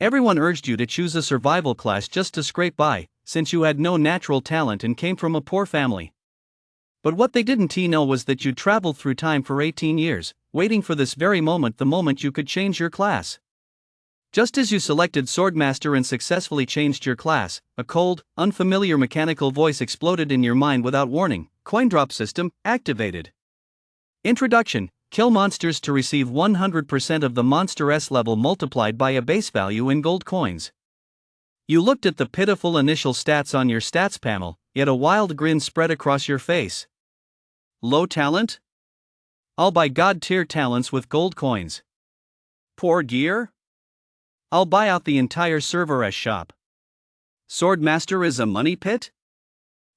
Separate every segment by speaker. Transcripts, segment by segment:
Speaker 1: Everyone urged you to choose a survival class just to scrape by, since you had no natural talent and came from a poor family. But what they didn't know was that you'd traveled through time for 18 years, waiting for this very moment, the moment you could change your class. Just as you selected Swordmaster and successfully changed your class, a cold, unfamiliar mechanical voice exploded in your mind without warning. Coin drop system activated. Introduction: kill monsters to receive 100% of the monster S level multiplied by a base value in gold coins. You looked at the pitiful initial stats on your stats panel, yet a wild grin spread across your face. Low talent? I'll buy god tier talents with gold coins. Poor gear? I'll buy out the entire server S shop. Swordmaster is a money pit?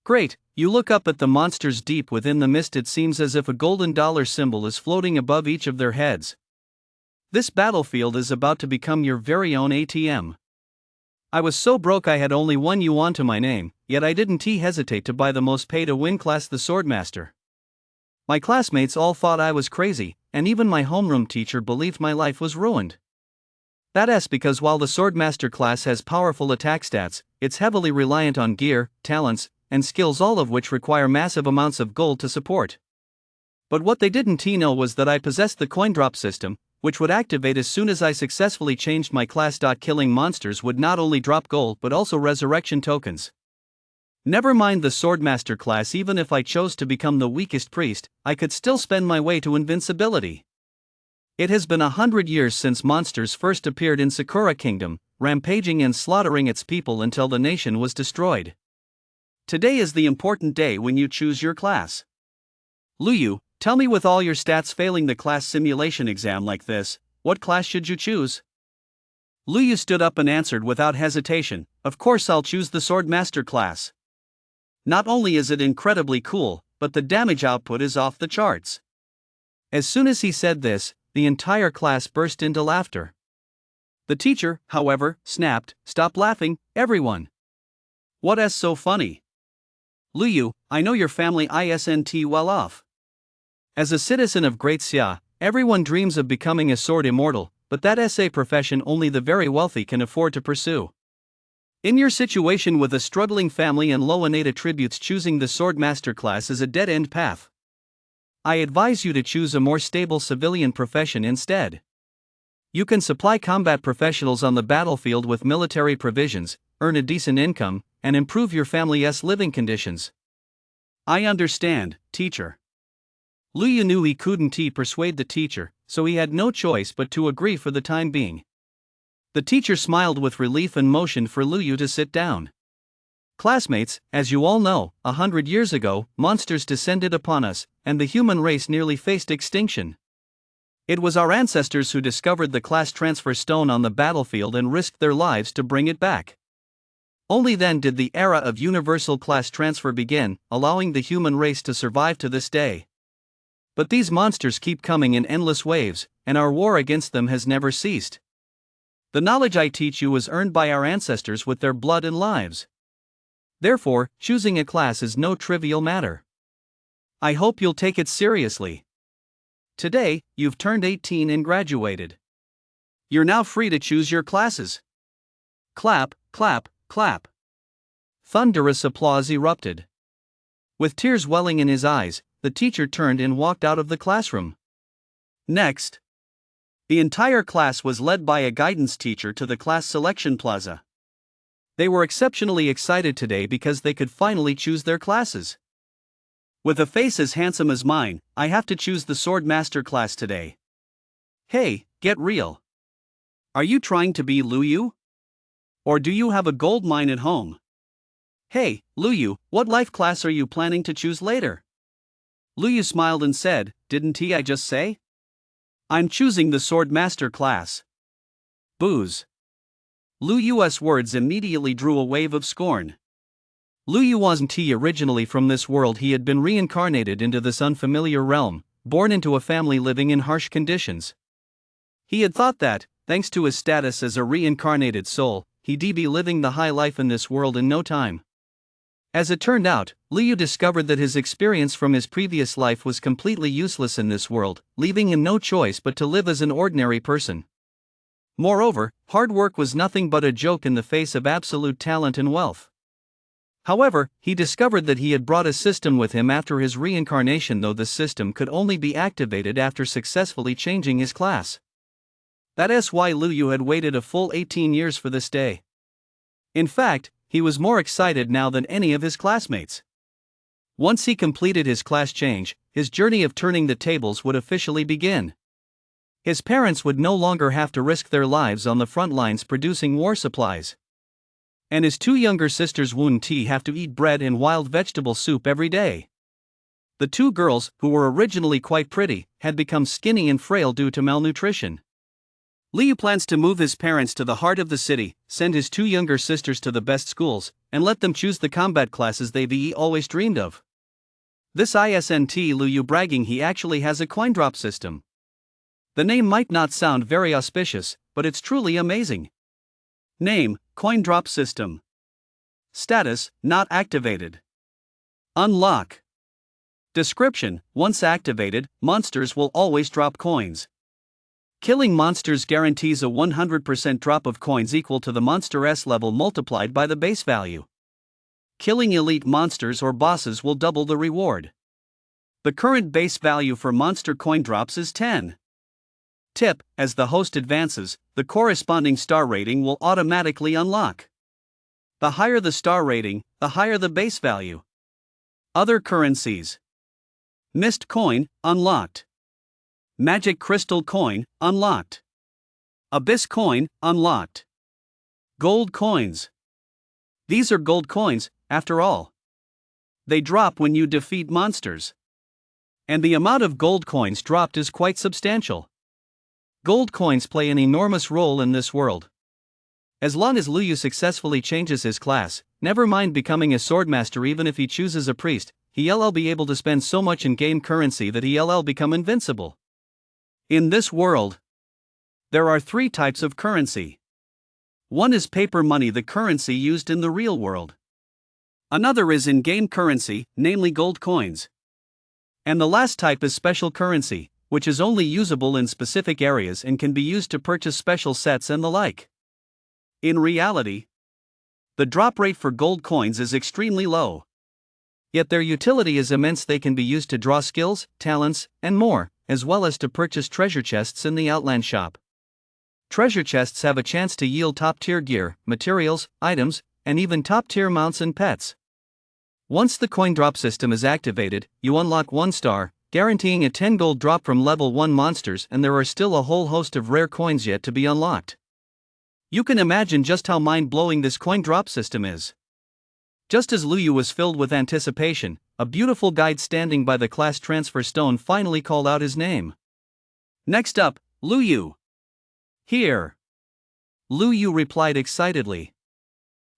Speaker 1: Great, you look up at the monsters deep within the mist. It seems as if a golden dollar symbol is floating above each of their heads. This battlefield is about to become your very own ATM. I was so broke I had only one yuan to my name, yet I didn't hesitate to buy the most pay-to-win class, the Swordmaster. My classmates all thought I was crazy, and even my homeroom teacher believed my life was ruined. That's because while the Swordmaster class has powerful attack stats, it's heavily reliant on gear, talents, and skills, all of which require massive amounts of gold to support. But what they didn't know was that I possessed the coin drop system, which would activate as soon as I successfully changed my class. Killing monsters would not only drop gold but also resurrection tokens. Never mind the Swordmaster class, even if I chose to become the weakest priest, I could still spend my way to invincibility. It has been 100 years since monsters first appeared in Sakura Kingdom, rampaging and slaughtering its people until the nation was destroyed. Today is the important day when you choose your class. Luyu, tell me, with all your stats failing the class simulation exam like this, what class should you choose? Luyu stood up and answered without hesitation, of course I'll choose the Swordmaster class. Not only is it incredibly cool, but the damage output is off the charts. As soon as he said this, the entire class burst into laughter. The teacher, however, snapped, "Stop laughing, everyone. What's so funny? Luyu, I know your family isn't well off. As a citizen of Great Xia, everyone dreams of becoming a sword immortal, but that's a profession only the very wealthy can afford to pursue. In your situation with a struggling family and low innate attributes, choosing the Swordmaster class is a dead-end path. I advise you to choose a more stable civilian profession instead. You can supply combat professionals on the battlefield with military provisions, earn a decent income, and improve your family's living conditions." "I understand, teacher." Luyu knew he couldn't persuade the teacher, so he had no choice but to agree for the time being. The teacher smiled with relief and motioned for Luyu to sit down. "Classmates, as you all know, 100 years ago, monsters descended upon us, and the human race nearly faced extinction. It was our ancestors who discovered the class transfer stone on the battlefield and risked their lives to bring it back. Only then did the era of universal class transfer begin, allowing the human race to survive to this day. But these monsters keep coming in endless waves, and our war against them has never ceased. The knowledge I teach you was earned by our ancestors with their blood and lives. Therefore, choosing a class is no trivial matter. I hope you'll take it seriously. Today, you've turned 18 and graduated. You're now free to choose your classes." Clap, clap, clap. Thunderous applause erupted. With tears welling in his eyes, the teacher turned and walked out of the classroom. Next, the entire class was led by a guidance teacher to the class selection plaza. They were exceptionally excited today because they could finally choose their classes. "With a face as handsome as mine, I have to choose the Swordmaster class today. Hey, get real. Are you trying to be Luyu? Or do you have a gold mine at home? Hey, Luyu, what life class are you planning to choose later?" Luyu smiled and said, "Didn't I just say? I'm choosing the Swordmaster class." Boos. Luyu's words immediately drew a wave of scorn. Luyu wasn't originally from this world. He had been reincarnated into this unfamiliar realm, born into a family living in harsh conditions. He had thought that, thanks to his status as a reincarnated soul, he'd be living the high life in this world in no time. As it turned out, Luyu discovered that his experience from his previous life was completely useless in this world, leaving him no choice but to live as an ordinary person. Moreover, hard work was nothing but a joke in the face of absolute talent and wealth. However, he discovered that he had brought a system with him after his reincarnation, though the system could only be activated after successfully changing his class. That's why Lu Yu had waited a full 18 years for this day. In fact, he was more excited now than any of his classmates. Once he completed his class change, his journey of turning the tables would officially begin. His parents would no longer have to risk their lives on the front lines producing war supplies. And his two younger sisters wouldn't have to eat bread and wild vegetable soup every day. The two girls, who were originally quite pretty, had become skinny and frail due to malnutrition. Liu plans to move his parents to the heart of the city, send his two younger sisters to the best schools, and let them choose the combat classes they've always dreamed of. This isn't Liu bragging he actually has a coin drop system. The name might not sound very auspicious, but it's truly amazing. Name: Coin Drop System. Status: Not activated. Unlock. Description: Once activated, monsters will always drop coins. Killing monsters guarantees a 100% drop of coins equal to the monster's level multiplied by the base value. Killing elite monsters or bosses will double the reward. The current base value for monster coin drops is 10. Tip: as the host advances, the corresponding star rating will automatically unlock. The higher the star rating, the higher the base value. Other currencies: Mist Coin, unlocked. Magic Crystal Coin, unlocked. Abyss Coin, unlocked. Gold Coins. These are gold coins, after all. They drop when you defeat monsters. And the amount of gold coins dropped is quite substantial. Gold coins play an enormous role in this world. As long as Lu Yu successfully changes his class, never mind becoming a swordmaster, even if he chooses a priest, he'll be able to spend so much in-game currency that he'll become invincible. In this world, there are three types of currency. One is paper money, the currency used in the real world. Another is in-game currency, namely gold coins. And the last type is special currency, which is only usable in specific areas and can be used to purchase special sets and the like. In reality, the drop rate for gold coins is extremely low. Yet their utility is immense. They can be used to draw skills, talents, and more, as well as to purchase treasure chests in the Outland shop. Treasure chests have a chance to yield top-tier gear, materials, items, and even top-tier mounts and pets. Once the coin drop system is activated, you unlock 1 star, guaranteeing a 10 gold drop from level 1 monsters, and there are still a whole host of rare coins yet to be unlocked. You can imagine just how mind-blowing this coin drop system is. Just as Lu Yu was filled with anticipation, a beautiful guide standing by the class transfer stone finally called out his name. Next up, Lu Yu. Here. Lu Yu replied excitedly.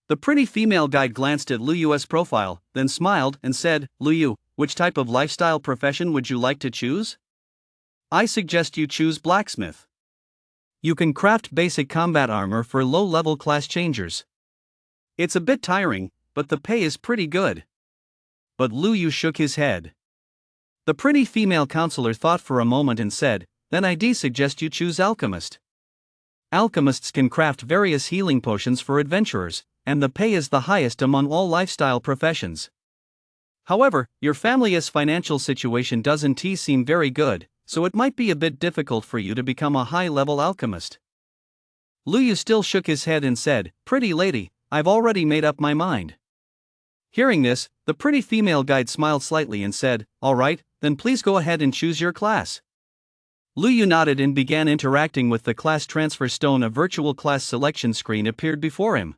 Speaker 1: The pretty female guide glanced at Lu Yu's profile, then smiled and said, Lu Yu, which type of lifestyle profession would you like to choose? I suggest you choose Blacksmith. You can craft basic combat armor for low-level class changers. It's a bit tiring, but the pay is pretty good. But Lu Yu shook his head. The pretty female counselor thought for a moment and said, then I'd suggest you choose Alchemist. Alchemists can craft various healing potions for adventurers, and the pay is the highest among all lifestyle professions. However, your family's financial situation doesn't seem very good, so it might be a bit difficult for you to become a high-level alchemist. Lu Yu still shook his head and said, pretty lady, I've already made up my mind. Hearing this, the pretty female guide smiled slightly and said, all right, then please go ahead and choose your class. Lu Yu nodded and began interacting with the class transfer stone. A virtual class selection screen appeared before him.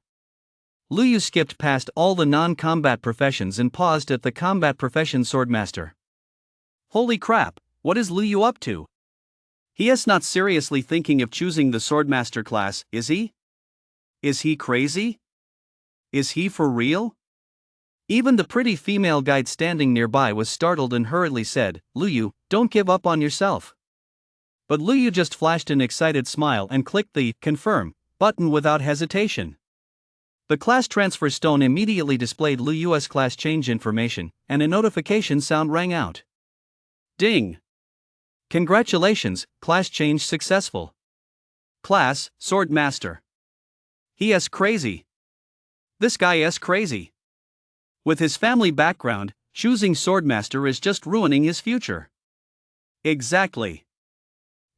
Speaker 1: Lu Yu skipped past all the non-combat professions and paused at the combat profession Swordmaster. Holy crap, what is Lu Yu up to? He is not seriously thinking of choosing the Swordmaster class, is he? Is he crazy? Is he for real? Even the pretty female guide standing nearby was startled and hurriedly said, Lu Yu, don't give up on yourself. But Lu Yu just flashed an excited smile and clicked the confirm button without hesitation. The class transfer stone immediately displayed Lu Yu's class change information, and a notification sound rang out. Ding! Congratulations, class change successful. Class, Swordmaster. He is crazy. This guy is crazy. With his family background, choosing Swordmaster is just ruining his future. Exactly.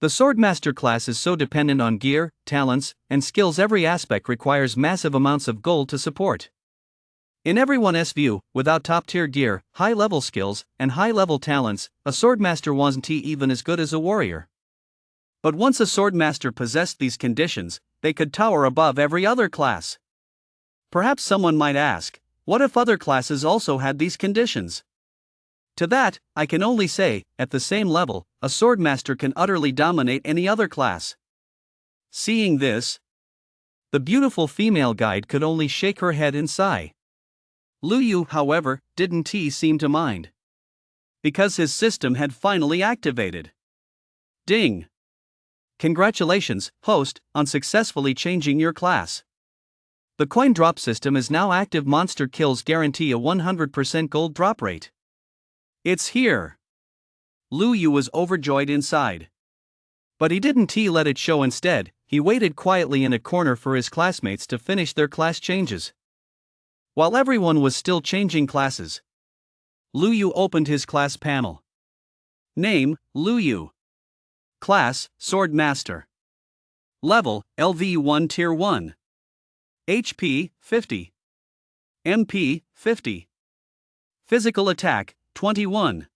Speaker 1: The Swordmaster class is so dependent on gear, talents, and skills, every aspect requires massive amounts of gold to support. In everyone's view, without top-tier gear, high-level skills, and high-level talents, a Swordmaster wasn't even as good as a warrior. But once a Swordmaster possessed these conditions, they could tower above every other class. Perhaps someone might ask, what if other classes also had these conditions? To that, I can only say, at the same level, a Swordmaster can utterly dominate any other class. Seeing this, the beautiful female guide could only shake her head and sigh. Lu Yu, however, didn't seem to mind. Because his system had finally activated. Ding! Congratulations, host, on successfully changing your class. The coin drop system is now active. Monster kills guarantee a 100% gold drop rate. It's here. Lu Yu was overjoyed inside. But he didn't let it show. Instead, he waited quietly in a corner for his classmates to finish their class changes. While everyone was still changing classes, Lu Yu opened his class panel. Name, Lu Yu. Class, Swordmaster. Level, LV1 Tier 1. HP, 50. MP, 50. Physical attack, 21.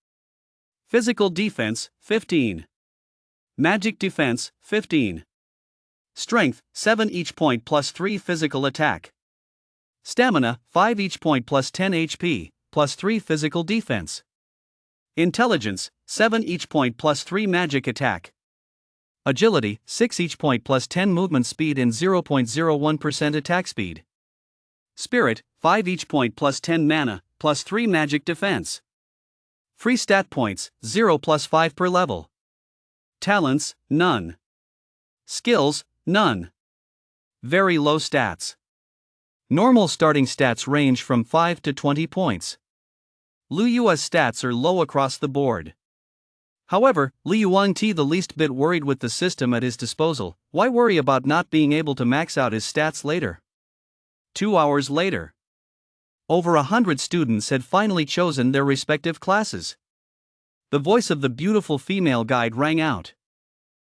Speaker 1: Physical defense, 15. Magic defense, 15. Strength, 7 each point plus 3 physical attack. Stamina, 5 each point plus 10 HP, plus 3 physical defense. Intelligence, 7 each point plus 3 magic attack. Agility, 6 each point plus 10 movement speed and 0.01% attack speed. Spirit, 5 each point plus 10 mana, plus 3 magic defense. Free stat points, 0 plus 5 per level. Talents, none. Skills, none. Very low stats. Normal starting stats range from 5 to 20 points. Lu Yu's stats are low across the board. However, Lu Yu wasn't the least bit worried with the system at his disposal. Why worry about not being able to max out his stats later? 2 hours later, over 100 students had finally chosen their respective classes. The voice of the beautiful female guide rang out.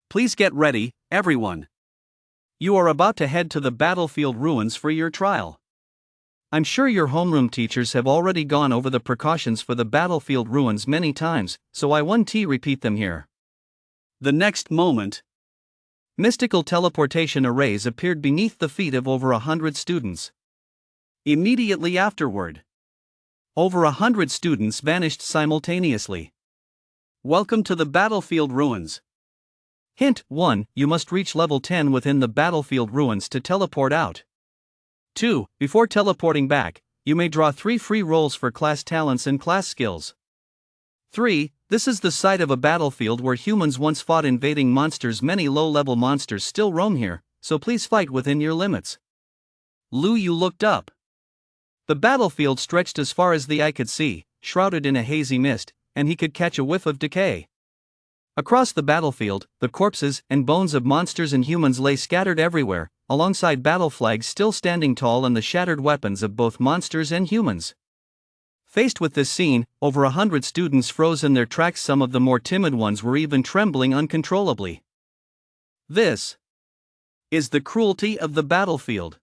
Speaker 1: Please get ready, everyone. You are about to head to the battlefield ruins for your trial. I'm sure your homeroom teachers have already gone over the precautions for the battlefield ruins many times, so I won't repeat them here. The next moment, mystical teleportation arrays appeared beneath the feet of over 100 students. Immediately afterward, over 100 students vanished simultaneously. Welcome to the battlefield ruins. Hint 1. You must reach level 10 within the battlefield ruins to teleport out. 2. Before teleporting back, you may draw 3 free rolls for class talents and class skills. 3. This is the site of a battlefield where humans once fought invading monsters. Many low-level monsters still roam here, so please fight within your limits. Lu Yu looked up. The battlefield stretched as far as the eye could see, shrouded in a hazy mist, and he could catch a whiff of decay. Across the battlefield, the corpses and bones of monsters and humans lay scattered everywhere, alongside battle flags still standing tall and the shattered weapons of both monsters and humans. Faced with this scene, over 100 students froze in their tracks. Some of the more timid ones were even trembling uncontrollably. This is the cruelty of the battlefield.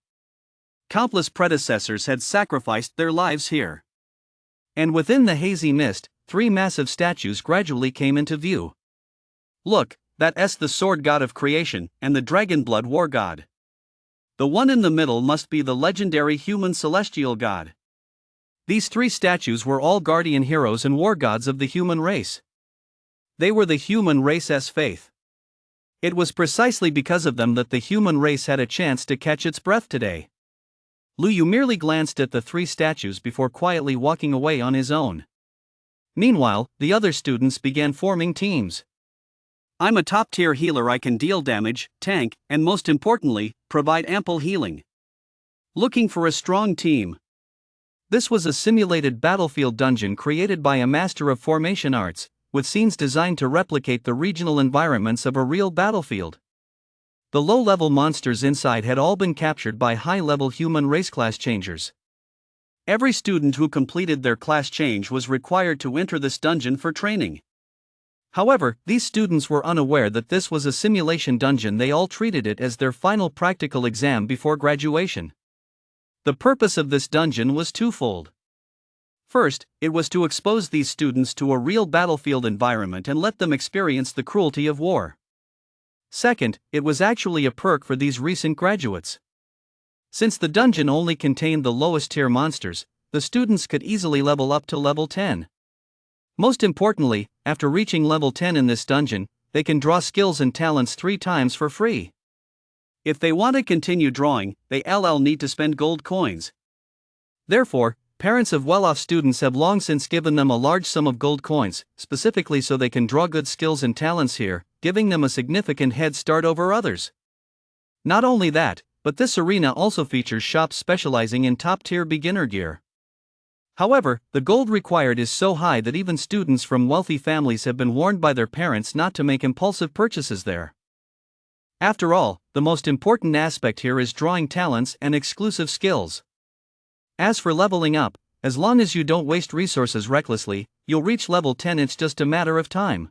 Speaker 1: Countless predecessors had sacrificed their lives here. And within the hazy mist, 3 massive statues gradually came into view. Look, that's the sword god of creation and the dragon blood war god. The one in the middle must be the legendary human celestial god. These 3 statues were all guardian heroes and war gods of the human race. They were the human race's faith. It was precisely because of them that the human race had a chance to catch its breath today. Lu Yu merely glanced at the 3 statues before quietly walking away on his own. Meanwhile, the other students began forming teams. I'm a top-tier healer. I can deal damage, tank, and most importantly, provide ample healing. Looking for a strong team. This was a simulated battlefield dungeon created by a master of formation arts, with scenes designed to replicate the regional environments of a real battlefield. The low-level monsters inside had all been captured by high-level human race class changers. Every student who completed their class change was required to enter this dungeon for training. However, these students were unaware that this was a simulation dungeon. They all treated it as their final practical exam before graduation. The purpose of this dungeon was twofold. First, it was to expose these students to a real battlefield environment and let them experience the cruelty of war. Second, it was actually a perk for these recent graduates. Since the dungeon only contained the lowest tier monsters, the students could easily level up to level 10. Most importantly, after reaching level 10 in this dungeon, they can draw skills and talents 3 times for free. If they want to continue drawing, they need to spend gold coins. Therefore, parents of well-off students have long since given them a large sum of gold coins, specifically so they can draw good skills and talents here, giving them a significant head start over others. Not only that, but this arena also features shops specializing in top-tier beginner gear. However, the gold required is so high that even students from wealthy families have been warned by their parents not to make impulsive purchases there. After all, the most important aspect here is drawing talents and exclusive skills. As for leveling up, as long as you don't waste resources recklessly, you'll reach level 10. It's just a matter of time.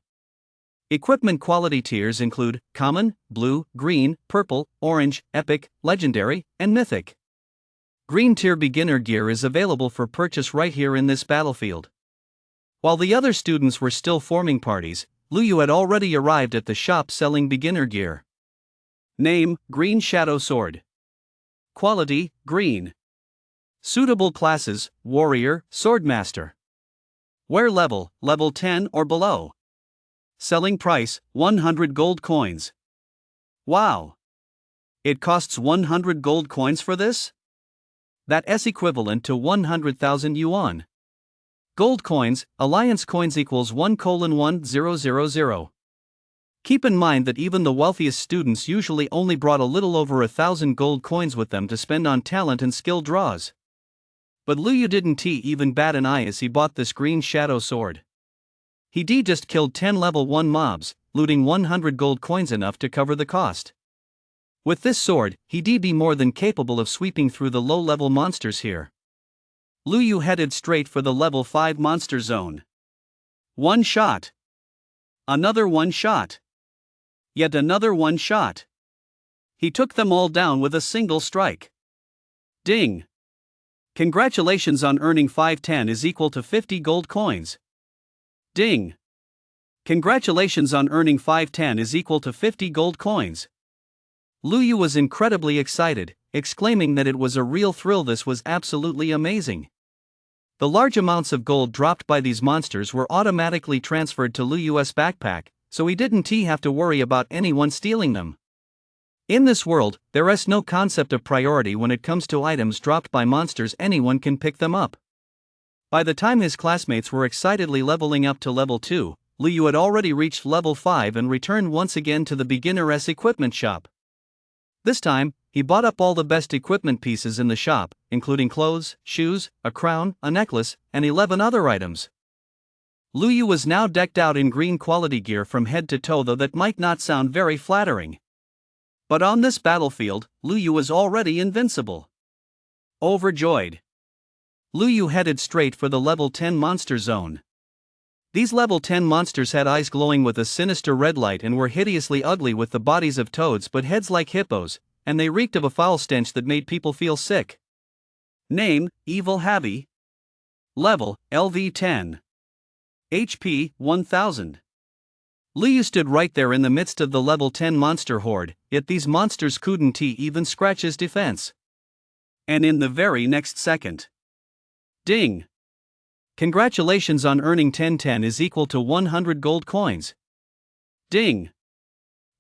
Speaker 1: Equipment quality tiers include common, blue, green, purple, orange, epic, legendary, and mythic. Green tier beginner gear is available for purchase right here in this battlefield. While the other students were still forming parties, Luyu had already arrived at the shop selling beginner gear. Name: Green Shadow Sword. Quality: Green. Suitable classes: Warrior, Swordmaster. Wear level: level 10 or below. Selling price: 100 gold coins. Wow! It costs 100 gold coins for this? That's equivalent to 100,000 yuan. Gold coins, alliance coins equals 1:1000. Keep in mind that even the wealthiest students usually only brought a little over 1,000 gold coins with them to spend on talent and skill draws. But Luyu didn't even bat an eye as he bought this green shadow sword. He just killed 10 level 1 mobs, looting 100 gold coins, enough to cover the cost. With this sword, he be more than capable of sweeping through the low-level monsters here. Luyu headed straight for the level 5 monster zone. One shot. Another one shot. Yet another one shot. He took them all down with a single strike. Ding! Congratulations on earning 510 is equal to 50 gold coins. Ding! Congratulations on earning 510 is equal to 50 gold coins. Luyu was incredibly excited, exclaiming that it was a real thrill. This was absolutely amazing. The large amounts of gold dropped by these monsters were automatically transferred to Luyu's backpack, so he didn't have to worry about anyone stealing them. In this world, there is no concept of priority when it comes to items dropped by monsters. Anyone can pick them up. By the time his classmates were excitedly leveling up to level 2, Luyu had already reached level 5 and returned once again to the beginner's equipment shop. This time, he bought up all the best equipment pieces in the shop, including clothes, shoes, a crown, a necklace, and 11 other items. Luyu was now decked out in green quality gear from head to toe, though that might not sound very flattering. But on this battlefield, Luyu was already invincible. Overjoyed, Luyu headed straight for the level 10 monster zone. These level 10 monsters had eyes glowing with a sinister red light and were hideously ugly, with the bodies of toads but heads like hippos, and they reeked of a foul stench that made people feel sick. Name: Evil Havi. Level: LV10. HP: 1000. Luyu stood right there in the midst of the level 10 monster horde, yet these monsters couldn't even scratch his defense. And in the very next second, ding! Congratulations on earning 1010 is equal to 100 gold coins. Ding!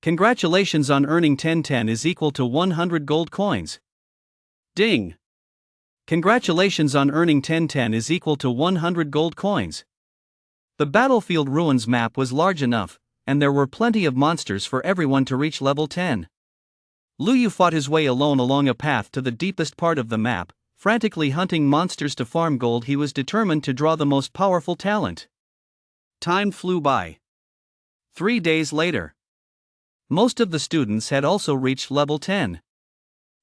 Speaker 1: Congratulations on earning 1010 is equal to 100 gold coins. Ding! Congratulations on earning 1010 is equal to 100 gold coins. The battlefield ruins map was large enough, and there were plenty of monsters for everyone to reach level 10. Luyu fought his way alone along a path to the deepest part of the map, frantically hunting monsters to farm gold. He was determined to draw the most powerful talent. Time flew by. 3 days later. Most of the students had also reached level 10.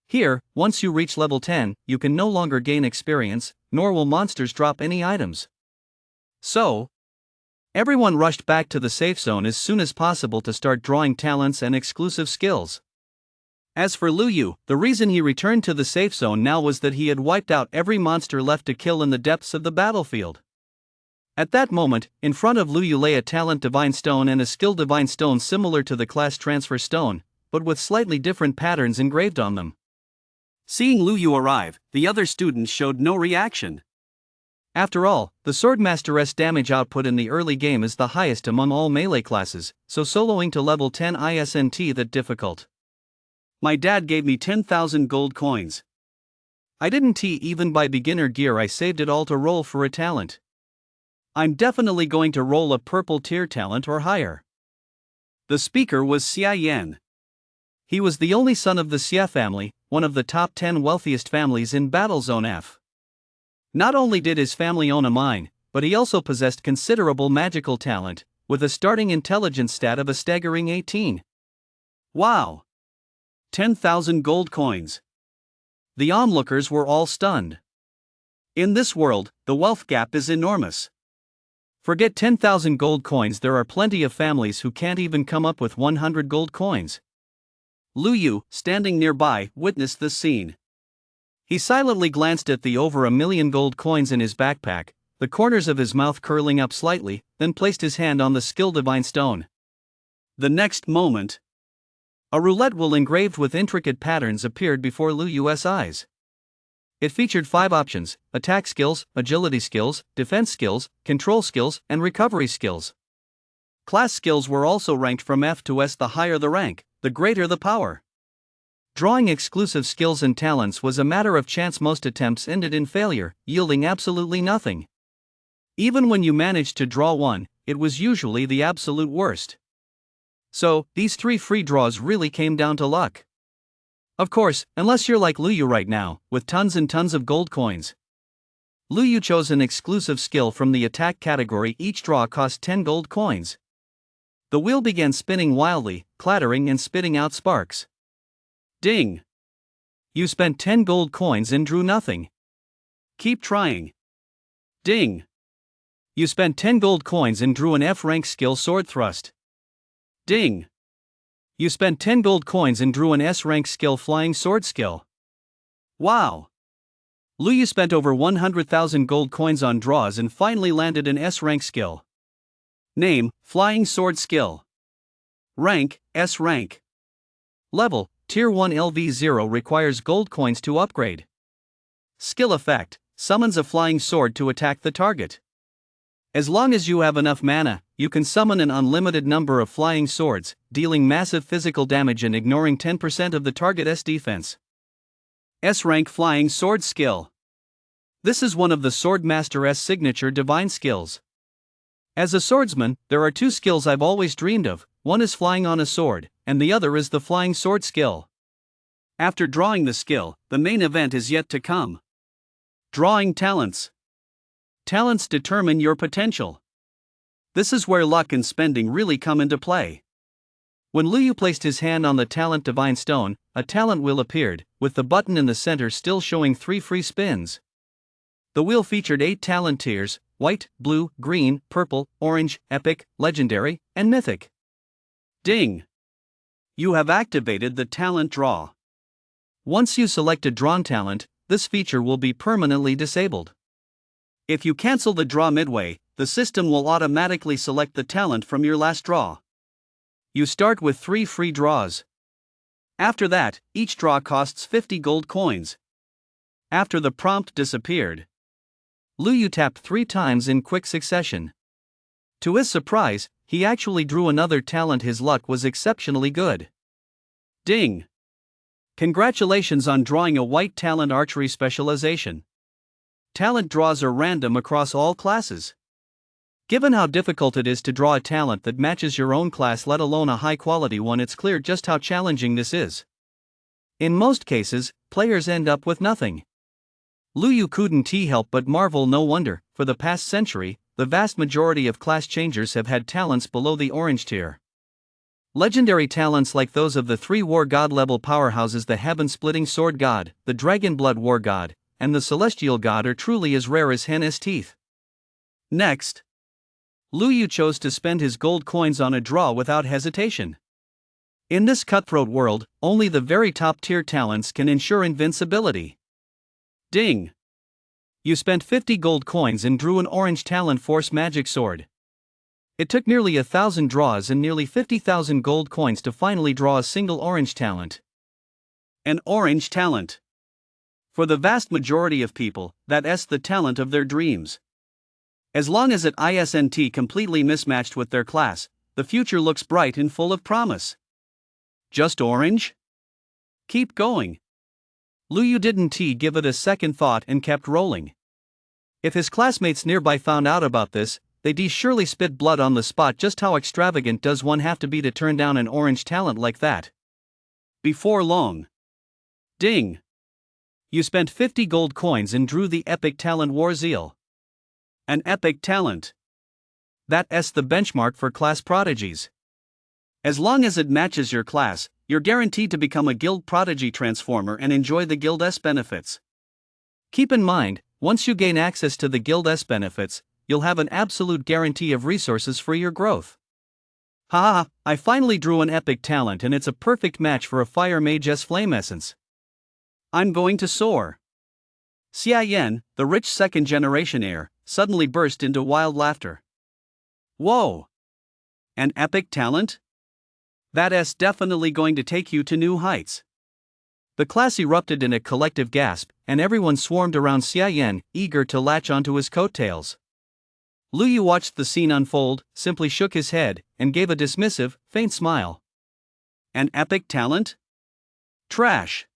Speaker 1: Here, once you reach level 10, you can no longer gain experience, nor will monsters drop any items. So, everyone rushed back to the safe zone as soon as possible to start drawing talents and exclusive skills. As for Lu Yu, the reason he returned to the safe zone now was that he had wiped out every monster left to kill in the depths of the battlefield. At that moment, in front of Lu Yu lay a talent divine stone and a skill divine stone similar to the class transfer stone, but with slightly different patterns engraved on them. Seeing Lu Yu arrive, the other students showed no reaction. After all, the Swordmaster's damage output in the early game is the highest among all melee classes, so soloing to level 10 isn't that difficult. My dad gave me 10,000 gold coins. I didn't even buy beginner gear, I saved it all to roll for a talent. I'm definitely going to roll a purple tier talent or higher. The speaker was Xia Yan. He was the only son of the Xia family, one of the top 10 wealthiest families in Battlezone F. Not only did his family own a mine, but he also possessed considerable magical talent, with a starting intelligence stat of a staggering 18. Wow! 10,000 gold coins. The onlookers were all stunned. In this world, the wealth gap is enormous. Forget 10,000 gold coins, there are plenty of families who can't even come up with 100 gold coins. Lu Yu, standing nearby, witnessed the scene. He silently glanced at the over 1,000,000 gold coins in his backpack, the corners of his mouth curling up slightly, then placed his hand on the skill divine stone. The next moment, a roulette wheel engraved with intricate patterns appeared before Lu Yu's eyes. It featured 5 options: attack skills, agility skills, defense skills, control skills, and recovery skills. Class skills were also ranked from F to S. The higher the rank, the greater the power. Drawing exclusive skills and talents was a matter of chance. Most attempts ended in failure, yielding absolutely nothing. Even when you managed to draw one, it was usually the absolute worst. So, these 3 free draws really came down to luck. Of course, unless you're like Lu Yu right now, with tons and tons of gold coins. Lu Yu chose an exclusive skill from the attack category. Each draw cost 10 gold coins. The wheel began spinning wildly, clattering and spitting out sparks. Ding! You spent 10 gold coins and drew nothing. Keep trying. Ding! You spent 10 gold coins and drew an F-rank skill sword thrust. Ding! You spent 10 gold coins and drew an S-rank skill flying sword skill. Wow! Lu Yu spent over 100,000 gold coins on draws and finally landed an S-rank skill. Name: Flying Sword Skill. Rank: S rank. Level: Tier 1 LV0. Requires gold coins to upgrade. Skill effect: summons a flying sword to attack the target. As long as you have enough mana, you can summon an unlimited number of flying swords, dealing massive physical damage and ignoring 10% of the target's defense. S-rank Flying Sword Skill. This is one of the Swordmaster's signature divine skills. As a swordsman, there are 2 skills I've always dreamed of. One is flying on a sword, and the other is the flying sword skill. After drawing the skill, the main event is yet to come. Drawing talents. Talents determine your potential. This is where luck and spending really come into play. When Lu Yu placed his hand on the talent divine stone, a talent wheel appeared, with the button in the center still showing 3 free spins. The wheel featured 8 talent tiers: white, blue, green, purple, orange, epic, legendary, and mythic. Ding! You have activated the talent draw. Once you select a drawn talent, this feature will be permanently disabled. If you cancel the draw midway, the system will automatically select the talent from your last draw. You start with 3 free draws. After that, each draw costs 50 gold coins. After the prompt disappeared, Lu Yu tapped 3 times in quick succession. To his surprise, he actually drew another talent. His luck was exceptionally good. Ding! Congratulations on drawing a white talent archery specialization. Talent draws are random across all classes. Given how difficult it is to draw a talent that matches your own class, let alone a high-quality one, it's clear just how challenging this is. In most cases, players end up with nothing. Lu Yu couldn't help but marvel. No wonder, for the past century, the vast majority of class changers have had talents below the orange tier. Legendary talents like those of the three war god level powerhouses, the heaven-splitting sword god, the dragon blood war god, and the celestial god, are truly as rare as hen's teeth. Next, Lu Yu chose to spend his gold coins on a draw without hesitation. In this cutthroat world, only the very top-tier talents can ensure invincibility. Ding! You spent 50 gold coins and drew an orange talent force magic sword. It took nearly 1,000 draws and nearly 50,000 gold coins to finally draw a single orange talent. An orange talent. For the vast majority of people, that's the talent of their dreams. As long as it isn't completely mismatched with their class, the future looks bright and full of promise. Just orange? Keep going. Lu Yu didn't give it a second thought and kept rolling. If his classmates nearby found out about this, they'd surely spit blood on the spot. Just how extravagant does one have to be to turn down an orange talent like that? Before long. Ding! You spent 50 gold coins and drew the epic talent War Zeal. An epic talent. That's the benchmark for class prodigies. As long as it matches your class, you're guaranteed to become a guild prodigy transformer and enjoy the guild's benefits. Keep in mind, once you gain access to the guild's benefits, you'll have an absolute guarantee of resources for your growth. Haha, I finally drew an epic talent and it's a perfect match for a fire mage's flame essence. I'm going to soar. Xia Yan, the rich second-generation heir, suddenly burst into wild laughter. Whoa! An epic talent? That's definitely going to take you to new heights. The class erupted in a collective gasp, and everyone swarmed around Xia Yan, eager to latch onto his coattails. Lu Yu watched the scene unfold, simply shook his head, and gave a dismissive, faint smile. An epic talent? Trash.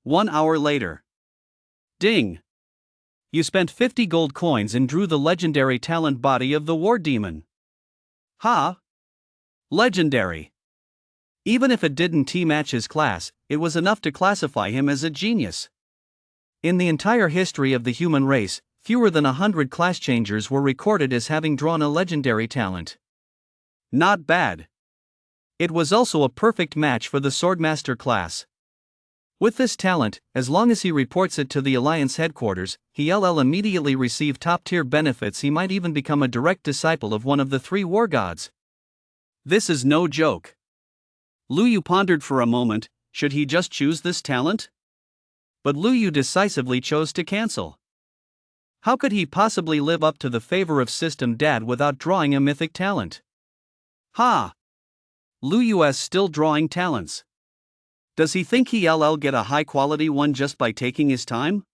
Speaker 1: 1 hour later. Ding! You spent 50 gold coins and drew the legendary talent body of the War Demon. Ha! Legendary. Even if it didn't match his class, it was enough to classify him as a genius. In the entire history of the human race, fewer than 100 class changers were recorded as having drawn a legendary talent. Not bad. It was also a perfect match for the Swordmaster class. With this talent, as long as he reports it to the Alliance headquarters, he'll immediately receive top-tier benefits. He might even become a direct disciple of one of the three war gods. This is no joke. Lu Yu pondered for a moment, should he just choose this talent? But Lu Yu decisively chose to cancel. How could he possibly live up to the favor of System Dad without drawing a mythic talent? Ha! Lu Yu's still drawing talents. Does he think he'll get a high-quality one just by taking his time?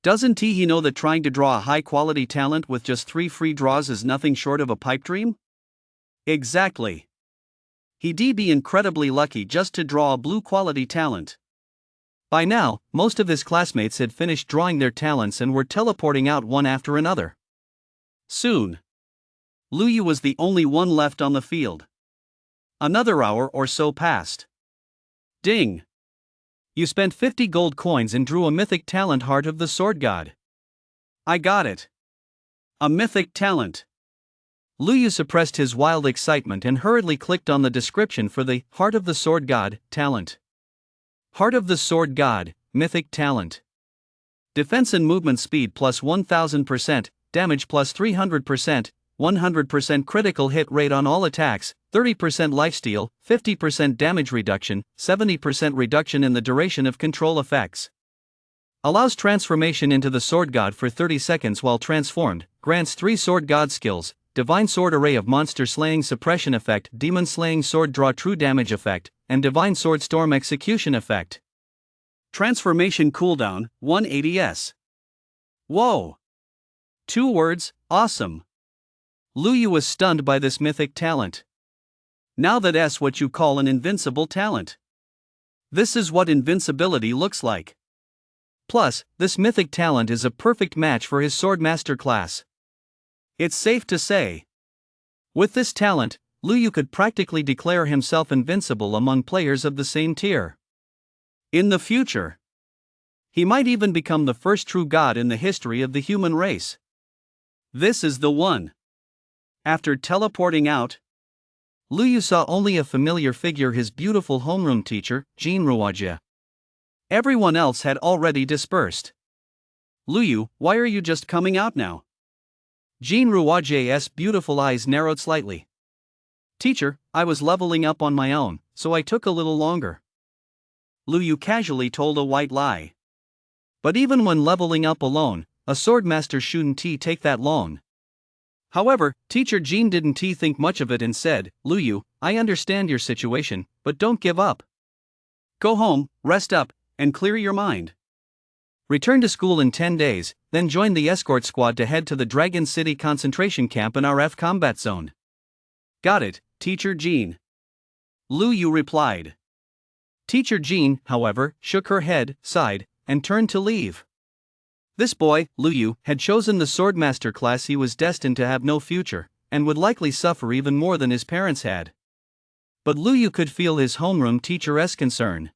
Speaker 1: Doesn't he know that trying to draw a high-quality talent with just 3 free draws is nothing short of a pipe dream? Exactly. He'd be incredibly lucky just to draw a blue-quality talent. By now, most of his classmates had finished drawing their talents and were teleporting out one after another. Soon, Lu Yu was the only one left on the field. Another hour or so passed. Ding! You spent 50 gold coins and drew a mythic talent Heart of the Sword God. I got it. A mythic talent. Lu Yu suppressed his wild excitement and hurriedly clicked on the description for the Heart of the Sword God talent. Heart of the Sword God, mythic talent. Defense and movement speed plus 1000%, damage plus 300%, 100% critical hit rate on all attacks, 30% lifesteal, 50% damage reduction, 70% reduction in the duration of control effects. Allows transformation into the Sword God for 30 seconds while transformed, grants 3 Sword God skills, Divine Sword Array of Monster Slaying Suppression Effect, Demon Slaying Sword Draw True Damage Effect, and Divine Sword Storm Execution Effect. Transformation cooldown, 180s. Whoa! 2 words, awesome. Lu Yu was stunned by this mythic talent. Now that's what you call an invincible talent. This is what invincibility looks like. Plus, this mythic talent is a perfect match for his Swordmaster class. It's safe to say, with this talent, Lu Yu could practically declare himself invincible among players of the same tier. In the future, he might even become the first true god in the history of the human race. This is the one. After teleporting out, Lu Yu saw only a familiar figure, his beautiful homeroom teacher, Jean Ruojie. Everyone else had already dispersed. Lu Yu, why are you just coming out now? Jean Ruojie's beautiful eyes narrowed slightly. Teacher, I was leveling up on my own, so I took a little longer. Lu Yu casually told a white lie. But even when leveling up alone, a swordmaster shouldn't take that long. However, Teacher Jean didn't think much of it and said, Lu Yu, I understand your situation, but don't give up. Go home, rest up, and clear your mind. Return to school in 10 days, then join the escort squad to head to the Dragon City concentration camp in RF combat zone. Got it, Teacher Jean. Lu Yu replied. Teacher Jean, however, shook her head, sighed, and turned to leave. This boy, Lu Yu, had chosen the Swordmaster class. He was destined to have no future, and would likely suffer even more than his parents had. But Lu Yu could feel his homeroom teacher's concern.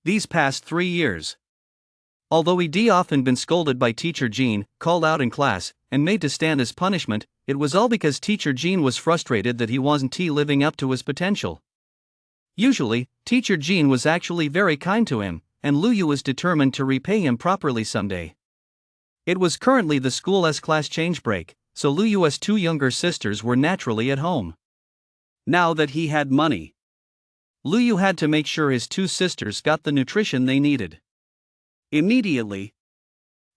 Speaker 1: These past 3 years. Although he'd often been scolded by Teacher Jean, called out in class, and made to stand as punishment, it was all because Teacher Jean was frustrated that he wasn't living up to his potential. Usually, Teacher Jean was actually very kind to him, and Lu Yu was determined to repay him properly someday. It was currently the school's class change break, so Lu Yu's 2 younger sisters were naturally at home. Now that he had money, Lu Yu had to make sure his 2 sisters got the nutrition they needed. Immediately,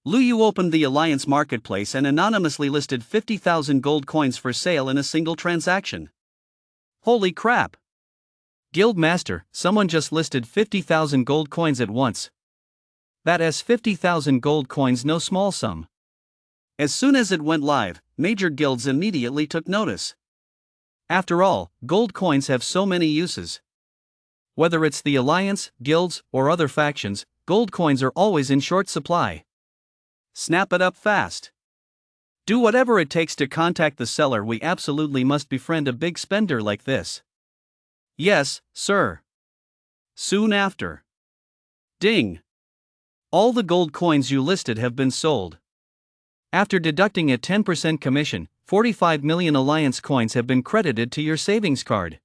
Speaker 1: Lu Yu opened the Alliance marketplace and anonymously listed 50,000 gold coins for sale in a single transaction. Holy crap! Guild Master, someone just listed 50,000 gold coins at once. That's 50,000 gold coins, no small sum. As soon as it went live, major guilds immediately took notice. After all, gold coins have so many uses. Whether it's the Alliance, guilds, or other factions, gold coins are always in short supply. Snap it up fast. Do whatever it takes to contact the seller. We absolutely must befriend a big spender like this. Yes, sir. Soon after. Ding. All the gold coins you listed have been sold. After deducting a 10% commission, 45 million Alliance coins have been credited to your savings card.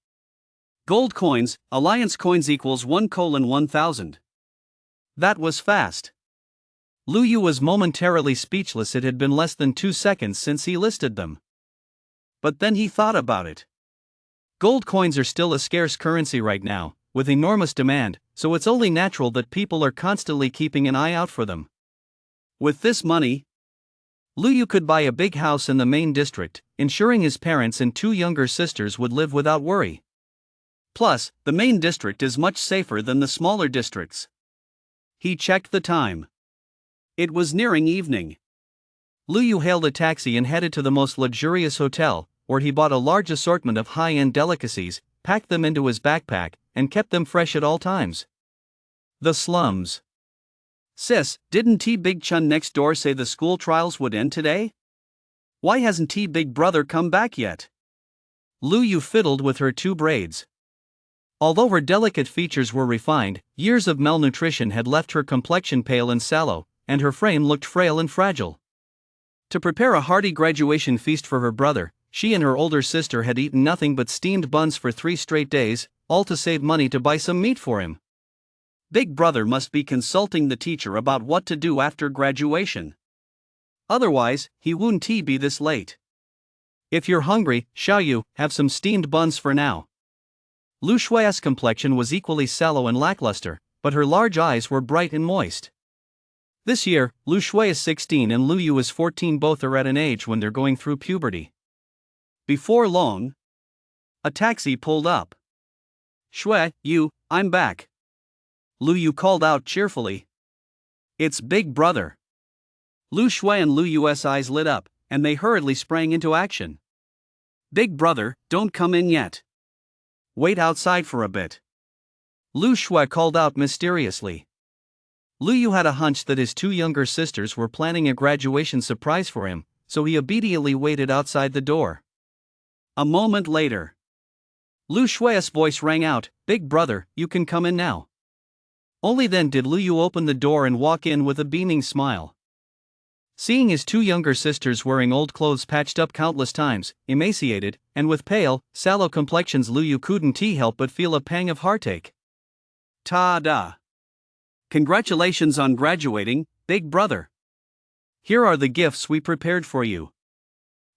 Speaker 1: Gold coins, Alliance coins equals 1:1000. That was fast. Lu Yu was momentarily speechless. It had been less than 2 seconds since he listed them. But then he thought about it. Gold coins are still a scarce currency right now, with enormous demand, so it's only natural that people are constantly keeping an eye out for them. With this money, Lu Yu could buy a big house in the main district, ensuring his parents and 2 younger sisters would live without worry. Plus, the main district is much safer than the smaller districts. He checked the time. It was nearing evening. Lu Yu hailed a taxi and headed to the most luxurious hotel, where he bought a large assortment of high-end delicacies, packed them into his backpack, and kept them fresh at all times. The slums. Sis, didn't Big Chun next door say the school trials would end today? Why hasn't Big Brother come back yet? Lu Yu fiddled with her 2 braids. Although her delicate features were refined, years of malnutrition had left her complexion pale and sallow, and her frame looked frail and fragile. To prepare a hearty graduation feast for her brother, she and her older sister had eaten nothing but steamed buns for 3 straight days, all to save money to buy some meat for him. Big Brother must be consulting the teacher about what to do after graduation. Otherwise, he wouldn't be this late. If you're hungry, Xiaoyu, have some steamed buns for now. Lu Shui's complexion was equally sallow and lackluster, but her large eyes were bright and moist. This year, Lu Shui is 16 and Lu Yu is 14. Both are at an age when they're going through puberty. Before long, a taxi pulled up. Shui, Yu, I'm back. Lu Yu called out cheerfully. It's Big Brother. Lu Shui and Lu Yu's eyes lit up, and they hurriedly sprang into action. Big Brother, don't come in yet. Wait outside for a bit. Lu Shui called out mysteriously. Lu Yu had a hunch that his 2 younger sisters were planning a graduation surprise for him, so he obediently waited outside the door. A moment later, Lu Shui's voice rang out, Big Brother, you can come in now. Only then did Lu Yu open the door and walk in with a beaming smile. Seeing his two younger sisters wearing old clothes patched up countless times, emaciated, and with pale, sallow complexions, Luyu couldn't help but feel a pang of heartache. Ta-da! Congratulations on graduating, big brother. Here are the gifts we prepared for you.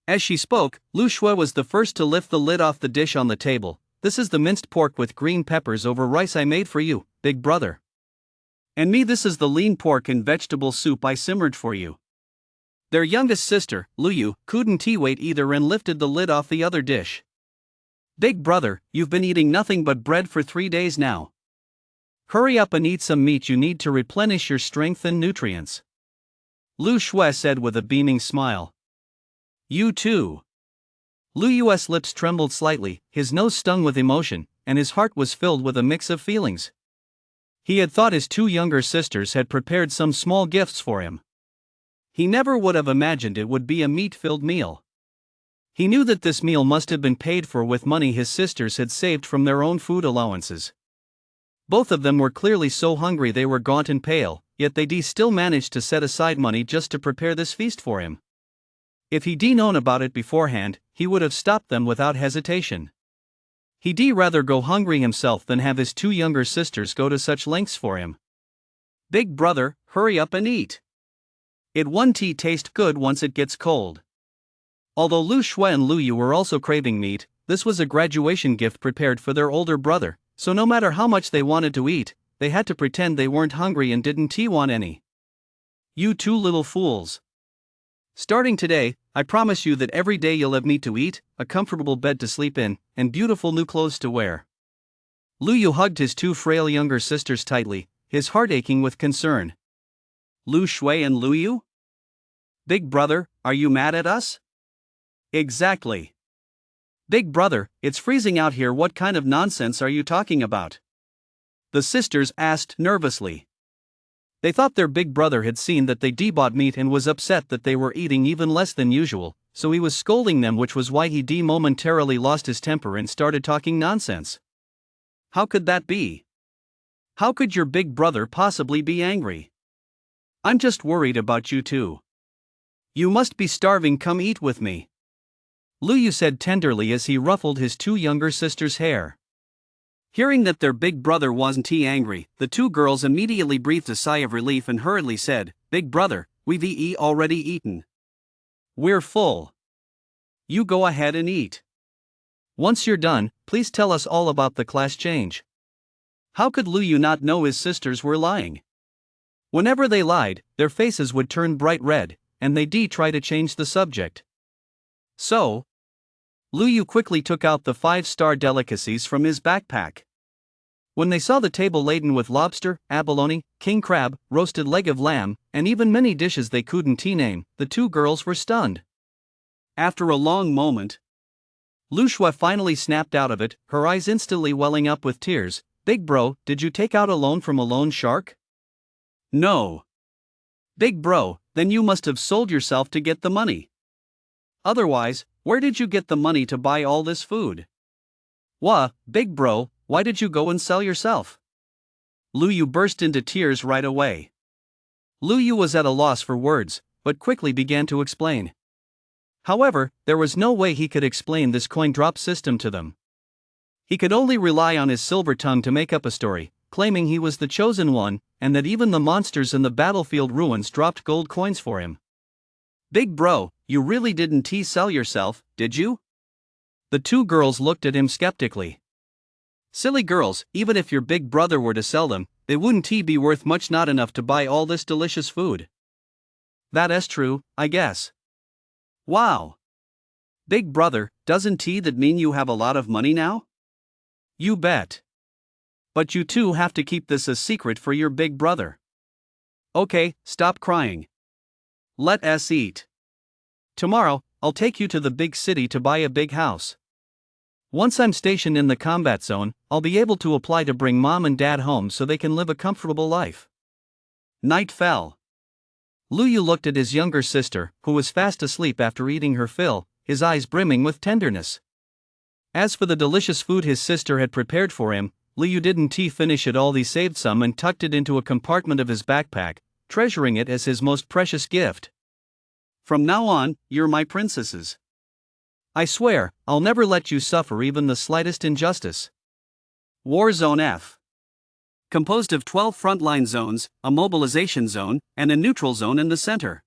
Speaker 1: As she spoke, Lu Shui was the first to lift the lid off the dish on the table. This is the minced pork with green peppers over rice I made for you, big brother. And me, this is the lean pork and vegetable soup I simmered for you. Their youngest sister, Luyu, couldn't wait either and lifted the lid off the other dish. Big brother, you've been eating nothing but bread for 3 days now. Hurry up and eat some meat, you need to replenish your strength and nutrients. Lu Shui said with a beaming smile. You too. Lu Yu's lips trembled slightly, his nose stung with emotion, and his heart was filled with a mix of feelings. He had thought his two younger sisters had prepared some small gifts for him. He never would have imagined it would be a meat-filled meal. He knew that this meal must have been paid for with money his sisters had saved from their own food allowances. Both of them were clearly so hungry they were gaunt and pale, yet they still managed to set aside money just to prepare this feast for him. If he'd known about it beforehand, he would have stopped them without hesitation. He'd rather go hungry himself than have his two younger sisters go to such lengths for him. Big brother, hurry up and eat. It won't taste good once it gets cold. Although Lu Shui and Luyu were also craving meat, this was a graduation gift prepared for their older brother, so no matter how much they wanted to eat, they had to pretend they weren't hungry and didn't want any. You two little fools. Starting today, I promise you that every day you'll have meat to eat, a comfortable bed to sleep in, and beautiful new clothes to wear. Luyu hugged his two frail younger sisters tightly, his heart aching with concern. Lu Shui and Luyu? Big brother, are you mad at us? Exactly. Big brother, it's freezing out here, what kind of nonsense are you talking about? The sisters asked nervously. They thought their big brother had seen that they bought meat and was upset that they were eating even less than usual, so he was scolding them, which was why he momentarily lost his temper and started talking nonsense. How could that be? How could your big brother possibly be angry? I'm just worried about you two. You must be starving, come eat with me. Luyu said tenderly as he ruffled his two younger sisters' hair. Hearing that their big brother wasn't angry, the two girls immediately breathed a sigh of relief and hurriedly said, Big brother, we've already eaten. We're full. You go ahead and eat. Once you're done, please tell us all about the class change. How could Luyu not know his sisters were lying? Whenever they lied, their faces would turn bright red, and they'd try to change the subject. So, Luyu quickly took out the 5-star delicacies from his backpack. When they saw the table laden with lobster, abalone, king crab, roasted leg of lamb, and even many dishes they couldn't name, the two girls were stunned. After a long moment, Lu Shui finally snapped out of it, her eyes instantly welling up with tears. Big bro, did you take out a loan from a loan shark? No. Big bro, then you must have sold yourself to get the money. Otherwise, where did you get the money to buy all this food? Wah, big bro, why did you go and sell yourself? Luyu burst into tears right away. Luyu was at a loss for words, but quickly began to explain. However, there was no way he could explain this coin drop system to them. He could only rely on his silver tongue to make up a story, claiming he was the chosen one, and that even the monsters in the battlefield ruins dropped gold coins for him. Big bro, you really didn't sell yourself, did you? The two girls looked at him skeptically. Silly girls, even if your big brother were to sell them, they wouldn't be worth much, not enough to buy all this delicious food. That's true, I guess. Wow. Big brother, doesn't that mean you have a lot of money now? You bet. But you two have to keep this a secret for your big brother. Okay, stop crying. Let us eat. Tomorrow, I'll take you to the big city to buy a big house. Once I'm stationed in the combat zone, I'll be able to apply to bring mom and dad home so they can live a comfortable life. Night fell. Luyu looked at his younger sister, who was fast asleep after eating her fill, his eyes brimming with tenderness. As for the delicious food his sister had prepared for him, Luyu didn't finish it all. He saved some and tucked it into a compartment of his backpack, treasuring it as his most precious gift. From now on, you're my princesses. I swear, I'll never let you suffer even the slightest injustice. War Zone F. Composed of 12 frontline zones, a mobilization zone, and a neutral zone in the center.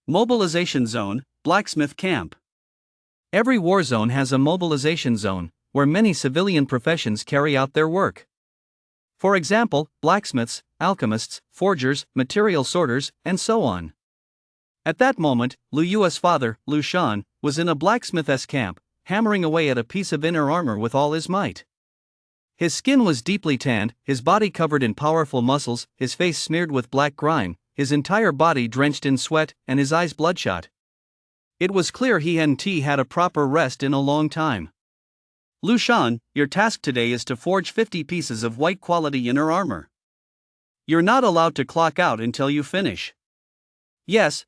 Speaker 1: Mobilization Zone, Blacksmith Camp. Every war zone has a mobilization zone, where many civilian professions carry out their work. For example, blacksmiths, alchemists, forgers, material sorters, and so on. At that moment, Lu Yue's father, Lu Shan, was in a blacksmith's camp, hammering away at a piece of inner armor with all his might. His skin was deeply tanned, his body covered in powerful muscles, his face smeared with black grime, his entire body drenched in sweat, and his eyes bloodshot. It was clear he hadn't had a proper rest in a long time. Lu Shan, your task today is to forge 50 pieces of white quality inner armor. You're not allowed to clock out until you finish. Yes.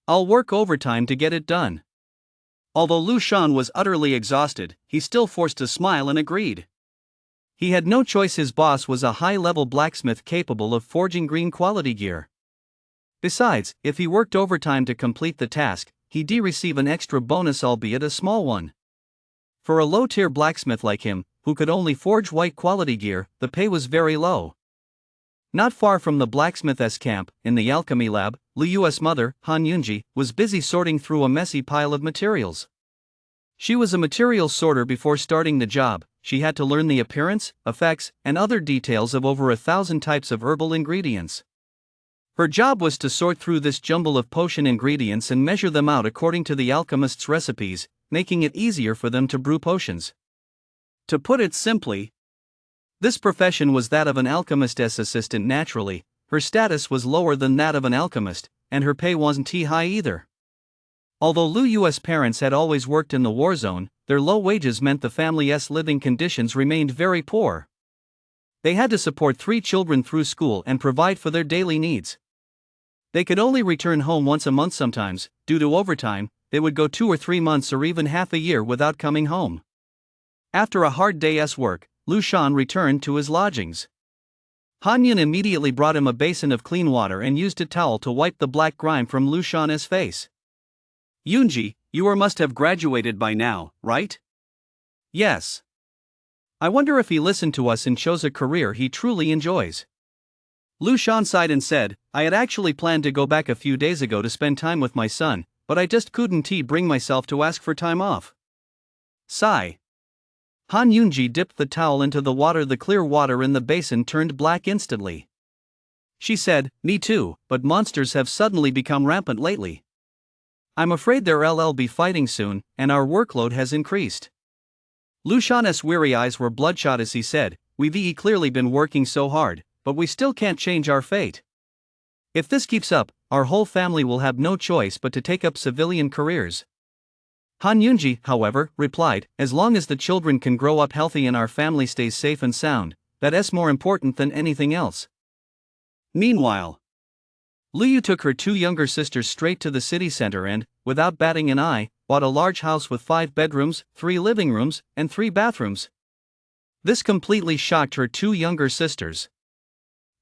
Speaker 1: I'll work overtime to get it done. Although Lu Shan was utterly exhausted, he still forced a smile and agreed. He had no choice, his boss was a high-level blacksmith capable of forging green quality gear. Besides, if he worked overtime to complete the task, he'd receive an extra bonus, albeit a small one. For a low-tier blacksmith like him, who could only forge white quality gear, the pay was very low. Not far from the blacksmith's camp, in the alchemy lab, Lu Yue's mother, Han Yunji, was busy sorting through a messy pile of materials. She was a material sorter before starting the job. She had to learn the appearance, effects, and other details of over 1,000 types of herbal ingredients. Her job was to sort through this jumble of potion ingredients and measure them out according to the alchemist's recipes, making it easier for them to brew potions. To put it simply, this profession was that of an alchemist's assistant. Naturally, her status was lower than that of an alchemist, and her pay wasn't high either. Although Lu Yue's parents had always worked in the war zone, their low wages meant the family's living conditions remained very poor. They had to support 3 children through school and provide for their daily needs. They could only return home once a month sometimes. Due to overtime, they would go 2 or 3 months or even half a year without coming home. After a hard day's work, Lu Shan returned to his lodgings. Han Yun immediately brought him a basin of clean water and used a towel to wipe the black grime from Lu Shan's face. Yunji, you must have graduated by now, right? Yes. I wonder if he listened to us and chose a career he truly enjoys. Lu Shan sighed and said, I had actually planned to go back a few days ago to spend time with my son, but I just couldn't bring myself to ask for time off. Sigh. Han Yunji dipped the towel into the water. The clear water in the basin turned black instantly. She said, me too, but monsters have suddenly become rampant lately. I'm afraid there'll be fighting soon, and our workload has increased. Lu Shan's weary eyes were bloodshot as he said, we've clearly been working so hard, but we still can't change our fate. If this keeps up, our whole family will have no choice but to take up civilian careers. Han Yunji, however, replied, as long as the children can grow up healthy and our family stays safe and sound, that's more important than anything else. Meanwhile, Lu Yu took her 2 younger sisters straight to the city center and, without batting an eye, bought a large house with 5 bedrooms, 3 living rooms, and 3 bathrooms. This completely shocked her 2 younger sisters.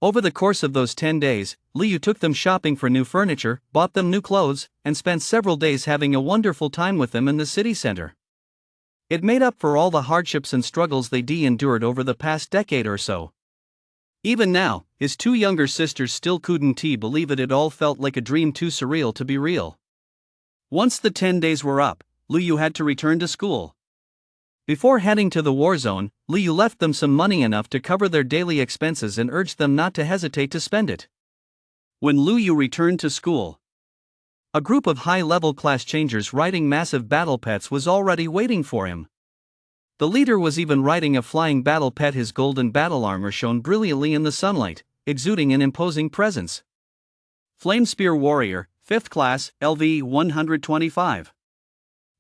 Speaker 1: Over the course of those 10 days, Lu Yu took them shopping for new furniture, bought them new clothes, and spent several days having a wonderful time with them in the city center. It made up for all the hardships and struggles they endured over the past decade or so. Even now, his 2 younger sisters still couldn't believe it. It all felt like a dream too surreal to be real. Once the 10 days were up, Lu Yu had to return to school. Before heading to the war zone, Lu Yu left them some money enough to cover their daily expenses and urged them not to hesitate to spend it. When Lu Yu returned to school, a group of high-level class changers riding massive battle pets was already waiting for him. The leader was even riding a flying battle pet. His golden battle armor shone brilliantly in the sunlight, exuding an imposing presence. Flamespear Warrior, 5th class, LV 125.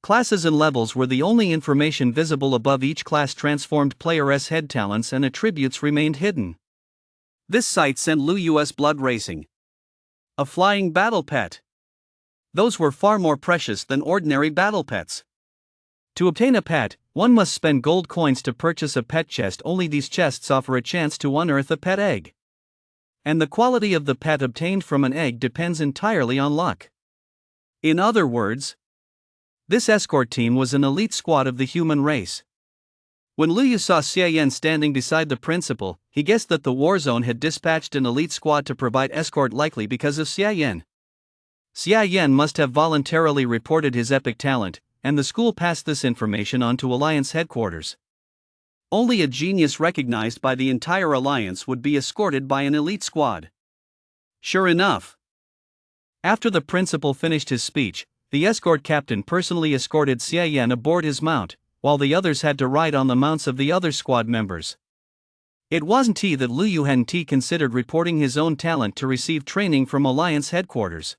Speaker 1: Classes and levels were the only information visible above each class. Transformed player's head talents and attributes remained hidden. This sight sent Lu Yu's blood racing. A flying battle pet. Those were far more precious than ordinary battle pets. To obtain a pet, one must spend gold coins to purchase a pet chest. Only these chests offer a chance to unearth a pet egg. And the quality of the pet obtained from an egg depends entirely on luck. In other words, this escort team was an elite squad of the human race. When Liu saw Xia Yan standing beside the principal, he guessed that the war zone had dispatched an elite squad to provide escort, likely because of Xia Yan. Xia Yan must have voluntarily reported his epic talent, and the school passed this information on to Alliance headquarters. Only a genius recognized by the entire Alliance would be escorted by an elite squad. Sure enough, after the principal finished his speech, the escort captain personally escorted Xia Yan aboard his mount, while the others had to ride on the mounts of the other squad members. It wasn't that Liu hadn't considered reporting his own talent to receive training from Alliance headquarters.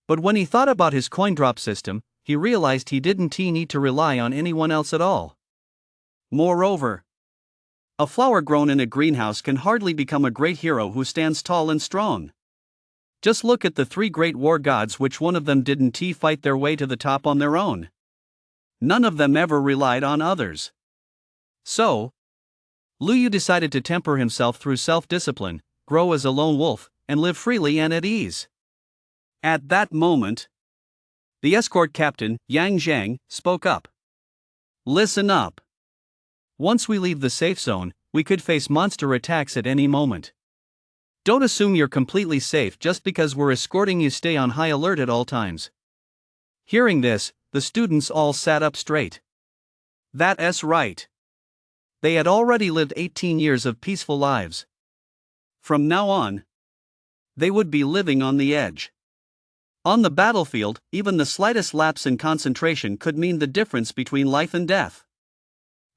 Speaker 1: But when he thought about his coin drop system, he realized he didn't need to rely on anyone else at all. Moreover, a flower grown in a greenhouse can hardly become a great hero who stands tall and strong. Just look at the 3 great war gods, which one of them didn't fight their way to the top on their own. None of them ever relied on others. So, Liu decided to temper himself through self-discipline, grow as a lone wolf, and live freely and at ease. At that moment, the escort captain, Yang Zhang, spoke up. Listen up. Once we leave the safe zone, we could face monster attacks at any moment. Don't assume you're completely safe just because we're escorting you. Stay on high alert at all times. Hearing this, the students all sat up straight. That's right. They had already lived 18 years of peaceful lives. From now on, they would be living on the edge. On the battlefield, even the slightest lapse in concentration could mean the difference between life and death.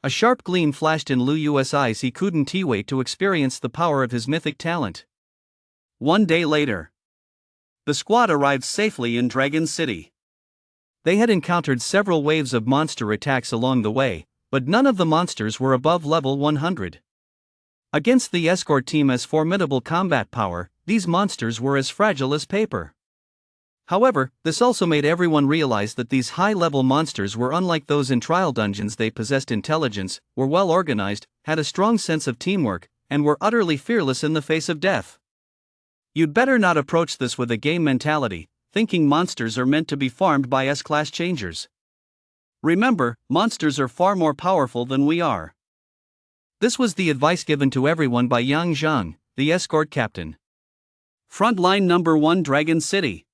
Speaker 1: A sharp gleam flashed in Liu's eyes. He couldn't wait to experience the power of his mythic talent. One day later, the squad arrived safely in Dragon City. They had encountered several waves of monster attacks along the way, but none of the monsters were above level 100. Against the escort team as formidable combat power, these monsters were as fragile as paper. However, this also made everyone realize that these high-level monsters were unlike those in trial dungeons. They possessed intelligence, were well organized, had a strong sense of teamwork, and were utterly fearless in the face of death. You'd better not approach this with a game mentality, thinking monsters are meant to be farmed by S-class changers. Remember, monsters are far more powerful than we are. This was the advice given to everyone by Yang Zhang, the escort captain. Frontline number 1, Dragon City.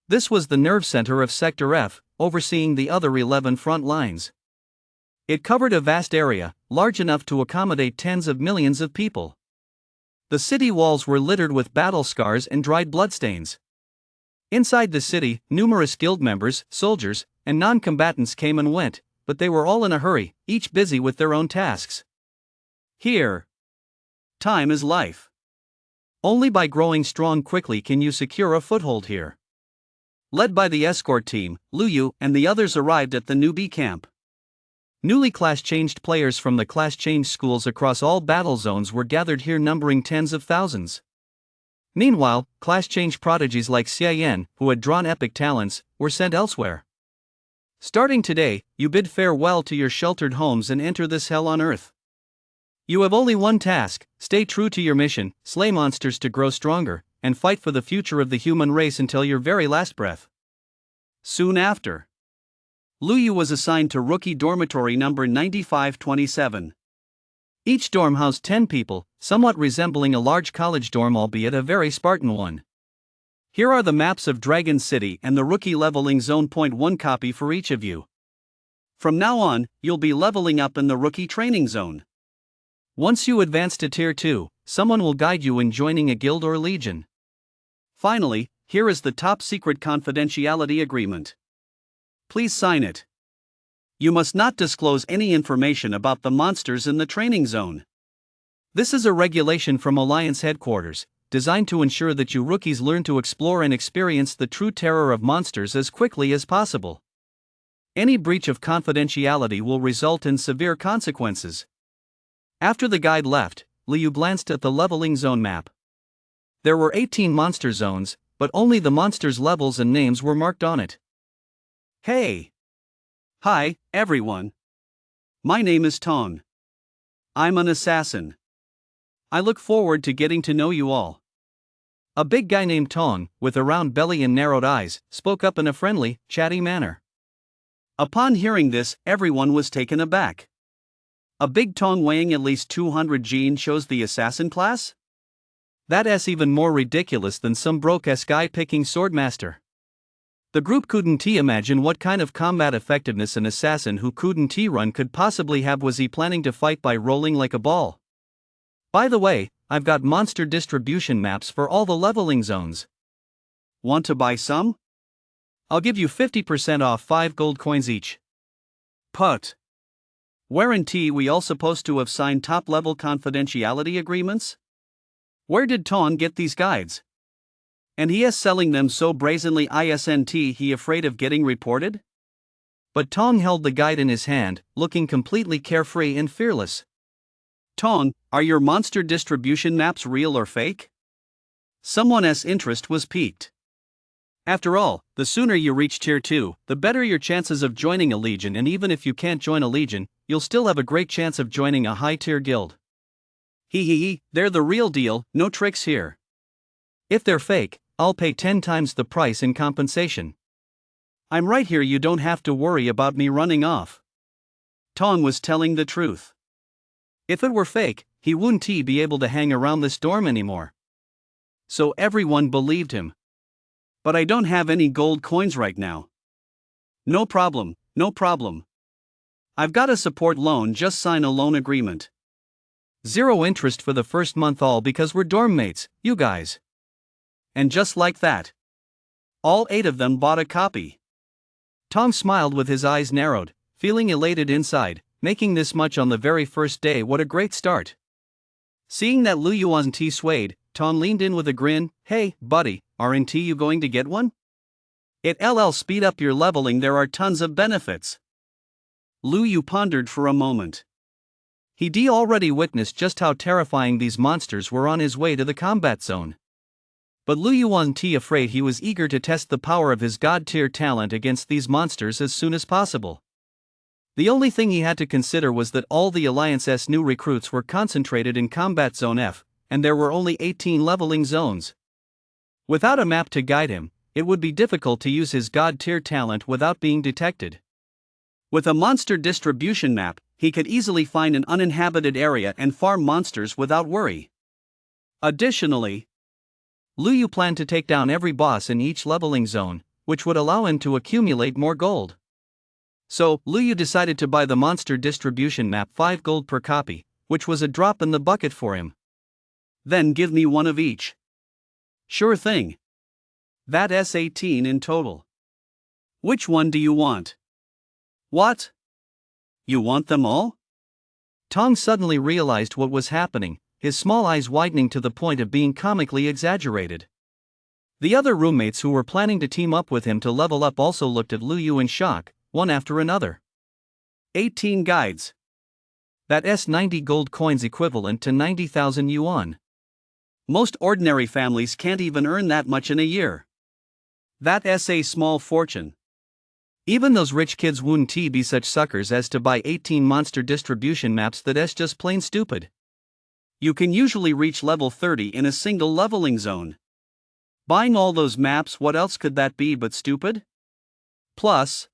Speaker 1: This was the nerve center of Sector F, overseeing the other 11 front lines. It covered a vast area, large enough to accommodate tens of millions of people. The city walls were littered with battle scars and dried bloodstains. Inside the city, numerous guild members, soldiers, and non-combatants came and went, but they were all in a hurry, each busy with their own tasks. Here, time is life. Only by growing strong quickly can you secure a foothold here. Led by the escort team, Liu and the others arrived at the newbie camp. Newly class-changed players from the class-change schools across all battle zones were gathered here, numbering tens of thousands. Meanwhile, class-change prodigies like Xia Yan, who had drawn epic talents, were sent elsewhere. Starting today, you bid farewell to your sheltered homes and enter this hell on earth. You have only one task: stay true to your mission, slay monsters to grow stronger, and fight for the future of the human race until your very last breath. Soon after, Liu was assigned to rookie dormitory number 9527. Each dorm housed 10 people, somewhat resembling a large college dorm, albeit a very Spartan one. Here are the maps of Dragon City and the rookie leveling zone. .1 copy for each of you. From now on, you'll be leveling up in the rookie training zone. Once you advance to Tier 2, someone will guide you in joining a guild or legion. Finally, here is the top-secret confidentiality agreement. Please sign it. You must not disclose any information about the monsters in the training zone. This is a regulation from Alliance headquarters, designed to ensure that you rookies learn to explore and experience the true terror of monsters as quickly as possible. Any breach of confidentiality will result in severe consequences. After the guide left, Liu glanced at the leveling zone map. There were 18 monster zones, but only the monsters' levels and names were marked on it. Hey! Hi, everyone. My name is Tong. I'm an assassin. I look forward to getting to know you all. A big guy named Tong, with a round belly and narrowed eyes, spoke up in a friendly, chatty manner. Upon hearing this, everyone was taken aback. A big Tong weighing at least 200 gene chose the assassin class? That's even more ridiculous than some broke-ass guy picking Swordmaster. The group couldn't imagine what kind of combat effectiveness an assassin who couldn't run could possibly have. Was he planning to fight by rolling like a ball? By the way, I've got monster distribution maps for all the leveling zones. Want to buy some? I'll give you 50% off 5 gold coins each. Put. Weren't we all supposed to have signed top-level confidentiality agreements? Where did Ton get these guides? And he is selling them so brazenly, isn't he afraid of getting reported? But Tong held the guide in his hand, looking completely carefree and fearless. Tong, are your monster distribution maps real or fake? Someone's interest was piqued. After all, the sooner you reach Tier 2, the better your chances of joining a legion, and even if you can't join a legion, you'll still have a great chance of joining a high-tier guild. They're the real deal, no tricks here. If they're fake, I'll pay 10 times the price in compensation. I'm right here, you don't have to worry about me running off. Tong was telling the truth. If it were fake, he wouldn't be able to hang around this dorm anymore. So everyone believed him. But I don't have any gold coins right now. No problem, no problem. I've got a support loan, just sign a loan agreement. 0 interest for the first month, all because we're dorm mates, you guys. And just like that, all 8 of them bought a copy. Tong smiled with his eyes narrowed, feeling elated inside. Making this much on the very first day, what a great start. Seeing that Lu Yuan's tea swayed, Tong leaned in with a grin. Hey, buddy, aren't you going to get one? It'll speed up your leveling, there are tons of benefits. Lu Yu pondered for a moment. He'd already witnessed just how terrifying these monsters were on his way to the combat zone. But Lu Yuan's afraid he was eager to test the power of his god-tier talent against these monsters as soon as possible. The only thing he had to consider was that all the Alliance's new recruits were concentrated in Combat Zone F, and there were only 18 leveling zones. Without a map to guide him, it would be difficult to use his god-tier talent without being detected. With a monster distribution map, he could easily find an uninhabited area and farm monsters without worry. Additionally, Lu Yu planned to take down every boss in each leveling zone, which would allow him to accumulate more gold. So, Lu Yu decided to buy the monster distribution map 5 gold per copy, which was a drop in the bucket for him. Then give me one of each. Sure thing. That's 18 in total. Which one do you want? What? You want them all? Tong suddenly realized what was happening, his small eyes widening to the point of being comically exaggerated. The other roommates who were planning to team up with him to level up also looked at Lu Yu in shock, one after another. 18 guides. That's 90 gold coins, equivalent to 90,000 yuan. Most ordinary families can't even earn that much in a year. That's a small fortune. Even those rich kids wouldn't be such suckers as to buy 18 monster distribution maps. That's just plain stupid. You can usually reach level 30 in a single leveling zone. Buying all those maps, what else could that be but stupid? Plus,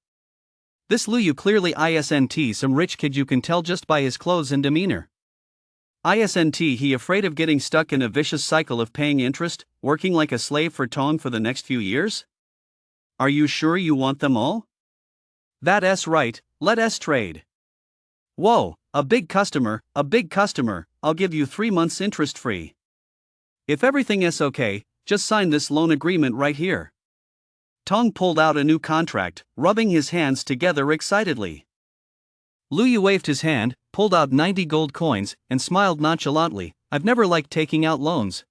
Speaker 1: this Lu Yu clearly isn't some rich kid, you can tell just by his clothes and demeanor. Isn't he afraid of getting stuck in a vicious cycle of paying interest, working like a slave for Tong for the next few years? Are you sure you want them all? That's right, let us trade. Whoa, a big customer, I'll give you 3 months interest free. If everything is okay, just sign this loan agreement right here. Tong pulled out a new contract, rubbing his hands together excitedly. Lu Yu waved his hand, pulled out 90 gold coins, and smiled nonchalantly. I've never liked taking out loans.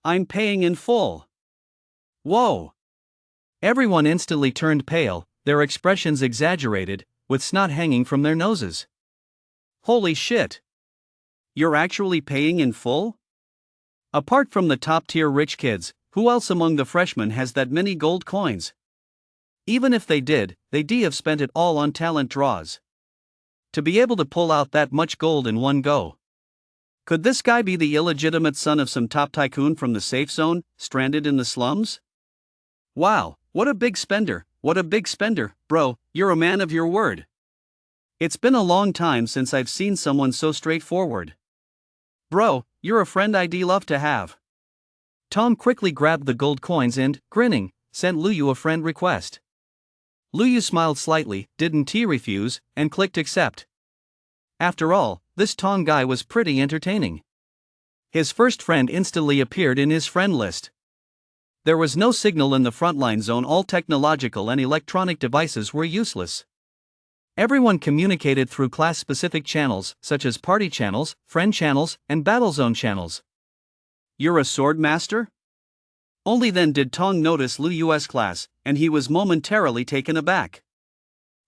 Speaker 1: I'm paying in full. Whoa! Everyone instantly turned pale, their expressions exaggerated, with snot hanging from their noses. Holy shit! You're actually paying in full? Apart from the top-tier rich kids, who else among the freshmen has that many gold coins? Even if they did, they'd have spent it all on talent draws. To be able to pull out that much gold in one go. Could this guy be the illegitimate son of some top tycoon from the safe zone, stranded in the slums? Wow, what a big spender, bro, you're a man of your word. It's been a long time since I've seen someone so straightforward. Bro, you're a friend I'd love to have. Tom quickly grabbed the gold coins and, grinning, sent Luyu a friend request. Luyu smiled slightly, didn't he refuse, and clicked accept. After all, this Tong guy was pretty entertaining. His first friend instantly appeared in his friend list. There was no signal in the frontline zone. All technological and electronic devices were useless. Everyone communicated through class-specific channels, such as party channels, friend channels, and battle zone channels. You're a Swordmaster? Only then did Tong notice Luyu's class, and he was momentarily taken aback.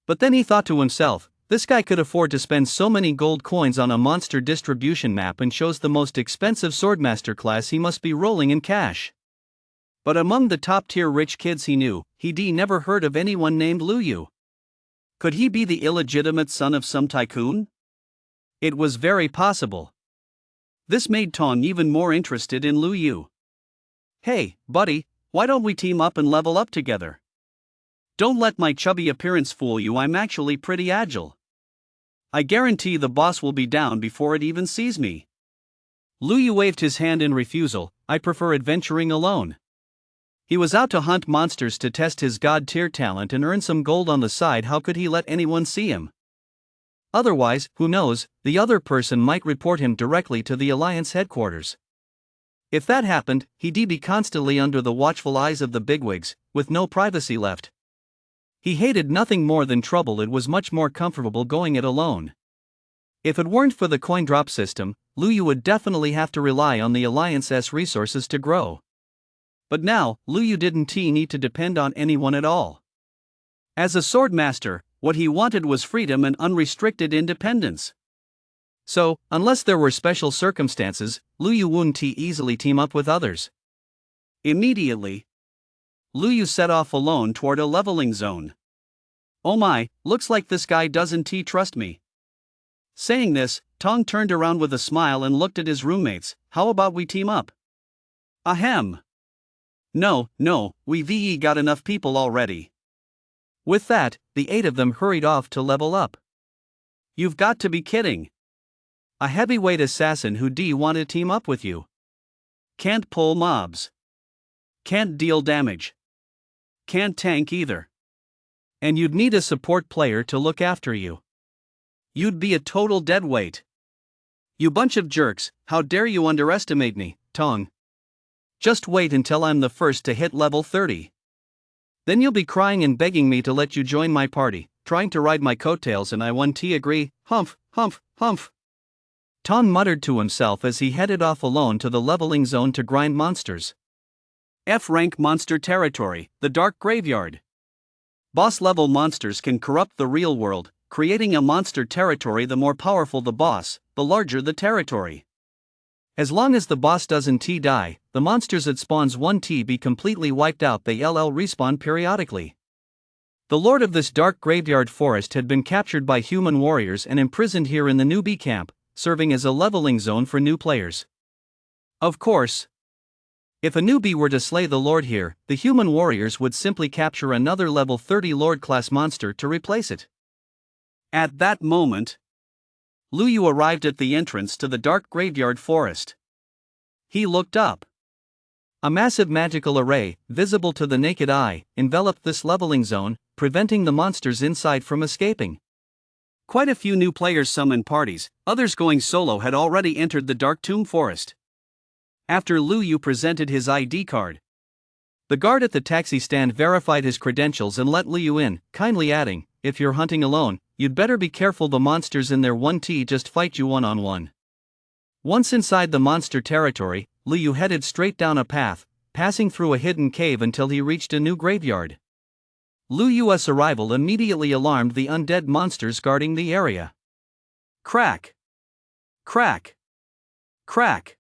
Speaker 1: But then he thought to himself, this guy could afford to spend so many gold coins on a monster distribution map and chose the most expensive Swordmaster class. He must be rolling in cash. But among the top-tier rich kids he knew, he'd never heard of anyone named Luyu. Could he be the illegitimate son of some tycoon? It was very possible. This made Tong even more interested in Luyu. Hey, buddy, why don't we team up and level up together? Don't let my chubby appearance fool you. I'm actually pretty agile. I guarantee the boss will be down before it even sees me. Luyu waved his hand in refusal. I prefer adventuring alone. He was out to hunt monsters to test his god-tier talent and earn some gold on the side. How could he let anyone see him? Otherwise, who knows, the other person might report him directly to the Alliance headquarters. If that happened, he'd be constantly under the watchful eyes of the bigwigs, with no privacy left. He hated nothing more than trouble. It was much more comfortable going it alone. If it weren't for the coin drop system, Luyu would definitely have to rely on the Alliance's resources to grow. But now, Luyu didn't need to depend on anyone at all. As a Swordmaster, what he wanted was freedom and unrestricted independence. So, unless there were special circumstances, Luyu wouldn't easily team up with others. Immediately, Luyu set off alone toward a leveling zone. Oh my, looks like this guy doesn't trust me. Saying this, Tong turned around with a smile and looked at his roommates. How about we team up? Ahem. No, we've got enough people already. With that, the 8 of them hurried off to level up. You've got to be kidding. A heavyweight assassin who want to team up with you. Can't pull mobs. Can't deal damage. Can't tank either. And you'd need a support player to look after you. You'd be a total deadweight. You bunch of jerks, how dare you underestimate me, Tong. Just wait until I'm the first to hit level 30. Then you'll be crying and begging me to let you join my party, trying to ride my coattails, and I won't agree. Humph. Tong muttered to himself as he headed off alone to the leveling zone to grind monsters. F-rank monster territory, the Dark Graveyard. Boss-level monsters can corrupt the real world, creating a monster territory. The more powerful the boss, the larger the territory. As long as the boss doesn't die, the monsters it spawns won't be completely wiped out. They respawn periodically. The lord of this dark graveyard forest had been captured by human warriors and imprisoned here in the newbie camp, serving as a leveling zone for new players. Of course, if a newbie were to slay the lord here, the human warriors would simply capture another level 30 lord-class monster to replace it. At that moment, Luyu arrived at the entrance to the dark graveyard forest. He looked up. A massive magical array, visible to the naked eye, enveloped this leveling zone, preventing the monsters inside from escaping. Quite a few new players summoned parties, others going solo had already entered the Dark Tomb Forest. After Luyu presented his ID card, the guard at the taxi stand verified his credentials and let Luyu in, kindly adding, if you're hunting alone, you'd better be careful. The monsters in there won't just fight you one-on-one. Once inside the monster territory, Luyu headed straight down a path, passing through a hidden cave until he reached a new graveyard. Luyu's arrival immediately alarmed the undead monsters guarding the area. Crack! Crack! Crack!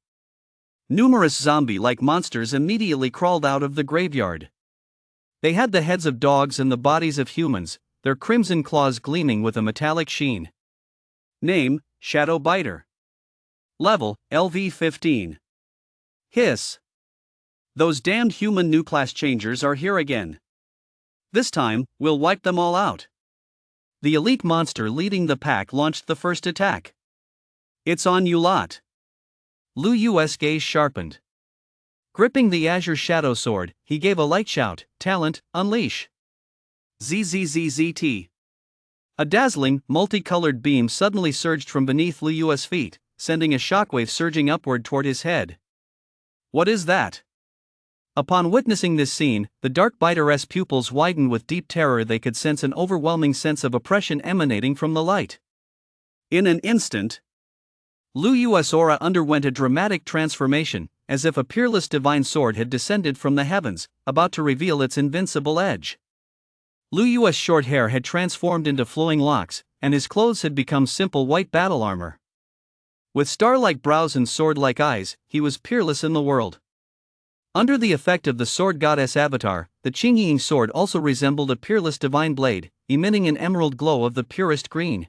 Speaker 1: Numerous zombie-like monsters immediately crawled out of the graveyard. They had the heads of dogs and the bodies of humans, their crimson claws gleaming with a metallic sheen. Name, Shadow Biter. Level, LV15. Hiss. Those damned human new class changers are here again. This time, we'll wipe them all out. The elite monster leading the pack launched the first attack. It's on you lot. Lu Yu's gaze sharpened. Gripping the Azure Shadow Sword, he gave a light shout, "Talent, unleash!" ZZZZT. A dazzling, multicolored beam suddenly surged from beneath Lu Yu's feet, sending a shockwave surging upward toward his head. What is that? Upon witnessing this scene, the Dark Biter's pupils widened with deep terror. They could sense an overwhelming sense of oppression emanating from the light. In an instant, Lu Yu's aura underwent a dramatic transformation, as if a peerless divine sword had descended from the heavens, about to reveal its invincible edge. Lu Yu's short hair had transformed into flowing locks, and his clothes had become simple white battle armor. With star-like brows and sword-like eyes, he was peerless in the world. Under the effect of the sword goddess avatar, the Qingying sword also resembled a peerless divine blade, emitting an emerald glow of the purest green.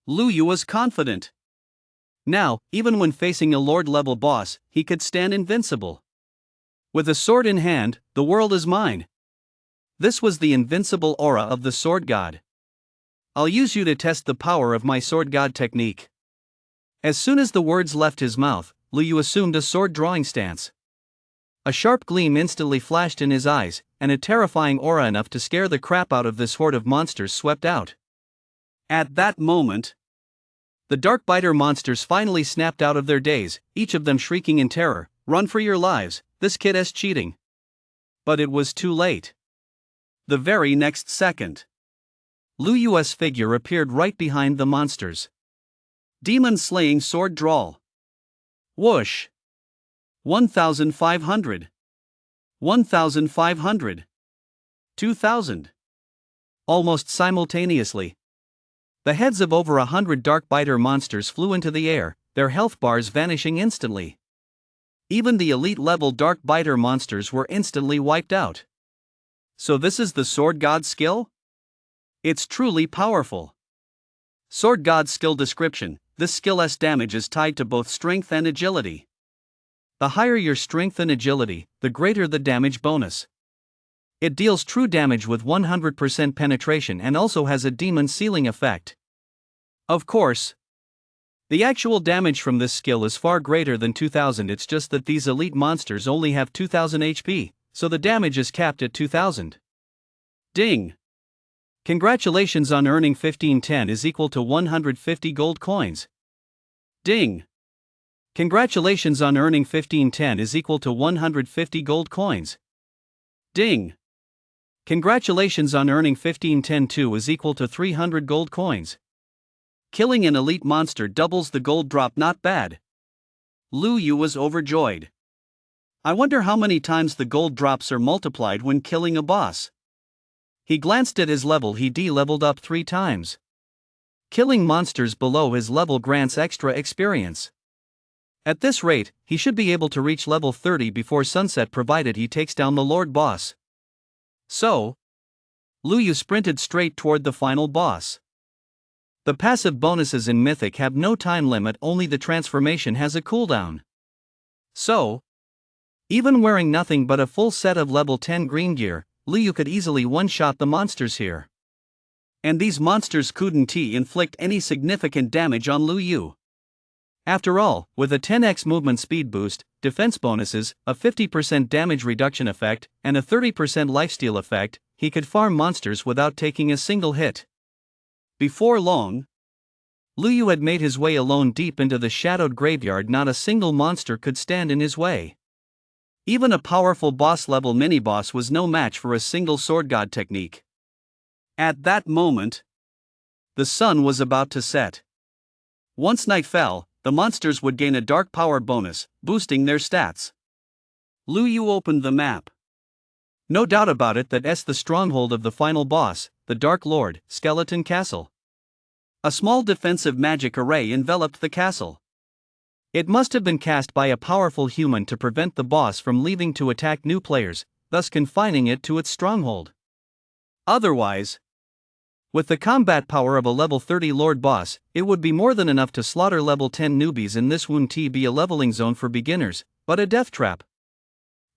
Speaker 1: Lu Yu was confident. Now, even when facing a lord-level boss, he could stand invincible. With a sword in hand, the world is mine. This was the invincible aura of the sword god. I'll use you to test the power of my sword god technique. As soon as the words left his mouth, Lu Yu assumed a sword drawing stance. A sharp gleam instantly flashed in his eyes, and a terrifying aura enough to scare the crap out of this horde of monsters swept out. At that moment, the Dark Biter monsters finally snapped out of their daze, each of them shrieking in terror, "Run for your lives, this kid is cheating." But it was too late. The very next second, Lu Yu's figure appeared right behind the monsters. Demon-slaying sword drawl. Whoosh. 1,500. 1,500. 2,000. Almost simultaneously, the heads of over 100 Dark Biter monsters flew into the air, their health bars vanishing instantly. Even the elite-level Dark Biter monsters were instantly wiped out. So this is the Sword God skill? It's truly powerful. Sword God skill description: this skill's damage is tied to both strength and agility. The higher your strength and agility, the greater the damage bonus. It deals true damage with 100% penetration and also has a demon ceiling effect. Of course, the actual damage from this skill is far greater than 2000. It's just that these elite monsters only have 2000 HP, so the damage is capped at 2000. Ding! Congratulations on earning 1510 is equal to 150 gold coins. Ding! Congratulations on earning 1510 is equal to 150 gold coins. Ding! Congratulations on earning 1510-2 is equal to 300 gold coins. Killing an elite monster doubles the gold drop. Not bad. Lu Yu was overjoyed. I wonder how many times the gold drops are multiplied when killing a boss. He glanced at his level. He de-leveled up 3 times. Killing monsters below his level grants extra experience. At this rate, he should be able to reach level 30 before sunset, provided he takes down the Lord boss. So, Lu Yu sprinted straight toward the final boss. The passive bonuses in Mythic have no time limit, only the transformation has a cooldown. So, even wearing nothing but a full set of level 10 green gear, Lu Yu could easily one-shot the monsters here. And these monsters couldn't inflict any significant damage on Lu Yu. After all, with a 10x movement speed boost, defense bonuses, a 50% damage reduction effect, and a 30% lifesteal effect, he could farm monsters without taking a single hit. Before long, Lu Yu had made his way alone deep into the shadowed graveyard. Not a single monster could stand in his way. Even a powerful boss-level mini-boss was no match for a single sword god technique. At that moment, the sun was about to set. Once night fell, the monsters would gain a dark power bonus, boosting their stats. Lu Yu opened the map. No doubt about it, that's the stronghold of the final boss, the Dark Lord, Skeleton Castle. A small defensive magic array enveloped the castle. It must have been cast by a powerful human to prevent the boss from leaving to attack new players, thus confining it to its stronghold. Otherwise, With the combat power of a level 30 Lord Boss, it would be more than enough to slaughter level 10 newbies, and this wouldn't be a leveling zone for beginners, but a death trap.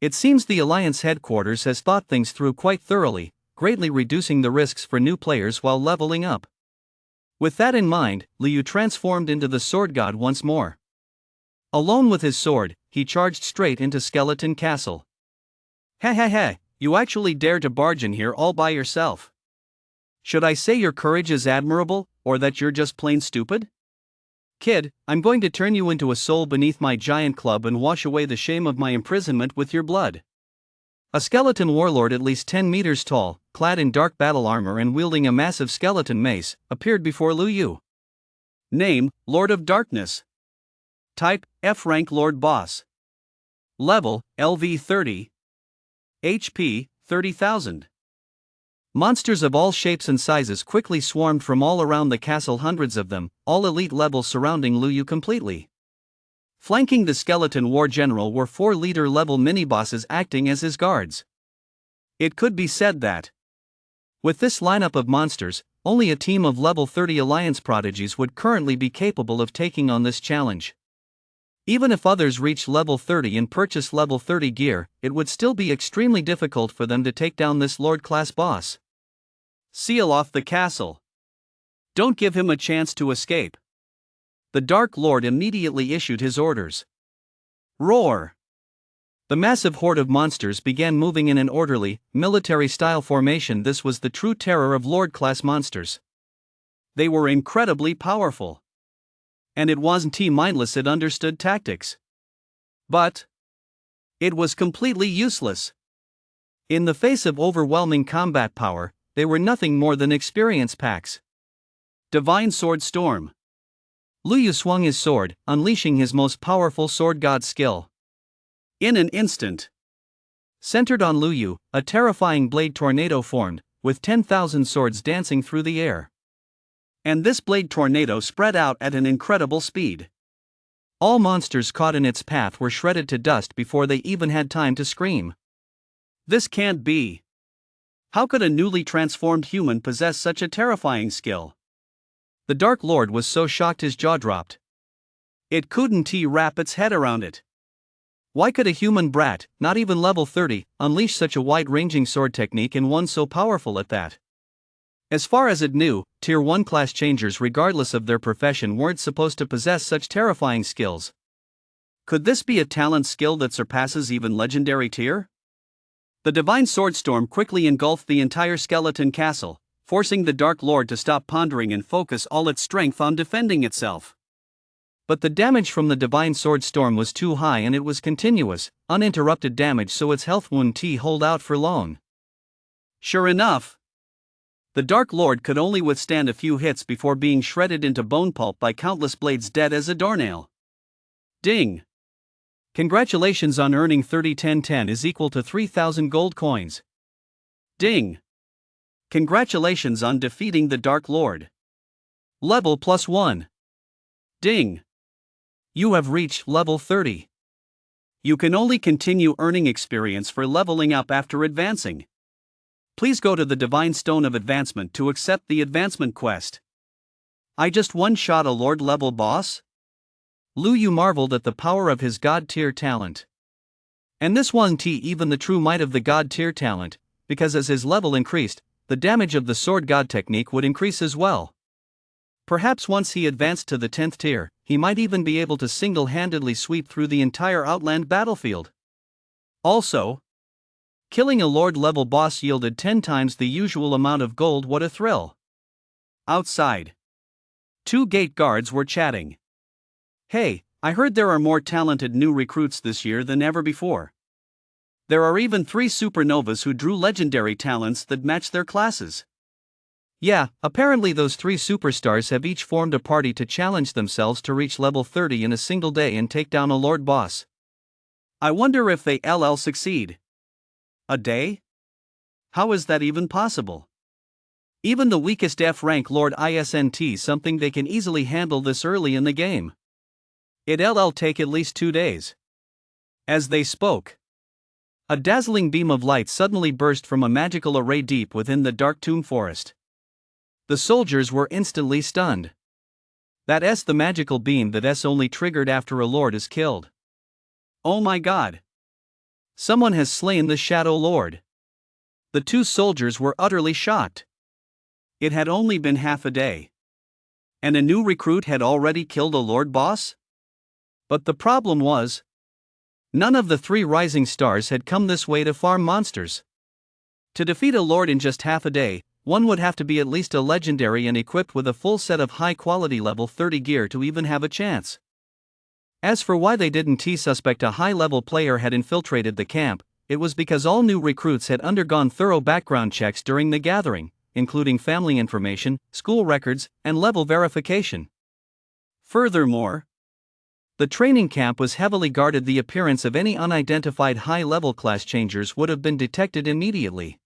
Speaker 1: It seems the Alliance headquarters has thought things through quite thoroughly, greatly reducing the risks for new players while leveling up. With that in mind, Liu transformed into the Sword God once more. Alone with his sword, he charged straight into Skeleton Castle. Ha, you actually dare to barge in here all by yourself. Should I say your courage is admirable, or that you're just plain stupid? Kid, I'm going to turn you into a soul beneath my giant club and wash away the shame of my imprisonment with your blood. A skeleton warlord at least 10 meters tall, clad in dark battle armor and wielding a massive skeleton mace, appeared before Liu Yu. Name, Lord of Darkness. Type, F-rank Lord Boss. Level, LV 30. HP, 30,000. Monsters of all shapes and sizes quickly swarmed from all around the castle, hundreds of them, all elite level, surrounding Liu Yu completely. Flanking the skeleton war general were 4 leader level mini-bosses acting as his guards. It could be said that, with this lineup of monsters, only a team of level 30 Alliance prodigies would currently be capable of taking on this challenge. Even if others reached level 30 and purchased level 30 gear, it would still be extremely difficult for them to take down this Lord-class boss. Seal off the castle. Don't give him a chance to escape. The Dark Lord immediately issued his orders. Roar! The massive horde of monsters began moving in an orderly, military-style formation. This was the true terror of Lord-class monsters. They were incredibly powerful. And it wasn't mindless, it understood tactics. But it was completely useless. In the face of overwhelming combat power, they were nothing more than experience packs. Divine Sword Storm. Liu Yu swung his sword, unleashing his most powerful sword god skill. In an instant, centered on Liu Yu, a terrifying blade tornado formed, with 10,000 swords dancing through the air. And this blade tornado spread out at an incredible speed. All monsters caught in its path were shredded to dust before they even had time to scream. This can't be. How could a newly transformed human possess such a terrifying skill? The Dark Lord was so shocked his jaw dropped. It couldn't wrap its head around it. Why could a human brat, not even level 30, unleash such a wide-ranging sword technique, and one so powerful at that? As far as it knew, Tier 1 class changers, regardless of their profession, weren't supposed to possess such terrifying skills. Could this be a talent skill that surpasses even legendary tier? The Divine Sword Storm quickly engulfed the entire skeleton castle, forcing the Dark Lord to stop pondering and focus all its strength on defending itself. But the damage from the Divine Sword Storm was too high, and it was continuous, uninterrupted damage, so its health wouldn't hold out for long. Sure enough, the Dark Lord could only withstand a few hits before being shredded into bone pulp by countless blades, dead as a doornail. Ding! Congratulations on earning 30-10-10 is equal to 3,000 gold coins. Ding! Congratulations on defeating the Dark Lord. Level +1. Ding! You have reached level 30. You can only continue earning experience for leveling up after advancing. Please go to the Divine Stone of Advancement to accept the advancement quest. I just one-shot a Lord level boss? Liu Yu marveled at the power of his God tier talent. And this wasn't even the true might of the God tier talent, because as his level increased, the damage of the Sword God technique would increase as well. Perhaps once he advanced to the 10th tier, he might even be able to single-handedly sweep through the entire Outland battlefield. Also, killing a Lord-level boss yielded 10 times the usual amount of gold. What a thrill! Outside, 2 gate guards were chatting. Hey, I heard there are more talented new recruits this year than ever before. There are even 3 supernovas who drew legendary talents that match their classes. Yeah, apparently those 3 superstars have each formed a party to challenge themselves to reach level 30 in a single day and take down a Lord boss. I wonder if they succeed. A day? How is that even possible? Even the weakest F-rank Lord isn't something they can easily handle this early in the game. It'll take at least 2 days. As they spoke, a dazzling beam of light suddenly burst from a magical array deep within the dark tomb forest. The soldiers were instantly stunned. That's the magical beam that's only triggered after a lord is killed. Oh my god! Someone has slain the Shadow Lord. The two soldiers were utterly shocked. It had only been half a day. And a new recruit had already killed a lord boss? But the problem was, none of the three rising stars had come this way to farm monsters. To defeat a lord in just half a day, one would have to be at least a legendary and equipped with a full set of high-quality level 30 gear to even have a chance. As for why they didn't suspect a high-level player had infiltrated the camp, it was because all new recruits had undergone thorough background checks during the gathering, including family information, school records, and level verification. Furthermore, the training camp was heavily guarded. The appearance of any unidentified high-level class changers would have been detected immediately.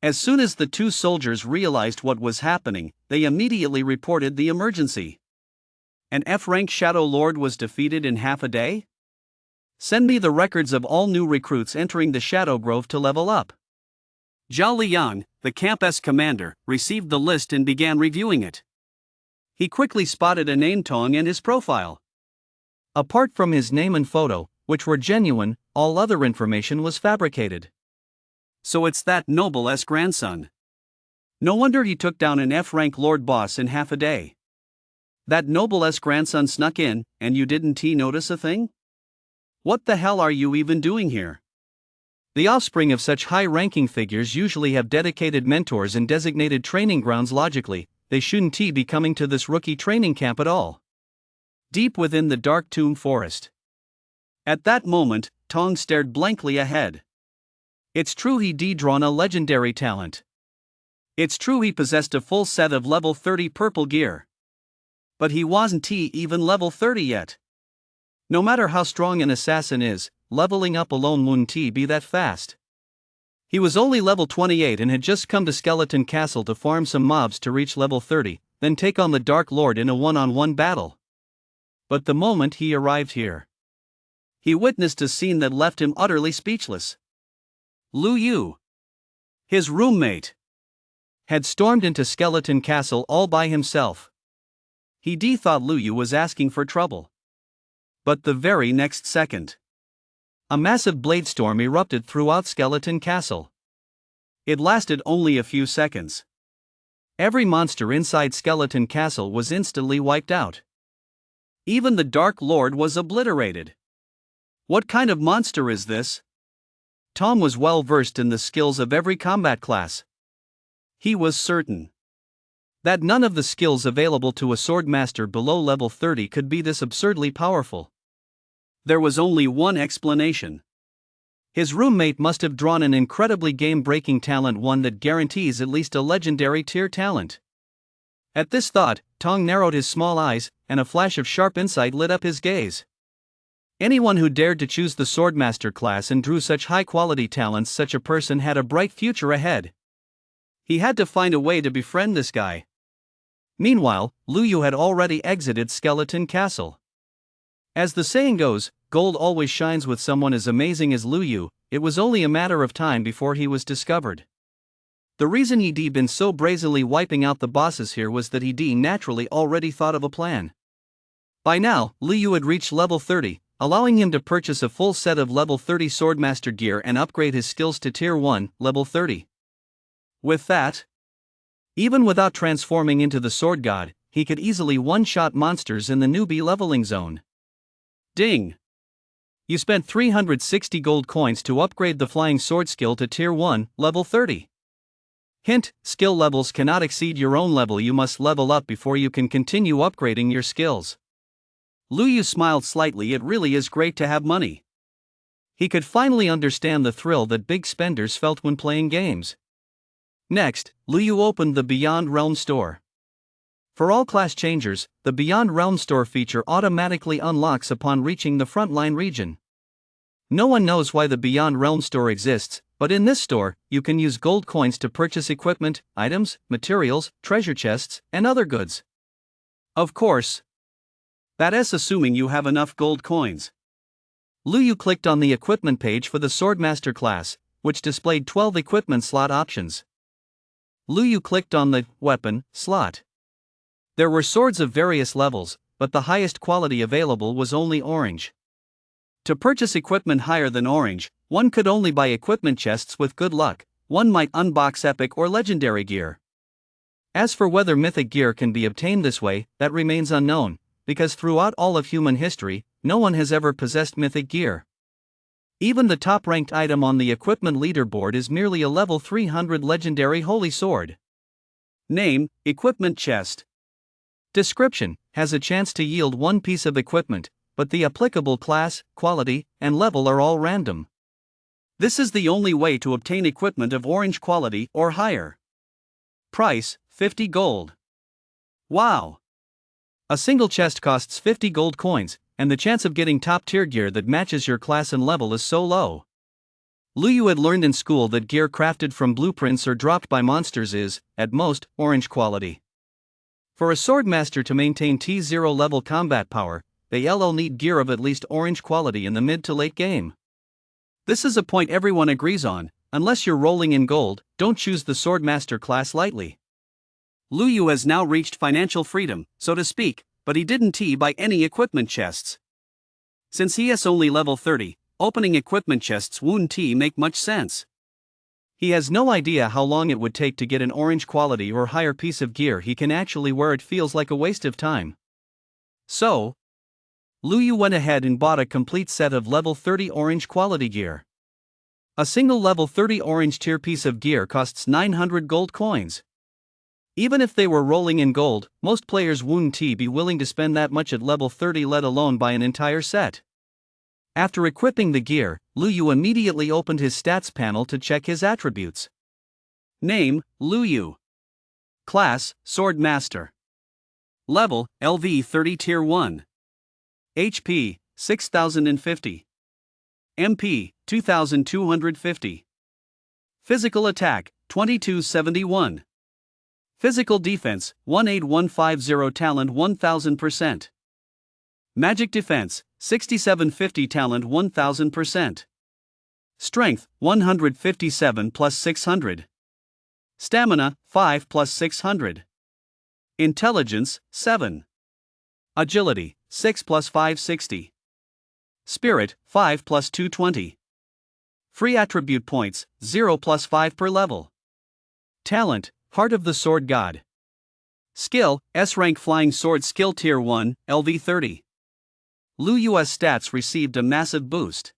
Speaker 1: As soon as the two soldiers realized what was happening, they immediately reported the emergency. An F-rank Shadow Lord was defeated in half a day? Send me the records of all new recruits entering the Shadow Grove to level up. Zhao Liang, the camp's commander, received the list and began reviewing it. He quickly spotted a name Tong and his profile. Apart from his name and photo, which were genuine, all other information was fabricated. So it's that noble's grandson. No wonder he took down an F-rank Lord boss in half a day. That noble's grandson snuck in, and you didn't notice a thing? What the hell are you even doing here? The offspring of such high-ranking figures usually have dedicated mentors and designated training grounds. Logically, they shouldn't be coming to this rookie training camp at all. Deep within the dark tomb forest. At that moment, Tong stared blankly ahead. It's true he'd drawn a legendary talent. It's true he possessed a full set of level 30 purple gear. But he wasn't even level 30 yet. No matter how strong an assassin is, leveling up alone wouldn't be that fast. He was only level 28 and had just come to Skeleton Castle to farm some mobs to reach level 30, then take on the Dark Lord in a one-on-one battle. But the moment he arrived here, he witnessed a scene that left him utterly speechless. Lu Yu, his roommate, had stormed into Skeleton Castle all by himself. He thought Lu Yu was asking for trouble. But the very next second, a massive blade storm erupted throughout Skeleton Castle. It lasted only a few seconds. Every monster inside Skeleton Castle was instantly wiped out. Even the Dark Lord was obliterated. What kind of monster is this? Tom was well versed in the skills of every combat class. He was certain that none of the skills available to a Swordmaster below level 30 could be this absurdly powerful. There was only one explanation. His roommate must have drawn an incredibly game-breaking talent, one that guarantees at least a legendary tier talent. At this thought, Tong narrowed his small eyes, and a flash of sharp insight lit up his gaze. Anyone who dared to choose the Swordmaster class and drew such high-quality talents, such a person had a bright future ahead. He had to find a way to befriend this guy. Meanwhile, Lu Yu had already exited Skeleton Castle. As the saying goes, gold always shines with someone as amazing as Lu Yu. It was only a matter of time before he was discovered. The reason he'd been so brazenly wiping out the bosses here was that he'd naturally already thought of a plan. By now, Lu Yu had reached level 30, allowing him to purchase a full set of level 30 Swordmaster gear and upgrade his skills to tier 1, level 30. With that, even without transforming into the Sword God, he could easily one-shot monsters in the newbie leveling zone. Ding! You spent 360 gold coins to upgrade the Flying Sword skill to tier 1, level 30. Hint: skill levels cannot exceed your own level. You must level up before you can continue upgrading your skills. Lu Yu smiled slightly. It really is great to have money. He could finally understand the thrill that big spenders felt when playing games. Next, Lu Yu opened the Beyond Realm store. For all class changers, the Beyond Realm store feature automatically unlocks upon reaching the frontline region. No one knows why the Beyond Realm store exists, but in this store, you can use gold coins to purchase equipment, items, materials, treasure chests, and other goods. Of course, that's assuming you have enough gold coins. Lu Yu clicked on the equipment page for the Swordmaster class, which displayed 12 equipment slot options. Lu Yu clicked on the weapon slot. There were swords of various levels, but the highest quality available was only orange. To purchase equipment higher than orange, one could only buy equipment chests with good luck. One might unbox epic or legendary gear. As for whether mythic gear can be obtained this way, that remains unknown, because throughout all of human history, no one has ever possessed mythic gear. Even the top-ranked item on the equipment leaderboard is merely a level 300 legendary holy sword. Name: Equipment Chest. Description: has a chance to yield one piece of equipment, but the applicable class, quality, and level are all random. This is the only way to obtain equipment of orange quality or higher. Price: 50 gold. Wow! A single chest costs 50 gold coins, and the chance of getting top-tier gear that matches your class and level is so low. Lu Yu had learned in school that gear crafted from blueprints or dropped by monsters is, at most, orange quality. For a Swordmaster to maintain T0 level combat power, they'll need gear of at least orange quality in the mid to late game. This is a point everyone agrees on. Unless you're rolling in gold, don't choose the Swordmaster class lightly. Lu Yu has now reached financial freedom, so to speak, but he didn't buy any equipment chests. Since he is only level 30, opening equipment chests wouldn't make much sense. He has no idea how long it would take to get an orange quality or higher piece of gear he can actually wear. It feels like a waste of time. So, Lu Yu went ahead and bought a complete set of level 30 orange quality gear. A single level 30 orange tier piece of gear costs 900 gold coins. Even if they were rolling in gold, most players wouldn't be willing to spend that much at level 30, let alone buy an entire set. After equipping the gear, Lu Yu immediately opened his stats panel to check his attributes. Name: Lu Yu. Class: Swordmaster. Level: LV 30 Tier 1. HP: 6050. MP: 2250. Physical attack: 2271. Physical defense: 18150. Talent: 1000%. Magic defense: 6750. Talent: 1000%. Strength: 157 plus 600. Stamina: 5 plus 600. Intelligence: 7. Agility: 6 plus 560. Spirit: 5 plus 220. Free attribute points: 0 plus 5 per level. Talent: Heart of the Sword God. Skill: S-rank flying sword skill tier 1, LV 30. Lu Yu's stats received a massive boost.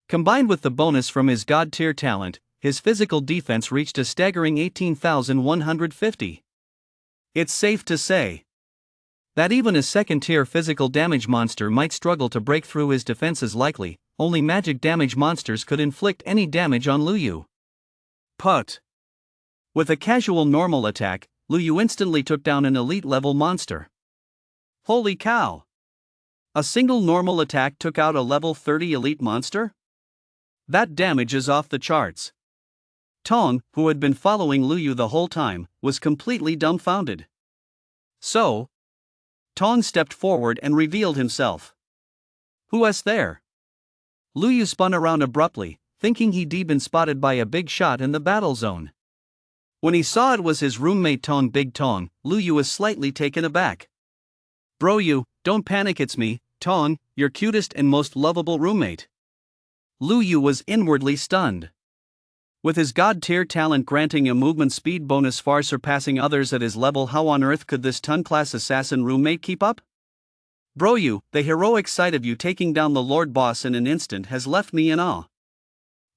Speaker 1: Combined with the bonus from his god tier talent, his physical defense reached a staggering 18,150. It's safe to say that even a second-tier physical damage monster might struggle to break through his defenses. Likely, only magic damage monsters could inflict any damage on Lu Yu. Put. With a casual normal attack, Lu Yu instantly took down an elite-level monster. Holy cow! A single normal attack took out a level 30 elite monster? That damage is off the charts. Tong, who had been following Lu Yu the whole time, was completely dumbfounded. So, Tong stepped forward and revealed himself. Who is there? Lu Yu spun around abruptly, thinking he'd been spotted by a big shot in the battle zone. When he saw it was his roommate Tong Big Tong, Lu Yu was slightly taken aback. Bro you, don't panic, it's me, Tong, your cutest and most lovable roommate. Lu Yu was inwardly stunned. With his god-tier talent granting a movement speed bonus far surpassing others at his level, how on earth could this ton-class assassin roommate keep up? Bro you, the heroic sight of you taking down the Lord Boss in an instant has left me in awe.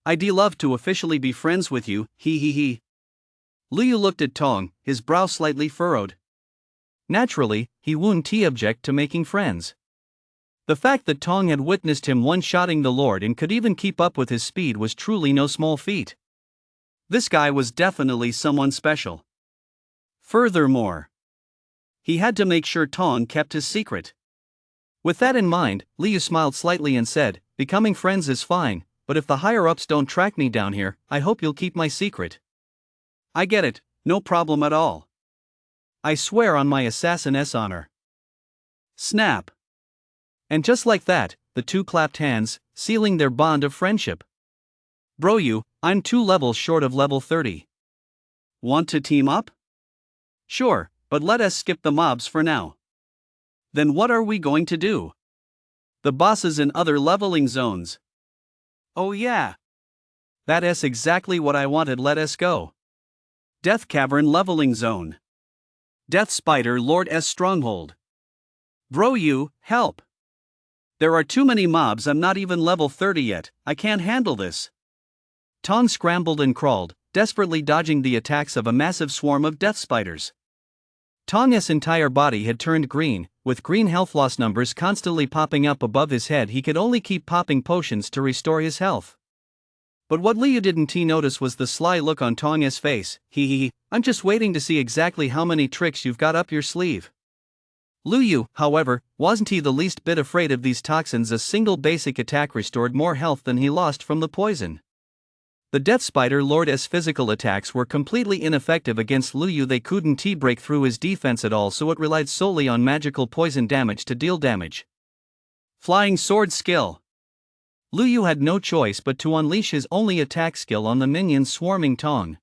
Speaker 1: I'd love to officially be friends with you, he. Lu Yu looked at Tong, his brow slightly furrowed. Naturally, he wouldn't object to making friends. The fact that Tong had witnessed him one-shotting the Lord and could even keep up with his speed was truly no small feat. This guy was definitely someone special. Furthermore, he had to make sure Tong kept his secret. With that in mind, Lu Yu smiled slightly and said, becoming friends is fine, but if the higher-ups don't track me down here, I hope you'll keep my secret. I get it, no problem at all. I swear on my assassin's honor. Snap. And just like that, the two clapped hands, sealing their bond of friendship. Bro you, I'm 2 levels short of level 30. Want to team up? Sure, but let us skip the mobs for now. Then what are we going to do? The bosses in other leveling zones. Oh yeah. That's exactly what I wanted. Let us go. Death Cavern leveling zone. Death Spider Lord's stronghold. Bro, you, help. There are too many mobs. I'm not even level 30 yet. I can't handle this. Tong scrambled and crawled, desperately dodging the attacks of a massive swarm of death spiders. Tong's entire body had turned green, with green health loss numbers constantly popping up above his head. He could only keep popping potions to restore his health. But what Liu didn't notice was the sly look on Tong's face. I'm just waiting to see exactly how many tricks you've got up your sleeve. Liu, however, wasn't he the least bit afraid of these toxins. A single basic attack restored more health than he lost from the poison. The Death Spider Lord's physical attacks were completely ineffective against Liu. They couldn't break through his defense at all, so it relied solely on magical poison damage to deal damage. Flying Sword skill. Liu had no choice but to unleash his only attack skill on the minions swarming Tong.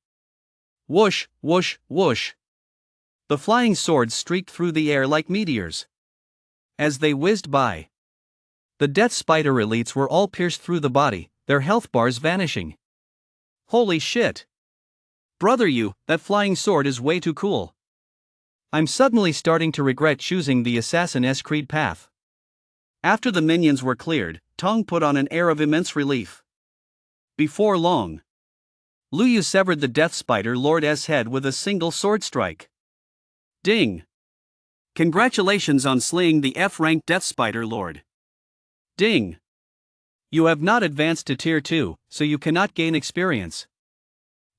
Speaker 1: Whoosh, whoosh, whoosh. The flying swords streaked through the air like meteors. As they whizzed by, the Death Spider elites were all pierced through the body, their health bars vanishing. Holy shit! Brother, that flying sword is way too cool. I'm suddenly starting to regret choosing the Assassin's Creed path. After the minions were cleared, Tong put on an air of immense relief. Before long, Liu severed the Death Spider Lord's head with a single sword strike. Ding! Congratulations on slaying the F-ranked Death Spider Lord. Ding! You have not advanced to Tier 2, so you cannot gain experience.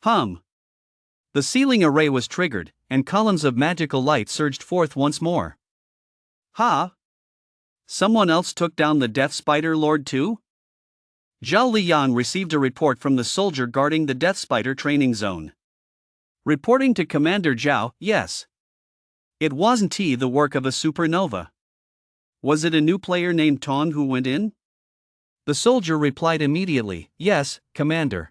Speaker 1: The ceiling array was triggered, and columns of magical light surged forth once more. Someone else took down the Death Spider Lord too? Zhao Liang received a report from the soldier guarding the Death Spider training zone. Reporting to Commander Zhao, yes. It wasn't the work of a supernova. Was it a new player named Tong who went in? The soldier replied immediately, yes, Commander.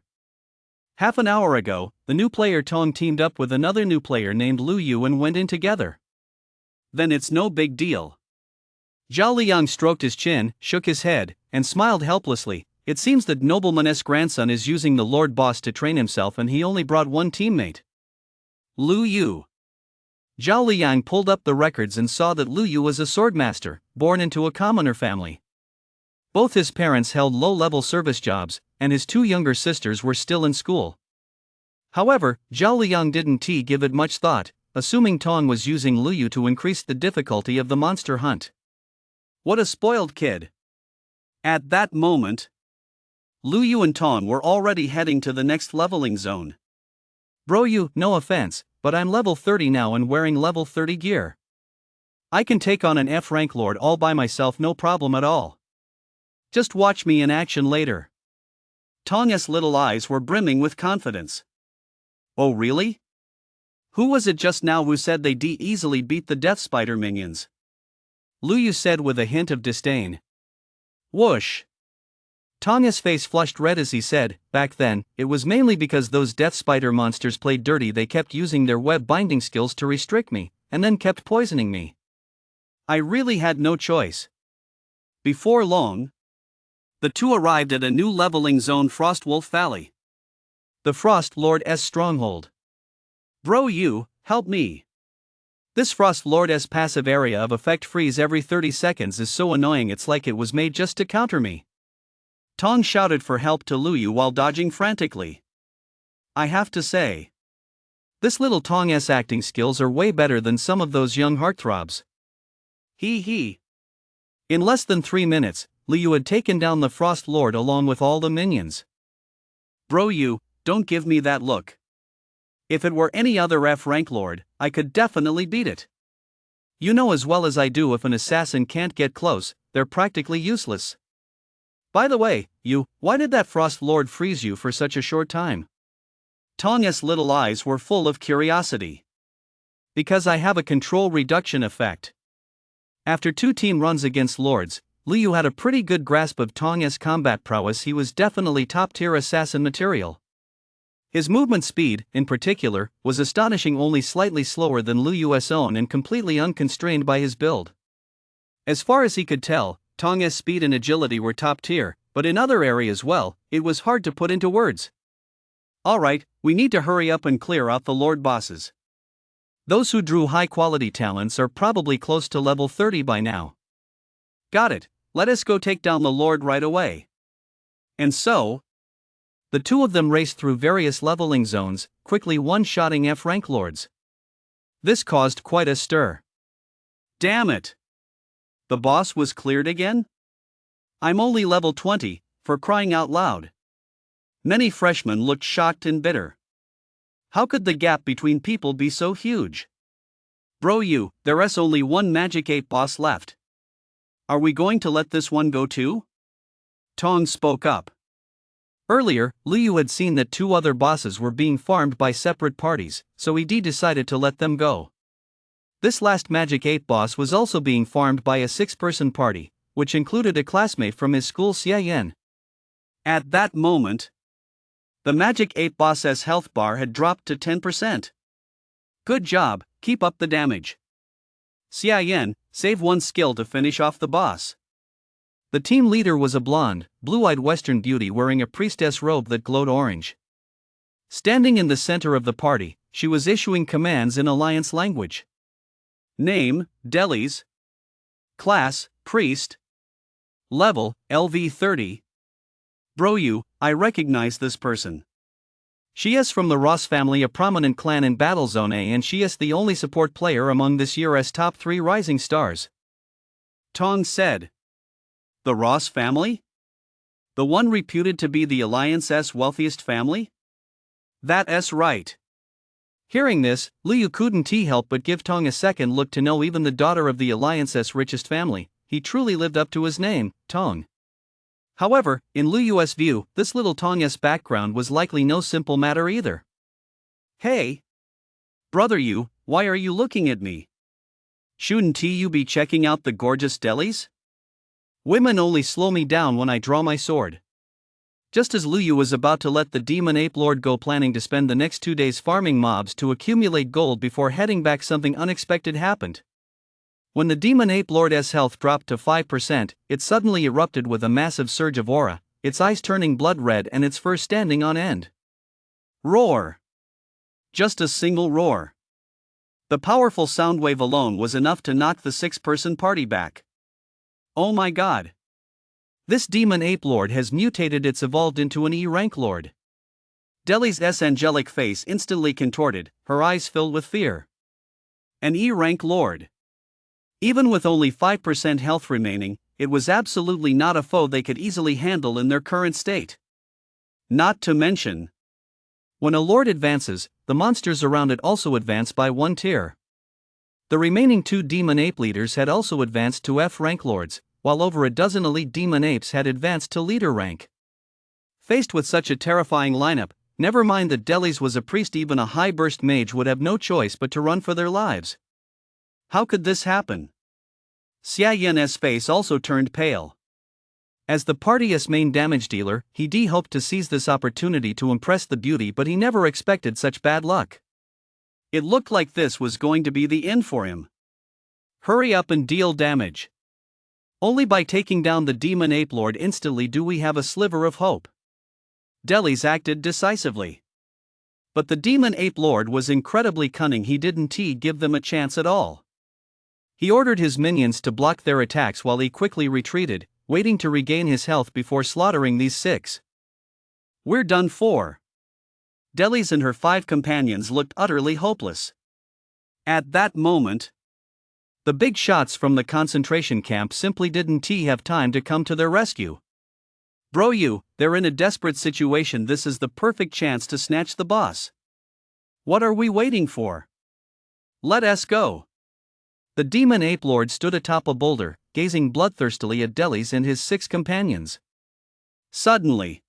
Speaker 1: Half an hour ago, the new player Tong teamed up with another new player named Liu and went in together. Then it's no big deal. Zhao Liang stroked his chin, shook his head, and smiled helplessly. It seems that nobleman's grandson is using the Lord Boss to train himself, and he only brought one teammate. Liu. Zhao Liang pulled up the records and saw that Liu was a swordmaster, born into a commoner family. Both his parents held low-level service jobs, and his two younger sisters were still in school. However, Zhao Liang didn't give it much thought, assuming Tong was using Liu to increase the difficulty of the monster hunt. What a spoiled kid. At that moment, Liu and Tong were already heading to the next leveling zone. Bro, no offense, but I'm level 30 now and wearing level 30 gear. I can take on an F-rank lord all by myself, no problem at all. Just watch me in action later. Tong's little eyes were brimming with confidence. Oh really? Who was it just now who said they'd easily beat the Death Spider minions? Liu said with a hint of disdain. Whoosh! Tong's face flushed red as he said, back then, it was mainly because those Death Spider monsters played dirty. They kept using their web binding skills to restrict me, and then kept poisoning me. I really had no choice. Before long, the two arrived at a new leveling zone, Frostwolf Valley. The Frost Lord's stronghold. Bro, help me. This Frost Lord's passive area of effect freeze every 30 seconds is so annoying, it's like it was made just to counter me. Tong shouted for help to Liu while dodging frantically. I have to say, this little Tong's acting skills are way better than some of those young heartthrobs. In less than 3 minutes, Liu had taken down the Frost Lord along with all the minions. Bro, don't give me that look. If it were any other F-rank lord, I could definitely beat it. You know as well as I do, if an assassin can't get close, they're practically useless. By the way, why did that Frost Lord freeze you for such a short time? Tong's little eyes were full of curiosity. Because I have a control reduction effect. After 2 team runs against lords, Liu had a pretty good grasp of Tong's combat prowess. He was definitely top-tier assassin material. His movement speed, in particular, was astonishing, only slightly slower than Liu Yu's own and completely unconstrained by his build. As far as he could tell, Tong's speed and agility were top tier, but in other areas it was hard to put into words. Alright, we need to hurry up and clear out the Lord bosses. Those who drew high-quality talents are probably close to level 30 by now. Got it, let us go take down the Lord right away. And so, the two of them raced through various leveling zones, quickly one-shotting F-rank lords. This caused quite a stir. Damn it! The boss was cleared again? I'm only level 20, for crying out loud. Many freshmen looked shocked and bitter. How could the gap between people be so huge? Bro, there's only one Magic 8 boss left. Are we going to let this one go too? Tong spoke up. Earlier, Liu had seen that two other bosses were being farmed by separate parties, so he decided to let them go. This last Magic 8 boss was also being farmed by a 6-person party, which included a classmate from his school, Xia Yan. At that moment, the Magic 8 boss's health bar had dropped to 10%. Good job, keep up the damage. Xia Yan, save one skill to finish off the boss. The team leader was a blonde, blue-eyed Western beauty wearing a priestess robe that glowed orange. Standing in the center of the party, she was issuing commands in Alliance language. Name, Delis. Class, Priest. Level, LV 30. Bro, I recognize this person. She is from the Ross family, a prominent clan in Battlezone A, and she is the only support player among this year's top 3 rising stars. Tong said. The Ross family? The one reputed to be the Alliance's wealthiest family? That's right. Hearing this, Liu couldn't help but give Tong a second look to know even the daughter of the Alliance's richest family, he truly lived up to his name, Tong. However, in Liu Yu's view, this little Tong's background was likely no simple matter either. Hey! Brother Yu, why are you looking at me? Shouldn't you be checking out the gorgeous delis? Women only slow me down when I draw my sword. Just as Liu was about to let the Demon Ape Lord go, planning to spend the next 2 days farming mobs to accumulate gold before heading back, something unexpected happened. When the Demon Ape Lord's health dropped to 5%, it suddenly erupted with a massive surge of aura, its eyes turning blood red and its fur standing on end. Roar! Just a single roar. The powerful sound wave alone was enough to knock the 6-person party back. Oh my god! This Demon Ape Lord has mutated, it's evolved into an E-rank Lord. Deli's angelic face instantly contorted, her eyes filled with fear. An E-rank Lord. Even with only 5% health remaining, it was absolutely not a foe they could easily handle in their current state. Not to mention, when a Lord advances, the monsters around it also advance by 1 tier. The remaining 2 Demon Ape leaders had also advanced to F-rank Lords, while over a dozen elite Demon Apes had advanced to leader rank. Faced with such a terrifying lineup, never mind that Delis was a priest, even a high-burst mage would have no choice but to run for their lives. How could this happen? Xia Yan's face also turned pale. As the party's main damage dealer, he hoped to seize this opportunity to impress the beauty, but he never expected such bad luck. It looked like this was going to be the end for him. Hurry up and deal damage. Only by taking down the Demon Ape Lord instantly do we have a sliver of hope. Delis acted decisively. But the Demon Ape Lord was incredibly cunning, he didn't give them a chance at all. He ordered his minions to block their attacks while he quickly retreated, waiting to regain his health before slaughtering these 6. We're done for. Delis and her 5 companions looked utterly hopeless. At that moment, the big shots from the concentration camp simply didn't have time to come to their rescue. Bro, they're in a desperate situation, this is the perfect chance to snatch the boss. What are we waiting for? Let us go. The Demon Ape Lord stood atop a boulder, gazing bloodthirstily at Delis and his 6 companions. Suddenly,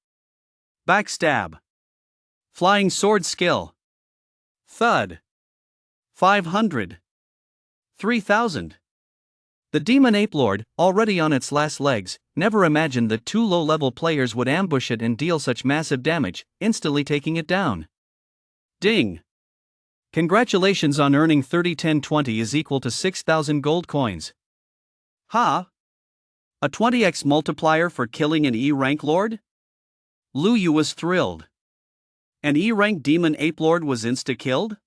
Speaker 1: backstab. Flying sword skill. Thud. 500. 3,000. The Demon Ape Lord, already on its last legs, never imagined that two low-level players would ambush it and deal such massive damage, instantly taking it down. Ding! Congratulations on earning 30-10-20 is equal to 6,000 gold coins. Ha! A 20x multiplier for killing an E-rank lord? Lu Yu was thrilled. An E-rank demon ape lord was insta-killed?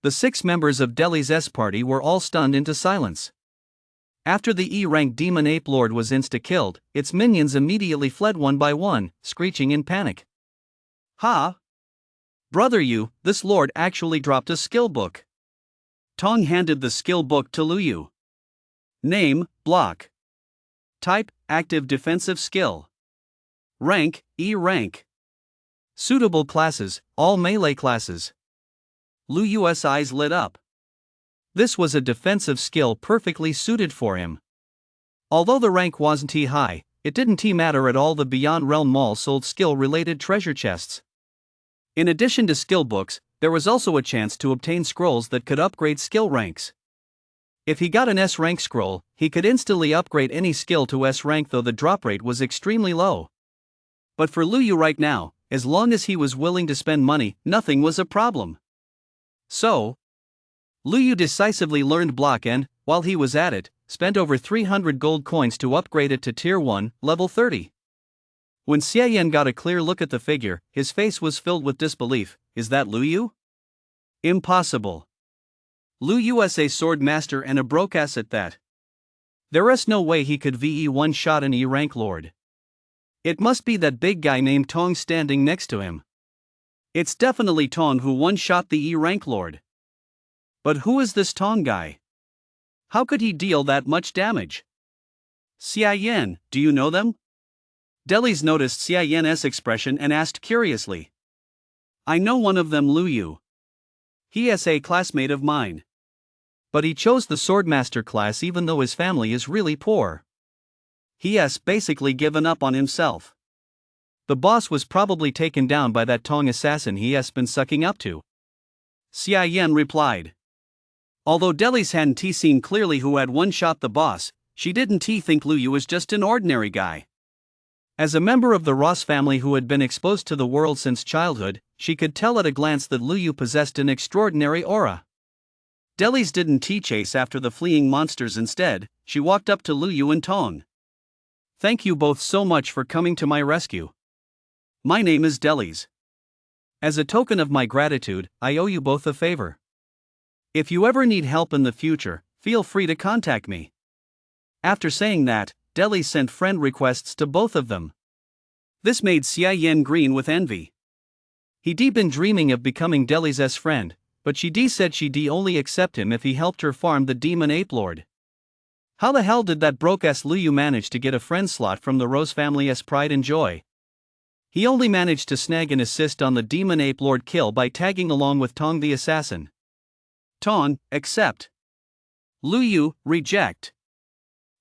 Speaker 1: The 6 members of Delhi's S party were all stunned into silence. After the E-rank demon ape lord was insta-killed, its minions immediately fled one by one, screeching in panic. Ha! Brother Yu, this lord actually dropped a skill book. Tong handed the skill book to Lu Yu. Name, block. Type, active defensive skill. Rank, E rank. Suitable classes, all melee classes. Lu Yu's eyes lit up. This was a defensive skill perfectly suited for him. Although the rank wasn't high, it didn't matter at all. The Beyond Realm Mall sold skill-related treasure chests. In addition to skill books, there was also a chance to obtain scrolls that could upgrade skill ranks. If he got an S rank scroll, he could instantly upgrade any skill to S rank, though the drop rate was extremely low. But for Lu Yu right now, as long as he was willing to spend money, nothing was a problem. So, Lu Yu decisively learned block and, while he was at it, spent over 300 gold coins to upgrade it to Tier 1, level 30. When Xia Yan got a clear look at the figure, his face was filled with disbelief. Is that Lu Yu? Impossible. Lu Yu is a Swordmaster and a broke ass at that. There is no way he could VE one-shot an E-rank lord. It must be that big guy named Tong standing next to him. It's definitely Tong who one-shot the E-rank lord. But who is this Tong guy? How could he deal that much damage? Xia Yan, do you know them? Delis noticed Xia Yan's expression and asked curiously. I know one of them, Lu Yu. He is a classmate of mine. But he chose the Swordmaster class even though his family is really poor. He has basically given up on himself. The boss was probably taken down by that Tong assassin he has been sucking up to. Xia Yan replied. Although Delis hadn't seen clearly who had one-shot the boss, she didn't think Lu Yu was just an ordinary guy. As a member of the Ross family who had been exposed to the world since childhood, she could tell at a glance that Lu Yu possessed an extraordinary aura. Delis didn't chase after the fleeing monsters. Instead, she walked up to Lu Yu and Tong. Thank you both so much for coming to my rescue. My name is Delis. As a token of my gratitude, I owe you both a favor. If you ever need help in the future, feel free to contact me. After saying that, Delis sent friend requests to both of them. This made Xia Yan green with envy. He'd been dreaming of becoming Delis' friend, but she said she'd only accept him if he helped her farm the demon ape lord. How the hell did that broke-ass Lu Yu manage to get a friend slot from the Rose family's pride and joy? He only managed to snag an assist on the demon ape lord kill by tagging along with Tong the assassin. Tong, accept. Lu Yu, reject.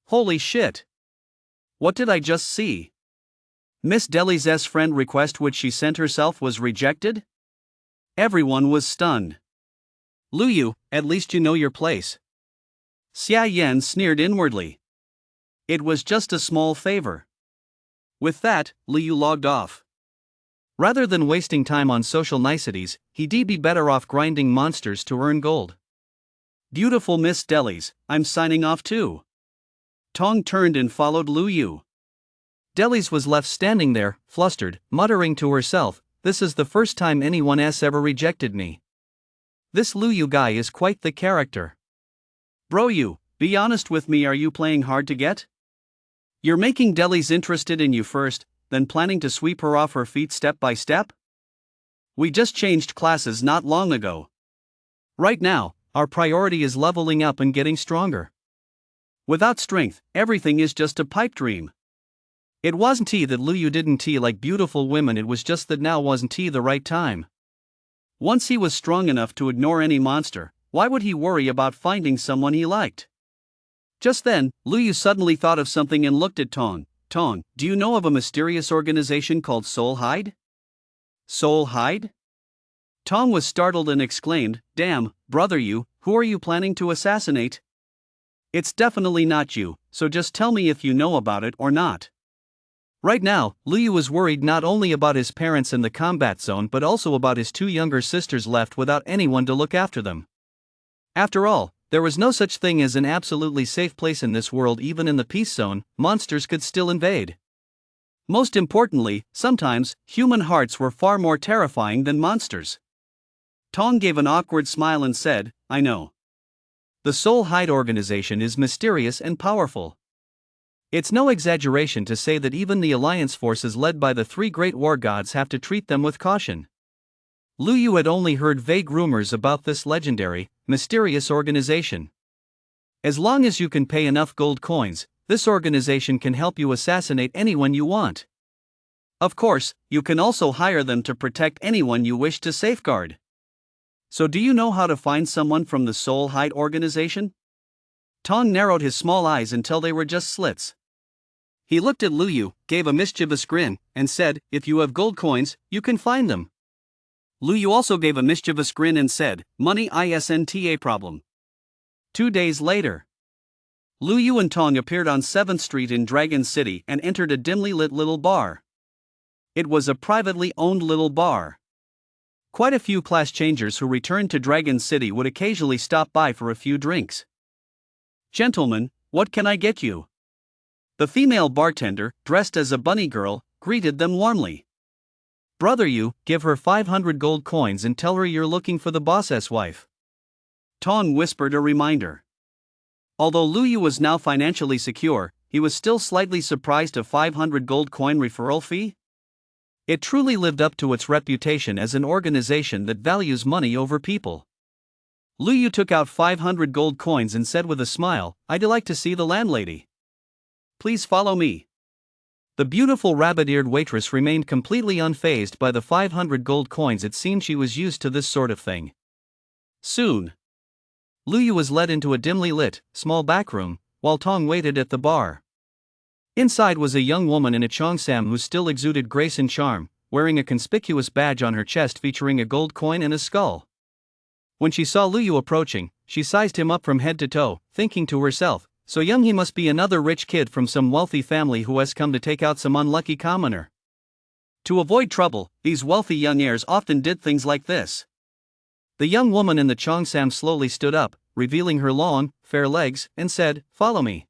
Speaker 1: Holy shit. What did I just see? Miss Delis' friend request which she sent herself was rejected? Everyone was stunned. Lu Yu, at least you know your place. Xia Yan sneered inwardly. It was just a small favor. With that, Lu Yu logged off. Rather than wasting time on social niceties, he'd be better off grinding monsters to earn gold. Beautiful Miss Delis, I'm signing off too. Tong turned and followed Lu Yu. Delis was left standing there, flustered, muttering to herself, this is the first time anyone has ever rejected me. This Lu Yu guy is quite the character. Bro Yu, be honest with me, are you playing hard to get? You're making Delis interested in you first, then planning to sweep her off her feet step by step? We just changed classes not long ago. Right now, our priority is leveling up and getting stronger. Without strength, everything is just a pipe dream. It wasn't that Lu Yu didn't like beautiful women, it was just that now wasn't the right time. Once he was strong enough to ignore any monster, why would he worry about finding someone he liked? Just then, Lu Yu suddenly thought of something and looked at Tong. Tong, do you know of a mysterious organization called Soul Hide? Soul Hide? Tong was startled and exclaimed, damn, brother Yu, who are you planning to assassinate? It's definitely not you, so just tell me if you know about it or not. Right now, Liu was worried not only about his parents in the combat zone but also about his two younger sisters left without anyone to look after them. After all, there was no such thing as an absolutely safe place in this world. Even in the peace zone, monsters could still invade. Most importantly, sometimes, human hearts were far more terrifying than monsters. Tong gave an awkward smile and said, I know. The Soul Hide organization is mysterious and powerful. It's no exaggeration to say that even the alliance forces led by the three great war gods have to treat them with caution. Liu Yu had only heard vague rumors about this legendary, mysterious organization. As long as you can pay enough gold coins, this organization can help you assassinate anyone you want. Of course, you can also hire them to protect anyone you wish to safeguard. So do you know how to find someone from the Soul Hide organization? Tong narrowed his small eyes until they were just slits. He looked at Liu Yu, gave a mischievous grin, and said, if you have gold coins, you can find them. Liu Yu also gave a mischievous grin and said, money isn't a problem. 2 days later, Liu Yu and Tong appeared on 7th Street in Dragon City and entered a dimly lit little bar. It was a privately owned little bar. Quite a few class changers who returned to Dragon City would occasionally stop by for a few drinks. Gentlemen, what can I get you? The female bartender, dressed as a bunny girl, greeted them warmly. Brother Yu, give her 500 gold coins and tell her you're looking for the boss's wife. Tong whispered a reminder. Although Liu Yu was now financially secure, he was still slightly surprised a 500 gold coin referral fee. It truly lived up to its reputation as an organization that values money over people. Liu Yu took out 500 gold coins and said with a smile, I'd like to see the landlady. Please follow me. The beautiful rabbit-eared waitress remained completely unfazed by the 500 gold coins. It seemed she was used to this sort of thing. Soon, Liu Yu was led into a dimly lit, small back room, while Tong waited at the bar. Inside was a young woman in a cheongsam who still exuded grace and charm, wearing a conspicuous badge on her chest featuring a gold coin and a skull. When she saw Liu Yu approaching, she sized him up from head to toe, thinking to herself, so young he must be another rich kid from some wealthy family who has come to take out some unlucky commoner. To avoid trouble, these wealthy young heirs often did things like this. The young woman in the cheongsam slowly stood up, revealing her long, fair legs, and said, follow me.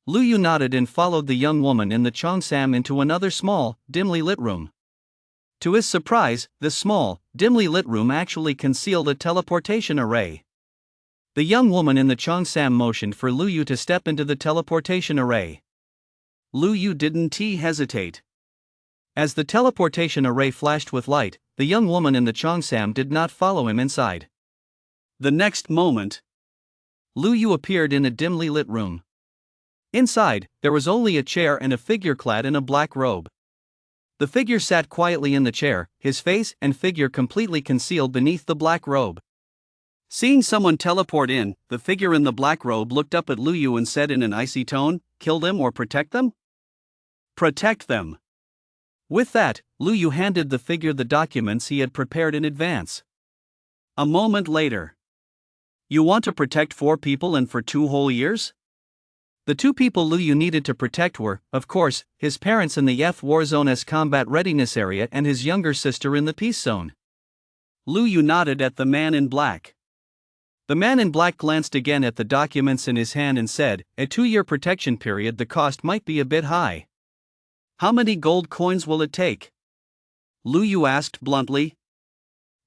Speaker 1: Liu Yu nodded and followed the young woman in the cheongsam into another small, dimly lit room. To his surprise, this small, dimly lit room actually concealed a teleportation array. The young woman in the cheongsam motioned for Liu Yu to step into the teleportation array. Liu Yu didn't hesitate. As the teleportation array flashed with light, the young woman in the cheongsam did not follow him inside. The next moment, Liu Yu appeared in a dimly lit room. Inside, there was only a chair and a figure clad in a black robe. The figure sat quietly in the chair, his face and figure completely concealed beneath the black robe. Seeing someone teleport in, the figure in the black robe looked up at Liu Yu and said in an icy tone, kill them or protect them? Protect them. With that, Liu Yu handed the figure the documents he had prepared in advance. A moment later. You want to protect 4 people and for 2 whole years? The 2 people Liu Yu needed to protect were, of course, his parents in the F War Zone's combat readiness area and his younger sister in the peace zone. Liu Yu nodded at the man in black. The man in black glanced again at the documents in his hand and said, a 2-year protection period, the cost might be a bit high. How many gold coins will it take? Liu Yu asked bluntly.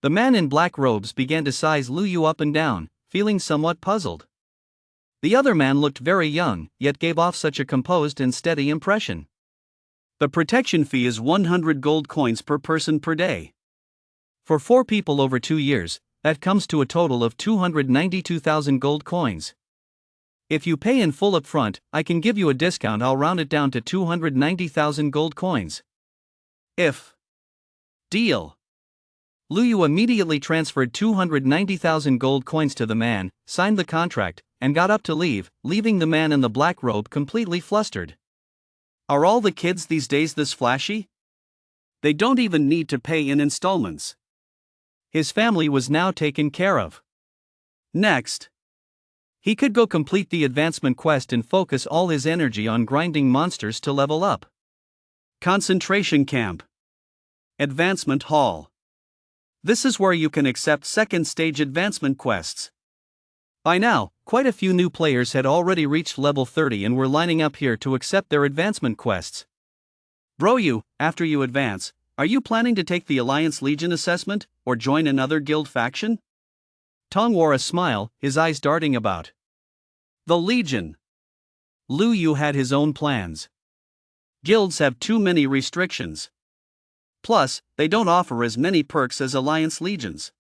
Speaker 1: The man in black robes began to size Liu Yu up and down, feeling somewhat puzzled. The other man looked very young, yet gave off such a composed and steady impression. The protection fee is 100 gold coins per person per day. For 4 people over 2 years, that comes to a total of 292,000 gold coins. If you pay in full up front, I can give you a discount. I'll round it down to 290,000 gold coins. If. Deal. Liu Yu immediately transferred 290,000 gold coins to the man, signed the contract, and got up to leave, leaving the man in the black robe completely flustered. Are all the kids these days this flashy? They don't even need to pay in installments. His family was now taken care of. Next. He could go complete the advancement quest and focus all his energy on grinding monsters to level up. Concentration Camp. Advancement Hall. This is where you can accept second stage advancement quests. By now, quite a few new players had already reached level 30 and were lining up here to accept their advancement quests. Bro, after you advance, are you planning to take the Alliance Legion assessment, or join another guild faction? Tong wore a smile, his eyes darting about. The Legion. Lu Yu had his own plans. Guilds have too many restrictions. Plus, they don't offer as many perks as Alliance Legions.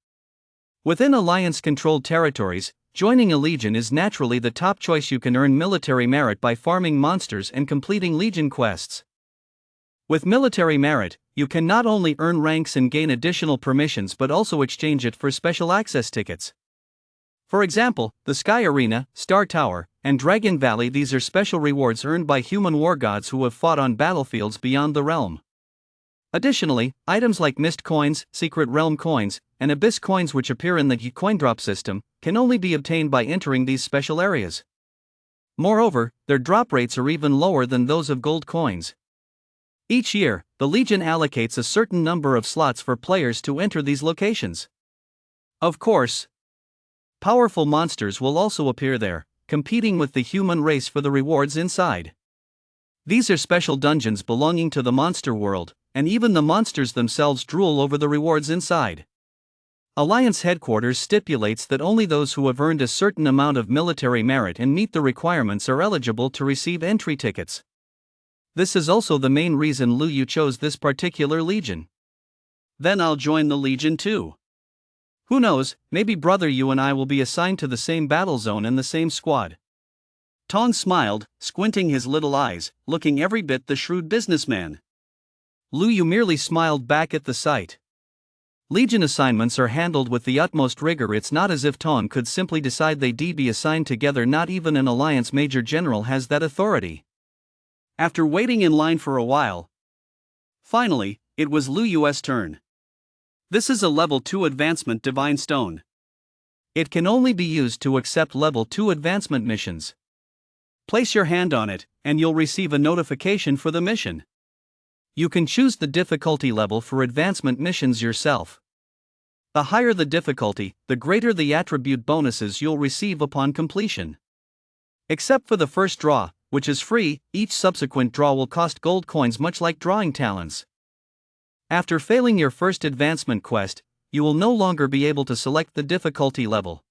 Speaker 1: Within Alliance-controlled territories, joining a Legion is naturally the top choice. You can earn military merit by farming monsters and completing Legion quests. With military merit, you can not only earn ranks and gain additional permissions but also exchange it for special access tickets. For example, the Sky Arena, Star Tower, and Dragon Valley. These are special rewards earned by human war gods who have fought on battlefields beyond the realm. Additionally, items like Mist Coins, Secret Realm Coins, and Abyss Coins, which appear in the coin drop system, can only be obtained by entering these special areas. Moreover, their drop rates are even lower than those of gold coins. Each year, the Legion allocates a certain number of slots for players to enter these locations. Of course, powerful monsters will also appear there, competing with the human race for the rewards inside. These are special dungeons belonging to the monster world, and even the monsters themselves drool over the rewards inside. Alliance headquarters stipulates that only those who have earned a certain amount of military merit and meet the requirements are eligible to receive entry tickets. This is also the main reason Lu Yu chose this particular Legion. Then I'll join the Legion too. Who knows, maybe brother you and I will be assigned to the same battle zone and the same squad. Tong smiled, squinting his little eyes, looking every bit the shrewd businessman. Lu Yu merely smiled back at the sight. Legion assignments are handled with the utmost rigor. It's not as if Tong could simply decide they'd be assigned together. Not even an Alliance Major General has that authority. After waiting in line for a while, finally, it was Lu Yu's turn. This is a level 2 advancement Divine Stone. It can only be used to accept level 2 advancement missions. Place your hand on it, and you'll receive a notification for the mission. You can choose the difficulty level for advancement missions yourself. The higher the difficulty, the greater the attribute bonuses you'll receive upon completion. Except for the first draw, which is free, each subsequent draw will cost gold coins, much like drawing talents. After failing your first advancement quest, you will no longer be able to select the difficulty level.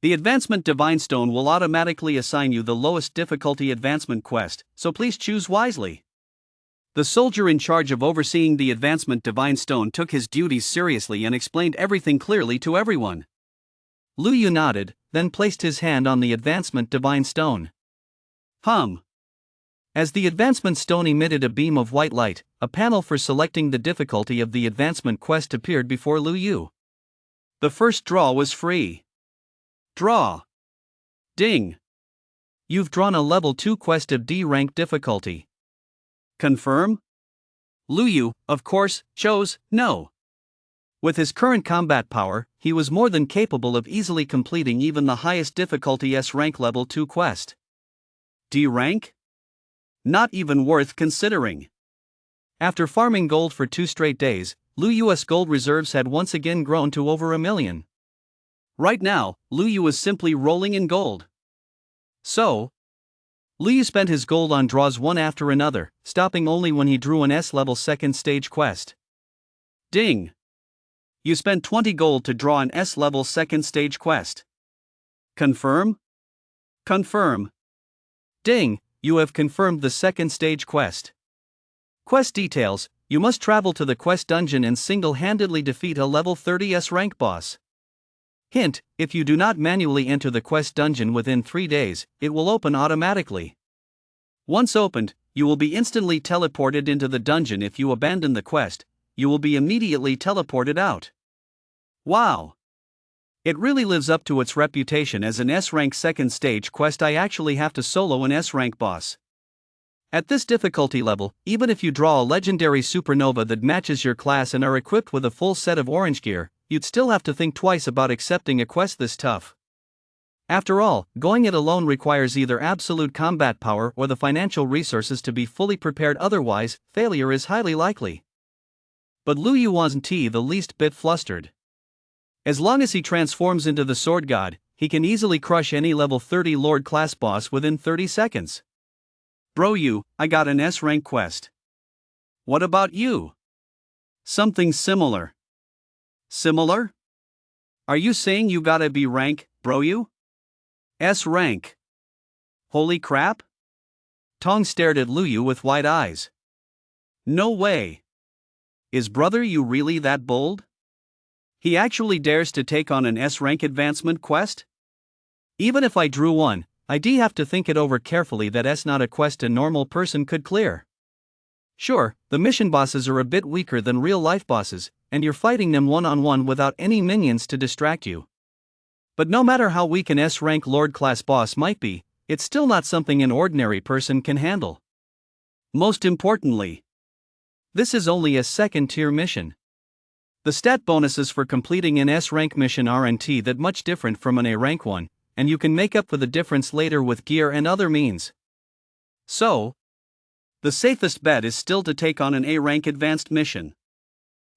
Speaker 1: The Advancement Divine Stone will automatically assign you the lowest difficulty advancement quest, so please choose wisely. The soldier in charge of overseeing the Advancement Divine Stone took his duties seriously and explained everything clearly to everyone. Lu Yu nodded, then placed his hand on the Advancement Divine Stone. As the Advancement Stone emitted a beam of white light, a panel for selecting the difficulty of the advancement quest appeared before Lu Yu. The first draw was free. Draw. Ding. You've drawn a level 2 quest of D rank difficulty. Confirm? Lu Yu, of course, chose no. With his current combat power, he was more than capable of easily completing even the highest difficulty S rank level 2 quest. D rank? Not even worth considering. After farming gold for 2 straight days, Lu Yu's gold reserves had once again grown to over 1 million. Right now, Lu Yu was simply rolling in gold. So, Lu Yu spent his gold on draws one after another, stopping only when he drew an S-level second stage quest. Ding! You spent 20 gold to draw an S-level second stage quest. Confirm? Confirm. Ding! You have confirmed the second stage quest. Quest details: you must travel to the quest dungeon and single-handedly defeat a level 30 S rank boss. Hint: if you do not manually enter the quest dungeon within 3 days, it will open automatically. Once opened, you will be instantly teleported into the dungeon. If you abandon the quest, you will be immediately teleported out. Wow! It really lives up to its reputation as an S-rank second stage quest. I actually have to solo an S-rank boss. At this difficulty level, even if you draw a legendary supernova that matches your class and are equipped with a full set of orange gear, you'd still have to think twice about accepting a quest this tough. After all, going it alone requires either absolute combat power or the financial resources to be fully prepared, otherwise, failure is highly likely. But Lu Yu wasn't the least bit flustered. As long as he transforms into the sword god, he can easily crush any level 30 Lord class boss within 30 seconds. Bro you, I got an S rank quest. What about you? Something similar. Similar? Are you saying you gotta be rank, bro you? S rank. Holy crap? Tong stared at Lu Yu with wide eyes. No way. Is brother you really that bold? He actually dares to take on an S rank advancement quest? Even if I drew one, I'd have to think it over carefully. That's not a quest a normal person could clear. Sure, the mission bosses are a bit weaker than real life bosses, and you're fighting them one-on-one without any minions to distract you. But no matter how weak an S rank Lord class boss might be, it's still not something an ordinary person can handle. Most importantly, this is only a second tier mission. The stat bonuses for completing an S rank mission aren't that much different from an A rank one, and you can make up for the difference later with gear and other means. So, the safest bet is still to take on an A rank advanced mission.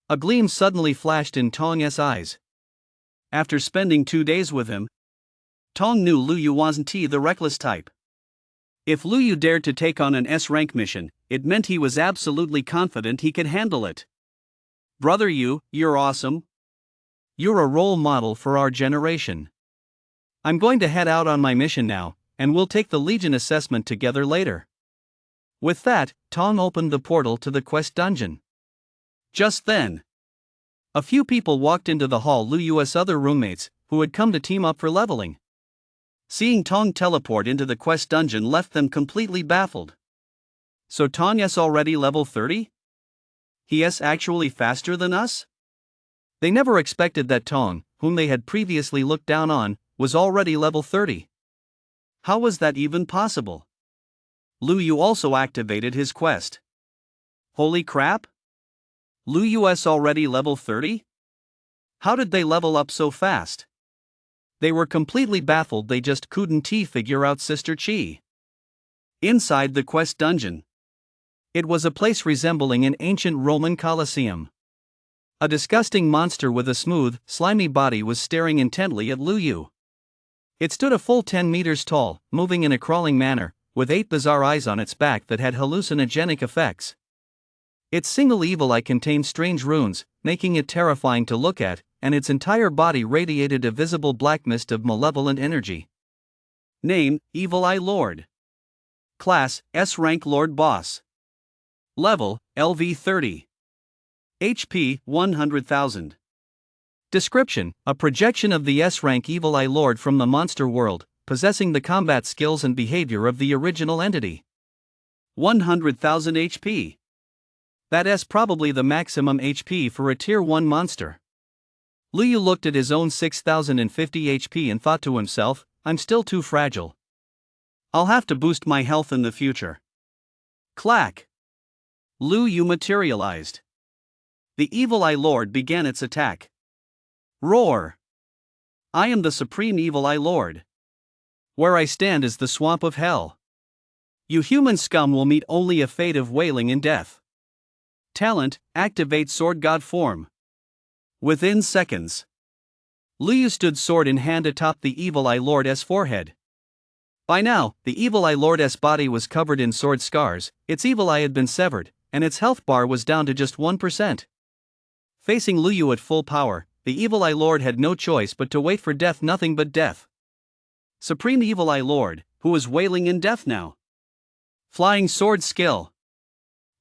Speaker 1: A gleam suddenly flashed in Tong's eyes. After spending 2 days with him, Tong knew Lu Yu wasn't the reckless type. If Lu Yu dared to take on an S rank mission, it meant he was absolutely confident he could handle it. Brother you, you're awesome. You're a role model for our generation. I'm going to head out on my mission now, and we'll take the Legion assessment together later. With that, Tong opened the portal to the quest dungeon. Just then, a few people walked into the hall. Lu Yu's other roommates, who had come to team up for leveling. Seeing Tong teleport into the quest dungeon left them completely baffled. So Tong is already level 30? He is actually faster than us? They never expected that Tong, whom they had previously looked down on, was already level 30. How was that even possible? Lu Yu also activated his quest. Holy crap! Lu Yu is already level 30? How did they level up so fast? They were completely baffled. They just couldn't figure out Sister Chi. Inside the quest dungeon, it was a place resembling an ancient Roman Colosseum. A disgusting monster with a smooth, slimy body was staring intently at Lu Yu. It stood a full 10 meters tall, moving in a crawling manner, with 8 bizarre eyes on its back that had hallucinogenic effects. Its single evil eye contained strange runes, making it terrifying to look at, and its entire body radiated a visible black mist of malevolent energy. Name: Evil Eye Lord. Class: S rank Lord Boss. Level: LV 30. HP: 100,000. Description: a projection of the S rank Evil Eye Lord from the monster world, possessing the combat skills and behavior of the original entity. 100,000 HP. That is probably the maximum HP for a tier 1 monster. Lu Yu looked at his own 6,050 HP and thought to himself, I'm still too fragile. I'll have to boost my health in the future. Clack! Lu Yu materialized. The Evil Eye Lord began its attack. Roar! I am the Supreme Evil Eye Lord. Where I stand is the swamp of hell. You human scum will meet only a fate of wailing and death. Talent: activate Sword God form. Within seconds, Lu Yu stood sword in hand atop the Evil Eye Lord's forehead. By now, the Evil Eye Lord's body was covered in sword scars, its evil eye had been severed, and its health bar was down to just 1%. Facing Lu Yu at full power, the Evil Eye Lord had no choice but to wait for death, nothing but death. Supreme Evil Eye Lord, who was wailing in death now. Flying sword skill.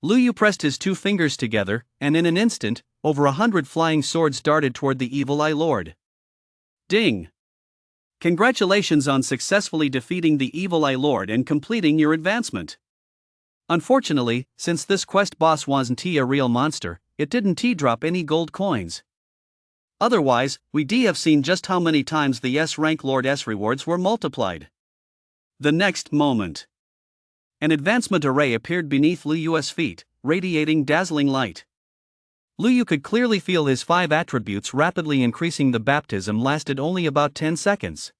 Speaker 1: Lu Yu pressed his 2 fingers together, and in an instant, over 100 flying swords darted toward the Evil Eye Lord. Ding! Congratulations on successfully defeating the Evil Eye Lord and completing your advancement. Unfortunately, since this quest boss wasn't a real monster, it didn't drop any gold coins. Otherwise, we'd have seen just how many times the S rank Lord's rewards were multiplied. The next moment, an advancement array appeared beneath Lu Yu's feet, radiating dazzling light. Lu Yu could clearly feel his 5 attributes rapidly increasing. The baptism lasted only about 10 seconds.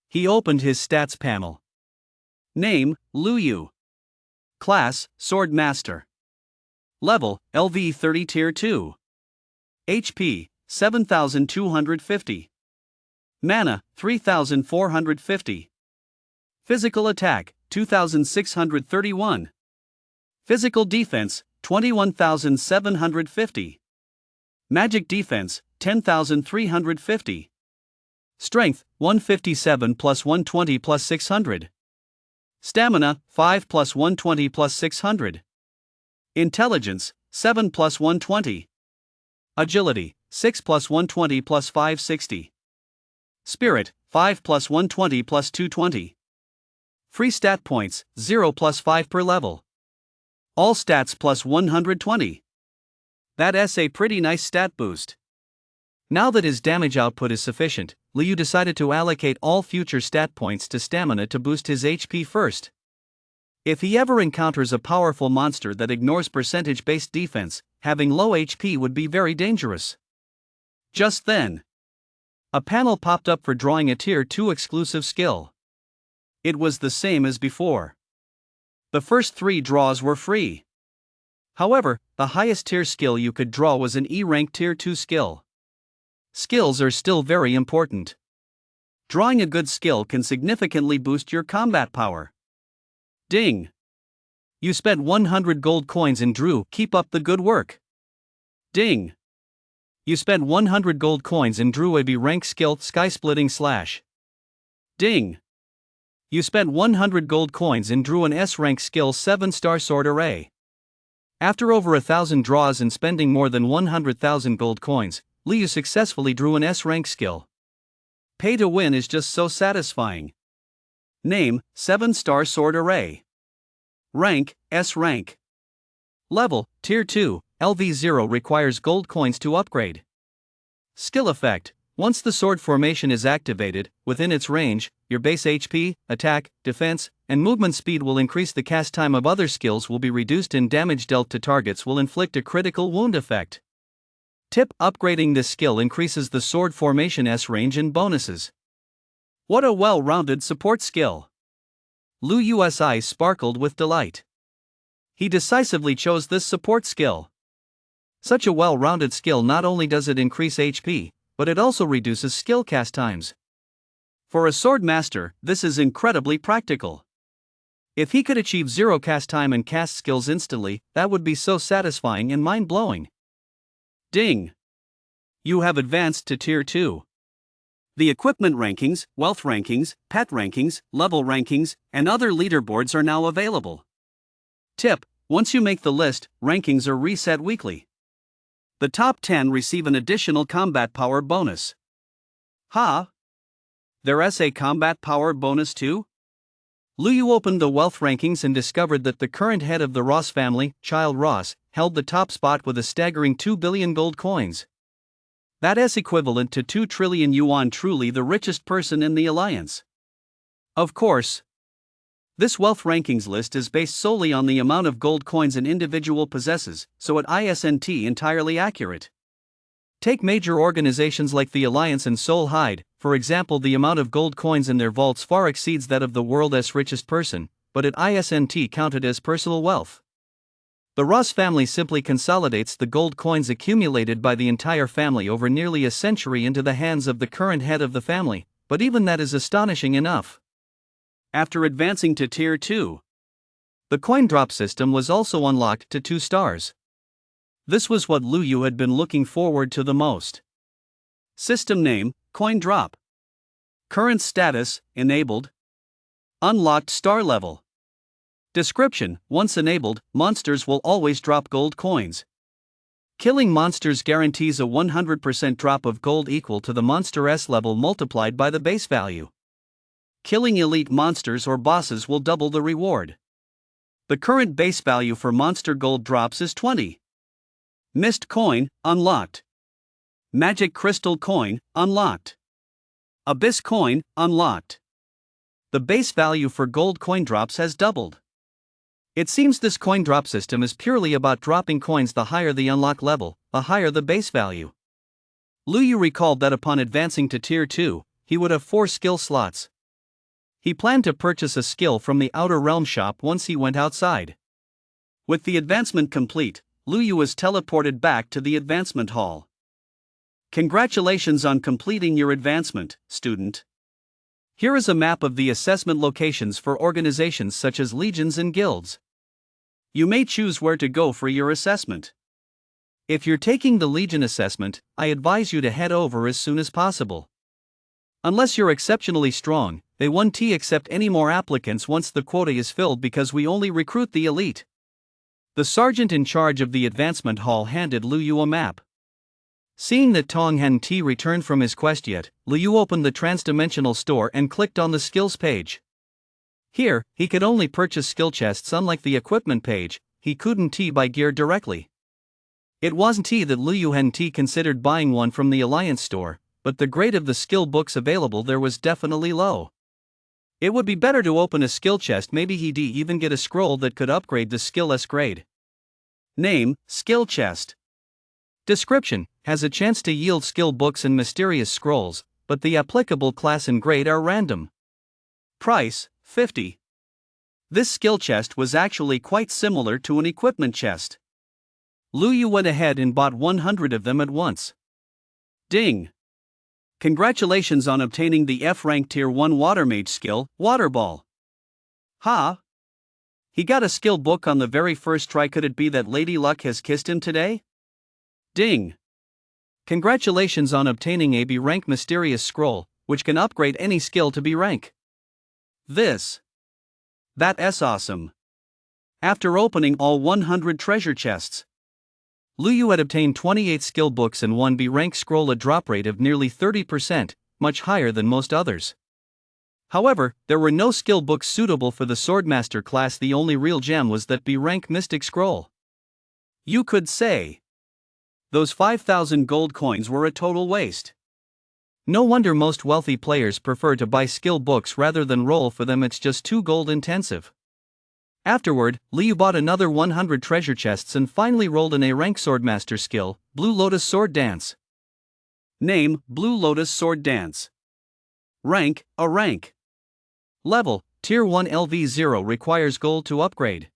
Speaker 1: He opened his stats panel. Name, Lu Yu. Class, Swordmaster. Level, LV 30 Tier 2. HP, 7,250. Mana, 3,450. Physical attack, 2,631. Physical defense, 21,750. Magic defense, 10,350. Strength, 157 plus 120 plus 600. Stamina, 5 plus 120 plus 600. Intelligence, 7 plus 120. Agility, 6 plus 120 plus 560. Spirit, 5 plus 120 plus 220. Free stat points, 0 plus 5 per level. All stats plus 120. That's a pretty nice stat boost. Now that his damage output is sufficient, Liu decided to allocate all future stat points to stamina to boost his HP first. If he ever encounters a powerful monster that ignores percentage-based defense, having low HP would be very dangerous. Just then, a panel popped up for drawing a Tier 2 exclusive skill. It was the same as before. The first 3 draws were free. However, the highest tier skill you could draw was an E-rank Tier 2 skill. Skills are still very important. Drawing a good skill can significantly boost your combat power. Ding! You spent 100 gold coins and drew, keep up the good work. Ding! You spent 100 gold coins and drew a B-rank skill, Sky-Splitting Slash. Ding! You spent 100 gold coins and drew an S-rank skill, 7-star Sword Array. After over 1,000 draws and spending more than 100,000 gold coins, Liu successfully drew an S-rank skill. Pay to win is just so satisfying. Name, 7-star Sword Array. Rank, S rank. Level, Tier 2, LV0 requires gold coins to upgrade. Skill effect, once the sword formation is activated, within its range, your base HP, attack, defense, and movement speed will increase. The cast time of other skills will be reduced and damage dealt to targets will inflict a critical wound effect. Tip: upgrading this skill increases the sword formation S range and bonuses. What a well-rounded support skill! Lu Yu's eyes sparkled with delight. He decisively chose this support skill. Such a well-rounded skill, not only does it increase HP, but it also reduces skill cast times. For a Swordmaster, this is incredibly practical. If he could achieve 0 cast time and cast skills instantly, that would be so satisfying and mind-blowing. Ding! You have advanced to Tier 2. The equipment rankings, wealth rankings, pet rankings, level rankings, and other leaderboards are now available. Tip: once you make the list, rankings are reset weekly. The top 10 receive an additional combat power bonus. Ha! There's a combat power bonus too? Lu Yu opened the wealth rankings and discovered that the current head of the Ross family, Child Ross, held the top spot with a staggering 2 billion gold coins. That is equivalent to 2 trillion yuan, truly the richest person in the alliance. Of course, this wealth rankings list is based solely on the amount of gold coins an individual possesses, so it isn't entirely accurate. Take major organizations like the Alliance and Soul Hide, for example. The amount of gold coins in their vaults far exceeds that of the world's richest person, but it isn't counted as personal wealth. The Ross family simply consolidates the gold coins accumulated by the entire family over nearly a century into the hands of the current head of the family, but even that is astonishing enough. After advancing to Tier 2, the coin drop system was also unlocked to 2 stars. This was what Lu Yu had been looking forward to the most. System name, Coin Drop. Current status, enabled. Unlocked star level. Description: once enabled, monsters will always drop gold coins. Killing monsters guarantees a 100% drop of gold equal to the monster's level multiplied by the base value. Killing elite monsters or bosses will double the reward. The current base value for monster gold drops is 20. Mist coin, unlocked. Magic crystal coin, unlocked. Abyss coin, unlocked. The base value for gold coin drops has doubled. It seems this coin drop system is purely about dropping coins. The higher the unlock level, the higher the base value. Lu Yu recalled that upon advancing to Tier 2, he would have 4 skill slots. He planned to purchase a skill from the Outer Realm shop once he went outside. With the advancement complete, Lu Yu was teleported back to the advancement hall. Congratulations on completing your advancement, student. Here is a map of the assessment locations for organizations such as legions and guilds. You may choose where to go for your assessment. If you're taking the Legion assessment, I advise you to head over as soon as possible. Unless you're exceptionally strong, they won't accept any more applicants once the quota is filled because we only recruit the elite. The sergeant in charge of the advancement hall handed Lu Yu a map. Seeing that Tong hadn't returned from his quest yet, Lu Yu opened the transdimensional store and clicked on the skills page. Here, he could only purchase skill chests. Unlike the equipment page, he couldn't buy gear directly. It wasn't that Lu Yu hadn't considered buying one from the Alliance store, but the grade of the skill books available there was definitely low. It would be better to open a skill chest. Maybe he'd even get a scroll that could upgrade the skill S grade. Name, skill chest. Description, has a chance to yield skill books and mysterious scrolls, but the applicable class and grade are random. Price, 50. This skill chest was actually quite similar to an equipment chest. Lu Yu went ahead and bought 100 of them at once. Ding! Congratulations on obtaining the F-rank Tier 1 Water Mage skill, Water Ball. Ha! He got a skill book on the very first try. Could it be that Lady Luck has kissed him today? Ding! Congratulations on obtaining a B rank Mysterious Scroll, which can upgrade any skill to B rank. That's awesome. After opening all 100 treasure chests, Lu Yu had obtained 28 skill books and 1 B rank scroll, a drop rate of nearly 30%, much higher than most others. However, there were no skill books suitable for the Swordmaster class. The only real gem was that B rank Mystic Scroll. You could say those 5,000 gold coins were a total waste. No wonder most wealthy players prefer to buy skill books rather than roll for them. It's just too gold intensive. Afterward, Lu Yu bought another 100 treasure chests and finally rolled an A-rank Swordmaster skill, Blue Lotus Sword Dance. Name, Blue Lotus Sword Dance. Rank, A rank. Level, Tier 1 LV0, requires gold to upgrade.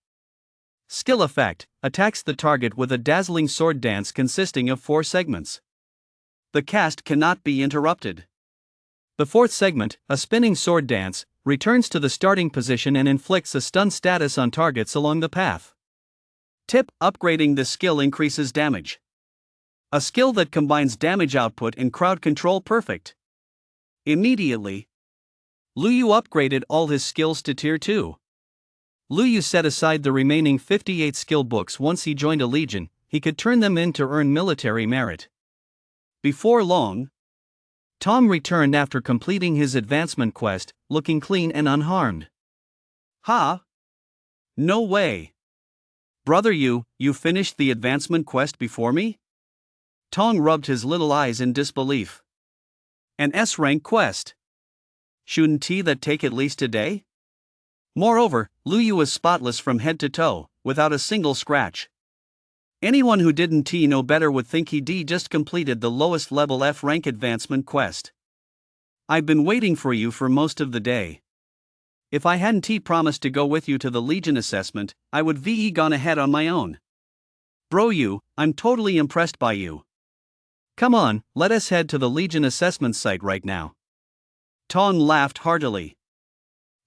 Speaker 1: Skill effect, attacks the target with a dazzling sword dance consisting of 4 segments. The cast cannot be interrupted. The 4th segment, a spinning sword dance, returns to the starting position and inflicts a stun status on targets along the path. Tip: upgrading this skill increases damage. A skill that combines damage output and crowd control perfect. Immediately, Lu Yu upgraded all his skills to Tier 2. Lu Yu set aside the remaining 58 skill books. Once he joined a legion, he could turn them in to earn military merit. Before long, Tom returned after completing his advancement quest, looking clean and unharmed. Ha! No way! Brother, you finished the advancement quest before me? Tong rubbed his little eyes in disbelief. An S-rank quest. Shouldn't that take at least a day? Moreover, Lu Yu was spotless from head to toe, without a single scratch. Anyone who didn't know better would think he'd just completed the lowest level F-rank advancement quest. I've been waiting for you for most of the day. If I hadn't promised to go with you to the Legion assessment, I would gone ahead on my own. Bro, I'm totally impressed by you. Come on, let us head to the Legion assessment site right now. Tong laughed heartily.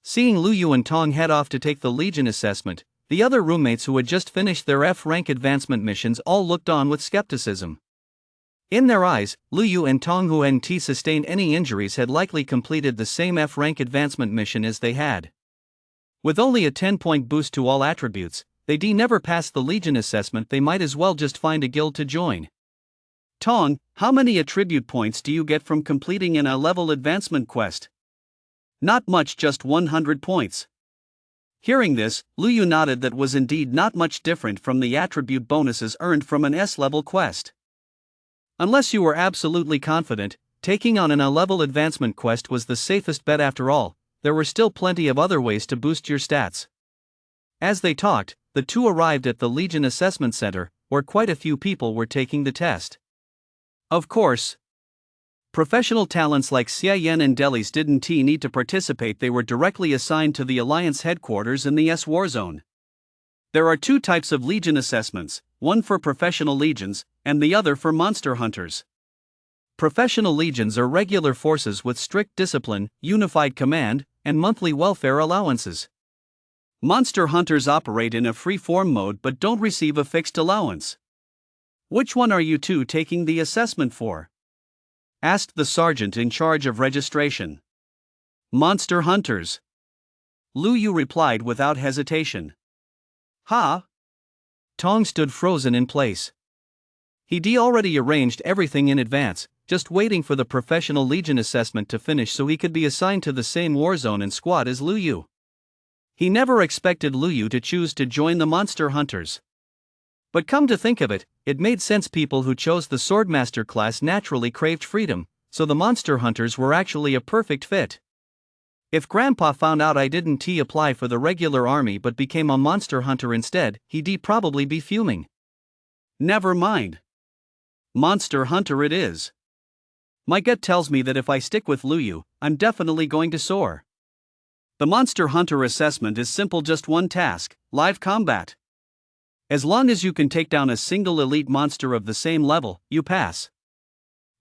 Speaker 1: Seeing Lu Yu and Tong head off to take the Legion assessment, the other roommates who had just finished their F-rank advancement missions all looked on with skepticism. In their eyes, Lu Yu and Tong, who hadn't sustained any injuries, had likely completed the same F-rank advancement mission as they had. With only a 10-point boost to all attributes, they never passed the Legion assessment. They might as well just find a guild to join. Tong, how many attribute points do you get from completing an A-level advancement quest? Not much, just 100 points. Hearing this, Lu Yu nodded. That was indeed not much different from the attribute bonuses earned from an S-level quest. Unless you were absolutely confident, taking on an A-level advancement quest was the safest bet. After all, there were still plenty of other ways to boost your stats. As they talked, the two arrived at the Legion Assessment Center, where quite a few people were taking the test. Of course, Professional talents like Xia Yan and Delis didn't need to participate, they were directly assigned to the Alliance headquarters in the S War Zone. There are two types of Legion assessments, one for professional legions, and the other for monster hunters. Professional legions are regular forces with strict discipline, unified command, and monthly welfare allowances. Monster hunters operate in a free-form mode but don't receive a fixed allowance. Which one are you two taking the assessment for? Asked the sergeant in charge of registration. Monster hunters. Lu Yu replied without hesitation. Huh? Tong stood frozen in place. He'd already arranged everything in advance, just waiting for the professional legion assessment to finish so he could be assigned to the same war zone and squad as Lu Yu. He never expected Lu Yu to choose to join the monster hunters. But come to think of it, it made sense. People who chose the Swordmaster class naturally craved freedom, so the monster hunters were actually a perfect fit. If Grandpa found out I didn't apply for the regular army but became a monster hunter instead, he'd probably be fuming. Never mind. Monster hunter it is. My gut tells me that if I stick with Lu Yu, I'm definitely going to soar. The monster hunter assessment is simple, just one task: live combat. As long as you can take down a single elite monster of the same level, you pass.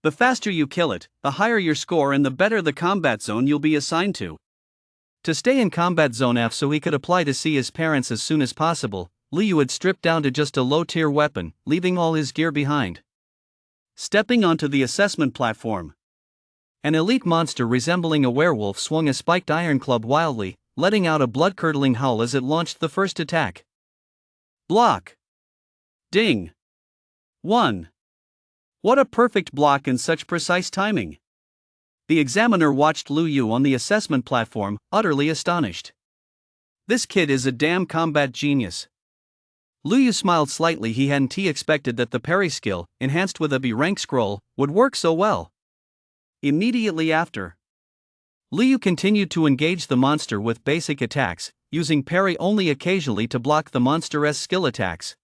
Speaker 1: The faster you kill it, the higher your score and the better the combat zone you'll be assigned to. To stay in combat zone F so he could apply to see his parents as soon as possible, Lu Yu had stripped down to just a low-tier weapon, leaving all his gear behind. Stepping onto the assessment platform, an elite monster resembling a werewolf swung a spiked iron club wildly, letting out a blood-curdling howl as it launched the first attack. Block. Ding. 1. What a perfect block and such precise timing. The examiner watched Lu Yu on the assessment platform, utterly astonished. This kid is a damn combat genius. Lu Yu smiled slightly. He hadn't expected that the parry skill, enhanced with a B rank scroll, would work so well. Immediately after, Lu Yu continued to engage the monster with basic attacks, using parry only occasionally to block the monster's skill attacks.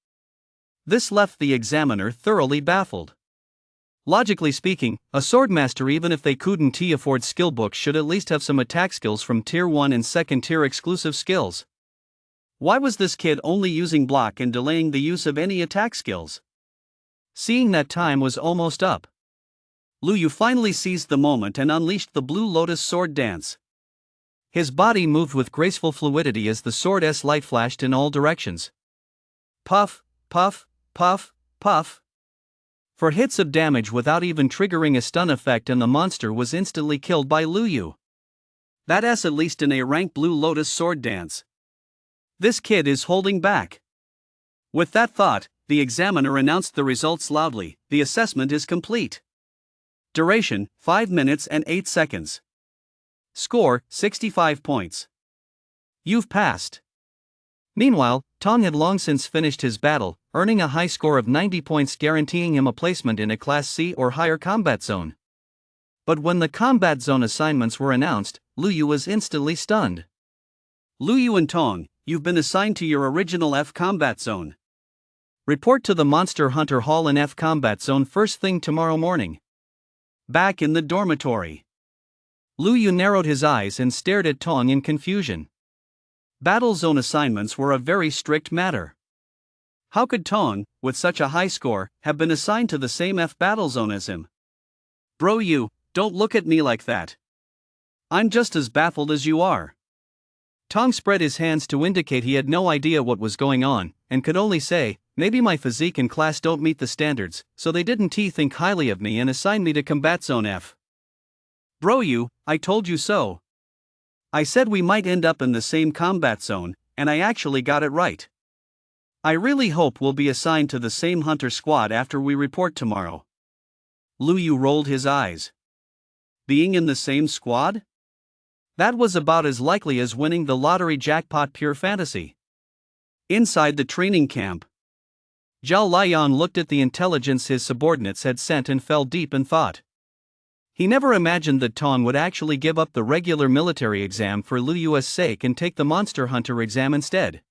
Speaker 1: This left the examiner thoroughly baffled. Logically speaking, a swordmaster, even if they couldn't afford skill books, should at least have some attack skills from tier 1 and second tier exclusive skills. Why was this kid only using block and delaying the use of any attack skills? Seeing that time was almost up, Lu Yu finally seized the moment and unleashed the Blue Lotus sword dance. His body moved with graceful fluidity as the sword's light flashed in all directions. Puff, puff, puff, puff. For hits of damage without even triggering a stun effect, and the monster was instantly killed by Lu Yu. That's at least an A-rank Blue Lotus sword dance. This kid is holding back. With that thought, the examiner announced the results loudly. The assessment is complete. Duration, 5 minutes and 8 seconds. Score, 65 points. You've passed. Meanwhile, Tong had long since finished his battle, earning a high score of 90 points, guaranteeing him a placement in a Class C or higher combat zone. But when the combat zone assignments were announced, Lu Yu was instantly stunned. Lu Yu and Tong, you've been assigned to your original F combat zone. Report to the Monster Hunter Hall in F combat zone first thing tomorrow morning. Back in the dormitory, Lu Yu narrowed his eyes and stared at Tong in confusion. Battle zone assignments were a very strict matter. How could Tong, with such a high score, have been assigned to the same F battle zone as him? Bro, you, don't look at me like that. I'm just as baffled as you are. Tong spread his hands to indicate he had no idea what was going on, and could only say, maybe my physique and class don't meet the standards, so they didn't think highly of me and assigned me to Combat Zone F. Bro, you, I told you so. I said we might end up in the same combat zone, and I actually got it right. I really hope we'll be assigned to the same hunter squad after we report tomorrow. Lu Yu rolled his eyes. Being in the same squad? That was about as likely as winning the lottery jackpot, pure fantasy. Inside the training camp, Zhao Liang looked at the intelligence his subordinates had sent and fell deep in thought. He never imagined that Tong would actually give up the regular military exam for Lu Yu's sake and take the Monster Hunter exam instead.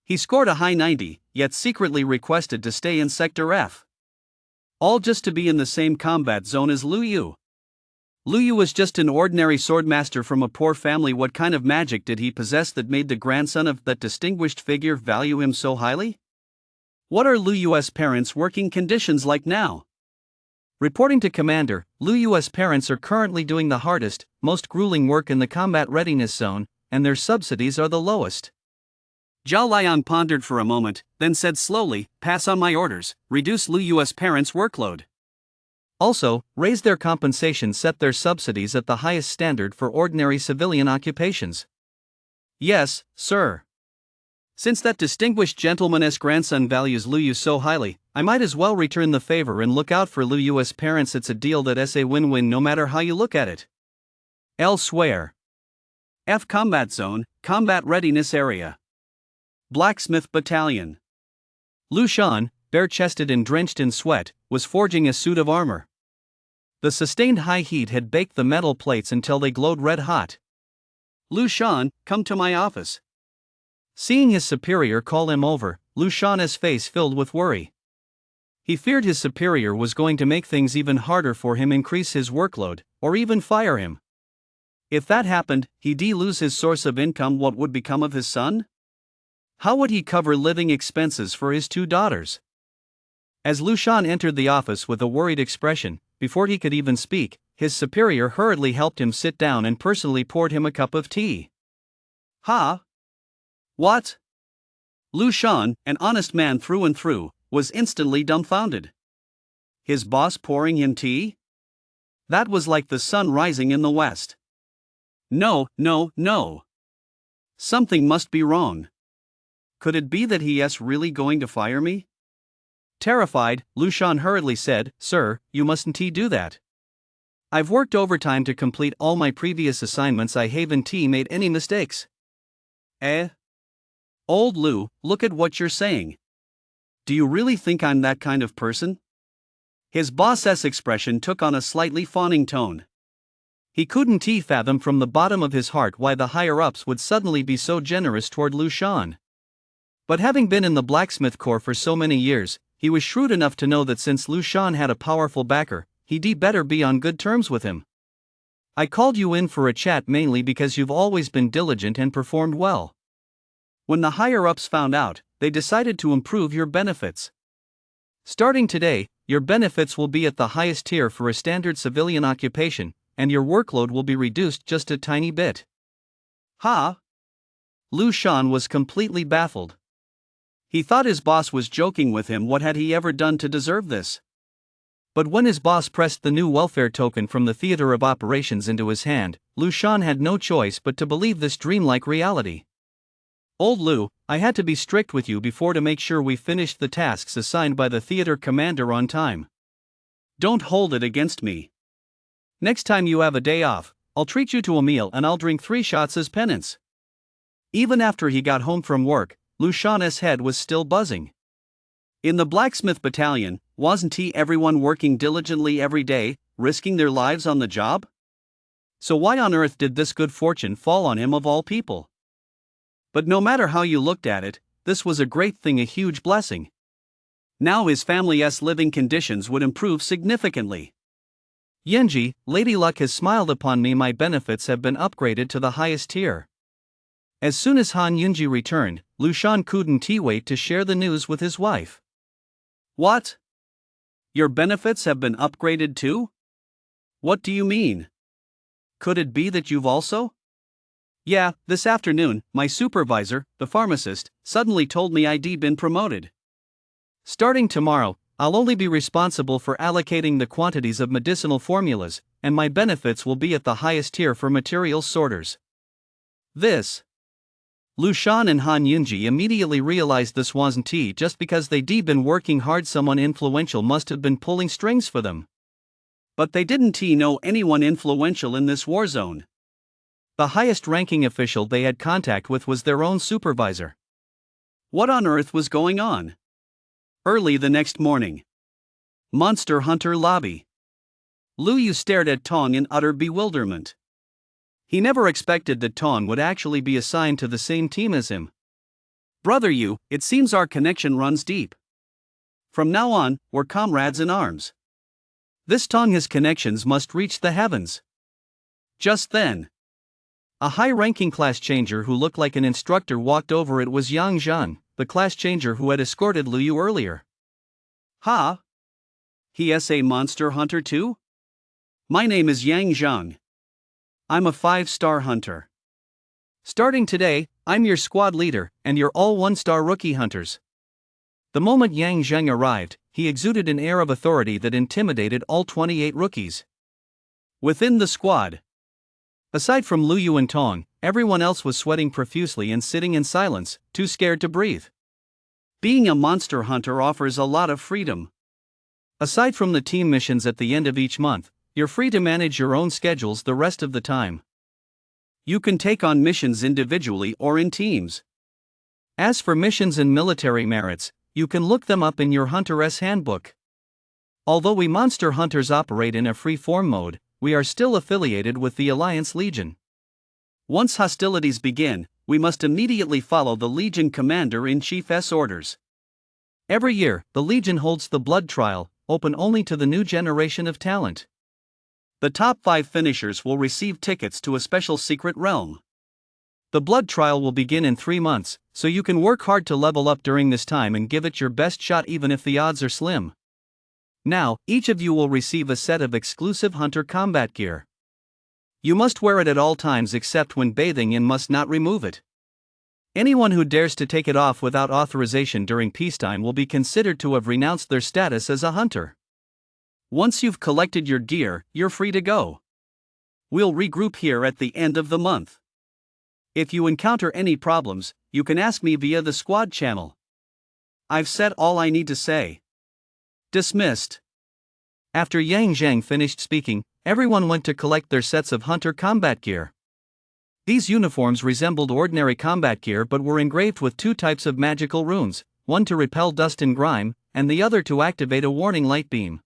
Speaker 1: He scored a high 90, yet secretly requested to stay in Sector F. All just to be in the same combat zone as Lu Yu. Lu Yu was just an ordinary swordmaster from a poor family. What kind of magic did he possess that made the grandson of that distinguished figure value him so highly? What are Lu Yu's parents' working conditions like now? Reporting to Commander, Lu Yu's parents are currently doing the hardest, most grueling work in the combat readiness zone, and their subsidies are the lowest. Zhao Liang pondered for a moment, then said slowly, "Pass on my orders, reduce Lu Yu's parents' workload. Also, raise their compensation, set their subsidies at the highest standard for ordinary civilian occupations." "Yes, sir. Since that distinguished gentleman's grandson values Lu Yu so highly, I might as well return the favor and look out for Lu Yu's parents. It's a deal that's a win-win no matter how you look at it." Elsewhere. F Combat Zone, Combat Readiness Area. Blacksmith Battalion. Lu Shan, bare-chested and drenched in sweat, was forging a suit of armor. The sustained high heat had baked the metal plates until they glowed red hot. "Lu Shan, come to my office." Seeing his superior call him over, Lu Shan's face filled with worry. He feared his superior was going to make things even harder for him, increase his workload, or even fire him. If that happened, he'd lose his source of income. What would become of his son? How would he cover living expenses for his two daughters? As Lu Shan entered the office with a worried expression, before he could even speak, his superior hurriedly helped him sit down and personally poured him a cup of tea. "Huh? What?" Lu Shan, an honest man through and through, was instantly dumbfounded. His boss pouring him tea? That was like the sun rising in the west. No. Something must be wrong. Could it be that he's really going to fire me? Terrified, Lu Shan hurriedly said, "Sir, you mustn't do that. I've worked overtime to complete all my previous assignments. I haven't made any mistakes." Old Lu, look at what you're saying. Do you really think I'm that kind of person? His boss's expression took on a slightly fawning tone. He couldn't fathom from the bottom of his heart why the higher-ups would suddenly be so generous toward Lu Shan. But having been in the Blacksmith Corps for so many years, he was shrewd enough to know that since Lu Shan had a powerful backer, he'd better be on good terms with him. "I called you in for a chat mainly because you've always been diligent and performed well. When the higher-ups found out, they decided to improve your benefits. Starting today, your benefits will be at the highest tier for a standard civilian occupation, and your workload will be reduced just a tiny bit." "Huh?" Lu Shan was completely baffled. He thought his boss was joking with him. What had he ever done to deserve this? But when his boss pressed the new welfare token from the theater of operations into his hand, Lu Shan had no choice but to believe this dreamlike reality. "Old Lu, I had to be strict with you before to make sure we finished the tasks assigned by the theater commander on time. Don't hold it against me. Next time you have a day off, I'll treat you to a meal and I'll drink 3 shots as penance." Even after he got home from work, Lu Shan's head was still buzzing. In the Blacksmith Battalion, wasn't everyone working diligently every day, risking their lives on the job? So why on earth did this good fortune fall on him of all people? But no matter how you looked at it, this was a great thing, a huge blessing. Now his family's living conditions would improve significantly. "Yanji, Lady Luck has smiled upon me. My benefits have been upgraded to the highest tier." As soon as Han Yunji returned, Lu Shan couldn't wait to share the news with his wife. "What? Your benefits have been upgraded too? What do you mean? Could it be that you've also?" "Yeah, this afternoon, my supervisor, the pharmacist, suddenly told me I'd been promoted. Starting tomorrow, I'll only be responsible for allocating the quantities of medicinal formulas, and my benefits will be at the highest tier for materials sorters." This. Lu Shan and Han Yunji immediately realized this wasn't just because they'd been working hard. Someone influential must have been pulling strings for them. But they didn't know anyone influential in this war zone. The highest ranking official they had contact with was their own supervisor. What on earth was going on? Early the next morning. Monster Hunter Lobby. Lu Yu stared at Tong in utter bewilderment. He never expected that Tong would actually be assigned to the same team as him. "Brother Yu, it seems our connection runs deep. From now on, we're comrades in arms." This Tong's connections must reach the heavens. Just then, a high-ranking class changer who looked like an instructor walked over. It was Yang Zheng, the class changer who had escorted Lu Yu earlier. Ha! He's a monster hunter too? My name is Yang Zheng. I'm a 5-star hunter. Starting today, I'm your squad leader, and you're all 1-star rookie hunters. The moment Yang Zheng arrived, he exuded an air of authority that intimidated all 28 rookies within the squad. Aside from Lu Yu and Tong, everyone else was sweating profusely and sitting in silence, too scared to breathe. Being a monster hunter offers a lot of freedom. Aside from the team missions at the end of each month, you're free to manage your own schedules the rest of the time. You can take on missions individually or in teams. As for missions and military merits, you can look them up in your Hunter's Handbook. Although we monster hunters operate in a free-form mode, we are still affiliated with the Alliance Legion. Once hostilities begin, we must immediately follow the Legion Commander-in-Chief's orders. Every year, the Legion holds the Blood Trial, open only to the new generation of talent. The top 5 finishers will receive tickets to a special secret realm. The Blood Trial will begin in 3 months, so you can work hard to level up during this time and give it your best shot even if the odds are slim. Now, each of you will receive a set of exclusive hunter combat gear. You must wear it at all times except when bathing and must not remove it. Anyone who dares to take it off without authorization during peacetime will be considered to have renounced their status as a hunter. Once you've collected your gear, you're free to go. We'll regroup here at the end of the month. If you encounter any problems, you can ask me via the squad channel. I've said all I need to say. Dismissed. After Yang Zheng finished speaking, everyone went to collect their sets of hunter combat gear. These uniforms resembled ordinary combat gear but were engraved with 2 types of magical runes, one to repel dust and grime, and the other to activate a warning light beam.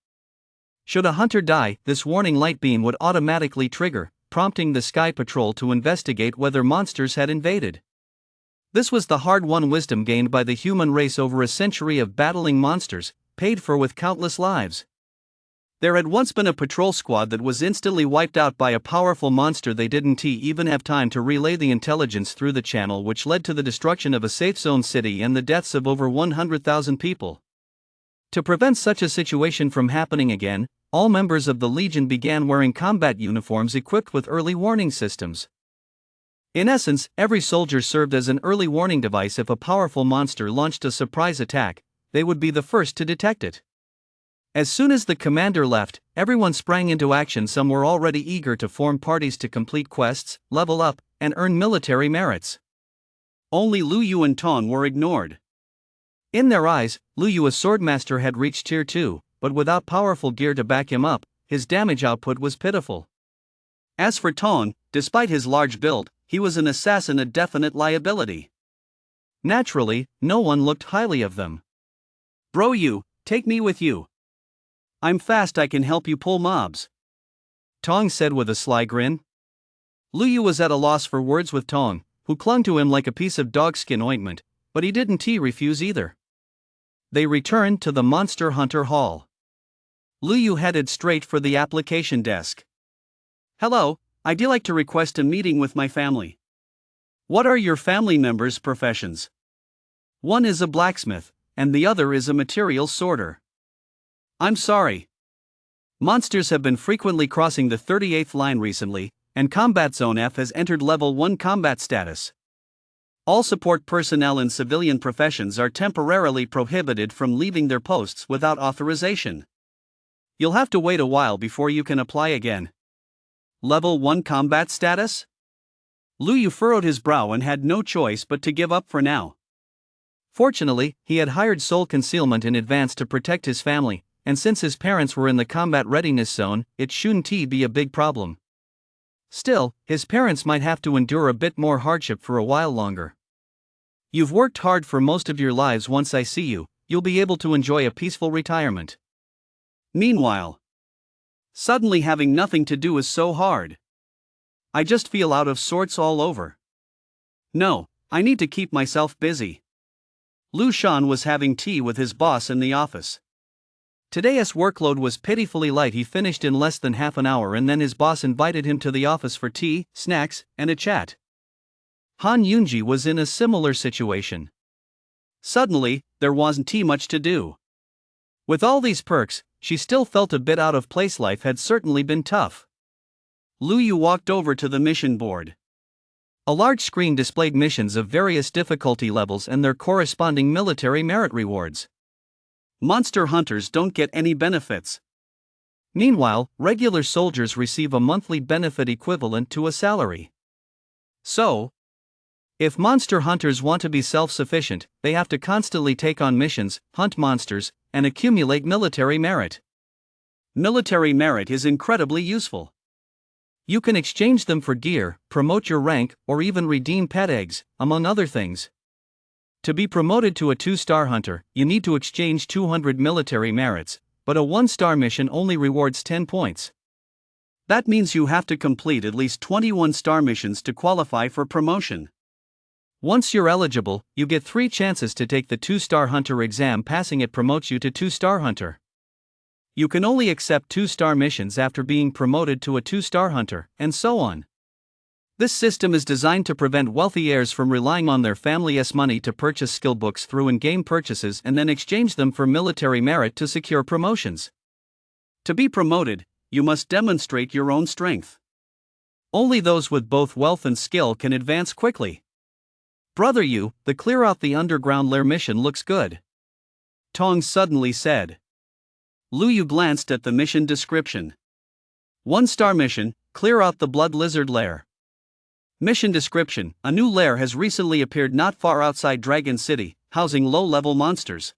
Speaker 1: Should a hunter die, this warning light beam would automatically trigger, prompting the Sky Patrol to investigate whether monsters had invaded. This was the hard-won wisdom gained by the human race over a century of battling monsters, paid for with countless lives. There had once been a patrol squad that was instantly wiped out by a powerful monster. They didn't even have time to relay the intelligence through the channel, which led to the destruction of a safe zone city and the deaths of over 100,000 people. To prevent such a situation from happening again, all members of the Legion began wearing combat uniforms equipped with early warning systems. In essence, every soldier served as an early warning device. If a powerful monster launched a surprise attack, they would be the first to detect it. As soon as the commander left, everyone sprang into action. Some were already eager to form parties to complete quests, level up, and earn military merits. Only Lu Yu and Tong were ignored. In their eyes, Lu Yu, a Swordmaster, had reached Tier 2, but without powerful gear to back him up, his damage output was pitiful. As for Tong, despite his large build, he was an assassin, a definite liability. Naturally, no one looked highly of them. Bro, you, take me with you. I'm fast, I can help you pull mobs, Tong said with a sly grin. Lu Yu was at a loss for words with Tong, who clung to him like a piece of dogskin ointment, but he didn't refuse either. They returned to the Monster Hunter Hall. Lu Yu headed straight for the application desk. Hello, I'd like to request a meeting with my family. What are your family members' professions? One is a blacksmith, and the other is a materials sorter. I'm sorry. Monsters have been frequently crossing the 38th line recently, and Combat Zone F has entered Level 1 combat status. All support personnel in civilian professions are temporarily prohibited from leaving their posts without authorization. You'll have to wait a while before you can apply again. Level 1 combat status? Lu Yu furrowed his brow and had no choice but to give up for now. Fortunately, he had hired soul concealment in advance to protect his family, and since his parents were in the combat readiness zone, it shouldn't be a big problem. Still, his parents might have to endure a bit more hardship for a while longer. You've worked hard for most of your lives. Once I see you, you'll be able to enjoy a peaceful retirement. Meanwhile, suddenly having nothing to do is so hard. I just feel out of sorts all over. No, I need to keep myself busy. Lu Shan was having tea with his boss in the office. Today's workload was pitifully light. He finished in less than half an hour, and then his boss invited him to the office for tea, snacks, and a chat. Han Yunji was in a similar situation. Suddenly, there wasn't much to do. With all these perks, she still felt a bit out of place. Life had certainly been tough. Lu Yu walked over to the mission board. A large screen displayed missions of various difficulty levels and their corresponding military merit rewards. Monster hunters don't get any benefits. Meanwhile, regular soldiers receive a monthly benefit equivalent to a salary. So, if monster hunters want to be self-sufficient, they have to constantly take on missions, hunt monsters, and accumulate military merit. Military merit is incredibly useful. You can exchange them for gear, promote your rank, or even redeem pet eggs, among other things. To be promoted to a 2-star hunter, you need to exchange 200 military merits, but a 1-star mission only rewards 10 points. That means you have to complete at least 21 star missions to qualify for promotion. Once you're eligible, you get 3 chances to take the 2-star hunter exam. Passing it promotes you to 2-star hunter. You can only accept 2-star missions after being promoted to a 2-star hunter, and so on. This system is designed to prevent wealthy heirs from relying on their family's money to purchase skill books through in-game purchases and then exchange them for military merit to secure promotions. To be promoted, you must demonstrate your own strength. Only those with both wealth and skill can advance quickly. Brother Yu, the clear out the underground lair mission looks good. Tong suddenly said. Lu Yu glanced at the mission description. 1-star mission, clear out the blood lizard lair. Mission description: a new lair has recently appeared not far outside Dragon City, housing low-level monsters.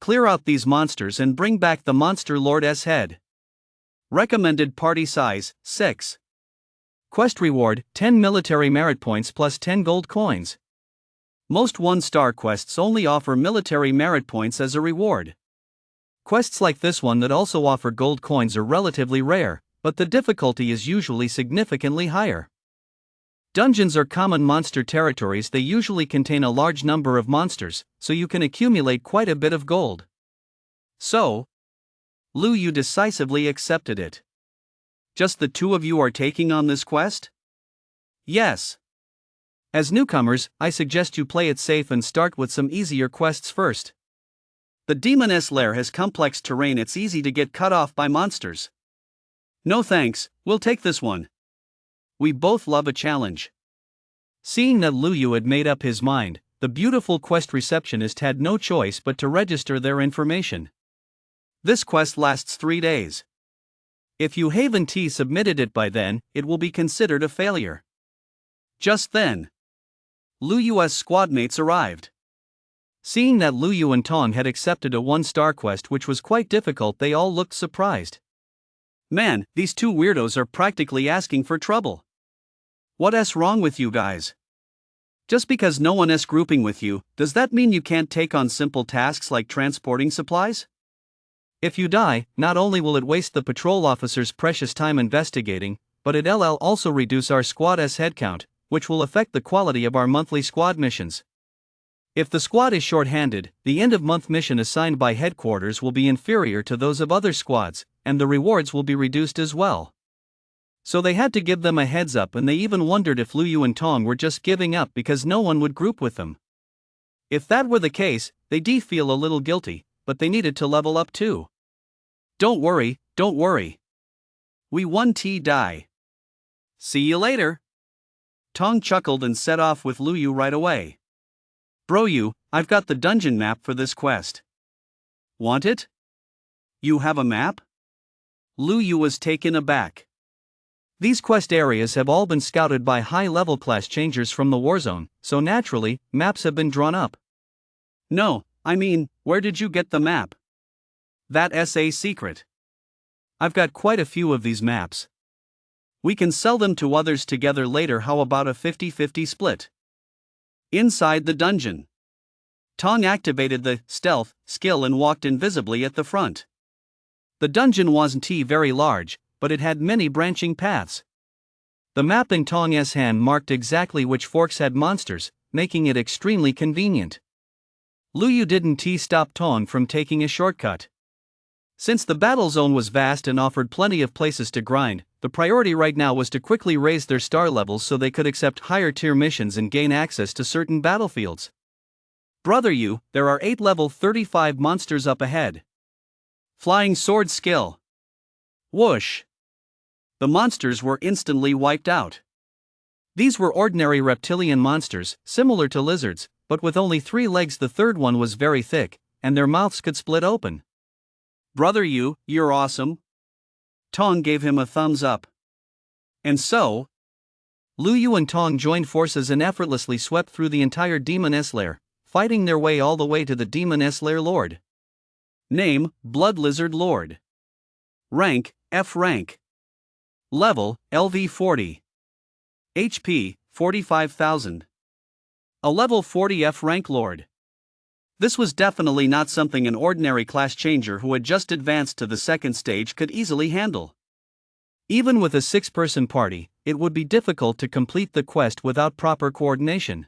Speaker 1: Clear out these monsters and bring back the Monster Lord's head. Recommended party size, 6. Quest reward, 10 military merit points plus 10 gold coins. Most 1-star quests only offer military merit points as a reward. Quests like this one that also offer gold coins are relatively rare, but the difficulty is usually significantly higher. Dungeons are common monster territories. They usually contain a large number of monsters, so you can accumulate quite a bit of gold. So, Lu Yu decisively accepted it. Just the 2 of you are taking on this quest? Yes. As newcomers, I suggest you play it safe and start with some easier quests first. The Demoness Lair has complex terrain. It's easy to get cut off by monsters. No thanks, we'll take this one. We both love a challenge. Seeing that Lu Yu had made up his mind, the beautiful quest receptionist had no choice but to register their information. This quest lasts 3 days. If you haven't submitted it by then, it will be considered a failure. Just then, Lu Yu's squadmates arrived. Seeing that Lu Yu and Tong had accepted a 1-star quest which was quite difficult, they all looked surprised. Man, these 2 weirdos are practically asking for trouble. What's wrong with you guys? Just because no one's grouping with you, does that mean you can't take on simple tasks like transporting supplies? If you die, not only will it waste the patrol officer's precious time investigating, but it'll also reduce our squad's headcount, which will affect the quality of our monthly squad missions. If the squad is short-handed, the end-of-month mission assigned by headquarters will be inferior to those of other squads, and the rewards will be reduced as well. So they had to give them a heads up, and they even wondered if Lu Yu and Tong were just giving up because no one would group with them. If that were the case, they'd feel a little guilty, but they needed to level up too. Don't worry. We won die. See you later. Tong chuckled and set off with Lu Yu right away. Bro Yu, I've got the dungeon map for this quest. Want it? You have a map? Lu Yu was taken aback. These quest areas have all been scouted by high-level class changers from the Warzone, so naturally, maps have been drawn up. No, I mean, where did you get the map? That's a secret. I've got quite a few of these maps. We can sell them to others together later. How about a 50-50 split? Inside the dungeon, Tong activated the stealth skill and walked invisibly at the front. The dungeon wasn't very large, but it had many branching paths. The map in Tong's hand marked exactly which forks had monsters, making it extremely convenient. Lu Yu didn't stop Tong from taking a shortcut. Since the battle zone was vast and offered plenty of places to grind, the priority right now was to quickly raise their star levels so they could accept higher tier missions and gain access to certain battlefields. Brother you, there are 8 level 35 monsters up ahead. Flying sword skill. Whoosh. The monsters were instantly wiped out. These were ordinary reptilian monsters, similar to lizards, but with only 3 legs. The third one was very thick, and their mouths could split open. Brother you, you're awesome. Tong gave him a thumbs up. And so, Lu Yu and Tong joined forces and effortlessly swept through the entire Demon S lair, fighting their way all the way to the Demon S lair Lord. Name, Blood Lizard Lord. Rank, F rank. Level, LV 40. HP, 45,000. A level 40 F rank Lord. This was definitely not something an ordinary class changer who had just advanced to the second stage could easily handle. Even with a 6-person party, it would be difficult to complete the quest without proper coordination.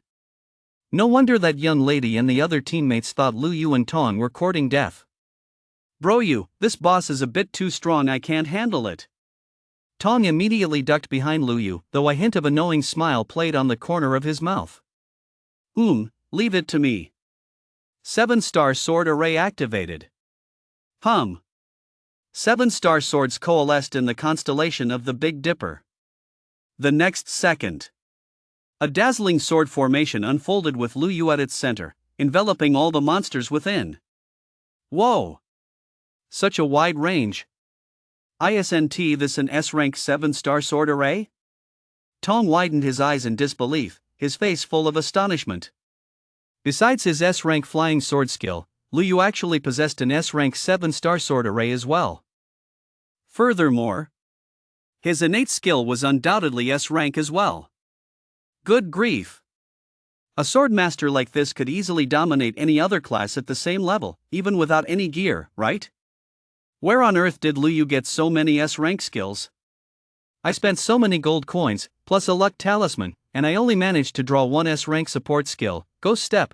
Speaker 1: No wonder that young lady and the other teammates thought Lu Yu and Tong were courting death. Bro you, this boss is a bit too strong, I can't handle it. Tong immediately ducked behind Lu Yu, though a hint of a knowing smile played on the corner of his mouth. Leave it to me. 7-star sword array activated. 7-star swords coalesced in the constellation of the Big Dipper. The next second, a dazzling sword formation unfolded with Lu Yu at its center, enveloping all the monsters within. Whoa! Such a wide range. Isn't this an S-rank 7-star sword array? Tong widened his eyes in disbelief, his face full of astonishment. Besides his S-rank flying sword skill, Lu Yu actually possessed an S-rank 7-star sword array as well. Furthermore, his innate skill was undoubtedly S-rank as well. Good grief! A swordmaster like this could easily dominate any other class at the same level, even without any gear, right? Where on earth did Lu Yu get so many S-rank skills? I spent so many gold coins, plus a luck talisman, and I only managed to draw 1 S-rank support skill, Ghost Step.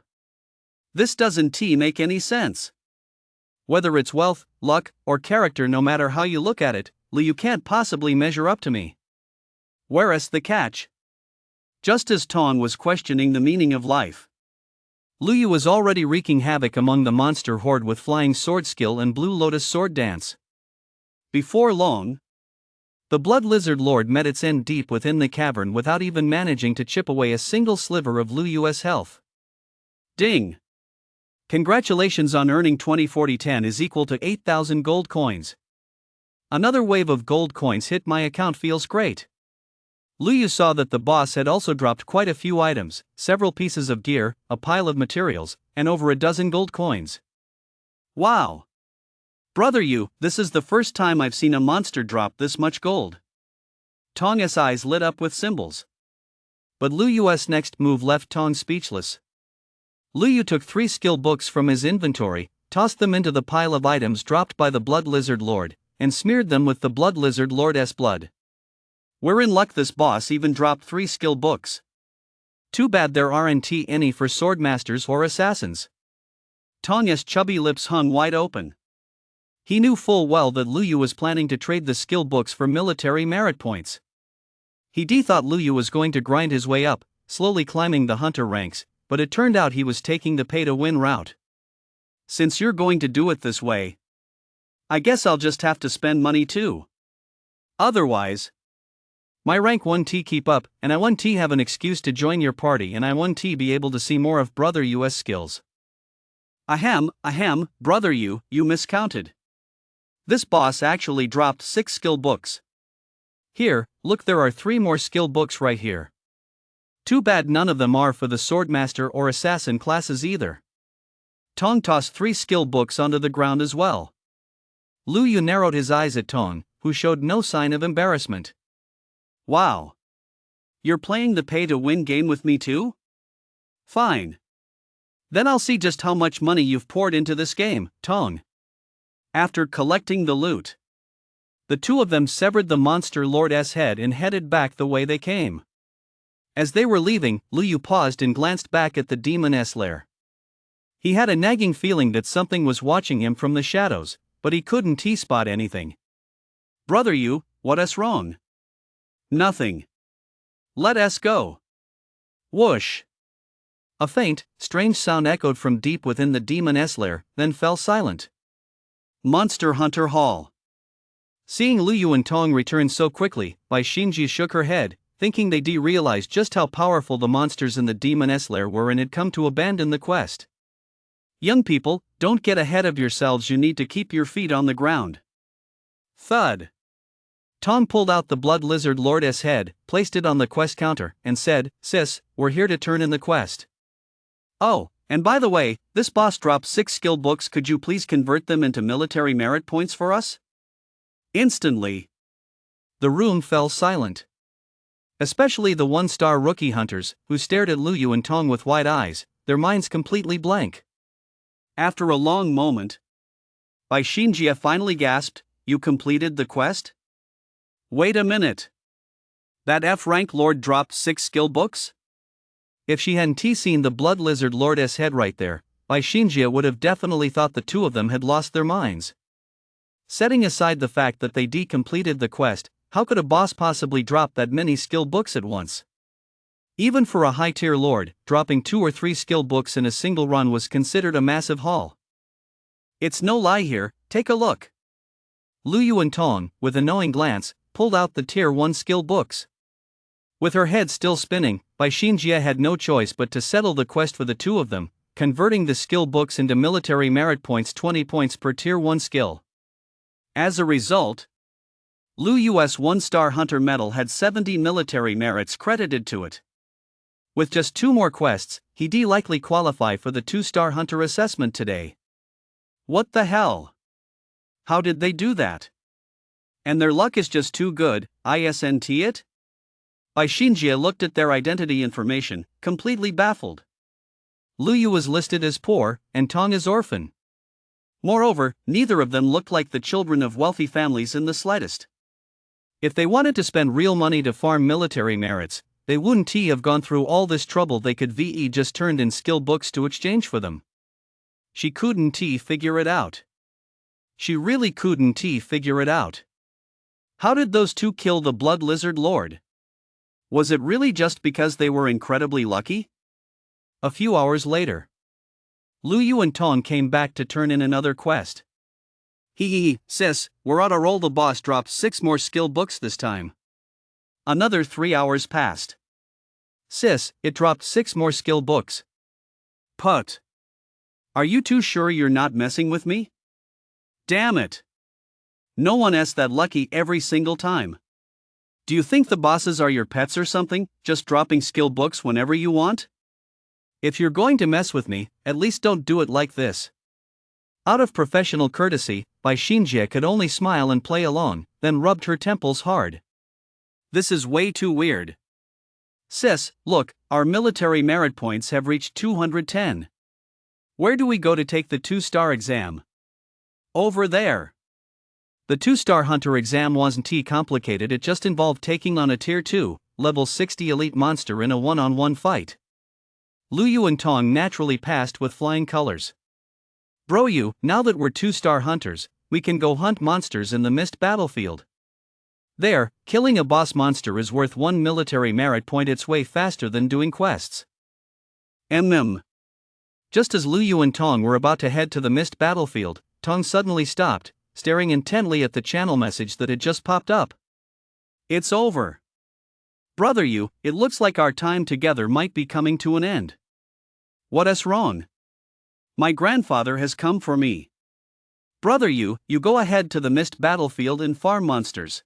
Speaker 1: This doesn't make any sense. Whether it's wealth, luck, or character, no matter how you look at it, Lu Yu can't possibly measure up to me. Where's the catch? Just as Tong was questioning the meaning of life, Lu Yu was already wreaking havoc among the monster horde with flying sword skill and Blue Lotus sword dance. Before long, the Blood Lizard Lord met its end deep within the cavern without even managing to chip away a single sliver of Lu Yu's health. Ding! Congratulations on earning 204010 is equal to 8,000 gold coins. Another wave of gold coins hit my account, feels great. Lu Yu saw that the boss had also dropped quite a few items, several pieces of gear, a pile of materials, and over a dozen gold coins. Wow! Brother you, this is the first time I've seen a monster drop this much gold. Tong's eyes lit up with symbols. But Lu Yu's next move left Tong speechless. Lu Yu took 3 skill books from his inventory, tossed them into the pile of items dropped by the Blood Lizard Lord, and smeared them with the Blood Lizard Lord's blood. We're in luck, this boss even dropped 3 skill books. Too bad there aren't any for swordmasters or assassins. Tong's chubby lips hung wide open. He knew full well that Lu Yu was planning to trade the skill books for military merit points. He thought Lu Yu was going to grind his way up, slowly climbing the hunter ranks, but it turned out he was taking the pay-to-win route. Since you're going to do it this way, I guess I'll just have to spend money too. Otherwise, my rank 1T keep up, and I 1T have an excuse to join your party, and I 1T be able to see more of Brother Yu's skills. Ahem, Brother you miscounted. This boss actually dropped 6 skill books. Here, look, there are 3 more skill books right here. Too bad none of them are for the swordmaster or assassin classes either. Tong tossed 3 skill books onto the ground as well. Lu Yu narrowed his eyes at Tong, who showed no sign of embarrassment. Wow! You're playing the pay-to-win game with me too? Fine. Then I'll see just how much money you've poured into this game, Tong. After collecting the loot, the two of them severed the monster lord's head and headed back the way they came. As they were leaving, Lu Yu paused and glanced back at the demon's lair. He had a nagging feeling that something was watching him from the shadows, but he couldn't T-spot anything. "Brother you, what's wrong?" "Nothing. Let us go." Whoosh! A faint, strange sound echoed from deep within the demon's lair, then fell silent. Monster Hunter Hall. Seeing Lu Yuantong return so quickly, Bai Xinjie shook her head, thinking they realized just how powerful the monsters in the demon's lair were and had come to abandon the quest. "Young people, don't get ahead of yourselves, you need to keep your feet on the ground." Thud! Tong pulled out the Blood Lizard Lord's head, placed it on the quest counter, and said, "Sis, we're here to turn in the quest. Oh, and by the way, this boss dropped 6 skill books, could you please convert them into military merit points for us?" Instantly, the room fell silent. Especially the 1-star rookie hunters, who stared at Lu Yuantong with wide eyes, their minds completely blank. After a long moment, Bai Xinjie finally gasped, "You completed the quest? Wait a minute. That F-rank lord dropped 6 skill books?" If she hadn't seen the Blood Lizard Lord's head right there, Bai Xinjie would have definitely thought the two of them had lost their minds. Setting aside the fact that they completed the quest, how could a boss possibly drop that many skill books at once? Even for a high-tier lord, dropping 2 or 3 skill books in a single run was considered a massive haul. "It's no lie here, take a look." Lu Yuantong, with a knowing glance, pulled out the tier 1 skill books. With her head still spinning, Bai Xinjie had no choice but to settle the quest for the two of them, converting the skill books into military merit points, 20 points per tier 1 skill. As a result, Lu Yu's 1-star hunter medal had 70 military merits credited to it. With just 2 more quests, he'd likely qualify for the 2-star hunter assessment today. What the hell? How did they do that? And their luck is just too good, isn't it? Bai Xinjie looked at their identity information, completely baffled. Lu Yu was listed as poor, and Tong as orphan. Moreover, neither of them looked like the children of wealthy families in the slightest. If they wanted to spend real money to farm military merits, they wouldn't have gone through all this trouble. They could just turned in skill books to exchange for them. She couldn't figure it out. She really couldn't figure it out. How did those two kill the Blood Lizard Lord? Was it really just because they were incredibly lucky? A few hours later, Lu Yuantong came back to turn in another quest. Sis, we're on a roll. The boss dropped 6 more skill books this time." Another 3 hours passed. "Sis, it dropped 6 more skill books." "Put. Are you too sure you're not messing with me? Damn it. No one is that lucky every single time. Do you think the bosses are your pets or something, just dropping skill books whenever you want? If you're going to mess with me, at least don't do it like this." Out of professional courtesy, Bai Xinjie could only smile and play along, then rubbed her temples hard. "This is way too weird. Sis, look, our military merit points have reached 210. Where do we go to take the 2-star exam?" "Over there." The 2-star hunter exam wasn't complicated, it just involved taking on a tier 2, level 60 elite monster in a one-on-one fight. Lu Yuantong naturally passed with flying colors. "Bro, now that we're 2-star hunters, we can go hunt monsters in the mist battlefield. There, killing a boss monster is worth 1 military merit point. It's way faster than doing quests." Just as Lu Yuantong were about to head to the mist battlefield, Tong suddenly stopped, staring intently at the channel message that had just popped up. "It's over. Brother it looks like our time together might be coming to an end." "What's wrong?" "My grandfather has come for me." "Brother you go ahead to the mist battlefield and farm monsters.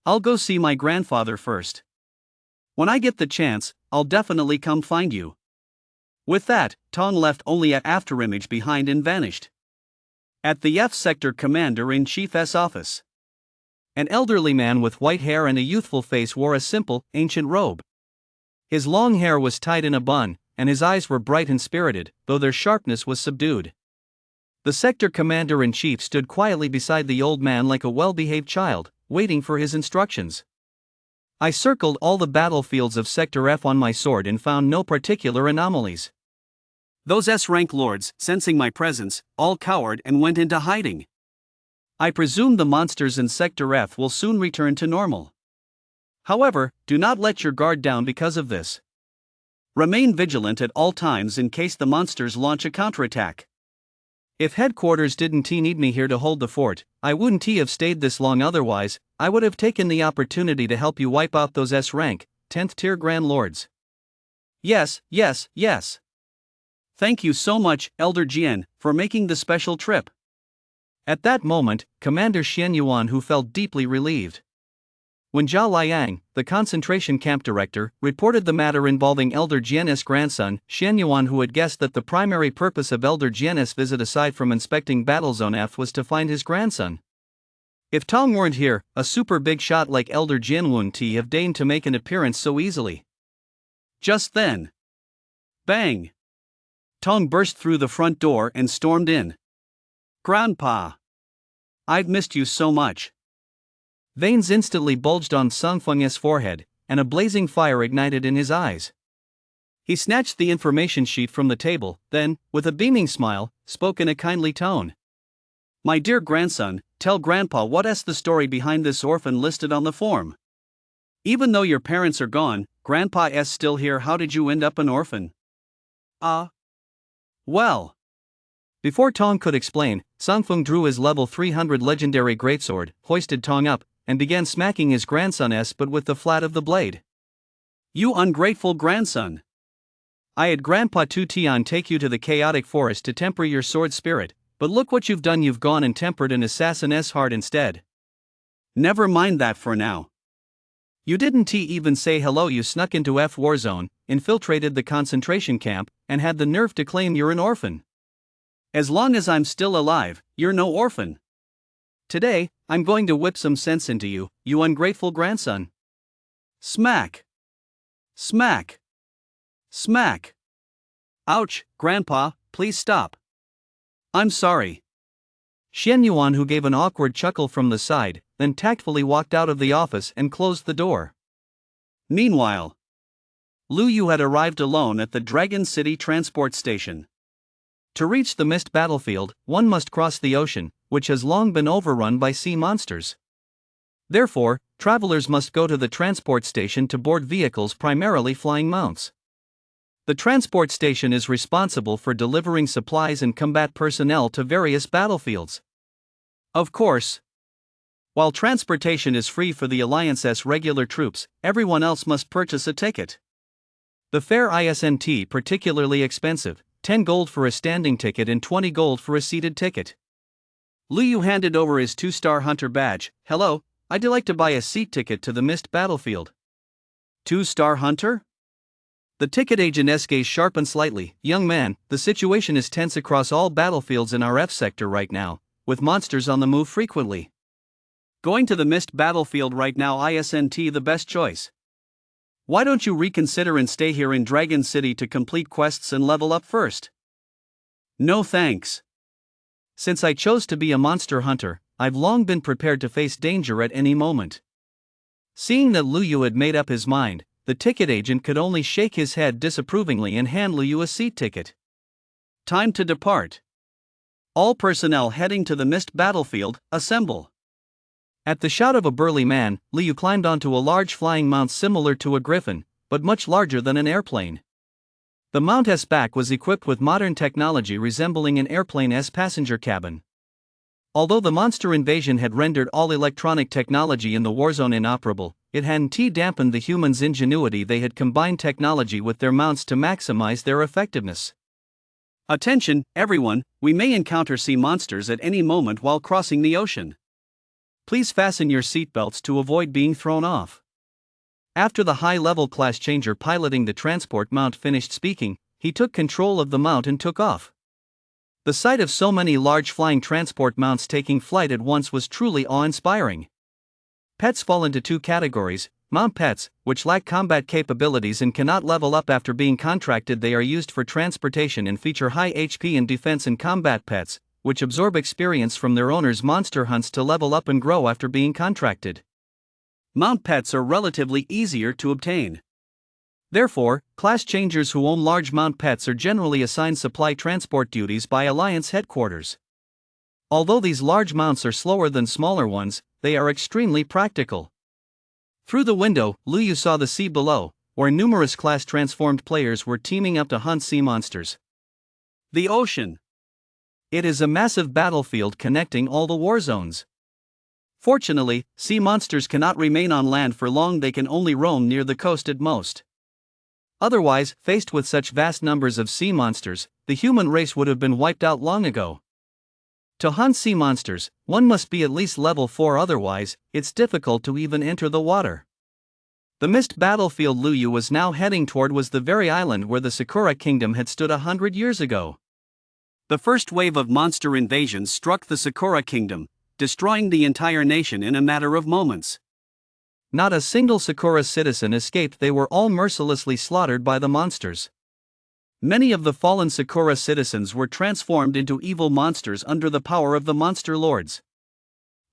Speaker 1: I'll go see my grandfather first. When I get the chance, I'll definitely come find you." With that, Tong left only an afterimage behind and vanished. At the F Sector Commander-in-Chief's office, an elderly man with white hair and a youthful face wore a simple, ancient robe. His long hair was tied in a bun, and his eyes were bright and spirited, though their sharpness was subdued. The Sector Commander-in-Chief stood quietly beside the old man like a well-behaved child, waiting for his instructions. "I circled all the battlefields of Sector F on my sword and found no particular anomalies. Those S-rank lords, sensing my presence, all cowered and went into hiding. I presume the monsters in Sector F will soon return to normal. However, do not let your guard down because of this. Remain vigilant at all times in case the monsters launch a counterattack. If headquarters didn't need me here to hold the fort, I wouldn't have stayed this long. Otherwise, I would have taken the opportunity to help you wipe out those S-rank, 10th tier Grand Lords. Yes. Thank you so much, Elder Jian, for making the special trip. At that moment, Commander Xian Yuan who felt deeply relieved. When Zhao Liang, the concentration camp director, reported the matter involving Elder Jian's grandson, Xian Yuan who had guessed that the primary purpose of Elder Jian's visit aside from inspecting Battlezone F was to find his grandson. If Tong weren't here, a super big shot like Elder Jian wouldn't have deigned to make an appearance so easily. Just then. Bang! Tong burst through the front door and stormed in. Grandpa! I've missed you so much. Veins instantly bulged on Sung Feng's forehead, and a blazing fire ignited in his eyes. He snatched the information sheet from the table, then, with a beaming smile, spoke in a kindly tone. My dear grandson, tell Grandpa what's the story behind this orphan listed on the form. Even though your parents are gone, Grandpa's still here. How did you end up an orphan? Well. Before Tong could explain, Sung Feng drew his level 300 legendary greatsword, hoisted Tong up, and began smacking his grandson's but with the flat of the blade. You ungrateful grandson! I had Grandpa Tu Tian take you to the chaotic forest to temper your sword spirit, but look what you've done. You've gone and tempered an assassin's heart instead. Never mind that for now. You didn't even say hello. You snuck into F war zone, infiltrated the concentration camp, and had the nerve to claim you're an orphan. As long as I'm still alive, you're no orphan. Today, I'm going to whip some sense into you, you ungrateful grandson. Smack! Smack! Smack! Ouch, Grandpa, please stop. I'm sorry. Xian Yuan who gave an awkward chuckle from the side, then tactfully walked out of the office and closed the door. Meanwhile, Lu Yu had arrived alone at the Dragon City transport station. To reach the mist battlefield, one must cross the ocean, which has long been overrun by sea monsters. Therefore, travelers must go to the transport station to board vehicles, primarily flying mounts. The transport station is responsible for delivering supplies and combat personnel to various battlefields. Of course, while transportation is free for the Alliance's regular troops, everyone else must purchase a ticket. The fare isn't particularly expensive, 10 gold for a standing ticket and 20 gold for a seated ticket. Lu Yu handed over his 2-star hunter badge. Hello, I'd like to buy a seat ticket to the mist battlefield. 2-star hunter? The ticket agent's gaze sharpened slightly. Young man, the situation is tense across all battlefields in our F sector right now, with monsters on the move frequently. Going to the mist battlefield right now isn't the best choice. Why don't you reconsider and stay here in Dragon City to complete quests and level up first? No thanks. Since I chose to be a monster hunter, I've long been prepared to face danger at any moment. Seeing that Lu Yu had made up his mind, the ticket agent could only shake his head disapprovingly and hand Lu Yu a seat ticket. Time to depart. All personnel heading to the mist battlefield, assemble. At the shout of a burly man, Lu Yu climbed onto a large flying mount similar to a griffin, but much larger than an airplane. The mount's back was equipped with modern technology resembling an airplane's passenger cabin. Although the monster invasion had rendered all electronic technology in the warzone inoperable, it hadn't dampened the humans' ingenuity. They had combined technology with their mounts to maximize their effectiveness. Attention, everyone, we may encounter sea monsters at any moment while crossing the ocean. Please fasten your seatbelts to avoid being thrown off. After the high-level class changer piloting the transport mount finished speaking, he took control of the mount and took off. The sight of so many large flying transport mounts taking flight at once was truly awe-inspiring. Pets fall into two categories: mount pets, which lack combat capabilities and cannot level up after being contracted. They are used for transportation and feature high HP and defense, and combat pets, which absorb experience from their owners' monster hunts to level up and grow after being contracted. Mount pets are relatively easier to obtain. Therefore, class changers who own large mount pets are generally assigned supply transport duties by Alliance headquarters. Although these large mounts are slower than smaller ones, they are extremely practical. Through the window, Luyu saw the sea below, where numerous class-transformed players were teaming up to hunt sea monsters. The ocean. It is a massive battlefield connecting all the war zones. Fortunately, sea monsters cannot remain on land for long, they can only roam near the coast at most. Otherwise, faced with such vast numbers of sea monsters, the human race would have been wiped out long ago. To hunt sea monsters, one must be at least level 4, otherwise, it's difficult to even enter the water. The mist battlefield Luyu was now heading toward was the very island where the Sakura Kingdom had stood 100 years ago. The first wave of monster invasions struck the Sakura Kingdom, destroying the entire nation in a matter of moments. Not a single Sakura citizen escaped, they were all mercilessly slaughtered by the monsters. Many of the fallen Sakura citizens were transformed into evil monsters under the power of the monster lords.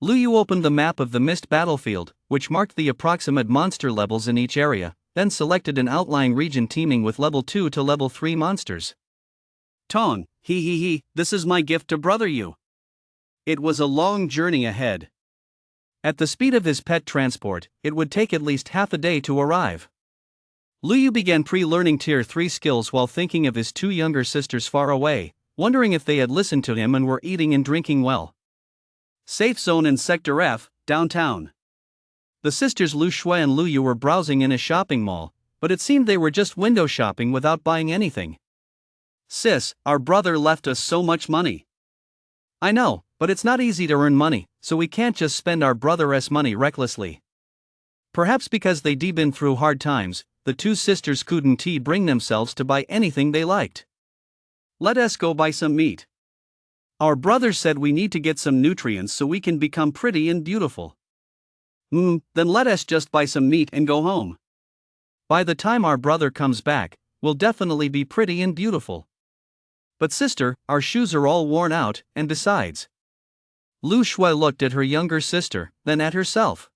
Speaker 1: Luyu opened the map of the mist battlefield, which marked the approximate monster levels in each area, then selected an outlying region teeming with level 2 to level 3 monsters. Tong, this is my gift to brother you. It was a long journey ahead. At the speed of his pet transport, it would take at least half a day to arrive. Luyu began pre-learning tier 3 skills while thinking of his 2 younger sisters far away, wondering if they had listened to him and were eating and drinking well. Safe zone in Sector F, downtown. The sisters Lu Shui and Luyu were browsing in a shopping mall, but it seemed they were just window shopping without buying anything. Sis, our brother left us so much money. I know, but it's not easy to earn money, so we can't just spend our brother's money recklessly. Perhaps because they'd been through hard times, the 2 sisters couldn't bring themselves to buy anything they liked. Let us go buy some meat. Our brother said we need to get some nutrients so we can become pretty and beautiful. Then let us just buy some meat and go home. By the time our brother comes back, we'll definitely be pretty and beautiful. But sister, our shoes are all worn out, and besides. Lu Shui looked at her younger sister, then at herself.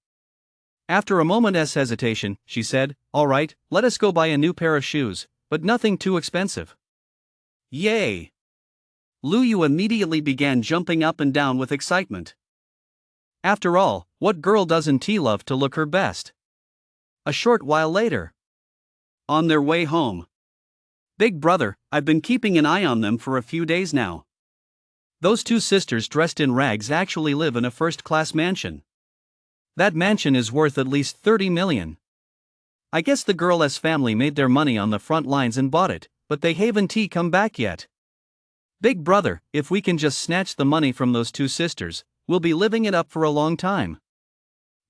Speaker 1: After a moment's hesitation, she said, "All right, let us go buy a new pair of shoes, but nothing too expensive." Yay! Luyu immediately began jumping up and down with excitement. After all, what girl doesn't love to look her best? A short while later. On their way home. Big brother, I've been keeping an eye on them for a few days now. Those 2 sisters dressed in rags actually live in a first-class mansion. That mansion is worth at least 30 million. I guess the girl's family made their money on the front lines and bought it, but they haven't come back yet. Big brother, if we can just snatch the money from those 2 sisters, we'll be living it up for a long time.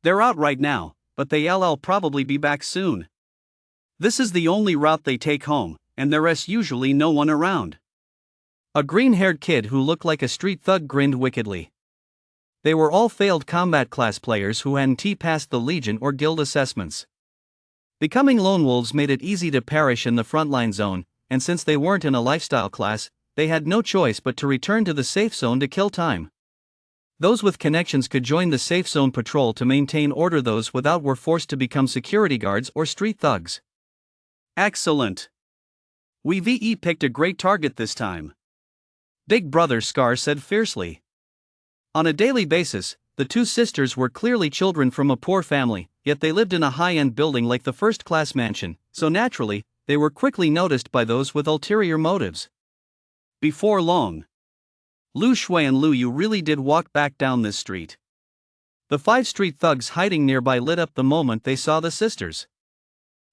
Speaker 1: They're out right now, but they'll probably be back soon. This is the only route they take home, and there's usually no one around. A green-haired kid who looked like a street thug grinned wickedly. They were all failed combat class players who hadn't passed the Legion or Guild assessments. Becoming lone wolves made it easy to perish in the frontline zone, and since they weren't in a lifestyle class, they had no choice but to return to the safe zone to kill time. Those with connections could join the safe zone patrol to maintain order, those without were forced to become security guards or street thugs. Excellent! We've picked a great target this time. Big brother Scar said fiercely. On a daily basis, the 2 sisters were clearly children from a poor family, yet they lived in a high-end building like the first-class mansion, so naturally, they were quickly noticed by those with ulterior motives. Before long, Lu Shui and Luyu really did walk back down this street. The 5 street thugs hiding nearby lit up the moment they saw the sisters.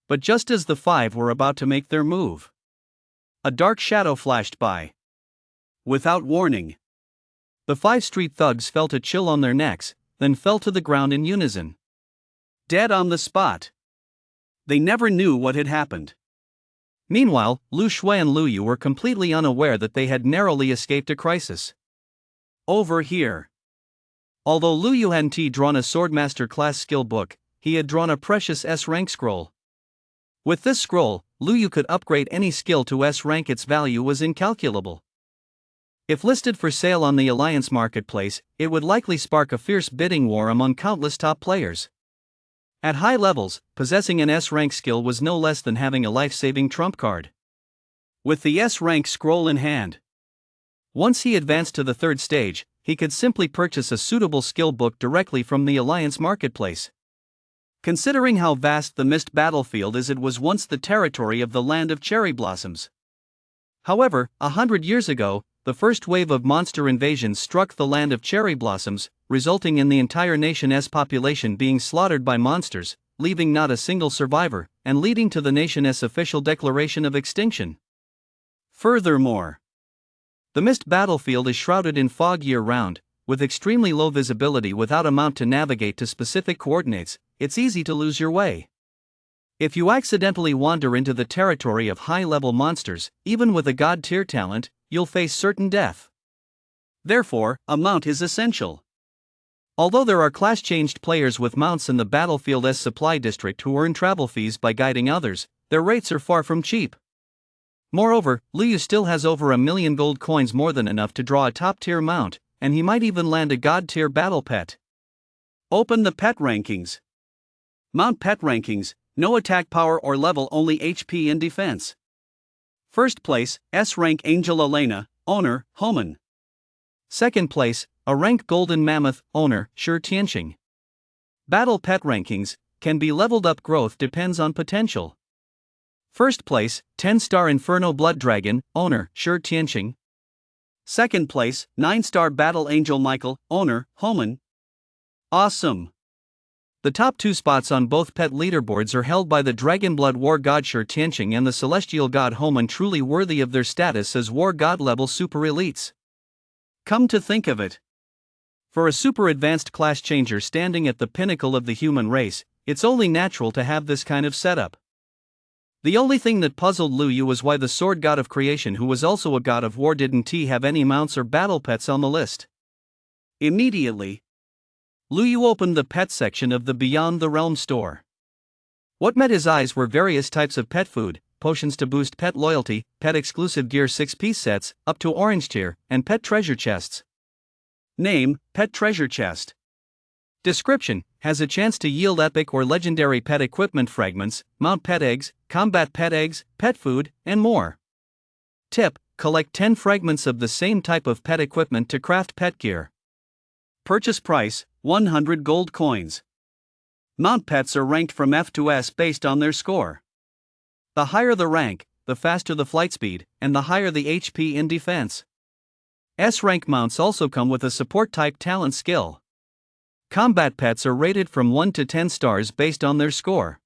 Speaker 1: But just as the 5 were about to make their move, a dark shadow flashed by. Without warning, the 5 street thugs felt a chill on their necks, then fell to the ground in unison. Dead on the spot. They never knew what had happened. Meanwhile, Lu Shui and Luyu were completely unaware that they had narrowly escaped a crisis. Over here. Although Luyu hadn't drawn a Swordmaster class skill book, he had drawn a precious S-rank scroll. With this scroll, Luyu could upgrade any skill to S rank. Its value was incalculable. If listed for sale on the Alliance marketplace, it would likely spark a fierce bidding war among countless top players. At high levels, possessing an S-rank skill was no less than having a life-saving trump card. With the S-rank scroll in hand, once he advanced to the 3rd stage, he could simply purchase a suitable skill book directly from the Alliance marketplace. Considering how vast the Mist battlefield is, it was once the territory of the land of cherry blossoms. However, 100 years ago, the first wave of monster invasions struck the land of cherry blossoms, resulting in the entire nation's population being slaughtered by monsters, leaving not a single survivor, and leading to the nation's official declaration of extinction. Furthermore, the Mist battlefield is shrouded in fog year-round, with extremely low visibility. Without a mount to navigate to specific coordinates, it's easy to lose your way. If you accidentally wander into the territory of high-level monsters, even with a god-tier talent, you'll face certain death. Therefore, a mount is essential. Although there are class-changed players with mounts in the battlefield's supply district who earn travel fees by guiding others, their rates are far from cheap. Moreover, Liu still has over 1 million gold coins, more than enough to draw a top-tier mount, and he might even land a god-tier battle pet. Open the pet rankings. Mount pet rankings: no attack power or level, only HP and defense. First place, S rank Angel Elena, owner, Homan. Second place, a rank Golden Mammoth, owner, Shi Tianqing. Battle pet rankings: can be leveled up, growth depends on potential. First place, 10-star Inferno Blood Dragon, owner, Shi Tianqing. Second place, 9-star Battle Angel Michael, owner, Homan. Awesome! The top 2 spots on both pet leaderboards are held by the Dragonblood War God Shi Tianqing and the Celestial God Homan, truly worthy of their status as War God level super elites. Come to think of it, for a super advanced class changer standing at the pinnacle of the human race, it's only natural to have this kind of setup. The only thing that puzzled Liu was why the Sword God of Creation, who was also a God of War, didn't have any mounts or battle pets on the list. Immediately, Liu opened the pet section of the Beyond the Realm store. What met his eyes were various types of pet food, potions to boost pet loyalty, pet exclusive gear 6-piece sets, up to orange tier, and pet treasure chests. Name: Pet Treasure Chest. Description: has a chance to yield epic or legendary pet equipment fragments, mount pet eggs, combat pet eggs, pet food, and more. Tip: collect 10 fragments of the same type of pet equipment to craft pet gear. Purchase price: 100 gold coins. Mount pets are ranked from F to S based on their score. The higher the rank, the faster the flight speed, and the higher the HP in defense. S rank mounts also come with a support type talent skill. Combat pets are rated from 1 to 10 stars based on their score.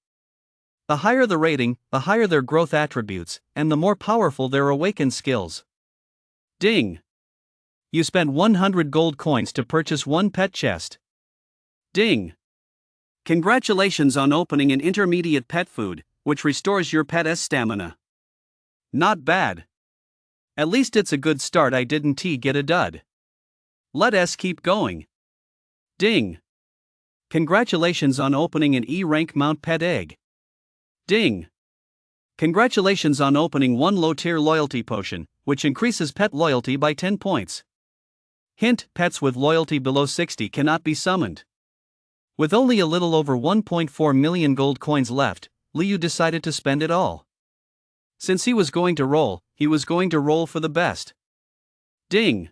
Speaker 1: The higher the rating, the higher their growth attributes, and the more powerful their awakened skills. Ding! You spent 100 gold coins to purchase 1 pet chest. Ding! Congratulations on opening an intermediate pet food, which restores your pet's stamina. Not bad. At least it's a good start. I didn't get a dud. Let us keep going. Ding! Congratulations on opening an E-rank mount pet egg. Ding! Congratulations on opening 1 low-tier loyalty potion, which increases pet loyalty by 10 points. Hint: pets with loyalty below 60 cannot be summoned. With only a little over 1.4 million gold coins left, Liu decided to spend it all. Since he was going to roll, he was going to roll for the best. Ding!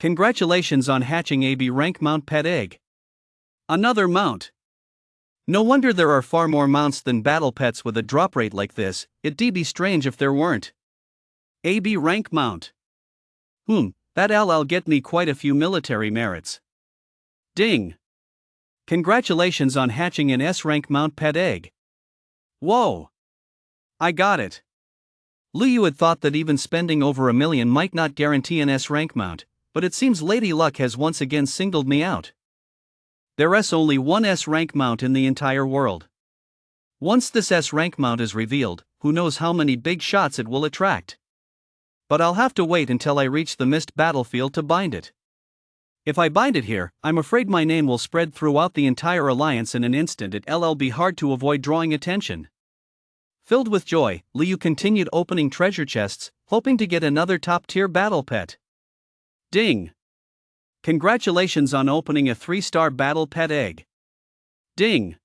Speaker 1: Congratulations on hatching a B rank mount pet egg. Another mount. No wonder there are far more mounts than battle pets with a drop rate like this. It'd be strange if there weren't. AB rank mount. That'll get me quite a few military merits. Ding! Congratulations on hatching an S rank mount pet egg. Whoa! I got it. Liu had thought that even spending over 1 million might not guarantee an S rank mount, but it seems Lady Luck has once again singled me out. There's only one S rank mount in the entire world. Once this S rank mount is revealed, who knows how many big shots it will attract. But I'll have to wait until I reach the Mist battlefield to bind it. If I bind it here, I'm afraid my name will spread throughout the entire alliance in an instant. It'll be hard to avoid drawing attention. Filled with joy, Liu continued opening treasure chests, hoping to get another top-tier battle pet. Ding! Congratulations on opening a 3-star battle pet egg. Ding!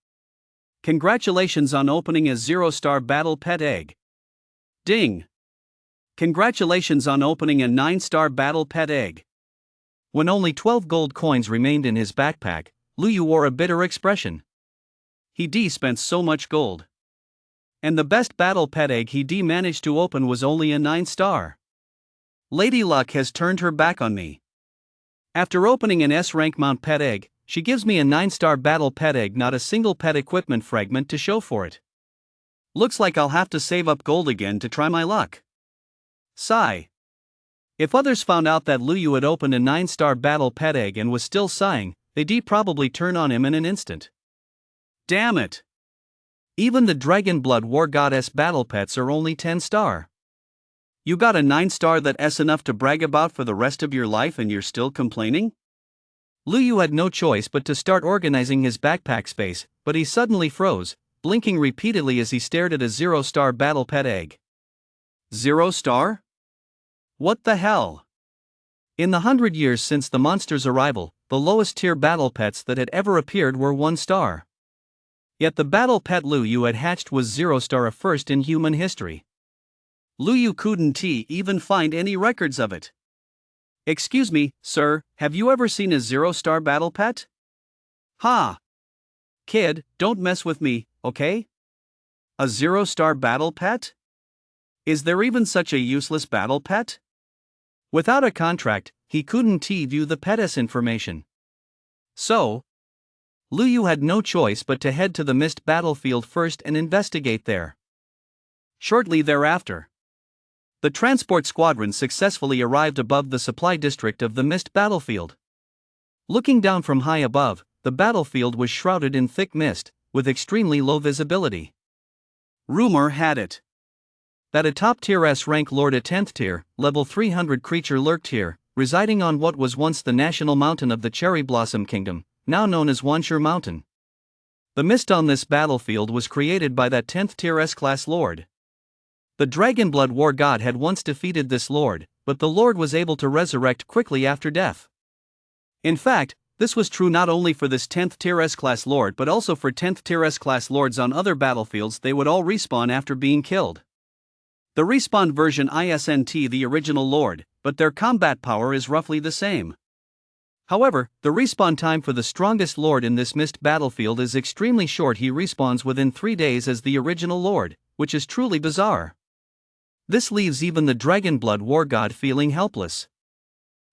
Speaker 1: Congratulations on opening a 0-star battle pet egg. Ding! Congratulations on opening a 9-star battle pet egg. When only 12 gold coins remained in his backpack, Luyu wore a bitter expression. He spent so much gold. And the best battle pet egg he managed to open was only a 9-star. Lady Luck has turned her back on me. After opening an S-rank mount pet egg, she gives me a 9-star battle pet egg, not a single pet equipment fragment to show for it. Looks like I'll have to save up gold again to try my luck. Sigh. If others found out that Luyu had opened a 9-star battle pet egg and was still sighing, they'd probably turn on him in an instant. Damn it! Even the Dragon Blood War Goddess battle pets are only 10-star. You got a 9-star that's enough to brag about for the rest of your life and you're still complaining? Luyu had no choice but to start organizing his backpack space, but he suddenly froze, blinking repeatedly as he stared at a 0-star battle pet egg. 0-star? What the hell? In the 100 years since the monster's arrival, the lowest tier battle pets that had ever appeared were 1-star. Yet the battle pet Luyu had hatched was 0-star, a first in human history. Luyu couldn't even find any records of it. Excuse me, sir, have you ever seen a 0-star battle pet? Ha! Kid, don't mess with me, okay? A 0-star battle pet? Is there even such a useless battle pet? Without a contract, he couldn't view the pet's information. So, Luyu had no choice but to head to the Mist battlefield first and investigate there. Shortly thereafter, the transport squadron successfully arrived above the supply district of the Mist battlefield. Looking down from high above, the battlefield was shrouded in thick mist, with extremely low visibility. Rumor had it that a top-tier S-rank lord, a 10th tier, level 300 creature lurked here, residing on what was once the national mountain of the Cherry Blossom Kingdom, now known as Wanshur Mountain. The mist on this battlefield was created by that 10th tier S-class lord. The Dragonblood War God had once defeated this lord, but the lord was able to resurrect quickly after death. In fact, this was true not only for this 10th tier S-class lord but also for 10th tier S-class lords on other battlefields. They would all respawn after being killed. The respawned version isn't the original lord, but their combat power is roughly the same. However, the respawn time for the strongest lord in this mist battlefield is extremely short. He respawns within 3 days as the original lord, which is truly bizarre. This leaves even the Dragonblood War God feeling helpless.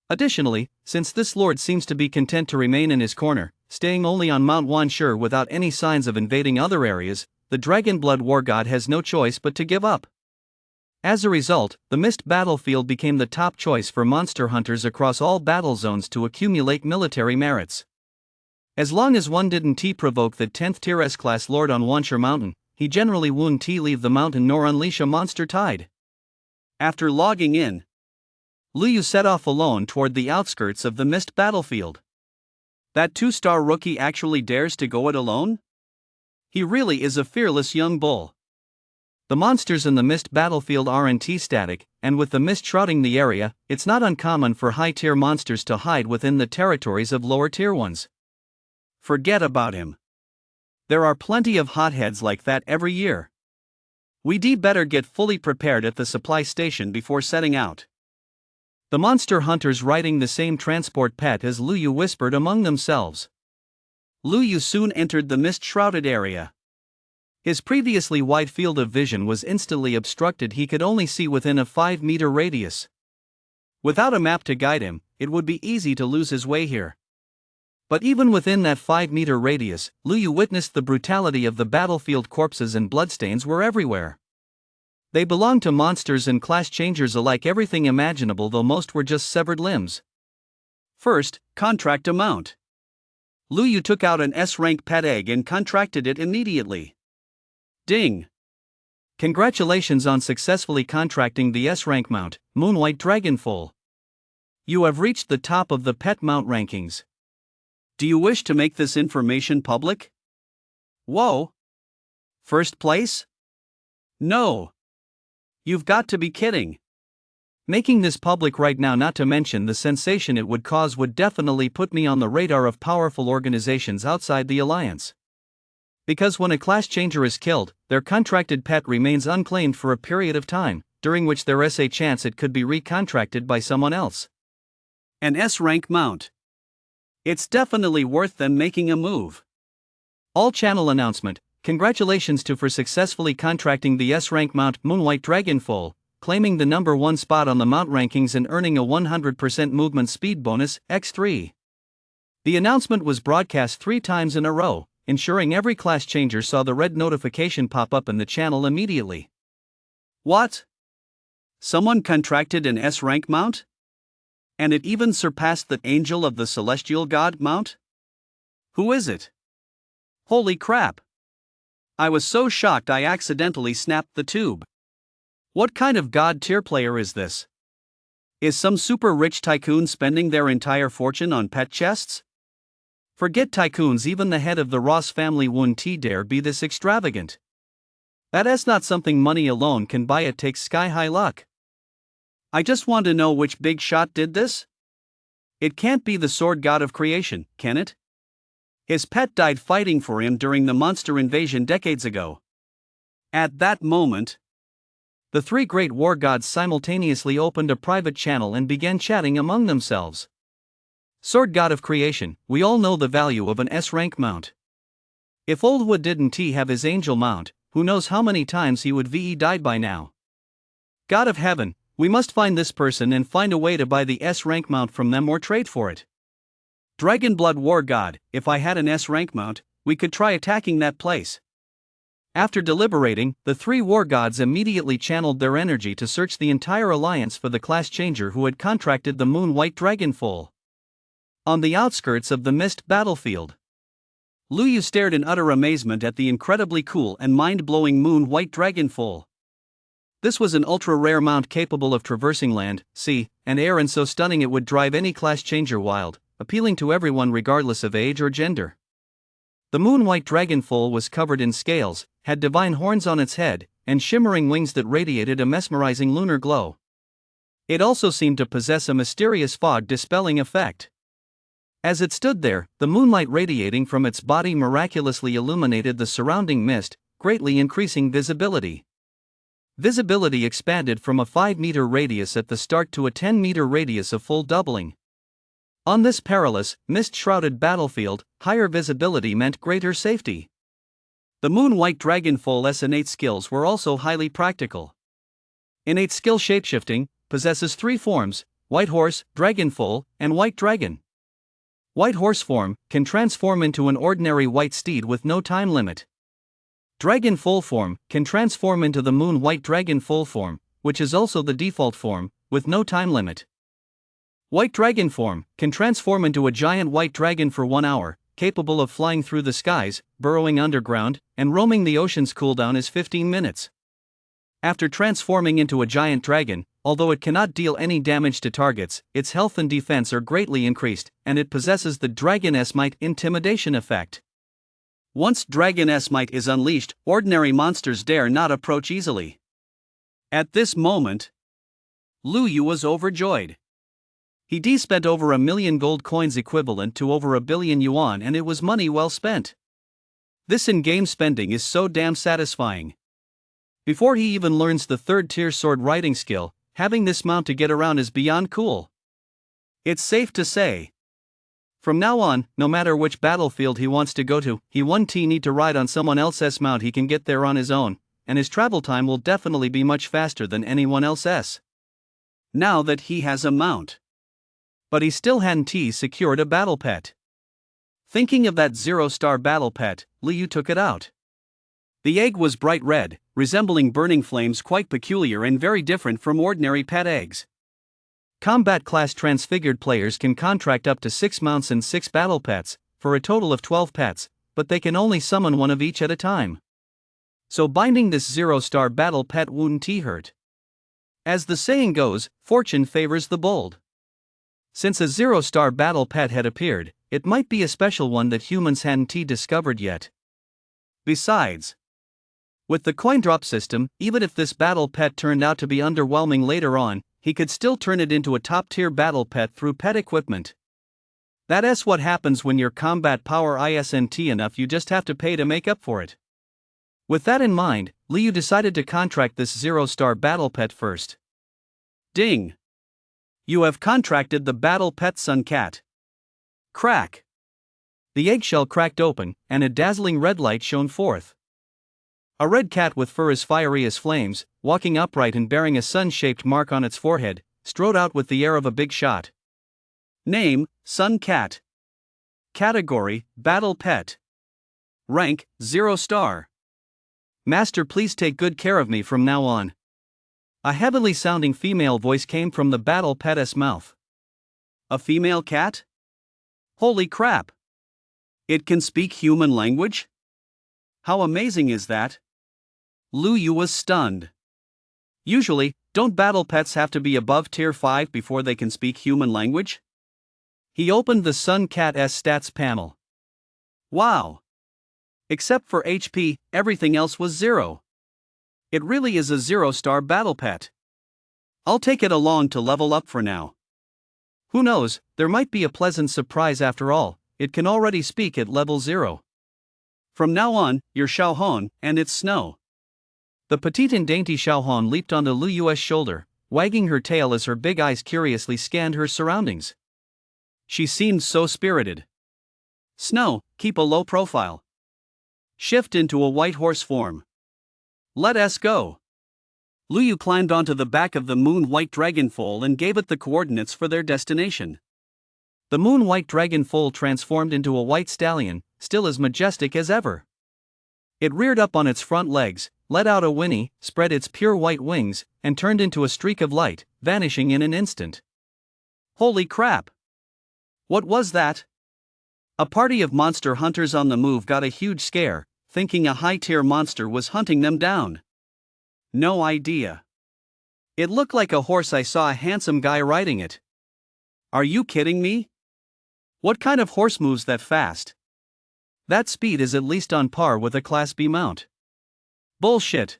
Speaker 1: Additionally, since this lord seems to be content to remain in his corner, staying only on Mount Wanshur without any signs of invading other areas, the Dragonblood War God has no choice but to give up. As a result, the Mist battlefield became the top choice for monster hunters across all battle zones to accumulate military merits. As long as one didn't provoke the 10th tier S-class lord on Wanshur Mountain, he generally wouldn't leave the mountain nor unleash a monster tide. After logging in, Luyu set off alone toward the outskirts of the Mist battlefield. That 2-star rookie actually dares to go it alone? He really is a fearless young bull. The monsters in the Mist battlefield aren't static, and with the mist shrouding the area, it's not uncommon for high-tier monsters to hide within the territories of lower-tier ones. Forget about him. There are plenty of hotheads like that every year. We'd better get fully prepared at the supply station before setting out. The monster hunters riding the same transport pet as Luyu whispered among themselves. Luyu soon entered the mist-shrouded area. His previously wide field of vision was instantly obstructed. He could only see within a 5-meter radius. Without a map to guide him, it would be easy to lose his way here. But even within that 5-meter radius, Luyu witnessed the brutality of the battlefield. Corpses and bloodstains were everywhere. They belonged to monsters and class changers alike, everything imaginable, though most were just severed limbs. First, contract amount. Luyu took out an S-rank pet egg and contracted it immediately. Ding! Congratulations on successfully contracting the S-rank mount, Moonwhite Dragonfoal. You have reached the top of the pet mount rankings. Do you wish to make this information public? Whoa! First place? No! You've got to be kidding. Making this public right now, not to mention the sensation it would cause, would definitely put me on the radar of powerful organizations outside the Alliance. Because when a class changer is killed, their contracted pet remains unclaimed for a period of time, during which there is a chance it could be recontracted by someone else. An S-rank mount. It's definitely worth them making a move. All channel announcement. Congratulations to for successfully contracting the S-rank mount Moonwhite Dragonfall, claiming the number 1 spot on the mount rankings and earning a 100% movement speed bonus, x3. The announcement was broadcast 3 times in a row, ensuring every class changer saw the red notification pop up in the channel immediately. What? Someone contracted an S-rank mount? And it even surpassed the Angel of the Celestial God mount? Who is it? Holy crap! I was so shocked I accidentally snapped the tube. What kind of god tier player is this? Is some super rich tycoon spending their entire fortune on pet chests? Forget tycoons, even the head of the Ross family wouldn't dare be this extravagant. That's not something money alone can buy, it takes sky-high luck. I just want to know which big shot did this? It can't be the sword god of creation, can it? His pet died fighting for him during the monster invasion decades ago. At that moment, the 3 great war gods simultaneously opened a private channel and began chatting among themselves. Sword god of creation, we all know the value of an S-rank mount. If old Wood didn't have his angel mount, who knows how many times he would died by now. God of heaven, we must find this person and find a way to buy the S-rank mount from them or trade for it. Dragonblood War God, if I had an S-rank mount, we could try attacking that place. After deliberating, the 3 war gods immediately channeled their energy to search the entire alliance for the class changer who had contracted the Moonwhite Dragonfall. On the outskirts of the mist battlefield, Luyu stared in utter amazement at the incredibly cool and mind-blowing Moonwhite Dragonfall. This was an ultra-rare mount capable of traversing land, sea, and air, and so stunning it would drive any class changer wild, appealing to everyone regardless of age or gender. The Moonwhite Dragonfall was covered in scales, had divine horns on its head, and shimmering wings that radiated a mesmerizing lunar glow. It also seemed to possess a mysterious fog-dispelling effect. As it stood there, the moonlight radiating from its body miraculously illuminated the surrounding mist, greatly increasing visibility. Visibility expanded from a 5-meter radius at the start to a 10-meter radius, of full doubling. On this perilous, mist-shrouded battlefield, higher visibility meant greater safety. The Moonwhite Dragonfall's innate skills were also highly practical. Innate skill shapeshifting possesses 3 forms: White Horse, Dragonfall, and White Dragon. White Horse form can transform into an ordinary white steed with no time limit. Dragonfall form can transform into the Moonwhite Dragonfall form, which is also the default form, with no time limit. White Dragon form can transform into a giant white dragon for 1 hour, capable of flying through the skies, burrowing underground, and roaming the ocean's cooldown is 15 minutes. After transforming into a giant dragon, although it cannot deal any damage to targets, its health and defense are greatly increased, and it possesses the Dragon S-Might intimidation effect. Once Dragon S-Might is unleashed, ordinary monsters dare not approach easily. At this moment, Luyu was overjoyed. He spent over 1 million gold coins, equivalent to over 1 billion yuan, and it was money well spent. This in-game spending is so damn satisfying. Before he even learns the 3rd-tier sword riding skill, having this mount to get around is beyond cool. It's safe to say, from now on, no matter which battlefield he wants to go to, he won't need to ride on someone else's mount. He can get there on his own, and his travel time will definitely be much faster than anyone else's. Now that he has a mount. But he still hadn't secured a battle pet. Thinking of that 0-star battle pet, Luyu took it out. The egg was bright red, resembling burning flames, quite peculiar and very different from ordinary pet eggs. Combat class transfigured players can contract up to 6 mounts and 6 battle pets, for a total of 12 pets, but they can only summon 1 of each at a time. So binding this 0-star battle pet wouldn't hurt. As the saying goes, fortune favors the bold. Since a 0-star battle pet had appeared, it might be a special one that humans hadn't discovered yet. Besides, with the coin drop system, even if this battle pet turned out to be underwhelming later on, he could still turn it into a top-tier battle pet through pet equipment. That's what happens when your combat power isn't enough, you just have to pay to make up for it. With that in mind, Luyu decided to contract this 0-star battle pet first. Ding! You have contracted the battle pet Sun Cat. Crack! The eggshell cracked open, and a dazzling red light shone forth. A red cat with fur as fiery as flames, walking upright and bearing a sun-shaped mark on its forehead, strode out with the air of a big shot. Name, Sun Cat. Category, Battle Pet. Rank, 0 star. Master, please take good care of me from now on. A heavily sounding female voice came from the battle pet's mouth. A female cat? Holy crap! It can speak human language? How amazing is that? Lu Yu was stunned. Usually, don't battle pets have to be above tier 5 before they can speak human language? He opened the Sun Cat's stats panel. Wow! Except for HP, everything else was 0. It really is a 0-star battle pet. I'll take it along to level up for now. Who knows, there might be a pleasant surprise after all. It can already speak at level 0. From now on, you're Xiaohong, and it's snow. The petite and dainty Xiaohong leaped onto Lu Yu's shoulder, wagging her tail as her big eyes curiously scanned her surroundings. She seemed so spirited. Snow, keep a low profile. Shift into a white horse form. Let us go. Lu Yu climbed onto the back of the moon-white dragon foal and gave it the coordinates for their destination. The moon-white dragon foal transformed into a white stallion, still as majestic as ever. It reared up on its front legs, let out a whinny, spread its pure white wings, and turned into a streak of light, vanishing in an instant. Holy crap! What was that? A party of monster hunters on the move got a huge scare, thinking a high-tier monster was hunting them down. No idea. It looked like a horse. I saw a handsome guy riding it. Are you kidding me? What kind of horse moves that fast? That speed is at least on par with a Class B mount. Bullshit.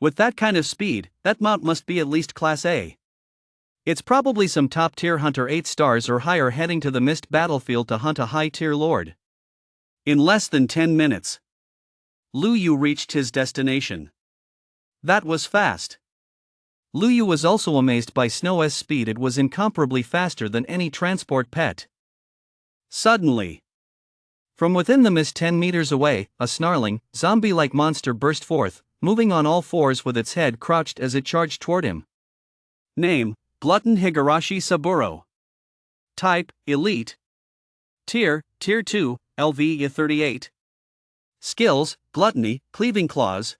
Speaker 1: With that kind of speed, that mount must be at least Class A. It's probably some top-tier hunter 8 stars or higher heading to the mist battlefield to hunt a high-tier lord. In less than 10 minutes, Lu Yu reached his destination. That was fast. Lu Yu was also amazed by Snow's speed. It was incomparably faster than any transport pet. Suddenly, from within the mist 10 meters away, a snarling, zombie-like monster burst forth, moving on all fours with its head crouched as it charged toward him. Name, Glutton Higurashi Saburo. Type, Elite. Tier 2, LV 38. Skills, Gluttony, Cleaving Claws.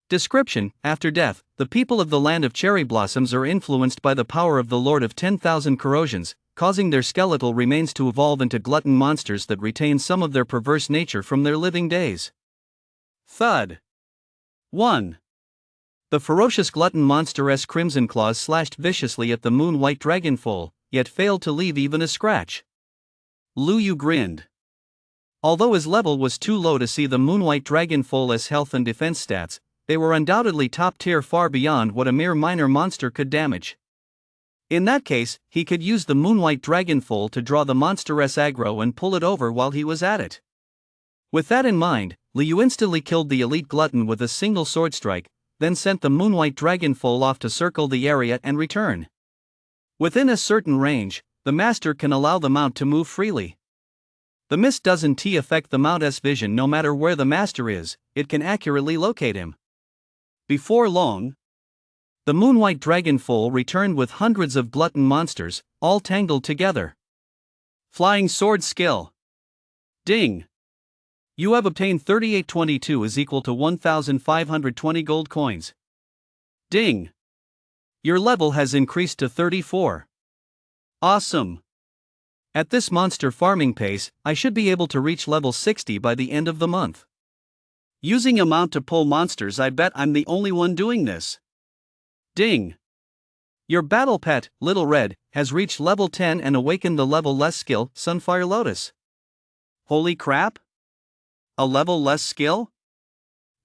Speaker 1: Description: after death, the people of the land of cherry blossoms are influenced by the power of the Lord of 10,000 corrosions, causing their skeletal remains to evolve into glutton monsters that retain some of their perverse nature from their living days. Thud. 1. The ferocious glutton monster's crimson claws slashed viciously at the moon-white dragon foal, yet failed to leave even a scratch. Lu Yu grinned. Although his level was too low to see the moon-white dragon foal's health and defense stats, they were undoubtedly top-tier, far beyond what a mere minor monster could damage. In that case, he could use the moon-white dragon foal to draw the monster's aggro and pull it over while he was at it. With that in mind, Lu Yu instantly killed the elite glutton with a single sword strike, then sent the moon-white dragon foal off to circle the area and return. Within a certain range, the master can allow the mount to move freely. The mist doesn't affect the mount's vision. No matter where the master is, it can accurately locate him. Before long, the moon-white dragon foal returned with hundreds of glutton monsters, all tangled together. Flying sword skill. Ding! You have obtained 3822 is equal to 1,520 gold coins. Ding! Your level has increased to 34. Awesome! At this monster farming pace, I should be able to reach level 60 by the end of the month. Using a mount to pull monsters, I bet I'm the only one doing this. Ding! Your battle pet, Little Red, has reached level 10 and awakened the level less skill, Sunfire Lotus. Holy crap! A level less skill?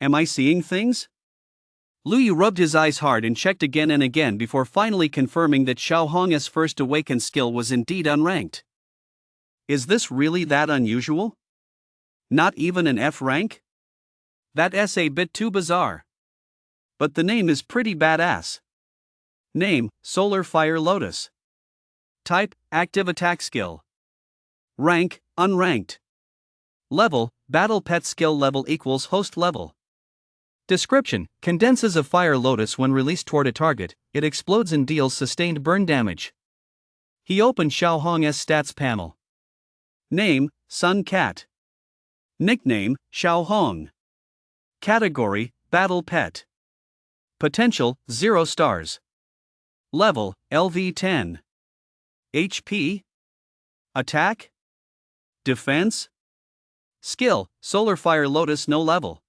Speaker 1: Am I seeing things? Lu Yu rubbed his eyes hard and checked again and again before finally confirming that Xiaohong's first awakened skill was indeed unranked. Is this really that unusual? Not even an F rank? That's a bit too bizarre. But the name is pretty badass. Name, Solar Fire Lotus. Type, active attack skill. Rank, unranked. Level, battle pet skill level equals host level. Description, condenses a fire lotus when released toward a target, it explodes and deals sustained burn damage. He opened Xiao Hong's stats panel. Name, Sun Cat. Nickname, Xiao Hong. Category, battle pet. Potential, 0 stars. Level, LV10. HP. Attack. Defense. Skill, Solar Fire Lotus no level.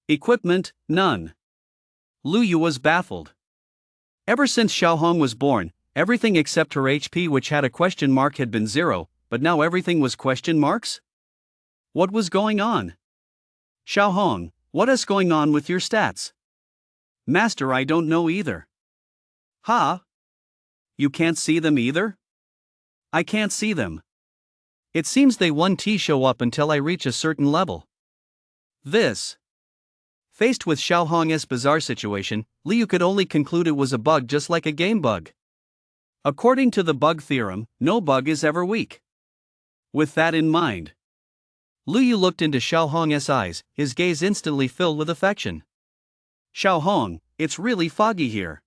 Speaker 1: Equipment, none. Lu Yu was baffled. Ever since Xiao Hong was born, everything except her HP, which had a question mark, had been 0, but now everything was question marks? What was going on? Xiao Hong, what is going on with your stats? Master, I don't know either. Ha? You can't see them either? I can't see them. It seems they won't show up until I reach a certain level. This. Faced with Xiao Hong's bizarre situation, Liu could only conclude it was a bug, just like a game bug. According to the bug theorem, no bug is ever weak. With that in mind, Liu looked into Xiao Hong's eyes, his gaze instantly filled with affection. Xiao Hong, it's really foggy here.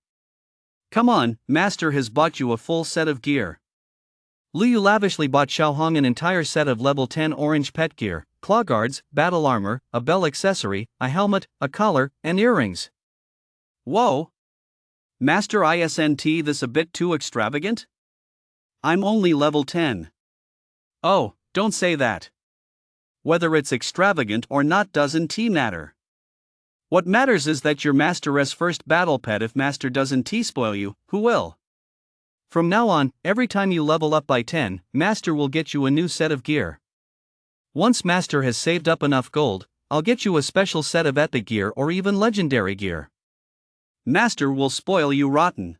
Speaker 1: Come on, Master has bought you a full set of gear. Liu lavishly bought Xiao Hong an entire set of level 10 orange pet gear, claw guards, battle armor, a bell accessory, a helmet, a collar, and earrings. Whoa! Master, isn't this a bit too extravagant? I'm only level 10. Oh, don't say that. Whether it's extravagant or not doesn't matter. What matters is that you're Master's first battle pet. If Master doesn't spoil you, who will? From now on, every time you level up by 10, Master will get you a new set of gear. Once Master has saved up enough gold, I'll get you a special set of epic gear or even legendary gear. Master will spoil you rotten.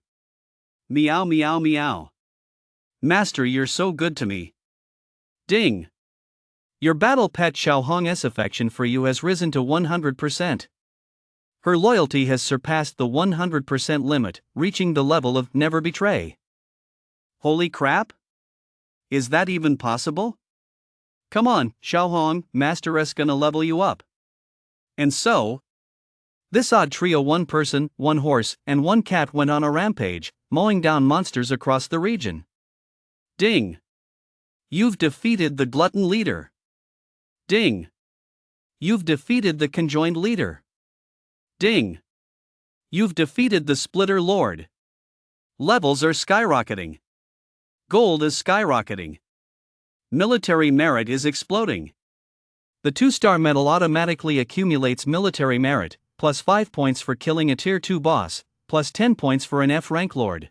Speaker 1: Meow meow meow. Master, you're so good to me. Ding. Your battle pet Xiao Hong's affection for you has risen to 100%. Her loyalty has surpassed the 100% limit, reaching the level of never betray. Holy crap! Is that even possible? Come on, Xiao Hong, Master's gonna level you up. And so, this odd trio, 1 person, 1 horse, and 1 cat, went on a rampage, mowing down monsters across the region. Ding! You've defeated the glutton leader. Ding! You've defeated the conjoined leader. Ding! You've defeated the splitter lord. Levels are skyrocketing. Gold is skyrocketing. Military merit is exploding. The 2-star medal automatically accumulates military merit, plus 5 points for killing a tier 2 boss, plus 10 points for an F rank lord.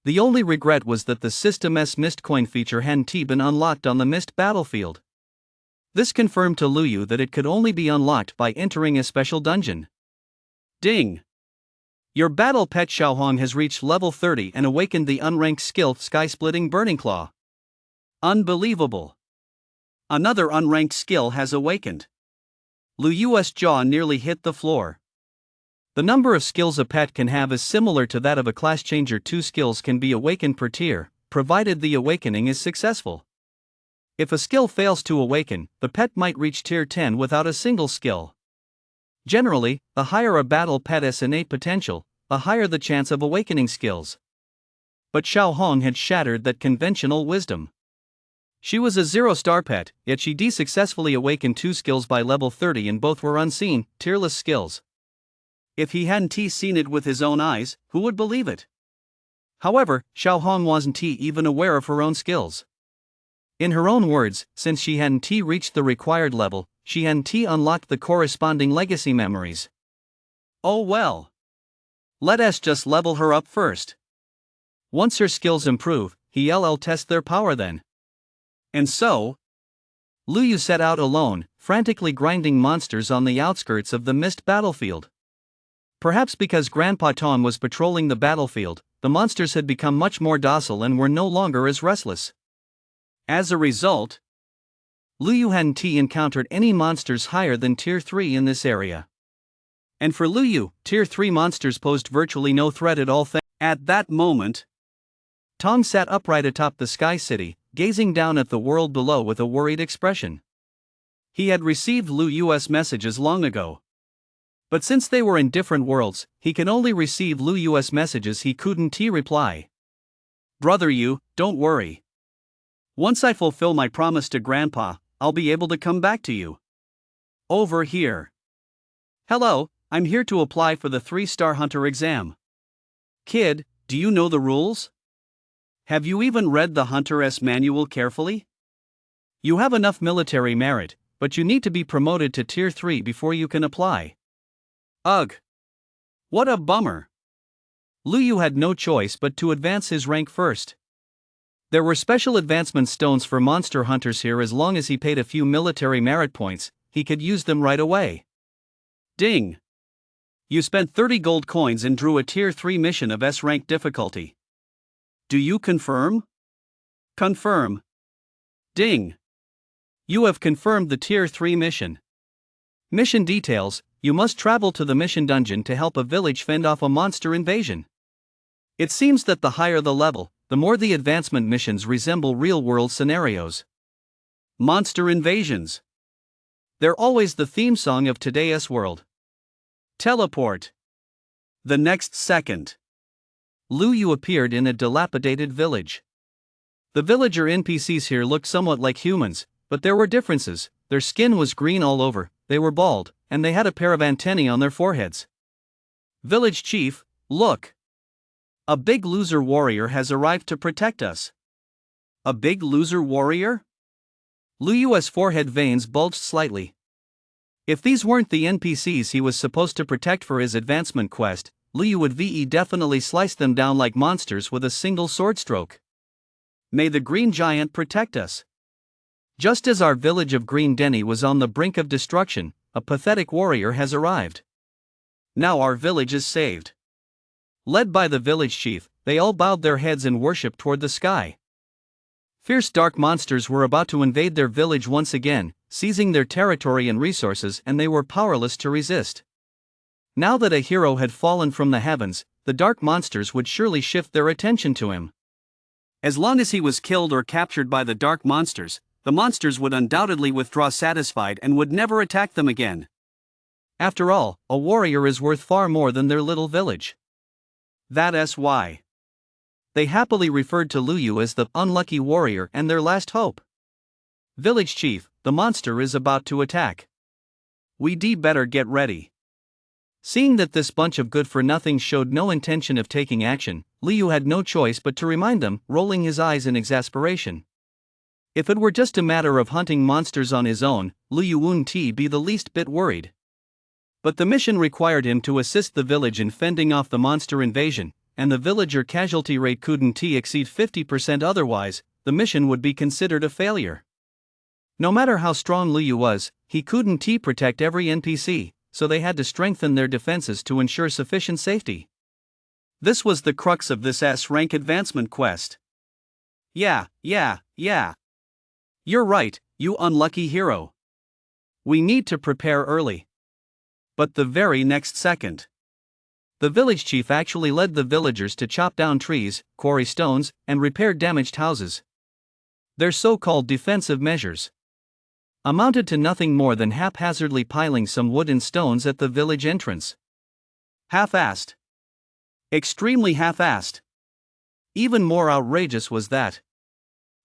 Speaker 1: The only regret was that the System's Mist coin feature hadn't been unlocked on the Mist battlefield. This confirmed to Liu that it could only be unlocked by entering a special dungeon. Ding! Your battle pet Xiao Hong has reached level 30 and awakened the unranked skill Sky-Splitting Burning Claw. Unbelievable! Another unranked skill has awakened. Liu's jaw nearly hit the floor. The number of skills a pet can have is similar to that of a class changer. 2 skills can be awakened per tier, provided the awakening is successful. If a skill fails to awaken, the pet might reach tier 10 without a single skill. Generally, the higher a battle pet's innate potential, the higher the chance of awakening skills. But Xiao Hong had shattered that conventional wisdom. She was a 0-star pet, yet she successfully awakened 2 skills by level 30, and both were unseen, tierless skills. If he hadn't seen it with his own eyes, who would believe it? However, Xiao Hong wasn't even aware of her own skills. In her own words, since she hadn't reached the required level, she hadn't unlocked the corresponding legacy memories. Oh well. Let us just level her up first. Once her skills improve, he'll test their power then. And so, Liu set out alone, frantically grinding monsters on the outskirts of the Mist battlefield. Perhaps because Grandpa Tom was patrolling the battlefield, the monsters had become much more docile and were no longer as restless. As a result, Liu hadn't encountered any monsters higher than tier 3 in this area. And for Liu, tier 3 monsters posed virtually no threat at all. At that moment, Tong sat upright atop the Sky City, gazing down at the world below with a worried expression. He had received Lu-Yu's messages long ago. But since they were in different worlds, he can only receive Lu-Yu's messages. He couldn't reply. Brother Yu, don't worry. Once I fulfill my promise to Grandpa, I'll be able to come back to you. Over here. Hello, I'm here to apply for the 3-star hunter exam. Kid, do you know the rules? Have you even read the Hunter's manual carefully? You have enough military merit, but you need to be promoted to Tier 3 before you can apply. Ugh. What a bummer. Lu-Yu had no choice but to advance his rank first. There were special advancement stones for monster hunters here. As long as he paid a few military merit points, he could use them right away. Ding. You spent 30 gold coins and drew a Tier 3 mission of S-rank difficulty. Do you confirm? Confirm. Ding. You have confirmed the Tier 3 mission. Mission details: you must travel to the mission dungeon to help a village fend off a monster invasion. It seems that the higher the level, the more the advancement missions resemble real-world scenarios. Monster invasions. They're always the theme song of today's world. Teleport. The next second, Lu-Yu appeared in a dilapidated village. The villager NPCs here looked somewhat like humans, but there were differences. Their skin was green all over, they were bald, and they had a pair of antennae on their foreheads. Village chief, look! A big loser warrior has arrived to protect us. A big loser warrior? Lu-Yu's forehead veins bulged slightly. If these weren't the NPCs he was supposed to protect for his advancement quest, Lu-Yu would definitely slice them down like monsters with a single sword stroke. May the Green Giant protect us. Just as our village of Green Denny was on the brink of destruction, a pathetic warrior has arrived. Now our village is saved. Led by the village chief, they all bowed their heads in worship toward the sky. Fierce dark monsters were about to invade their village once again, seizing their territory and resources, and they were powerless to resist. Now that a hero had fallen from the heavens, the dark monsters would surely shift their attention to him. As long as he was killed or captured by the dark monsters, the monsters would undoubtedly withdraw satisfied and would never attack them again. After all, a warrior is worth far more than their little village. That's why they happily referred to Lu-Yu as the unlucky warrior and their last hope. Village chief, the monster is about to attack. We'd better get ready. Seeing that this bunch of good-for-nothings showed no intention of taking action, Lu-Yu had no choice but to remind them, rolling his eyes in exasperation. If it were just a matter of hunting monsters on his own, Lu-Yu wouldn't be the least bit worried. But the mission required him to assist the village in fending off the monster invasion, and the villager casualty rate couldn't exceed 50%, otherwise, the mission would be considered a failure. No matter how strong Lu-Yu was, he couldn't protect every NPC, so they had to strengthen their defenses to ensure sufficient safety. This was the crux of this S-rank advancement quest. Yeah. You're right, you unlucky hero. We need to prepare early. But the very next second, the village chief actually led the villagers to chop down trees, quarry stones, and repair damaged houses. Their so-called defensive measures amounted to nothing more than haphazardly piling some wood and stones at the village entrance. Half-assed. Extremely half-assed. Even more outrageous was that,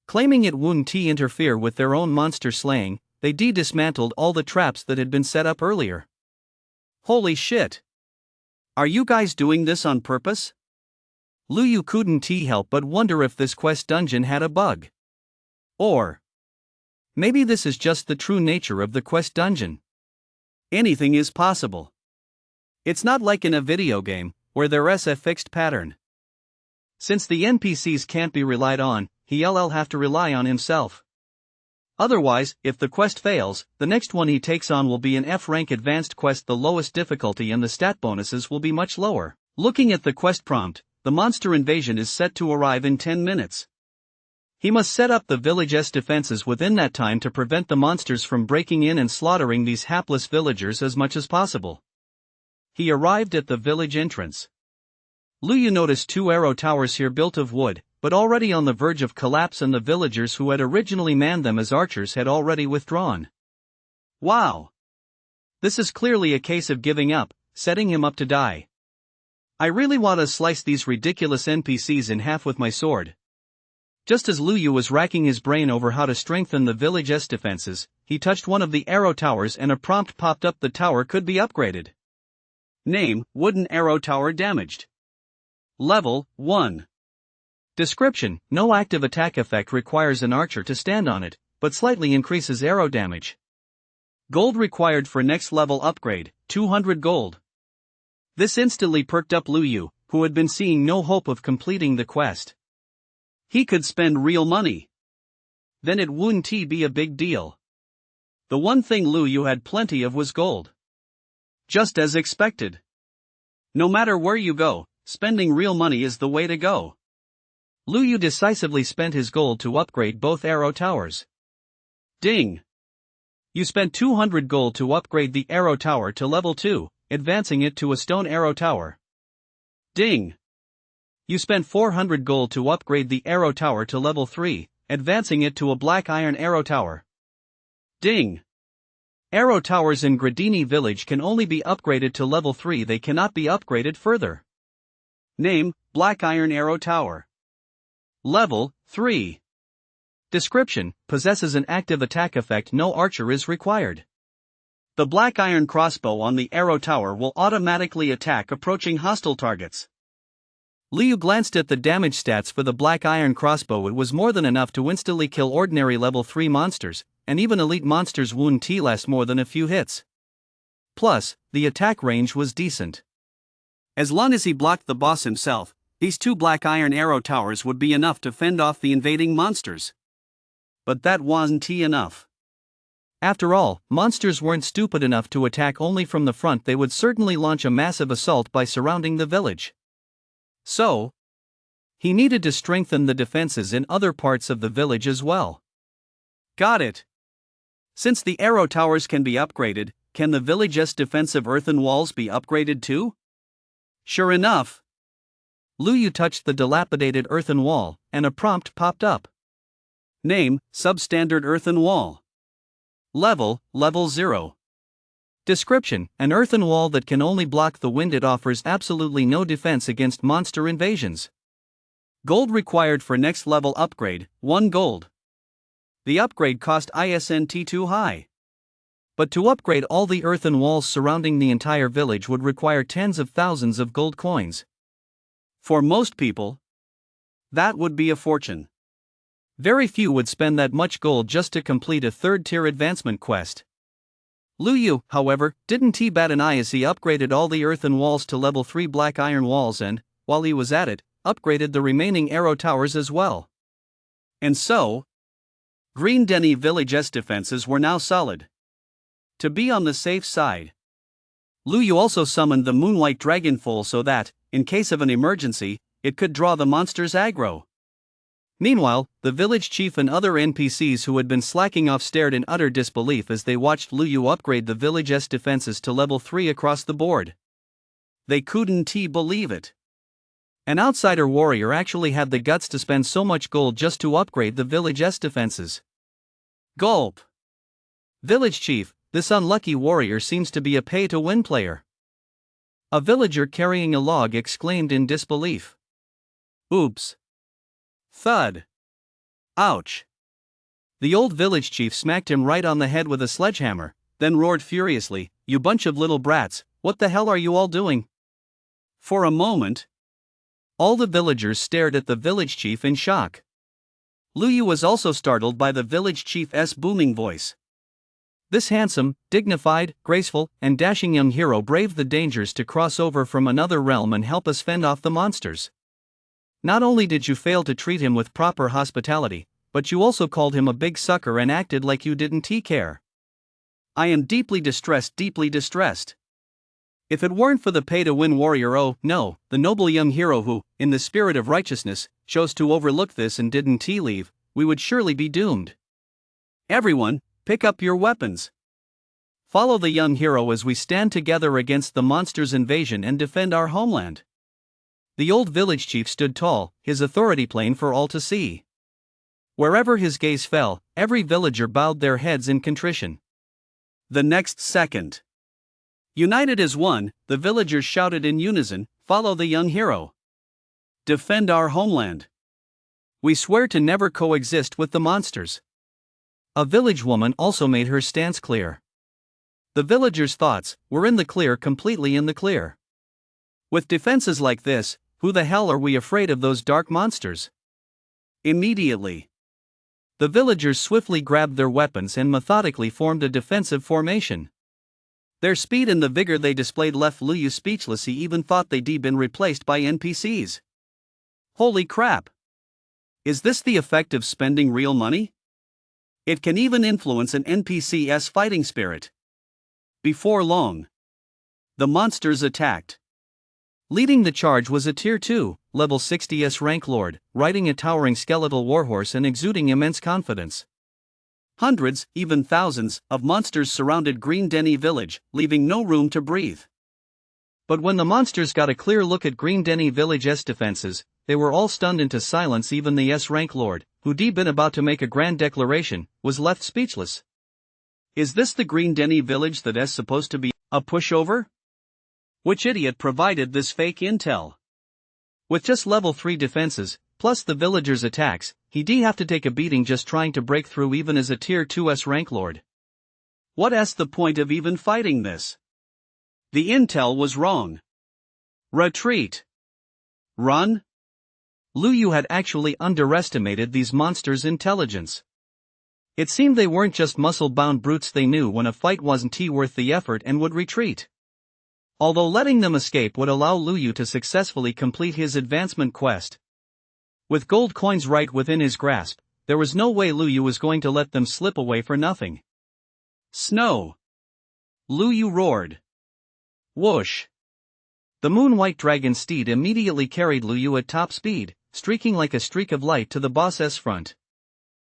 Speaker 1: claiming it wouldn't interfere with their own monster slaying, they dismantled all the traps that had been set up earlier. Holy shit! Are you guys doing this on purpose? Lu-Yu couldn't help but wonder if this quest dungeon had a bug. Or maybe this is just the true nature of the quest dungeon. Anything is possible. It's not like in a video game, where there's a fixed pattern. Since the NPCs can't be relied on, he'll have to rely on himself. Otherwise, if the quest fails, the next one he takes on will be an F-rank advanced quest, the lowest difficulty, and the stat bonuses will be much lower. Looking at the quest prompt, the monster invasion is set to arrive in 10 minutes. He must set up the village's defenses within that time to prevent the monsters from breaking in and slaughtering these hapless villagers as much as possible. He arrived at the village entrance. Lu Yu noticed 2 arrow towers here built of wood, but already on the verge of collapse, and the villagers who had originally manned them as archers had already withdrawn. Wow! This is clearly a case of giving up, setting him up to die. I really want to slice these ridiculous NPCs in half with my sword. Just as Lu Yu was racking his brain over how to strengthen the village's defenses, he touched one of the arrow towers and a prompt popped up: the tower could be upgraded. Name: Wooden Arrow Tower damaged. Level 1. Description: no active attack effect requires an archer to stand on it, but slightly increases arrow damage. Gold required for next level upgrade, 200 gold. This instantly perked up Lu Yu, who had been seeing no hope of completing the quest. He could spend real money. Then it wouldn't be a big deal. The one thing Lu Yu had plenty of was gold. Just as expected. No matter where you go, spending real money is the way to go. Lu Yu decisively spent his gold to upgrade both arrow towers. Ding! You spent 200 gold to upgrade the arrow tower to level 2, advancing it to a stone arrow tower. Ding! You spent 400 gold to upgrade the arrow tower to level 3, advancing it to a black iron arrow tower. Ding! Arrow towers in Gradini village can only be upgraded to level 3, they cannot be upgraded further. Name: Black Iron Arrow Tower. Level 3. Description: possesses an active attack effect, no archer is required. The black iron crossbow on the arrow tower will automatically attack approaching hostile targets. Lu Yu glanced at the damage stats for the black iron crossbow. It was more than enough to instantly kill ordinary level 3 monsters, and even elite monsters wouldn't last more than a few hits. Plus, the attack range was decent. As long as he blocked the boss himself, these 2 black iron arrow towers would be enough to fend off the invading monsters. But that wasn't enough. After all, monsters weren't stupid enough to attack only from the front, they would certainly launch a massive assault by surrounding the village. So, he needed to strengthen the defenses in other parts of the village as well. Got it. Since the arrow towers can be upgraded, can the village's defensive earthen walls be upgraded too? Sure enough. Lu Yu touched the dilapidated earthen wall, and a prompt popped up. Name: Substandard Earthen Wall. Level 0. Description: an earthen wall that can only block the wind. It offers absolutely no defense against monster invasions. Gold required for next level upgrade, 1 gold. The upgrade cost isn't too high. But to upgrade all the earthen walls surrounding the entire village would require tens of thousands of gold coins. For most people, that would be a fortune. Very few would spend that much gold just to complete a 3rd-tier advancement quest. Lu Yu, however, didn't bat an eye as he upgraded all the earthen walls to level 3 black iron walls and, while he was at it, upgraded the remaining arrow towers as well. And so, Gradini village's defenses were now solid. To be on the safe side, Lu Yu also summoned the Moonlight Dragonfoal so that, in case of an emergency, it could draw the monster's aggro. Meanwhile, the village chief and other NPCs who had been slacking off stared in utter disbelief as they watched Lu Yu upgrade the village's defenses to level 3 across the board. They couldn't believe it. An outsider warrior actually had the guts to spend so much gold just to upgrade the village's defenses. Gulp. Village chief, this unlucky warrior seems to be a pay-to-win player. A villager carrying a log exclaimed in disbelief. Oops. Thud. Ouch. The old village chief smacked him right on the head with a sledgehammer, then roared furiously, "You bunch of little brats, what the hell are you all doing?" For a moment, all the villagers stared at the village chief in shock. Lu Yu was also startled by the village chief's booming voice. This handsome, dignified, graceful, and dashing young hero braved the dangers to cross over from another realm and help us fend off the monsters. Not only did you fail to treat him with proper hospitality, but you also called him a big sucker and acted like you didn't care. I am deeply distressed, deeply distressed. If it weren't for the pay-to-win warrior, oh no, the noble young hero who, in the spirit of righteousness, chose to overlook this and didn't leave, we would surely be doomed. Everyone, pick up your weapons. Follow the young hero as we stand together against the monster's invasion and defend our homeland. The old village chief stood tall, his authority plain for all to see. Wherever his gaze fell, every villager bowed their heads in contrition. The next second, united as one, the villagers shouted in unison, "Follow the young hero! Defend our homeland! We swear to never coexist with the monsters!" A village woman also made her stance clear. The villagers' thoughts were in the clear, completely in the clear. With defenses like this, who the hell are we afraid of those dark monsters? Immediately, the villagers swiftly grabbed their weapons and methodically formed a defensive formation. Their speed and the vigor they displayed left Liu Yu speechless. He even thought they'd been replaced by NPCs. Holy crap! Is this the effect of spending real money? It can even influence an NPC's fighting spirit. Before long, the monsters attacked. Leading the charge was a Tier 2, level 60s rank lord, riding a towering skeletal warhorse and exuding immense confidence. Hundreds, even thousands, of monsters surrounded Green Denny village, leaving no room to breathe. But when the monsters got a clear look at Green Denny village's defenses, they were all stunned into silence. Even the S-rank lord, who'd been about to make a grand declaration, was left speechless. Is this the Green Denny village that is supposed to be a pushover? Which idiot provided this fake intel? With just level 3 defenses, plus the villagers' attacks, he'd have to take a beating just trying to break through even as a Tier 2's rank lord. What's the point of even fighting this? The intel was wrong. Retreat. Run? Liu Yu had actually underestimated these monsters' intelligence. It seemed they weren't just muscle-bound brutes. They knew when a fight wasn't worth the effort and would retreat. Although letting them escape would allow Liu Yu to successfully complete his advancement quest. With gold coins right within his grasp, there was no way Liu Yu was going to let them slip away for nothing. Snow! Liu Yu roared. Whoosh! The moon-white dragon steed immediately carried Liu Yu at top speed, streaking like a streak of light to the boss's front.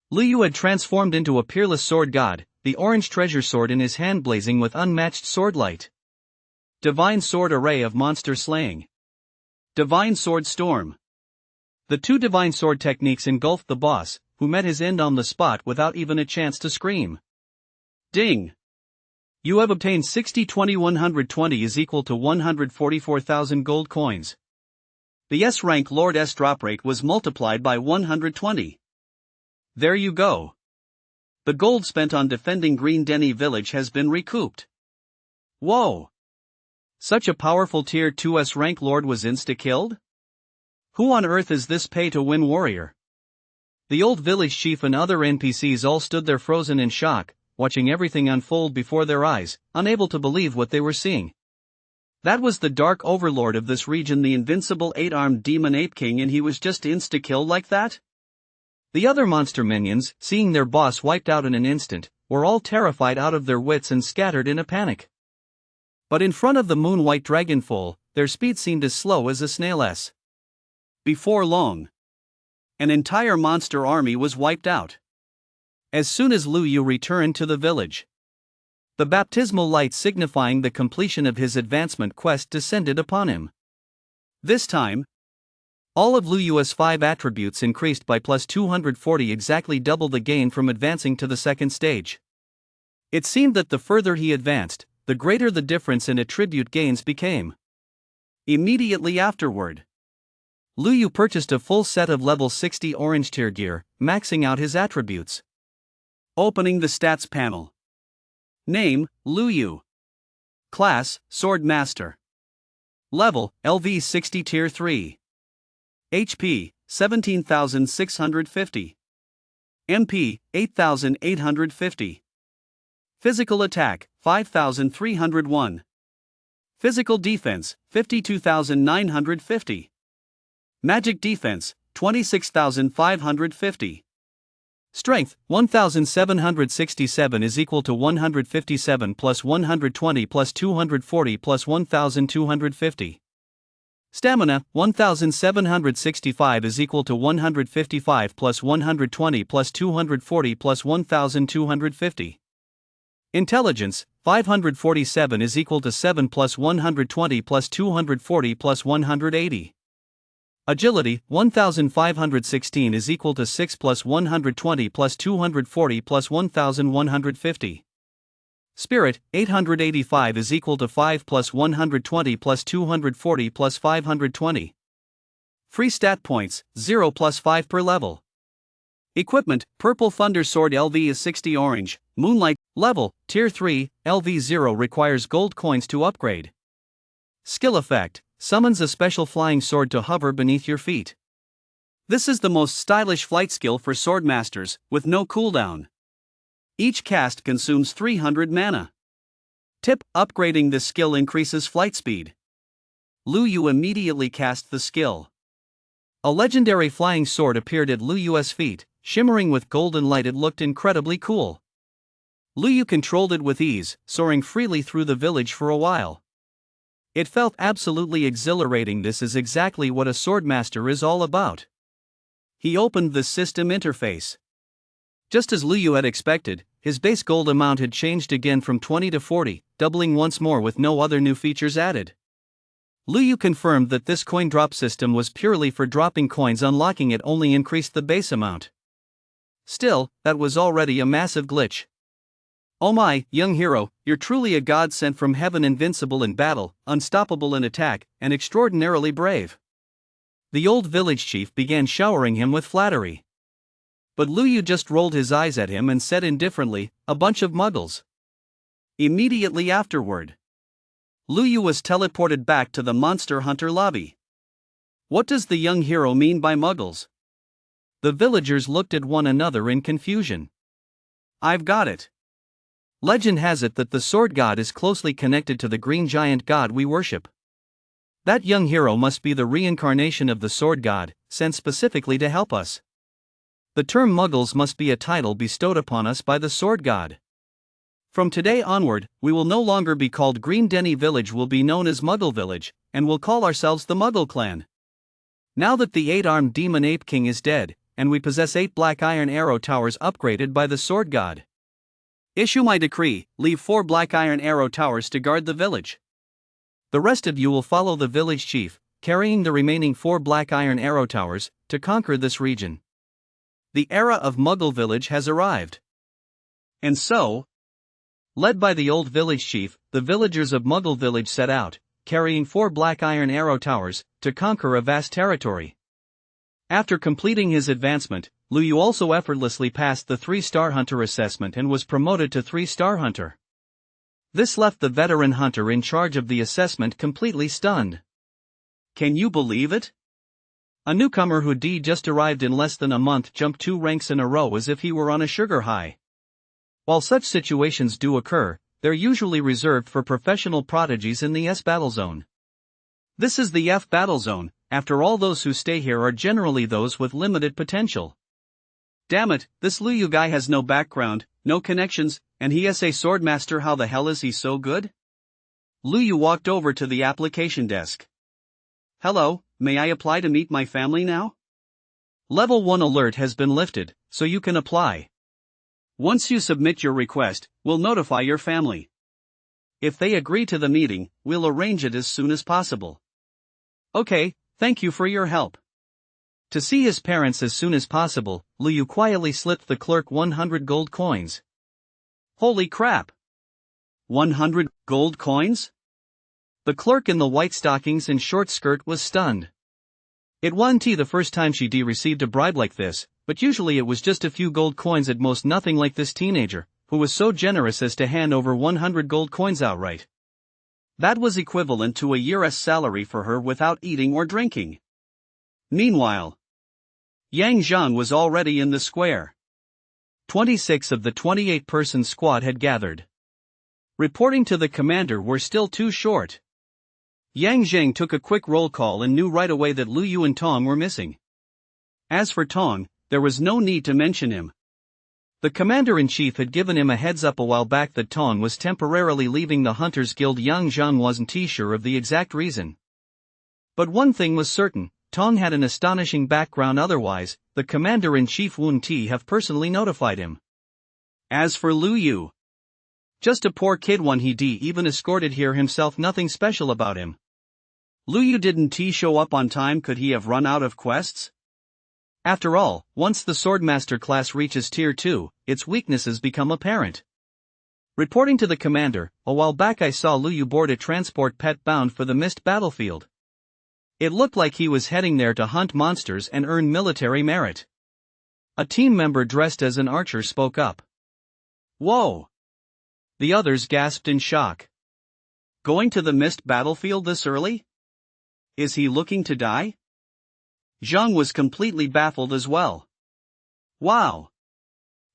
Speaker 1: Liu Yu had transformed into a peerless sword god, the orange treasure sword in his hand blazing with unmatched sword light. Divine Sword Array of Monster Slaying. Divine Sword Storm. The two Divine Sword techniques engulfed the boss, who met his end on the spot without even a chance to scream. Ding! You have obtained 60-20-120 is equal to 144,000 gold coins. The S-rank Lord's drop rate was multiplied by 120. There you go. The gold spent on defending Green Denny village has been recouped. Whoa! Such a powerful Tier 2's rank lord was insta-killed? Who on earth is this pay-to-win warrior? The old village chief and other NPCs all stood there frozen in shock, watching everything unfold before their eyes, unable to believe what they were seeing. That was the dark overlord of this region, the invincible 8-armed demon ape king, and he was just insta-killed like that? The other monster minions, seeing their boss wiped out in an instant, were all terrified out of their wits and scattered in a panic. But in front of the moon-white dragon foal, their speed seemed as slow as a snail's. Before long, an entire monster army was wiped out. As soon as Liu Yu returned to the village, the baptismal light signifying the completion of his advancement quest descended upon him. This time, all of Liu Yu's 5 attributes increased by plus 240, exactly double the gain from advancing to the second stage. It seemed that the further he advanced, the greater the difference in attribute gains became. Immediately afterward, Liu Yu purchased a full set of level 60 orange tier gear, maxing out his attributes. Opening the stats panel. Name, Liu Yu. Class, Swordmaster. Level, LV 60 Tier 3. HP, 17,650. MP, 8,850. Physical attack, 5,301. Physical defense, 52,950. Magic defense, 26,550. Strength, 1,767 is equal to 157 plus 120 plus 240 plus 1,250. Stamina, 1,765 is equal to 155 plus 120 plus 240 plus 1,250. Intelligence, 547 is equal to 7 plus 120 plus 240 plus 180. Agility, 1516 is equal to 6 plus 120 plus 240 plus 1150. Spirit, 885 is equal to 5 plus 120 plus 240 plus 520. Free stat points, 0 plus 5 per level. Equipment, Purple Thunder Sword LV is 60 orange, Moonlight, level, Tier 3, LV 0 requires gold coins to upgrade. Skill effect, summons a special flying sword to hover beneath your feet. This is the most stylish flight skill for Swordmasters, with no cooldown. Each cast consumes 300 mana. Tip, upgrading this skill increases flight speed. Lu Yu immediately cast the skill. A legendary flying sword appeared at Lu Yu's feet, shimmering with golden light. It looked incredibly cool. Lu Yu controlled it with ease, soaring freely through the village for a while. It felt absolutely exhilarating. This is exactly what a Swordmaster is all about. He opened the system interface. Just as Lu Yu had expected, his base gold amount had changed again from 20 to 40, doubling once more with no other new features added. Lu Yu confirmed that this coin drop system was purely for dropping coins. Unlocking it only increased the base amount. Still, that was already a massive glitch. Oh my, young hero, you're truly a god sent from heaven, invincible in battle, unstoppable in attack, and extraordinarily brave. The old village chief began showering him with flattery. But Lu Yu just rolled his eyes at him and said indifferently, "A bunch of muggles." Immediately afterward, Lu Yu was teleported back to the Monster Hunter lobby. What does the young hero mean by muggles? The villagers looked at one another in confusion. I've got it. Legend has it that the sword god is closely connected to the green giant god we worship. That young hero must be the reincarnation of the sword god, sent specifically to help us. The term muggles must be a title bestowed upon us by the sword god. From today onward, we will no longer be called Green Denny Village, will be known as Muggle Village, and will call ourselves the Muggle Clan. Now that the 8-armed demon ape king is dead, and we possess 8 black iron arrow towers upgraded by the sword god. Issue my decree, leave 4 black iron arrow towers to guard the village. The rest of you will follow the village chief, carrying the remaining 4 black iron arrow towers, to conquer this region. The era of Muggle Village has arrived. And so, led by the old village chief, the villagers of Muggle Village set out, carrying 4 black iron arrow towers, to conquer a vast territory. After completing his advancement, Lu Yu also effortlessly passed the 3-star hunter assessment and was promoted to 3-star hunter. This left the veteran hunter in charge of the assessment completely stunned. Can you believe it? A newcomer who just arrived in less than a month jumped 2 ranks in a row as if he were on a sugar high. While such situations do occur, they're usually reserved for professional prodigies in the S battle zone. This is the F battle zone. After all, those who stay here are generally those with limited potential. Damn it, this Lu Yu guy has no background, no connections, and he is a swordmaster. How the hell is he so good? Lu Yu walked over to the application desk. Hello, may I apply to meet my family now? Level 1 alert has been lifted, so you can apply. Once you submit your request, we'll notify your family. If they agree to the meeting, we'll arrange it as soon as possible. Okay, thank you for your help. To see his parents as soon as possible, Lu Yu quietly slipped the clerk 100 gold coins. Holy crap! 100 gold coins? The clerk in the white stockings and short skirt was stunned. It wasn't the first time she received a bribe like this, but usually it was just a few gold coins at most, nothing like this teenager, who was so generous as to hand over 100 gold coins outright. That was equivalent to a year's salary for her without eating or drinking. Meanwhile, Yang Zhang was already in the square. 26 of the 28-person squad had gathered. Reporting to the commander were still too short. Yang Zhang took a quick roll call and knew right away that Lu Yu and Tong were missing. As for Tong, there was no need to mention him. The commander-in-chief had given him a heads-up a while back that Tong was temporarily leaving the Hunters Guild. Yang Zhang wasn't sure of the exact reason. But one thing was certain, Tong had an astonishing background. Otherwise, the commander-in-chief wouldn't have personally notified him. As for Lu Yu, just a poor kid, one he even escorted here himself, nothing special about him. Lu Yu didn't show up on time. Could he have run out of quests? After all, once the Swordmaster class reaches Tier 2, its weaknesses become apparent. Reporting to the commander, a while back I saw Lu Yu board a transport pet bound for the Mist battlefield. It looked like he was heading there to hunt monsters and earn military merit. A team member dressed as an archer spoke up. Whoa! The others gasped in shock. Going to the Mist battlefield this early? Is he looking to die? Zhang was completely baffled as well. Wow!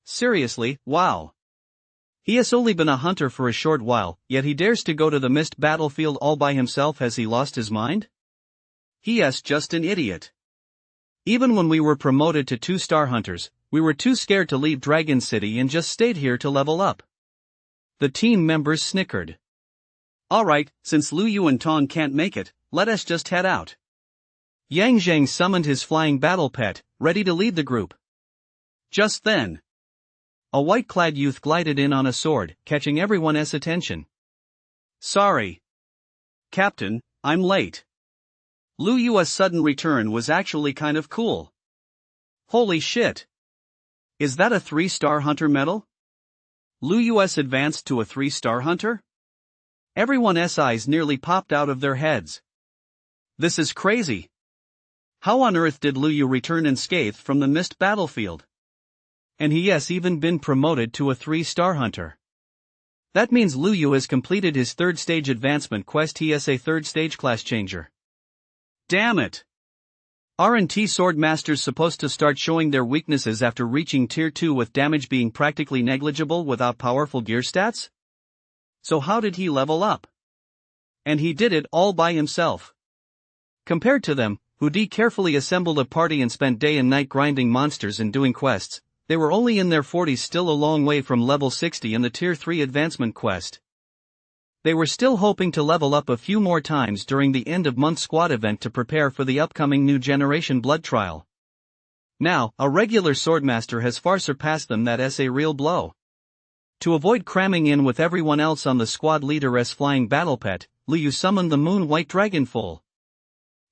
Speaker 1: Seriously, wow! He has only been a hunter for a short while, yet he dares to go to the Mist battlefield all by himself. Has he lost his mind? He is just an idiot. Even when we were promoted to 2-star hunters, we were too scared to leave Dragon City and just stayed here to level up. The team members snickered. Alright, since Lu Yu and Tong can't make it, let us just head out. Yang Zhang summoned his flying battle pet, ready to lead the group. Just then, a white-clad youth glided in on a sword, catching everyone's attention. Sorry, Captain, I'm late. Lu Yu's sudden return was actually kind of cool. Holy shit! Is that a 3-star hunter medal? Lu Yu's advanced to a 3-star hunter? Everyone's eyes nearly popped out of their heads. This is crazy. How on earth did Lu Yu return unscathed from the Mist battlefield? And he has even been promoted to a 3-star hunter. That means Lu Yu has completed his 3rd stage advancement quest. He is a 3rd stage class changer. Damn it! Aren't Swordmasters supposed to start showing their weaknesses after reaching Tier 2 with damage being practically negligible without powerful gear stats? So how did he level up? And he did it all by himself. Compared to them, who carefully assembled a party and spent day and night grinding monsters and doing quests, they were only in their 40s, still a long way from level 60 in the Tier 3 advancement quest. They were still hoping to level up a few more times during the end-of-month squad event to prepare for the upcoming new generation blood trial. Now, a regular Swordmaster has far surpassed them. That's a real blow. To avoid cramming in with everyone else on the squad leader's flying battle pet, Lu Yu summoned the Moon White Dragonfoal.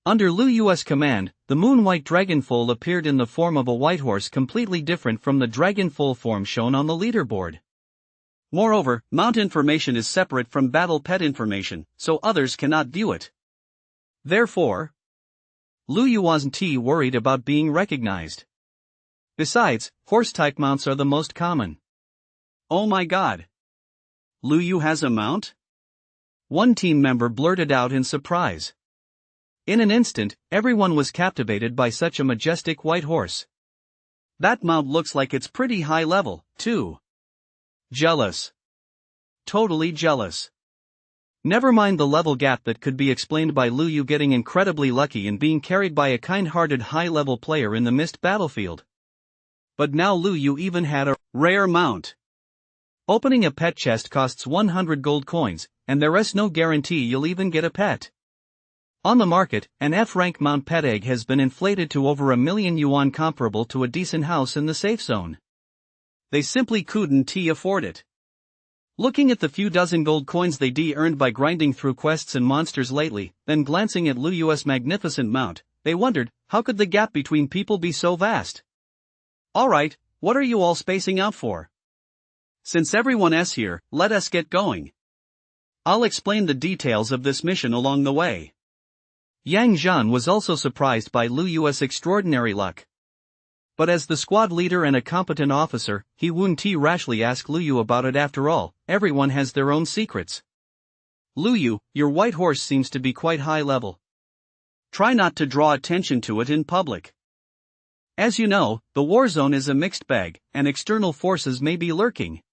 Speaker 1: Under Lu Yu's command, the Moon White Dragonfoal appeared in the form of a white horse, completely different from the Dragonfoal form shown on the leaderboard. Moreover, mount information is separate from battle pet information, so others cannot view it. Therefore, Lu Yu wasn't worried about being recognized. Besides, horse-type mounts are the most common. Oh my god! Lu Yu has a mount? One team member blurted out in surprise. In an instant, everyone was captivated by such a majestic white horse. That mount looks like it's pretty high level, too. Jealous. Totally jealous. Never mind the level gap that could be explained by Lu Yu getting incredibly lucky and being carried by a kind-hearted high-level player in the Mist battlefield. But now Lu Yu even had a rare mount. Opening a pet chest costs 100 gold coins, and there's no guarantee you'll even get a pet. On the market, an F-rank mount pet egg has been inflated to over 1 million yuan, comparable to a decent house in the safe zone. They simply couldn't afford it. Looking at the few dozen gold coins they earned by grinding through quests and monsters lately, then glancing at Lu Yu's magnificent mount, they wondered, how could the gap between people be so vast? Alright, what are you all spacing out for? Since everyone's here, let us get going. I'll explain the details of this mission along the way. Yang Zhan was also surprised by Lu Yu's extraordinary luck. But as the squad leader and a competent officer, he wouldn't rashly ask Lu Yu about it. After all, everyone has their own secrets. Lu Yu, your white horse seems to be quite high level. Try not to draw attention to it in public. As you know, the war zone is a mixed bag, and external forces may be lurking.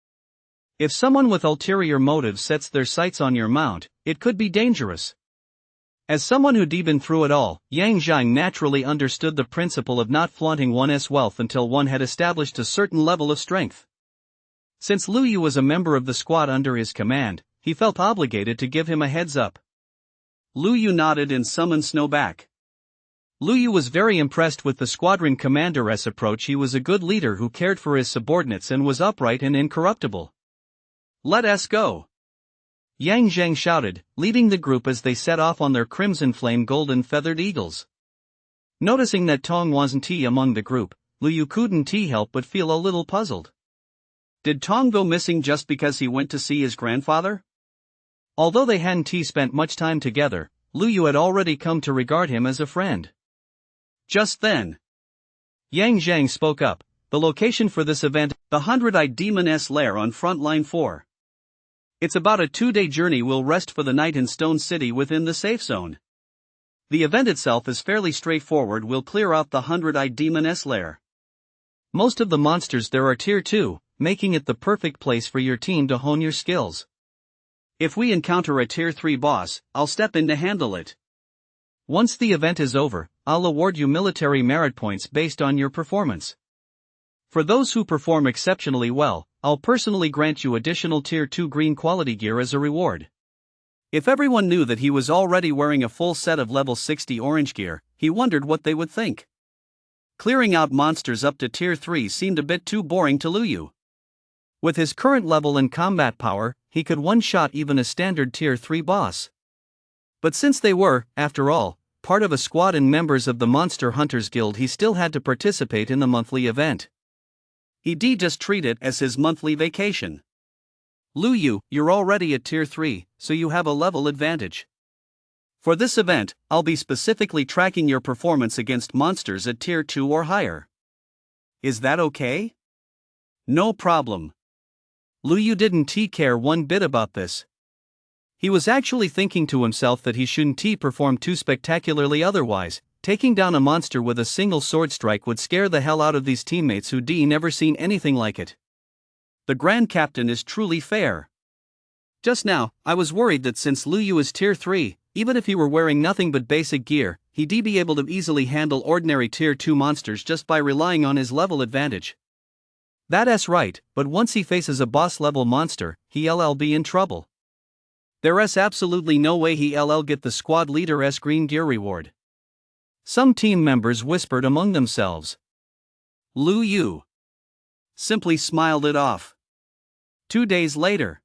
Speaker 1: If someone with ulterior motives sets their sights on your mount, it could be dangerous. As someone who'd been through it all, Yang Zhang naturally understood the principle of not flaunting one's wealth until one had established a certain level of strength. Since Lu Yu was a member of the squad under his command, he felt obligated to give him a heads up. Lu Yu nodded and summoned Snow back. Lu Yu was very impressed with the squadron commander's approach. He was a good leader who cared for his subordinates and was upright and incorruptible. Let us go. Yang Zhang shouted, leading the group as they set off on their crimson flame golden feathered eagles. Noticing that Tong wasn't among the group, Lu Yu couldn't help but feel a little puzzled. Did Tong go missing just because he went to see his grandfather? Although they hadn't spent much time together, Lu Yu had already come to regard him as a friend. Just then, Yang Zhang spoke up. The location for this event, the 100-eyed demoness lair on Frontline 4. It's about a 2-day journey. We'll rest for the night in Stone City within the safe zone. The event itself is fairly straightforward. We'll clear out the 100-eyed demoness lair. Most of the monsters there are tier 2, making it the perfect place for your team to hone your skills. If we encounter a tier 3 boss, I'll step in to handle it. Once the event is over, I'll award you military merit points based on your performance. For those who perform exceptionally well, I'll personally grant you additional tier 2 green quality gear as a reward. If everyone knew that he was already wearing a full set of level 60 orange gear, he wondered what they would think. Clearing out monsters up to tier 3 seemed a bit too boring to Lu Yu. With his current level and combat power, he could one-shot even a standard tier 3 boss. But since they were, after all, part of a squad and members of the Monster Hunters Guild, he still had to participate in the monthly event. He'd just treat it as his monthly vacation. Lu Yu, you're already at tier 3, so you have a level advantage. For this event, I'll be specifically tracking your performance against monsters at tier 2 or higher. Is that okay? No problem. Lu Yu didn't care one bit about this. He was actually thinking to himself that he shouldn't perform too spectacularly, otherwise, taking down a monster with a single sword strike would scare the hell out of these teammates who'd never seen anything like it. The Grand Captain is truly fair. Just now, I was worried that since Lu Yu is tier 3, even if he were wearing nothing but basic gear, he'd be able to easily handle ordinary tier 2 monsters just by relying on his level advantage. That's right, but once he faces a boss-level monster, he'll be in trouble. There's absolutely no way he'll get the squad leader's green gear reward. Some team members whispered among themselves. Lu Yu simply smiled it off. 2 days later,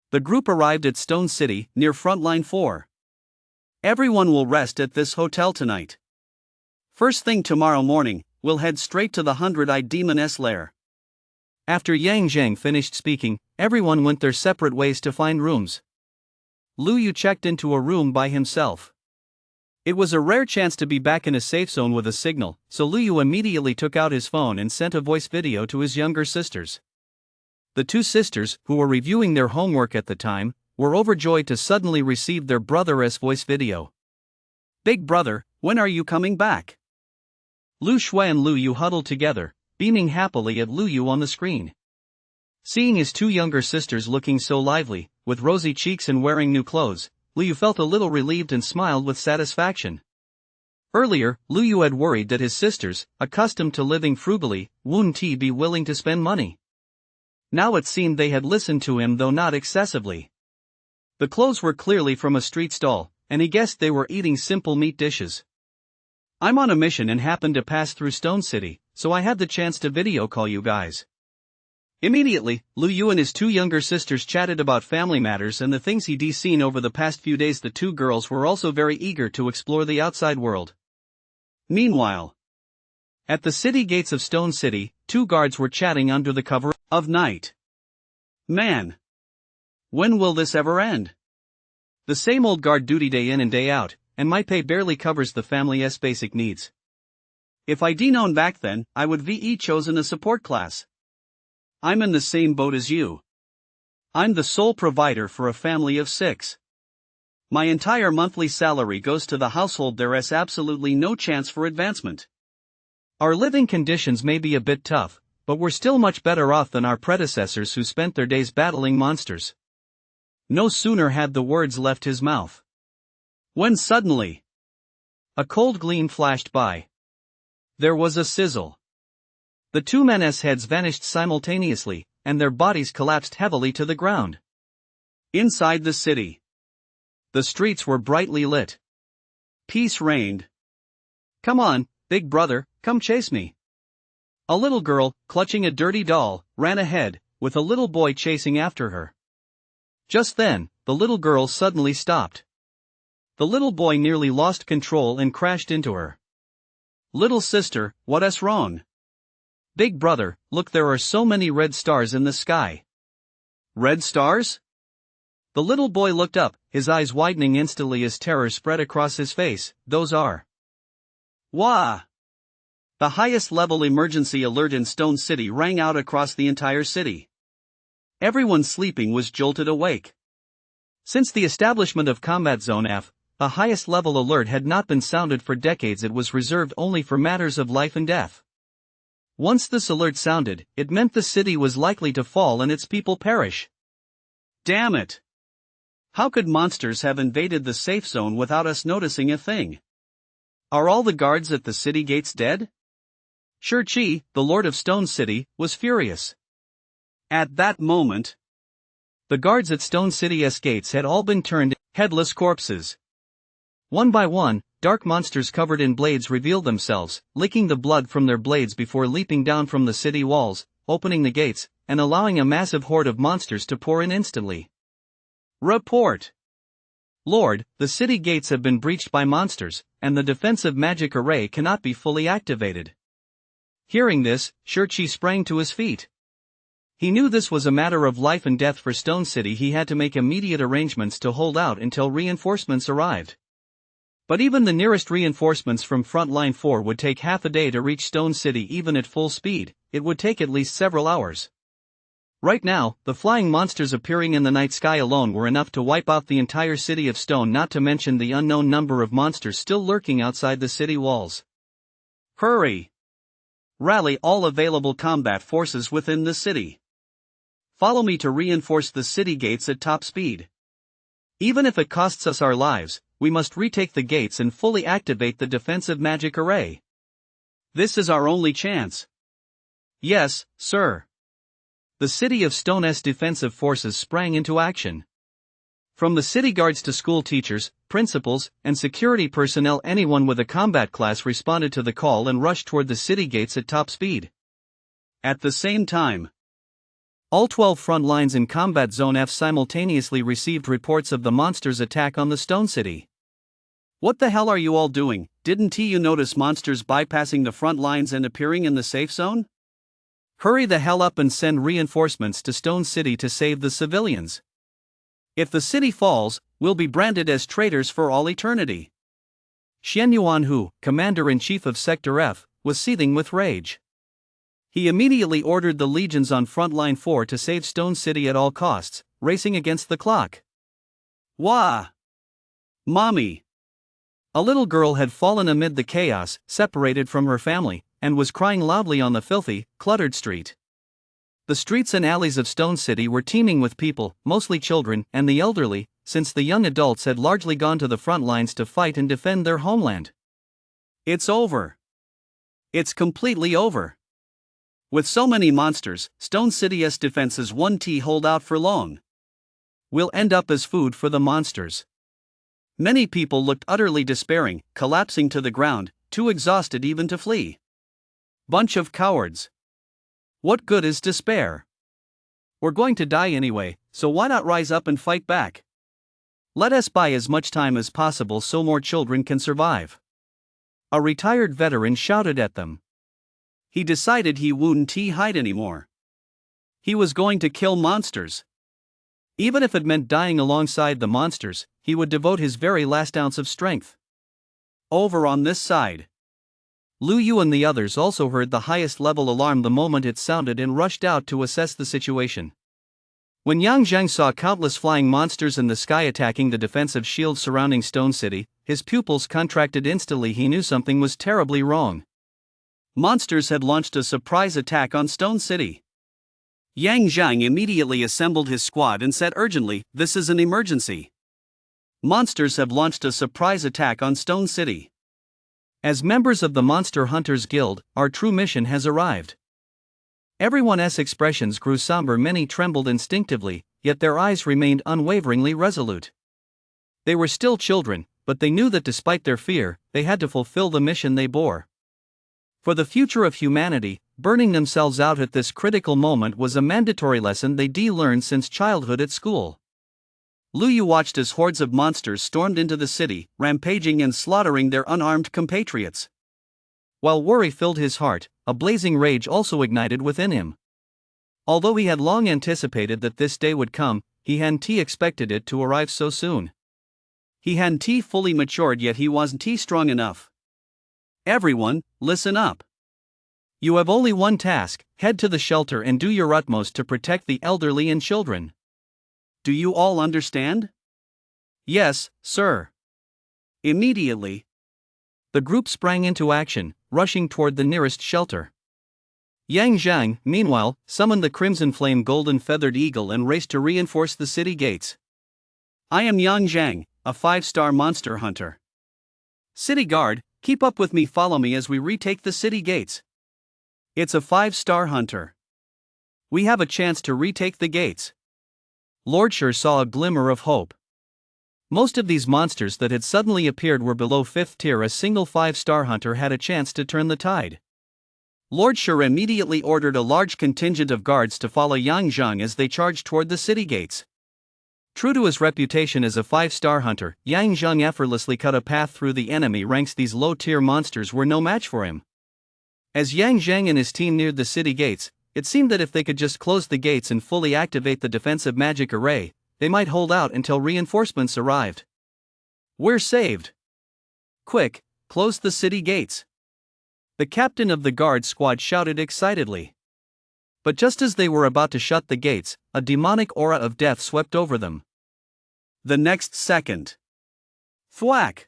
Speaker 1: the group arrived at Stone City, near Frontline 4. Everyone will rest at this hotel tonight. First thing tomorrow morning, we'll head straight to the 100-eyed demoness lair. After Yang Zhang finished speaking, everyone went their separate ways to find rooms. Lu Yu checked into a room by himself. It was a rare chance to be back in a safe zone with a signal, so Lu Yu immediately took out his phone and sent a voice video to his younger sisters. The two sisters, who were reviewing their homework at the time, were overjoyed to suddenly receive their brother's voice video. "Big brother, when are you coming back?" Lu Shui and Lu Yu huddled together, beaming happily at Lu Yu on the screen. Seeing his two younger sisters looking so lively, with rosy cheeks and wearing new clothes, Lu Yu felt a little relieved and smiled with satisfaction. Earlier, Lu Yu had worried that his sisters, accustomed to living frugally, wouldn't be willing to spend money. Now it seemed they had listened to him, though not excessively. The clothes were clearly from a street stall, and he guessed they were eating simple meat dishes. "I'm on a mission and happened to pass through Stone City, so I had the chance to video call you guys." Immediately, Lu Yu and his two younger sisters chatted about family matters and the things he'd seen over the past few days. The two girls were also very eager to explore the outside world. Meanwhile, at the city gates of Stone City, two guards were chatting under the cover of night. "Man, when will this ever end? The same old guard duty day in and day out, and my pay barely covers the family's basic needs. If I'd known back then, I would have chosen a support class. I'm in the same boat as you. I'm the sole provider for a family of 6. My entire monthly salary goes to the household. There is absolutely no chance for advancement. Our living conditions may be a bit tough, but we're still much better off than our predecessors who spent their days battling monsters." No sooner had the words left his mouth, when suddenly a cold gleam flashed by. There was a sizzle. The two men's heads vanished simultaneously, and their bodies collapsed heavily to the ground. Inside the city, the streets were brightly lit. Peace reigned. "Come on, big brother, come chase me." A little girl, clutching a dirty doll, ran ahead, with a little boy chasing after her. Just then, the little girl suddenly stopped. The little boy nearly lost control and crashed into her. "Little sister, what's wrong?" "Big brother, look, there are so many red stars in the sky." "Red stars?" The little boy looked up, his eyes widening instantly as terror spread across his face. "Those are..." Wah! The highest level emergency alert in Stone City rang out across the entire city. Everyone sleeping was jolted awake. Since the establishment of Combat Zone F, a highest level alert had not been sounded for decades. It was reserved only for matters of life and death. Once this alert sounded, it meant the city was likely to fall and its people perish. Damn it! How could monsters have invaded the safe zone without us noticing a thing? Are all the guards at the city gates dead? Shurchi, the Lord of Stone City, was furious. At that moment, the guards at Stone City's gates had all been turned into headless corpses. One by one, dark monsters covered in blades revealed themselves, licking the blood from their blades before leaping down from the city walls, opening the gates, and allowing a massive horde of monsters to pour in instantly. Report! Lord, the city gates have been breached by monsters, and the defensive magic array cannot be fully activated. Hearing this, Shurchi sprang to his feet. He knew this was a matter of life and death for Stone City. He had to make immediate arrangements to hold out until reinforcements arrived. But even the nearest reinforcements from Frontline 4 would take half a day to reach Stone City. Even at full speed, it would take at least several hours. Right now, the flying monsters appearing in the night sky alone were enough to wipe out the entire city of Stone, not to mention the unknown number of monsters still lurking outside the city walls. Hurry! Rally all available combat forces within the city. Follow me to reinforce the city gates at top speed. Even if it costs us our lives, we must retake the gates and fully activate the defensive magic array. This is our only chance. Yes, sir. The city of Stone's defensive forces sprang into action. From the city guards to school teachers, principals, and security personnel, anyone with a combat class responded to the call and rushed toward the city gates at top speed. At the same time, all 12 front lines in Combat Zone F simultaneously received reports of the monsters' attack on the Stone City. What the hell are you all doing? Didn't you notice monsters bypassing the front lines and appearing in the safe zone? Hurry the hell up and send reinforcements to Stone City to save the civilians. If the city falls, we'll be branded as traitors for all eternity. Xian Yuanhu, Commander-in-Chief of Sector F, was seething with rage. He immediately ordered the legions on Frontline 4 to save Stone City at all costs, racing against the clock. Wah! Mommy! A little girl had fallen amid the chaos, separated from her family, and was crying loudly on the filthy, cluttered street. The streets and alleys of Stone City were teeming with people, mostly children and the elderly, since the young adults had largely gone to the front lines to fight and defend their homeland. It's over. It's completely over. With so many monsters, Stone City's defenses won't hold out for long. We'll end up as food for the monsters. Many people looked utterly despairing, collapsing to the ground, too exhausted even to flee. Bunch of cowards. What good is despair? We're going to die anyway, so why not rise up and fight back? Let us buy as much time as possible so more children can survive. A retired veteran shouted at them. He decided he wouldn't hide anymore. He was going to kill monsters. Even if it meant dying alongside the monsters, he would devote his very last ounce of strength. Over on this side, Lu Yu and the others also heard the highest level alarm the moment it sounded and rushed out to assess the situation. When Yang Zhang saw countless flying monsters in the sky attacking the defensive shields surrounding Stone City, his pupils contracted instantly. He knew something was terribly wrong. Monsters had launched a surprise attack on Stone City. Yang Zhang immediately assembled his squad and said urgently, "This is an emergency. Monsters have launched a surprise attack on Stone City. As members of the Monster Hunters Guild, our true mission has arrived." Everyone's expressions grew somber. Many trembled instinctively, yet their eyes remained unwaveringly resolute. They were still children, but they knew that despite their fear, they had to fulfill the mission they bore. For the future of humanity, burning themselves out at this critical moment was a mandatory lesson they'd learned since childhood at school. Lu Yu watched as hordes of monsters stormed into the city, rampaging and slaughtering their unarmed compatriots. While worry filled his heart, a blazing rage also ignited within him. Although he had long anticipated that this day would come, he hadn't expected it to arrive so soon. He hadn't fully matured, yet he wasn't strong enough. Everyone, listen up. You have only one task: head to the shelter and do your utmost to protect the elderly and children. Do you all understand? Yes, sir. Immediately, the group sprang into action, rushing toward the nearest shelter. Yang Zhang, meanwhile, summoned the Crimson Flame Golden Feathered Eagle and raced to reinforce the city gates. I am Yang Zhang, a 5-star monster hunter. City guard, keep up with me, follow me as we retake the city gates. It's a 5-star hunter. We have a chance to retake the gates. Lord Shur saw a glimmer of hope. Most of these monsters that had suddenly appeared were below 5th tier. A single 5-star hunter had a chance to turn the tide. Lord Shur immediately ordered a large contingent of guards to follow Yang Zhang as they charged toward the city gates. True to his reputation as a 5-star hunter, Yang Zhang effortlessly cut a path through the enemy ranks. These low-tier monsters were no match for him. As Yang Zhang and his team neared the city gates, it seemed that if they could just close the gates and fully activate the defensive magic array, they might hold out until reinforcements arrived. We're saved. Quick, close the city gates. The captain of the guard squad shouted excitedly. But just as they were about to shut the gates, a demonic aura of death swept over them. The next second, thwack!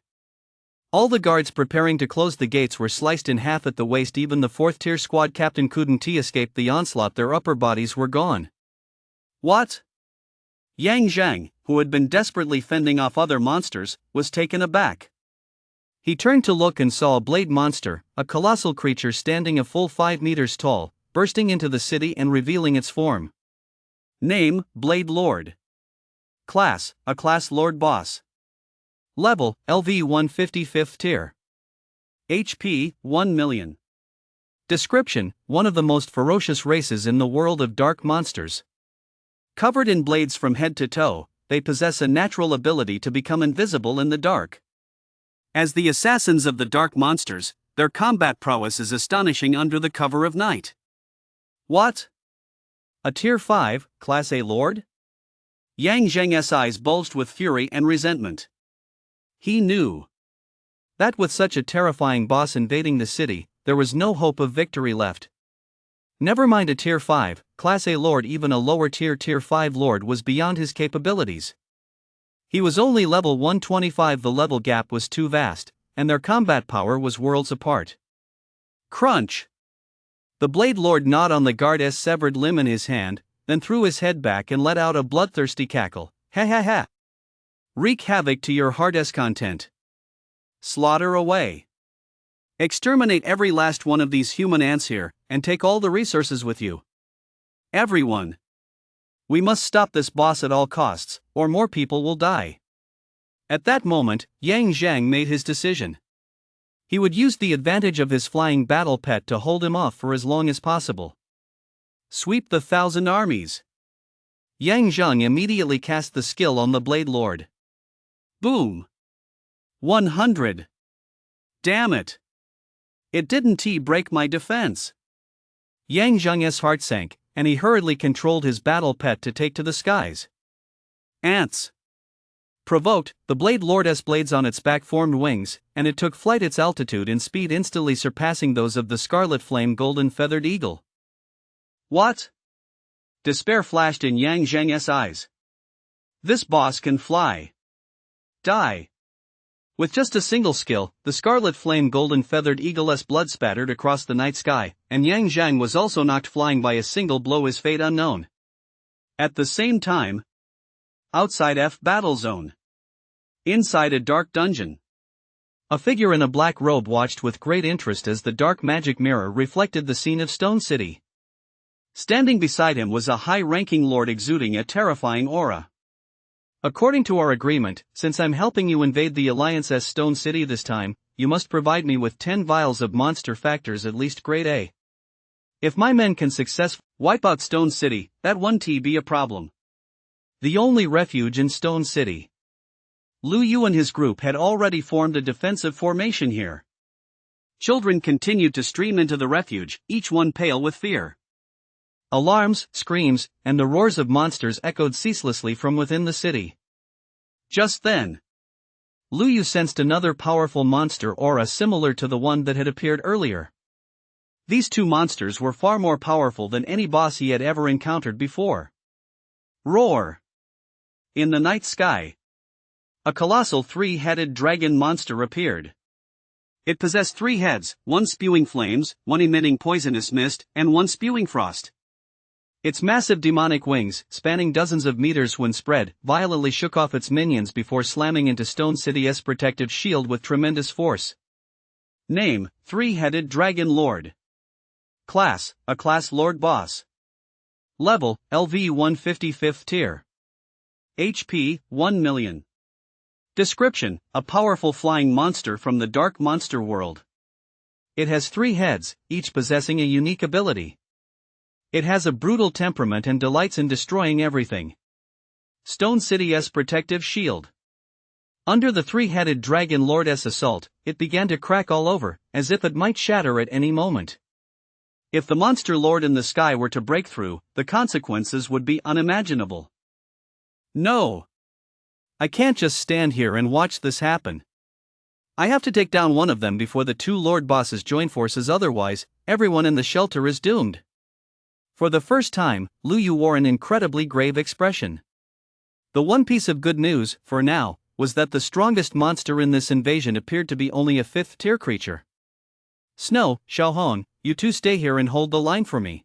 Speaker 1: All the guards preparing to close the gates were sliced in half at the waist. Even the 4th-tier squad captain couldn't escape the onslaught. Their upper bodies were gone. What? Yang Zhang, who had been desperately fending off other monsters, was taken aback. He turned to look and saw a blade monster, a colossal creature standing a full 5 meters tall, bursting into the city and revealing its form. Name: Blade Lord. Class: a Class Lord Boss. Level: LV 155th tier. HP: 1 million. Description: one of the most ferocious races in the world of dark monsters. Covered in blades from head to toe, they possess a natural ability to become invisible in the dark. As the assassins of the dark monsters, their combat prowess is astonishing under the cover of night. What? A Tier 5, Class A Lord? Yang Zhang's eyes bulged with fury and resentment. He knew that with such a terrifying boss invading the city, there was no hope of victory left. Never mind a Tier 5, Class A Lord, even a lower tier Tier 5 Lord was beyond his capabilities. He was only level 125. The level gap was too vast, and their combat power was worlds apart. Crunch! The Blade Lord gnawed on the guard's severed limb in his hand, then threw his head back and let out a bloodthirsty cackle. Ha ha ha! Wreak havoc to your heart's content. Slaughter away. Exterminate every last one of these human ants here, and take all the resources with you. Everyone. We must stop this boss at all costs, or more people will die. At that moment, Yang Zhang made his decision. He would use the advantage of his flying battle pet to hold him off for as long as possible. Sweep the 1,000 armies. Yang Zhang immediately cast the skill on the Blade Lord. Boom! 100. Damn it! It didn't break my defense. Yang Zhang's heart sank, and he hurriedly controlled his battle pet to take to the skies. Ants. Provoked, the Blade Lord's blades on its back formed wings, and it took flight. Its altitude and speed instantly surpassing those of the Scarlet Flame Golden Feathered Eagle. What? Despair flashed in Yang Zhang's eyes. This boss can fly. Die. With just a single skill, the Scarlet Flame Golden Feathered Eagle's blood spattered across the night sky, and Yang Zhang was also knocked flying by a single blow, his fate unknown. At the same time, outside F battle zone. Inside a dark dungeon. A figure in a black robe watched with great interest as the dark magic mirror reflected the scene of Stone City. Standing beside him was a high-ranking lord exuding a terrifying aura. According to our agreement, since I'm helping you invade the Alliance's Stone City this time, you must provide me with 10 vials of monster factors, at least grade A. If my men can successfully wipe out Stone City, that won't be a problem. The only refuge in Stone City. Lu Yu and his group had already formed a defensive formation here. Children continued to stream into the refuge, each one pale with fear. Alarms, screams, and the roars of monsters echoed ceaselessly from within the city. Just then, Lu Yu sensed another powerful monster aura similar to the one that had appeared earlier. These two monsters were far more powerful than any boss he had ever encountered before. Roar! In the night sky, a colossal three-headed dragon monster appeared. It possessed 3 heads, one spewing flames, one emitting poisonous mist, and one spewing frost. Its massive demonic wings, spanning dozens of meters when spread, violently shook off its minions before slamming into Stone City's protective shield with tremendous force. Name: Three-Headed Dragon Lord. Class: a Class Lord Boss. Level: LV 155th tier. HP: 1 million. Description: a powerful flying monster from the dark monster world. It has 3 heads, each possessing a unique ability. It has a brutal temperament and delights in destroying everything. Stone City's protective shield. Under the 3-headed Dragon Lord's assault, it began to crack all over, as if it might shatter at any moment. If the monster lord in the sky were to break through, the consequences would be unimaginable. No! I can't just stand here and watch this happen. I have to take down one of them before the 2 Lord bosses join forces, otherwise, everyone in the shelter is doomed. For the first time, Lu Yu wore an incredibly grave expression. The one piece of good news, for now, was that the strongest monster in this invasion appeared to be only a 5th tier creature. Snow, Xiaohong, you two stay here and hold the line for me.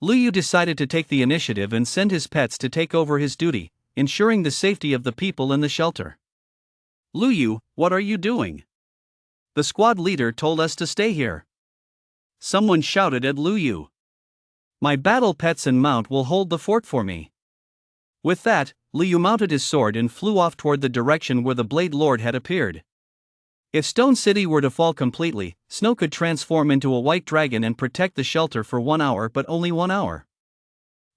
Speaker 1: Lu Yu decided to take the initiative and send his pets to take over his duty, ensuring the safety of the people in the shelter. Lu Yu, what are you doing? The squad leader told us to stay here. Someone shouted at Lu Yu. My battle pets and mount will hold the fort for me. With that, Lu Yu mounted his sword and flew off toward the direction where the Blade Lord had appeared. If Stone City were to fall completely, Snow could transform into a white dragon and protect the shelter for 1 hour, but only 1 hour.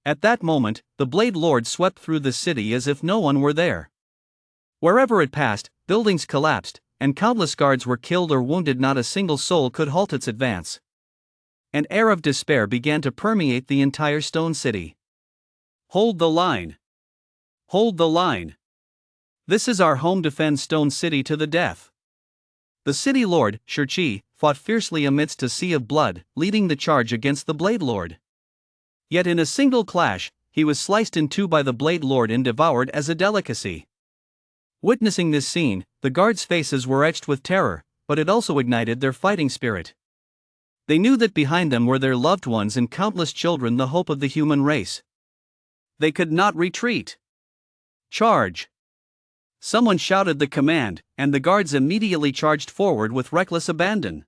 Speaker 1: At that moment, the Blade Lord swept through the city as if no one were there. Wherever it passed, buildings collapsed, and countless guards were killed or wounded. Not a single soul could halt its advance. An air of despair began to permeate the entire Stone City. Hold the line. Hold the line. This is our home. Defend Stone City to the death. The city lord, Shirchi, fought fiercely amidst a sea of blood, leading the charge against the Blade Lord. Yet in a single clash, he was sliced in two by the Blade Lord and devoured as a delicacy. Witnessing this scene, the guards' faces were etched with terror, but it also ignited their fighting spirit. They knew that behind them were their loved ones and countless children, the hope of the human race. They could not retreat. Charge! Someone shouted the command, and the guards immediately charged forward with reckless abandon.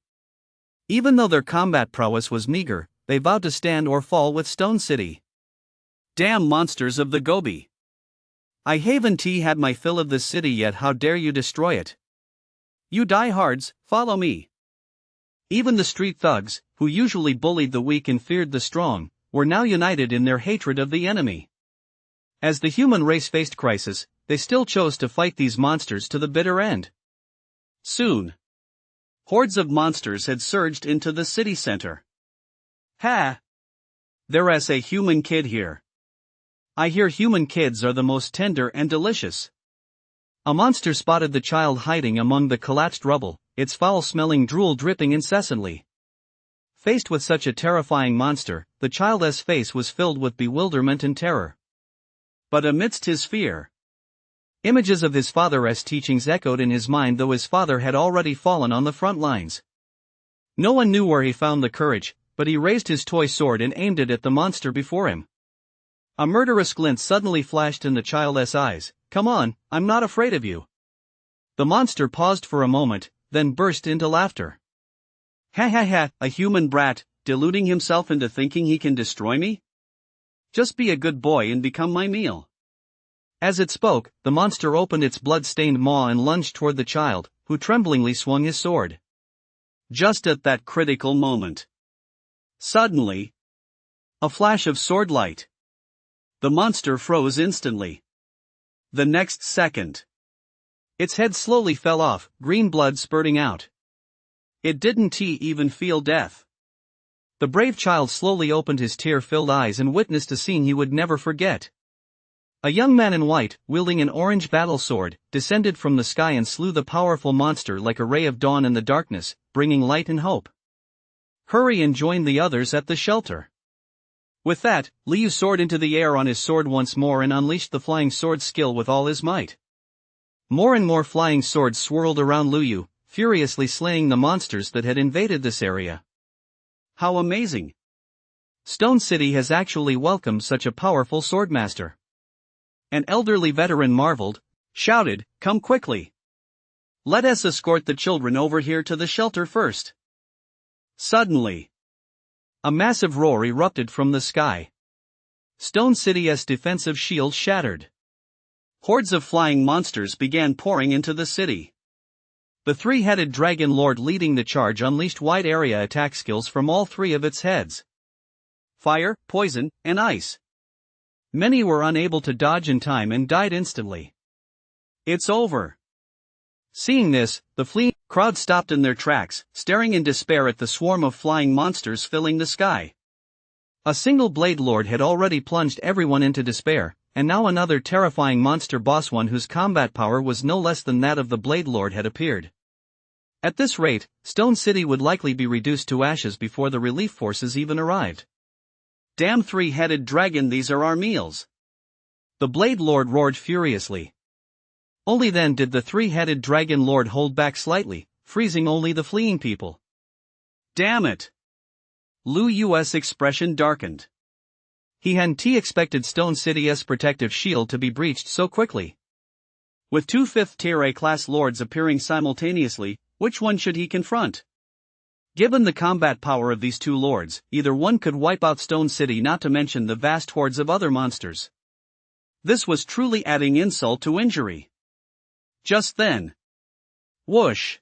Speaker 1: Even though their combat prowess was meager, they vowed to stand or fall with Stone City. Damn monsters of the Gobi! I haven't had my fill of this city yet. How dare you destroy it? You diehards, follow me. Even the street thugs, who usually bullied the weak and feared the strong, were now united in their hatred of the enemy. As the human race faced crisis, they still chose to fight these monsters to the bitter end. Soon, hordes of monsters had surged into the city center. Ha! There's a human kid here. I hear human kids are the most tender and delicious. A monster spotted the child hiding among the collapsed rubble, its foul-smelling drool dripping incessantly. Faced with such a terrifying monster, the child's face was filled with bewilderment and terror. But amidst his fear, images of his father's teachings echoed in his mind, though his father had already fallen on the front lines. No one knew where he found the courage, but he raised his toy sword and aimed it at the monster before him. A murderous glint suddenly flashed in the child's eyes. Come on, I'm not afraid of you. The monster paused for a moment, then burst into laughter. Ha ha ha, a human brat, deluding himself into thinking he can destroy me? Just be a good boy and become my meal. As it spoke, the monster opened its blood-stained maw and lunged toward the child, who tremblingly swung his sword. Just at that critical moment, suddenly, a flash of sword light. The monster froze instantly. The next second, its head slowly fell off, green blood spurting out. It didn't even feel death. The brave child slowly opened his tear-filled eyes and witnessed a scene he would never forget. A young man in white, wielding an orange battle sword, descended from the sky and slew the powerful monster like a ray of dawn in the darkness, bringing light and hope. Hurry and join the others at the shelter. With that, Liu soared into the air on his sword once more and unleashed the flying sword skill with all his might. More and more flying swords swirled around Liu, furiously slaying the monsters that had invaded this area. How amazing! Stone City has actually welcomed such a powerful swordmaster. An elderly veteran marveled, shouted, "Come quickly! Let us escort the children over here to the shelter first." Suddenly, a massive roar erupted from the sky. Stone City's defensive shield shattered. Hordes of flying monsters began pouring into the city. The three-headed dragon lord leading the charge unleashed wide area attack skills from all three of its heads: fire, poison, and ice. Many were unable to dodge in time and died instantly. It's over. Seeing this, the fleeing crowd stopped in their tracks, staring in despair at the swarm of flying monsters filling the sky. A single Blade Lord had already plunged everyone into despair, and now another terrifying monster boss, one whose combat power was no less than that of the Blade Lord, had appeared. At this rate, Stone City would likely be reduced to ashes before the relief forces even arrived. "Damn three-headed dragon, these are our meals!" The Blade Lord roared furiously. Only then did the three-headed dragon lord hold back slightly, freezing only the fleeing people. Damn it! Liu's expression darkened. He hadn't expected Stone City's protective shield to be breached so quickly. With two 5th-tier A-class lords appearing simultaneously, which one should he confront? Given the combat power of these two lords, either one could wipe out Stone City, not to mention the vast hordes of other monsters. This was truly adding insult to injury. Just then, whoosh!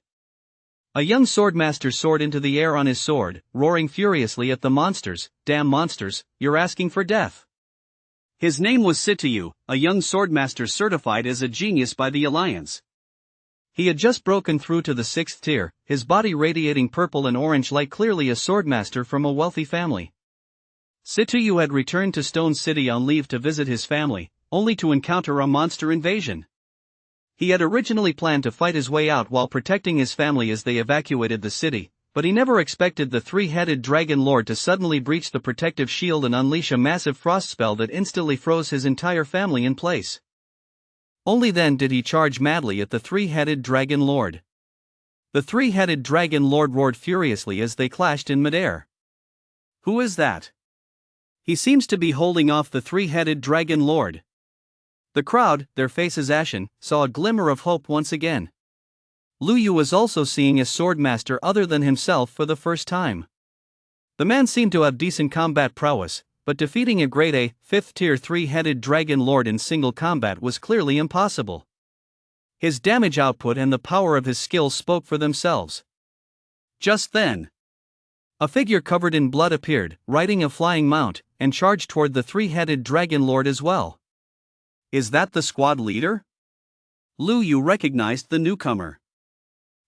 Speaker 1: A young swordmaster soared into the air on his sword, roaring furiously at the monsters. "Damn monsters, you're asking for death." His name was Situ, a young swordmaster certified as a genius by the Alliance. He had just broken through to the 6th tier, his body radiating purple and orange light, clearly a swordmaster from a wealthy family. Situ had returned to Stone City on leave to visit his family, only to encounter a monster invasion. He had originally planned to fight his way out while protecting his family as they evacuated the city, but he never expected the three-headed dragon lord to suddenly breach the protective shield and unleash a massive frost spell that instantly froze his entire family in place. Only then did he charge madly at the three-headed dragon lord. The three-headed dragon lord roared furiously as they clashed in midair. "Who is that? He seems to be holding off the three-headed dragon lord." The crowd, their faces ashen, saw a glimmer of hope once again. Liu was also seeing a swordmaster other than himself for the first time. The man seemed to have decent combat prowess, but defeating a grade A, 5th-tier three-headed dragon lord in single combat was clearly impossible. His damage output and the power of his skills spoke for themselves. Just then, a figure covered in blood appeared, riding a flying mount, and charged toward the three-headed dragon lord as well. Is that the squad leader? Liu recognized the newcomer.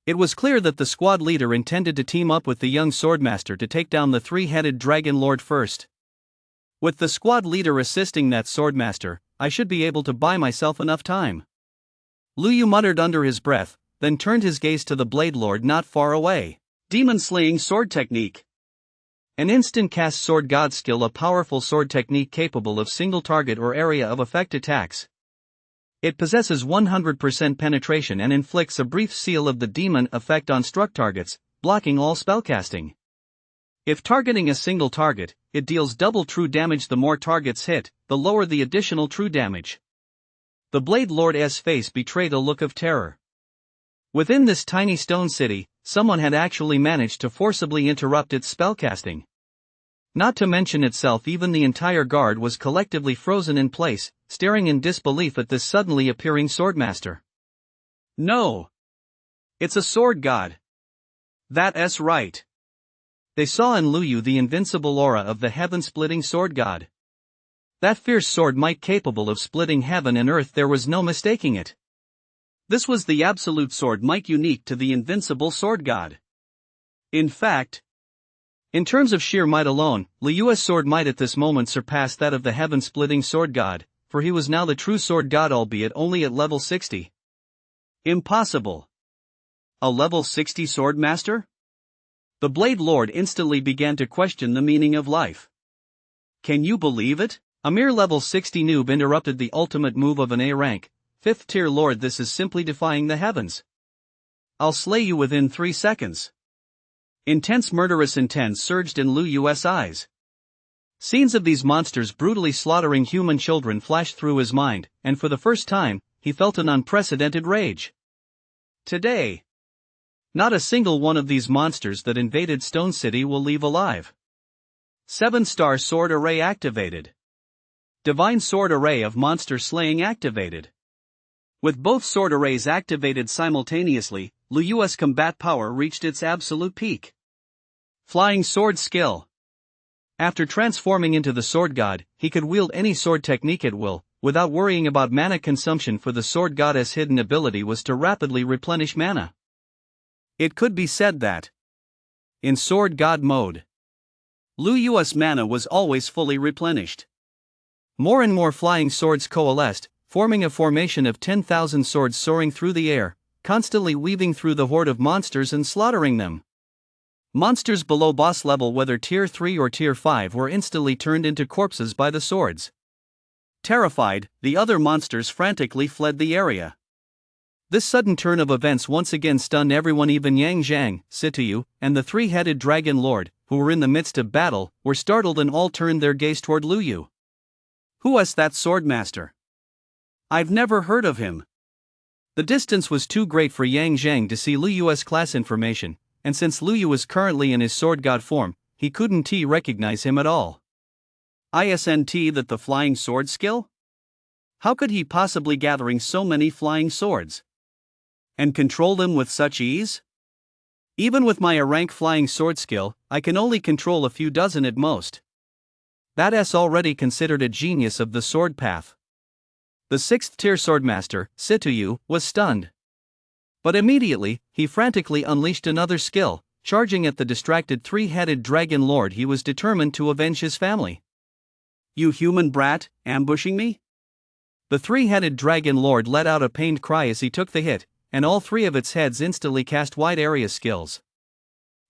Speaker 1: It was clear that the squad leader intended to team up with the young swordmaster to take down the three-headed dragon lord first. With the squad leader assisting that swordmaster, I should be able to buy myself enough time. Liu muttered under his breath, then turned his gaze to the Blade Lord not far away. Demon-slaying sword technique. An instant-cast sword god skill, a powerful sword technique capable of single target or area of effect attacks. It possesses 100% penetration and inflicts a brief seal of the demon effect on struck targets, blocking all spellcasting. If targeting a single target, it deals double true damage. The more targets hit, the lower the additional true damage. The Blade Lord's face betrayed a look of terror. Within this tiny stone city, someone had actually managed to forcibly interrupt its spellcasting. Not to mention itself, even the entire guard was collectively frozen in place, staring in disbelief at this suddenly appearing swordmaster. No! It's a sword god. That's right. They saw in Liu the invincible aura of the heaven-splitting sword god. That fierce sword might capable of splitting heaven and earth, there was no mistaking it. This was the absolute sword might unique to the invincible sword god. In fact, in terms of sheer might alone, Liu's sword might at this moment surpass that of the heaven-splitting sword god, for he was now the true sword god, albeit only at level 60. Impossible. A level 60 Swordmaster? The Blade Lord instantly began to question the meaning of life. Can you believe it? A mere level 60 noob interrupted the ultimate move of an A-rank, 5th tier lord. This is simply defying the heavens. I'll slay you within 3 seconds. Intense murderous intent surged in Liu's eyes. Scenes of these monsters brutally slaughtering human children flashed through his mind, and for the first time, he felt an unprecedented rage. Today, not a single one of these monsters that invaded Stone City will leave alive. 7-star sword array activated. Divine sword array of monster slaying activated. With both sword arrays activated simultaneously, Liu's combat power reached its absolute peak. Flying sword skill. After transforming into the sword god, he could wield any sword technique at will, without worrying about mana consumption, for the sword goddess' hidden ability was to rapidly replenish mana. It could be said that, in sword god mode, Liu's mana was always fully replenished. More and more flying swords coalesced, forming a formation of 10,000 swords soaring through the air, constantly weaving through the horde of monsters and slaughtering them. Monsters below boss level, whether tier 3 or tier 5, were instantly turned into corpses by the swords. Terrified, the other monsters frantically fled the area. This sudden turn of events once again stunned everyone. Even Yang Zhang, Situyu, and the 3-headed dragon lord, who were in the midst of battle, were startled and all turned their gaze toward Liu. Who is that Swordmaster? I've never heard of him. The distance was too great for Yang Zhang to see Liu's class information, and since Liu was currently in his sword god form, he couldn't recognize him at all. Isn't that the flying sword skill? How could he possibly gathering so many flying swords and control them with such ease? Even with my A-rank flying sword skill, I can only control a few dozen at most. That's already considered a genius of the sword path. The 6th tier Swordmaster, Situyu, was stunned. But immediately, he frantically unleashed another skill, charging at the distracted 3-headed dragon lord. He was determined to avenge his family. You human brat, ambushing me? The 3-headed dragon lord let out a pained cry as he took the hit, and all 3 of its heads instantly cast wide area skills.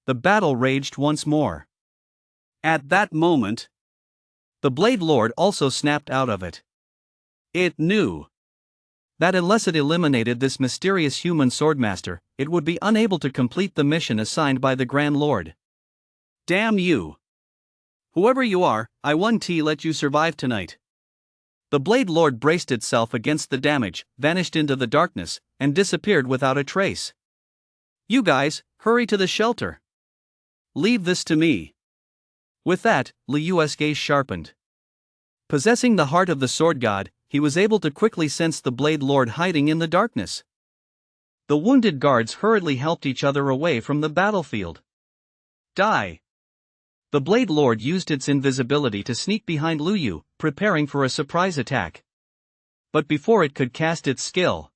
Speaker 1: The battle raged once more. At that moment, the Blade Lord also snapped out of it. It knew that unless it eliminated this mysterious human swordmaster, it would be unable to complete the mission assigned by the Grand Lord. Damn you! Whoever you are, I won't let you survive tonight. The Blade Lord braced itself against the damage, vanished into the darkness, and disappeared without a trace. You guys, hurry to the shelter. Leave this to me. With that, Liu's gaze sharpened. Possessing the heart of the sword god, he was able to quickly sense the Blade Lord hiding in the darkness. The wounded guards hurriedly helped each other away from the battlefield. Die! The Blade Lord used its invisibility to sneak behind Liu, preparing for a surprise attack. But before it could cast its skill,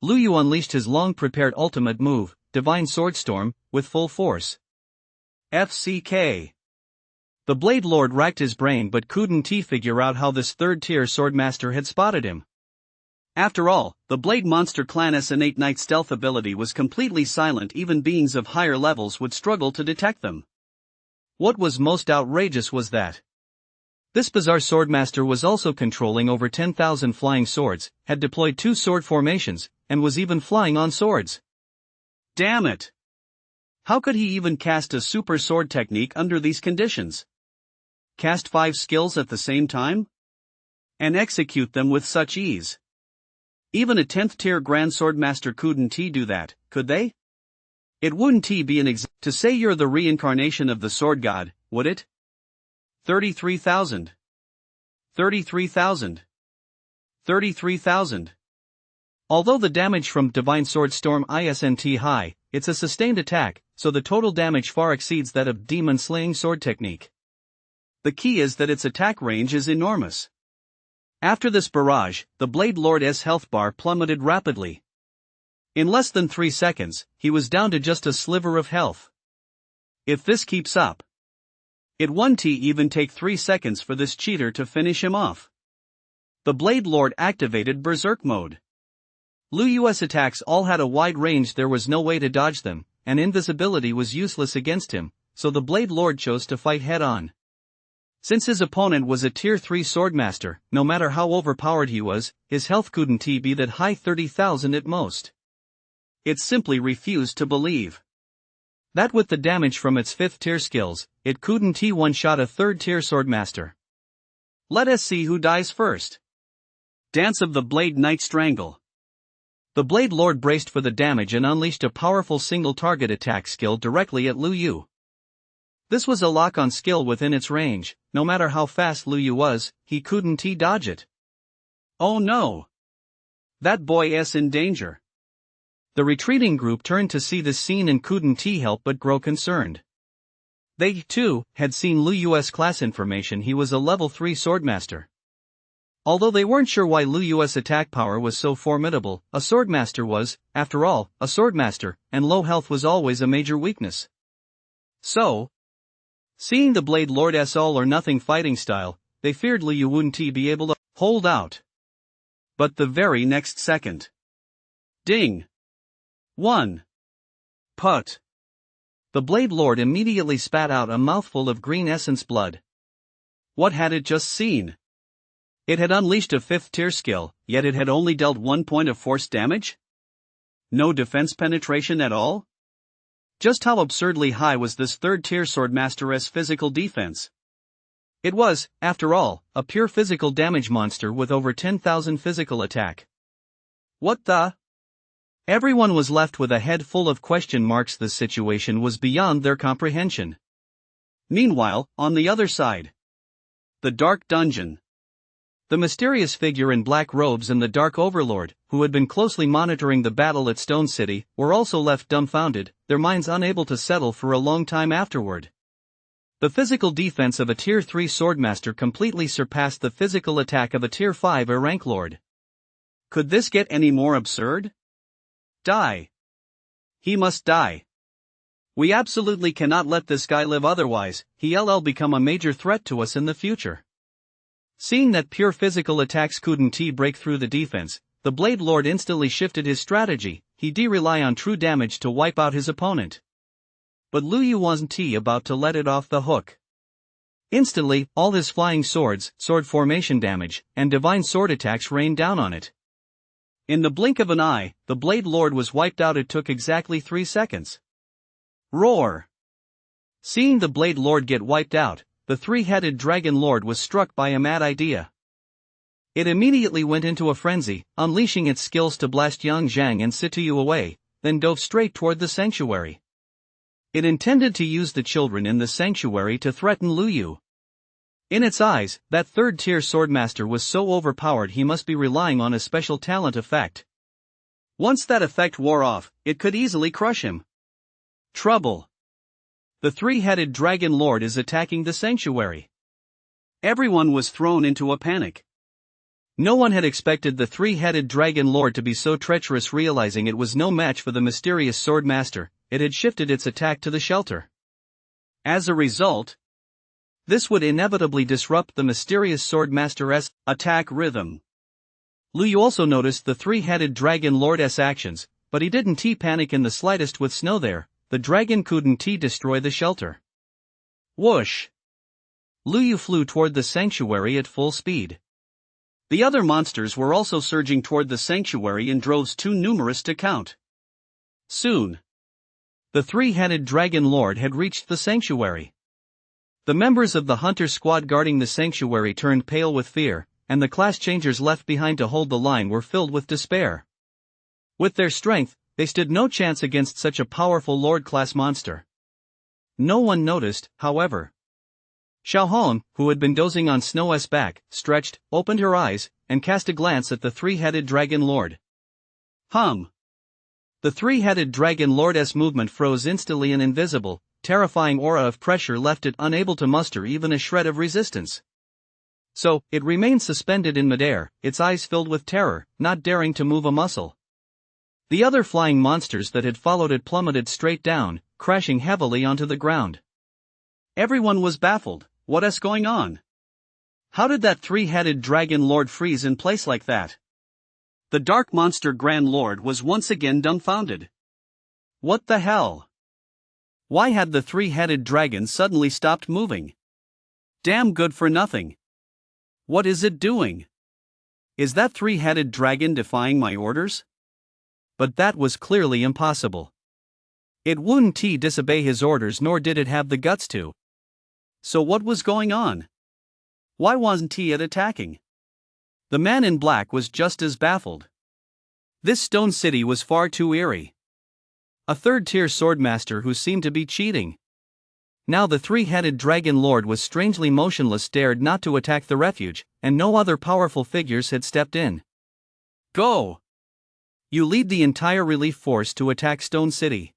Speaker 1: Liu unleashed his long-prepared ultimate move, Divine Swordstorm, with full force. FCK. The Blade Lord racked his brain but couldn't figure out how this 3rd-tier Swordmaster had spotted him. After all, the Blade Monster clan's innate night stealth ability was completely silent. Even beings of higher levels would struggle to detect them. What was most outrageous was that this bizarre Swordmaster was also controlling over 10,000 flying swords, had deployed 2 sword formations, and was even flying on swords. Damn it! How could he even cast a super sword technique under these conditions? Cast 5 skills at the same time? And execute them with such ease? Even a 10th tier Grand Swordmaster couldn't do that, could they? It wouldn't be an to say you're the reincarnation of the sword god, would it? 33,000. 33,000. 33,000. Although the damage from Divine Swordstorm isn't high, it's a sustained attack, so the total damage far exceeds that of Demon Slaying Sword technique. The key is that its attack range is enormous. After this barrage, the Blade Lord's health bar plummeted rapidly. In less than 3 seconds, he was down to just a sliver of health. If this keeps up, it won't even take 3 seconds for this cheater to finish him off. The Blade Lord activated Berserk mode. Lu Yu's attacks all had a wide range, there was no way to dodge them, and invisibility was useless against him, so the Blade Lord chose to fight head-on. Since his opponent was a Tier 3 Swordmaster, no matter how overpowered he was, his health couldn't be that high, 30,000 at most. It simply refused to believe that with the damage from its 5th tier skills, it couldn't one-shot a 3rd tier Swordmaster. Let us see who dies first. Dance of the Blade Knight Strangle. The Blade Lord braced for the damage and unleashed a powerful single-target attack skill directly at Lu Yu. This was a lock-on skill within its range. No matter how fast Lu Yu was, he couldn't dodge it. Oh no! That boy is in danger. The retreating group turned to see this scene and couldn't help but grow concerned. They, too, had seen Lu Yu's class information. He was a level 3 Swordmaster. Although they weren't sure why Lu Yu's attack power was so formidable, a Swordmaster was, after all, a Swordmaster, and low health was always a major weakness. So, seeing the Blade Lord's all-or-nothing fighting style, they feared Lu Yu wouldn't be able to hold out. But the very next second. Ding! 1. Put. The Blade Lord immediately spat out a mouthful of green essence blood. What had it just seen? It had unleashed a 5th tier skill, yet it had only dealt 1 point of force damage? No defense penetration at all? Just how absurdly high was this 3rd tier Swordmaster's physical defense? It was, after all, a pure physical damage monster with over 10,000 physical attack. What the? Everyone was left with a head full of question marks. This situation was beyond their comprehension. Meanwhile, on the other side, the Dark Dungeon. The mysterious figure in black robes and the Dark Overlord, who had been closely monitoring the battle at Stone City, were also left dumbfounded, their minds unable to settle for a long time afterward. The physical defense of a Tier 3 Swordmaster completely surpassed the physical attack of a Tier 5 rank lord. Could this get any more absurd? Die. He must die. We absolutely cannot let this guy live, otherwise, he'll become a major threat to us in the future. Seeing that pure physical attacks couldn't break through the defense, the Blade Lord instantly shifted his strategy. He'd rely on true damage to wipe out his opponent. But Lu Yu wasn't about to let it off the hook. Instantly, all his flying swords, sword formation damage, and divine sword attacks rained down on it. In the blink of an eye, the Blade Lord was wiped out. It took exactly 3 seconds. Roar! Seeing the Blade Lord get wiped out, the 3-headed Dragon Lord was struck by a mad idea. It immediately went into a frenzy, unleashing its skills to blast Yang Zhang and Situ away, then dove straight toward the sanctuary. It intended to use the children in the sanctuary to threaten Lu Yu. In its eyes, that 3rd tier Swordmaster was so overpowered he must be relying on a special talent effect. Once that effect wore off, it could easily crush him. Trouble. The 3-headed Dragon Lord is attacking the sanctuary. Everyone was thrown into a panic. No one had expected the 3-headed Dragon Lord to be so treacherous. Realizing it was no match for the mysterious Swordmaster, it had shifted its attack to the shelter. As a result, this would inevitably disrupt the mysterious Swordmaster's attack rhythm. Lu Yu also noticed the 3-headed Dragon Lord's actions, but he didn't panic in the slightest. With snow there, the dragon couldn't destroy the shelter. Whoosh! Lu Yu flew toward the sanctuary at full speed. The other monsters were also surging toward the sanctuary in droves too numerous to count. Soon, the 3-headed Dragon Lord had reached the sanctuary. The members of the hunter squad guarding the sanctuary turned pale with fear, and the class changers left behind to hold the line were filled with despair. With their strength, they stood no chance against such a powerful Lord-class monster. No one noticed, however. Xiaohong, who had been dozing on Snow's back, stretched, opened her eyes, and cast a glance at the 3-headed Dragon Lord. The 3-headed Dragon Lord's movement froze instantly and invisible terrifying aura of pressure left it unable to muster even a shred of resistance. So, it remained suspended in midair, its eyes filled with terror, not daring to move a muscle. The other flying monsters that had followed it plummeted straight down, crashing heavily onto the ground. Everyone was baffled. What's going on? How did that three-headed dragon lord freeze in place like that? The dark monster Grand Lord was once again dumbfounded. What the hell? Why had the three-headed dragon suddenly stopped moving? Damn good for nothing. What is it doing? Is that three-headed dragon defying my orders? But that was clearly impossible. It wouldn't disobey his orders, nor did it have the guts to. So what was going on? Why wasn't it attacking? The man in black was just as baffled. This stone city was far too eerie. A third-tier swordmaster who seemed to be cheating. Now the three-headed dragon lord was strangely motionless, dared not to attack the refuge, and no other powerful figures had stepped in. Go! You lead the entire relief force to attack Stone City.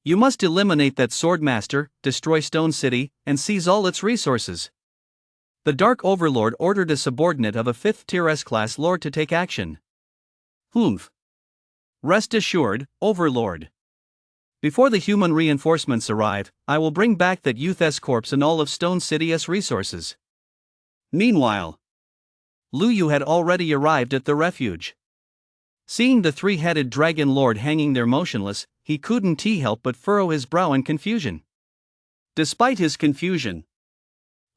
Speaker 1: You must eliminate that Swordmaster, destroy Stone City, and seize all its resources. The Dark Overlord ordered a subordinate of a 5th-tier S-class lord to take action. Humph. Rest assured, Overlord. Before the human reinforcements arrive, I will bring back that youth's corpse and all of Stone City's resources. Meanwhile, Lu Yu had already arrived at the refuge. Seeing the three-headed dragon lord hanging there motionless, he couldn't help but furrow his brow in confusion. Despite his confusion,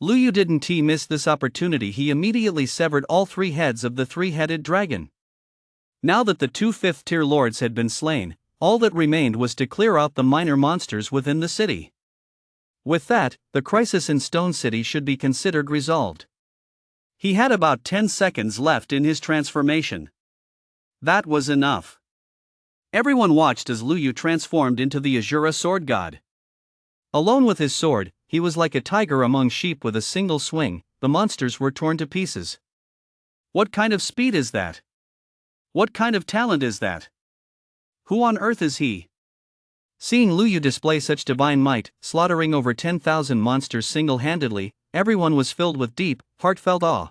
Speaker 1: Lu Yu didn't miss this opportunity. He immediately severed all 3 heads of the three-headed dragon. Now that the 2 5th-tier lords had been slain, all that remained was to clear out the minor monsters within the city. With that, the crisis in Stone City should be considered resolved. He had about 10 seconds left in his transformation. That was enough. Everyone watched as Lu Yu transformed into the Azura sword god. Alone with his sword, he was like a tiger among sheep. With a single swing, the monsters were torn to pieces. What kind of speed is that? What kind of talent is that? Who on earth is he? Seeing Lu Yu display such divine might, slaughtering over 10,000 monsters single-handedly, everyone was filled with deep, heartfelt awe.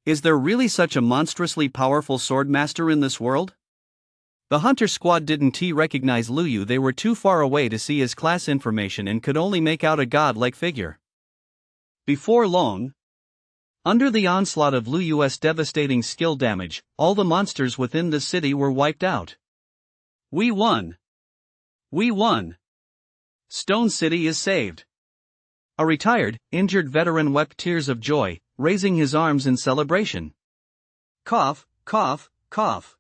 Speaker 1: Is there really such a monstrously powerful swordmaster in this world? The hunter squad didn't recognize Lu Yu. They were too far away to see his class information and could only make out a god-like figure. Before long, under the onslaught of Lu Yu's devastating skill damage, all the monsters within the city were wiped out. We won! We won! Stone City is saved! A retired, injured veteran wept tears of joy, raising his arms in celebration. Cough, cough, cough.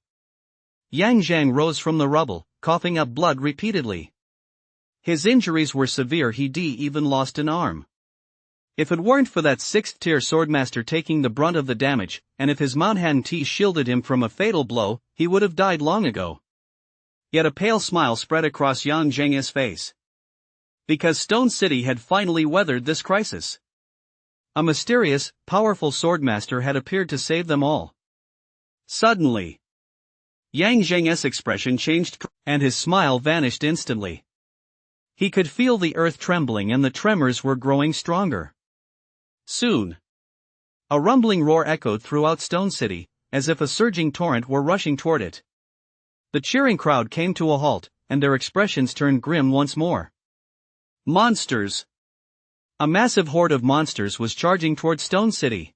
Speaker 1: Yang Zhang rose from the rubble, coughing up blood repeatedly. His injuries were severe. He even lost an arm. If it weren't for that 6th-tier swordmaster taking the brunt of the damage, and if his mount hadn't shielded him from a fatal blow, he would have died long ago. Yet a pale smile spread across Yang Zheng's face. Because Stone City had finally weathered this crisis. A mysterious, powerful swordmaster had appeared to save them all. Suddenly, Yang Zheng's expression changed, and his smile vanished instantly. He could feel the earth trembling and the tremors were growing stronger. Soon, a rumbling roar echoed throughout Stone City, as if a surging torrent were rushing toward it. The cheering crowd came to a halt, and their expressions turned grim once more. Monsters! A massive horde of monsters was charging toward Stone City.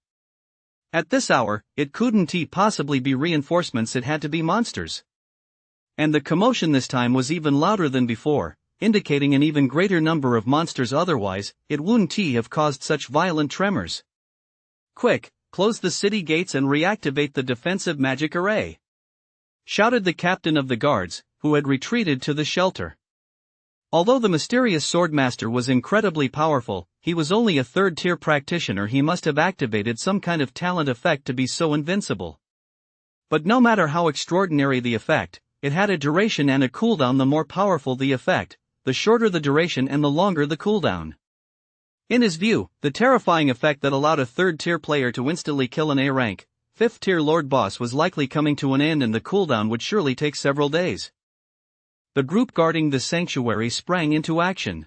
Speaker 1: At this hour, it couldn't possibly be reinforcements, it had to be monsters. And the commotion this time was even louder than before, indicating an even greater number of monsters. Otherwise, it wouldn't have caused such violent tremors. Quick, close the city gates and reactivate the defensive magic array! Shouted the captain of the guards, who had retreated to the shelter. Although the mysterious swordmaster was incredibly powerful, he was only a 3rd-tier practitioner. He must have activated some kind of talent effect to be so invincible. But no matter how extraordinary the effect, it had a duration and a cooldown. The more powerful the effect, the shorter the duration and the longer the cooldown. In his view, the terrifying effect that allowed a 3rd-tier player to instantly kill an A-rank, 5th-tier lord boss was likely coming to an end, and the cooldown would surely take several days. The group guarding the sanctuary sprang into action.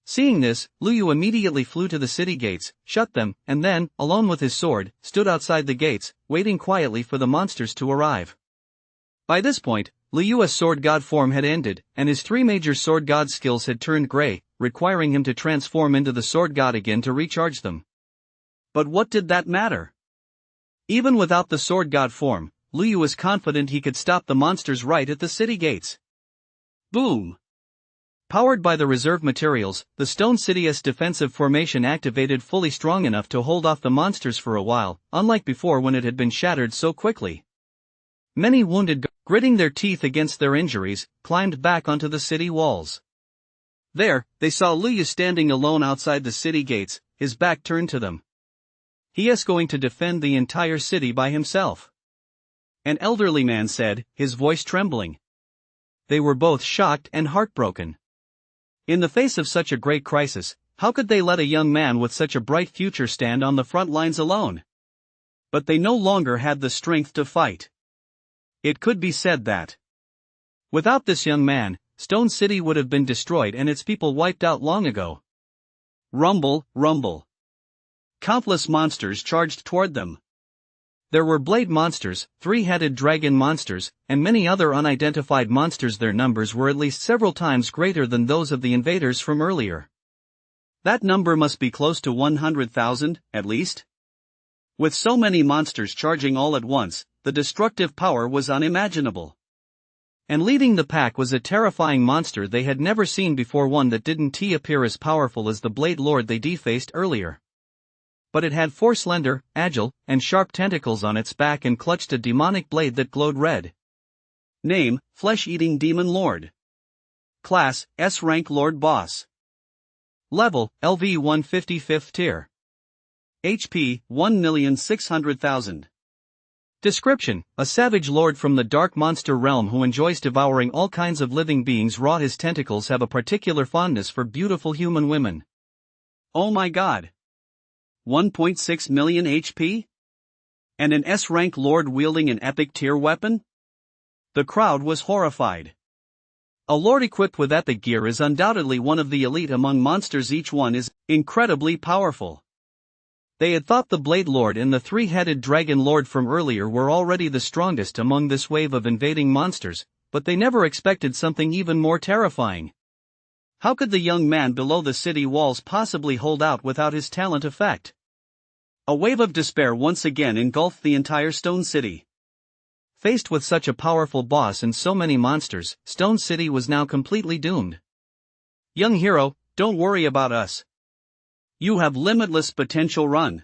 Speaker 1: Seeing this, Liu Yu immediately flew to the city gates, shut them, and then, alone with his sword, stood outside the gates, waiting quietly for the monsters to arrive. By this point, Liu Yu's sword god form had ended, and his three major sword god skills had turned grey, requiring him to transform into the sword god again to recharge them. But what did that matter? Even without the sword god form, Liu Yu was confident he could stop the monsters right at the city gates. Boom! Powered by the reserve materials, the Stone City's defensive formation activated fully strong enough to hold off the monsters for a while, unlike before when it had been shattered so quickly. Many wounded, gritting their teeth against their injuries, climbed back onto the city walls. There, they saw Liu Yu standing alone outside the city gates, his back turned to them. He is going to defend the entire city by himself. An elderly man said, his voice trembling. They were both shocked and heartbroken. In the face of such a great crisis, how could they let a young man with such a bright future stand on the front lines alone? But they no longer had the strength to fight. It could be said that without this young man, Stone City would have been destroyed and its people wiped out long ago. Rumble, rumble. Countless monsters charged toward them. There were blade monsters, three-headed dragon monsters, and many other unidentified monsters. Their numbers were at least several times greater than those of the invaders from earlier. That number must be close to 100,000, at least. With so many monsters charging all at once, the destructive power was unimaginable. And leading the pack was a terrifying monster they had never seen before, one that didn't appear as powerful as the Blade Lord they defaced earlier. But it had four slender, agile, and sharp tentacles on its back and clutched a demonic blade that glowed red. Name, Flesh-Eating Demon Lord. Class, S-Rank Lord Boss. Level, LV 155th Tier. HP, 1,600,000. Description: a savage lord from the dark monster realm who enjoys devouring all kinds of living beings. Raw. His tentacles have a particular fondness for beautiful human women. Oh my god. 1.6 million HP? And an S-rank lord wielding an epic tier weapon? The crowd was horrified. A lord equipped with epic gear is undoubtedly one of the elite among monsters. Each one is incredibly powerful. They had thought the Blade Lord and the three-headed Dragon Lord from earlier were already the strongest among this wave of invading monsters, but they never expected something even more terrifying. How could the young man below the city walls possibly hold out without his talent effect? A wave of despair once again engulfed the entire Stone City. Faced with such a powerful boss and so many monsters, Stone City was now completely doomed. Young hero, don't worry about us. You have limitless potential. Run.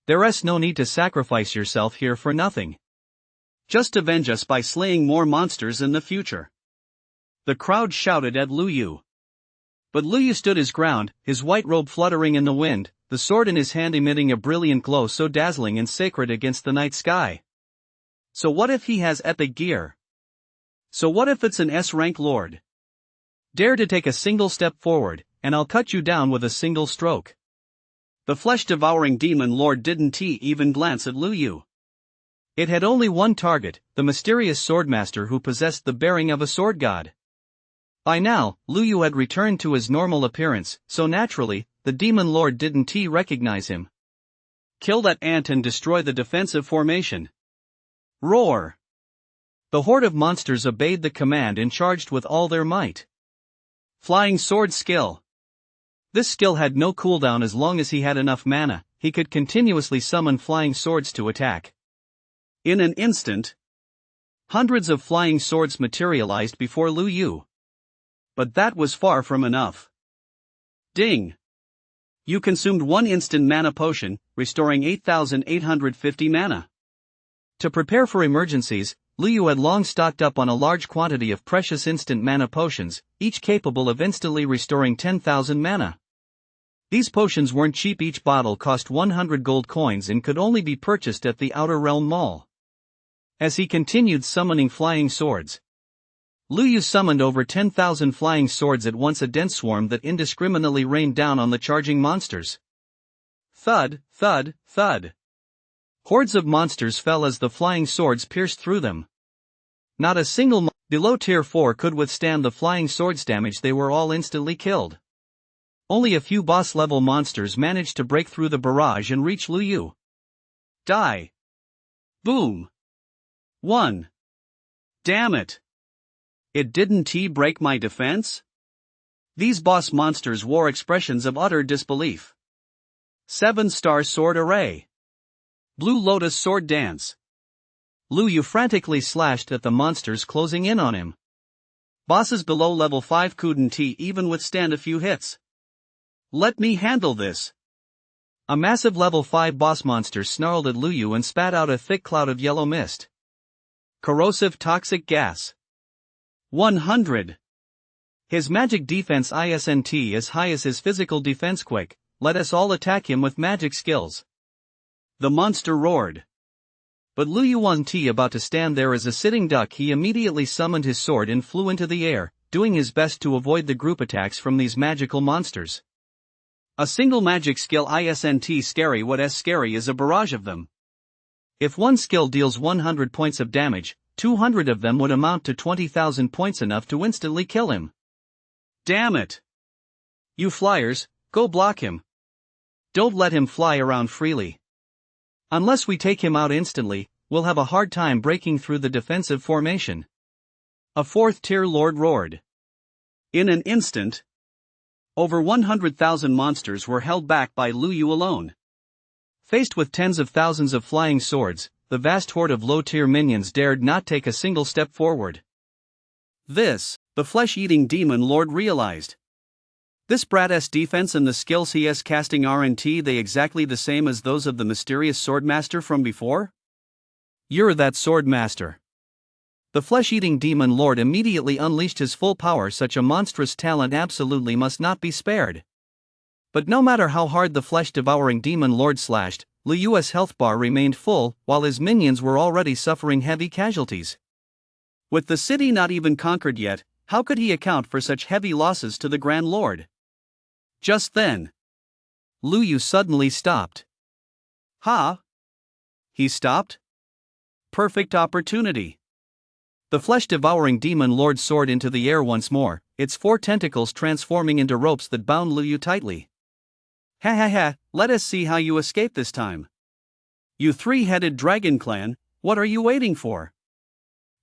Speaker 1: There's no need to sacrifice yourself here for nothing. Just avenge us by slaying more monsters in the future. The crowd shouted at Liu Yu. But Liu Yu stood his ground, his white robe fluttering in the wind, the sword in his hand emitting a brilliant glow so dazzling and sacred against the night sky. So what if he has epic gear? So what if it's an S-rank lord? Dare to take a single step forward, and I'll cut you down with a single stroke. The flesh-devouring demon lord didn't even glance at Liu Yu. It had only one target, the mysterious Swordmaster who possessed the bearing of a sword god. By now, Liu Yu had returned to his normal appearance, so naturally, the demon lord didn't recognize him. Kill that ant and destroy the defensive formation. Roar! The horde of monsters obeyed the command and charged with all their might. Flying sword skill. This skill had no cooldown. As long as he had enough mana, he could continuously summon flying swords to attack. In an instant, hundreds of flying swords materialized before Liu Yu. But that was far from enough. Ding! You consumed one instant mana potion, restoring 8,850 mana. To prepare for emergencies, Liu Yu had long stocked up on a large quantity of precious instant mana potions, each capable of instantly restoring 10,000 mana. These potions weren't cheap. Each bottle cost 100 gold coins and could only be purchased at the Outer Realm Mall. As he continued summoning flying swords, Liu Yu summoned over 10,000 flying swords at once, a dense swarm that indiscriminately rained down on the charging monsters. Thud, thud, thud. Hordes of monsters fell as the flying swords pierced through them. Not a single below tier 4 could withstand the flying swords' damage. They were all instantly killed. Only a few boss-level monsters managed to break through the barrage and reach Lu Yu. Die. Boom. 1. Damn it. It didn't break my defense? These boss monsters wore expressions of utter disbelief. 7-star sword array. Blue Lotus sword dance. Lu Yu frantically slashed at the monsters closing in on him. Bosses below level 5 couldn't even withstand a few hits. Let me handle this. A massive level 5 boss monster snarled at Lu Yu and spat out a thick cloud of yellow mist. Corrosive toxic gas. 100. His magic defense isn't as high as his physical defense. Quick, let us all attack him with magic skills. The monster roared. But Lu Yu wasn't about to stand there as a sitting duck. He immediately summoned his sword and flew into the air, doing his best to avoid the group attacks from these magical monsters. A single magic skill isn't scary. What's scary is a barrage of them. If one skill deals 100 points of damage, 200 of them would amount to 20,000 points, enough to instantly kill him. Damn it! You flyers, go block him. Don't let him fly around freely. Unless we take him out instantly, we'll have a hard time breaking through the defensive formation. A 4th-tier lord roared. In an instant, over 100,000 monsters were held back by Lu Yu alone. Faced with tens of thousands of flying swords, the vast horde of low-tier minions dared not take a single step forward. This, the flesh-eating demon lord realized. This brat's defense and the skills he is casting aren't they exactly the same as those of the mysterious Swordmaster from before? You're that Swordmaster. The flesh-eating demon lord immediately unleashed his full power. Such a monstrous talent absolutely must not be spared. But no matter how hard the flesh-devouring demon lord slashed, Lu Yu's health bar remained full, while his minions were already suffering heavy casualties. With the city not even conquered yet, how could he account for such heavy losses to the Grand Lord? Just then, Lu Yu suddenly stopped. Ha! He stopped? Perfect opportunity. The flesh-devouring demon lord soared into the air once more, its 4 tentacles transforming into ropes that bound Lu Yu tightly. Ha ha ha, let us see how you escape this time. You 3-headed dragon clan, what are you waiting for?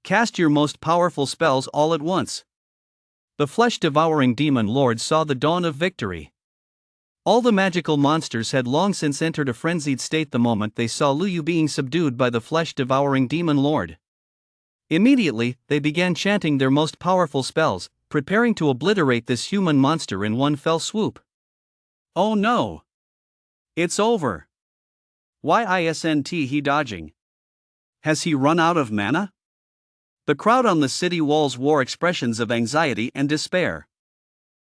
Speaker 1: Cast your most powerful spells all at once. The flesh-devouring demon lord saw the dawn of victory. All the magical monsters had long since entered a frenzied state the moment they saw Lu Yu being subdued by the flesh-devouring demon lord. Immediately, they began chanting their most powerful spells, preparing to obliterate this human monster in one fell swoop. Oh no! It's over. Why isn't he dodging? Has he run out of mana? The crowd on the city walls wore expressions of anxiety and despair.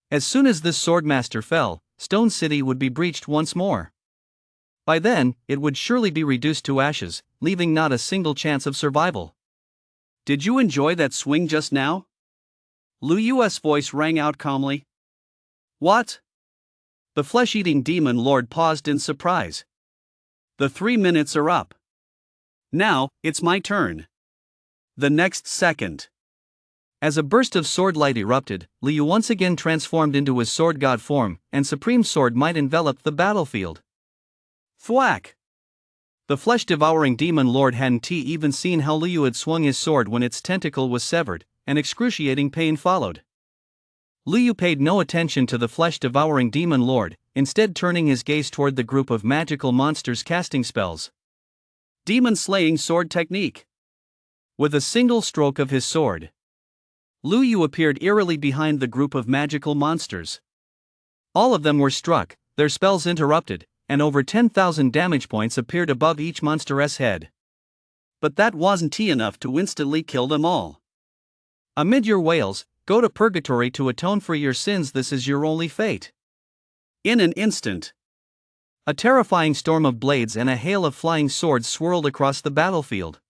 Speaker 1: As soon as this Swordmaster fell, Stone City would be breached once more. By then, it would surely be reduced to ashes, leaving not a single chance of survival. Did you enjoy that swing just now? Lu Yu's voice rang out calmly. What? The flesh-eating demon lord paused in surprise. The 3 minutes are up. Now, it's my turn. The next second. As a burst of sword light erupted, Lu Yu once again transformed into his sword god form, and supreme sword might enveloped the battlefield. Thwack! The flesh-devouring demon lord hadn't even seen how Lu Yu had swung his sword when its tentacle was severed, and excruciating pain followed. Lu Yu paid no attention to the flesh-devouring demon lord, instead turning his gaze toward the group of magical monsters casting spells. Demon-slaying sword technique. With a single stroke of his sword, Lu Yu appeared eerily behind the group of magical monsters. All of them were struck, their spells interrupted, and over 10,000 damage points appeared above each monster's head. But that wasn't enough to instantly kill them all. Amid your wails, go to purgatory to atone for your sins. This is your only fate. In an instant, a terrifying storm of blades and a hail of flying swords swirled across the battlefield.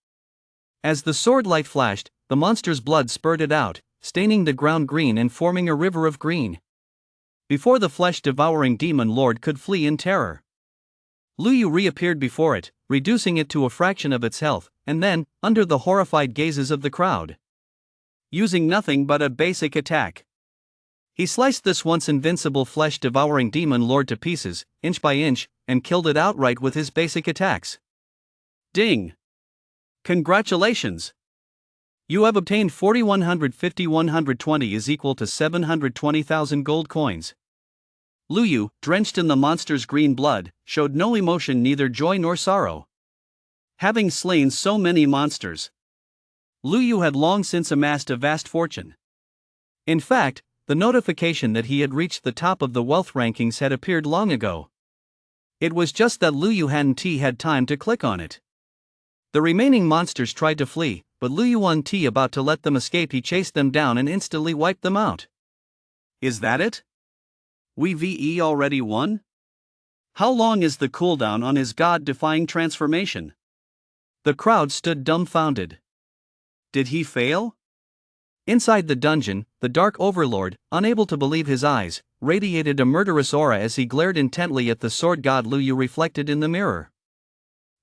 Speaker 1: As the sword light flashed, the monster's blood spurted out, staining the ground green and forming a river of green. Before the flesh-devouring demon lord could flee in terror, Lu Yu reappeared before it, reducing it to a fraction of its health, and then, under the horrified gazes of the crowd, using nothing but a basic attack, He sliced this once invincible flesh-devouring demon lord to pieces, inch by inch, and killed it outright with his basic attacks. Ding! Congratulations! You have obtained 4150-120 is equal to 720,000 gold coins. Lu Yu, drenched in the monster's green blood, showed no emotion, neither joy nor sorrow. Having slain so many monsters, Lu Yu had long since amassed a vast fortune. In fact, the notification that he had reached the top of the wealth rankings had appeared long ago. It was just that Lu Yu hadn't had time to click on it. The remaining monsters tried to flee, but Lu Yu wasn't about to let them escape. He chased them down and instantly wiped them out. Is that it? We already won? How long is the cooldown on his god-defying transformation? The crowd stood dumbfounded. Did he fail? Inside the dungeon, the Dark Overlord, unable to believe his eyes, radiated a murderous aura as he glared intently at the sword god Lu Yu reflected in the mirror.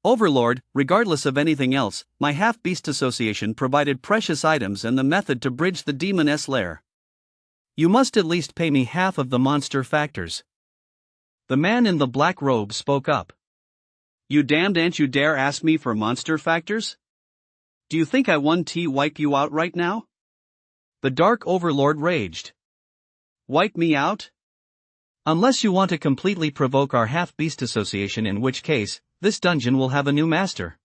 Speaker 1: Overlord, regardless of anything else, my half-beast association provided precious items and the method to bridge the demon's lair. You must at least pay me half of the monster factors. The man in the black robe spoke up. You damned, ain't you dare ask me for monster factors? Do you think I won't wipe you out right now? The Dark Overlord raged. Wipe me out? Unless you want to completely provoke our half-beast association, in which case, this dungeon will have a new master.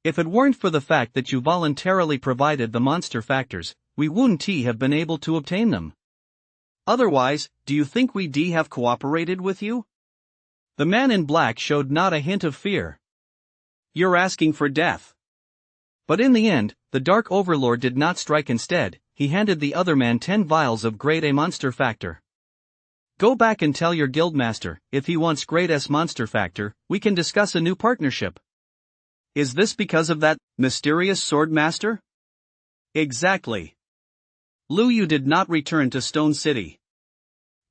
Speaker 1: If it weren't for the fact that you voluntarily provided the monster factors, we wouldn't have been able to obtain them. Otherwise, do you think we'd have cooperated with you? The man in black showed not a hint of fear. You're asking for death. But in the end, the Dark Overlord did not strike. Instead, he handed the other man 10 vials of grade A monster factor. Go back and tell your guildmaster, if he wants grade S monster factor, we can discuss a new partnership. Is this because of that mysterious Swordmaster? Exactly. Lu Yu did not return to Stone City.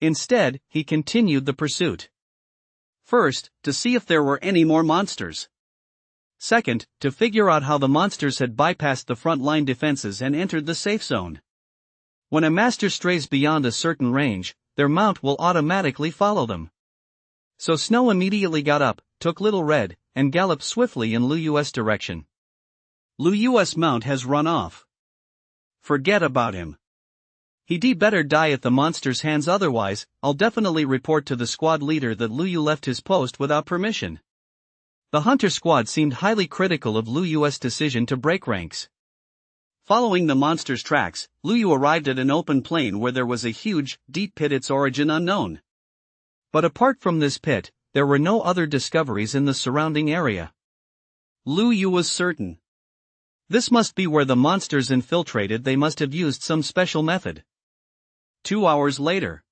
Speaker 1: Instead, he continued the pursuit. First, to see if there were any more monsters. Second, to figure out how the monsters had bypassed the front-line defenses and entered the safe zone. When a master strays beyond a certain range, their mount will automatically follow them. So Snow immediately got up, took Little Red, and galloped swiftly in Lu Yu's direction. Lu Yu's mount has run off. Forget about him. He'd better die at the monster's hands, otherwise, I'll definitely report to the squad leader that Lu Yu left his post without permission. The hunter squad seemed highly critical of Lu Yu's decision to break ranks. Following the monster's tracks, Lu Yu arrived at an open plain where there was a huge, deep pit, its origin unknown. But apart from this pit, there were no other discoveries in the surrounding area. Lu Yu was certain. This must be where the monsters infiltrated. They must have used some special method. 2 hours later,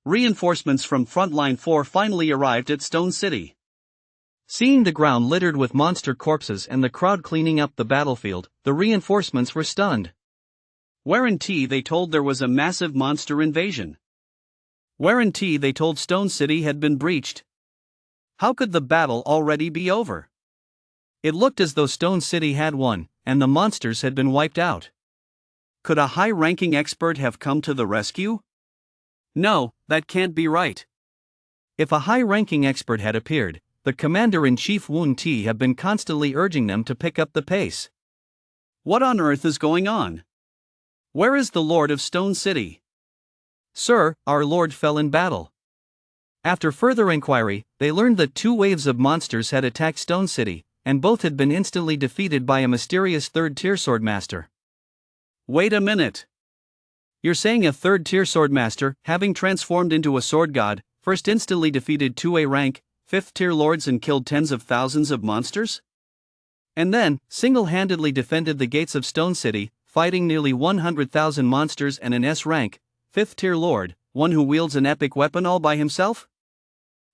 Speaker 1: reinforcements from Frontline 4 finally arrived at Stone City. Seeing the ground littered with monster corpses and the crowd cleaning up the battlefield, the reinforcements were stunned. Guarantee they told there was a massive monster invasion. Guarantee they told Stone City had been breached. How could the battle already be over? It looked as though Stone City had won, and the monsters had been wiped out. Could a high-ranking expert have come to the rescue? No, that can't be right. If a high-ranking expert had appeared, the commander-in-chief wouldn't have been constantly urging them to pick up the pace. What on earth is going on? Where is the Lord of Stone City? Sir, our Lord fell in battle. After further inquiry, they learned that 2 waves of monsters had attacked Stone City, and both had been instantly defeated by a mysterious third-tier Swordmaster. Wait a minute. You're saying a third-tier Swordmaster, having transformed into a sword god, first instantly defeated 2A rank, 5th-tier lords and killed tens of thousands of monsters? And then, single-handedly defended the gates of Stone City, fighting nearly 100,000 monsters and an S-rank, 5th-tier lord, one who wields an epic weapon all by himself?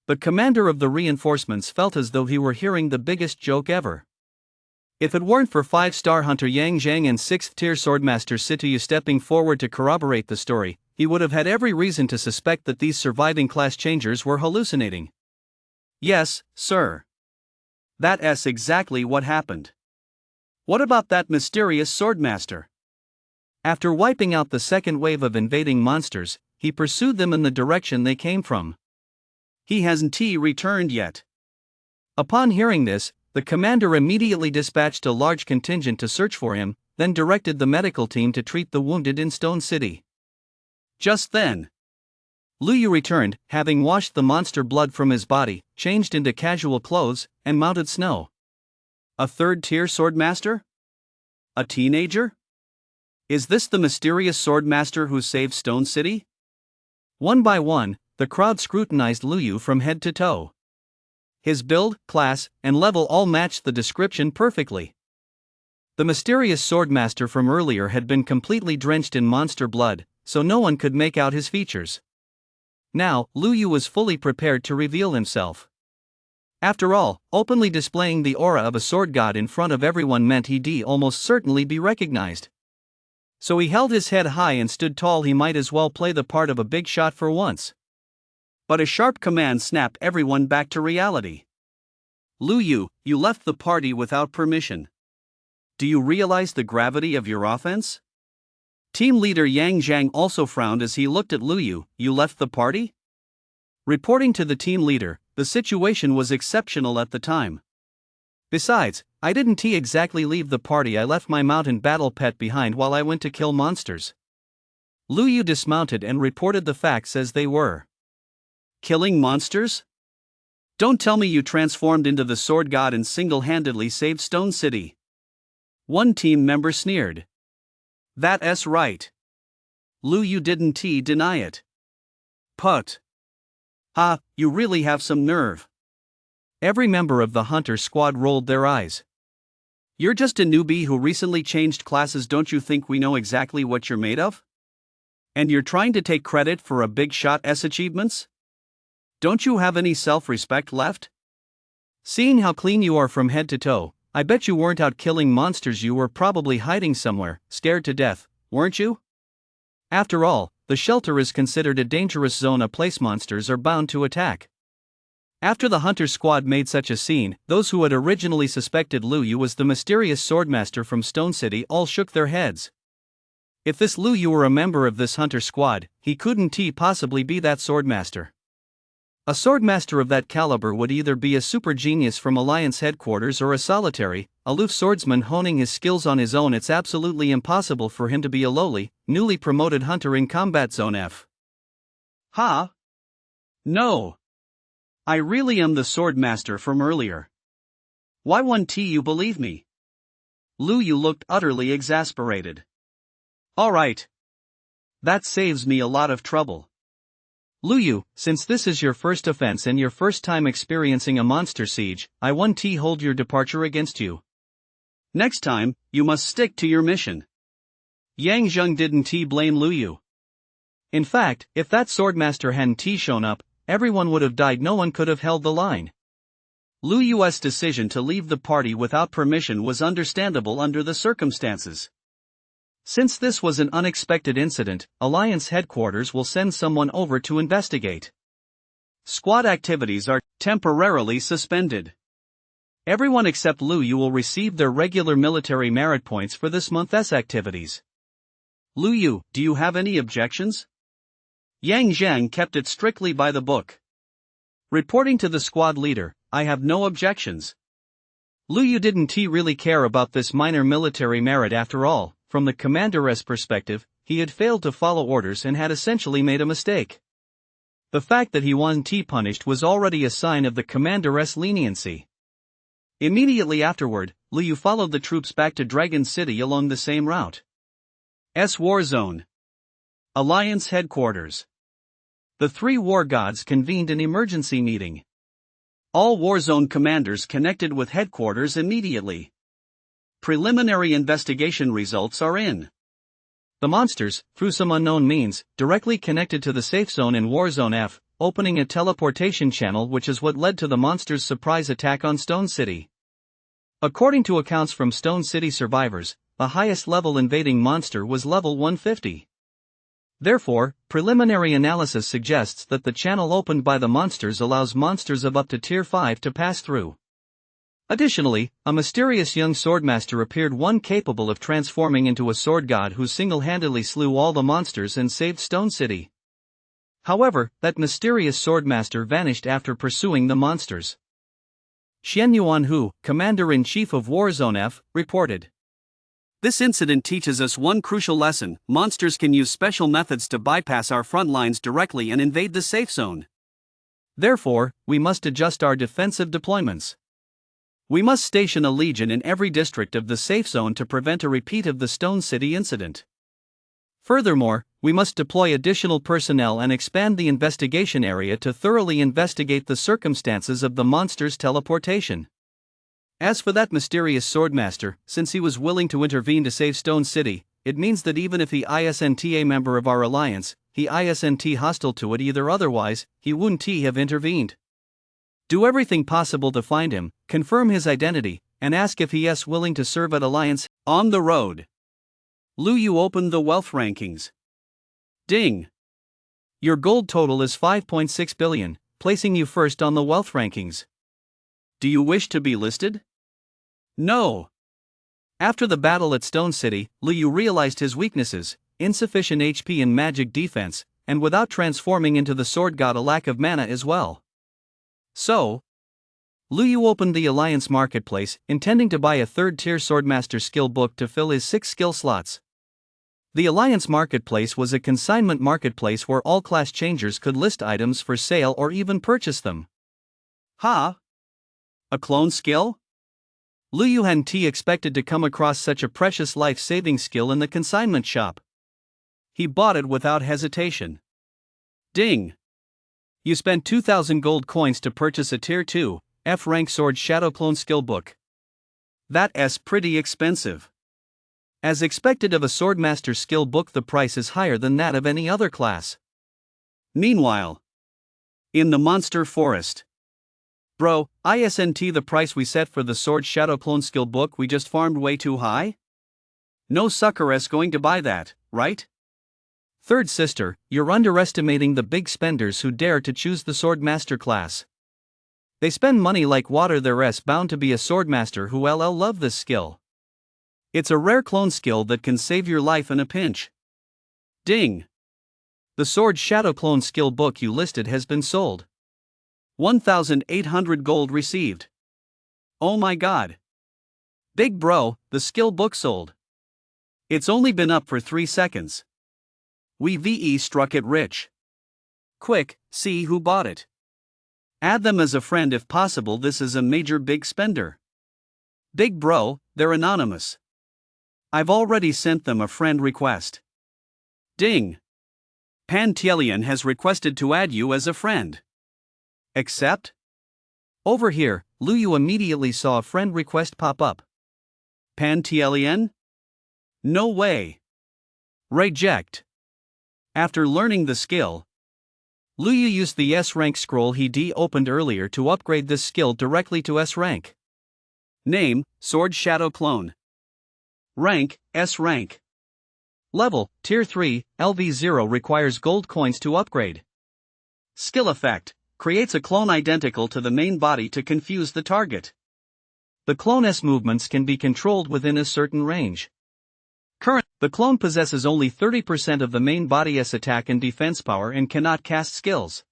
Speaker 1: The commander of the reinforcements felt as though he were hearing the biggest joke ever. If it weren't for 5-star hunter Yang Zhang and 6th-tier Swordmaster Situyu stepping forward to corroborate the story, he would have had every reason to suspect that these surviving class changers were hallucinating. Yes, sir. That's exactly what happened. What about that mysterious Swordmaster? After wiping out the second wave of invading monsters, he pursued them in the direction they came from. He hasn't returned yet. Upon hearing this, the commander immediately dispatched a large contingent to search for him, then directed the medical team to treat the wounded in Stone City. Just then, Lu Yu returned, having washed the monster blood from his body, changed into casual clothes, and mounted Snow. A third-tier Swordmaster? A teenager? Is this the mysterious Swordmaster who saved Stone City? One by one, the crowd scrutinized Lu Yu from head to toe. His build, class, and level all matched the description perfectly. The mysterious Swordmaster from earlier had been completely drenched in monster blood, so no one could make out his features. Now, Lu Yu was fully prepared to reveal himself. After all, openly displaying the aura of a sword god in front of everyone meant he'd almost certainly be recognized. So he held his head high and stood tall. He might as well play the part of a big shot for once. But a sharp command snapped everyone back to reality. Lu Yu, you left the party without permission. Do you realize the gravity of your offense? Team leader Yang Zhang also frowned as he looked at Lu Yu. You left the party? Reporting to the team leader, the situation was exceptional at the time. Besides, I didn't exactly leave the party. I left my mountain battle pet behind while I went to kill monsters. Lu Yu dismounted and reported the facts as they were. Killing monsters? Don't tell me you transformed into the sword god and single-handedly saved Stone City. One team member sneered. That's right. Lu Yu didn't deny it. Put. Ha, you really have some nerve. Every member of the hunter squad rolled their eyes. You're just a newbie who recently changed classes. Don't you think we know exactly what you're made of? And you're trying to take credit for a big shot's achievements? Don't you have any self-respect left? Seeing how clean you are from head to toe, I bet you weren't out killing monsters. You were probably hiding somewhere, scared to death, weren't you? After all, the shelter is considered a dangerous zone. A place monsters are bound to attack. After the hunter squad made such a scene, those who had originally suspected Lu Yu was the mysterious Swordmaster from Stone City all shook their heads. If this Lu Yu were a member of this hunter squad, he couldn't possibly be that Swordmaster. A Swordmaster of that caliber would either be a super genius from Alliance headquarters or a solitary, aloof swordsman honing his skills on his own. It's absolutely impossible for him to be a lowly, newly promoted hunter in Combat Zone F. Ha? No. I really am the Swordmaster from earlier. Why won't you believe me? Lu Yu looked utterly exasperated. Alright. That saves me a lot of trouble. Lu Yu, since this is your first offense and your first time experiencing a monster siege, I won't hold your departure against you. Next time, you must stick to your mission. Yang Zheng didn't blame Lu Yu. In fact, if that Swordmaster hadn't shown up, everyone would have died. No one could have held the line. Lu Yu's decision to leave the party without permission was understandable under the circumstances. Since this was an unexpected incident, Alliance headquarters will send someone over to investigate. Squad activities are temporarily suspended. Everyone except Lu Yu will receive their regular military merit points for this month's activities. Lu Yu, do you have any objections? Yang Zhang kept it strictly by the book. Reporting to the squad leader, I have no objections. Lu Yu didn't really care about this minor military merit after all. From the commander's perspective, he had failed to follow orders and had essentially made a mistake. The fact that he wasn't punished was already a sign of the commander's leniency. Immediately afterward, Lu Yu followed the troops back to Dragon City along the same route. War Zone. Alliance headquarters. The three war gods convened an emergency meeting. All war zone commanders connected with headquarters immediately. Preliminary investigation results are in. The monsters, through some unknown means, directly connected to the safe zone in Warzone F, opening a teleportation channel, which is what led to the monsters' surprise attack on Stone City. According to accounts from Stone City survivors, the highest level invading monster was level 150. Therefore, preliminary analysis suggests that the channel opened by the monsters allows monsters of up to Tier 5 to pass through. Additionally, a mysterious young swordmaster appeared, one capable of transforming into a sword god who single-handedly slew all the monsters and saved Stone City. However, that mysterious swordmaster vanished after pursuing the monsters. Xian Yuanhu, Commander-in-Chief of Warzone F, reported.
Speaker 2: This incident teaches us one crucial lesson: monsters can use special methods to bypass our front lines directly and invade the safe zone.
Speaker 1: Therefore, we must adjust our defensive deployments. We must station a legion in every district of the safe zone to prevent a repeat of the Stone City incident. Furthermore, we must deploy additional personnel and expand the investigation area to thoroughly investigate the circumstances of the monster's teleportation. As for that mysterious swordmaster, since he was willing to intervene to save Stone City, it means that even if he isn't a member of our alliance, he isn't hostile to it either. Otherwise, he wouldn't have intervened. Do everything possible to find him, confirm his identity, and ask if he is willing to serve at Alliance.
Speaker 2: On the road. Lu Yu opened the wealth rankings. Ding!
Speaker 1: Your gold total is 5.6 billion, placing you first on the wealth rankings.
Speaker 2: Do you wish to be listed?
Speaker 1: No. After the battle at Stone City, Lu Yu realized his weaknesses: insufficient HP and magic defense, and without transforming into the sword god, a lack of mana as well. So, Lu Yu opened the Alliance Marketplace, intending to buy a third-tier Swordmaster skill book to fill his 6 skill slots. The Alliance Marketplace was a consignment marketplace where all class changers could list items for sale or even purchase them.
Speaker 2: Ha! A clone skill?
Speaker 1: Lu Yu hadn't expected to come across such a precious life-saving skill in the consignment shop.
Speaker 2: He bought it without hesitation. Ding!
Speaker 1: You spent 2,000 gold coins to purchase a Tier 2, F-rank Sword Shadow Clone skill book.
Speaker 2: That's pretty expensive.
Speaker 1: As expected of a Swordmaster skill book, the price is higher than that of any other class.
Speaker 2: Meanwhile, in the monster forest.
Speaker 1: Bro, isn't the price we set for the Sword Shadow Clone skill book we just farmed way too high?
Speaker 2: No sucker is going to buy that, right?
Speaker 1: Third sister, you're underestimating the big spenders who dare to choose the Swordmaster class. They spend money like water. They're bound to be a Swordmaster who love this skill. It's a rare clone skill that can save your life in a pinch.
Speaker 2: Ding!
Speaker 1: The Sword Shadow Clone skill book you listed has been sold.
Speaker 2: 1,800 gold received. Oh my god.
Speaker 1: Big bro, the skill book sold.
Speaker 2: It's only been up for 3 seconds. We struck it rich.
Speaker 1: Quick, see who bought it.
Speaker 2: Add them as a friend if possible. This is a major big spender.
Speaker 1: Big bro, they're anonymous.
Speaker 2: I've already sent them a friend request. Ding! Pantielian has requested to add you as a friend.
Speaker 1: Accept? Over here, Lu Yu immediately saw a friend request pop up.
Speaker 2: Pantielian? No way.
Speaker 1: Reject. After learning the skill, Lu Yu used the S-rank scroll he opened earlier to upgrade this skill directly to S-rank.
Speaker 2: Name, Sword Shadow Clone. Rank, S-rank.
Speaker 1: Level, Tier 3, LV0 requires gold coins to upgrade.
Speaker 2: Skill effect, creates a clone identical to the main body to confuse the target.
Speaker 1: The clone's movements can be controlled within a certain range. The clone possesses only 30% of the main body's attack and defense power and cannot cast skills.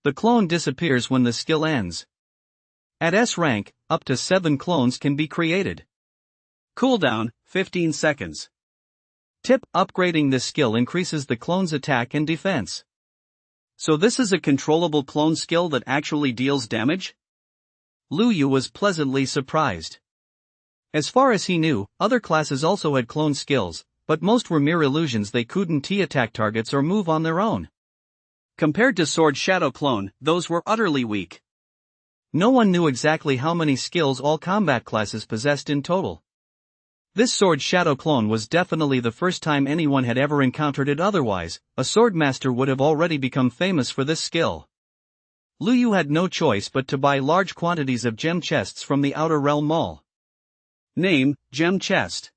Speaker 1: The clone disappears when the skill ends. At S rank, up to 7 clones can be created.
Speaker 2: Cooldown, 15 seconds.
Speaker 1: Tip: upgrading this skill increases the clone's attack and defense.
Speaker 2: So this is a controllable clone skill that actually deals damage?
Speaker 1: Lu Yu was pleasantly surprised. As far as he knew, other classes also had clone skills, but most were mere illusions. They couldn't attack targets or move on their own.
Speaker 2: Compared to Sword Shadow Clone, those were utterly weak.
Speaker 1: No one knew exactly how many skills all combat classes possessed in total. This Sword Shadow Clone was definitely the first time anyone had ever encountered it. Otherwise, a Swordmaster would have already become famous for this skill. Lu Yu had no choice but to buy large quantities of gem chests from the Outer Realm Mall.
Speaker 2: Name, Gem Chest.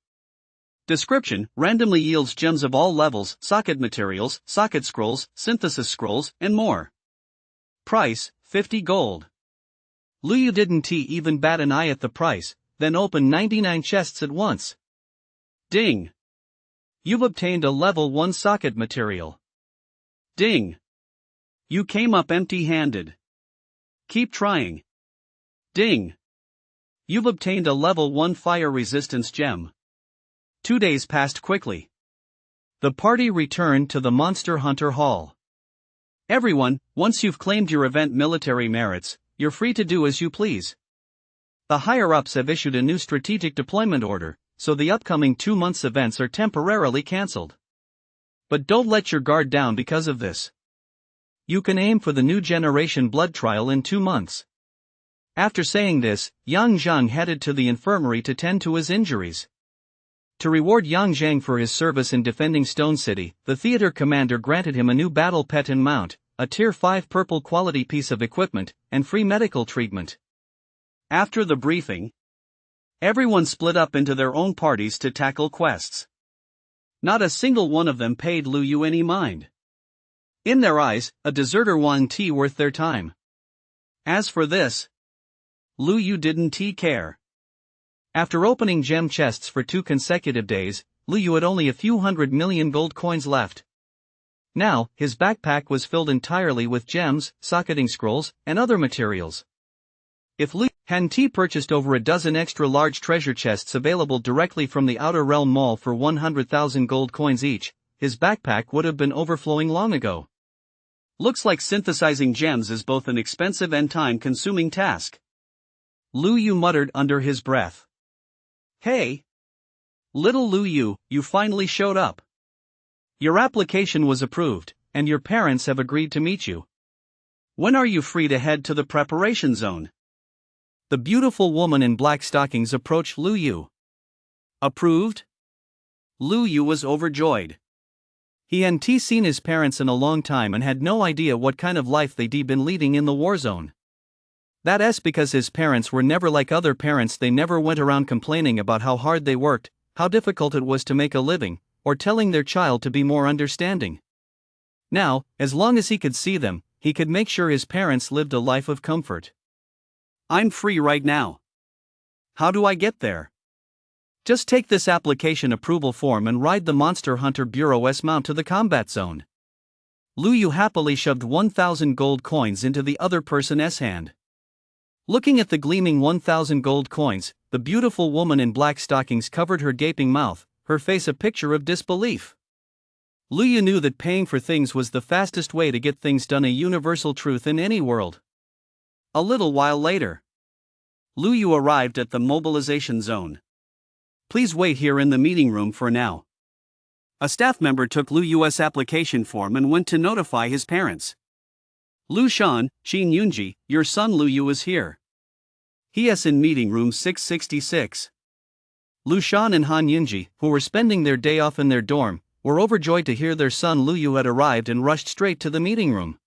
Speaker 2: Description, randomly yields gems of all levels, socket materials, socket scrolls, synthesis scrolls, and more. Price, 50 gold.
Speaker 1: Luyu didn't even bat an eye at the price, then opened 99 chests at once.
Speaker 2: Ding!
Speaker 1: You've obtained a level 1 socket material.
Speaker 2: Ding! You came up empty-handed. Keep trying. Ding!
Speaker 1: You've obtained a level 1 fire resistance gem. 2 days passed quickly. The party returned to the Monster Hunter Hall.
Speaker 2: Everyone, once you've claimed your event military merits, you're free to do as you please.
Speaker 1: The higher-ups have issued a new strategic deployment order, so the upcoming 2 months' events are temporarily cancelled. But don't let your guard down because of this. You can aim for the new generation blood trial in 2 months. After saying this, Yang Zhang headed to the infirmary to tend to his injuries. To reward Yang Zhang for his service in defending Stone City, the theater commander granted him a new battle pet and mount, a Tier 5 purple quality piece of equipment, and free medical treatment.
Speaker 2: After the briefing, everyone split up into their own parties to tackle quests. Not a single one of them paid Luyu any mind. In their eyes, a deserter wasn't worth their time. As for this, Luyu didn't care. After opening gem chests for 2 consecutive days, Luyu had only a few 100 million gold coins left. Now, his backpack was filled entirely with gems, socketing scrolls, and other materials. If Luyu hadn't purchased over a dozen extra large treasure chests available directly from the Outer Realm Mall for 100,000 gold coins each, his backpack would have been overflowing long ago. Looks like synthesizing gems is both an expensive and time-consuming task.
Speaker 1: Luyu muttered under his breath.
Speaker 2: Hey! Little Luyu, you finally showed up.
Speaker 1: Your application was approved, and your parents have agreed to meet you.
Speaker 2: When are you free to head to the preparation zone?
Speaker 1: The beautiful woman in black stockings approached Luyu.
Speaker 2: Approved? Luyu was overjoyed.
Speaker 1: He hadn't seen his parents in a long time and had no idea what kind of life they'd been leading in the war zone. That's because his parents were never like other parents. They never went around complaining about how hard they worked, how difficult it was to make a living, or telling their child to be more understanding. Now, as long as he could see them, he could make sure his parents lived a life of comfort.
Speaker 2: I'm free right now. How do I get there?
Speaker 1: Just take this application approval form and ride the Monster Hunter Bureau's mount to the combat zone. Luyu happily shoved 1,000 gold coins into the other person's hand. Looking at the gleaming 1,000 gold coins, the beautiful woman in black stockings covered her gaping mouth, her face a picture of disbelief. Luyu knew that paying for things was the fastest way to get things done, a universal truth in any world.
Speaker 2: A little while later, Luyu arrived at the mobilization zone. Please wait here in the meeting room for now. A staff member took Luyu's application form and went to notify his parents. Lu Shan, Xin Yunji, your son Luyu is here. He is in meeting room 666.
Speaker 1: Lu Shan and Han Yunji, who were spending their day off in their dorm, were overjoyed to hear their son Luyu had arrived and rushed straight to the meeting room.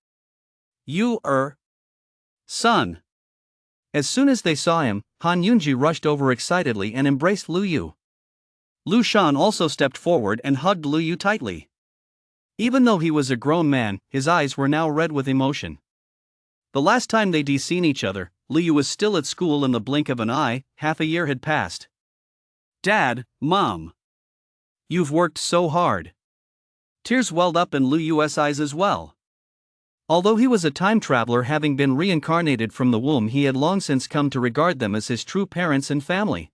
Speaker 2: Son.
Speaker 1: As soon as they saw him, Han Yunji rushed over excitedly and embraced Luyu.
Speaker 2: Lu Shan also stepped forward and hugged Luyu tightly.
Speaker 1: Even though he was a grown man, his eyes were now red with emotion.
Speaker 2: The last time they'd seen each other, Luyu was still at school. In the blink of an eye, half a year had passed. Dad, Mom. You've worked so hard. Tears welled up in Luyu's eyes as well.
Speaker 1: Although he was a time traveler, having been reincarnated from the womb, he had long since come to regard them as his true parents and family.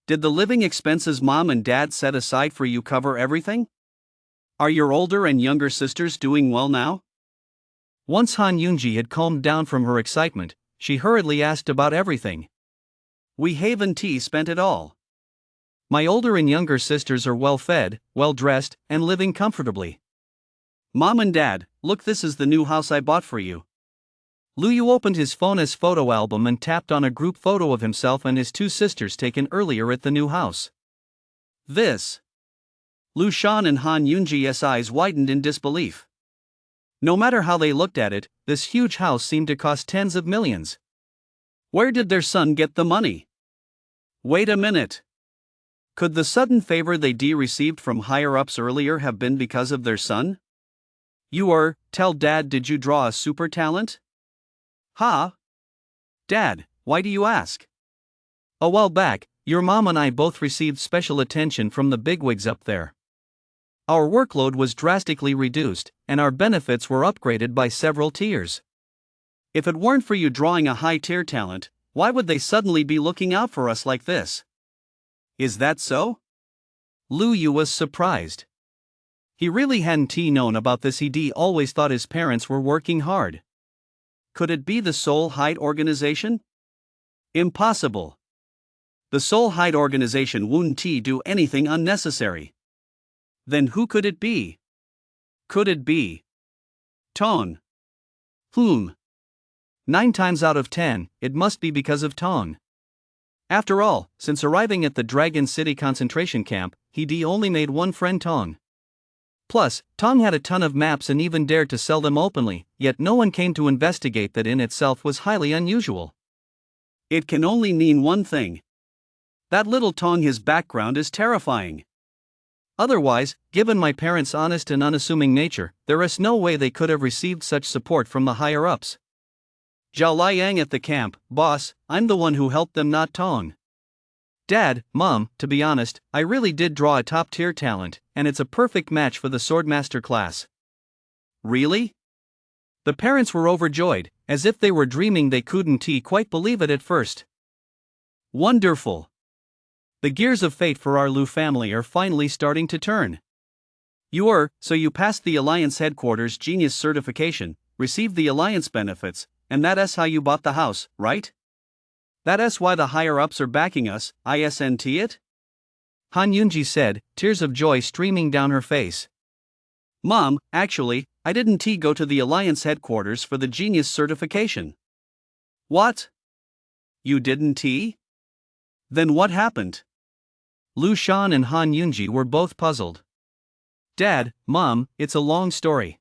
Speaker 2: Did the living expenses Mom and Dad set aside for you cover everything? Are your older and younger sisters doing well now?
Speaker 1: Once Han Yunji had calmed down from her excitement, she hurriedly asked about everything.
Speaker 2: We haven't spent it all.
Speaker 1: My older and younger sisters are well fed, well dressed, and living comfortably.
Speaker 2: Mom and Dad, look, this is the new house I bought for you.
Speaker 1: Luyu opened his phone's photo album and tapped on a group photo of himself and his 2 sisters taken earlier at the new house.
Speaker 2: This. Lu Shan and Han Yunji's eyes widened in disbelief. No matter how they looked at it, this huge house seemed to cost tens of millions. Where did their son get the money? Wait a minute. Could the sudden favor they received from higher-ups earlier have been because of their son? Tell Dad, did you draw a super talent? Ha?
Speaker 1: Dad, why do you ask? A while back, your mom and I both received special attention from the bigwigs up there. Our workload was drastically reduced, and our benefits were upgraded by several tiers. If it weren't for you drawing a high-tier talent, why would they suddenly be looking out for us like this? Is that so? Lu Yu was surprised. He really hadn't known about this. He'd always thought his parents were working hard. Could it be the Soul Hide organization? Impossible. The Soul Hide organization wouldn't do anything unnecessary. Then who could it be? Could it be Tong? 9 times out of 10, it must be because of Tong. After all, since arriving at the Dragon City concentration camp, he'd only made one friend, Tong. Plus, Tong had a ton of maps and even dared to sell them openly, yet no one came to investigate. That in itself was highly unusual. It can only mean one thing. That little Tong, his background is terrifying. Otherwise, given my parents' honest and unassuming nature, there is no way they could have received such support from the higher-ups. Zhao Liang at the camp, boss, I'm the one who helped them, not Tong. Dad, Mom, to be honest, I really did draw a top-tier talent, and it's a perfect match for the Swordmaster class. Really? The parents were overjoyed, as if they were dreaming. They couldn't quite believe it at first. Wonderful. The gears of fate for our Lu family are finally starting to turn. So you passed the Alliance headquarters genius certification, received the Alliance benefits, and that's how you bought the house, right? That's why the higher-ups are backing us, isn't it? Han Yunji said, tears of joy streaming down her face. Mom, actually, I didn't go to the Alliance headquarters for the genius certification. What? You didn't? Then what happened? Lu Shan and Han Yunji were both puzzled. Dad, Mom, it's a long story.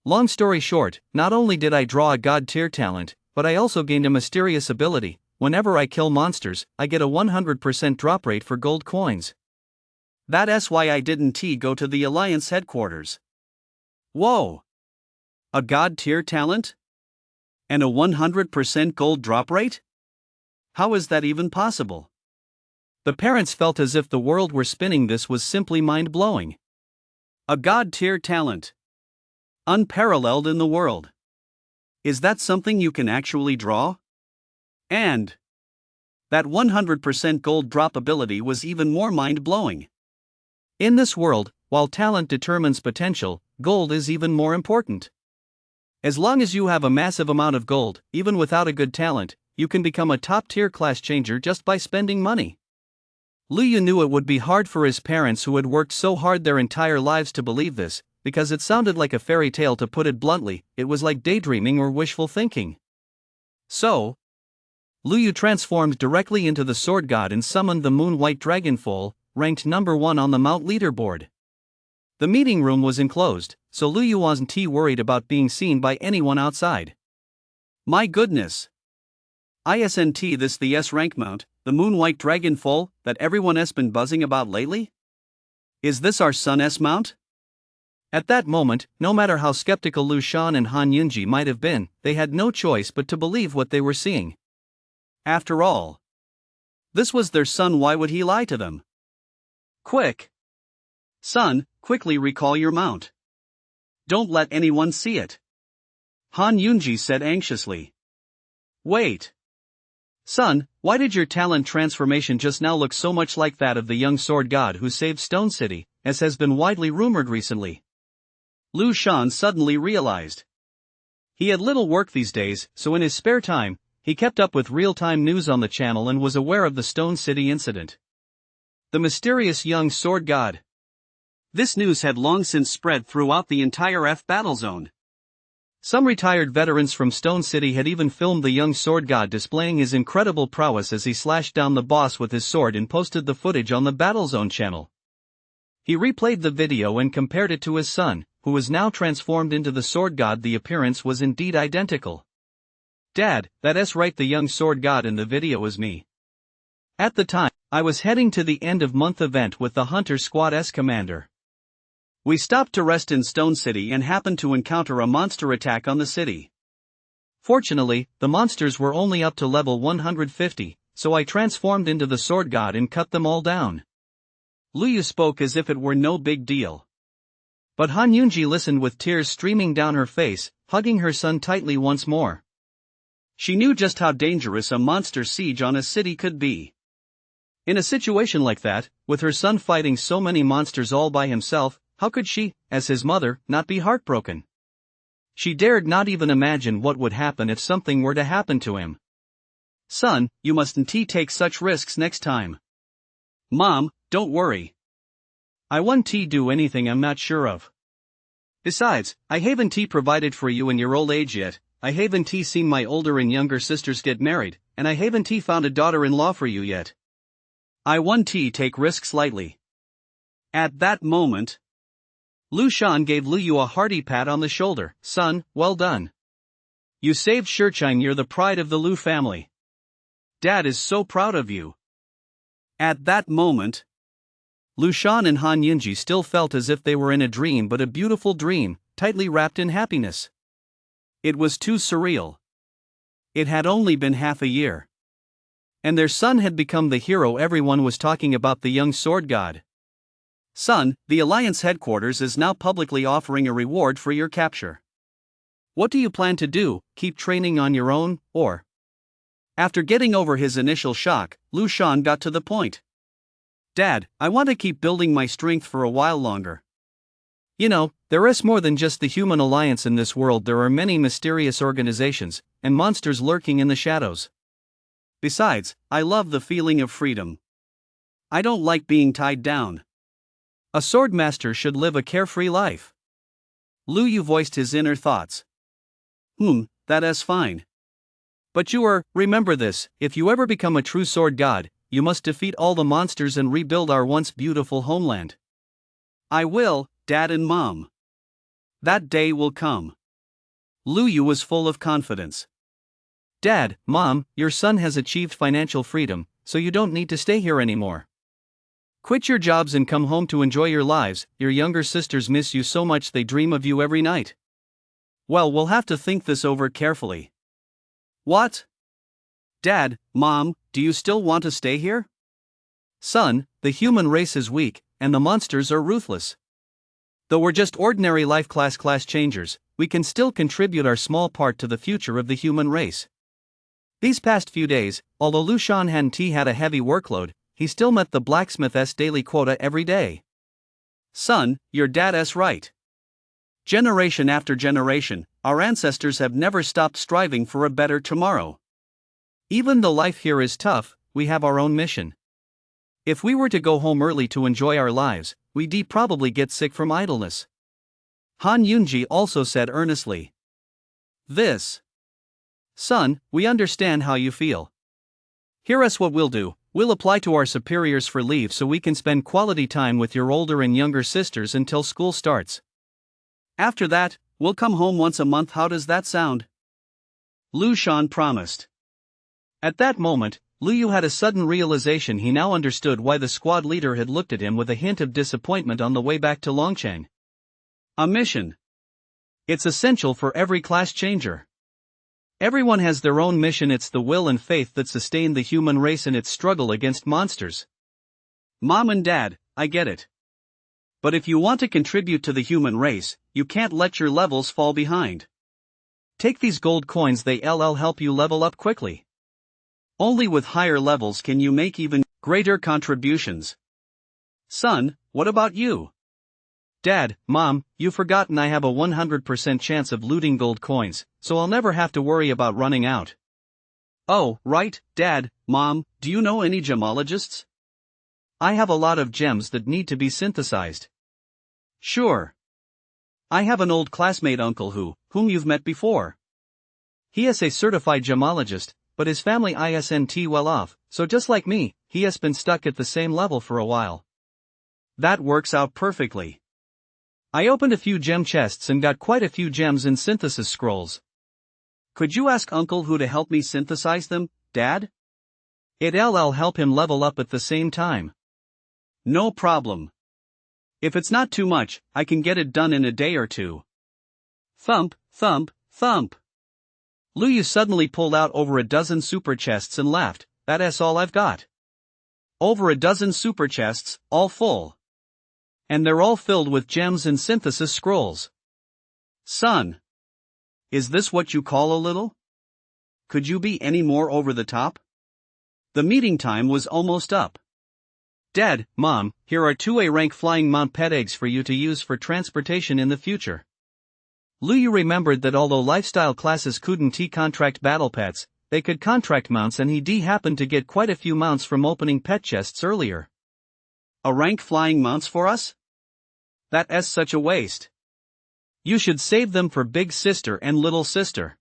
Speaker 1: Long story short, not only did I draw a god-tier talent, but I also gained a mysterious ability. Whenever I kill monsters, I get a 100% drop rate for gold coins. That's why I didn't go to the Alliance headquarters. Whoa! A god-tier talent? And a 100% gold drop rate? How is that even possible? The parents felt as if the world were spinning. This was simply mind-blowing. A god-tier talent. Unparalleled in the world. Is that something you can actually draw? And that 100% gold drop ability was even more mind-blowing. In this world, while talent determines potential, gold is even more important. As long as you have a massive amount of gold, even without a good talent, you can become a top-tier class changer just by spending money. Lu Yu knew it would be hard for his parents, who had worked so hard their entire lives, to believe this, because it sounded like a fairy tale. To put it bluntly, it was like daydreaming or wishful thinking. So, Lu Yu transformed directly into the Sword God and summoned the Moon White Dragon Foal, ranked number 1 on the Mount leaderboard. The meeting room was enclosed, so Lu Yu wasn't worried about being seen by anyone outside. My goodness! Isn't this the S-rank mount, the Moon White Dragon Foal, that everyone has been buzzing about lately? Is this our son S mount? At that moment, no matter how skeptical Lu Shan and Han Yunji might have been, they had no choice but to believe what they were seeing. After all, this was their son. Why would he lie to them? Quick! Son, quickly recall your mount. Don't let anyone see it. Han Yunji said anxiously. Wait. Son, why did your talent transformation just now look so much like that of the young sword god who saved Stone City, as has been widely rumored recently? Lu Shan suddenly realized. He had little work these days, so in his spare time, he kept up with real-time news on the channel and was aware of the Stone City incident. The mysterious young sword god. This news had long since spread throughout the entire F battle zone. Some retired veterans from Stone City had even filmed the young sword god displaying his incredible prowess as he slashed down the boss with his sword and posted the footage on the Battlezone channel. He replayed the video and compared it to his son, who was now transformed into the sword god. The appearance was indeed identical. Dad, that's right, the young sword god in the video was me. At the time, I was heading to the end-of-month event with the Hunter Squad's commander. We stopped to rest in Stone City and happened to encounter a monster attack on the city. Fortunately, the monsters were only up to level 150, so I transformed into the sword god and cut them all down.
Speaker 2: Lu Yu spoke as if it were no big deal.
Speaker 1: But Han Yunji listened with tears streaming down her face, hugging her son tightly once more.
Speaker 2: She knew just how dangerous a monster siege on a city could be.
Speaker 1: In a situation like that, with her son fighting so many monsters all by himself, how could she, as his mother, not be heartbroken? She dared not even imagine what would happen if something were to happen to him.
Speaker 2: Son, you mustn't take such risks next time. Mom, don't worry.
Speaker 1: I won't do anything I'm not sure of.
Speaker 2: Besides, I haven't provided for you in your old age yet. I haven't seen my older and younger sisters get married, and I haven't found a daughter-in-law for you yet. I won't take risks lightly. At that moment, Lu Shan gave Lu Yu a hearty pat on the shoulder.
Speaker 1: Son, well done.
Speaker 2: You saved Shichine, you're the pride of the Lu family. Dad is so proud of you. At that moment,
Speaker 1: Lu Shan and Han Yunji still felt as if they were in a dream, but a beautiful dream, tightly wrapped in happiness.
Speaker 2: It was too surreal. It had only been half a year.
Speaker 1: And their son had become the hero everyone was talking about, the young sword god.
Speaker 2: Son, the Alliance headquarters is now publicly offering a reward for your capture.
Speaker 1: What do you plan to do, keep training on your own, or?
Speaker 2: After getting over his initial shock, Lu Shan got to the point. Dad, I want to keep building my strength for a while longer.
Speaker 1: You know, there is more than just the human alliance in this world. There are many mysterious organizations, and monsters lurking in the shadows.
Speaker 2: Besides, I love the feeling of freedom. I don't like being tied down.
Speaker 1: A swordmaster should live a carefree life.
Speaker 2: Lu Yu voiced his inner thoughts. That is fine.
Speaker 1: But remember this, if you ever become a true sword god, you must defeat all the monsters and rebuild our once beautiful homeland.
Speaker 2: I will, Dad and Mom. That day will come. Lu Yu was full of confidence.
Speaker 1: Dad, Mom, your son has achieved financial freedom, so you don't need to stay here anymore. Quit your jobs and come home to enjoy your lives. Your younger sisters miss you so much they dream of you every night.
Speaker 2: Well, we'll have to think this over carefully. What? Dad, Mom, do you still want to stay here?
Speaker 1: Son, the human race is weak, and the monsters are ruthless. Though we're just ordinary life class changers, we can still contribute our small part to the future of the human race. These past few days, although Lu Shan had a heavy workload, he still met the blacksmith's daily quota every day.
Speaker 2: Son, your dad's right. Generation after generation, our ancestors have never stopped striving for a better tomorrow.
Speaker 1: Even though life here is tough, we have our own mission. If we were to go home early to enjoy our lives, we'd probably get sick from idleness. Han Yunji also said earnestly. Son, we understand how you feel. Here's what we'll do. We'll apply to our superiors for leave so we can spend quality time with your older and younger sisters until school starts.
Speaker 2: After that, we'll come home once a month. How does that sound? Lu Shan promised.
Speaker 1: At that moment, Lu Yu had a sudden realization. He now understood why the squad leader had looked at him with a hint of disappointment on the way back to Longcheng.
Speaker 2: A mission.
Speaker 1: It's essential for every class changer. Everyone has their own mission. It's the will and faith that sustain the human race in its struggle against monsters.
Speaker 2: Mom and Dad, I get it. But if you want to contribute to the human race, you can't let your levels fall behind.
Speaker 1: Take these gold coins, they'll help you level up quickly.
Speaker 2: Only with higher levels can you make even greater contributions. Son, what about you?
Speaker 1: Dad, Mom, you've forgotten I have a 100% chance of looting gold coins, so I'll never have to worry about running out.
Speaker 2: Oh, right, Dad, Mom, do you know any gemologists?
Speaker 1: I have a lot of gems that need to be synthesized.
Speaker 2: Sure. I have an old classmate uncle whom you've met before.
Speaker 1: He is a certified gemologist, but his family isn't well off, so just like me, he has been stuck at the same level for a while.
Speaker 2: That works out perfectly.
Speaker 1: I opened a few gem chests and got quite a few gems in synthesis scrolls.
Speaker 2: Could you ask Uncle Hu to help me synthesize them, Dad?
Speaker 1: It'll help him level up at the same time.
Speaker 2: No problem. If it's not too much, I can get it done in a day or two. Thump, thump, thump. Luyu suddenly pulled out over a dozen super chests and laughed. That's all I've got. Over a dozen super chests, all full. And they're all filled with gems and synthesis scrolls. Son. Is this what you call a little? Could you be any more over the top? The meeting time was almost up. Dad, Mom, here are 2A rank flying mount pet eggs for you to use for transportation in the future. Luyu remembered that although lifestyle classes couldn't contract battle pets, they could contract mounts, and he happened to get quite a few mounts from opening pet chests earlier. A rank flying mounts for us? That's such a waste. You should save them for big sister and little sister.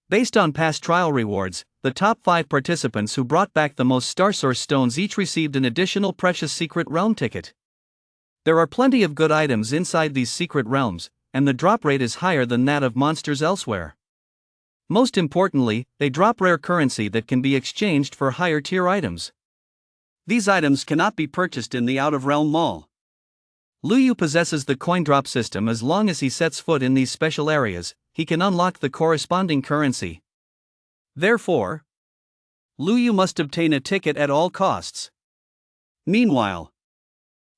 Speaker 1: Based on past trial rewards, the top 5 participants who brought back the most Star Source stones each received an additional precious secret realm ticket. There are plenty of good items inside these secret realms, and the drop rate is higher than that of monsters elsewhere. Most importantly, they drop rare currency that can be exchanged for higher tier items.
Speaker 2: These items cannot be purchased in the out-of-realm mall.
Speaker 1: Luyu possesses the coin drop system. As long as he sets foot in these special areas, he can unlock the corresponding currency.
Speaker 2: Therefore, Luyu must obtain a ticket at all costs. Meanwhile,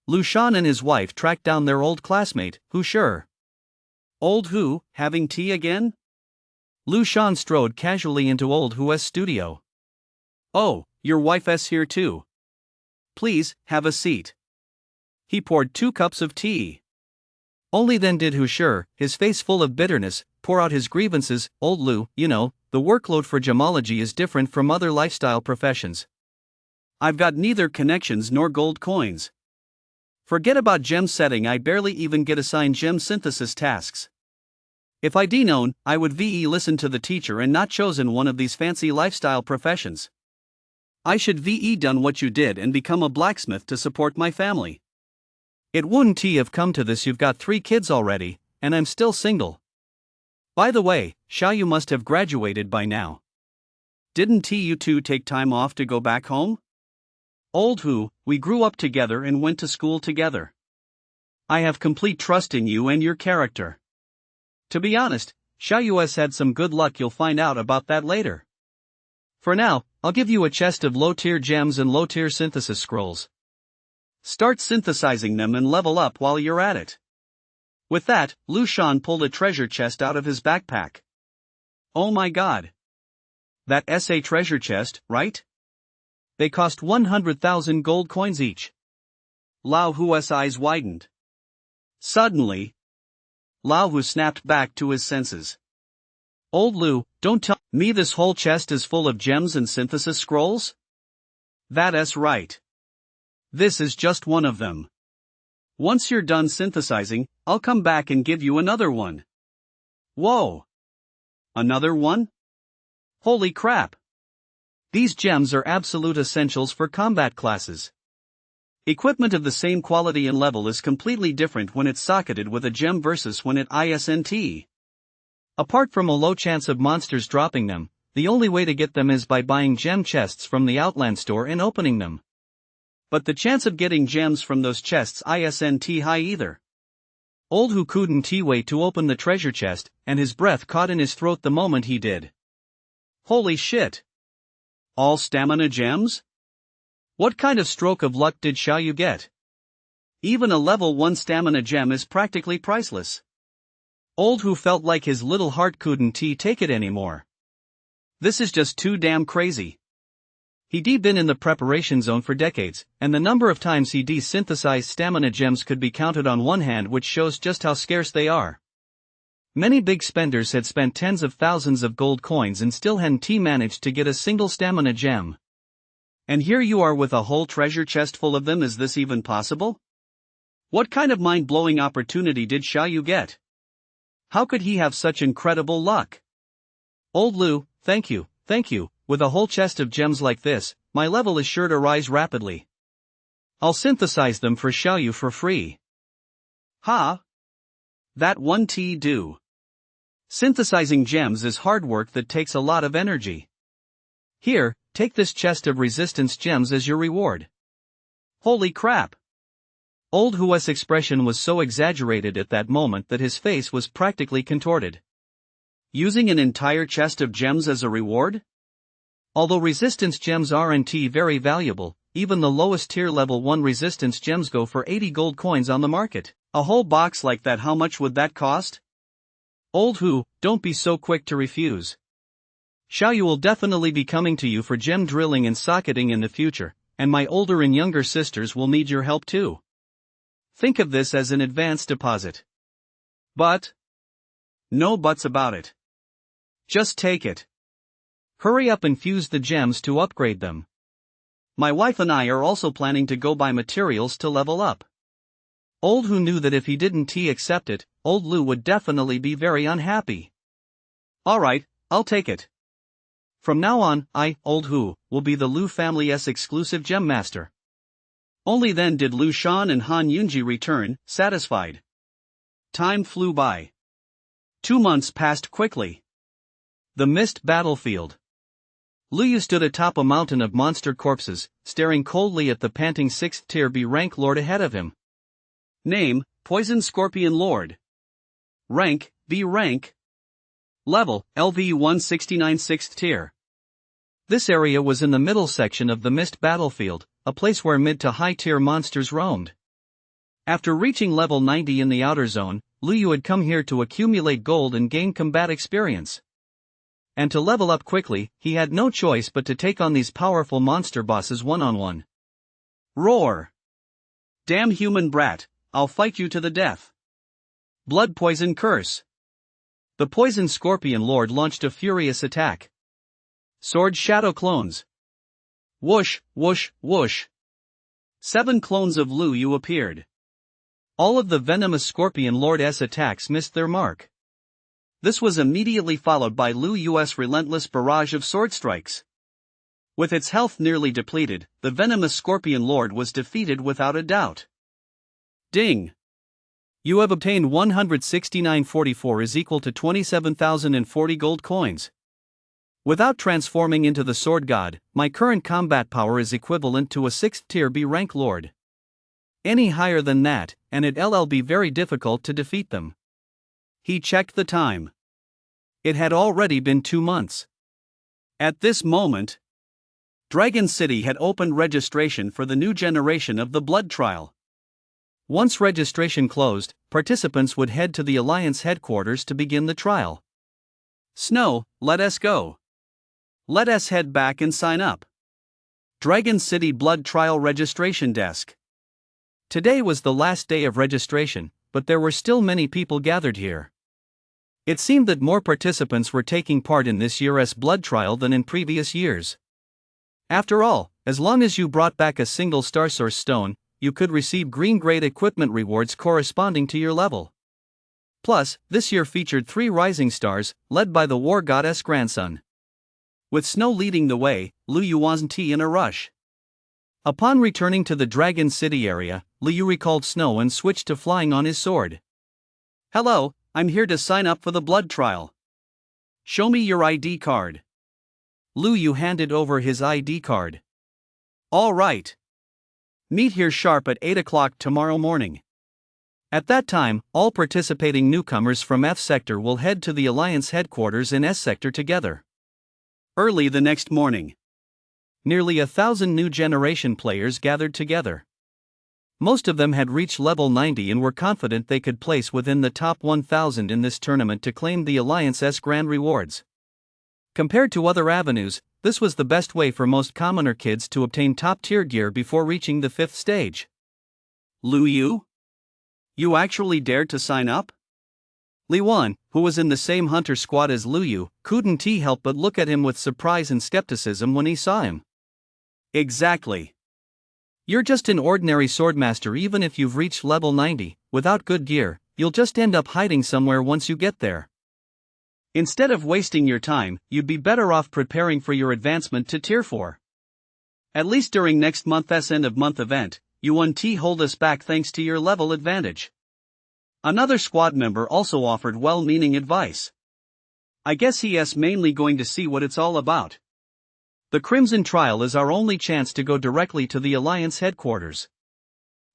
Speaker 1: Lu Shan and his wife tracked down their old classmate, Hu Shi.
Speaker 2: Old Hu, having tea again?
Speaker 1: Lu Shan strode casually into old Hu's studio.
Speaker 2: Oh, your wife's here too. Please, have a seat. He poured 2 cups of tea.
Speaker 1: Only then did Hu Shi, his face full of bitterness, pour out his grievances. Old Lu, you know, the workload for gemology is different from other lifestyle professions.
Speaker 2: I've got neither connections nor gold coins. Forget about gem setting, I barely even get assigned gem synthesis tasks. If I'd known, I would listen to the teacher and not chosen one of these fancy lifestyle professions. I should done what you did and become a blacksmith to support my family.
Speaker 1: It wouldn't have come to this. You've got 3 kids already, and I'm still single. By the way, Xiaoyu must have graduated by now.
Speaker 2: Didn't you two take time off to go back home? Old Hu, we grew up together and went to school together. I have complete trust in you and your character. To be honest, Xiaoyu has had some good luck. You'll find out about that later. For now, I'll give you a chest of low-tier gems and low-tier synthesis scrolls. Start synthesizing them and level up while you're at it. With that, Lu Shan pulled a treasure chest out of his backpack. Oh my god. That's a treasure chest, right? They cost 100,000 gold coins each. Lao Hu's eyes widened. Suddenly, Lao Hu snapped back to his senses. Old Lu, don't tell me this whole chest is full of gems and synthesis scrolls? That's right. This is just one of them. Once you're done synthesizing, I'll come back and give you another one. Whoa! Another one? Holy crap! These gems are absolute essentials for combat classes. Equipment of the same quality and level is completely different when it's socketed with a gem versus when it isn't. Apart from a low chance of monsters dropping them, the only way to get them is by buying gem chests from the Outland store and opening them. But the chance of getting gems from those chests isn't high either. Old Hu couldn't wait to open the treasure chest, and his breath caught in his throat the moment he did. Holy shit! All stamina gems? What kind of stroke of luck did Xiaoyu get? Even a level 1 stamina gem is practically priceless. Old Hu felt like his little heart couldn't take it anymore. This is just too damn crazy. He'd been in the preparation zone for decades, and the number of times he synthesized stamina gems could be counted on one hand, which shows just how scarce they are. Many big spenders had spent tens of thousands of gold coins and still hadn't managed to get a single stamina gem. And here you are with a whole treasure chest full of them. Is this even possible? What kind of mind-blowing opportunity did Xiaoyu get? How could he have such incredible luck? Old Lu, thank you. With a whole chest of gems like this, my level is sure to rise rapidly. I'll synthesize them for Xiaoyu for free. Ha! That one do. Synthesizing gems is hard work that takes a lot of energy. Here, take this chest of resistance gems as your reward. Holy crap! Old Hu's expression was so exaggerated at that moment that his face was practically contorted. Using an entire chest of gems as a reward?
Speaker 1: Although resistance gems aren't very valuable, even the lowest tier level 1 resistance gems go for 80 gold coins on the market.
Speaker 2: A whole box like that, how much would that cost?
Speaker 1: Old Who, don't be so quick to refuse. Xiaoyu will definitely be coming to you for gem drilling and socketing in the future, and my older and younger sisters will need your help too. Think of this as an advance deposit.
Speaker 2: But? No buts about it. Just take it.
Speaker 1: Hurry up and fuse the gems to upgrade them.
Speaker 2: My wife and I are also planning to go buy materials to level up.
Speaker 1: Old Who knew that if he didn't accept it, Old Lu would definitely be very unhappy.
Speaker 2: Alright, I'll take it.
Speaker 1: From now on, I, Old Who, will be the Lu family's exclusive gem master.
Speaker 2: Only then did Lu Shan and Han Yunji return, satisfied. Time flew by. 2 months passed quickly.
Speaker 1: The mist battlefield. Lu Yu stood atop a mountain of monster corpses, staring coldly at the panting 6th tier B rank lord ahead of him.
Speaker 2: Name, Poison Scorpion Lord. Rank, B rank. Level, LV 169 6th tier.
Speaker 1: This area was in the middle section of the mist battlefield, a place where mid to high tier monsters roamed. After reaching level 90 in the outer zone, Lu Yu had come here to accumulate gold and gain combat experience. And to level up quickly, he had no choice but to take on these powerful monster bosses one-on-one.
Speaker 2: Roar! Damn human brat, I'll fight you to the death. Blood Poison Curse.
Speaker 1: The Poison Scorpion Lord launched a furious attack.
Speaker 2: Sword Shadow Clones. Whoosh, whoosh, whoosh. 7 clones of Lu Yu appeared.
Speaker 1: All of the venomous Scorpion Lord's attacks missed their mark.
Speaker 2: This was immediately followed by Lu Yu's relentless barrage of sword strikes. With its health nearly depleted, the venomous Scorpion Lord was defeated without a doubt. Ding!
Speaker 1: You have obtained 169.44 is equal to 27,040 gold coins. Without transforming into the Sword God, my current combat power is equivalent to a 6th tier B rank lord. Any higher than that, and it'll be very difficult to defeat them.
Speaker 2: He checked the time.
Speaker 1: It had already been 2 months.
Speaker 2: At this moment, Dragon City had opened registration for the new generation of the blood trial.
Speaker 1: Once registration closed, participants would head to the Alliance headquarters to begin the trial.
Speaker 2: Snow, let us go. Let us head back and sign up. Dragon City Blood Trial Registration Desk.
Speaker 1: Today was the last day of registration, but there were still many people gathered here. It seemed that more participants were taking part in this year's blood trial than in previous years. After all, as long as you brought back a single Star Source stone, you could receive green grade equipment rewards corresponding to your level. Plus, this year featured 3 rising stars, led by the War Goddess grandson. With Snow leading the way, Lu Yu wasn't in a rush. Upon returning to the Dragon City area, Lu Yu recalled Snow and switched to flying on his sword.
Speaker 2: Hello, I'm here to sign up for the blood trial. Show me your ID card.
Speaker 1: Lu Yu handed over his ID card.
Speaker 2: All right. Meet here sharp at 8 o'clock tomorrow morning.
Speaker 1: At that time, all participating newcomers from F Sector will head to the Alliance headquarters in S Sector together.
Speaker 2: Early the next morning,
Speaker 1: nearly 1,000 new generation players gathered together. Most of them had reached level 90 and were confident they could place within the top 1,000 in this tournament to claim the Alliance's grand rewards. Compared to other avenues, this was the best way for most commoner kids to obtain top-tier gear before reaching the 5th stage.
Speaker 2: Lu Yu? You actually dared to sign up?
Speaker 1: Li Wan, who was in the same hunter squad as Lu Yu, couldn't help but look at him with surprise and skepticism when he saw him.
Speaker 2: Exactly.
Speaker 1: You're just an ordinary Swordmaster. Even if you've reached level 90, without good gear, you'll just end up hiding somewhere once you get there.
Speaker 2: Instead of wasting your time, you'd be better off preparing for your advancement to Tier 4. At least during next month's end-of-month event, you won't hold us back thanks to your level advantage. Another squad member also offered well-meaning advice. I guess he's mainly going to see what it's all about. The Crimson Trial is our only chance to go directly to the Alliance headquarters.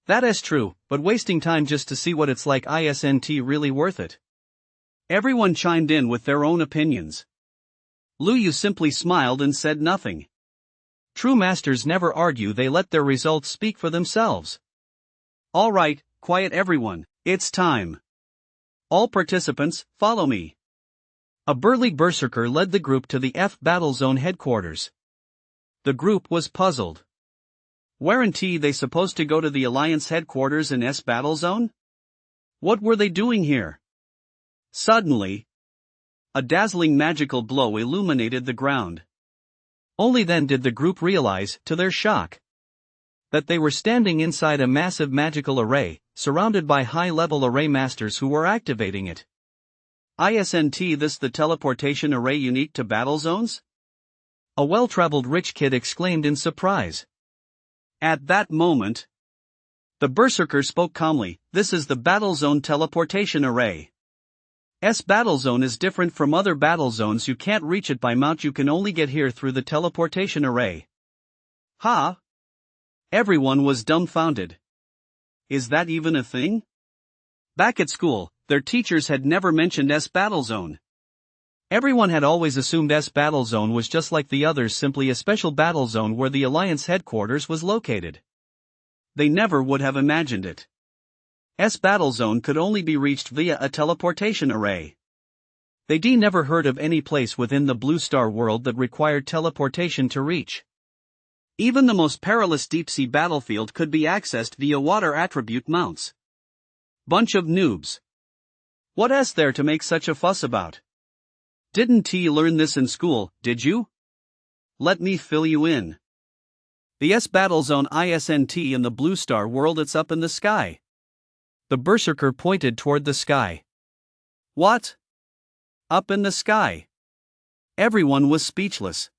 Speaker 1: That is true, but wasting time just to see what it's like isn't really worth it.
Speaker 2: Everyone chimed in with their own opinions. Lu Yu simply smiled and said nothing.
Speaker 1: True masters never argue, they let their results speak for themselves.
Speaker 2: All right, quiet everyone, it's time. All participants, follow me.
Speaker 1: A burly berserker led the group to the F Battle Zone headquarters.
Speaker 2: The group was puzzled. Weren't they supposed to go to the Alliance headquarters in S Battle Zone? What were they doing here? Suddenly, a dazzling magical glow illuminated the ground.
Speaker 1: Only then did the group realize, to their shock, that they were standing inside a massive magical array, surrounded by high-level array masters who were activating it.
Speaker 2: Isn't this the teleportation array unique to battle zones?
Speaker 1: A well-traveled rich kid exclaimed in surprise.
Speaker 2: At that moment, the berserker spoke calmly, "This is the battle zone teleportation array. S battle zone is different from other battle zones, you can't reach it by mount, you can only get here through the teleportation array." Ha! Everyone was dumbfounded. Is that even a thing? Back at school, their teachers had never mentioned S battle zone.
Speaker 1: Everyone had always assumed S battle zone was just like the others, simply a special battle zone where the Alliance headquarters was located.
Speaker 2: They never would have imagined it. S battle zone could only be reached via a teleportation array.
Speaker 1: They never heard of any place within the Blue Star world that required teleportation to reach.
Speaker 2: Even the most perilous deep-sea battlefield could be accessed via water attribute mounts. Bunch of noobs. What's there to make such a fuss about? Didn't you learn this in school, did you? Let me fill you in. The S battle zone isn't in the Blue Star world, it's up in the sky.
Speaker 1: The berserker pointed toward the sky.
Speaker 2: What? Up in the sky? Everyone was speechless.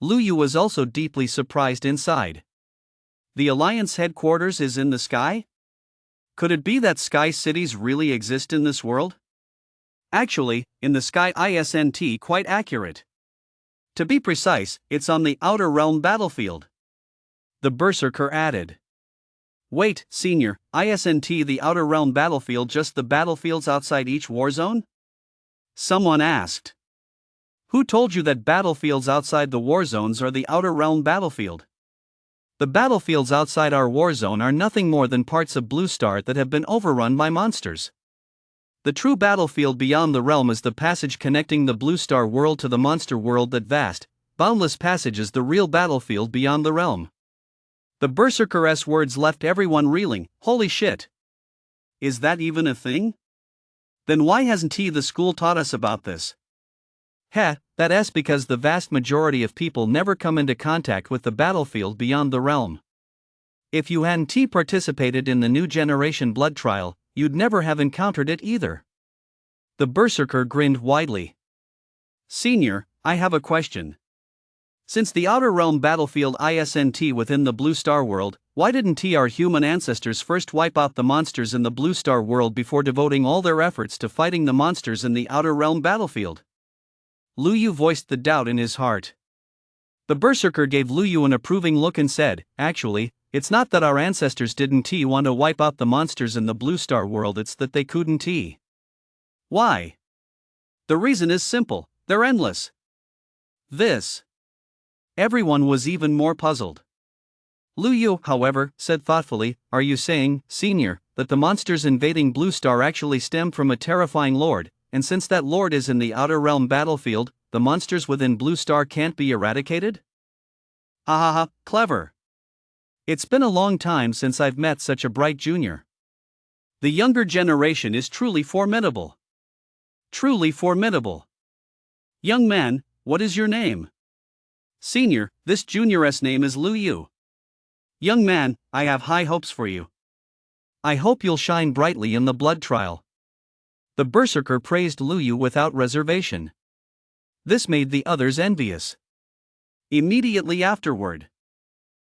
Speaker 1: Lu Yu was also deeply surprised inside.
Speaker 2: The Alliance headquarters is in the sky? Could it be that sky cities really exist in this world? Actually, in the sky isn't quite accurate. To be precise, it's on the outer realm battlefield.
Speaker 1: The berserker added.
Speaker 2: Wait, senior, isn't the outer realm battlefield just the battlefields outside each war zone? Someone asked. Who told you that battlefields outside the war zones are the outer realm battlefield?
Speaker 1: The battlefields outside our war zone are nothing more than parts of Blue Star that have been overrun by monsters. The true battlefield beyond the realm is the passage connecting the Blue Star world to the monster world. That vast, boundless passage is the real battlefield beyond the realm.
Speaker 2: The berserker's words left everyone reeling. Holy shit! Is that even a thing? Then why hasn't the school taught us about this?
Speaker 1: That's because the vast majority of people never come into contact with the battlefield beyond the realm. If you hadn't participated in the new generation blood trial, you'd never have encountered it either.
Speaker 2: The berserker grinned widely. Senior, I have a question. Since the outer realm battlefield isn't within the Blue Star world, why didn't our human ancestors first wipe out the monsters in the Blue Star world before devoting all their efforts to fighting the monsters in the outer realm battlefield?
Speaker 1: Lu Yu voiced the doubt in his heart.
Speaker 2: The berserker gave Lu Yu an approving look and said, actually, it's not that our ancestors didn't want to wipe out the monsters in the Blue Star world, it's that they couldn't. Why? The reason is simple, they're endless. Everyone was even more puzzled.
Speaker 1: Lu Yu, however, said thoughtfully, are you saying, senior, that the monsters invading Blue Star actually stem from a terrifying lord, and since that lord is in the outer realm battlefield, the monsters within Blue Star can't be eradicated?
Speaker 2: Ha ha ha, clever. It's been a long time since I've met such a bright junior. The younger generation is truly formidable. Truly formidable. Young man, what is your name? Senior, this junior's name is Lu Yu. Young man, I have high hopes for you.
Speaker 1: I hope you'll shine brightly in the blood trial. The berserker praised Lu Yu without reservation. This made the others envious.
Speaker 2: Immediately afterward,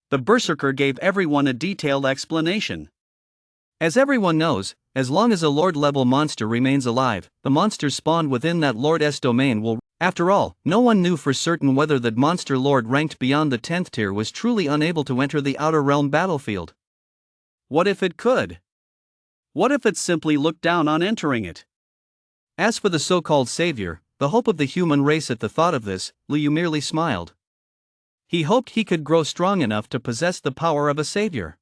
Speaker 2: the berserker gave everyone a detailed explanation.
Speaker 1: As everyone knows, as long as a lord-level monster remains alive, the monsters spawned within that lord's domain will. After all, no one knew for certain whether that monster lord ranked beyond the 10th tier was truly unable to enter the outer realm battlefield.
Speaker 2: What if it could? What if it simply looked down on entering it?
Speaker 1: As for the so-called savior, the hope of the human race at the thought of this, Liu merely smiled. He hoped he could grow strong enough to possess the power of a savior.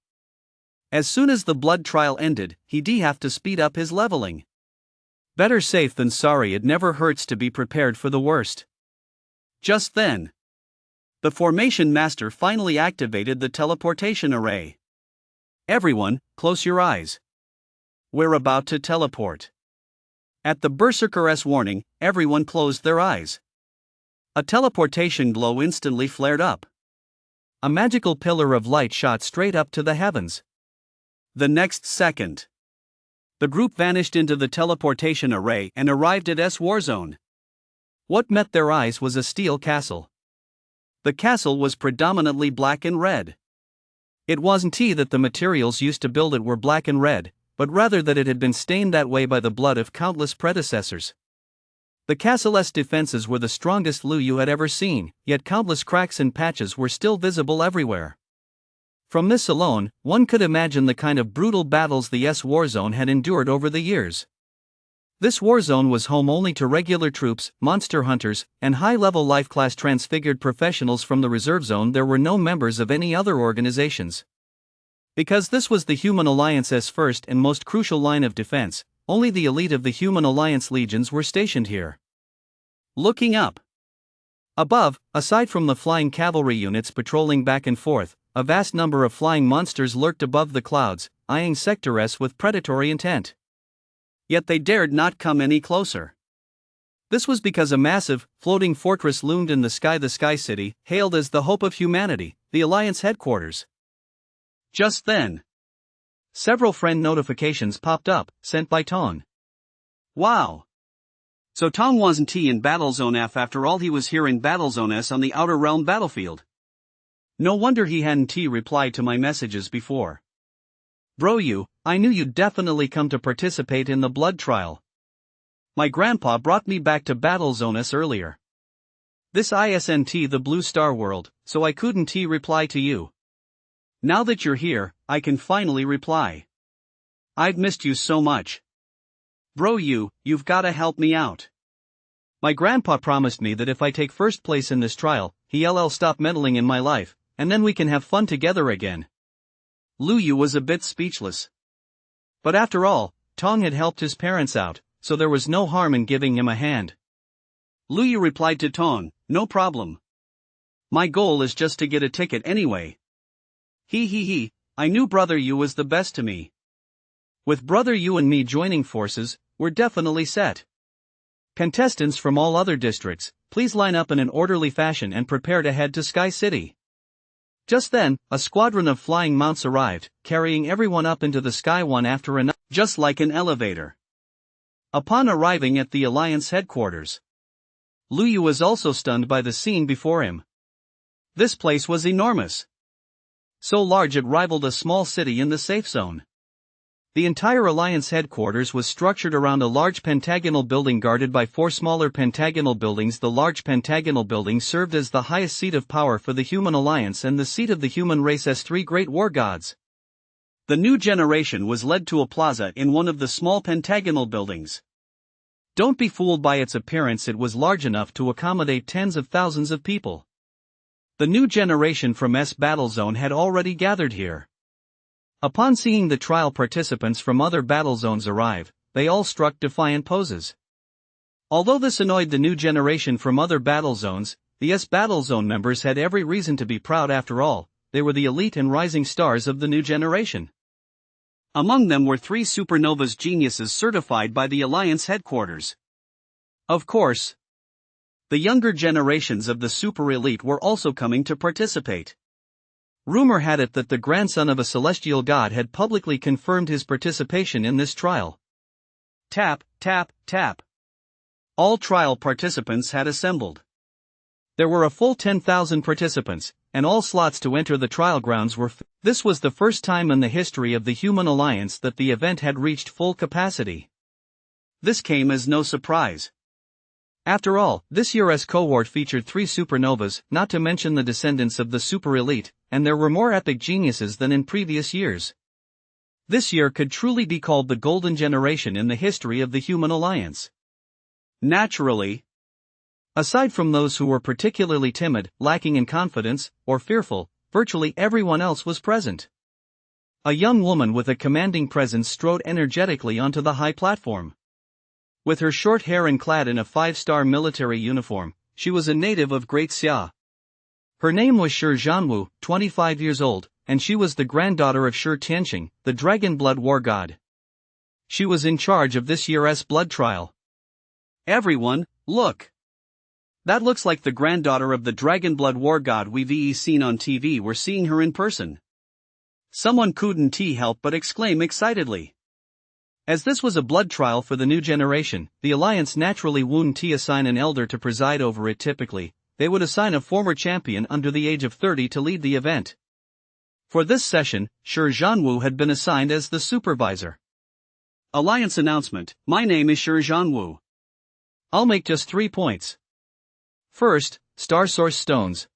Speaker 1: As soon as the blood trial ended, he'd have to speed up his leveling. Better safe than sorry. It never hurts to be prepared for the worst. Just then, the formation master finally activated the teleportation array. Everyone, close your eyes. We're about to teleport. At the Berserker's warning, everyone closed their eyes. A teleportation glow instantly flared up. A magical pillar of light shot straight up to the heavens. The next second, the group vanished into the teleportation array and arrived at S Warzone. What met their eyes was a steel castle. The castle was predominantly black and red. It wasn't that the materials used to build it were black and red, but rather that it had been stained that way by the blood of countless predecessors. The castle's defenses were the strongest Liu had ever seen, yet countless cracks and patches were still visible everywhere. From this alone, one could imagine the kind of brutal battles the S Warzone had endured over the years. This warzone was home only to regular troops, monster hunters, and high-level life-class transfigured professionals from the reserve zone. There were no members of any other organizations. Because this was the Human Alliance's first and most crucial line of defense, only the elite of the Human Alliance legions were stationed here. Looking up above, aside from the flying cavalry units patrolling back and forth, a vast number of flying monsters lurked above the clouds, eyeing Sector S with predatory intent. Yet they dared not come any closer. This was because a massive, floating fortress loomed in the Sky City, hailed as the hope of humanity, the Alliance headquarters. Just then, several friend notifications popped up, sent by Tong. Wow! So Tong wasn't in Battlezone F after all. He was here in Battlezone S on the Outer Realm battlefield. No wonder he hadn't replied to my messages before. Bro, I knew you'd definitely come to participate in the blood trial. My grandpa brought me back to Battlezone S earlier. This isn't the Blue Star World, so I couldn't reply to you. Now that you're here, I can finally reply. I've missed you so much. Bro, you've gotta help me out. My grandpa promised me that if I take first place in this trial, he'll stop meddling in my life, and then we can have fun together again. Liu was a bit speechless. But after all, Tong had helped his parents out, so there was no harm in giving him a hand. Liu replied to Tong, no problem. My goal is just to get a ticket anyway. I knew Brother Yu was the best to me. With Brother Yu and me joining forces, we're definitely set. Contestants from all other districts, please line up in an orderly fashion and prepare to head to Sky City. Just then, a squadron of flying mounts arrived, carrying everyone up into the sky one after another, just like an elevator. Upon arriving at the Alliance headquarters, Liu was also stunned by the scene before him. This place was enormous. So large it rivaled a small city in the safe zone. The entire Alliance headquarters was structured around a large pentagonal building guarded by 4 smaller pentagonal buildings. The large pentagonal building served as the highest seat of power for the Human Alliance and the seat of the human race's 3 great war gods. The new generation was led to a plaza in one of the small pentagonal buildings. Don't be fooled by its appearance. It was large enough to accommodate tens of thousands of people. The new generation from S Battlezone had already gathered here. Upon seeing the trial participants from other battle zones arrive, they all struck defiant poses. Although this annoyed the new generation from other battle zones, the S Battle Zone members had every reason to be proud. After all, they were the elite and rising stars of the new generation. Among them were 3 supernovas geniuses certified by the Alliance headquarters. Of course, the younger generations of the super elite were also coming to participate. Rumor had it that the grandson of a celestial god had publicly confirmed his participation in this trial. Tap, tap, tap. All trial participants had assembled. There were a full 10,000 participants, and all slots to enter the trial grounds were filled. This was the first time in the history of the Human Alliance that the event had reached full capacity. This came as no surprise. After all, this year's cohort featured 3 supernovas, not to mention the descendants of the super elite, and there were more epic geniuses than in previous years. This year could truly be called the golden generation in the history of the Human Alliance.
Speaker 2: Naturally.
Speaker 1: Aside from those who were particularly timid, lacking in confidence, or fearful, virtually everyone else was present. A young woman with a commanding presence strode energetically onto the high platform. With her short hair and clad in a 5-star military uniform, she was a native of Great Xia. Her name was Shi Zhanwu, 25 years old, and she was the granddaughter of Shi Tianqing, the dragon blood war god. She was in charge of this year's blood trial.
Speaker 2: Everyone, look! That looks like the granddaughter of the dragon blood war god we've seen on TV. We're seeing her in person. Someone couldn't help but exclaim excitedly. As this was a blood trial for the new generation, the alliance naturally wouldn't assign an elder to preside over it. Typically, they would assign a former champion under the age of 30 to lead the event. For this session, Shi Zhanwu had been assigned as the supervisor. Alliance announcement: my name is Shi Zhanwu.
Speaker 1: I'll make just 3 points. First, Star Source Stones.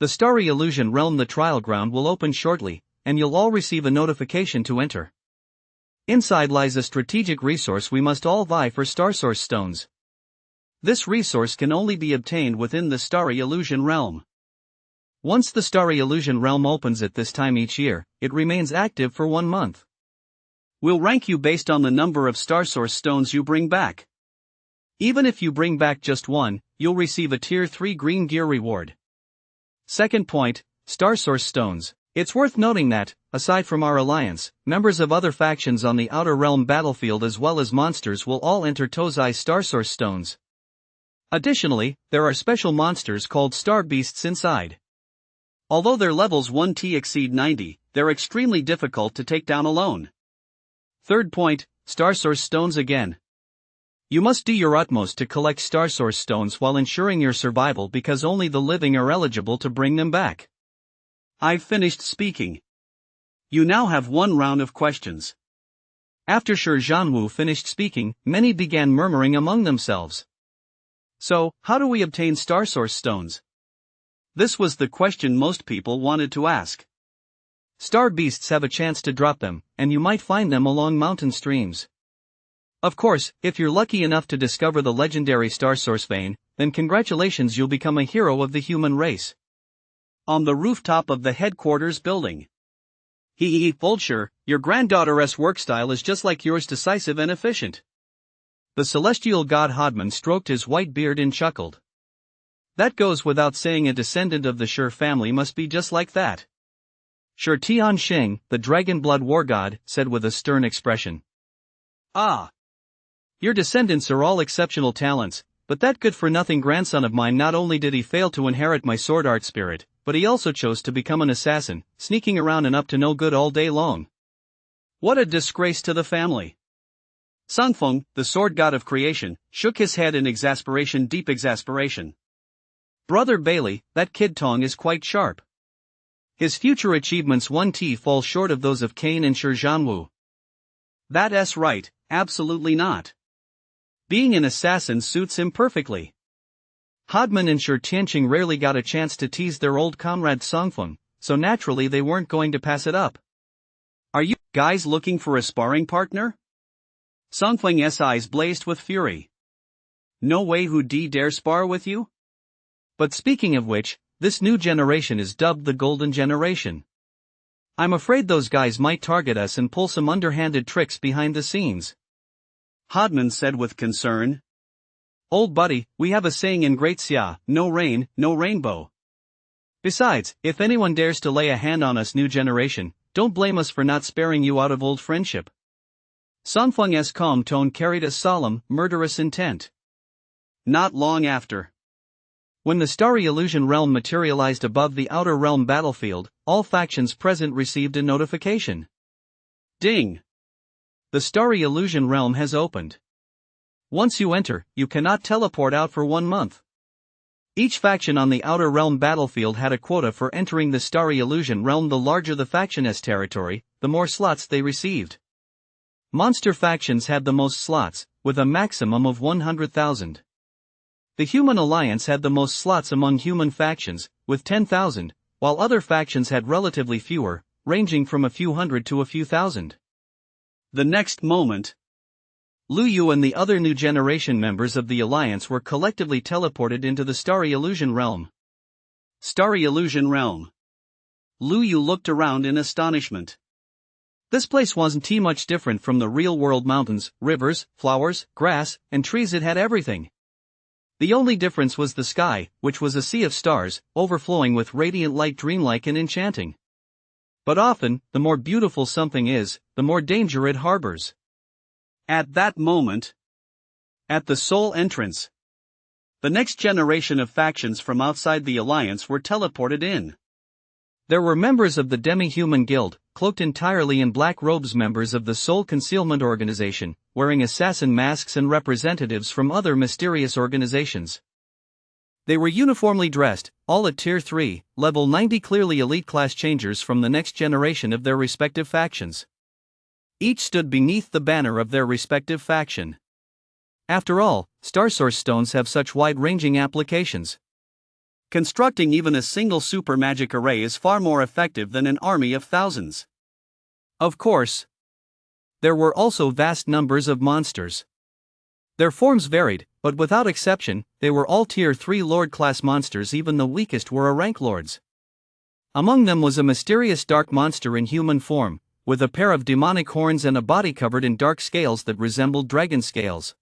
Speaker 1: The Starry Illusion Realm, the trial ground, will open shortly, and you'll all receive a notification to enter. Inside lies a strategic resource. We must all vie for Star Source Stones. This resource can only be obtained within the Starry Illusion Realm. Once the Starry Illusion Realm opens at this time each year, it remains active for 1 month.
Speaker 2: We'll rank you based on the number of Star Source Stones you bring back. Even if you bring back just 1, you'll receive a Tier 3 green gear reward. Second point, Star Source Stones. It's worth noting that, aside from our alliance, members of other factions on the Outer Realm battlefield as well as monsters will all enter Tozai Star Source Stones. Additionally, there are special monsters called Star Beasts inside. Although their levels 1t exceed 90, they're extremely difficult to take down alone. Third point, Star Source Stones again. You must do your utmost to collect Star Source Stones while ensuring your survival, because only the living are eligible to bring them back. I've finished speaking. You now have 1 round of questions. After Shi Zhanwu finished speaking, many began murmuring among themselves. So, how do we obtain Star Source Stones? This was the question most people wanted to ask. Star Beasts have a chance to drop them, and you might find them along mountain streams. Of course, if you're lucky enough to discover the legendary Star Source vein, then congratulations, you'll become a hero of the human race. On the rooftop of the headquarters building. Vulture, your granddaughter's work style is just like yours, decisive and efficient. The celestial god Hodman stroked his white beard and chuckled. That goes without saying, a descendant of the Shi family must be just like that. Shi Tianqing, the dragon blood war god, said with a stern expression. Ah! Your descendants are all exceptional talents, but that good-for-nothing grandson of mine, not only did he fail to inherit my sword art spirit, but he also chose to become an assassin, sneaking around and up to no good all day long. What a disgrace to the family. Sungfeng, the sword god of creation, shook his head in exasperation, deep exasperation. Brother Bailey, that kid Tong is quite sharp. His future achievements 1t fall short of those of Kane and Shi Zhanwu. That's right, absolutely not. Being an assassin suits him perfectly. Hodman and Shi Tianqing rarely got a chance to tease their old comrade Songfeng, so naturally they weren't going to pass it up. Are you guys looking for a sparring partner? Songfeng's eyes blazed with fury. No way would dare spar with you? But speaking of which, this new generation is dubbed the Golden Generation. I'm afraid those guys might target us and pull some underhanded tricks behind the scenes. Hodman said with concern. Old buddy, we have a saying in Great Xia, no rain, no rainbow. Besides, if anyone dares to lay a hand on us, new generation, don't blame us for not sparing you out of old friendship. Songfeng's calm tone carried a solemn, murderous intent. Not long after. When the Starry Illusion Realm materialized above the Outer Realm battlefield, all factions present received a notification. Ding! The Starry Illusion Realm has opened. Once you enter, you cannot teleport out for 1 month. Each faction on the Outer Realm battlefield had a quota for entering the Starry Illusion Realm. The larger the faction's territory, the more slots they received. Monster factions had the most slots, with a maximum of 100,000. The Human Alliance had the most slots among human factions, with 10,000, while other factions had relatively fewer, ranging from a few hundred to a few thousand. The next moment,
Speaker 1: Lu Yu and the other new generation members of the Alliance were collectively teleported into the Starry Illusion Realm.
Speaker 2: Starry Illusion Realm. Lu Yu looked around in astonishment.
Speaker 1: This place wasn't too much different from the real-world mountains, rivers, flowers, grass, and trees. It had everything. The only difference was the sky, which was a sea of stars, overflowing with radiant light, dreamlike and enchanting. But often, the more beautiful something is, the more danger it harbors.
Speaker 2: At that moment, at the Soul entrance, the next generation of factions from outside the Alliance were teleported in.
Speaker 1: There were members of the Demi-Human Guild, cloaked entirely in black robes, members of the Soul Concealment Organization, wearing assassin masks, and representatives from other mysterious organizations. They were uniformly dressed, all at Tier 3, Level 90, clearly elite class changers from the next generation of their respective factions. Each stood beneath the banner of their respective faction. After all, Star Source stones have such wide-ranging applications.
Speaker 2: Constructing even a single super magic array is far more effective than an army of thousands.
Speaker 1: Of course, there were also vast numbers of monsters. Their forms varied, but without exception, they were all Tier 3 Lord-class monsters. Even the weakest were rank lords. Among them was a mysterious dark monster in human form, with a pair of demonic horns and a body covered in dark scales that resembled dragon scales.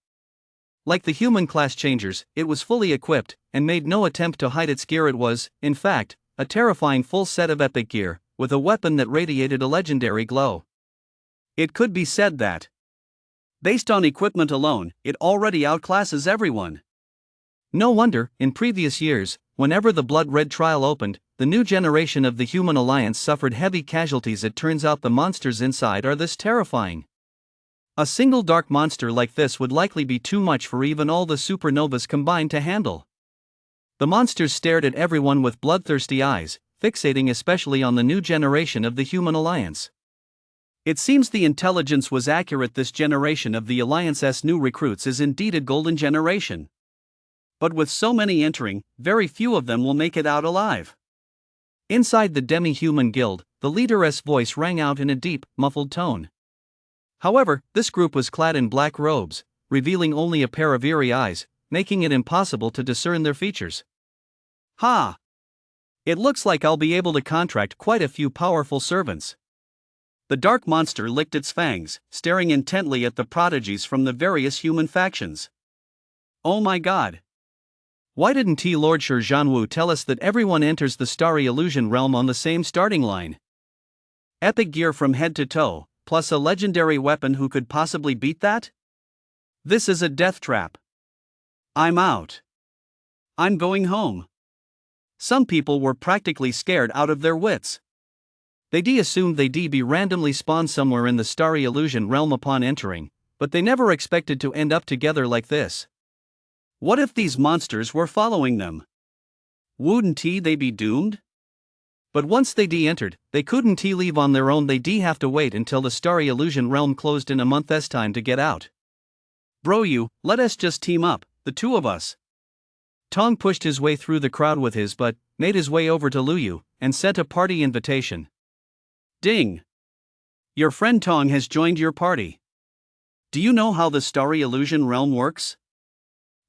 Speaker 1: Like the human class changers, it was fully equipped, and made no attempt to hide its gear. It was, in fact, a terrifying full set of epic gear, with a weapon that radiated a legendary glow.
Speaker 2: It could be said that, based on equipment alone, it already outclasses everyone.
Speaker 1: No wonder, in previous years, whenever the Blood Red trial opened, the new generation of the Human Alliance suffered heavy casualties. It turns out the monsters inside are this terrifying. A single dark monster like this would likely be too much for even all the supernovas combined to handle. The monsters stared at everyone with bloodthirsty eyes, fixating especially on the new generation of the Human Alliance.
Speaker 2: It seems the intelligence was accurate. This generation of the Alliance's new recruits is indeed a golden generation. But with so many entering, very few of them will make it out alive.
Speaker 1: Inside the Demi-Human Guild, the leader's voice rang out in a deep, muffled tone. However, this group was clad in black robes, revealing only a pair of eerie eyes, making it impossible to discern their features.
Speaker 2: Ha! It looks like I'll be able to contract quite a few powerful servants. The dark monster licked its fangs, staring intently at the prodigies from the various human factions. Oh my god!
Speaker 1: Why didn't Lord Shi Zhanwu tell us that everyone enters the Starry Illusion Realm on the same starting line?
Speaker 2: Epic gear from head to toe, plus a legendary weapon. Who could possibly beat that? This is a death trap. I'm out. I'm going home. Some people were practically scared out of their wits.
Speaker 1: They assumed they'd be randomly spawned somewhere in the Starry Illusion Realm upon entering, but they never expected to end up together like this.
Speaker 2: What if these monsters were following them? Wouldn't they be doomed?
Speaker 1: But once they entered, they couldn't leave on their own. They'd have to wait until the Starry Illusion Realm closed in a month's time to get out.
Speaker 2: Bro, let us just team up, the two of us.
Speaker 1: Tong pushed his way through the crowd with his butt, made his way over to Lu Yu, and sent a party invitation.
Speaker 2: Ding! Your friend Tong has joined your party. Do you know how the Starry Illusion Realm works?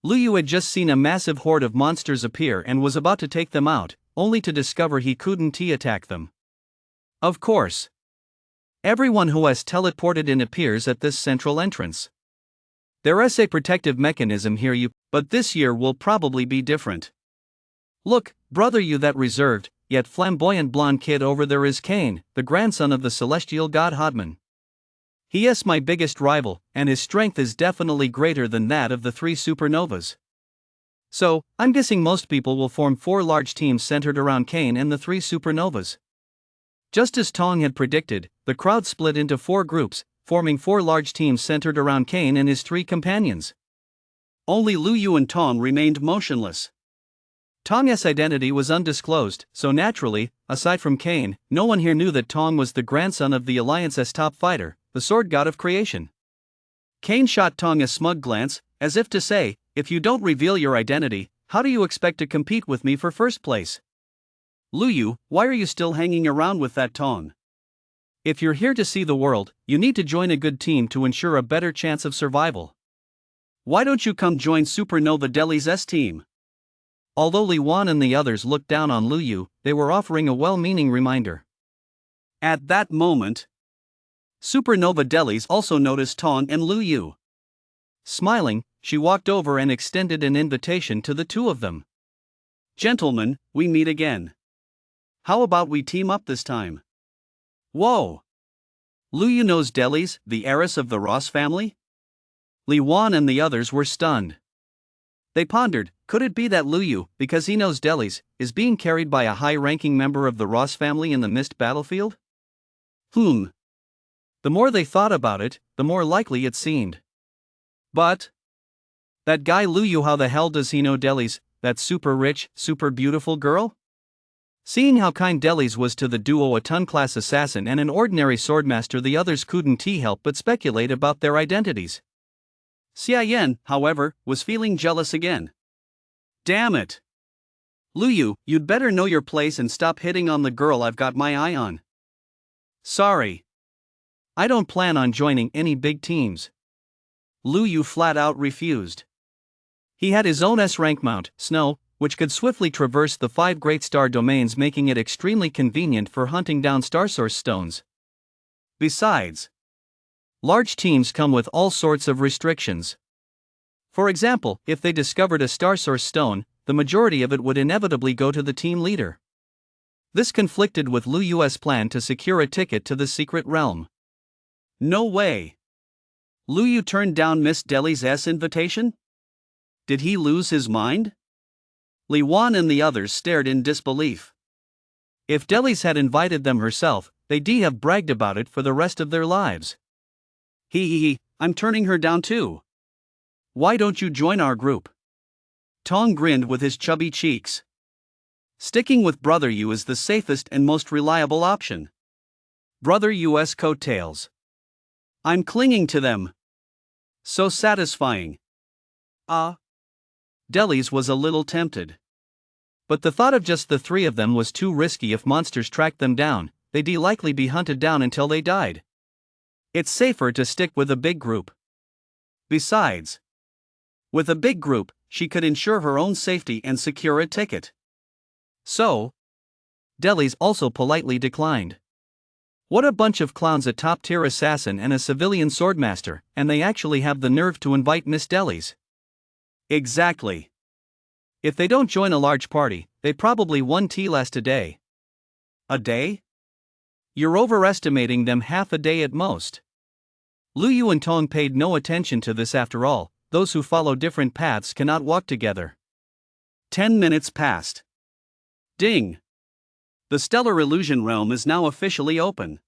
Speaker 1: Lu Yu had just seen a massive horde of monsters appear and was about to take them out, only to discover he couldn't attack them. Of course. Everyone who has teleported in appears at this central entrance. There's a protective mechanism here, but this year will probably be different. Look, brother, that reserved, yet flamboyant blonde kid over there is Cain, the grandson of the celestial god Hodman. He is my biggest rival, and his strength is definitely greater than that of the three supernovas. So, I'm guessing most people will form 4 large teams centered around Cain and the 3 supernovas. Just as Tong had predicted, the crowd split into 4 groups, forming 4 large teams centered around Cain and his 3 companions.
Speaker 2: Only Lu Yu and Tong remained motionless.
Speaker 1: Tong's identity was undisclosed, so naturally, aside from Cain, no one here knew that Tong was the grandson of the Alliance's top fighter, the sword god of creation. Cain shot Tong a smug glance, as if to say, if you don't reveal your identity, how do you expect to compete with me for first place?
Speaker 2: Lu Yu, why are you still hanging around with that Tong?
Speaker 1: If you're here to see the world, you need to join a good team to ensure a better chance of survival.
Speaker 2: Why don't you come join Supernova Deli's S team?
Speaker 1: Although Li Wan and the others looked down on Lu Yu, they were offering a well-meaning reminder.
Speaker 2: At that moment, Supernova Delis also noticed Tong and Lu Yu.
Speaker 1: Smiling, she walked over and extended an invitation to the two of them.
Speaker 2: Gentlemen, we meet again. How about we team up this time? Whoa! Lu Yu knows Delis, the heiress of the Ross family?
Speaker 1: Li Wan and the others were stunned.
Speaker 2: They pondered, could it be that Lu Yu, because he knows Delis, is being carried by a high-ranking member of the Ross family in the mist battlefield?
Speaker 1: The more they thought about it, the more likely it seemed.
Speaker 2: But
Speaker 1: that guy Lu Yu, how the hell does he know Delis, that super rich, super beautiful girl? Seeing how kind Delis was to the duo, a ton-class assassin and an ordinary swordmaster, the others couldn't help but speculate about their identities.
Speaker 2: Xia Yan, however, was feeling jealous again. Damn it! Lu Yu, you'd better know your place and stop hitting on the girl I've got my eye on.
Speaker 1: Sorry. I don't plan on joining any big teams.
Speaker 2: Lu Yu flat out refused.
Speaker 1: He had his own S-rank mount, Snow, which could swiftly traverse the 5 great star domains, making it extremely convenient for hunting down star source stones.
Speaker 2: Besides,
Speaker 1: large teams come with all sorts of restrictions. For example, if they discovered a star source stone, the majority of it would inevitably go to the team leader. This conflicted with Lu Yu's plan to secure a ticket to the secret realm.
Speaker 2: No way! Lu Yu turned down Miss Deli's S invitation? Did he lose his mind? Li Wan and the others stared in disbelief.
Speaker 1: If Delis had invited them herself, they'd have bragged about it for the rest of their lives.
Speaker 2: I'm turning her down too. Why don't you join our group? Tong grinned with his chubby cheeks. Sticking with Brother Yu is the safest and most reliable option. Brother Yu's coattails. I'm clinging to them. So satisfying.
Speaker 1: Delis was a little tempted. But the thought of just the 3 of them was too risky. If monsters tracked them down, they'd likely be hunted down until they died. It's safer to stick with a big group.
Speaker 2: Besides, with a big group, she could ensure her own safety and secure a ticket.
Speaker 1: So, Delis also politely declined. What a bunch of clowns, a top-tier assassin and a civilian swordmaster, and they actually have the nerve to invite Miss Delis.
Speaker 2: Exactly.
Speaker 1: If they don't join a large party, they probably 1 tea last a day.
Speaker 2: A day?
Speaker 1: You're overestimating them, half a day at most. Lu Yu and Tong paid no attention to this. After all, those who follow different paths cannot walk together.
Speaker 2: 10 minutes passed. Ding! The Stellar Illusion Realm is now officially open.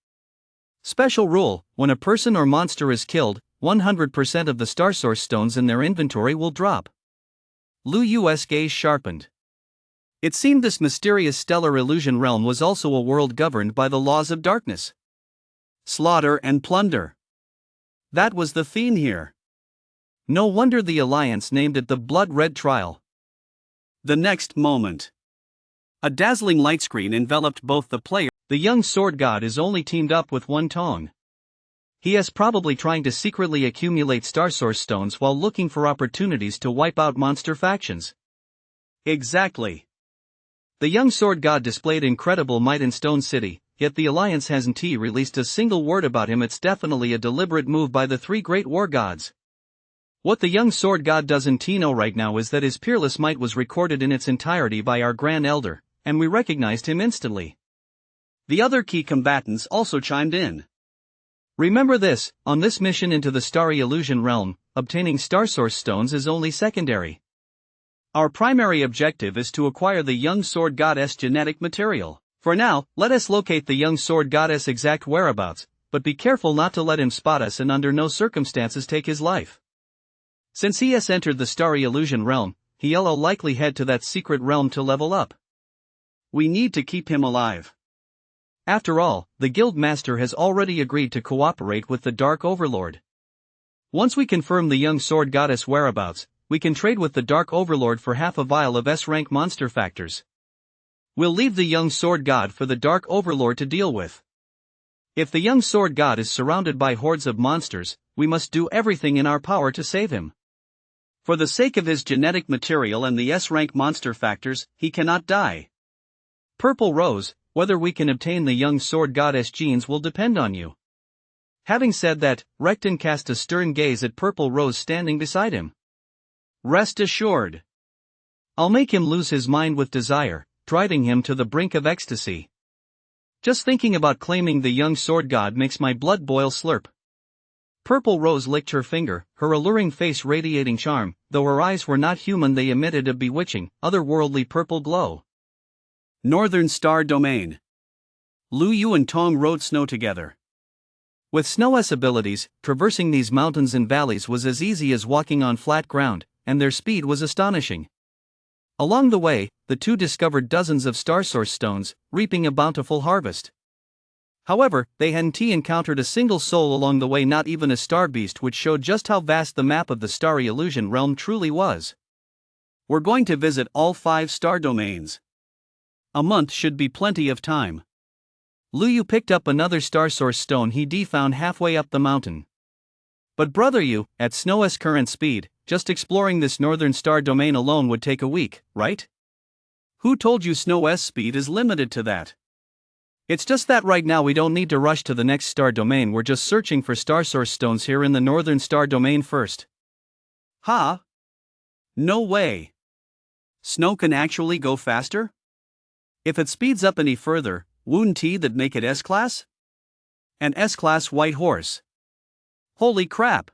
Speaker 1: Special rule: when a person or monster is killed, 100% of the star source stones in their inventory will drop. Lu Yu's gaze sharpened. It seemed this mysterious Stellar Illusion Realm was also a world governed by the laws of darkness.
Speaker 2: Slaughter and plunder. That was the theme here.
Speaker 1: No wonder the Alliance named it the Blood Red Trial.
Speaker 2: The next moment, a dazzling light screen enveloped both the player.
Speaker 1: The young sword god is only teamed up with one Tong. He is probably trying to secretly accumulate star source stones while looking for opportunities to wipe out monster factions.
Speaker 2: Exactly.
Speaker 1: The young sword god displayed incredible might in Stone City, yet the Alliance hasn't released a single word about him. It's definitely a deliberate move by the 3 great war gods. What the young sword god doesn't know right now is that his peerless might was recorded in its entirety by our Grand Elder, and we recognized him instantly.
Speaker 2: The other key combatants also chimed in.
Speaker 1: Remember this: on this mission into the Starry Illusion Realm, obtaining star source stones is only secondary.
Speaker 2: Our primary objective is to acquire the young sword goddess genetic material. For now, let us locate the young sword goddess' exact whereabouts, but be careful not to let him spot us and under no circumstances take his life. Since he has entered the Starry Illusion Realm, he'll likely head to that secret realm to level up. We need to keep him alive.
Speaker 1: After all, the guild master has already agreed to cooperate with the Dark Overlord. Once we confirm the young sword goddess whereabouts, we can trade with the Dark Overlord for half a vial of S-rank monster factors. We'll leave the young sword god for the Dark Overlord to deal with.
Speaker 2: If the young sword god is surrounded by hordes of monsters, we must do everything in our power to save him. For the sake of his genetic material and the S-rank monster factors, he cannot die. Purple Rose, whether we can obtain the young sword goddess genes will depend on you. Having said that, Recton cast a stern gaze at Purple Rose standing beside him. Rest assured. I'll make him lose his mind with desire, driving him to the brink of ecstasy. Just thinking about claiming the young sword god makes my blood boil slurp. Purple Rose licked her finger, her alluring face radiating charm, though her eyes were not human they emitted a bewitching, otherworldly purple glow. Northern Star Domain. Lu Yu and Tong rode snow together. With Snow's abilities, traversing these mountains and valleys was as easy as walking on flat ground, and their speed was astonishing. Along the way, the two discovered dozens of star source stones, reaping a bountiful harvest. However, they hadn't encountered a single soul along the way, not even a star beast, which showed just how vast the map of the starry illusion realm truly was. We're going to visit all 5 star domains. A month should be plenty of time. Lu Yu picked up another star source stone he found halfway up the mountain. But brother Yu, at Snow's current speed, just exploring this northern star domain alone would take a week, right? Who told you Snow's speed is limited to that? It's just that right now we don't need to rush to the next star domain, we're just searching for star source stones here in the northern star domain first. Ha? No way. Snow can actually go faster? If it speeds up any further, wouldn't that make it S-Class? An S-Class white horse. Holy crap!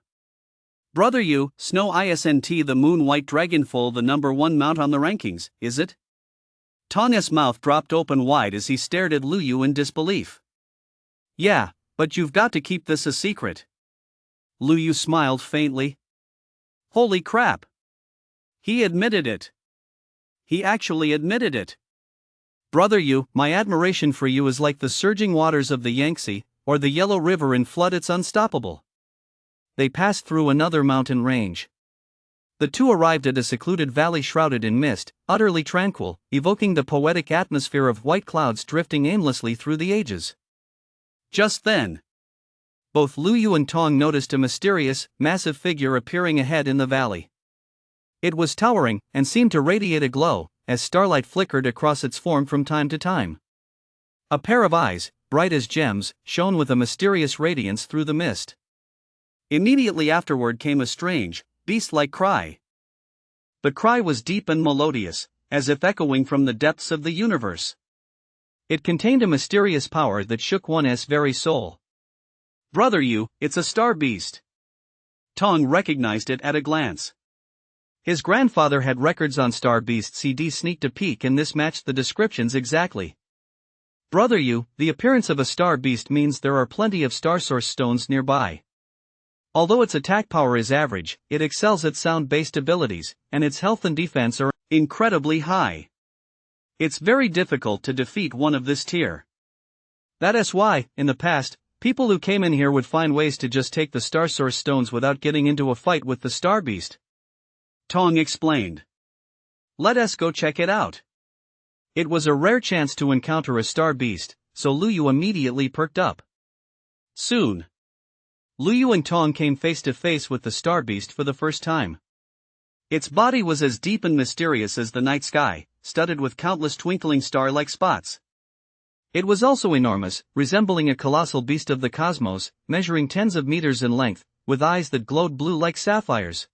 Speaker 2: Brother Yu, Snow isn't the moon white dragonfoal the number 1 mount on the rankings, is it? Tong's mouth dropped open wide as he stared at Lu Yu in disbelief. Yeah, but you've got to keep this a secret. Lu Yu smiled faintly. Holy crap! He admitted it. He actually admitted it. Brother Yu, my admiration for you is like the surging waters of the Yangtze, or the Yellow River in flood, it's unstoppable. They passed through another mountain range. The two arrived at a secluded valley shrouded in mist, utterly tranquil, evoking the poetic atmosphere of white clouds drifting aimlessly through the ages. Just then, both Lu Yu and Tong noticed a mysterious, massive figure appearing ahead in the valley. It was towering, and seemed to radiate a glow, as starlight flickered across its form from time to time. A pair of eyes, bright as gems, shone with a mysterious radiance through the mist. Immediately afterward came a strange, beast-like cry. The cry was deep and melodious, as if echoing from the depths of the universe. It contained a mysterious power that shook one's very soul. Brother Yu, it's a star beast. Tong recognized it at a glance. His grandfather had records on star beasts. He sneaked a peek, and this matched the descriptions exactly. Brother Yu, the appearance of a star beast means there are plenty of star source stones nearby. Although its attack power is average, it excels at sound-based abilities, and its health and defense are incredibly high. It's very difficult to defeat one of this tier. That is why, in the past, people who came in here would find ways to just take the star source stones without getting into a fight with the star beast. Tong explained. Let us go check it out. It was a rare chance to encounter a star beast, so Lu Yu immediately perked up. Soon, Lu Yu and Tong came face to face with the star beast for the first time. Its body was as deep and mysterious as the night sky, studded with countless twinkling star-like spots. It was also enormous, resembling a colossal beast of the cosmos, measuring tens of meters in length, with eyes that glowed blue like sapphires.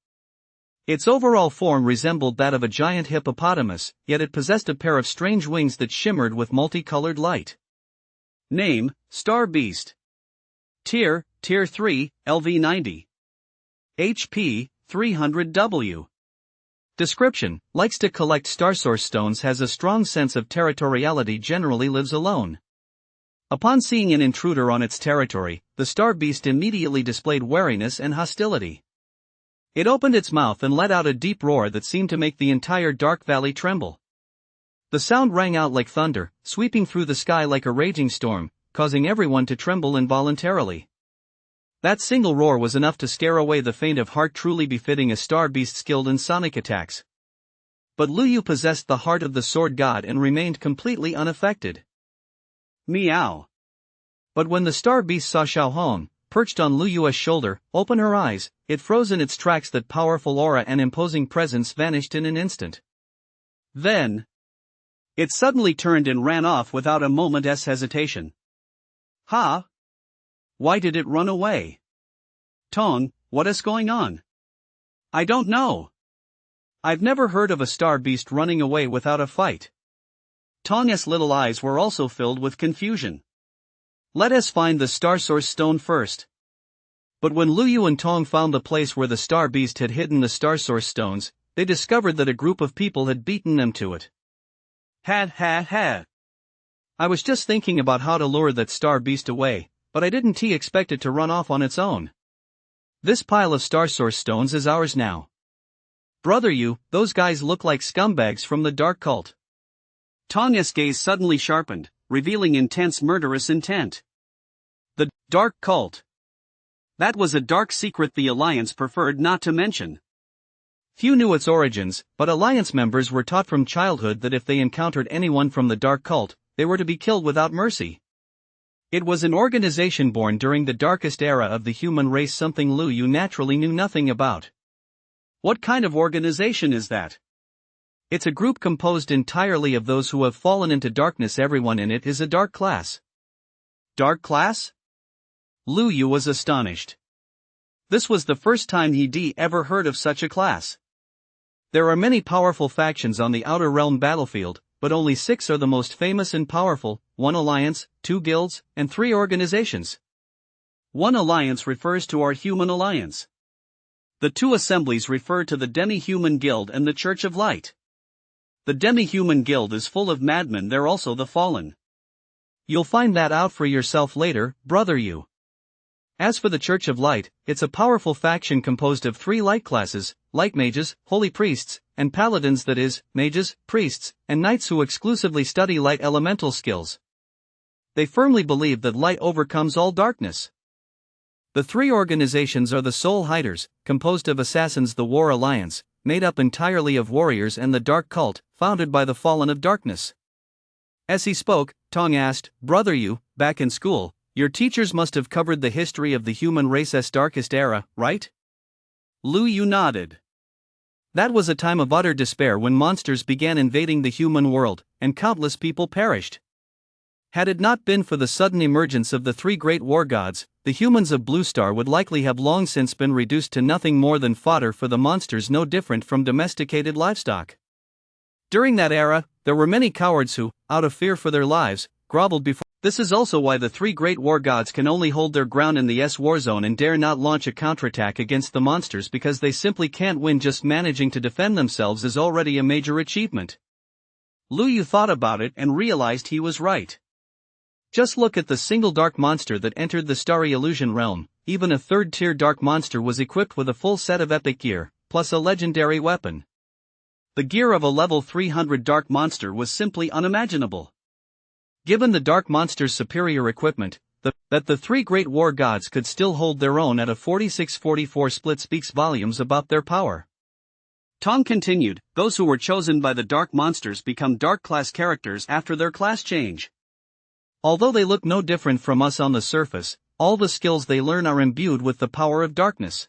Speaker 2: Its overall form resembled that of a giant hippopotamus, yet it possessed a pair of strange wings that shimmered with multicolored light. Name, Star Beast. Tier 3, LV90. HP, 300W. Description, likes to collect star source stones, has a strong sense of territoriality, generally lives alone. Upon seeing an intruder on its territory, the star beast immediately displayed wariness and hostility. It opened its mouth and let out a deep roar that seemed to make the entire dark valley tremble. The sound rang out like thunder, sweeping through the sky like a raging storm, causing everyone to tremble involuntarily. That single roar was enough to scare away the faint of heart, truly befitting a star beast skilled in sonic attacks. But Lu Yu possessed the heart of the sword god and remained completely unaffected. Meow.
Speaker 1: But when the star beast saw Xiao Hong, perched on Lu Yue's shoulder, open her eyes, it froze in its tracks. That powerful aura and imposing presence vanished in an instant.
Speaker 2: Then, it suddenly turned and ran off without a moment's hesitation. Ha! Why did it run away? Tong, what is going on? I don't know. I've never heard of a star beast running away without a fight. Tong's little eyes were also filled with confusion. Let us find the Star Source Stone first. But when Lu Yu and Tong found the place where the star beast had hidden the Star Source Stones, they discovered that a group of people had beaten them to it. Ha. I was just thinking about how to lure that star beast away, but I didn't expect it to run off on its own. This pile of Star Source Stones is ours now. Brother Yu, those guys look like scumbags from the dark cult. Tong's gaze suddenly sharpened, revealing intense murderous intent. The dark cult. That was a dark secret the Alliance preferred not to mention.
Speaker 1: Few knew its origins, but Alliance members were taught from childhood that if they encountered anyone from the dark cult, they were to be killed without mercy. It was an organization born during the darkest era of the human race, something Lu Yu naturally knew nothing about.
Speaker 2: What kind of organization is that?
Speaker 1: It's a group composed entirely of those who have fallen into darkness. Everyone in it is a dark class.
Speaker 2: Dark class? Lu Yu was astonished. This was the first time he'd ever heard of such a class.
Speaker 1: There are many powerful factions on the Outer Realm battlefield, but only 6 are the most famous and powerful: 1 alliance, 2 guilds, and 3 organizations.
Speaker 2: 1 alliance refers to our human alliance. The 2 assemblies refer to the Demi-Human Guild and the Church of Light. The Demi-Human Guild is full of madmen. They're also the Fallen.
Speaker 1: You'll find that out for yourself later, brother Yu. As for the Church of Light, it's a powerful faction composed of 3 light classes: light mages, holy priests, and paladins, that is, mages, priests, and knights who exclusively study light elemental skills. They firmly believe that light overcomes all darkness. The 3 organizations are the Soul Hiders, composed of assassins; the War Alliance, made up entirely of warriors; and the Dark Cult, founded by the Fallen of Darkness. As he spoke, Tong asked, Brother Yu, back in school, your teachers must have covered the history of the human race's darkest era, right?
Speaker 2: Lu Yu nodded.
Speaker 1: That was a time of utter despair when monsters began invading the human world, and countless people perished. Had it not been for the sudden emergence of the 3 great war gods, the humans of Blue Star would likely have long since been reduced to nothing more than fodder for the monsters, no different from domesticated livestock. During that era, there were many cowards who, out of fear for their lives, groveled before. This is also why the 3 great war gods can only hold their ground in the war zone and dare not launch a counterattack against the monsters, because they simply can't win. Just managing to defend themselves is already a major achievement.
Speaker 2: Lu Yu thought about it and realized he was right.
Speaker 1: Just look at the single dark monster that entered the Starry Illusion realm. Even a 3rd-tier dark monster was equipped with a full set of epic gear, plus a legendary weapon.
Speaker 2: The gear of a level 300 dark monster was simply unimaginable.
Speaker 1: Given the dark monster's superior equipment, that the 3 great war gods could still hold their own at a 46-44 split speaks volumes about their power.
Speaker 2: Tong continued, those who were chosen by the dark monsters become dark class characters after their class change.
Speaker 1: Although they look no different from us on the surface, all the skills they learn are imbued with the power of darkness.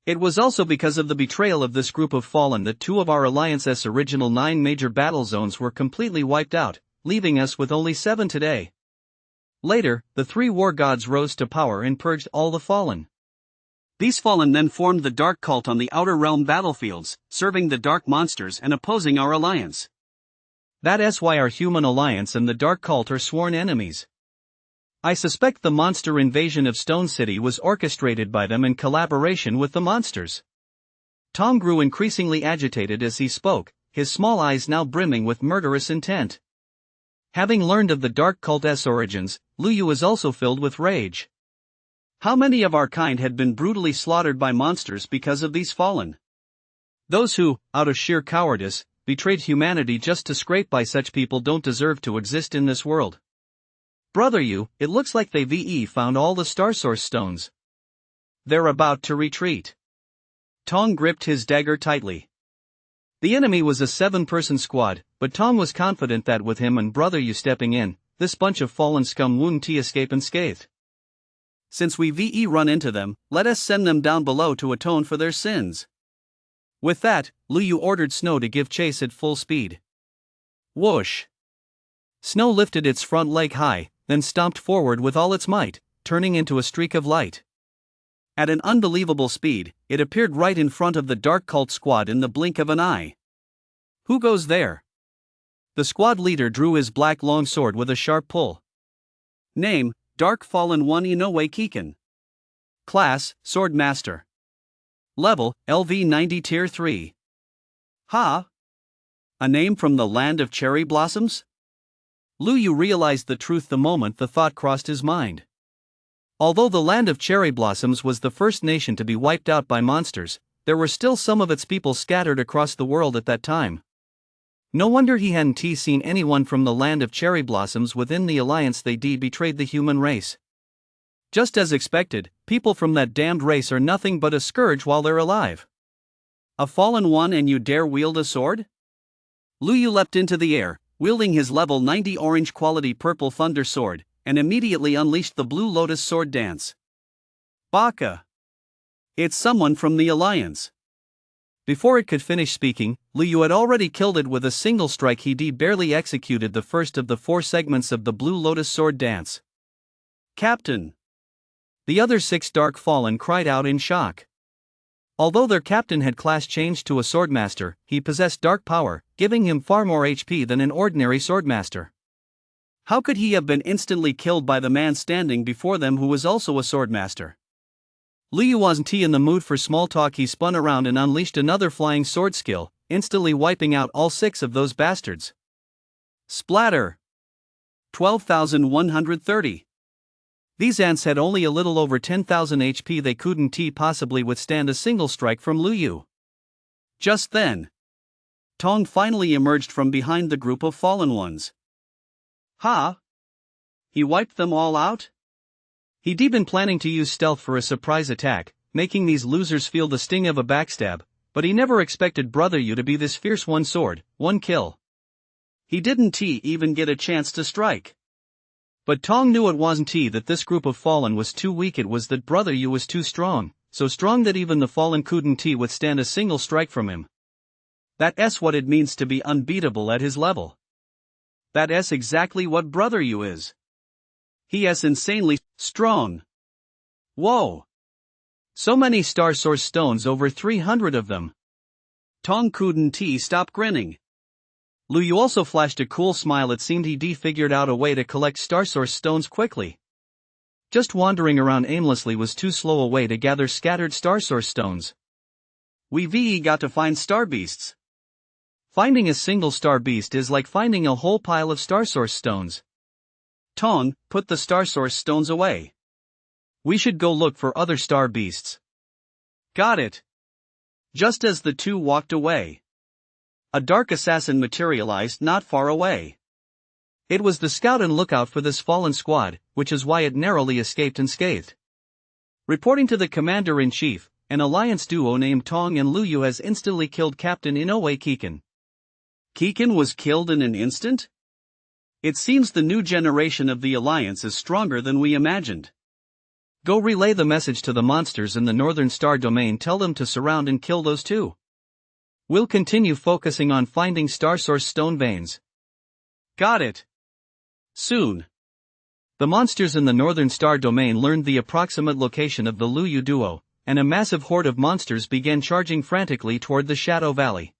Speaker 1: It was also because of the betrayal of this group of Fallen that 2 of our Alliance's original 9 major battle zones were completely wiped out, leaving us with only 7 today. Later, the 3 war gods rose to power and purged all the Fallen.
Speaker 2: These Fallen then formed the Dark Cult on the Outer Realm battlefields, serving the dark monsters and opposing our alliance.
Speaker 1: That's why our human alliance and the Dark Cult are sworn enemies. I suspect the monster invasion of Stone City was orchestrated by them in collaboration with the monsters. Tong grew increasingly agitated as he spoke, his small eyes now brimming with murderous intent. Having learned of the Dark Cult's origins, Lu Yu was also filled with rage.
Speaker 2: How many of our kind had been brutally slaughtered by monsters because of these Fallen?
Speaker 1: Those who, out of sheer cowardice, betrayed humanity just to scrape by. Such people don't deserve to exist in this world. Brother Yu, it looks like they've found all the Star Source Stones. They're about to retreat.
Speaker 2: Tong gripped his dagger tightly.
Speaker 1: The enemy was a 7-person squad, but Tong was confident that with him and Brother Yu stepping in,
Speaker 2: this bunch of fallen scum wouldn't escape unscathed. Since we run into them, let us send them down below to atone for their sins. With that, Lu Yu ordered Snow to give chase at full speed. Whoosh! Snow lifted its front leg high, then stomped forward with all its might, turning into a streak of light. At an unbelievable speed, it appeared right in front of the Dark Cult squad in the blink of an eye. Who goes there? The squad leader drew his black longsword with a sharp pull. Name, Dark Fallen One Inoue Kiken. Class, Swordmaster. Level, LV 90 Tier 3. Ha! A name from the land of cherry blossoms? Lu Yu realized the truth the moment the thought crossed his mind. Although the land of cherry blossoms was the first nation to be wiped out by monsters, there were still some of its people scattered across the world at that time. No wonder he hadn't seen anyone from the land of cherry blossoms within the alliance. They betrayed the human race. Just as expected, people from that damned race are nothing but a scourge while they're alive. A fallen one and you dare wield a sword? Lu Yu leapt into the air, wielding his level 90 orange quality purple thunder sword, and immediately unleashed the Blue Lotus sword dance. Baka! It's someone from the alliance. Before it could finish speaking, Lu Yu had already killed it with a single strike. He barely executed the first of the 4 segments of the Blue Lotus sword dance. Captain! The other 6 Dark Fallen cried out in shock. Although their captain had class changed to a Swordmaster, he possessed dark power, giving him far more HP than an ordinary Swordmaster. How could he have been instantly killed by the man standing before them who was also a Swordmaster? Lu Yu wasn't in the mood for small talk. He spun around and unleashed another flying sword skill, instantly wiping out all 6 of those bastards. Splatter! 12,130. These ants had only a little over 10,000 HP. They couldn't possibly withstand a single strike from Lu Yu. Just then, Tong finally emerged from behind the group of fallen ones. Ha! He wiped them all out? He'd been planning to use stealth for a surprise attack, making these losers feel the sting of a backstab, but he never expected Brother Yu to be this fierce. 1 sword, 1 kill. He didn't even get a chance to strike. But Tong knew it wasn't that this group of fallen was too weak. It was that Brother Yu was too strong, so strong that even the fallen couldn't withstand a single strike from him. That's what it means to be unbeatable at his level. That's exactly what Brother Yu is. He is insanely strong. Whoa! So many Star Source stones, over 300 of them. Tong couldn't stop grinning. Lu Yu also flashed a cool smile. It seemed he figured out a way to collect Star Source stones quickly. Just wandering around aimlessly was too slow a way to gather scattered Star Source stones. We got to find star beasts. Finding a single star beast is like finding a whole pile of Star Source stones. Tong, put the Star Source stones away. We should go look for other star beasts. Got it. Just as the two walked away, a dark assassin materialized not far away. It was the scout and lookout for this fallen squad, which is why it narrowly escaped unscathed. Reporting to the commander-in-chief, an alliance duo named Tong and Lu Yu has instantly killed Captain Inoue Kiken. Kiken was killed in an instant? It seems the new generation of the alliance is stronger than we imagined. Go relay the message to the monsters in the Northern Star domain. Tell them to surround and kill those two. We'll continue focusing on finding Star Source stone veins. Got it. Soon. The monsters in the Northern Star domain learned the approximate location of the Lu Yu duo, and a massive horde of monsters began charging frantically toward the Shadow Valley.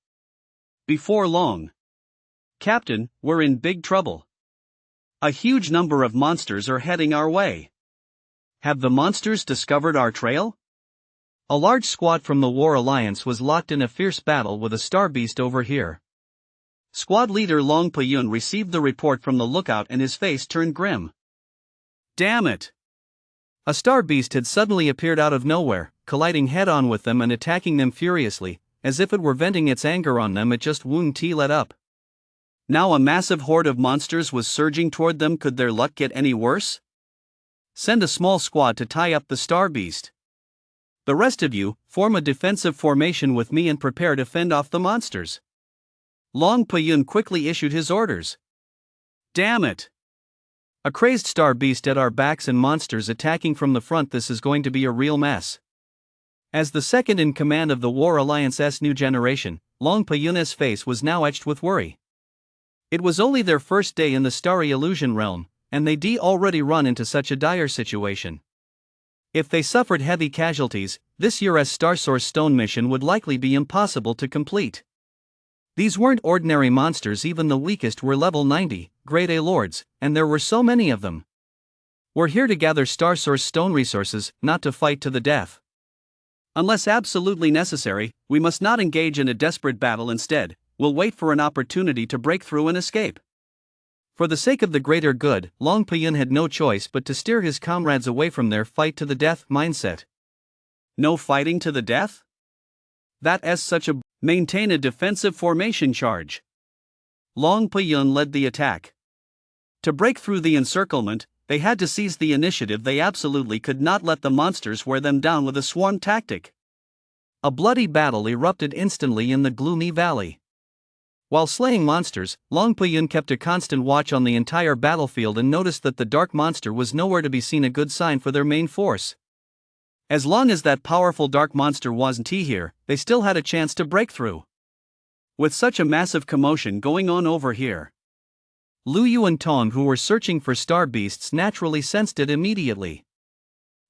Speaker 2: Before long, Captain, we're in big trouble. A huge number of monsters are heading our way. Have the monsters discovered our trail? A large squad from the War Alliance was locked in a fierce battle with a star beast over here. Squad leader Long Payun received the report from the lookout and his face turned grim. Damn it! A star beast had suddenly appeared out of nowhere, colliding head-on with them and attacking them furiously, as if it were venting its anger on them. It just wouldn't let up. Now a massive horde of monsters was surging toward them. Could their luck get any worse? Send a small squad to tie up the star beast. The rest of you, form a defensive formation with me and prepare to fend off the monsters. Long Payun quickly issued his orders. Damn it!
Speaker 1: A crazed star beast at our backs and monsters attacking from the front. This is going to be a real mess. As the second in command of the War Alliance's new generation, Long Payun's face was now etched with worry. It was only their first day in the starry illusion realm, and they'd already run into such a dire situation. If they suffered heavy casualties, this year's Star Source Stone mission would likely be impossible to complete. These weren't ordinary monsters. Even the weakest were level 90, Grade A lords, and there were so many of them. We're here to gather Star Source Stone resources, not to fight to the death.
Speaker 2: Unless absolutely necessary, we must not engage in a desperate battle. Instead, we'll wait for an opportunity to break through and escape.
Speaker 1: For the sake of the greater good, Long Payun had no choice but to steer his comrades away from their fight to the death mindset.
Speaker 2: No fighting to the death? That's such a... Maintain a defensive formation charge. Long Payun led the attack. To break through the encirclement, they had to seize the initiative. They absolutely could not let the monsters wear them down with a swarm tactic.
Speaker 1: A bloody battle erupted instantly in the gloomy valley. While slaying monsters, Long Payun kept a constant watch on the entire battlefield and noticed that the dark monster was nowhere to be seen, a good sign for their main force. As long as that powerful dark monster wasn't here, they still had a chance to break through.
Speaker 2: With such a massive commotion going on over here,
Speaker 1: Lu Yu and Tong, who were searching for star beasts, naturally sensed it immediately.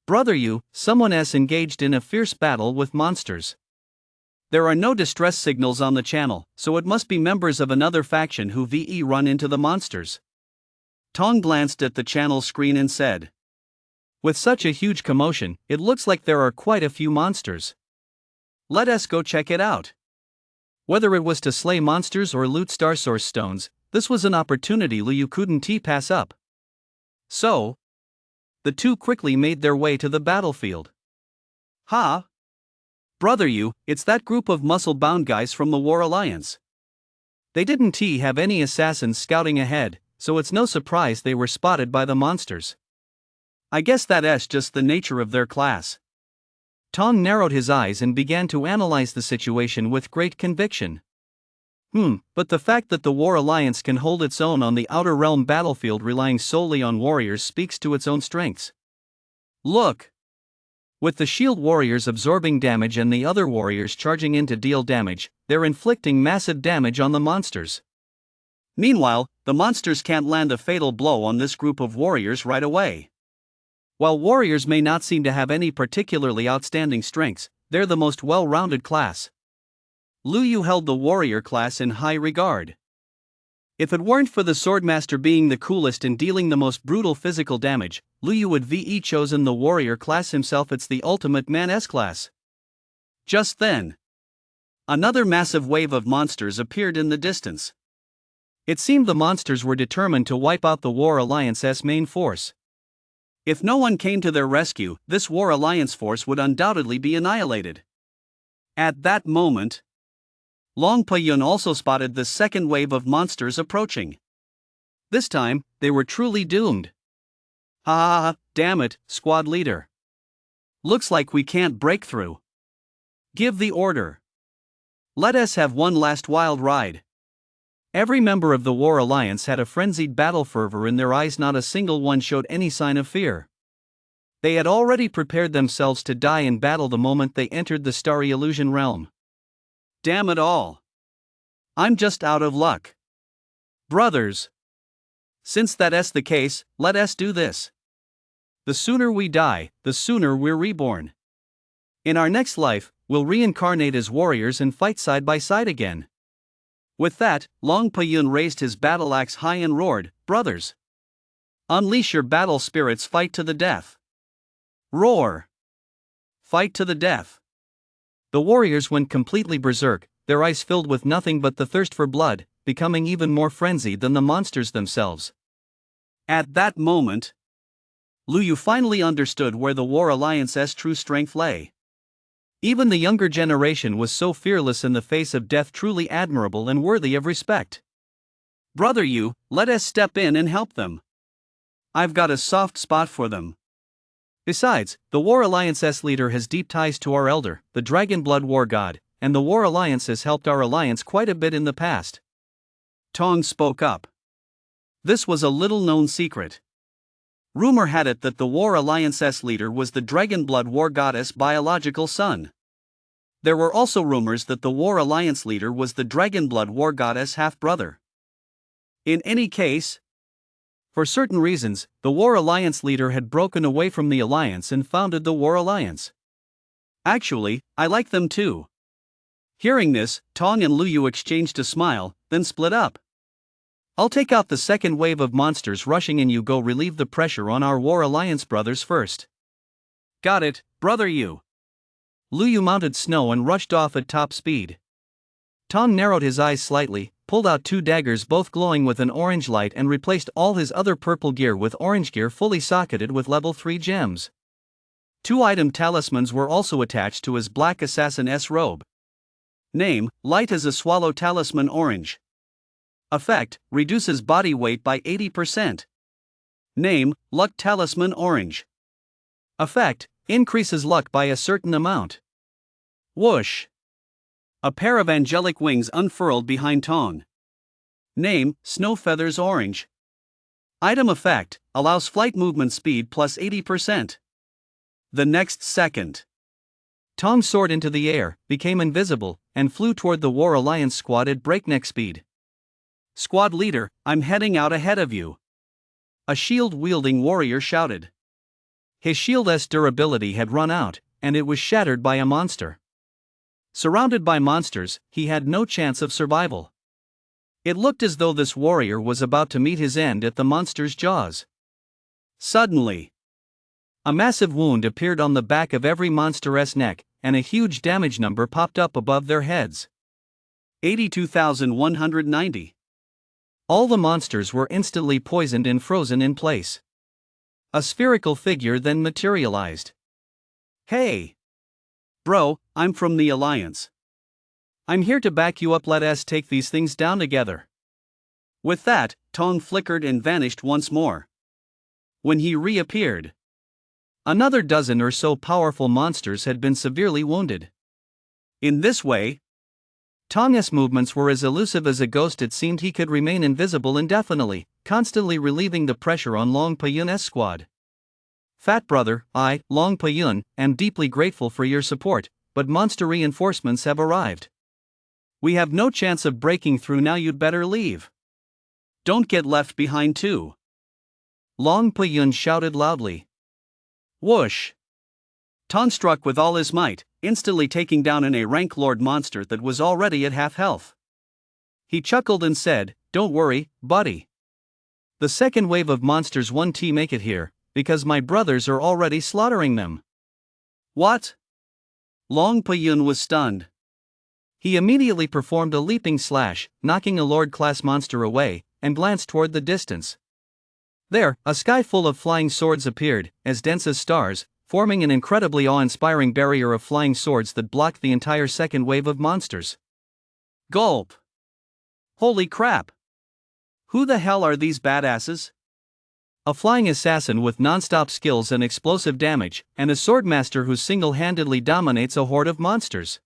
Speaker 1: Brother Yu, someone's engaged in a fierce battle with monsters.
Speaker 2: There are no distress signals on the channel, so it must be members of another faction who run into the monsters. Tong glanced at the channel screen and said,
Speaker 1: with such a huge commotion, it looks like there are quite a few monsters.
Speaker 2: Let us go check it out.
Speaker 1: Whether it was to slay monsters or loot Star Source stones, this was an opportunity Lu Yu couldn't pass up. So, the two quickly made their way to the battlefield.
Speaker 2: Ha! Brother Yu, it's that group of muscle-bound guys from the War Alliance.
Speaker 1: They didn't have any assassins scouting ahead, so it's no surprise they were spotted by the monsters.
Speaker 2: I guess that's just the nature of their class.
Speaker 1: Tong narrowed his eyes and began to analyze the situation with great conviction. But the fact that the War Alliance can hold its own on the Outer Realm battlefield relying solely on warriors speaks to its own strengths.
Speaker 2: Look!
Speaker 1: With the shield warriors absorbing damage and the other warriors charging in to deal damage, they're inflicting massive damage on the monsters.
Speaker 2: Meanwhile, the monsters can't land a fatal blow on this group of warriors right away.
Speaker 1: While warriors may not seem to have any particularly outstanding strengths, they're the most well-rounded class.
Speaker 2: Lu Yu held the warrior class in high regard. If it weren't for the Swordmaster being the coolest in dealing the most brutal physical damage, Lu Yu would chosen the warrior class himself. It's the ultimate man-s class. Just then, another massive wave of monsters appeared in the distance.
Speaker 1: It seemed the monsters were determined to wipe out the War Alliance's main force.
Speaker 2: If no one came to their rescue, this War Alliance force would undoubtedly be annihilated. At that moment, Long Payun also spotted the second wave of monsters approaching. This time, they were truly doomed.
Speaker 1: Ha! Damn it, squad leader.
Speaker 2: Looks like we can't break through. Give the order. Let us have one last wild ride.
Speaker 1: Every member of the War Alliance had a frenzied battle fervor in their eyes. Not a single one showed any sign of fear. They had already prepared themselves to die in battle the moment they entered the starry illusion realm.
Speaker 2: Damn it all. I'm just out of luck.
Speaker 1: Brothers,
Speaker 2: since that's the case, let us do this.
Speaker 1: The sooner we die, the sooner we're reborn. In our next life, we'll reincarnate as warriors and fight side by side again.
Speaker 2: With that, Long Payun raised his battle axe high and roared, brothers, unleash your battle spirits, fight to the death. Roar! Fight to the death.
Speaker 1: The warriors went completely berserk, their eyes filled with nothing but the thirst for blood, becoming even more frenzied than the monsters themselves.
Speaker 2: At that moment, Lu Yu finally understood where the War Alliance's true strength lay.
Speaker 1: Even the younger generation was so fearless in the face of death, truly admirable and worthy of respect.
Speaker 2: Brother Yu, let us step in and help them. I've got a soft spot for them.
Speaker 1: Besides, the War Alliance's leader has deep ties to our elder, the Dragon Blood War God, and the War Alliance has helped our alliance quite a bit in the past.
Speaker 2: Tong spoke up. This was a little-known secret. Rumor had it that the War Alliance's leader was the Dragonblood War Goddess' biological son. There were also rumors that the War Alliance leader was the Dragonblood War Goddess' half-brother. In any case, for certain reasons, the War Alliance leader had broken away from the Alliance and founded the War Alliance. Actually, I like them too. Hearing this, Tong and Luyu exchanged a smile, then split up. I'll take out the second wave of monsters rushing and you go relieve the pressure on our War Alliance brothers first. Got it, brother you. Luyu mounted Snow and rushed off at top speed. Tong narrowed his eyes slightly, pulled out 2 daggers both glowing with an orange light and replaced all his other purple gear with orange gear fully socketed with level 3 gems. 2 item talismans were also attached to his black assassin-s robe. Name, Light as a Swallow Talisman Orange. Effect, reduces body weight by 80%. Name, Luck Talisman Orange. Effect, increases luck by a certain amount. Whoosh. A pair of angelic wings unfurled behind Tong. Name, Snow Feathers Orange. Item effect, allows flight movement speed plus 80%. The next second, Tong soared into the air, became invisible, and flew toward the War Alliance squad at breakneck speed. Squad leader, I'm heading out ahead of you. A shield-wielding warrior shouted. His shield's durability had run out, and it was shattered by a monster. Surrounded by monsters, he had no chance of survival. It looked as though this warrior was about to meet his end at the monster's jaws. Suddenly, a massive wound appeared on the back of every monster's neck, and a huge damage number popped up above their heads. 82,190. All the monsters were instantly poisoned and frozen in place. A spherical figure then materialized. Hey! Bro, I'm from the Alliance. I'm here to back you up, let us take these things down together. With that, Tong flickered and vanished once more. When he reappeared, another dozen or so powerful monsters had been severely wounded. In this way, Tong's movements were as elusive as a ghost. It seemed he could remain invisible indefinitely, constantly relieving the pressure on Long Payun's squad. Fat brother, I, Long Payun, am deeply grateful for your support, but monster reinforcements have arrived. We have no chance of breaking through now, you'd better leave. Don't get left behind too. Long Payun shouted loudly. Whoosh! Tong struck with all his might, instantly taking down an A-rank Lord monster that was already at half health. He chuckled and said, Don't worry, buddy. The second wave of monsters won't make it here, because my brothers are already slaughtering them. What? Long Payun was stunned. He immediately performed a leaping slash, knocking a Lord-class monster away, and glanced toward the distance. There, a sky full of flying swords appeared, as dense as stars, forming an incredibly awe-inspiring barrier of flying swords that blocked the entire second wave of monsters. Gulp! Holy crap! Who the hell are these badasses? A flying assassin with non-stop skills and explosive damage, and a swordmaster who single-handedly dominates a horde of monsters.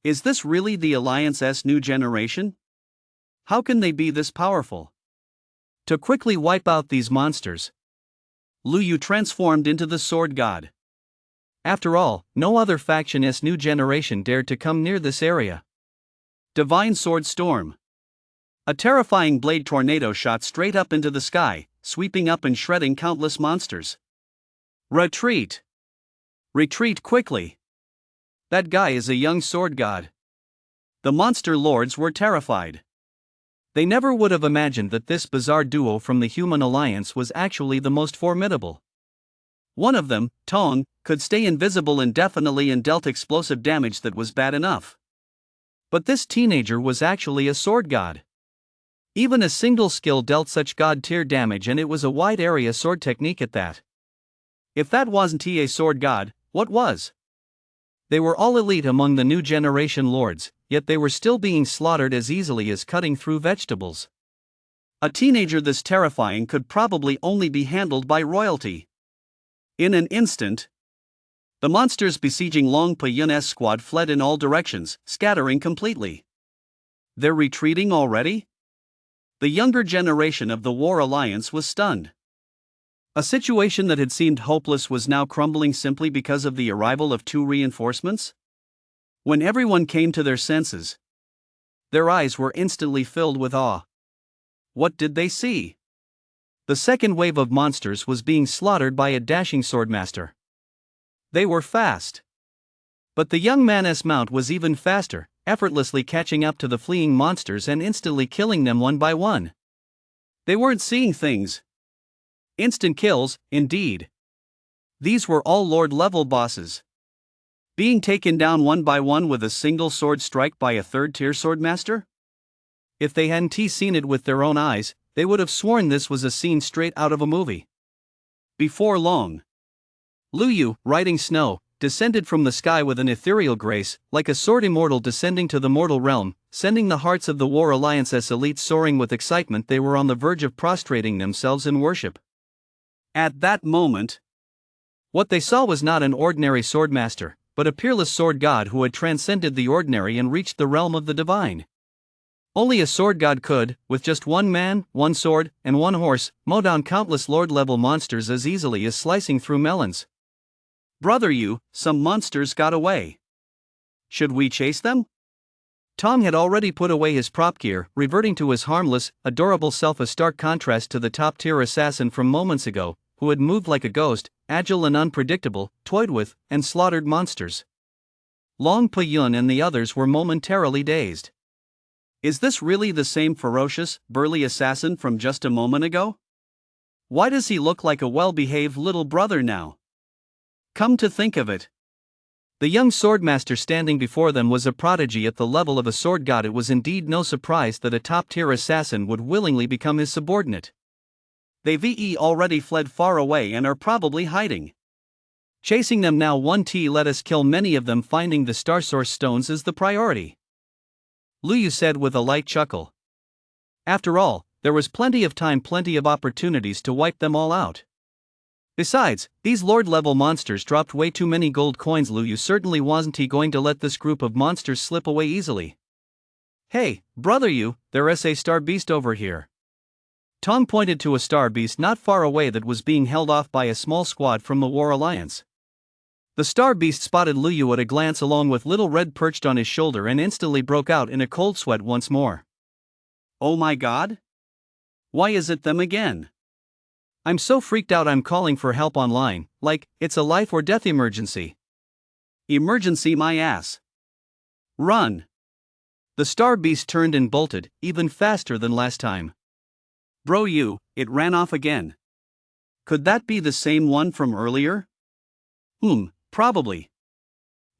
Speaker 2: Is this really the Alliance's new generation? How can they be this powerful? To quickly wipe out these monsters, Luyu transformed into the Sword God. After all, no other faction's new generation dared to come near this area. Divine Sword Storm. A terrifying blade tornado shot straight up into the sky, sweeping up and shredding countless monsters. Retreat! Retreat quickly! That guy is a young sword god. The monster lords were terrified. They never would have imagined that this bizarre duo from the Human Alliance was actually the most formidable. One of them, Tong, could stay invisible indefinitely and dealt explosive damage that was bad enough. But this teenager was actually a sword god. Even a single skill dealt such god-tier damage, and it was a wide-area sword technique at that. If that wasn't a sword god, what was? They were all elite among the new generation lords, yet they were still being slaughtered as easily as cutting through vegetables. A teenager this terrifying could probably only be handled by royalty. In an instant, the monsters besieging Long Payun's squad fled in all directions, scattering completely. They're retreating already? The younger generation of the War Alliance was stunned. A situation that had seemed hopeless was now crumbling simply because of the arrival of 2 reinforcements? When everyone came to their senses, their eyes were instantly filled with awe. What did they see? The second wave of monsters was being slaughtered by a dashing Swordmaster. They were fast. But the young man's mount was even faster, effortlessly catching up to the fleeing monsters and instantly killing them one by one. They weren't seeing things. Instant kills, indeed. These were all Lord-level bosses, being taken down one by one with a single sword strike by a third-tier Swordmaster? If they hadn't seen it with their own eyes, they would have sworn this was a scene straight out of a movie. Before long, Lu Yu, riding snow, descended from the sky with an ethereal grace, like a sword immortal descending to the mortal realm, sending the hearts of the War Alliance's elite soaring with excitement. They were on the verge of prostrating themselves in worship. At that moment, what they saw was not an ordinary Swordmaster, but a peerless sword god who had transcended the ordinary and reached the realm of the divine. Only a sword god could, with just one man, one sword, and one horse, mow down countless lord-level monsters as easily as slicing through melons. Brother Yu, some monsters got away. Should we chase them? Tong had already put away his prop gear, reverting to his harmless, adorable self, a stark contrast to the top-tier assassin from moments ago, who had moved like a ghost, agile and unpredictable, toyed with, and slaughtered monsters. Long Payun and the others were momentarily dazed. Is this really the same ferocious, burly assassin from just a moment ago? Why does he look like a well-behaved little brother now? Come to think of it, the young Swordmaster standing before them was a prodigy at the level of a sword god. It was indeed no surprise that a top-tier assassin would willingly become his subordinate. They've already fled far away and are probably hiding. Chasing them now. Let us kill many of them. Finding the Star Source stones is the priority, Lu Yu said with a light chuckle. After all, there was plenty of time, plenty of opportunities to wipe them all out. Besides, these lord-level monsters dropped way too many gold coins. Lu Yu certainly wasn't going to let this group of monsters slip away easily. Hey, brother Yu, there's a star beast over here. Tong pointed to a star beast not far away that was being held off by a small squad from the War Alliance. The star beast spotted Lu Yu at a glance along with Little Red perched on his shoulder and instantly broke out in a cold sweat once more. Oh my god? Why is it them again? I'm so freaked out I'm calling for help online, like, it's a life or death emergency. Emergency my ass. Run! The star beast turned and bolted, even faster than last time. Bro Yu, it ran off again. Could that be the same one from earlier? Probably.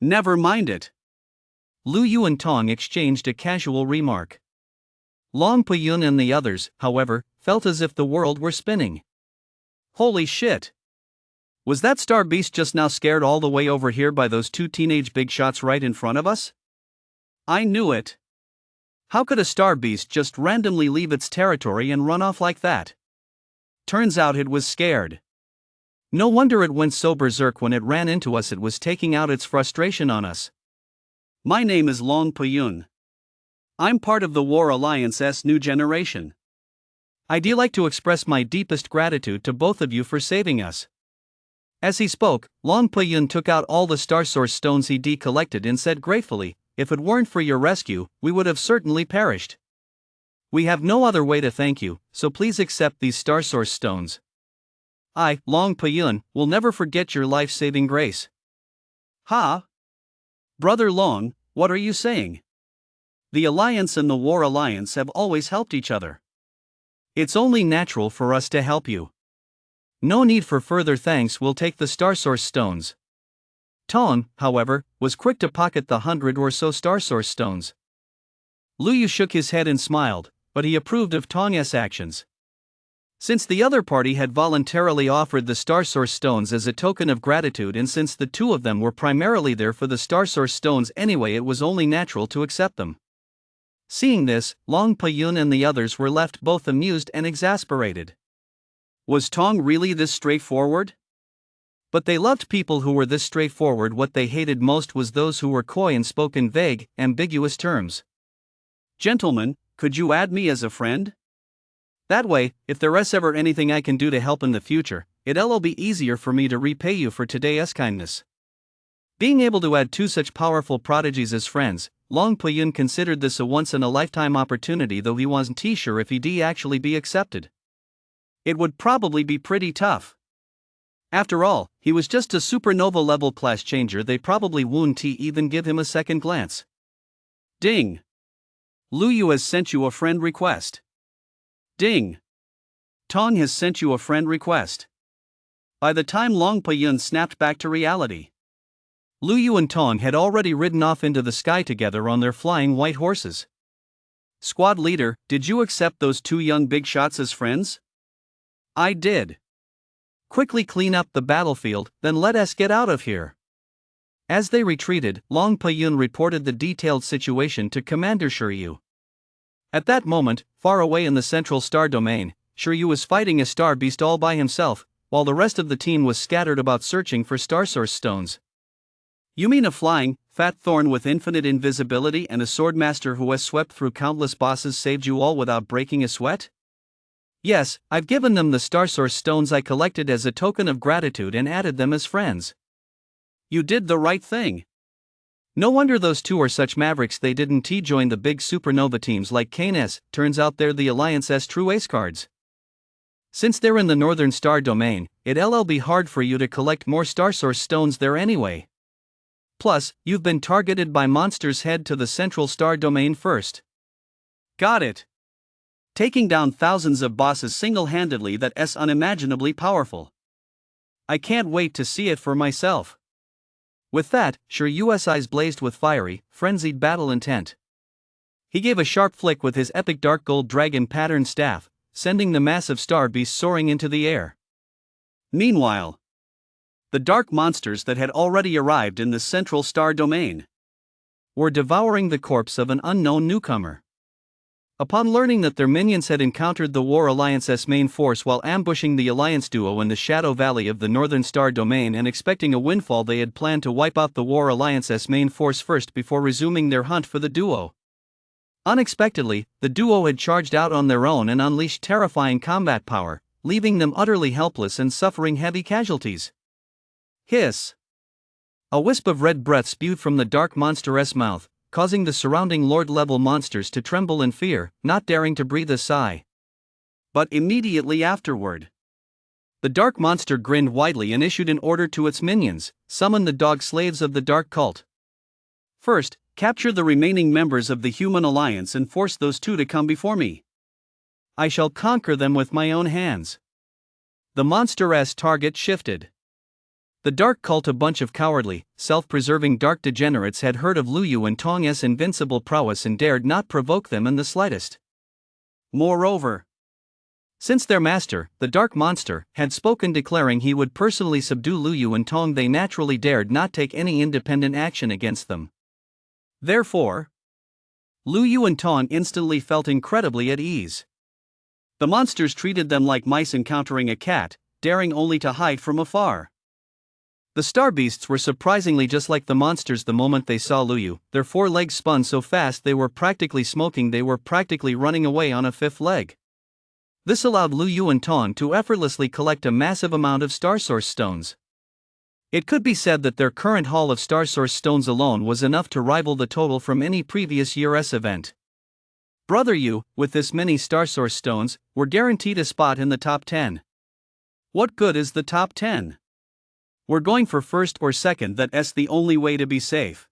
Speaker 2: Never mind it. Lu Yu and Tong exchanged a casual remark. Long Payun and the others, however, felt as if the world were spinning. Holy shit! Was that star beast just now scared all the way over here by those 2 teenage big shots right in front of us? I knew it. How could a star beast just randomly leave its territory and run off like that? Turns out it was scared. No wonder it went so berserk when it ran into us. It was taking out its frustration on us. My name is Long Payun. I'm part of the War Alliance's new generation. I'd like to express my deepest gratitude to both of you for saving us. As he spoke, Long Payun took out all the Star Source stones he'd collected and said gratefully, if it weren't for your rescue, we would have certainly perished. We have no other way to thank you, so please accept these Star Source stones. I, Long Payun, will never forget your life-saving grace. Ha! Brother Long, what are you saying? The Alliance and the War Alliance have always helped each other. It's only natural for us to help you. No need for further thanks. We'll take the Star Source stones. Tong, however, was quick to pocket the 100 or so Star Source stones. Lu Yu shook his head and smiled, but he approved of Tong's actions. Since the other party had voluntarily offered the Star Source stones as a token of gratitude, and since the 2 of them were primarily there for the Star Source stones anyway, it was only natural to accept them. Seeing this, Long Payun and the others were left both amused and exasperated. Was Tong really this straightforward? But they loved people who were this straightforward. What they hated most was those who were coy and spoke in vague, ambiguous terms. Gentlemen, could you add me as a friend? That way, if there's ever anything I can do to help in the future,
Speaker 1: it'll be easier for me to repay you for today's kindness. Being able to add two such powerful prodigies as friends, Long Puyun considered this a once-in-a-lifetime opportunity, though he wasn't sure if he'd actually be accepted. It would probably be pretty tough. After all, he was just a supernova-level class changer. They probably wouldn't even give him a second glance. Ding! Lu Yu has sent you a friend request. Ding! Tong has sent you a friend request. By the time Long Puyun snapped back to reality, Lu Yu and Tong had already ridden off into the sky together on their flying white horses. Squad leader, did you accept those two young big shots as friends? I did. Quickly clean up the battlefield, then let us get out of here. As they retreated, Long Puyun reported the detailed situation to Commander Shiryu. At that moment, far away in the central star domain, Shiryu was fighting a star beast all by himself, while the rest of the team was scattered about searching for star source stones. You mean a flying, fat thorn with infinite invisibility and a swordmaster who has swept through countless bosses saved you all without breaking a sweat? Yes, I've given them the star source stones I collected as a token of gratitude and added them as friends. You did the right thing. No wonder those two are such mavericks. They didn't join the big supernova teams like Kane's. Turns out they're the Alliance's true ace cards. Since they're in the northern star domain, it'll be hard for you to collect more star source stones there anyway. Plus, you've been targeted by monsters. Head to the central star domain first. Got it. Taking down thousands of bosses single-handedly, that's unimaginably powerful. I can't wait to see it for myself. With that, Shiryu's eyes blazed with fiery, frenzied battle intent. He gave a sharp flick with his epic dark gold dragon pattern staff, sending the massive star beast soaring into the air. Meanwhile, the dark monsters that had already arrived in the central star domain were devouring the corpse of an unknown newcomer. Upon learning that their minions had encountered the War Alliance's main force while ambushing the Alliance duo in the Shadow Valley of the Northern Star Domain and expecting a windfall, they had planned to wipe out the War Alliance's main force first before resuming their hunt for the duo. Unexpectedly, the duo had charged out on their own and unleashed terrifying combat power, leaving them utterly helpless and suffering heavy casualties. Hiss! A wisp of red breath spewed from the dark monster's mouth, causing the surrounding Lord-level monsters to tremble in fear, not daring to breathe a sigh. But immediately afterward, the dark monster grinned widely and issued an order to its minions: summon the dog slaves of the dark cult. First, capture the remaining members of the Human Alliance and force those two to come before me. I shall conquer them with my own hands. The monster's target shifted. The dark cult, a bunch of cowardly, self-preserving dark degenerates, had heard of Lu Yu and Tong's invincible prowess and dared not provoke them in the slightest. Moreover, since their master, the dark monster, had spoken declaring he would personally subdue Lu Yu and Tong, they naturally dared not take any independent action against them. Therefore, Lu Yu and Tong instantly felt incredibly at ease. The monsters treated them like mice encountering a cat, daring only to hide from afar. The star beasts were surprisingly just like the monsters. The moment they saw Lu Yu, their four legs spun so fast they were practically smoking. They were practically running away on a fifth leg. This allowed Lu Yu and Tong to effortlessly collect a massive amount of star source stones. It could be said that their current haul of star source stones alone was enough to rival the total from any previous year's event. Brother Yu, with this many star source stones, were guaranteed a spot in the top 10. What good is the top 10? We're going for first or second. That's the only way to be safe.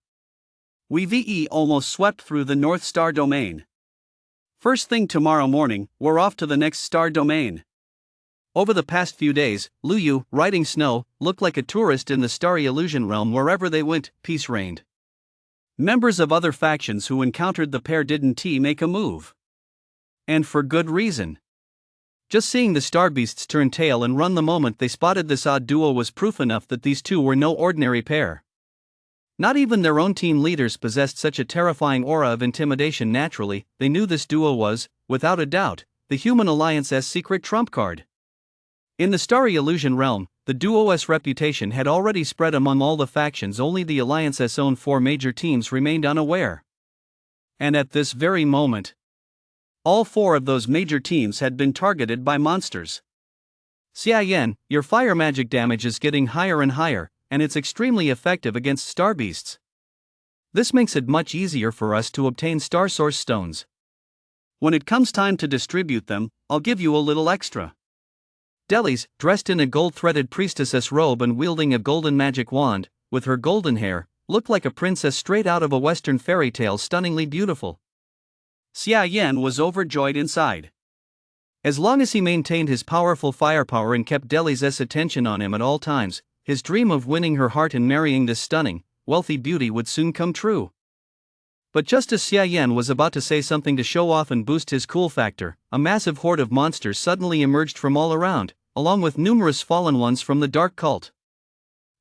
Speaker 1: We almost swept through the North Star Domain. First thing tomorrow morning, we're off to the next star domain. Over the past few days, Lu Yu, riding snow, looked like a tourist in the starry illusion realm. Wherever they went, peace reigned. Members of other factions who encountered the pair didn't make a move. And for good reason. Just seeing the star beasts turn tail and run the moment they spotted this odd duo was proof enough that these two were no ordinary pair. Not even their own team leaders possessed such a terrifying aura of intimidation. Naturally, they knew this duo was, without a doubt, the Human Alliance's secret trump card. In the starry illusion realm, the duo's reputation had already spread among all the factions. Only the Alliance's own four major teams remained unaware. And at this very moment, all four of those major teams had been targeted by monsters. Xiayan, your fire magic damage is getting higher and higher, and it's extremely effective against star beasts. This makes it much easier for us to obtain star source stones. When it comes time to distribute them, I'll give you a little extra. Delis, dressed in a gold-threaded priestess's robe and wielding a golden magic wand, with her golden hair, looked like a princess straight out of a western fairy tale, stunningly beautiful.
Speaker 2: Xia Yan was overjoyed inside.
Speaker 1: As long as he maintained his powerful firepower and kept Delis's attention on him at all times, his dream of winning her heart and marrying this stunning, wealthy beauty would soon come true. But just as Xia Yan was about to say something to show off and boost his cool factor, a massive horde of monsters suddenly emerged from all around, along with numerous fallen ones from the Dark Cult.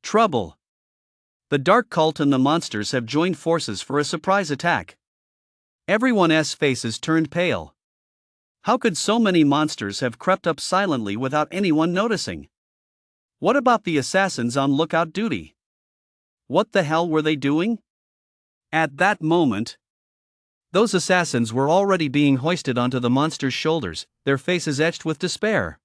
Speaker 2: Trouble! The Dark Cult and the monsters have joined forces for a surprise attack. Everyone's faces turned pale. How could so many monsters have crept up silently without anyone noticing? What about the assassins on lookout duty? What the hell were they doing? At that moment,
Speaker 1: those assassins were already being hoisted onto the monsters' shoulders, their faces etched with despair.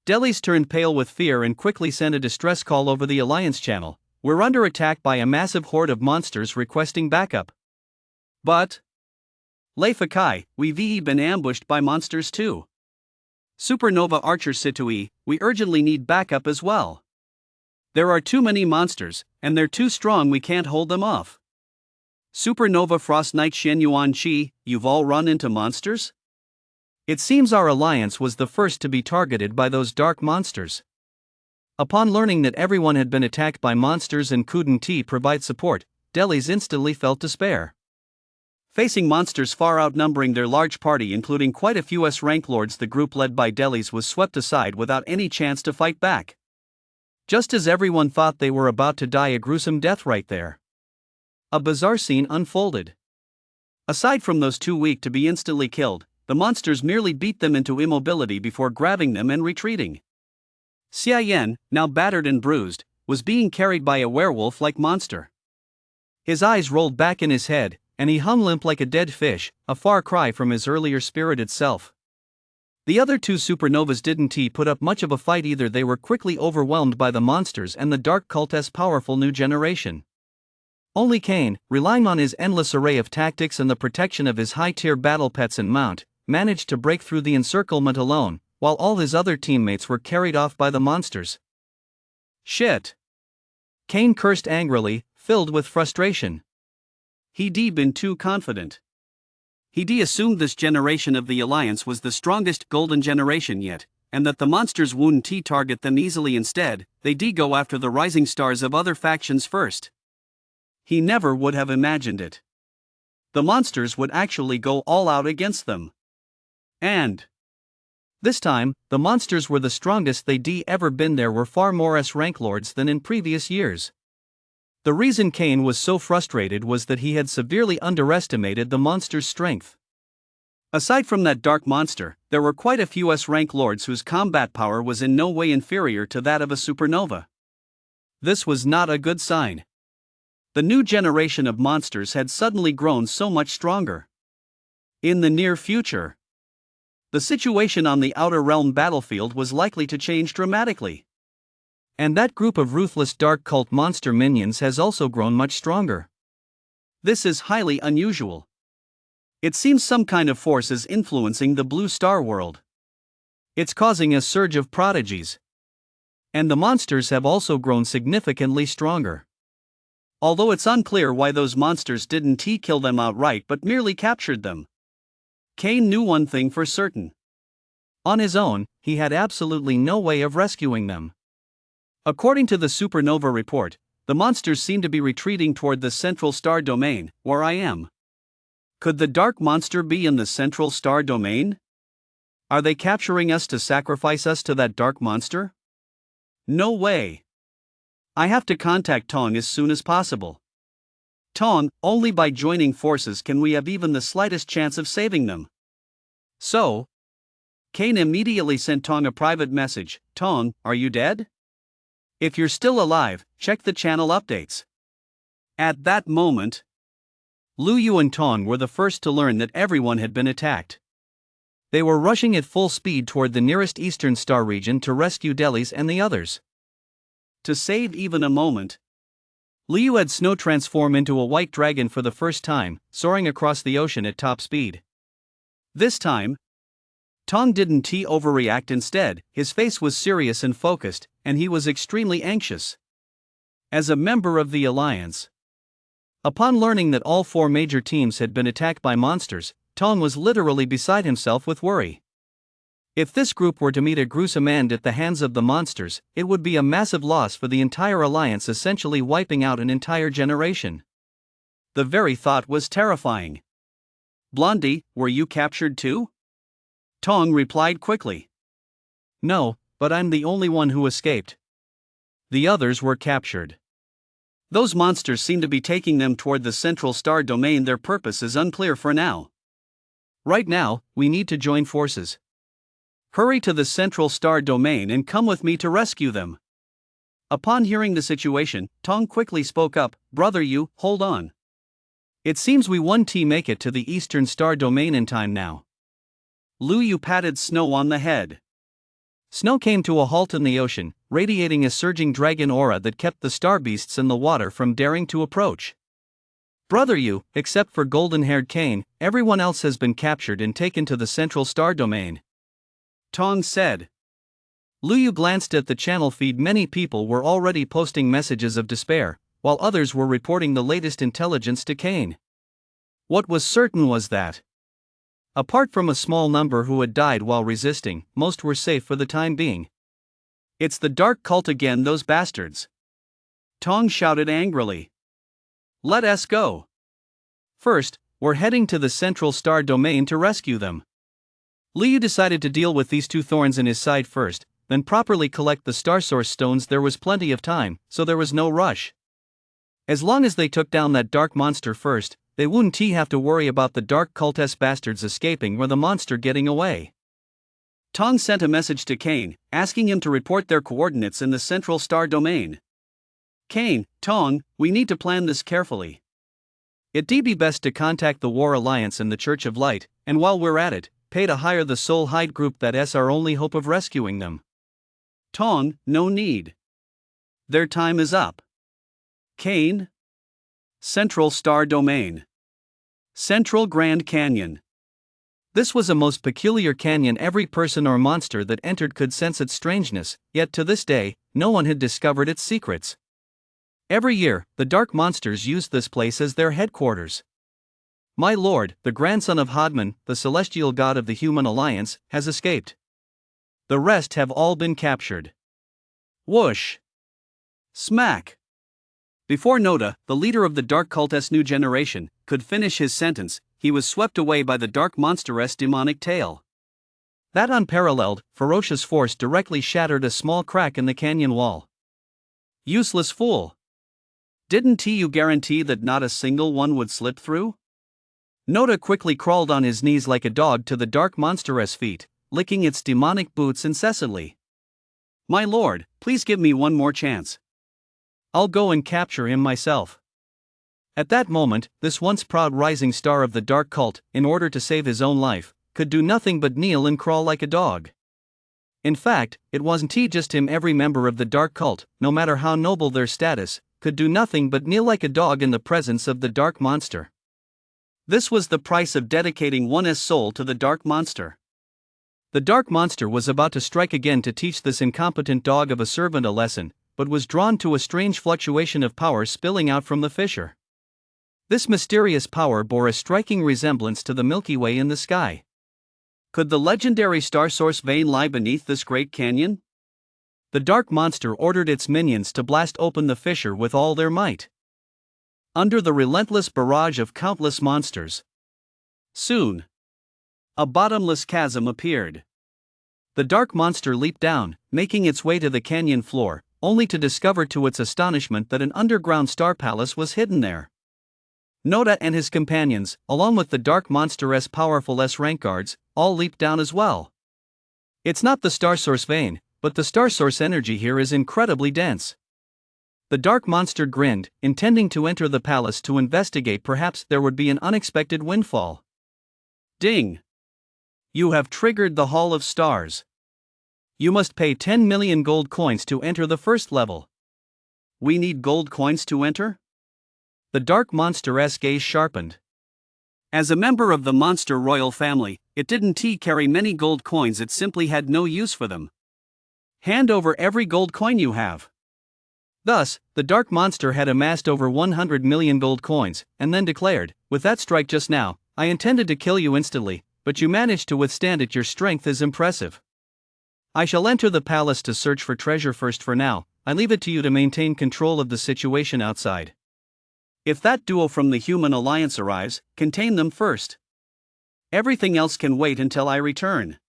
Speaker 1: Delis turned pale with fear and quickly sent a distress call over the Alliance channel. We're under attack by a massive horde of monsters requesting backup.
Speaker 2: But Lei Fakai, we've been ambushed by monsters too. Supernova Archer Situi, we urgently need backup as well. There are too many monsters, and they're too strong, we can't hold them off. Supernova Frost Knight Shen Yuan Qi, you've all run into monsters?
Speaker 1: It seems our alliance was the first to be targeted by those dark monsters. Upon learning that everyone had been attacked by monsters and couldn't provide support, Delis instantly felt despair.
Speaker 2: Facing monsters far outnumbering their large party, including quite a few S-rank lords, the group led by Delis was swept aside without any chance to fight back. Just as everyone thought they were about to die a gruesome death right there, a bizarre scene unfolded. Aside from those too weak to be instantly killed, the monsters merely beat them into immobility before grabbing them and retreating. Xia Yan, now battered and bruised, was being carried by a werewolf-like monster.
Speaker 1: His eyes rolled back in his head, and he hung limp like a dead fish, a far cry from his earlier spirited self. The other two supernovas didn't put up much of a fight either. They were quickly overwhelmed by the monsters and the Dark Cult's powerful new generation. Only Kane, relying on his endless array of tactics and the protection of his high-tier battle pets and mount, managed to break through the encirclement alone, while all his other teammates were carried off by the monsters.
Speaker 2: Shit!
Speaker 1: Kane cursed angrily, filled with frustration.
Speaker 2: He'd been too confident. He'd assumed this generation of the Alliance was the strongest golden generation yet, and that the monsters wouldn't target them easily. Instead, they'd go after the rising stars of other factions first. He never would have imagined it. The monsters would actually go all out against them. And
Speaker 1: this time, the monsters were the strongest they'd ever been. There were far more S-rank lords than in previous years. The reason Kane was so frustrated was that he had severely underestimated the monster's strength.
Speaker 2: Aside from that dark monster, there were quite a few S-rank lords whose combat power was in no way inferior to that of a supernova. This was not a good sign. The new generation of monsters had suddenly grown so much stronger. In the near future, the situation on the Outer Realm battlefield was likely to change dramatically.
Speaker 1: And that group of ruthless Dark Cult monster minions has also grown much stronger.
Speaker 2: This is highly unusual. It seems some kind of force is influencing the Blue Star world.
Speaker 1: It's causing a surge of prodigies. And the monsters have also grown significantly stronger.
Speaker 2: Although it's unclear why those monsters didn't kill them outright but merely captured them. Kane knew one thing for certain.
Speaker 1: On his own, he had absolutely no way of rescuing them.
Speaker 2: According to the Supernova report, the monsters seem to be retreating toward the Central Star Domain, where I am. Could the Dark Monster be in the Central Star Domain? Are they capturing us to sacrifice us to that Dark Monster? No way. I have to contact Tong as soon as possible. Tong, only by joining forces can we have even the slightest chance of saving them. So, Kane immediately sent Tong a private message. Tong, are you dead? If you're still alive, check the channel updates. At that moment,
Speaker 1: Lu Yu and Tong were the first to learn that everyone had been attacked. They were rushing at full speed toward the nearest eastern star region to rescue Delis and the others.
Speaker 2: To save even a moment, Liu had Snow transform into a white dragon for the first time, soaring across the ocean at top speed. This time, Tong didn't overreact. Instead, his face was serious and focused, and he was extremely anxious. As a member of the Alliance, upon learning that all 4 major teams had been attacked by monsters, Tong was literally beside himself with worry. If this group were to meet a gruesome end at the hands of the monsters, it would be a massive loss for the entire Alliance, essentially wiping out an entire generation. The very thought was terrifying. "Blondie, were you captured too?" Tong replied quickly.
Speaker 1: "No, but I'm the only one who escaped. The others were captured.
Speaker 2: Those monsters seem to be taking them toward the central star domain. Their purpose is unclear for now.
Speaker 1: Right now, we need to join forces.
Speaker 2: Hurry to the central star domain and come with me to rescue them." Upon hearing the situation, Tong quickly spoke up, "Brother Yu, hold on.
Speaker 1: It seems we won't make it to the eastern star domain in time now."
Speaker 2: Liu Yu patted Snow on the head.
Speaker 1: Snow came to a halt in the ocean, radiating a surging dragon aura that kept the star beasts in the water from daring to approach. "Brother Yu, except for golden-haired Kane, everyone else has been captured and taken to the central star domain,"
Speaker 2: Tong said.
Speaker 1: Liu Yu glanced at the channel feed. Many people were already posting messages of despair, while others were reporting the latest intelligence to Kane. What was certain was that, apart from a small number who had died while resisting, most were safe for the time being.
Speaker 2: "It's the dark cult again, those bastards!" Tong shouted angrily. "Let us go.
Speaker 1: First, we're heading to the central star domain to rescue them." Liu decided to deal with these 2 thorns in his side first, then properly collect the star source stones. There was plenty of time, so there was no rush. As long as they took down that dark monster first, they wouldn't have to worry about the dark cultist bastards escaping or the monster getting away.
Speaker 2: Tong sent a message to Kane, asking him to report their coordinates in the central star domain. "Kane, Tong, we need to plan this carefully.
Speaker 1: It'd be best to contact the War Alliance and the Church of Light, and while we're at it, pay to hire the Soul Hide group. That's our only hope of rescuing them."
Speaker 2: Tong, no need. Their time is up. Kane? Central Star Domain. Central Grand Canyon.
Speaker 1: This was a most peculiar canyon. Every person or monster that entered could sense its strangeness, yet to this day, no one had discovered its secrets. Every year, the dark monsters used this place as their headquarters. My lord, the grandson of Hodman, the celestial god of the Human Alliance, has escaped. The rest have all been captured.
Speaker 2: Whoosh! Smack! Before Noda, the leader of the Dark Cult's new generation, could finish his sentence, he was swept away by the dark monster's demonic tail.
Speaker 1: That unparalleled, ferocious force directly shattered a small crack in the canyon wall.
Speaker 2: Useless fool! Didn't you guarantee that not a single one would slip through?
Speaker 1: Noda quickly crawled on his knees like a dog to the dark monster's feet, licking its demonic boots incessantly.
Speaker 2: "My lord, please give me one more chance.
Speaker 1: I'll go and capture him myself." At that moment, this once proud rising star of the dark cult, in order to save his own life, could do nothing but kneel and crawl like a dog. In fact, it wasn't just him. Every member of the dark cult, no matter how noble their status, could do nothing but kneel like a dog in the presence of the dark monster.
Speaker 2: This was the price of dedicating one's soul to the dark monster.
Speaker 1: The dark monster was about to strike again to teach this incompetent dog of a servant a lesson, but was drawn to a strange fluctuation of power spilling out from the fissure. This mysterious power bore a striking resemblance to the Milky Way in the sky.
Speaker 2: Could the legendary star source vein lie beneath this great canyon?
Speaker 1: The dark monster ordered its minions to blast open the fissure with all their might. Under the relentless barrage of countless monsters,
Speaker 2: soon, a bottomless chasm appeared.
Speaker 1: The dark monster leaped down, making its way to the canyon floor, only to discover to its astonishment that an underground star palace was hidden there. Noda and his companions, along with the dark monster's powerful S-rank guards, all leaped down as well. It's not the star source vein, but the star source energy here is incredibly dense. The dark monster grinned, intending to enter the palace to investigate. Perhaps there would be an unexpected windfall.
Speaker 2: Ding!
Speaker 1: You have triggered the Hall of Stars. You must pay 10 million gold coins to enter the first level.
Speaker 2: We need gold coins to enter?
Speaker 1: The dark monster's gaze sharpened.
Speaker 2: As a member of the monster royal family, it didn't carry many gold coins, it simply had no use for them. Hand over every gold coin you have.
Speaker 1: Thus, the dark monster had amassed over 100 million gold coins, and then declared, "With that strike just now, I intended to kill you instantly, but you managed to withstand it. Your strength is impressive. I shall enter the palace to search for treasure first. For now, I leave it to you to maintain control of the situation outside.
Speaker 2: If that duo from the Human Alliance arrives, contain them first. Everything else can wait until I return."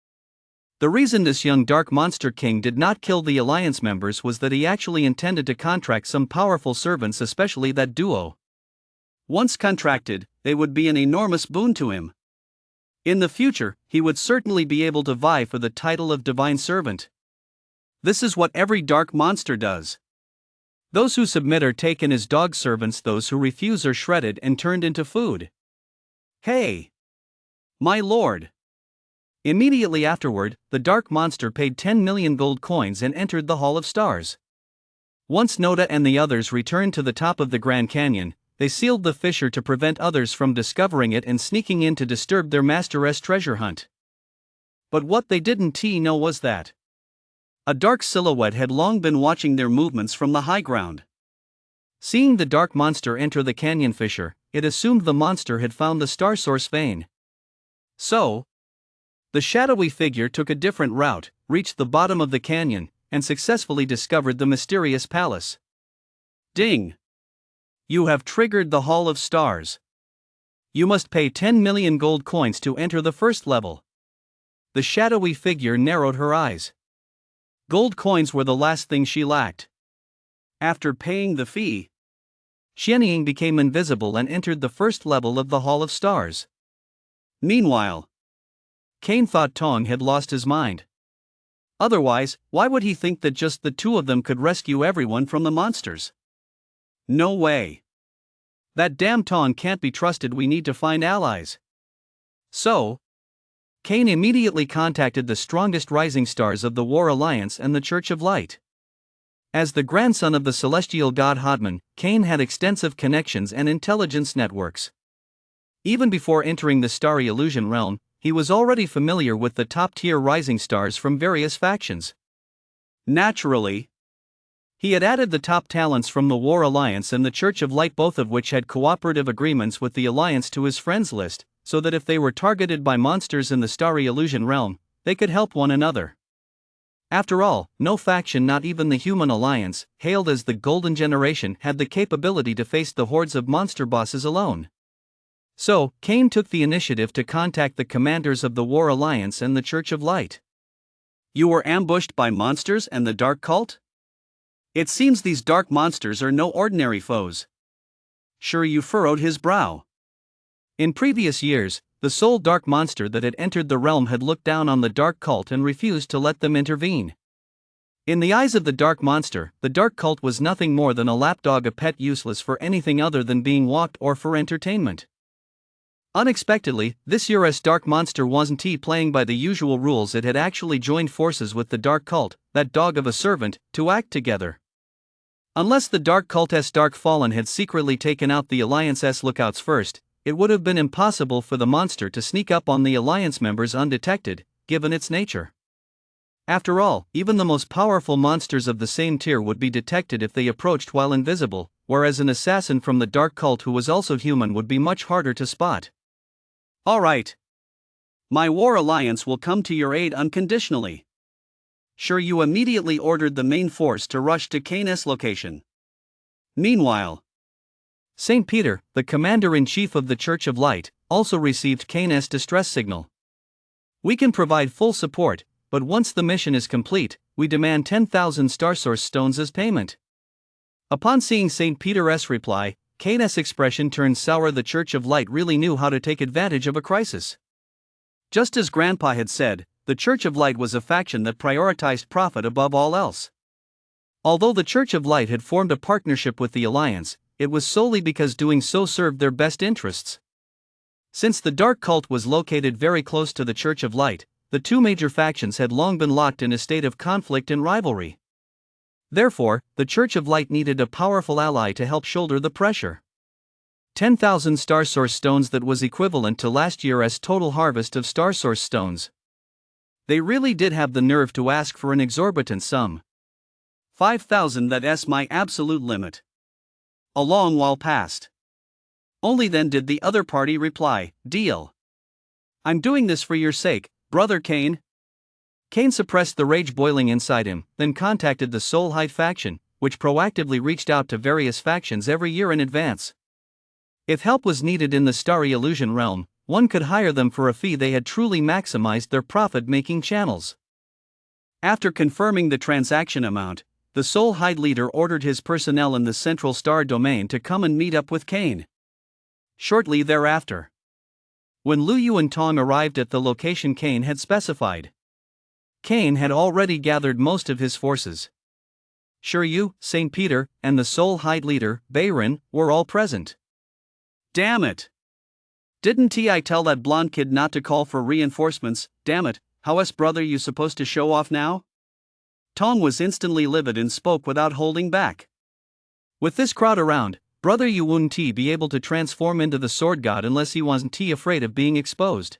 Speaker 1: The reason this young dark monster king did not kill the alliance members was that he actually intended to contract some powerful servants, especially that duo.
Speaker 2: Once contracted, they would be an enormous boon to him. In the future, he would certainly be able to vie for the title of divine servant. This is what every dark monster does.
Speaker 1: Those who submit are taken as dog servants, those who refuse are shredded and turned into food.
Speaker 2: Hey! My lord!
Speaker 1: Immediately afterward, the dark monster paid 10 million gold coins and entered the Hall of Stars. Once Noda and the others returned to the top of the Grand Canyon, they sealed the fissure to prevent others from discovering it and sneaking in to disturb their master's treasure hunt. But what they didn't know was that a dark silhouette had long been watching their movements from the high ground. Seeing the dark monster enter the canyon fissure, it assumed the monster had found the star source vein. So, the shadowy figure took a different route, reached the bottom of the canyon, and successfully discovered the mysterious palace.
Speaker 2: Ding!
Speaker 1: You have triggered the Hall of Stars. You must pay 10 million gold coins to enter the first level. The shadowy figure narrowed her eyes. Gold coins were the last thing she lacked.
Speaker 2: After paying the fee,
Speaker 1: Xianying became invisible and entered the first level of the Hall of Stars.
Speaker 2: Meanwhile,
Speaker 1: Cain thought Tong had lost his mind. Otherwise, why would he think that just the two of them could rescue everyone from the monsters?
Speaker 2: No way.
Speaker 1: That damn Tong can't be trusted. We need to find allies. So, Cain immediately contacted the strongest rising stars of the War Alliance and the Church of Light. As the grandson of the celestial god Hodman, Cain had extensive connections and intelligence networks. Even before entering the starry illusion realm, he was already familiar with the top-tier rising stars from various factions.
Speaker 2: Naturally,
Speaker 1: he had added the top talents from the War Alliance and the Church of Light, both of which had cooperative agreements with the Alliance, to his friends list, so that if they were targeted by monsters in the starry illusion realm, they could help one another. After all, no faction, not even the Human Alliance, hailed as the Golden Generation, had the capability to face the hordes of monster bosses alone. So, Cain took the initiative to contact the commanders of the War Alliance and the Church of Light.
Speaker 2: You were ambushed by monsters and the Dark Cult? It seems these dark monsters are no ordinary foes. Shiryu furrowed his brow.
Speaker 1: In previous years, the sole dark monster that had entered the realm had looked down on the Dark Cult and refused to let them intervene. In the eyes of the dark monster, the Dark Cult was nothing more than a lapdog, a pet useless for anything other than being walked or for entertainment. Unexpectedly, this year's dark monster wasn't playing by the usual rules. It had actually joined forces with the Dark Cult, that dog of a servant, to act together. Unless the Dark Cult's Dark Fallen had secretly taken out the Alliance's lookouts first, it would have been impossible for the monster to sneak up on the Alliance members undetected, given its nature. After all, even the most powerful monsters of the same tier would be detected if they approached while invisible, whereas an assassin from the Dark Cult who was also human would be much harder to spot.
Speaker 2: All right. My War Alliance will come to your aid unconditionally. Shiryu immediately ordered the main force to rush to Cain's location. Meanwhile,
Speaker 1: St. Peter, the commander-in-chief of the Church of Light, also received Cain's distress signal. We can provide full support, but once the mission is complete, we demand 10,000 Starsource stones as payment. Upon seeing St. Peter's reply, Cain's expression turned sour. The Church of Light really knew how to take advantage of a crisis. Just as Grandpa had said, the Church of Light was a faction that prioritized profit above all else. Although the Church of Light had formed a partnership with the Alliance, it was solely because doing so served their best interests. Since the dark cult was located very close to the Church of Light, the two major factions had long been locked in a state of conflict and rivalry. Therefore, the Church of Light needed a powerful ally to help shoulder the pressure. 10,000 Star Source stones, that was equivalent to last year's total harvest of Star Source stones. They really did have the nerve to ask for an exorbitant sum.
Speaker 2: 5,000, that's my absolute limit. A long while passed. Only then did the other party reply, "Deal. I'm doing this for your sake, Brother Cain." Cain suppressed the rage boiling inside him, then contacted the Soul Hide faction, which proactively reached out to various factions every year in advance. If help was needed in the Starry Illusion realm, one could hire them for a fee. They had truly maximized their profit-making channels. After confirming the transaction amount, the Soul Hide leader ordered his personnel in the Central Star domain to come and meet up with Cain. Shortly thereafter, when Lu Yu and Tong arrived at the location Cain had specified, Cain had already gathered most of his forces. Shiryu, St. Peter, and the Soul Hide leader, Bayron, were all present. Damn it! Didn't I tell that blonde kid not to call for reinforcements? Damn it, how's brother you supposed to show off now? Tong was instantly livid and spoke without holding back.
Speaker 1: With this crowd around, brother, you wouldn't be able to transform into the sword god unless he wasn't afraid of being exposed.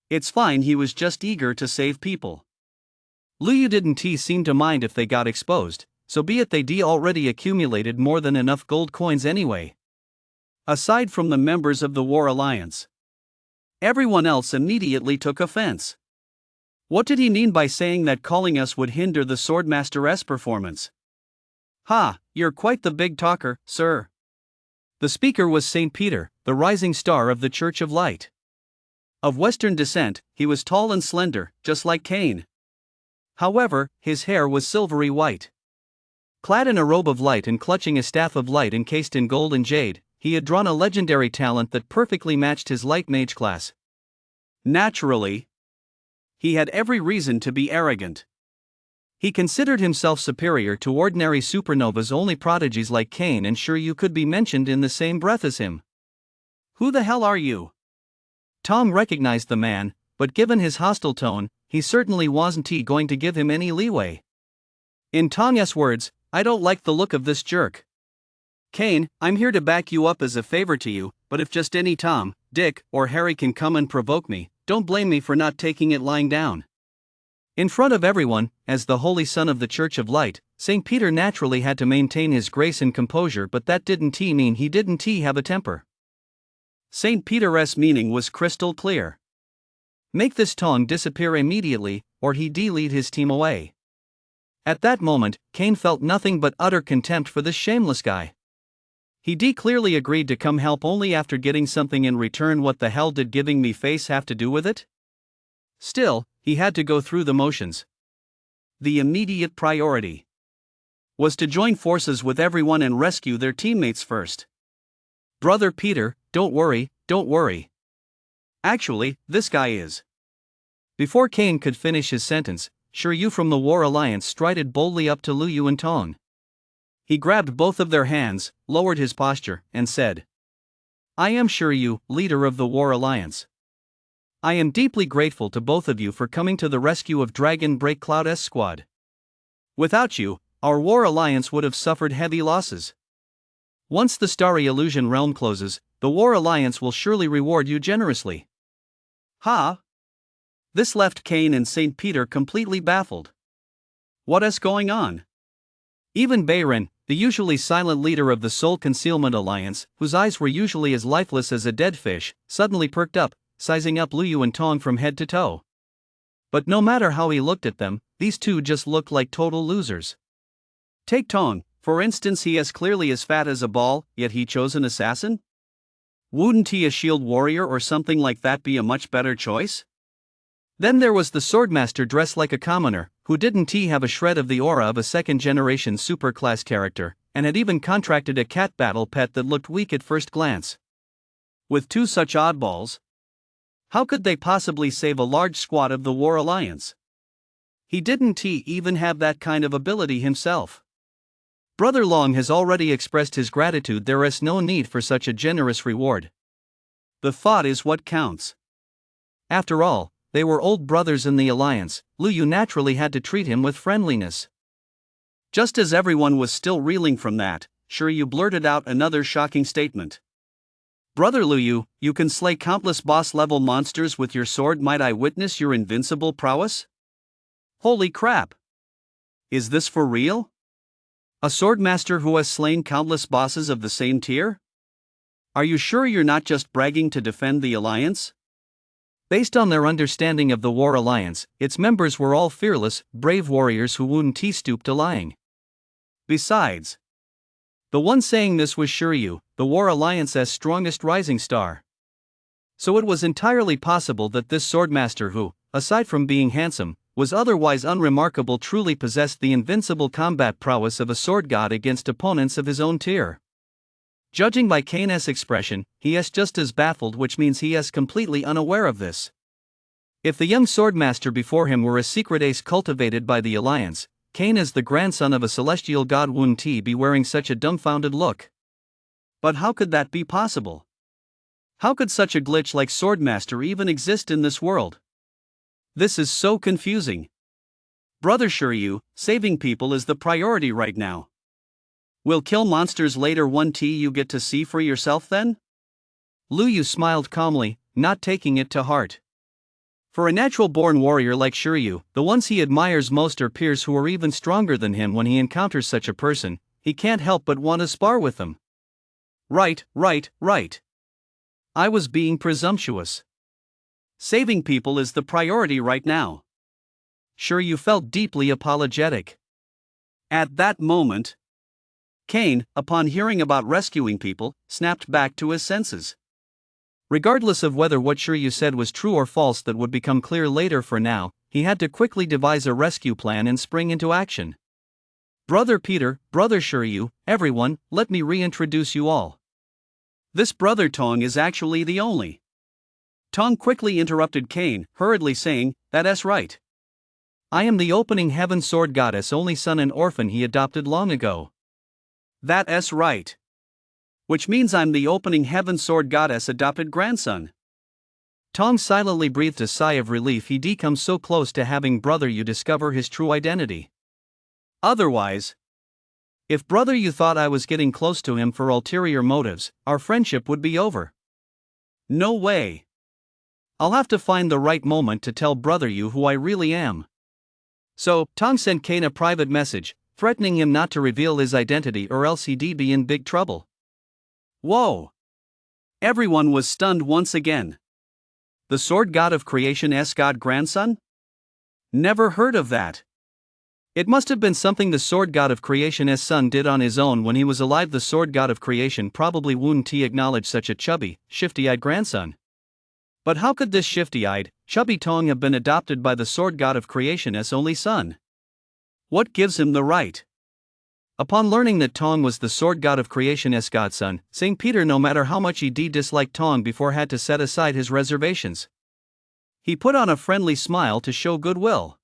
Speaker 2: It's fine, he was just eager to save people.
Speaker 1: Lu Yu didn't seem to mind if they got exposed, so be it. They already accumulated more than enough gold coins anyway.
Speaker 2: Aside from the members of the War Alliance, everyone else immediately took offense. What did he mean by saying that calling us would hinder the Swordmaster's performance? Ha, you're quite the big talker, sir.
Speaker 1: The speaker was St. Peter, the rising star of the Church of Light.
Speaker 2: Of Western descent, he was tall and slender, just like Cain. However, his hair was silvery white.
Speaker 1: Clad in a robe of light and clutching a staff of light encased in gold and jade, he had drawn a legendary talent that perfectly matched his light mage class.
Speaker 2: Naturally, he had every reason to be arrogant.
Speaker 1: He considered himself superior to ordinary supernovas. Only prodigies like Cain and Shiryu could be mentioned in the same breath as him.
Speaker 2: Who the hell are you?
Speaker 1: Tong recognized the man, but given his hostile tone, he certainly wasn't going to give him any leeway. In Tong's words, "I don't like the look of this jerk.
Speaker 2: Cain, I'm here to back you up as a favor to you, but if just any Tom, Dick, or Harry can come and provoke me, don't blame me for not taking it lying down."
Speaker 1: In front of everyone, as the Holy Son of the Church of Light, St. Peter naturally had to maintain his grace and composure, but that didn't mean he didn't have a temper.
Speaker 2: St. Peter's meaning was crystal clear.
Speaker 1: Make this Tong disappear immediately, or he'd lead his team away. At that moment, Cain felt nothing but utter contempt for this shameless guy. He clearly agreed to come help only after getting something in return. What the hell did giving me face have to do with it? Still, he had to go through the motions.
Speaker 2: The immediate priority was to join forces with everyone and rescue their teammates first.
Speaker 1: Brother Peter, don't worry.
Speaker 2: Actually, this guy is.
Speaker 1: Before Cain could finish his sentence, Shiryu from the War Alliance strided boldly up to Lu Yu and Tong. He grabbed both of their hands, lowered his posture, and said, "I am Shiryu, leader of the War Alliance. I am deeply grateful to both of you for coming to the rescue of Dragon Break Cloud's squad. Without you, our War Alliance would have suffered heavy losses. Once the Starry Illusion realm closes, the War Alliance will surely reward you generously."
Speaker 2: Ha! This left Cain and St. Peter completely baffled. What is going on?
Speaker 1: Even Bayron, the usually silent leader of the Soul Concealment Alliance, whose eyes were usually as lifeless as a dead fish, suddenly perked up, sizing up Lu Yu and Tong from head to toe. But no matter how he looked at them, these two just looked like total losers.
Speaker 2: Take Tong, for instance. He is clearly as fat as a ball, yet he chose an assassin? Wouldn't he a shield warrior or something like that be a much better choice?
Speaker 1: Then there was the Swordmaster dressed like a commoner, who didn't have a shred of the aura of a second-generation superclass character, and had even contracted a cat battle pet that looked weak at first glance.
Speaker 2: With two such oddballs, how could they possibly save a large squad of the War Alliance? He didn't even have that kind of ability himself.
Speaker 1: Brother Long has already expressed his gratitude. There is no need for such a generous reward.
Speaker 2: The thought is what counts.
Speaker 1: After all, they were old brothers in the alliance. Lu Yu naturally had to treat him with friendliness.
Speaker 2: Just as everyone was still reeling from that, Shiryu blurted out another shocking statement. Brother Lu Yu, you can slay countless boss-level monsters with your sword. Might I witness your invincible prowess? Holy crap! Is this for real? A swordmaster who has slain countless bosses of the same tier? Are you sure you're not just bragging to defend the alliance?
Speaker 1: Based on their understanding of the War Alliance, its members were all fearless, brave warriors who wouldn't stoop to lying.
Speaker 2: Besides, the one saying this was Shiryu, the War Alliance's strongest rising star. So it was entirely possible that this swordmaster who, aside from being handsome, was otherwise unremarkable truly possessed the invincible combat prowess of a sword god against opponents of his own tier. Judging by Kane's expression, he is just as baffled, which means he is completely unaware of this. If the young swordmaster before him were a secret ace cultivated by the Alliance, Kane as the grandson of a celestial god wouldn't he be wearing such a dumbfounded look? But how could that be possible? How could such a glitch like Swordmaster even exist in this world? This is so confusing. Brother Shiryu, saving people is the priority right now. We'll kill monsters later. You get to see for yourself then?
Speaker 1: Lu Yu smiled calmly, not taking it to heart.
Speaker 2: For a natural-born warrior like Shiryu, the ones he admires most are peers who are even stronger than him. When he encounters such a person, he can't help but want to spar with them. Right. I was being presumptuous. Saving people is the priority right now. Shiryu felt deeply apologetic. At that moment, Kane, upon hearing about rescuing people, snapped back to his senses. Regardless of whether what Shiryu said was true or false, that would become clear later. For now, he had to quickly devise a rescue plan and spring into action. Brother Peter, Brother Shiryu, everyone, let me reintroduce you all. This Brother Tong is actually the only. Tong quickly interrupted Kane, hurriedly saying, "That's right. I am the opening heaven sword goddess, only son and orphan he adopted long ago." That's right. Which means I'm the opening heaven sword goddess adopted grandson. Tong silently breathed a sigh of relief. He'd come so close to having Brother Yu discover his true identity. Otherwise, if Brother Yu thought I was getting close to him for ulterior motives, our friendship would be over. No way. I'll have to find the right moment to tell Brother Yu who I really am. So, Tong sent Kane a private message, threatening him not to reveal his identity or else he'd be in big trouble. Whoa! Everyone was stunned once again. The sword god of creation's god grandson? Never heard of that. It must have been something the sword god of creation's son did on his own when he was alive. The sword god of creation probably wouldn't acknowledge such a chubby, shifty-eyed grandson. But how could this shifty-eyed, chubby Tong have been adopted by the sword god of creation's only son? What gives him the right? Upon learning that Tong was the sword god of creation's godson, St. Peter, no matter how much he disliked Tong before, had to set aside his reservations. He put on a friendly smile to show goodwill.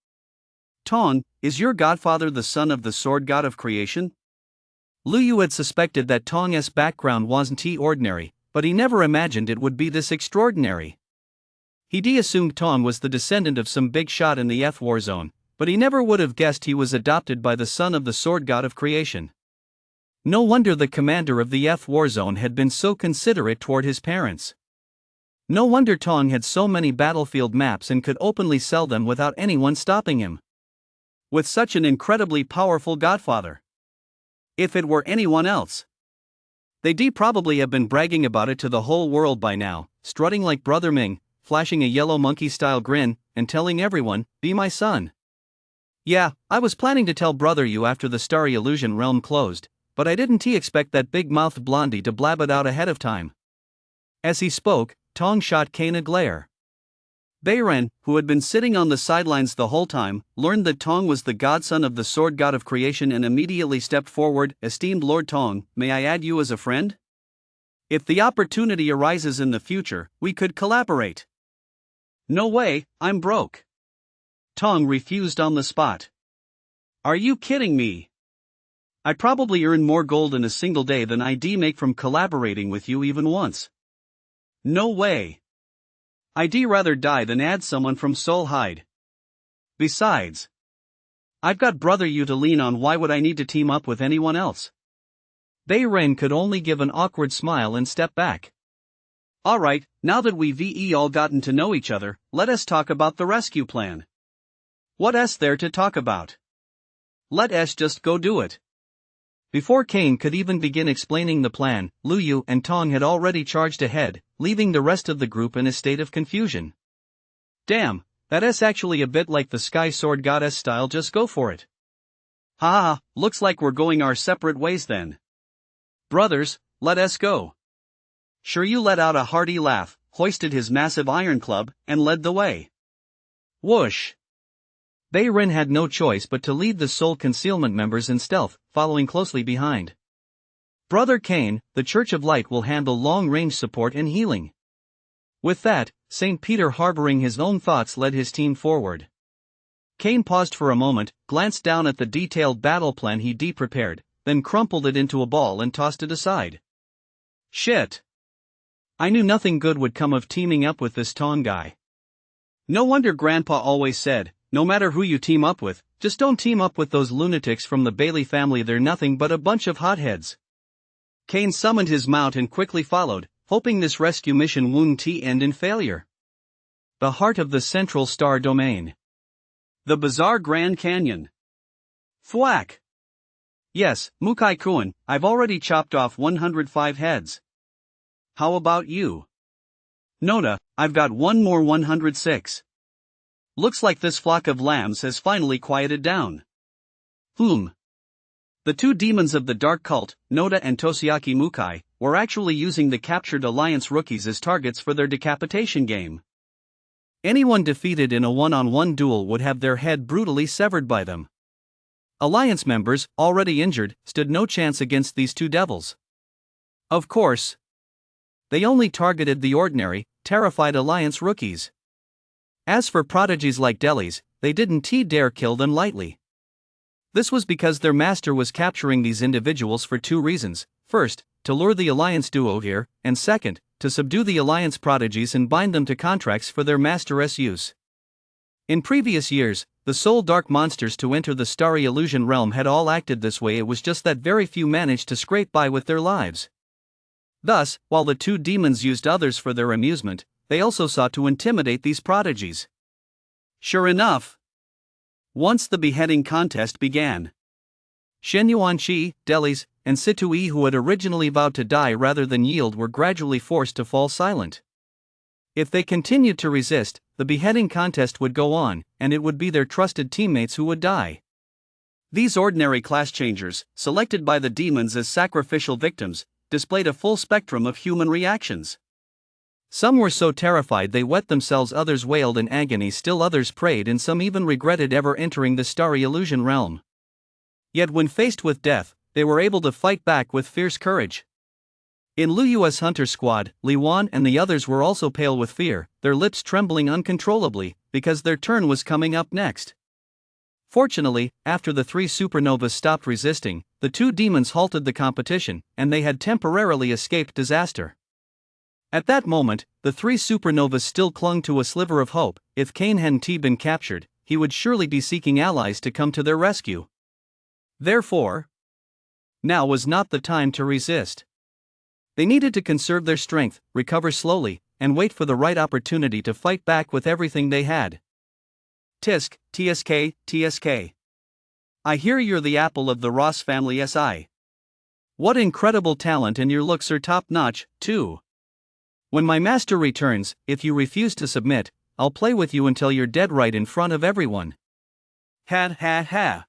Speaker 2: Tong, is your godfather the son of the sword god of creation? Lu Yu had suspected that Tong's background wasn't ordinary, but he never imagined it would be this extraordinary. He'd assumed Tong was the descendant of some big shot in the War Zone, but he never would have guessed he was adopted by the son of the sword god of creation. No wonder the commander of the War Zone had been so considerate toward his parents. No wonder Tong had so many battlefield maps and could openly sell them without anyone stopping him. With such an incredibly powerful godfather. If it were anyone else, they'd probably have been bragging about it to the whole world by now, strutting like Brother Ming, flashing a yellow monkey-style grin, and telling everyone, "Be my son." Yeah, I was planning to tell Brother Yu after the Starry Illusion realm closed, but I didn't expect that big-mouthed blondie to blab it out ahead of time. As he spoke, Tong shot Kane a glare. Beiren, who had been sitting on the sidelines the whole time, learned that Tong was the godson of the sword god of creation and immediately stepped forward. "Esteemed Lord Tong, may I add you as a friend? If the opportunity arises in the future, we could collaborate." "No way, I'm broke." Tong refused on the spot. "Are you kidding me? I probably earn more gold in a single day than I'd make from collaborating with you even once." No way. I'd rather die than add someone from Soul Hide. Besides, I've got brother you to lean on. Why would I need to team up with anyone else?
Speaker 1: Ren could only give an awkward smile and step back.
Speaker 2: Alright, now that we've all gotten to know each other, let us talk about the rescue plan. What's there to talk about? Let us just go do it.
Speaker 1: Before Kane could even begin explaining the plan, Lu Yu and Tong had already charged ahead, leaving the rest of the group in a state of confusion.
Speaker 2: Damn, that's actually a bit like the Sky Sword Goddess style. Just go for it. Ha, looks like we're going our separate ways then. Brothers, let us go. Sure, you let out a hearty laugh, hoisted his massive iron club, and led the way. Whoosh!
Speaker 1: Ren had no choice but to lead the Soul Concealment members in stealth, following closely behind. Brother Kane, the Church of Light will handle long-range support and healing. With that, St. Peter, harboring his own thoughts, led his team forward. Kane paused for a moment, glanced down at the detailed battle plan he'd prepared, then crumpled it into a ball and tossed it aside.
Speaker 2: Shit!
Speaker 1: I knew nothing good would come of teaming up with this Tong guy.
Speaker 2: No wonder Grandpa always said, no matter who you team up with, just don't team up with those lunatics from the Bailey family. They're nothing but a bunch of hotheads.
Speaker 1: Kane summoned his mount and quickly followed, hoping this rescue mission wouldn't end in failure. The heart of the Central Star Domain.
Speaker 2: The bizarre Grand Canyon. Thwack!
Speaker 1: Yes, Mukai-kun, I've already chopped off 105 heads.
Speaker 2: How about you?
Speaker 1: Noda, I've got one more 106.
Speaker 2: Looks like this flock of lambs has finally quieted down.
Speaker 1: The two demons of the Dark Cult, Noda and Toshiaki Mukai, were actually using the captured Alliance rookies as targets for their decapitation game. Anyone defeated in a one-on-one duel would have their head brutally severed by them. Alliance members, already injured, stood no chance against these two devils. Of course, they only targeted the ordinary, terrified Alliance rookies. As for prodigies like Delis, they didn't dare kill them lightly. This was because their master was capturing these individuals for two reasons: first, to lure the Alliance duo here, and second, to subdue the Alliance prodigies and bind them to contracts for their master's use. In previous years, the sole dark monsters to enter the starry illusion realm had all acted this way. It was just that very few managed to scrape by with their lives. Thus, while the two demons used others for their amusement, they also sought to intimidate these prodigies.
Speaker 2: Sure enough, once the beheading contest began,
Speaker 1: Shen Yuanqi, Delis, and Situi, who had originally vowed to die rather than yield, were gradually forced to fall silent. If they continued to resist, the beheading contest would go on, and it would be their trusted teammates who would die.
Speaker 2: These ordinary class changers, selected by the demons as sacrificial victims, displayed a full spectrum of human reactions.
Speaker 1: Some were so terrified they wet themselves, others wailed in agony, still others prayed, and some even regretted ever entering the starry illusion realm. Yet when faced with death, they were able to fight back with fierce courage. In Lu Yu's hunter squad, Li Wan and the others were also pale with fear, their lips trembling uncontrollably, because their turn was coming up next. Fortunately, after the three supernovas stopped resisting, the two demons halted the competition, and they had temporarily escaped disaster. At that moment, the three supernovas still clung to a sliver of hope. If Kane hadn't been captured, he would surely be seeking allies to come to their rescue. Therefore, now was not the time to resist. They needed to conserve their strength, recover slowly, and wait for the right opportunity to fight back with everything they had.
Speaker 2: Tisk, TSK. I hear you're the apple of the Ross family SI.
Speaker 1: What incredible talent, and your looks are top-notch, too. When my master returns, if you refuse to submit, I'll play with you until you're dead right in front of everyone.
Speaker 2: Ha.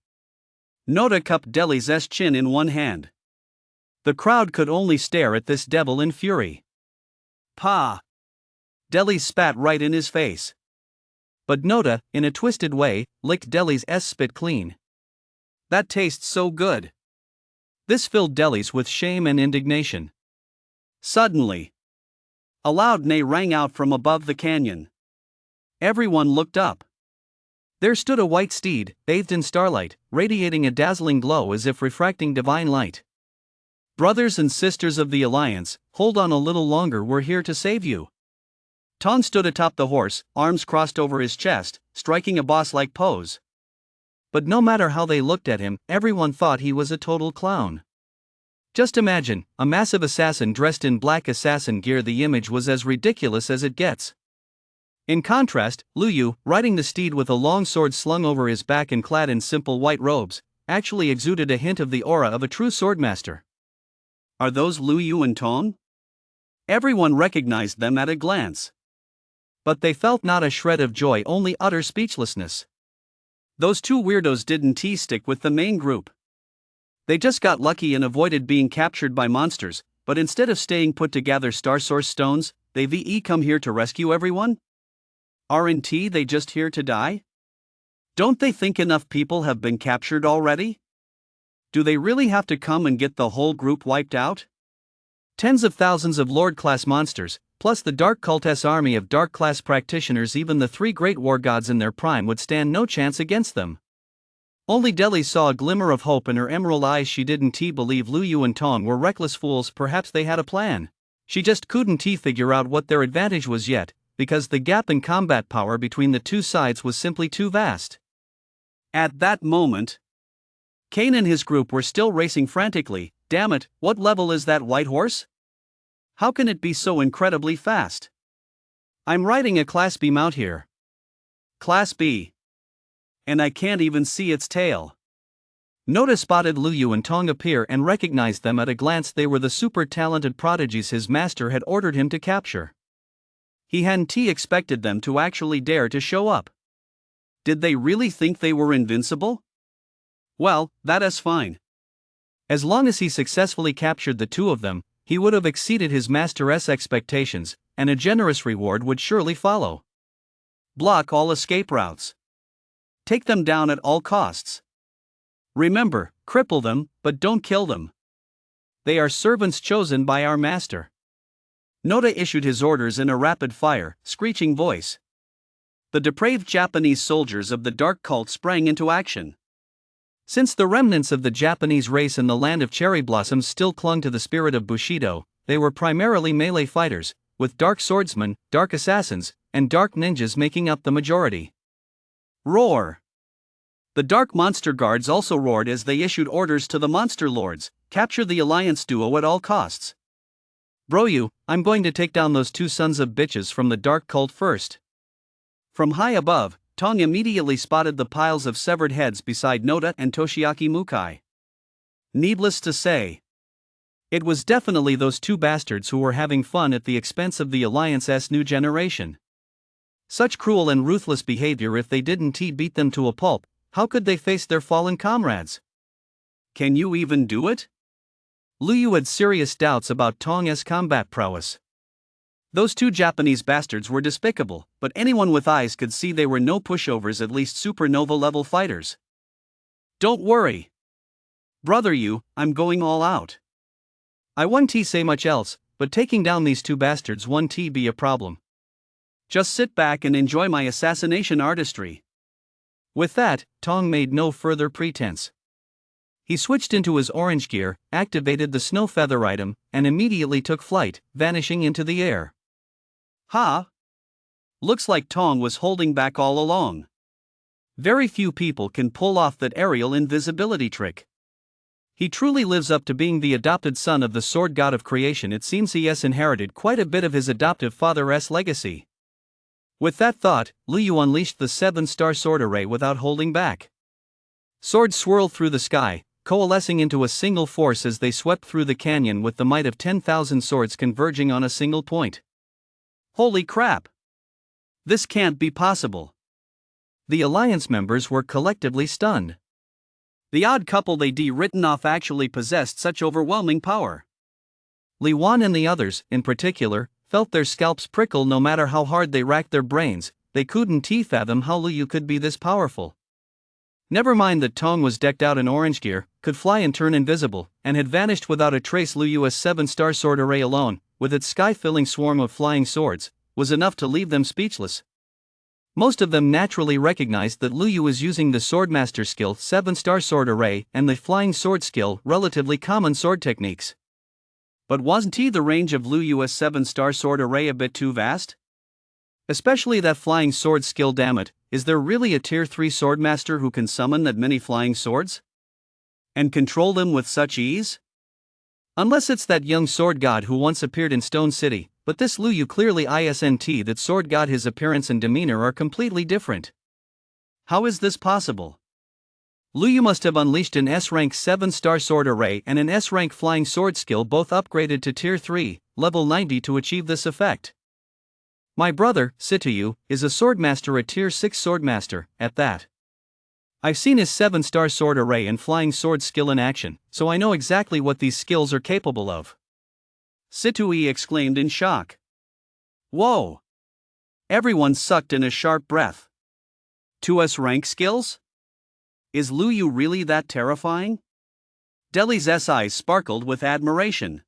Speaker 2: Noda cupped Delis' chin in one hand.
Speaker 1: The crowd could only stare at this devil in fury.
Speaker 2: Pa!
Speaker 1: Delis spat right in his face. But Noda, in a twisted way, licked Delis' spit clean.
Speaker 2: That tastes so good.
Speaker 1: This filled Delis with shame and indignation.
Speaker 2: Suddenly, a loud neigh rang out from above the canyon. Everyone looked up.
Speaker 1: There stood a white steed, bathed in starlight, radiating a dazzling glow as if refracting divine light.
Speaker 2: Brothers and sisters of the Alliance, hold on a little longer, we're here to save you. Tong stood atop the horse, arms crossed over his chest, striking a boss-like pose. But no matter how they looked at him, everyone thought he was a total clown. Just imagine, a massive assassin dressed in black assassin gear. The image was as ridiculous as it gets. In contrast, Lu Yu, riding the steed with a long sword slung over his back and clad in simple white robes, actually exuded a hint of the aura of a true swordmaster. Are those Lu Yu and Tong? Everyone recognized them at a glance. But they felt not a shred of joy, only utter speechlessness. Those two weirdos didn't stick with the main group. They just got lucky and avoided being captured by monsters, but instead of staying put to gather star source stones, they come here to rescue everyone? Aren't they just here to die? Don't they think enough people have been captured already? Do they really have to come and get the whole group wiped out? Tens of thousands of Lord-class monsters, plus the Dark Cult's army of Dark-class practitioners. Even the three great war gods in their prime would stand no chance against them. Only Deli saw a glimmer of hope in her emerald eyes. She didn't believe Lu Yu and Tong were reckless fools. Perhaps they had a plan. She just couldn't figure out what their advantage was yet, because the gap in combat power between the two sides was simply too vast. At that moment, Kane and his group were still racing frantically. Damn it, what level is that white horse? How can it be so incredibly fast? I'm riding a Class B mount here. Class B. And I can't even see its tail. Noda spotted Lu Yu and Tong appear and recognized them at a glance. They were the super talented prodigies his master had ordered him to capture. He hadn't expected them to actually dare to show up. Did they really think they were invincible? Well, that is fine. As long as he successfully captured the two of them, he would have exceeded his master's expectations, and a generous reward would surely follow. Block all escape routes. Take them down at all costs. Remember, cripple them, but don't kill them. They are servants chosen by our master. Noda issued his orders in a rapid-fire, screeching voice. The depraved Japanese soldiers of the Dark Cult sprang into action. Since the remnants of the Japanese race in the land of cherry blossoms still clung to the spirit of Bushido, they were primarily melee fighters, with dark swordsmen, dark assassins, and dark ninjas making up the majority. Roar! The Dark Monster Guards also roared as they issued orders to the Monster Lords, capture the Alliance duo at all costs. Bro you, I'm going to take down those two sons of bitches from the Dark Cult first. From high above, Tong immediately spotted the piles of severed heads beside Noda and Toshiaki Mukai. Needless to say, it was definitely those two bastards who were having fun at the expense of the Alliance's new generation. Such cruel and ruthless behavior. If they didn't beat them to a pulp, how could they face their fallen comrades? Can you even do it? Lu Yu had serious doubts about Tong's combat prowess. Those two Japanese bastards were despicable, but anyone with eyes could see they were no pushovers, at least supernova-level fighters. Don't worry. Brother Yu, I'm going all out. I won't say much else, but taking down these two bastards won't be a problem. Just sit back and enjoy my assassination artistry. With that, Tong made no further pretense. He switched into his orange gear, activated the snow feather item, and immediately took flight, vanishing into the air. Ha! Looks like Tong was holding back all along. Very few people can pull off that aerial invisibility trick. He truly lives up to being the adopted son of the sword god of creation. It seems he has inherited quite a bit of his adoptive father's legacy. With that thought, Lu Yu unleashed the 7-star sword array without holding back. Swords swirled through the sky, coalescing into a single force as they swept through the canyon with the might of 10,000 swords converging on a single point. Holy crap! This can't be possible. The Alliance members were collectively stunned. The odd couple they'd written off actually possessed such overwhelming power. Li Wan and the others, in particular, felt their scalps prickle. No matter how hard they racked their brains, they couldn't fathom how Lu Yu could be this powerful. Never mind that Tong was decked out in orange gear, could fly and turn invisible, and had vanished without a trace. Lu Yu's 7-star sword array alone, with its sky-filling swarm of flying swords, was enough to leave them speechless. Most of them naturally recognized that Lu Yu was using the Swordmaster skill 7-star sword array and the flying sword skill, relatively common sword techniques. But wasn't the range of Lu Yu's 7-star sword array a bit too vast? Especially that flying sword skill, damn it, is there really a tier 3 swordmaster who can summon that many flying swords? And control them with such ease? Unless it's that young sword god who once appeared in Stone City, but this Lu Yu clearly isn't that sword god. His appearance and demeanor are completely different. How is this possible? Lu Yu must have unleashed an S-rank 7-star sword array and an S-rank flying sword skill, both upgraded to tier 3, level 90 to achieve this effect. My brother, Situyu, is a swordmaster, a tier 6 swordmaster, at that. I've seen his 7-star sword array and flying sword skill in action, so I know exactly what these skills are capable of. Situyu exclaimed in shock. Whoa! Everyone sucked in a sharp breath. 2S rank skills? Is Lu Yu really that terrifying? Deli's eyes sparkled with admiration.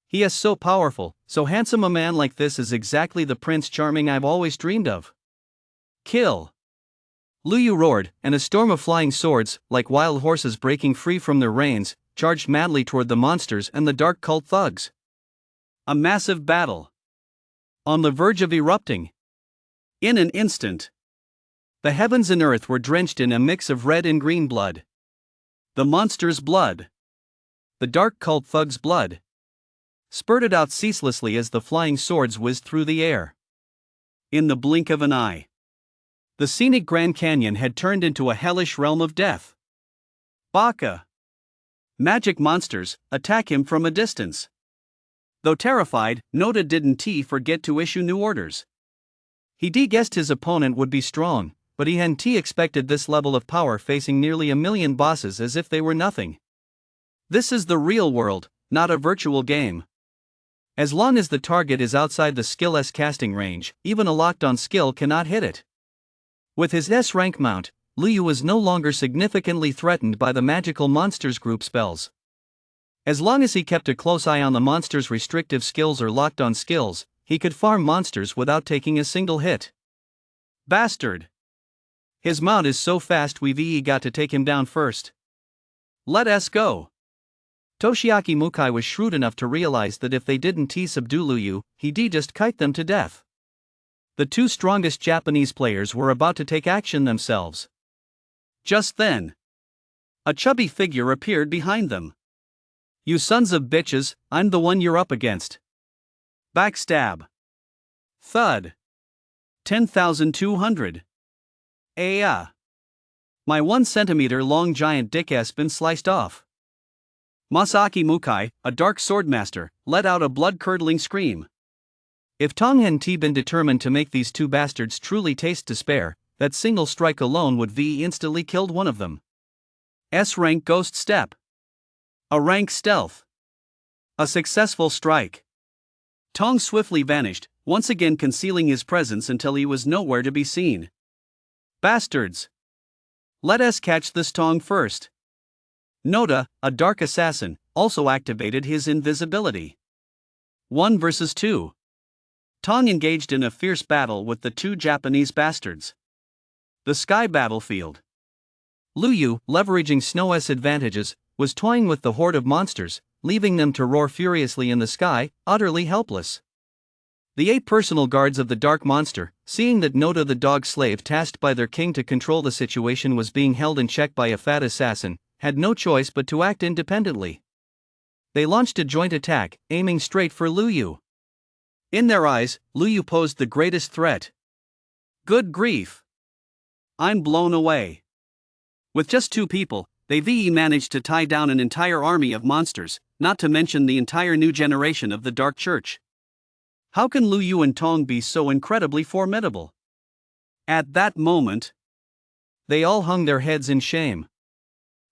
Speaker 2: He is so powerful, so handsome. A man like this is exactly the Prince Charming I've always dreamed of. Kill! Lu Yu roared, and a storm of flying swords, like wild horses breaking free from their reins, charged madly toward the monsters and the dark cult thugs. A massive battle. On the verge of erupting. In an instant, the heavens and earth were drenched in a mix of red and green blood. The monsters' blood. The dark cult thugs' blood. Spurted out ceaselessly as the flying swords whizzed through the air. In the blink of an eye, the scenic Grand Canyon had turned into a hellish realm of death. Baka! Magic monsters, attack him from a distance. Though terrified, Noda didn't forget to issue new orders. He guessed his opponent would be strong, but he hadn't expected this level of power, facing nearly 1,000,000 bosses as if they were nothing. This is the real world, not a virtual game. As long as the target is outside the skill's casting range, even a locked-on skill cannot hit it. With his S-rank mount, Lu Yu was no longer significantly threatened by the magical monsters group spells. As long as he kept a close eye on the monsters' restrictive skills or locked-on skills, he could farm monsters without taking a single hit. Bastard! His mount is so fast we've got to take him down first. Let us go! Toshiaki Mukai was shrewd enough to realize that if they didn't subdue Lu Yu, he'd just kite them to death. The two strongest Japanese players were about to take action themselves. Just then, a chubby figure appeared behind them. You sons of bitches, I'm the one you're up against. Backstab. Thud. 10,200. My 1 centimeter long giant dick has been sliced off. Masaki Mukai, a dark swordmaster, let out a blood-curdling scream. If Tong hadn't been determined to make these two bastards truly taste despair, that single strike alone would instantly killed one of them. S-rank ghost step. A rank stealth. A successful strike. Tong swiftly vanished, once again concealing his presence until he was nowhere to be seen. Bastards! Let us catch this Tong first. Noda, a dark assassin, also activated his invisibility. 1 versus 2. Tong engaged in a fierce battle with the two Japanese bastards. The sky battlefield. Lu Yu, leveraging Snow's advantages, was toying with the horde of monsters, leaving them to roar furiously in the sky, utterly helpless. The 8 personal guards of the dark monster, seeing that Noda the dog slave tasked by their king to control the situation was being held in check by a fat assassin, had no choice but to act independently. They launched a joint attack, aiming straight for Lu Yu. In their eyes, Lu Yu posed the greatest threat. Good grief! I'm blown away. With just 2 people, they managed to tie down an entire army of monsters, not to mention the entire new generation of the Dark Church. How can Lu Yu and Tong be so incredibly formidable? At that moment, they all hung their heads in shame.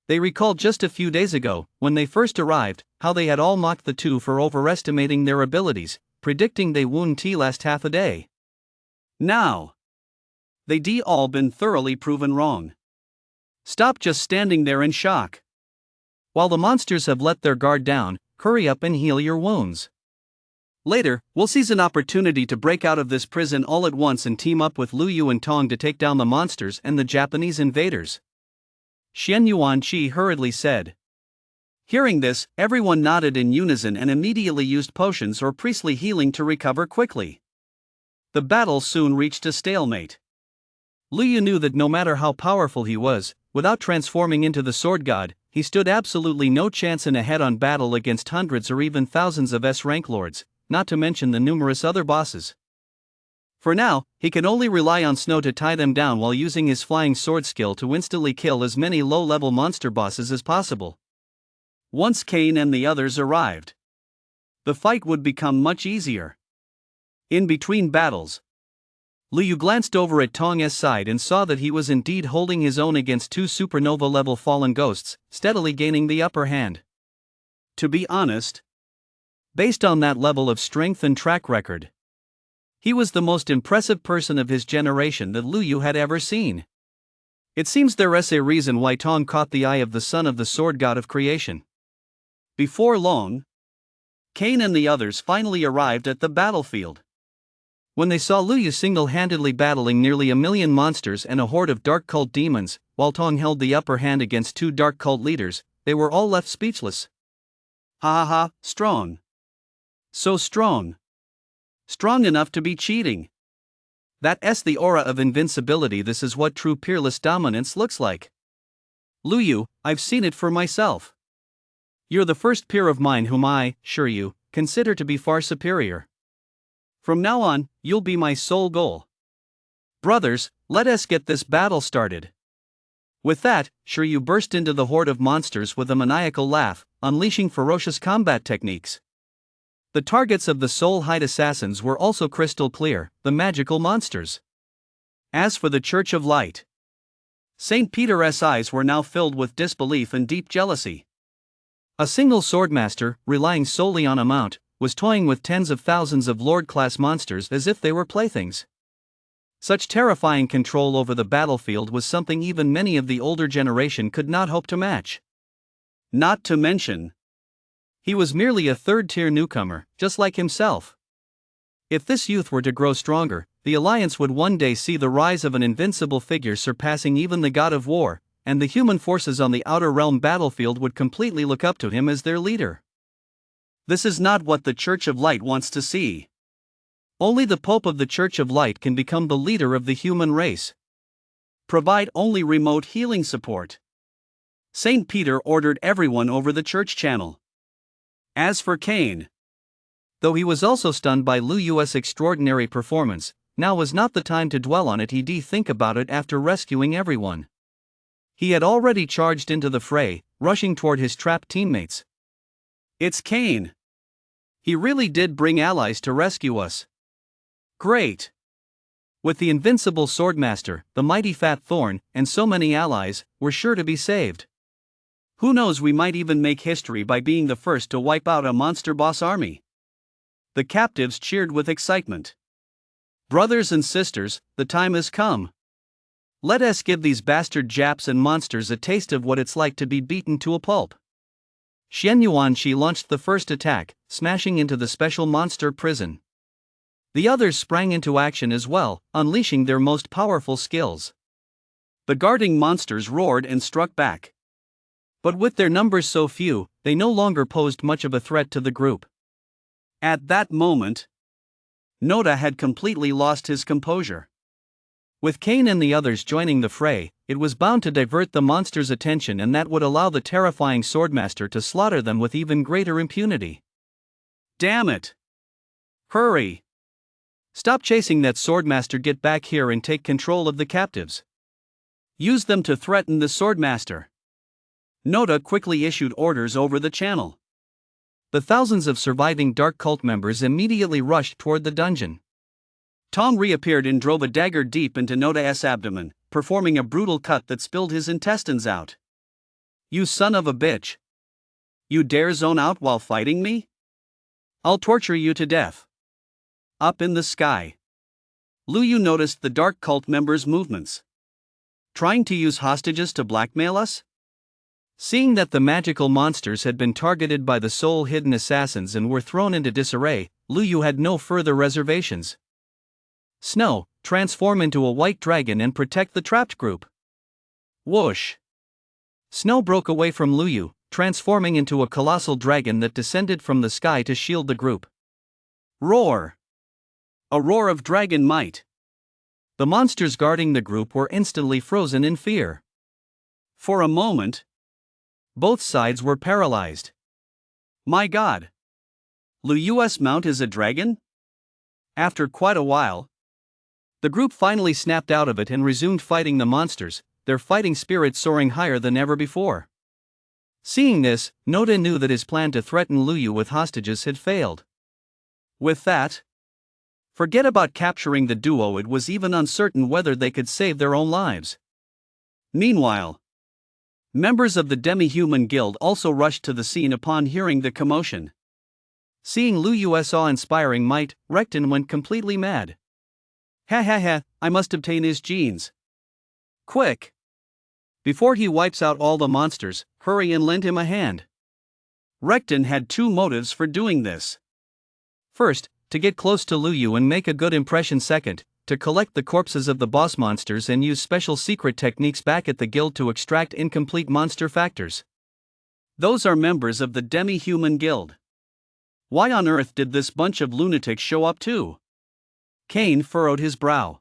Speaker 2: They recalled just a few days ago, when they first arrived, how they had all mocked the two for overestimating their abilities, predicting they wouldn't last half a day. Now, they all been thoroughly proven wrong. Stop just standing there in shock. While the monsters have let their guard down, hurry up and heal your wounds. Later, we'll seize an opportunity to break out of this prison all at once and team up with Lu Yu and Tong to take down the monsters and the Japanese invaders. Xian Yuan Chi hurriedly said. Hearing this, everyone nodded in unison and immediately used potions or priestly healing to recover quickly. The battle soon reached a stalemate. Lu Yu knew that no matter how powerful he was, without transforming into the sword god, he stood absolutely no chance in a head-on battle against hundreds or even thousands of S-rank lords, not to mention the numerous other bosses. For now, he could only rely on Snow to tie them down while using his flying sword skill to instantly kill as many low-level monster bosses as possible. Once Cain and the others arrived, the fight would become much easier. In between battles, Lu Yu glanced over at Tong's side and saw that he was indeed holding his own against two supernova-level fallen ghosts, steadily gaining the upper hand. To be honest, based on that level of strength and track record, he was the most impressive person of his generation that Lu Yu had ever seen. It seems there's a reason why Tong caught the eye of the son of the sword god of creation. Before long, Cain and the others finally arrived at the battlefield. When they saw Lu Yu single-handedly battling nearly 1,000,000 monsters and a horde of dark cult demons, while Tong held the upper hand against two dark cult leaders, they were all left speechless. Ha ha ha, strong. So strong. Strong enough to be cheating. That's the aura of invincibility. This is what true peerless dominance looks like. Lu Yu, I've seen it for myself. You're the first peer of mine whom I, sure you, consider to be far superior. From now on, you'll be my sole goal. Brothers, let us get this battle started. With that, Shiryu burst into the horde of monsters with a maniacal laugh, unleashing ferocious combat techniques. The targets of the Soul Hide assassins were also crystal clear, the magical monsters. As for the Church of Light, St. Peter's eyes were now filled with disbelief and deep jealousy. A single Swordmaster, relying solely on a mount, was toying with tens of thousands of Lord-class monsters as if they were playthings. Such terrifying control over the battlefield was something even many of the older generation could not hope to match. Not to mention, he was merely a third-tier newcomer, just like himself. If this youth were to grow stronger, the Alliance would one day see the rise of an invincible figure surpassing even the God of War, and the human forces on the Outer Realm battlefield would completely look up to him as their leader. This is not what the Church of Light wants to see. Only the Pope of the Church of Light can become the leader of the human race. Provide only remote healing support. St. Peter ordered everyone over the church channel. As for Cain, though he was also stunned by Lu Yu's extraordinary performance, now was not the time to dwell on it. He'd think about it after rescuing everyone. He had already charged into the fray, rushing toward his trapped teammates. It's Cain. He really did bring allies to rescue us. Great. With the invincible Swordmaster, the mighty Fat Thorn, and so many allies, we're sure to be saved. Who knows, we might even make history by being the first to wipe out a monster boss army. The captives cheered with excitement. Brothers and sisters, the time has come. Let us give these bastard Japs and monsters a taste of what it's like to be beaten to a pulp. Xian Yuanxi launched the first attack, smashing into the special monster prison. The others sprang into action as well, unleashing their most powerful skills. The guarding monsters roared and struck back. But with their numbers so few, they no longer posed much of a threat to the group. At that moment, Noda had completely lost his composure. With Cain and the others joining the fray, it was bound to divert the monsters' attention, and that would allow the terrifying Swordmaster to slaughter them with even greater impunity. Damn it! Hurry! Stop chasing that Swordmaster, get back here and take control of the captives. Use them to threaten the Swordmaster. Noda quickly issued orders over the channel. The thousands of surviving Dark Cult members immediately rushed toward the dungeon. Tong reappeared and drove a dagger deep into Noda's abdomen, performing a brutal cut that spilled his intestines out. You son of a bitch! You dare zone out while fighting me? I'll torture you to death. Up in the sky, Lu Yu noticed the Dark Cult members' movements. Trying to use hostages to blackmail us? Seeing that the magical monsters had been targeted by the soul-hidden assassins and were thrown into disarray, Lu Yu had no further reservations. Snow, transform into a white dragon and protect the trapped group. Whoosh! Snow broke away from Lu Yu,
Speaker 1: transforming into a colossal dragon that descended from the sky to shield the group.
Speaker 2: Roar! A roar of dragon might.
Speaker 1: The monsters guarding the group were instantly frozen in fear.
Speaker 2: For a moment,
Speaker 1: both sides were paralyzed.
Speaker 2: My God! Lu's mount is a dragon?
Speaker 1: After quite a while, the group finally snapped out of it and resumed fighting the monsters, their fighting spirit soaring higher than ever before. Seeing this, Noda knew that his plan to threaten Luyu with hostages had failed.
Speaker 2: With that,
Speaker 1: forget about capturing the duo, it was even uncertain whether they could save their own lives.
Speaker 2: Meanwhile, members of the Demi-Human Guild also rushed to the scene upon hearing the commotion.
Speaker 1: Seeing Luyu's awe-inspiring might, Rekton went completely mad.
Speaker 2: Ha ha ha, I must obtain his genes.
Speaker 1: Quick! Before he wipes out all the monsters, hurry and lend him a hand.
Speaker 2: Rekton had two motives for doing this.
Speaker 1: First, to get close to Luyu and make a good impression. Second, to collect the corpses of the boss monsters and use special secret techniques back at the guild to extract incomplete monster factors.
Speaker 2: Those are members of the Demi-Human Guild. Why on earth did this bunch of lunatics show up too?
Speaker 1: Kane furrowed his brow.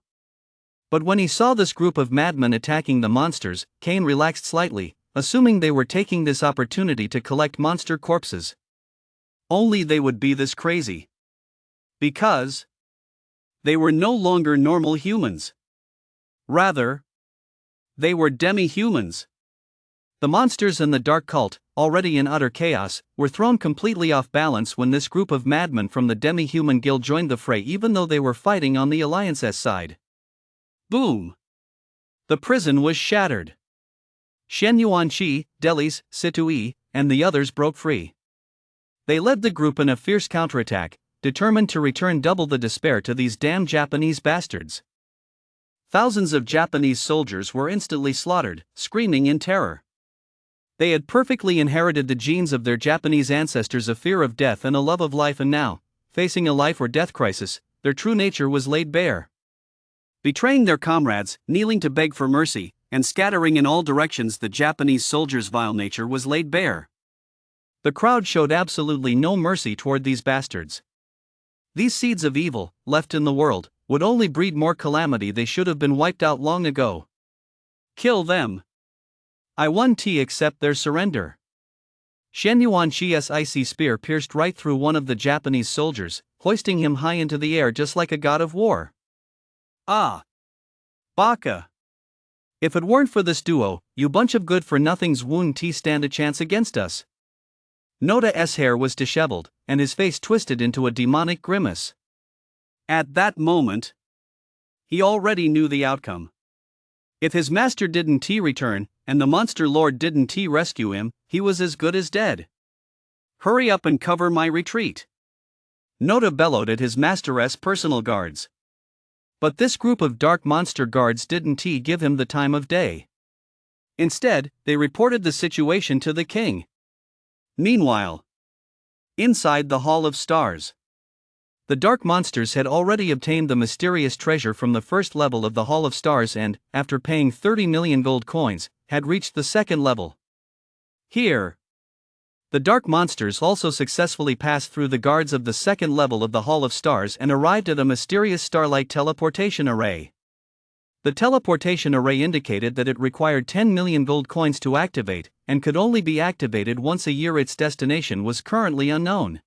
Speaker 1: But when he saw this group of madmen attacking the monsters, Kane relaxed slightly, assuming they were taking this opportunity to collect monster corpses.
Speaker 2: Only they would be this crazy. Because they were no longer normal humans. Rather, they were demi-humans.
Speaker 1: The monsters and the dark cult, already in utter chaos, were thrown completely off balance when this group of madmen from the Demi-Human Guild joined the fray, even though they were fighting on the Alliance's side.
Speaker 2: Boom!
Speaker 1: The prison was shattered. Shen Yuanqi, Delis, Situi, and the others broke free. They led the group in a fierce counterattack, determined to return double the despair to these damn Japanese bastards.
Speaker 2: Thousands of Japanese soldiers were instantly slaughtered, screaming in terror.
Speaker 1: They had perfectly inherited the genes of their Japanese ancestors, a fear of death and a love of life, and now, facing a life or death crisis, their true nature was laid bare.
Speaker 2: Betraying their comrades, kneeling to beg for mercy, and scattering in all directions, the Japanese soldiers' vile nature was laid bare.
Speaker 1: The crowd showed absolutely no mercy toward these bastards. These seeds of evil, left in the world, would only breed more calamity. They should have been wiped out long ago.
Speaker 2: Kill them.
Speaker 1: I won't accept their surrender. Shen Yuanqi's icy spear pierced right through one of the Japanese soldiers, hoisting him high into the air just like a god of war.
Speaker 2: Ah! Baka!
Speaker 1: If it weren't for this duo, you bunch of good-for-nothings wouldn't stand a chance against us. Noda's hair was disheveled, and his face twisted into a demonic grimace.
Speaker 2: At that moment, he already knew the outcome. If his master didn't return, and the monster lord didn't rescue him, he was as good as dead. Hurry up and cover my retreat.
Speaker 1: Noda bellowed at his master's personal guards. But this group of dark monster guards didn't give him the time of day. Instead, they reported the situation to the king.
Speaker 2: Meanwhile, inside the Hall of Stars,
Speaker 1: the dark monsters had already obtained the mysterious treasure from the first level of the Hall of Stars and, after paying 30 million gold coins, had reached the second level. Here, the dark monsters also successfully passed through the guards of the second level of the Hall of Stars and arrived at a mysterious starlight teleportation array. The teleportation array indicated that it required 10 million gold coins to activate, and could only be activated once a year. Its destination was currently unknown.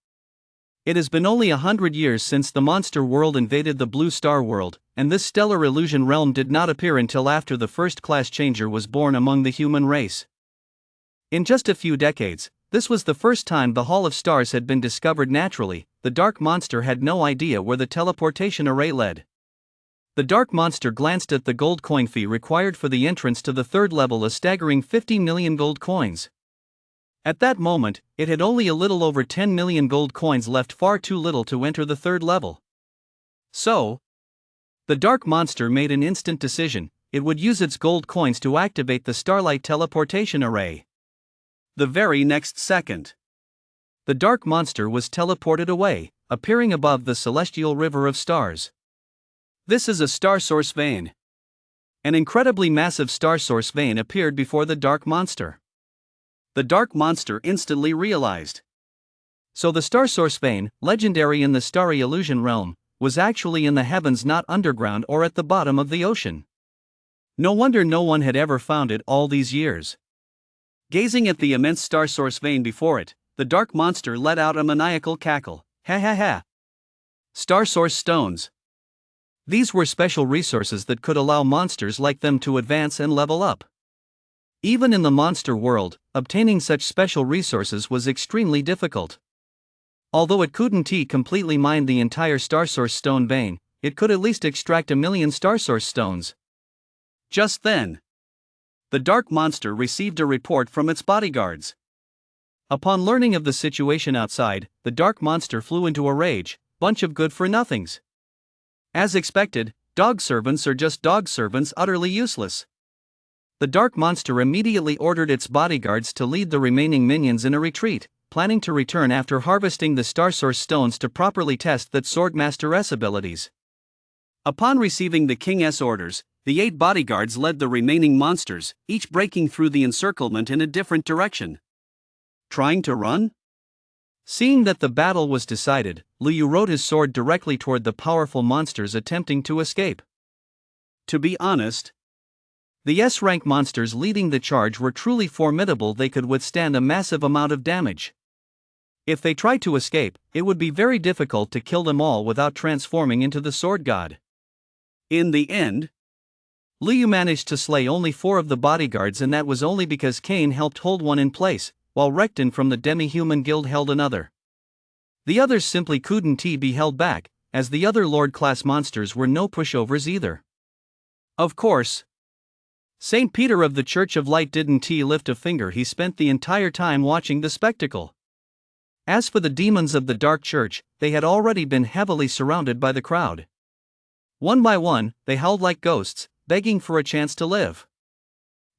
Speaker 1: It has been only 100 years since the monster world invaded the Blue Star world, and this stellar illusion realm did not appear until after the first class changer was born among the human race. In just a few decades, this was the first time the Hall of Stars had been discovered naturally. The dark monster had no idea where the teleportation array led. The dark monster glanced at the gold coin fee required for the entrance to the third level, a staggering 50 million gold coins. At that moment, it had only a little over 10 million gold coins left, far too little to enter the third level. So, the dark monster made an instant decision: it would use its gold coins to activate the starlight teleportation array.
Speaker 2: The very next second,
Speaker 1: the dark monster was teleported away, appearing above the celestial river of stars.
Speaker 2: This is a star source vein.
Speaker 1: An incredibly massive star source vein appeared before the dark monster.
Speaker 2: the dark monster instantly realized.
Speaker 1: So the star source vein, legendary in the starry illusion realm, was actually in the heavens, not underground or at the bottom of the ocean. No wonder no one had ever found it all these years.
Speaker 2: Gazing at the immense star source vein before it, the dark monster let out a maniacal cackle. Ha ha ha. Star source stones.
Speaker 1: These were special resources that could allow monsters like them to advance and level up. Even in the monster world, obtaining such special resources was extremely difficult. Although it couldn't completely mine the entire star source stone vein, it could at least extract 1,000,000 star source stones.
Speaker 2: Just then, the dark monster received a report from its bodyguards.
Speaker 1: Upon learning of the situation outside, the dark monster flew into a rage. Bunch of good-for-nothings. As expected, dog servants are just dog servants, utterly useless. The dark monster immediately ordered its bodyguards to lead the remaining minions in a retreat, planning to return after harvesting the star source stones to properly test that Swordmaster's abilities.
Speaker 2: Upon receiving the king's orders, the 8 bodyguards led the remaining monsters, each breaking through the encirclement in a different direction. Trying to run?
Speaker 1: Seeing that the battle was decided, Liu rode his sword directly toward the powerful monsters attempting to escape.
Speaker 2: To be honest,
Speaker 1: the S-rank monsters leading the charge were truly formidable. They could withstand a massive amount of damage. If they tried to escape, it would be very difficult to kill them all without transforming into the sword god.
Speaker 2: In the end,
Speaker 1: Liu managed to slay only 4 of the bodyguards, and that was only because Cain helped hold one in place, while Rekton from the Demi-Human Guild held another. The others simply couldn't be held back, as the other Lord-class monsters were no pushovers either.
Speaker 2: Of course,
Speaker 1: St. Peter of the Church of Light didn't lift a finger. He spent the entire time watching the spectacle. As for the demons of the Dark Church, they had already been heavily surrounded by the crowd. One by one, they howled like ghosts, begging for a chance to live.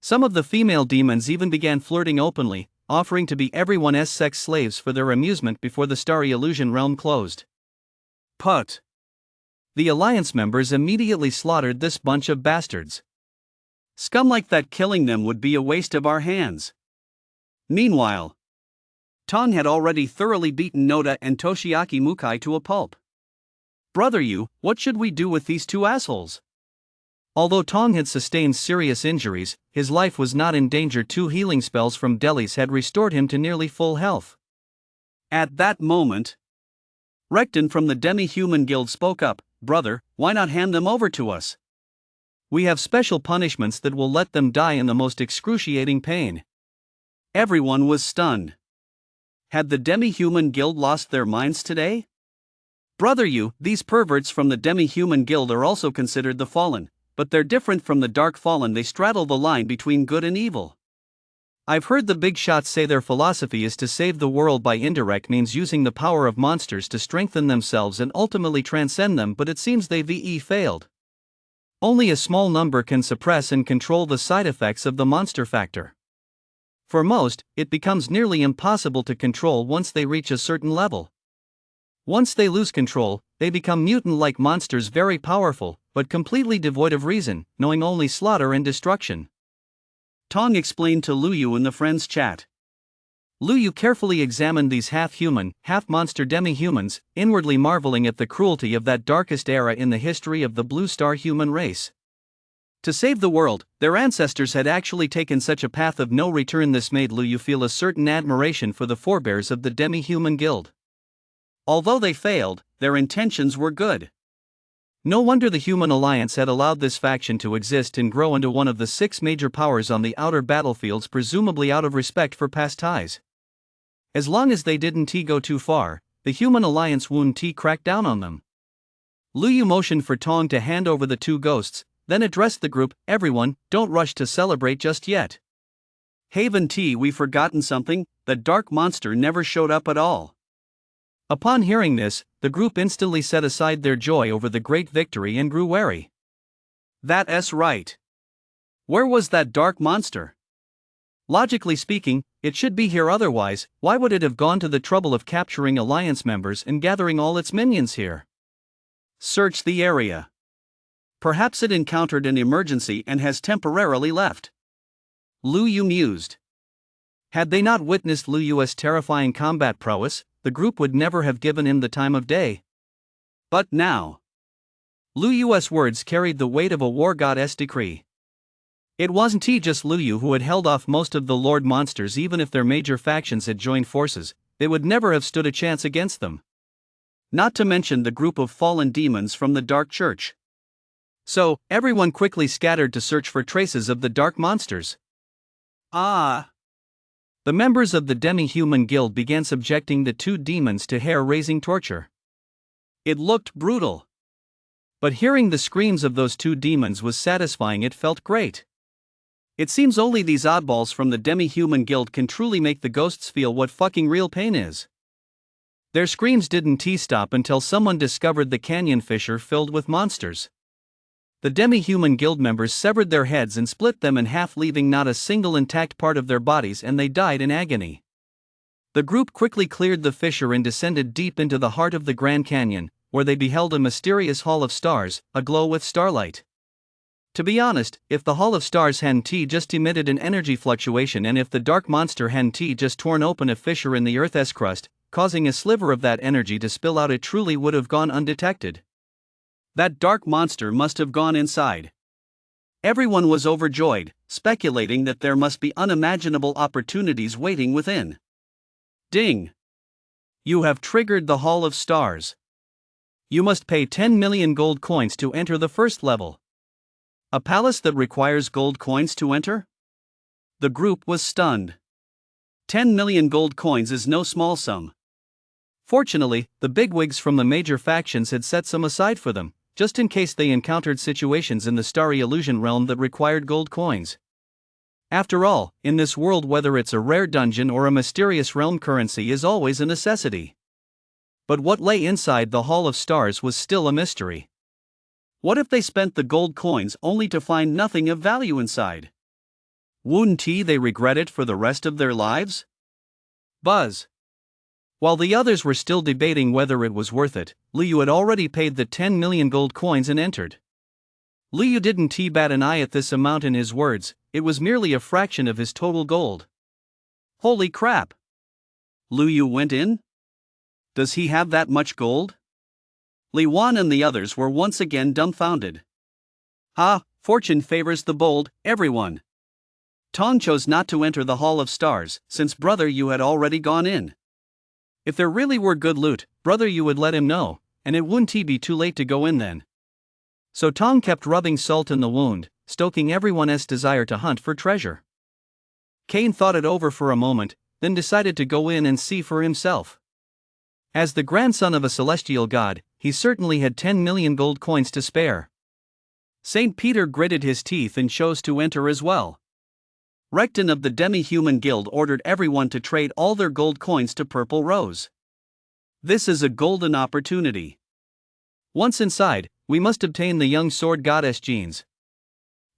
Speaker 1: Some of the female demons even began flirting openly, offering to be everyone's sex slaves for their amusement before the starry illusion realm closed.
Speaker 2: But
Speaker 1: the Alliance members immediately slaughtered this bunch of bastards.
Speaker 2: Scum like that, killing them would be a waste of our hands. Meanwhile, Tong had already thoroughly beaten Noda and Toshiaki Mukai to a pulp.
Speaker 1: Brother Yu, what should we do with these 2 assholes? Although Tong had sustained serious injuries, his life was not in danger. 2 healing spells from Delis had restored him to nearly full health.
Speaker 2: At that moment, Rekton from the Demi-Human Guild spoke up. Brother, why not hand them over to us?
Speaker 1: We have special punishments that will let them die in the most excruciating pain.
Speaker 2: Everyone was stunned. Had the Demi-Human Guild lost their minds today? Brother Yu, these perverts from the Demi-Human Guild are also considered the Fallen, but they're different from the Dark Fallen. They straddle the line between good and evil.
Speaker 1: I've heard the big shots say their philosophy is to save the world by indirect means, using the power of monsters to strengthen themselves and ultimately transcend them, but it seems they've failed. Only a small number can suppress and control the side effects of the monster factor. For most, it becomes nearly impossible to control once they reach a certain level. Once they lose control, they become mutant-like monsters, very powerful, but completely devoid of reason, knowing only slaughter and destruction.
Speaker 2: Tong explained to Liu in the friends' chat.
Speaker 1: Liu carefully examined these half-human, half-monster demi-humans, inwardly marveling at the cruelty of that darkest era in the history of the Blue Star human race. To save the world, their ancestors had actually taken such a path of no return. This made Liu feel a certain admiration for the forebears of the Demi-Human Guild. Although they failed, their intentions were good. No wonder the Human Alliance had allowed this faction to exist and grow into one of the 6 major powers on the outer battlefields, presumably out of respect for past ties. As long as they didn't go too far, the Human Alliance wouldn't crack down on them. Liu motioned for Tong to hand over the 2 ghosts, then addressed the group. Everyone, don't rush to celebrate just yet.
Speaker 2: Haven T, we've forgotten something. The dark monster never showed up at all.
Speaker 1: Upon hearing this, the group instantly set aside their joy over the great victory and grew wary.
Speaker 2: That's right. Where was that dark monster?
Speaker 1: Logically speaking, it should be here, otherwise, why would it have gone to the trouble of capturing Alliance members and gathering all its minions here?
Speaker 2: Search the area. Perhaps it encountered an emergency and has temporarily left. Liu mused.
Speaker 1: Had they not witnessed Lu Yu's terrifying combat prowess, the group would never have given him the time of day.
Speaker 2: But now,
Speaker 1: Lu Yu's words carried the weight of a war goddess decree. It wasn't just Lu Yu who had held off most of the Lord monsters. Even if their major factions had joined forces, they would never have stood a chance against them.
Speaker 2: Not to mention the group of fallen demons from the Dark Church.
Speaker 1: So, everyone quickly scattered to search for traces of the dark monsters.
Speaker 2: The
Speaker 1: members of the Demi-Human Guild began subjecting the two demons to hair-raising torture.
Speaker 2: It looked brutal.
Speaker 1: But hearing the screams of those two demons was satisfying. It felt great. It seems only these oddballs from the Demi-Human Guild can truly make the ghosts feel what fucking real pain is. Their screams didn't stop until someone discovered the canyon fissure filled with monsters. The Demi-Human Guild members severed their heads and split them in half, leaving not a single intact part of their bodies, and they died in agony. The group quickly cleared the fissure and descended deep into the heart of the Grand Canyon, where they beheld a mysterious Hall of Stars, aglow with starlight. To be honest, if the Hall of Stars hadn't just emitted an energy fluctuation, and if the dark monster hadn't just torn open a fissure in the Earth's crust, causing a sliver of that energy to spill out, it truly would have gone undetected.
Speaker 2: That dark monster must have gone inside. Everyone was overjoyed, speculating that there must be unimaginable opportunities waiting within. Ding! You have triggered the Hall of Stars. You must pay 10 million gold coins to enter the first level. A palace that requires gold coins to enter? The group was stunned. 10 million gold coins is no small sum.
Speaker 1: Fortunately, the bigwigs from the major factions had set some aside for them, just in case they encountered situations in the starry illusion realm that required gold coins. After all, in this world, whether it's a rare dungeon or a mysterious realm, currency is always a necessity. But what lay inside the Hall of Stars was still a mystery.
Speaker 2: What if they spent the gold coins only to find nothing of value inside? Wouldn't they regret it for the rest of their lives?
Speaker 1: Buzz. While the others were still debating whether it was worth it, Lu Yu had already paid the 10 million gold coins and entered. Lu Yu didn't bat an eye at this amount. In his words, it was merely a fraction of his total gold.
Speaker 2: Holy crap! Lu Yu went in? Does he have that much gold? Li Wan and the others were once again dumbfounded. Fortune favors the bold, everyone. Tong chose not to enter the Hall of Stars, since Brother Yu had already gone in. If there really were good loot, Brother Yu would let him know, and it wouldn't be too late to go in then. So Tong kept rubbing salt in the wound, stoking everyone's desire to hunt for treasure. Cain thought it over for a moment, then decided to go in and see for himself. As the grandson of a celestial god, he certainly had 10 million gold coins to spare. St. Peter gritted his teeth and chose to enter as well. Recton of the Demi-Human Guild ordered everyone to trade all their gold coins to Purple Rose. This is a golden opportunity. Once inside, we must obtain the young sword goddess genes.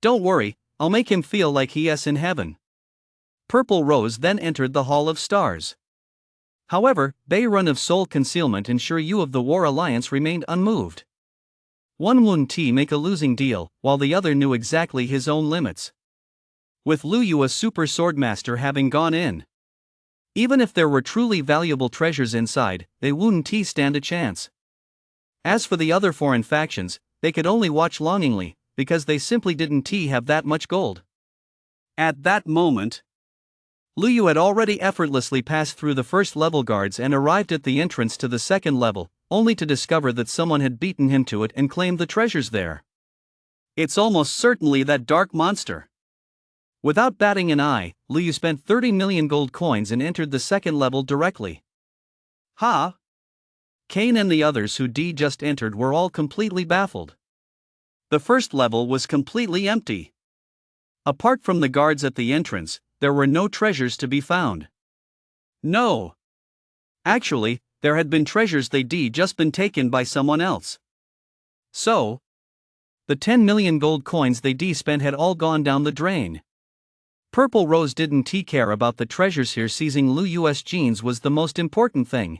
Speaker 2: Don't worry, I'll make him feel like he is in heaven. Purple Rose then entered the Hall of Stars. However, Beirun of Soul Concealment and Sure Yu of the War Alliance remained unmoved. One wouldn't make a losing deal, while the other knew exactly his own limits. With Lu Yu, a super swordmaster, having gone in, even if there were truly valuable treasures inside, they wouldn't stand a chance. As for the other foreign factions, they could only watch longingly, because they simply didn't have that much gold. At that moment, Lu Yu had already effortlessly passed through the first level guards and arrived at the entrance to the second level, only to discover that someone had beaten him to it and claimed the treasures there. It's almost certainly that dark monster. Without batting an eye, Lu Yu spent 30 million gold coins and entered the second level directly. Cain and the others who just entered were all completely baffled. The first level was completely empty. Apart from the guards at the entrance, there were no treasures to be found. No. Actually, there had been treasures, they just been taken by someone else. So, the 10 million gold coins they spent had all gone down the drain. Purple Rose didn't care about the treasures here. Seizing Lu Yu's genes was the most important thing.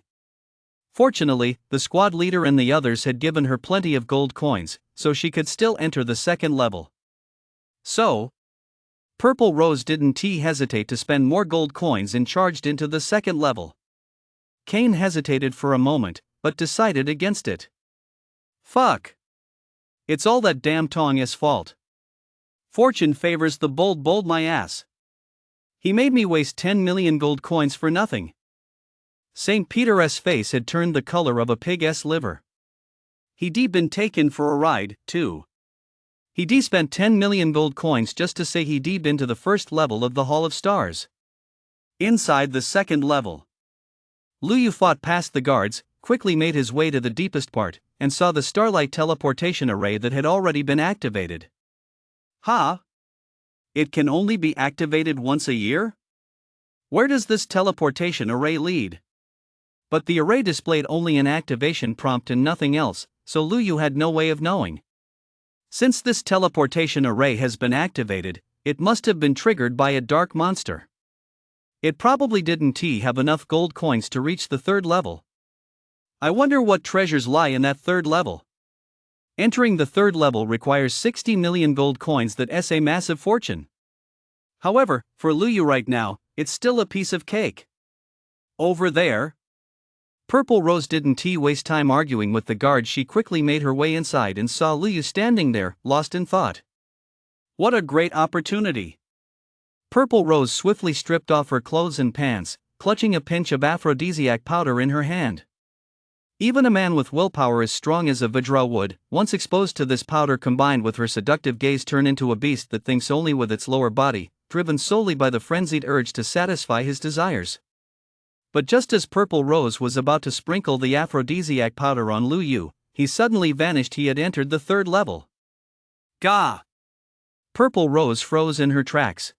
Speaker 2: Fortunately, the squad leader and the others had given her plenty of gold coins, so she could still enter the second level. So,
Speaker 1: Purple Rose didn't hesitate to spend more gold coins and charged into the second level. Cain hesitated for a moment, but decided against it. Fuck. It's all that damn Tong's fault. Fortune favors the bold my ass. He made me waste 10 million gold coins for nothing. St. Peter's face had turned the color of a pig's liver. He'd been taken for a ride, too. He'd spent 10 million gold coins just to say he'd been to the first level of the Hall of Stars. Inside the second level, Lu Yu fought past the guards, quickly made his way to the deepest part, and saw the starlight teleportation array that had already been activated. Ha! It can only be activated once a year? Where does this teleportation array lead? But the array displayed only an activation prompt and nothing else, so Lu Yu had no way of knowing. Since this teleportation array has been activated, it must have been triggered by a dark monster. It probably didn't have enough gold coins to reach the third level. I wonder what treasures lie in that third level. Entering the third level requires 60 million gold coins, that's a massive fortune. However, for Lu Yu right now, it's still a piece of cake. Over there. Purple Rose didn't waste time arguing with the guard. She quickly made her way inside and saw Lu Yu standing there, lost in thought. What a great opportunity! Purple Rose swiftly stripped off her clothes and pants, clutching a pinch of aphrodisiac powder in her hand. Even a man with willpower as strong as a Vajra would, once exposed to this powder combined with her seductive gaze, turn into a beast that thinks only with its lower body, driven solely by the frenzied urge to satisfy his desires. But just as Purple Rose was about to sprinkle the aphrodisiac powder on Lu Yu, he suddenly vanished. He had entered the third level. Gah! Purple Rose froze in her tracks.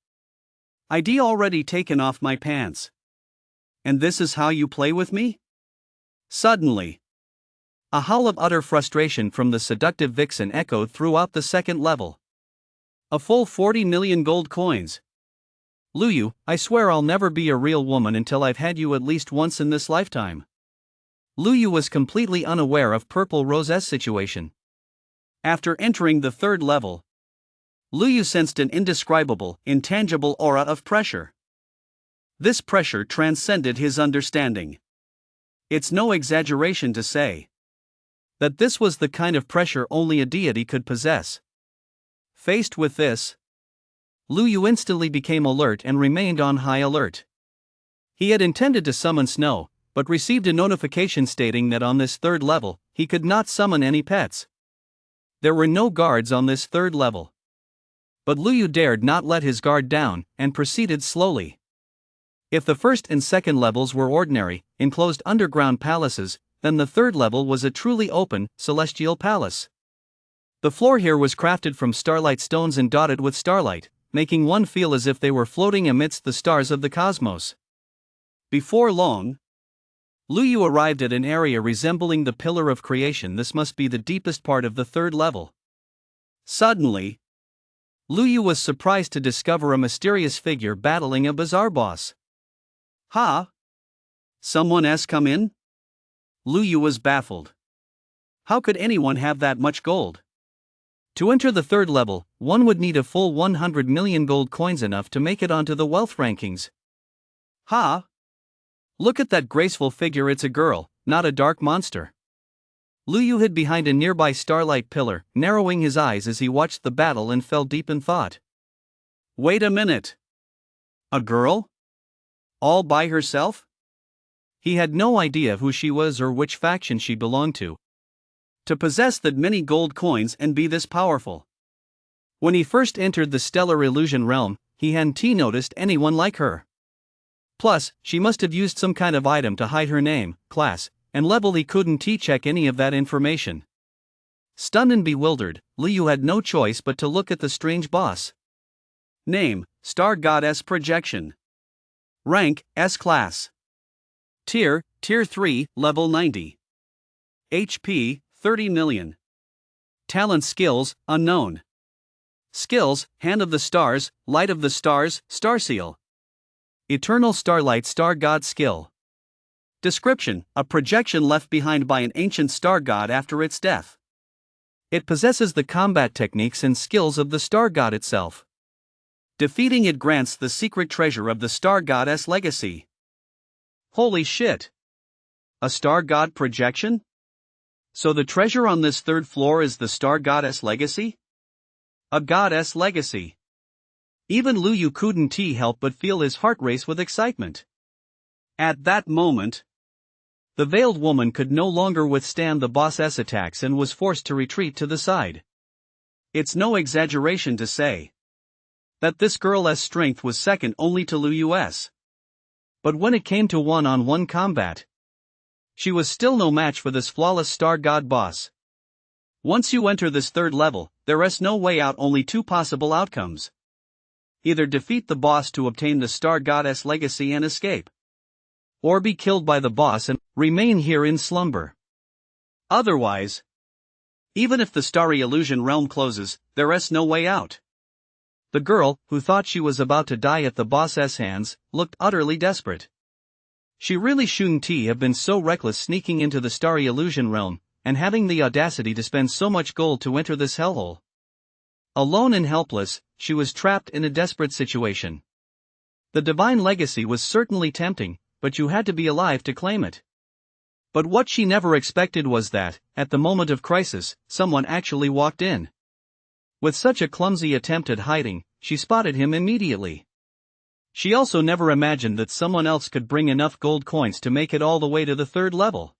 Speaker 1: I'd already taken off my pants. And this is how you play with me? Suddenly, a howl of utter frustration from the seductive vixen echoed throughout the second level. A full 40 million gold coins. Lu Yu, I swear I'll never be a real woman until I've had you at least once in this lifetime. Lu Yu was completely unaware of Purple Rose's situation. After entering the third level, Lu Yu sensed an indescribable, intangible aura of pressure. This pressure transcended his understanding. It's no exaggeration to say that this was the kind of pressure only a deity could possess. Faced with this, Lu Yu instantly became alert and remained on high alert. He had intended to summon Snow, but received a notification stating that on this third level, he could not summon any pets. There were no guards on this third level. But Lu Yu dared not let his guard down, and proceeded slowly. If the first and second levels were ordinary, enclosed underground palaces, then the third level was a truly open, celestial palace. The floor here was crafted from starlight stones and dotted with starlight, making one feel as if they were floating amidst the stars of the cosmos. Before long, Lu Yu arrived at an area resembling the Pillar of Creation. This must be the deepest part of the third level. Suddenly, Lu Yu was surprised to discover a mysterious figure battling a bizarre boss. Ha! Someone has come in? Lu Yu was baffled. How could anyone have that much gold? To enter the third level, one would need a full 100 million gold coins, enough to make it onto the wealth rankings. Ha! Look at that graceful figure, it's a girl, not a dark monster. Lu Yu hid behind a nearby starlight pillar, narrowing his eyes as he watched the battle and fell deep in thought. Wait a minute. A girl? All by herself? He had no idea who she was or which faction she belonged to. To possess that many gold coins and be this powerful. When he first entered the stellar illusion realm, he hadn't noticed anyone like her. Plus, she must have used some kind of item to hide her name, class, and level. He couldn't check any of that information. Stunned and bewildered, Lu Yu had no choice but to look at the strange boss. Name, Star Goddess Projection. Rank, S-Class. Tier 3, level 90. HP, 30 million. Talent skills, unknown. Skills, Hand of the Stars, Light of the Stars, Starseal. Eternal Starlight Star God Skill. Description, a projection left behind by an ancient star god after its death. It possesses the combat techniques and skills of the star god itself.
Speaker 2: Defeating it grants the secret treasure of the Star Goddess legacy. Holy shit! A Star God projection? So the treasure on this third floor is the Star Goddess legacy? A goddess legacy. Even Lu Yu couldn't help but feel his heart race with excitement. At that moment, the veiled woman could no longer withstand the boss's attacks and was forced to retreat to the side. It's no exaggeration to say that this girl's strength was second only to Lu Yu's. But when it came to one-on-one combat, she was still no match for this flawless Star God boss. Once you enter this third level, there is no way out, only two possible outcomes. Either defeat the boss to obtain the Star Goddess legacy and escape, or be killed by the boss and remain here in slumber. Otherwise, even if the starry illusion realm closes, there is no way out. The girl, who thought she was about to die at the boss's hands, looked utterly desperate. She really shouldn't have been so reckless, sneaking into the starry illusion realm, and having the audacity to spend so much gold to enter this hellhole. Alone and helpless, she was trapped in a desperate situation. The divine legacy was certainly tempting, but you had to be alive to claim it. But what she never expected was that, at the moment of crisis, someone actually walked in. With such a clumsy attempt at hiding, she spotted him immediately. She also never imagined that someone else could bring enough gold coins to make it all the way to the third level.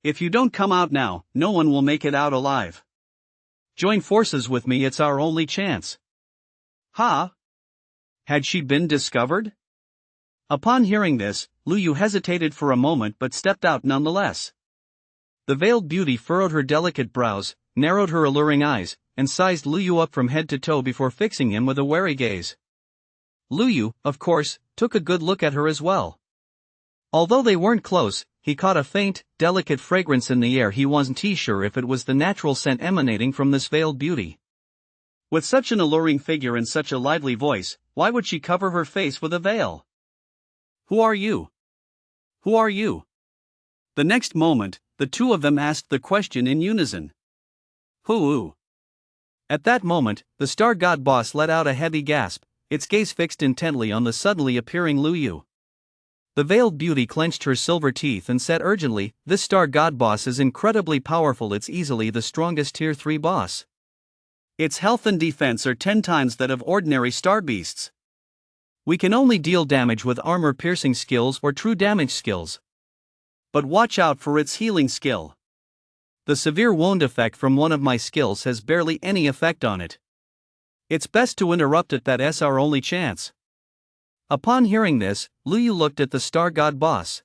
Speaker 2: If you don't come out now, no one will make it out alive. Join forces with me, it's our only chance. Ha! Had she been discovered? Upon hearing this, Lu Yu hesitated for a moment but stepped out nonetheless. The veiled beauty furrowed her delicate brows, narrowed her alluring eyes, and sized Lu Yu up from head to toe before fixing him with a wary gaze. Lu Yu, of course, took a good look at her as well. Although they weren't close, he caught a faint, delicate fragrance in the air. He wasn't sure if it was the natural scent emanating from this veiled beauty. With such an alluring figure and such a lively voice, why would she cover her face with a veil? Who are you? Who are you? The next moment, the two of them asked the question in unison. Who? At that moment, the Star God boss let out a heavy gasp, its gaze fixed intently on the suddenly appearing Lu Yu. The veiled beauty clenched her silver teeth and said urgently, "This Star God boss is incredibly powerful. It's easily the strongest Tier 3 boss. Its health and defense are 10 times that of ordinary star beasts. We can only deal damage with armor-piercing skills or true damage skills. But watch out for its healing skill. The severe wound effect from one of my skills has barely any effect on it. It's best to interrupt it, that's our only chance." Upon hearing this, Lu Yu looked at the Star God boss.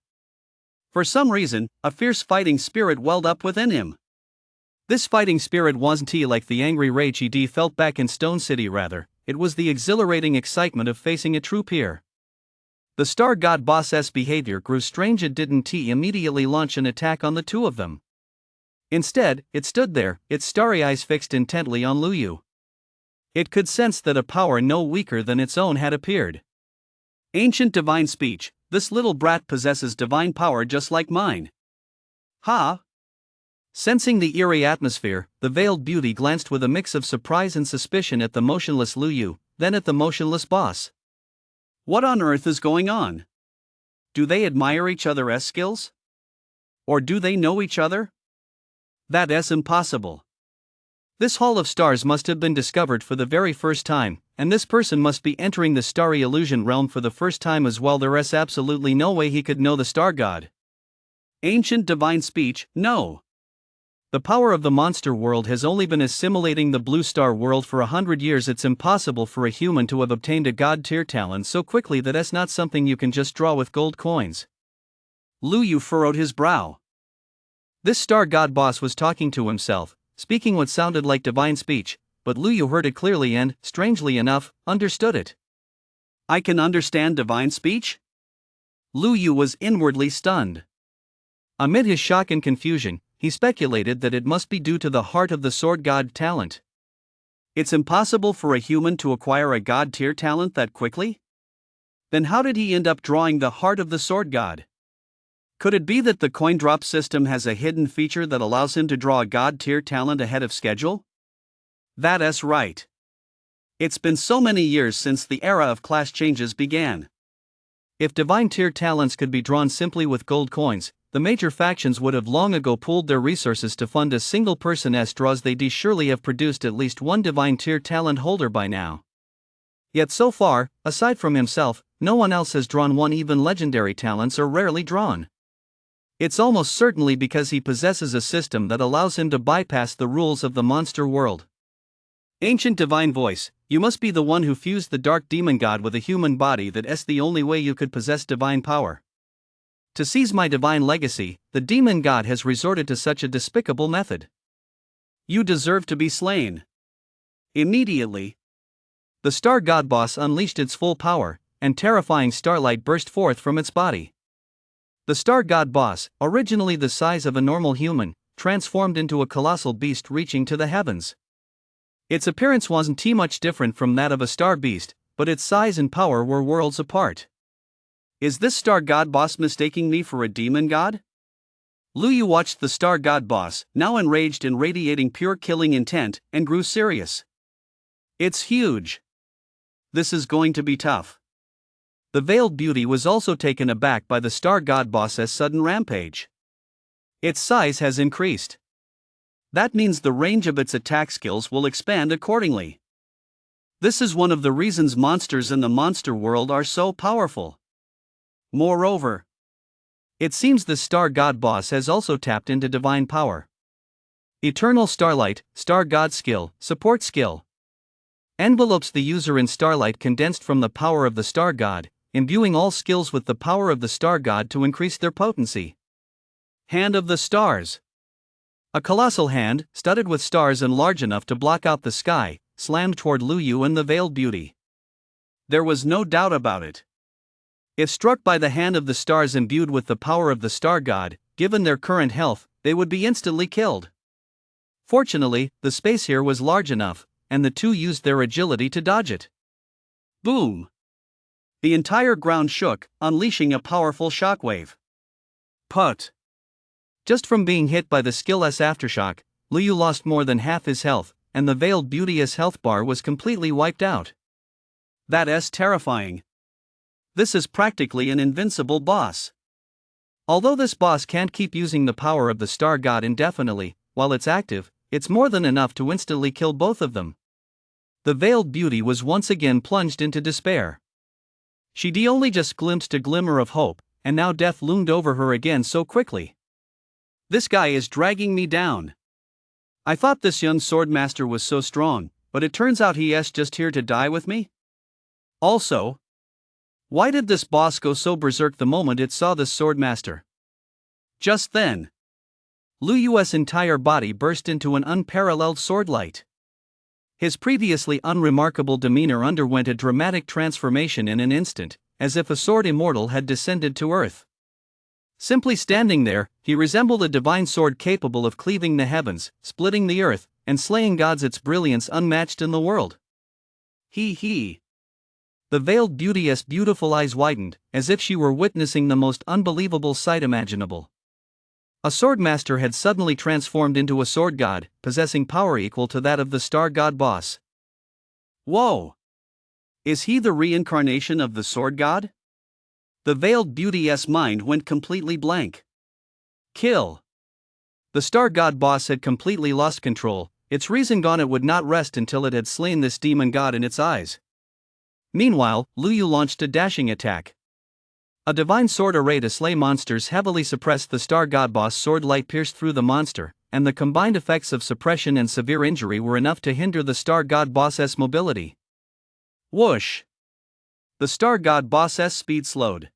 Speaker 2: For some reason, a fierce fighting spirit welled up within him. This fighting spirit wasn't like the angry rage he felt back in Stone City, rather, it was the exhilarating excitement of facing a true peer. The Star God boss's behavior grew strange. It didn't immediately launch an attack on the two of them. Instead, it stood there, its starry eyes fixed intently on Lu Yu. It could sense that a power no weaker than its own had appeared. Ancient divine speech, this little brat possesses divine power just like mine. Ha! Sensing the eerie atmosphere, the veiled beauty glanced with a mix of surprise and suspicion at the motionless Lu Yu, then at the motionless boss. What on earth is going on? Do they admire each other's skills? Or do they know each other? That is impossible. This Hall of Stars must have been discovered for the very first time, and this person must be entering the starry illusion realm for the first time as well. There is absolutely no way he could know the Star God. Ancient divine speech, no. The power of the monster world has only been assimilating the blue star world for 100 years. It's impossible for a human to have obtained a god tier talent so quickly. That's not something you can just draw with gold coins. Lu Yu furrowed his brow. This Star God boss was talking to himself, speaking what sounded like divine speech, but Lu Yu heard it clearly and, strangely enough, understood it. I can understand divine speech? Lu Yu was inwardly stunned. Amid his shock and confusion, he speculated that it must be due to the heart of the sword god talent. It's impossible for a human to acquire a god tier talent that quickly? Then how did he end up drawing the heart of the sword god? Could it be that the coin drop system has a hidden feature that allows him to draw a god tier talent ahead of schedule? That is right. It's been so many years since the era of class changes began.
Speaker 1: If divine tier talents could be drawn simply with gold coins, the major factions would have long ago pooled their resources to fund a single person's draws. They'd surely have produced at least one divine tier talent holder by now. Yet so far, aside from himself, no one else has drawn one. Even legendary talents are rarely drawn. It's almost certainly because he possesses a system that allows him to bypass the rules of the monster world. Ancient divine voice, you must be the one who fused the dark demon god with a human body. That's the only way you could possess divine power. To seize my divine legacy, the demon god has resorted to such a despicable method.
Speaker 2: You deserve to be slain. Immediately.
Speaker 1: The star god boss unleashed its full power, and terrifying starlight burst forth from its body. The star god boss, originally the size of a normal human, transformed into a colossal beast reaching to the heavens. Its appearance wasn't too much different from that of a star beast, but its size and power were worlds apart.
Speaker 2: Is this star god boss mistaking me for a demon god? Lu Yu watched the star god boss, now enraged and radiating pure killing intent, and grew serious. It's huge. This is going to be tough.
Speaker 1: The veiled beauty was also taken aback by the star god boss's sudden rampage. Its size has increased. That means the range of its attack skills will expand accordingly. This is one of the reasons monsters in the monster world are so powerful. Moreover, it seems the star god boss has also tapped into divine power. Eternal Starlight, Star God Skill, Support Skill. Envelopes the user in starlight condensed from the power of the star god, imbuing all skills with the power of the star god to increase their potency. Hand of the Stars. A colossal hand, studded with stars and large enough to block out the sky, slammed toward Lu Yu and the veiled beauty.
Speaker 2: There was no doubt about it.
Speaker 1: If struck by the hand of the stars imbued with the power of the star god, given their current health, they would be instantly killed. Fortunately, the space here was large enough, and the two used their agility to dodge it.
Speaker 2: Boom! The entire ground shook, unleashing a powerful shockwave.
Speaker 1: Put! Just from being hit by the skillless aftershock, Lu Yu lost more than half his health, and the veiled beauty's health bar was completely wiped out.
Speaker 2: That's terrifying. This is practically an invincible boss.
Speaker 1: Although this boss can't keep using the power of the star god indefinitely, while it's active, it's more than enough to instantly kill both of them. The veiled beauty was once again plunged into despair. She'd only just glimpsed a glimmer of hope, and now death loomed over her again so quickly.
Speaker 2: This guy is dragging me down. I thought this young Swordmaster was so strong, but it turns out he's just here to die with me? Also, why did this boss go so berserk the moment it saw this Swordmaster? Just then, Lu Yu's entire body burst into an unparalleled swordlight. His previously unremarkable demeanor underwent a dramatic transformation in an instant, as if a sword immortal had descended to earth. Simply standing there, he resembled a divine sword capable of cleaving the heavens, splitting the earth, and slaying gods. Its brilliance unmatched in the world.
Speaker 1: He. The veiled beauty's beautiful eyes widened, as if she were witnessing the most unbelievable sight imaginable. A Swordmaster had suddenly transformed into a sword god, possessing power equal to that of the star god boss.
Speaker 2: Whoa! Is he the reincarnation of the sword god? The veiled beauty's mind went completely blank.
Speaker 1: Kill! The star god boss had completely lost control, its reason gone. It would not rest until it had slain this demon god in its eyes. Meanwhile, Lu Yu launched a dashing attack. A divine sword array to slay monsters heavily suppressed the star god boss. Sword light pierced through the monster, and the combined effects of suppression and severe injury were enough to hinder the star god boss's mobility.
Speaker 2: Whoosh!
Speaker 1: The star god boss's speed slowed.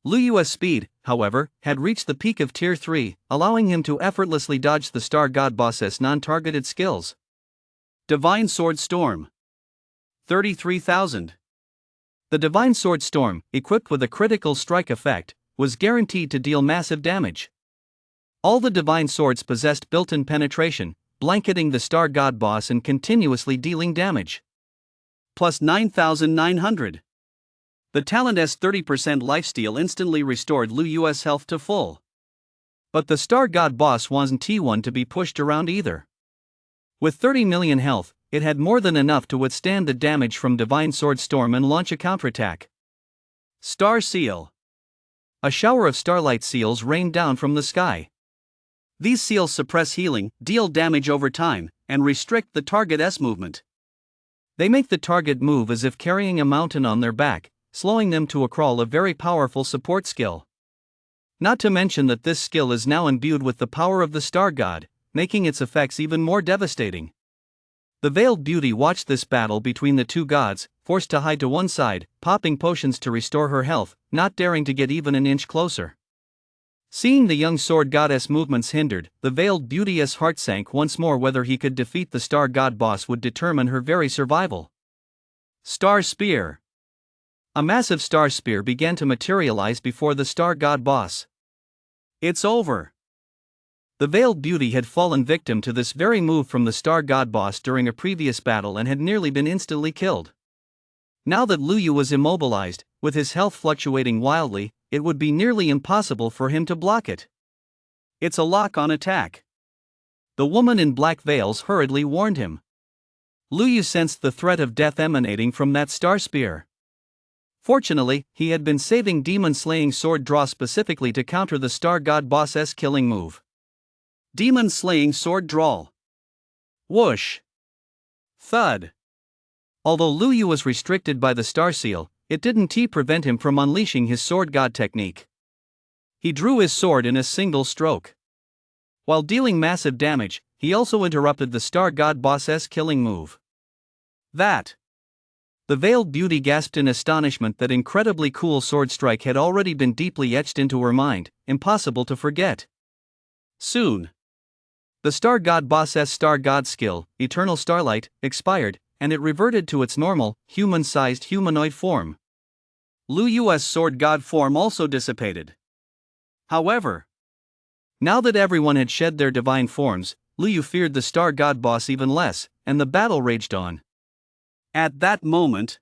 Speaker 1: Lu Yu's speed, however, had reached the peak of Tier 3, allowing him to effortlessly dodge the star god boss's non-targeted skills.
Speaker 2: Divine Sword Storm. 33,000.
Speaker 1: The Divine Sword Storm, equipped with a critical strike effect, was guaranteed to deal massive damage. All the Divine Swords possessed built-in penetration, blanketing the star god boss and continuously dealing damage.
Speaker 2: Plus 9,900. The talent's 30% lifesteal instantly restored Lu Yu's health to full.
Speaker 1: But the star god boss wasn't one to be pushed around either. With 30 million health, it had more than enough to withstand the damage from Divine Sword Storm and launch a counterattack.
Speaker 2: Star Seal.
Speaker 1: A shower of starlight seals rained down from the sky.
Speaker 2: These seals suppress healing, deal damage over time, and restrict the target's movement.
Speaker 1: They make the target move as if carrying a mountain on their back, slowing them to a crawl, a very powerful support skill. Not to mention that this skill is now imbued with the power of the Star God, making its effects even more devastating. The Veiled Beauty watched this battle between the two gods, forced to hide to one side, popping potions to restore her health, not daring to get even an inch closer. Seeing the young sword goddess movements hindered, the Veiled Beauty's heart sank once more. Whether he could defeat the Star God boss would determine her very survival.
Speaker 2: Star Spear.
Speaker 1: A massive star spear began to materialize before the Star God boss.
Speaker 2: It's over.
Speaker 1: The Veiled Beauty had fallen victim to this very move from the Star God boss during a previous battle and had nearly been instantly killed. Now that Lu Yu was immobilized, with his health fluctuating wildly, it would be nearly impossible for him to block it.
Speaker 2: It's a lock-on attack.
Speaker 1: The woman in black veils hurriedly warned him. Lu Yu sensed the threat of death emanating from that star spear. Fortunately, he had been saving demon-slaying sword draw specifically to counter the Star God boss's killing move.
Speaker 2: Demon-slaying sword draw. Whoosh. Thud.
Speaker 1: Although Lu Yu was restricted by the star seal, it didn't prevent him from unleashing his sword god technique. He drew his sword in a single stroke. While dealing massive damage, he also interrupted the Star God boss's killing move.
Speaker 2: That.
Speaker 1: The Veiled Beauty gasped in astonishment. That incredibly cool sword strike had already been deeply etched into her mind, impossible to forget.
Speaker 2: Soon,
Speaker 1: the Star God boss's Star God skill, Eternal Starlight, expired, and it reverted to its normal, human-sized humanoid form.
Speaker 2: Lu Yu's sword god form also dissipated. However,
Speaker 1: now that everyone had shed their divine forms, Lu Yu feared the Star God boss even less, and the battle raged on.
Speaker 2: At that moment,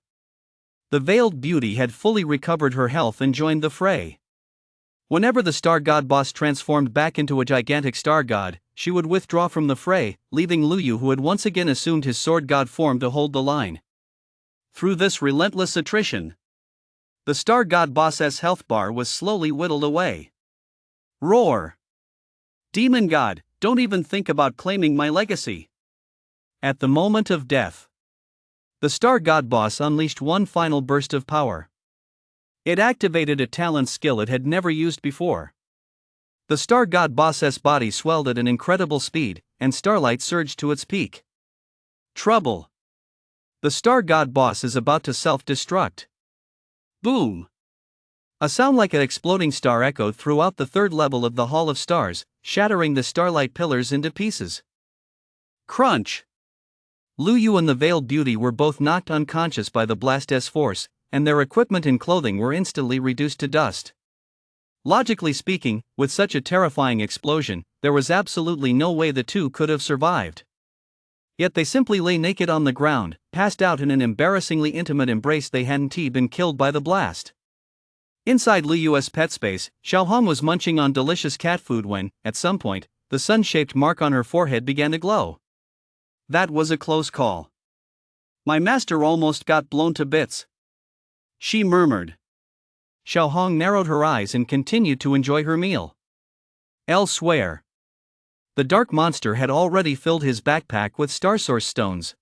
Speaker 1: the Veiled Beauty had fully recovered her health and joined the fray. Whenever the Star God boss transformed back into a gigantic star god, she would withdraw from the fray, leaving Lu Yu, who had once again assumed his sword god form, to hold the line.
Speaker 2: Through this relentless attrition, the Star God boss's health bar was slowly whittled away. Roar! Demon God, don't even think about claiming my legacy.
Speaker 1: At the moment of death, the Star God boss unleashed one final burst of power. It activated a talent skill it had never used before. The Star God boss's body swelled at an incredible speed, and starlight surged to its peak.
Speaker 2: Trouble!
Speaker 1: The Star God boss is about to self-destruct.
Speaker 2: Boom!
Speaker 1: A sound like an exploding star echoed throughout the third level of the Hall of Stars, shattering the starlight pillars into pieces.
Speaker 2: Crunch!
Speaker 1: Lu Yu and the Veiled Beauty were both knocked unconscious by the blast's force, and their equipment and clothing were instantly reduced to dust. Logically speaking, with such a terrifying explosion, there was absolutely no way the two could have survived. Yet they simply lay naked on the ground, passed out in an embarrassingly intimate embrace. They hadn't been killed by the blast. Inside Lu Yu's pet space, Xiaohong was munching on delicious cat food when, at some point, the sun-shaped mark on her forehead began to glow.
Speaker 2: That was a close call. My master almost got blown to bits, she murmured.
Speaker 1: Xiaohong narrowed her eyes and continued to enjoy her meal. Elsewhere, the dark monster had already filled his backpack with star source stones.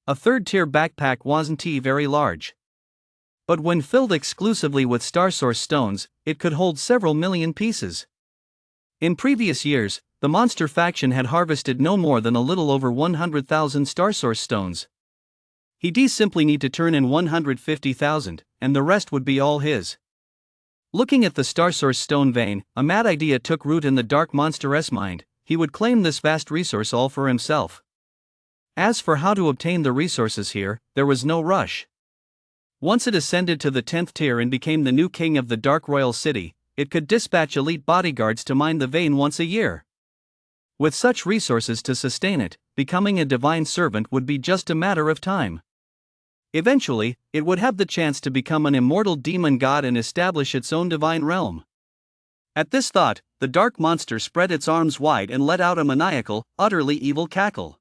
Speaker 1: A third-tier backpack wasn't very large. But when filled exclusively with star source stones, it could hold several million pieces. In previous years, the monster faction had harvested no more than a little over 100,000 star source stones. He'd simply need to turn in 150,000, and the rest would be all his. Looking at the star source stone vein, a mad idea took root in the dark monster's mind. He would claim this vast resource all for himself. As for how to obtain the resources here, there was no rush. Once it ascended to the 10th tier and became the new king of the Dark Royal City, it could dispatch elite bodyguards to mine the vein once a year. With such resources to sustain it, becoming a divine servant would be just a matter of time. Eventually, it would have the chance to become an immortal demon god and establish its own divine realm. At this thought, the dark monster spread its arms wide and let out a maniacal, utterly evil cackle.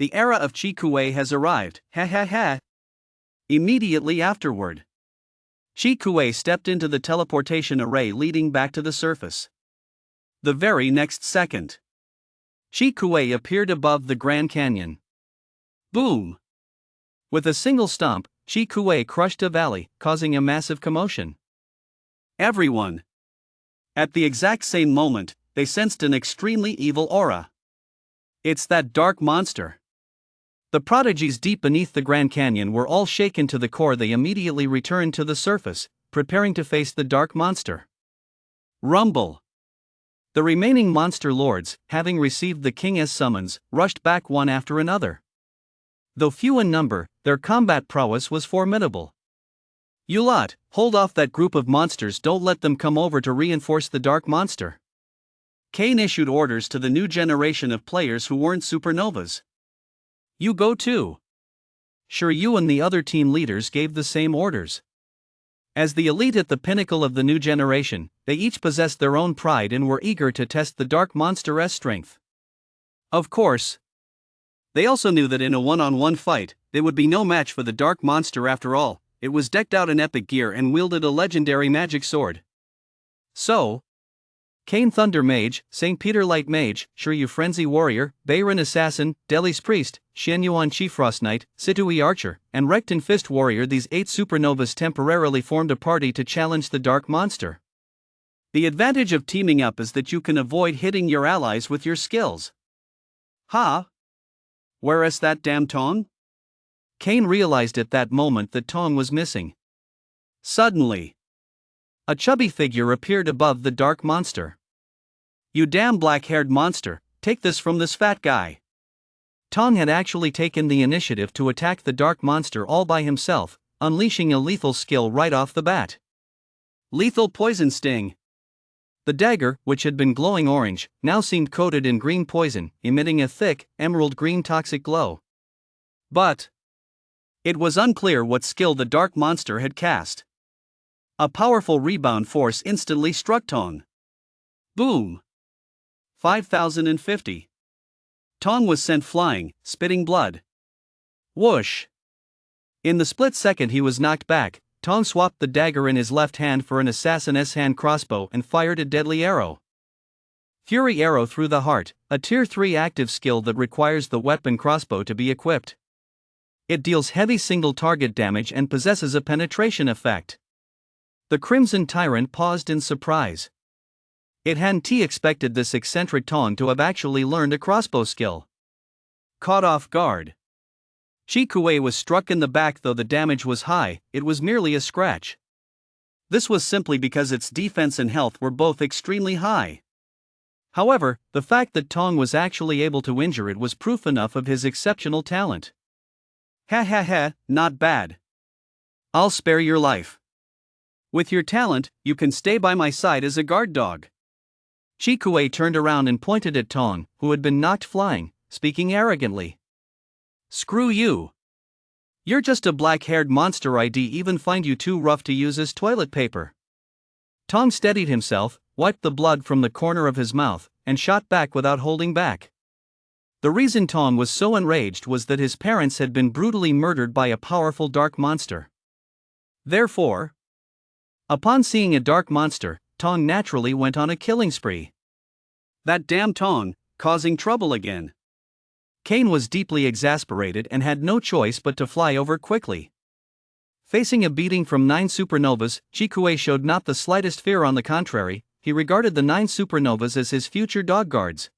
Speaker 2: the era of Chi Kuei has arrived, ha ha ha. Immediately afterward, Chi Kuei stepped into the teleportation array leading back to the surface. The very next second, Chi Kuei appeared above the Grand Canyon. Boom! With a single stomp, Chi Kuei crushed a valley, causing a massive commotion. Everyone, at the exact same moment, they sensed an extremely evil aura. It's that dark monster. The prodigies deep beneath the Grand Canyon were all shaken to the core. They immediately returned to the surface, preparing to face the dark monster. Rumble. The remaining monster lords, having received the king's summons, rushed back one after another. Though few in number, their combat prowess was formidable. You lot, hold off that group of monsters, don't let them come over to reinforce the dark monster. Kane issued orders to the new generation of players who weren't supernovas. You go too. Sure, you and the other team leaders gave the same orders. As the elite at the pinnacle of the new generation, they each possessed their own pride and were eager to test the dark monster's strength. Of course, they also knew that in a one-on-one fight, they would be no match for the dark monster. After all, it was decked out in epic gear and wielded a legendary magic sword. So, Kane Thunder Mage, St. Peter Light Mage, Shiryu Frenzy Warrior, Bayron Assassin, Deli's Priest, Xianyuan Chi Frost Knight, Situi Archer, and Rectin Fist Warrior, these 8 supernovas temporarily formed a party to challenge the dark monster. The advantage of teaming up is that you can avoid hitting your allies with your skills. Ha! Where's that damn Tong? Kane realized at that moment that Tong was missing. Suddenly, a chubby figure appeared above the dark monster. You damn black-haired monster, take this from this fat guy. Tong had actually taken the initiative to attack the dark monster all by himself, unleashing a lethal skill right off the bat. Lethal Poison Sting. The dagger, which had been glowing orange, now seemed coated in green poison, emitting a thick, emerald-green toxic glow. But it was unclear what skill the dark monster had cast. A powerful rebound force instantly struck Tong. Boom! 5050. Tong was sent flying, spitting blood. Whoosh! In the split second he was knocked back, Tong swapped the dagger in his left hand for an assassin's hand crossbow and fired a deadly arrow. Fury Arrow through the heart, a tier 3 active skill that requires the weapon crossbow to be equipped. It deals heavy single target damage and possesses a penetration effect. The Crimson Tyrant paused in surprise. It hadn't expected this eccentric Tong to have actually learned a crossbow skill. Caught off guard, Chi Kuei was struck in the back. Though the damage was high, it was merely a scratch. This was simply because its defense and health were both extremely high. However, the fact that Tong was actually able to injure it was proof enough of his exceptional talent. Ha ha ha, not bad. I'll spare your life. With your talent, you can stay by my side as a guard dog. Chi Kuei turned around and pointed at Tong, who had been knocked flying, speaking arrogantly. Screw you. You're just a black-haired monster. I'd even find you too rough to use as toilet paper. Tong steadied himself, wiped the blood from the corner of his mouth, and shot back without holding back. The reason Tong was so enraged was that his parents had been brutally murdered by a powerful dark monster. Therefore, upon seeing a dark monster, Tong naturally went on a killing spree. That damn Tong, causing trouble again. Kane was deeply exasperated and had no choice but to fly over quickly. Facing a beating from 9 supernovas, Chi Kuei showed not the slightest fear. On the contrary, he regarded the 9 supernovas as his future dog guards.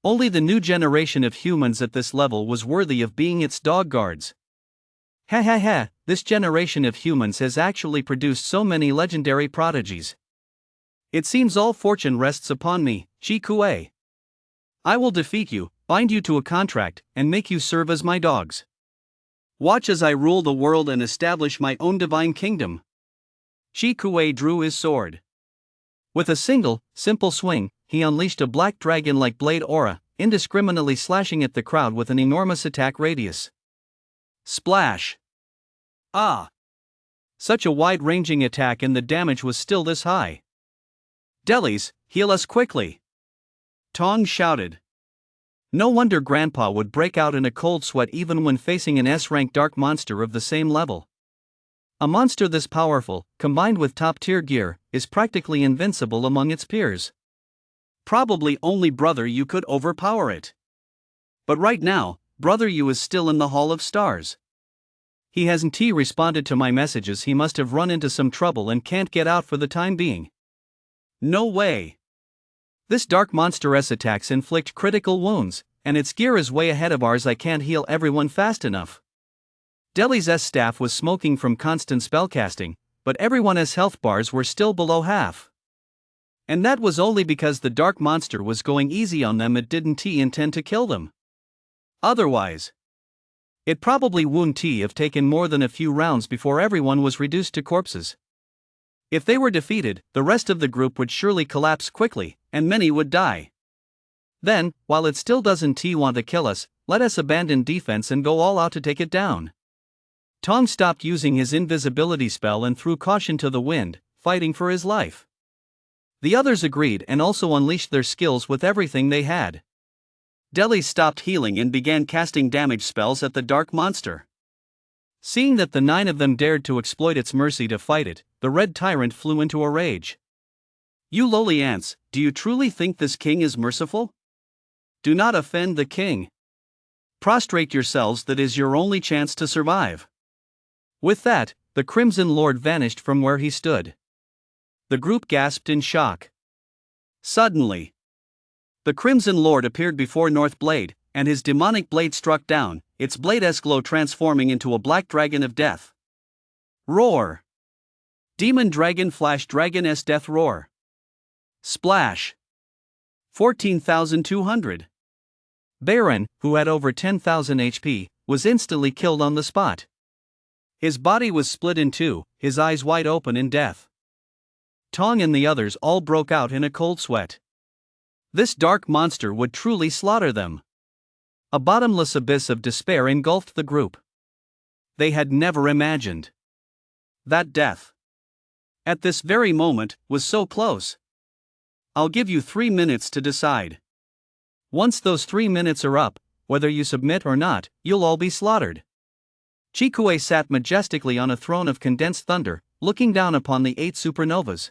Speaker 2: Only the new generation of humans at this level was worthy of being its dog guards. Ha ha ha, this generation of humans has actually produced so many legendary prodigies. It seems all fortune rests upon me, Chi Kuei. I will defeat you, bind you to a contract, and make you serve as my dogs. Watch as I rule the world and establish my own divine kingdom. Chi Kuei drew his sword. With a single, simple swing, he unleashed a black dragon-like blade aura, indiscriminately slashing at the crowd with an enormous attack radius. Splash! Ah! Such a wide-ranging attack, and the damage was still this high. Delis, heal us quickly! Tong shouted.
Speaker 1: No wonder Grandpa would break out in a cold sweat even when facing an S-rank dark monster of the same level. A monster this powerful, combined with top-tier gear, is practically invincible among its peers.
Speaker 2: Probably only Brother You could overpower it. But right now, Brother You is still in the Hall of Stars.
Speaker 1: He hasn't responded to my messages. He must have run into some trouble and can't get out for the time being.
Speaker 2: No way.
Speaker 1: This dark monster's attacks inflict critical wounds, and its gear is way ahead of ours. I can't heal everyone fast enough. Deli's staff was smoking from constant spellcasting, but everyone's health bars were still below half. And that was only because the dark monster was going easy on them. It didn't intend to kill them. Otherwise, it probably wouldn't have taken more than a few rounds before everyone was reduced to corpses. If they were defeated, the rest of the group would surely collapse quickly, and many would die. Then, while it still doesn't want to kill us, let us abandon defense and go all out to take it down. Tong stopped using his invisibility spell and threw caution to the wind, fighting for his life. The others agreed and also unleashed their skills with everything they had.
Speaker 2: Deli stopped healing and began casting damage spells at the dark monster.
Speaker 1: Seeing that the 9 of them dared to exploit its mercy to fight it, the red tyrant flew into a rage.
Speaker 2: You lowly ants, do you truly think this king is merciful? Do not offend the king. Prostrate yourselves, that is your only chance to survive.
Speaker 1: With that, the Crimson Lord vanished from where he stood. The group gasped in shock.
Speaker 2: Suddenly, the Crimson Lord appeared before North Blade, and his demonic blade struck down, its blade-esque glow transforming into a black dragon of death. Roar! Demon Dragon Flash Dragon-S Death Roar. Splash! 14,200.
Speaker 1: Baron, who had over 10,000 HP, was instantly killed on the spot.
Speaker 2: His body was split in two, his eyes wide open in death.
Speaker 1: Tong and the others all broke out in a cold sweat. This dark monster would truly slaughter them. A bottomless abyss of despair engulfed the group. They had never imagined
Speaker 2: that death, at this very moment, was so close. I'll give you 3 minutes to decide.
Speaker 1: Once those 3 minutes are up, whether you submit or not, you'll all be slaughtered. Chikue sat majestically on a throne of condensed thunder, looking down upon the 8 supernovas.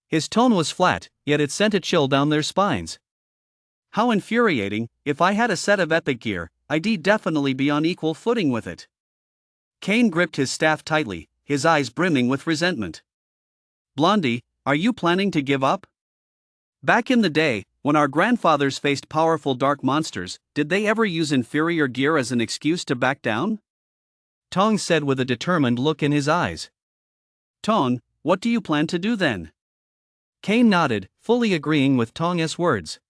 Speaker 1: His tone was flat, yet it sent a chill down their spines.
Speaker 2: How infuriating! If I had a set of epic gear, I'd definitely be on equal footing with it. Kane gripped his staff tightly, his eyes brimming with resentment. Blondie, are you planning to give up? Back in the day, when our grandfathers faced powerful dark monsters, did they ever use inferior gear as an excuse to back down?
Speaker 1: Tong said with a determined look in his eyes.
Speaker 2: Tong, what do you plan to do then?
Speaker 1: Kane nodded, fully agreeing with Tong's words.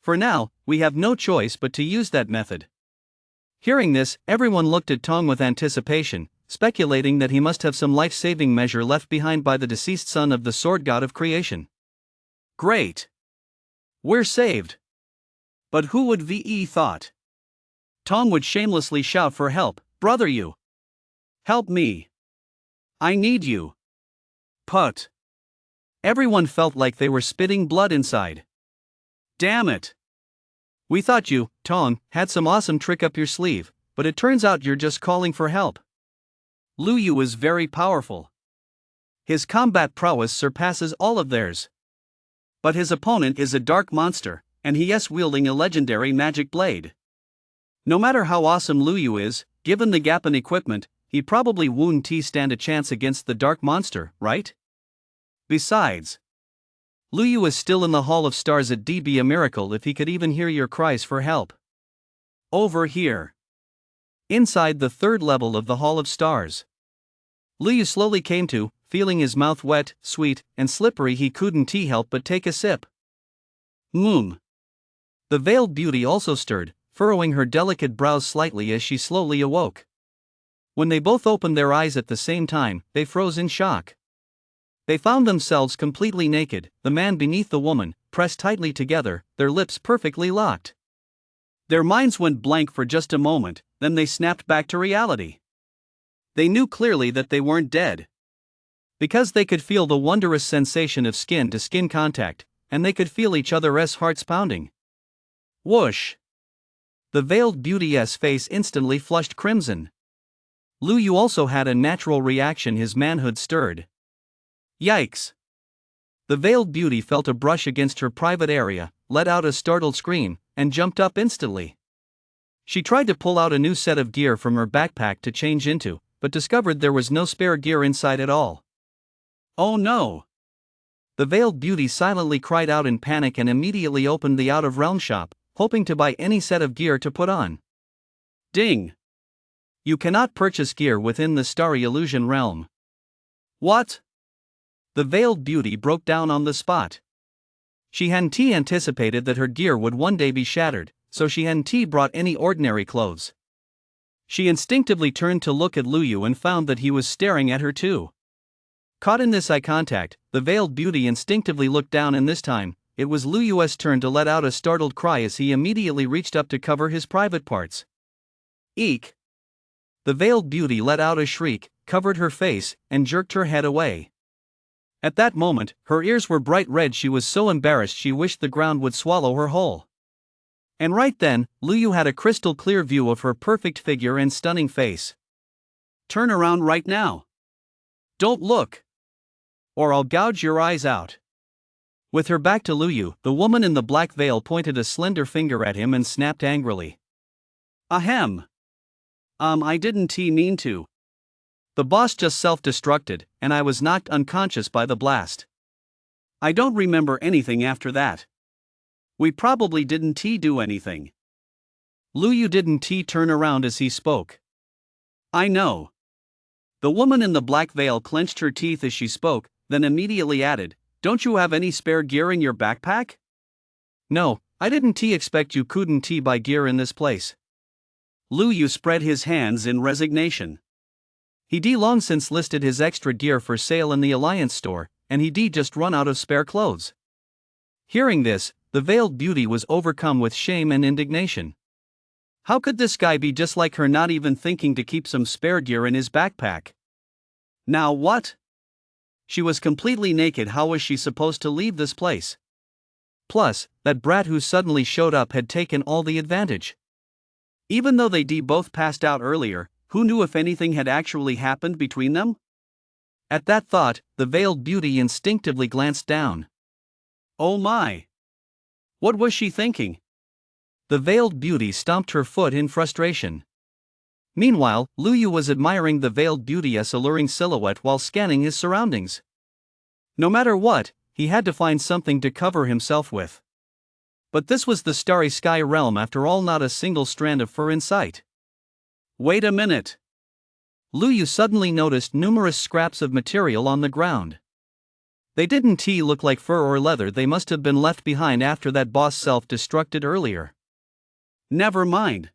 Speaker 1: For now, we have no choice but to use that method. Hearing this, everyone looked at Tong with anticipation, speculating that he must have some life-saving measure left behind by the deceased son of the sword god of creation.
Speaker 2: Great! We're saved! But who would VE thought? Tong would shamelessly shout for help, Brother You! Help me! I need you! Put!
Speaker 1: Everyone felt like they were spitting blood inside.
Speaker 2: Damn it!
Speaker 1: We thought you, Tong, had some awesome trick up your sleeve, but it turns out you're just calling for help.
Speaker 2: Lu Yu is very powerful. His combat prowess surpasses all of theirs. But his opponent is a dark monster, and he is wielding a legendary magic blade. No matter how awesome Lu Yu is, given the gap in equipment, he probably wouldn't stand a chance against the dark monster, right? Besides, Lu Yu is still in the Hall of Stars. It'd be a miracle if he could even hear your cries for help. Over here, inside the 3rd level of the Hall of Stars, Lu Yu slowly came to, feeling his mouth wet, sweet, and slippery. He couldn't help but take a sip. The veiled beauty also stirred, furrowing her delicate brows slightly as she slowly awoke. When they both opened their eyes at the same time, they froze in shock. They found themselves completely naked, the man beneath the woman, pressed tightly together, their lips perfectly locked. Their minds went blank for just a moment, then they snapped back to reality. They knew clearly that they weren't dead. Because they could feel the wondrous sensation of skin-to-skin contact, and they could feel each other's hearts pounding.
Speaker 1: Whoosh! The veiled beauty's face instantly flushed crimson. Lu Yu also had a natural reaction, his manhood stirred. Yikes! The veiled beauty felt a brush against her private area, let out a startled scream, and jumped up instantly. She tried to pull out a new set of gear from her backpack to change into, but discovered there was no spare gear inside at all. Oh no! The veiled beauty silently cried out in panic and immediately opened the out-of-realm shop, hoping to buy any set of gear to put on. Ding! You cannot purchase gear within the Starry Illusion realm. What? The veiled beauty broke down on the spot. She hadn't anticipated that her gear would one day be shattered, so she hadn't brought any ordinary clothes. She instinctively turned to look at Lu Yu and found that he was staring at her too. Caught in this eye contact, the veiled beauty instinctively looked down, and this time, it was Lu Yu's turn to let out a startled cry as he immediately reached up to cover his private parts. Eek! The veiled beauty let out a shriek, covered her face, and jerked her head away. At that moment, her ears were bright red. She was so embarrassed she wished the ground would swallow her whole. And right then, Lu Yu had a crystal clear view of her perfect figure and stunning face. Turn around right now. Don't look, or I'll gouge your eyes out. With her back to Lu Yu, the woman in the black veil pointed a slender finger at him and snapped angrily. Ahem. I didn't mean to. The boss just self-destructed, and I was knocked unconscious by the blast. I don't remember anything after that. We probably didn't do anything. Lu Yu didn't turn around as he spoke. I know. The woman in the black veil clenched her teeth as she spoke, then immediately added, Don't you have any spare gear in your backpack? No, I didn't expect you couldn't buy gear in this place. Lu Yu spread his hands in resignation. He'd long since listed his extra gear for sale in the Alliance store, and he'd just run out of spare clothes. Hearing this, the veiled beauty was overcome with shame and indignation. How could this guy be just like her, not even thinking to keep some spare gear in his backpack? Now what? She was completely naked. How was she supposed to leave this place? Plus, that brat who suddenly showed up had taken all the advantage. Even though they both passed out earlier, who knew if anything had actually happened between them? At that thought, the veiled beauty instinctively glanced down. Oh my! What was she thinking? The veiled beauty stomped her foot in frustration. Meanwhile, Lu Yu was admiring the veiled beauty's alluring silhouette while scanning his surroundings. No matter what, he had to find something to cover himself with. But this was the Starry Sky realm after all, not a single strand of fur in sight. Wait a minute. Lu Yu suddenly noticed numerous scraps of material on the ground. They didn't look like fur or leather. They must have been left behind after that boss self-destructed earlier. Never mind.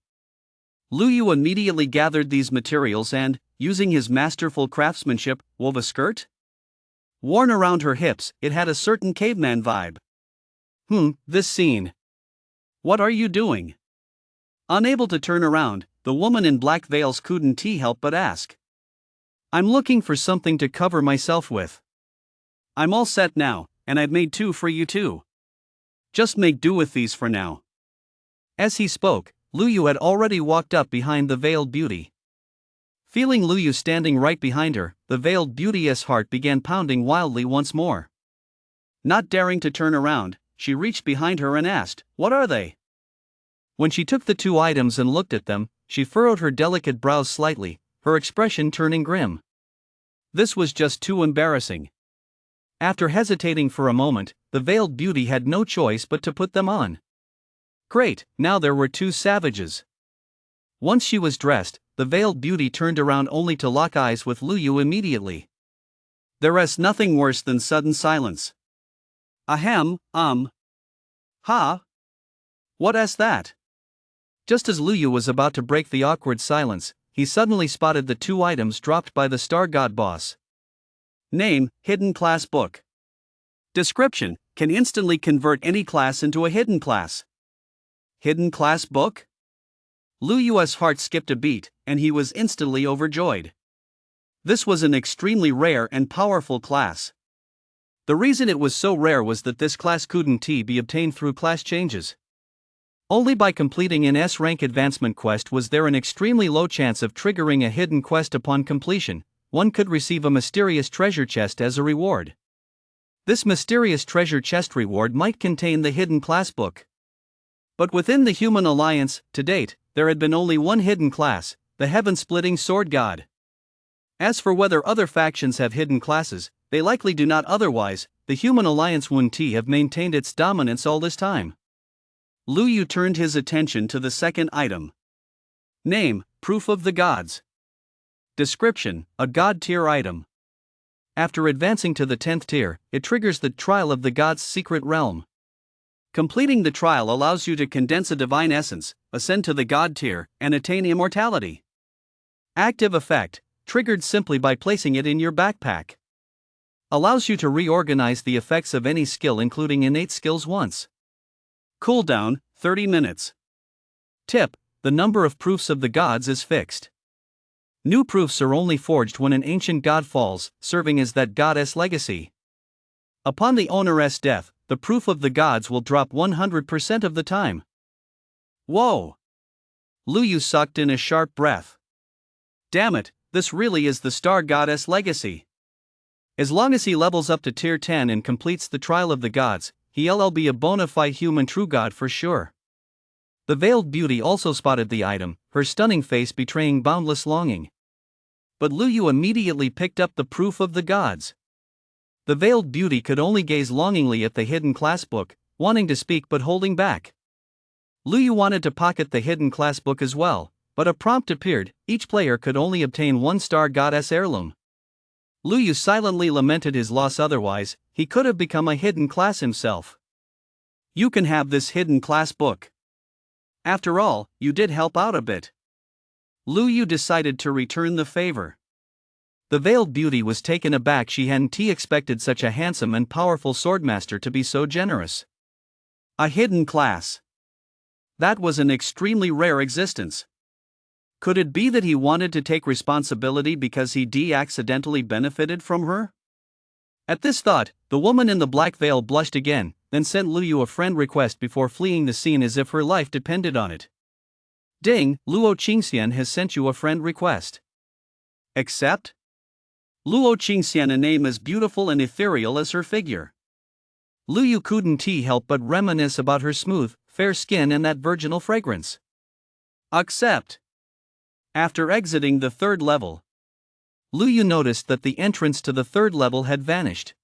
Speaker 1: Lu Yu immediately gathered these materials and, using his masterful craftsmanship, wove a skirt. Worn around her hips, it had a certain caveman vibe. This scene. What are you doing? Unable to turn around, the woman in black veils couldn't help but ask. I'm looking for something to cover myself with. I'm all set now, and I've made 2 for you too. Just make do with these for now. As he spoke, Lu Yu had already walked up behind the veiled beauty. Feeling Lu Yu standing right behind her, the veiled beauty's heart began pounding wildly once more. Not daring to turn around, she reached behind her and asked, What are they? When she took the 2 items and looked at them, she furrowed her delicate brows slightly, her expression turning grim. This was just too embarrassing. After hesitating for a moment, the veiled beauty had no choice but to put them on. Great, now there were 2 savages. Once she was dressed, the veiled beauty turned around only to lock eyes with Lu Yu immediately. There is nothing worse than sudden silence. Ahem, Ha? What is that? Just as Lu Yu was about to break the awkward silence, he suddenly spotted the 2 items dropped by the Star God boss. Name, Hidden Class Book. Description, can instantly convert any class into a hidden class. Hidden Class Book? Lu Yu's heart skipped a beat, and he was instantly overjoyed. This was an extremely rare and powerful class. The reason it was so rare was that this class couldn't be obtained through class changes. Only by completing an S-rank advancement quest was there an extremely low chance of triggering a hidden quest upon completion. One could receive a mysterious treasure chest as a reward. This mysterious treasure chest reward might contain the hidden class book. But within the human alliance, to date, there had been only one hidden class, the heaven-splitting sword god. As for whether other factions have hidden classes, they likely do not. Otherwise, the human alliance wouldn't have maintained its dominance all this time. Lu Yu turned his attention to the second item. Name, Proof of the Gods. Description, a God tier item. After advancing to the 10th tier, it triggers the Trial of the Gods Secret Realm. Completing the trial allows you to condense a divine essence, ascend to the God tier, and attain immortality. Active effect, triggered simply by placing it in your backpack. Allows you to reorganize the effects of any skill including innate skills once. Cooldown, 30 minutes. Tip, the number of proofs of the gods is fixed. New proofs are only forged when an ancient god falls, serving as that goddess legacy. Upon the owner's death, the proof of the gods will drop 100% of the time. Whoa! Lu Yu sucked in a sharp breath. Damn it, this really is the star goddess legacy. As long as he levels up to tier 10 and completes the Trial of the Gods, he'll be a bona fide human true god for sure. The Veiled Beauty also spotted the item, her stunning face betraying boundless longing. But Lu Yu immediately picked up the Proof of the Gods. The Veiled Beauty could only gaze longingly at the hidden class book, wanting to speak but holding back. Lu Yu wanted to pocket the hidden class book as well, but a prompt appeared: each player could only obtain one star goddess heirloom. Lu Yu silently lamented his loss, otherwise, he could have become a hidden class himself. You can have this hidden class book. After all, you did help out a bit. Lu Yu decided to return the favor. The Veiled Beauty was taken aback. She hadn't expected such a handsome and powerful swordmaster to be so generous. A hidden class. That was an extremely rare existence. Could it be that he wanted to take responsibility because he accidentally benefited from her? At this thought, the woman in the black veil blushed again, then sent Lu Yu a friend request before fleeing the scene as if her life depended on it. Ding, Luo Qingxian has sent you a friend request. Accept? Luo Qingxian, a name as beautiful and ethereal as her figure. Lu Yu couldn't help but reminisce about her smooth, fair skin and that virginal fragrance. Accept. After exiting the third level, Lu Yu noticed that the entrance to the third level had vanished.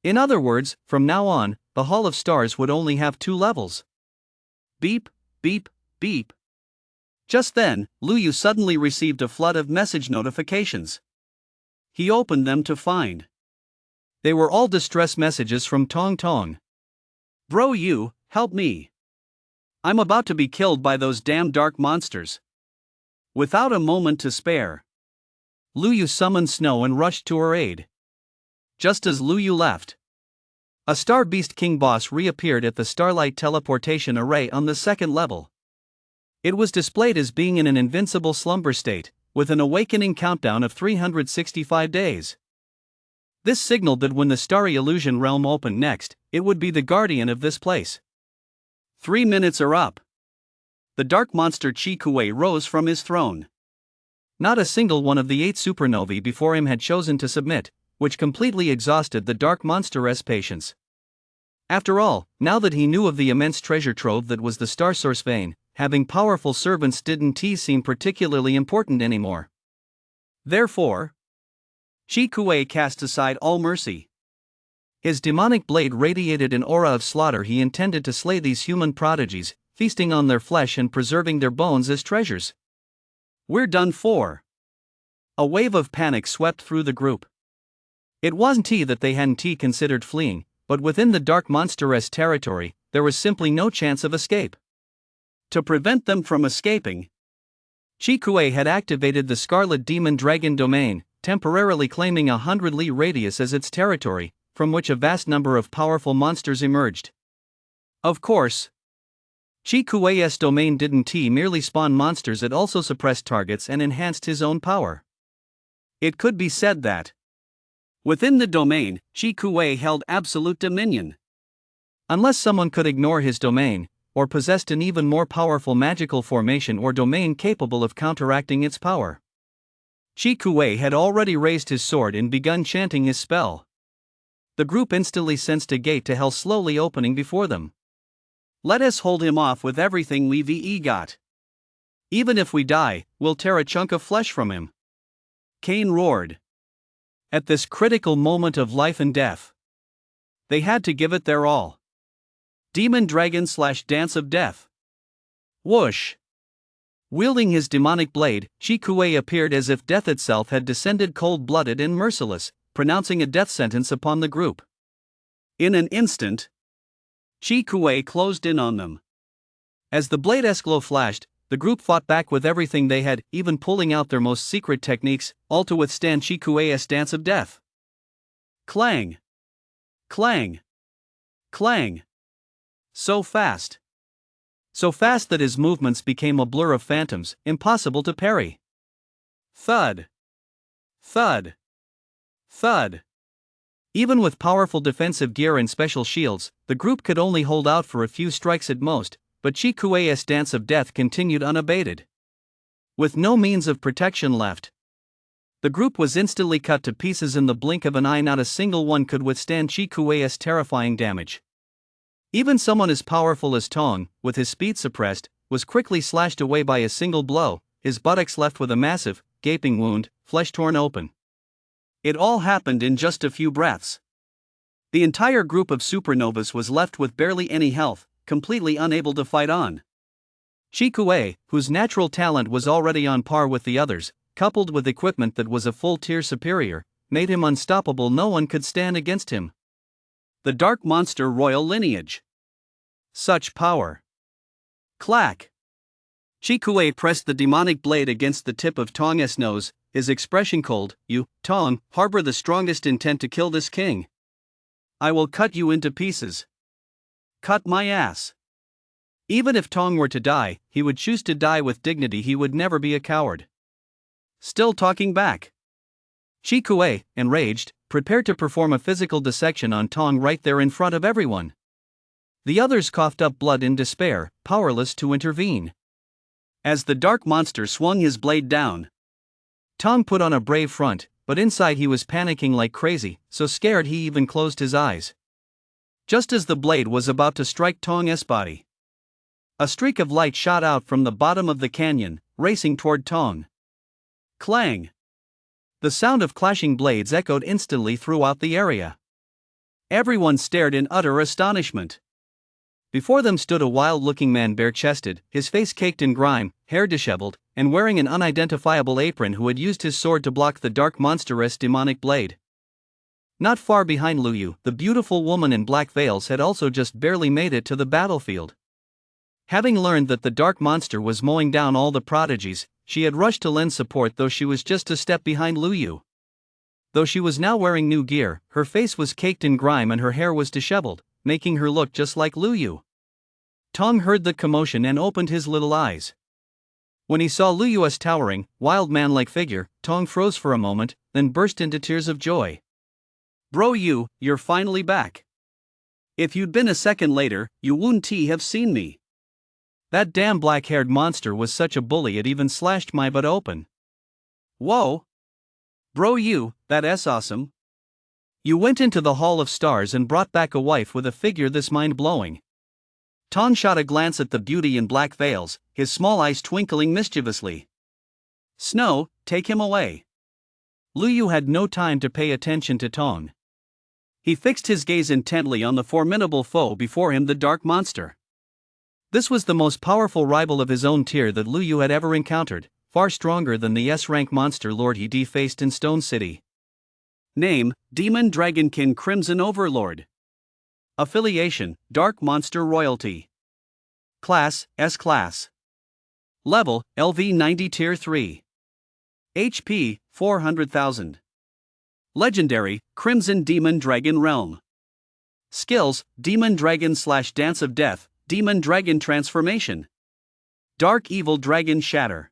Speaker 1: In other words, from now on, the Hall of Stars would only have 2 levels. Beep, beep, beep. Just then, Lu Yu suddenly received a flood of message notifications. He opened them to find they were all distress messages from Tong Tong. Bro, you, help me. I'm about to be killed by those damn dark monsters. Without a moment to spare, Lu Yu summoned Snow and rushed to her aid. Just as Lu Yu left, a Star Beast King boss reappeared at the Starlight teleportation array on the 2nd level. It was displayed as being in an invincible slumber state, with an awakening countdown of 365 days. This signaled that when the Starry Illusion realm opened next, it would be the guardian of this place. 3 minutes are up. The dark monster Chi Kuei rose from his throne. Not a single one of the 8 supernovae before him had chosen to submit, which completely exhausted the dark monster's patience. After all, now that he knew of the immense treasure trove that was the Star Source vein, having powerful servants didn't seem particularly important anymore. Therefore, Chi Kuei cast aside all mercy. His demonic blade radiated an aura of slaughter. He intended to slay these human prodigies, feasting on their flesh and preserving their bones as treasures. We're done for. A wave of panic swept through the group. It wasn't that they hadn't considered fleeing, but within the dark monster's territory, there was simply no chance of escape. To prevent them from escaping, Chi Kuei had activated the Scarlet Demon Dragon domain, temporarily claiming 100-li radius as its territory, from which a vast number of powerful monsters emerged. Of course, Chi Kuei's domain didn't merely spawn monsters, it also suppressed targets and enhanced his own power. It could be said that within the domain, Chi Kuei held absolute dominion. Unless someone could ignore his domain, or possessed an even more powerful magical formation or domain capable of counteracting its power. Chi Kuei had already raised his sword and begun chanting his spell. The group instantly sensed a gate to hell slowly opening before them.
Speaker 2: Let us hold him off with everything we've got.
Speaker 1: Even if we die, we'll tear a chunk of flesh from him.
Speaker 2: Cain roared.
Speaker 1: At this critical moment of life and death, they had to give it their all.
Speaker 2: Demon Dragon / Dance of Death.
Speaker 1: Whoosh! Wielding his demonic blade, Chi Kuei appeared as if death itself had descended cold-blooded and merciless, pronouncing a death sentence upon the group.
Speaker 2: In an instant, Chi Kuei closed in on them.
Speaker 1: As the blade-esque glow flashed, the group fought back with everything they had, even pulling out their most secret techniques, all to withstand Chi Kuei's dance of death.
Speaker 2: Clang! Clang! Clang! So fast
Speaker 1: that his movements became a blur of phantoms, impossible to parry.
Speaker 2: Thud! Thud! Thud!
Speaker 1: Even with powerful defensive gear and special shields, the group could only hold out for a few strikes at most, but Chi Kuei's dance of death continued unabated. With no means of protection left, the group was instantly cut to pieces in the blink of an eye. Not a single one could withstand Chi Kuei's terrifying damage. Even someone as powerful as Tong, with his speed suppressed, was quickly slashed away by a single blow, his buttocks left with a massive, gaping wound, flesh torn open.
Speaker 2: It all happened in just a few breaths. The entire group of supernovas was left with barely any health, completely unable to fight on.
Speaker 1: Chi Kuei, whose natural talent was already on par with the others, coupled with equipment that was a full tier superior, made him unstoppable. No one could stand against him.
Speaker 2: The Dark Monster royal lineage. Such power. Clack! Chi Kuei pressed the demonic blade against the tip of Tong's nose, his expression cold. You, Tong, harbor the strongest intent to kill this king. I will cut you into pieces. Cut my ass.
Speaker 1: Even if Tong were to die, he would choose to die with dignity. He would never be a coward.
Speaker 2: Still talking back.
Speaker 1: Chi Kuei, enraged, prepared to perform a physical dissection on Tong right there in front of everyone. The others coughed up blood in despair, powerless to intervene.
Speaker 2: As the Dark Monster swung his blade down,
Speaker 1: Tong put on a brave front, but inside he was panicking like crazy, so scared he even closed his eyes. Just as the blade was about to strike Tong's body, a streak of light shot out from the bottom of the canyon, racing toward Tong.
Speaker 2: Clang!
Speaker 1: The sound of clashing blades echoed instantly throughout the area.
Speaker 2: Everyone stared in utter astonishment.
Speaker 1: Before them stood a wild-looking man, bare-chested, his face caked in grime, hair disheveled, and wearing an unidentifiable apron, who had used his sword to block the Dark Monster's demonic blade. Not far behind Lu Yu, the beautiful woman in black veils had also just barely made it to the battlefield. Having learned that the Dark Monster was mowing down all the prodigies, she had rushed to lend support, though she was just a step behind Lu Yu. Though she was now wearing new gear, her face was caked in grime and her hair was disheveled, making her look just like Lu Yu. Tong heard the commotion and opened his little eyes. When he saw Lu Yu's towering, wild man-like figure, Tong froze for a moment, then burst into tears of joy.
Speaker 2: Bro, you're finally back. If you'd been a second later, you wouldn't have seen me.
Speaker 1: That damn black-haired monster was such a bully, it even slashed my butt open.
Speaker 2: Whoa! Bro, that's awesome.
Speaker 1: You went into the Hall of Stars and brought back a wife with a figure this mind-blowing. Tong shot a glance at the beauty in black veils, his small eyes twinkling mischievously.
Speaker 2: Snow, take him away.
Speaker 1: Lu Yu had no time to pay attention to Tong.
Speaker 2: He fixed his gaze intently on the formidable foe before him, the Dark Monster.
Speaker 1: This was the most powerful rival of his own tier that Lu Yu had ever encountered, far stronger than the S-rank monster lord he defaced in Stone City.
Speaker 2: Name, Demon Dragonkin Crimson Overlord. Affiliation, Dark Monster Royalty. Class, S-Class. Level, LV90 Tier 3. HP, 400,000. Legendary, Crimson Demon Dragon Realm. Skills, Demon Dragon / Dance of Death, Demon Dragon Transformation. Dark Evil Dragon Shatter.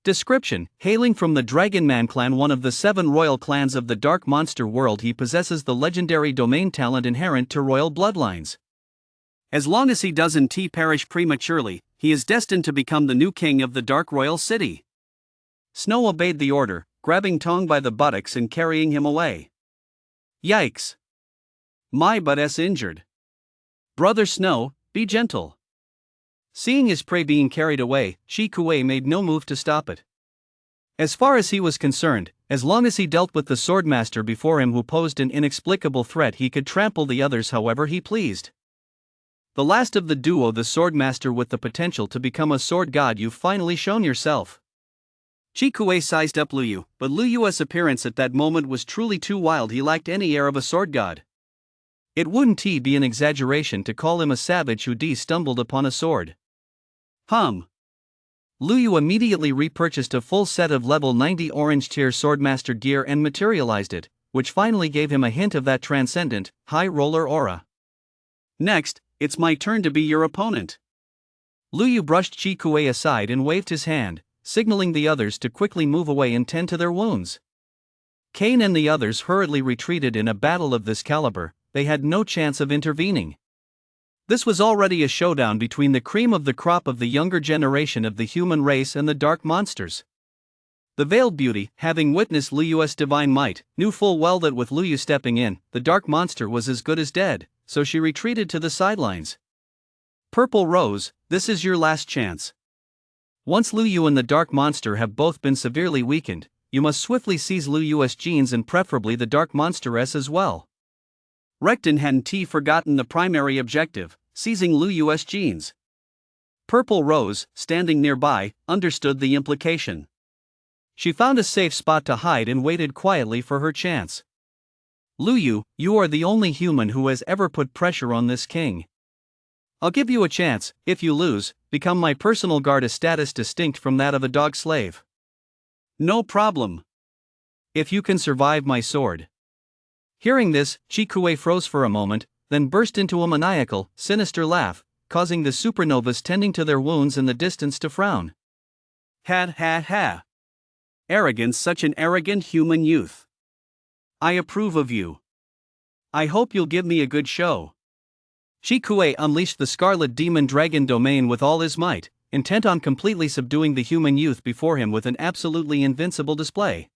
Speaker 1: Description: hailing from the Dragon Man clan, one of the 7 royal clans of the Dark Monster world, he possesses the legendary domain talent inherent to royal bloodlines.
Speaker 2: As long as he doesn't perish prematurely, he is destined to become the new king of the Dark Royal City. Snow obeyed the order, grabbing Tong by the buttocks and carrying him away. Yikes! My butt's injured. Brother Snow, be gentle. Seeing his prey being carried away, Shi Kuei made no move to stop it. As far as he was concerned, as long as he dealt with the Swordmaster before him who posed an inexplicable threat, he could trample the others however he pleased. The last of the duo, the Swordmaster with the potential to become a sword god, you've finally shown yourself. Shi Kuei sized up Lu Yu, but Lu Yu's appearance at that moment was truly too wild. He lacked any air of a sword god. It wouldn't be an exaggeration to call him a savage who stumbled upon a sword. Lu Yu immediately repurchased a full set of level 90 orange tier Swordmaster gear and materialized it, which finally gave him a hint of that transcendent, high roller aura. Next, it's my turn to be your opponent. Lu Yu brushed Shi Kuei aside and waved his hand, signaling the others to quickly move away and tend to their wounds. Kane and the others hurriedly retreated. In a battle of this caliber, they had no chance of intervening. This was already a showdown between the cream of the crop of the younger generation of the human race and the dark monsters. The veiled beauty, having witnessed Lu Yu's divine might, knew full well that with Lu Yu stepping in, the dark monster was as good as dead, so she retreated to the sidelines. Purple Rose, this is your last chance. Once Lu Yu and the dark monster have both been severely weakened, you must swiftly seize Lu Yu's genes and preferably the dark monsteress as well. Recton hadn't forgotten the primary objective, seizing Lu Yu's genes. Purple Rose, standing nearby, understood the implication. She found a safe spot to hide and waited quietly for her chance. Lu Yu, you are the only human who has ever put pressure on this king. I'll give you a chance. If you lose, become my personal guard, a status distinct from that of a dog slave. No problem. If you can survive my sword. Hearing this, Shi Kuei froze for a moment, then burst into a maniacal, sinister laugh, causing the supernovas tending to their wounds in the distance to frown. Ha ha ha. Arrogance, such an arrogant human youth. I approve of you. I hope you'll give me a good show. Shi Kuei unleashed the Scarlet Demon Dragon domain with all his might, intent on completely subduing the human youth before him with an absolutely invincible display.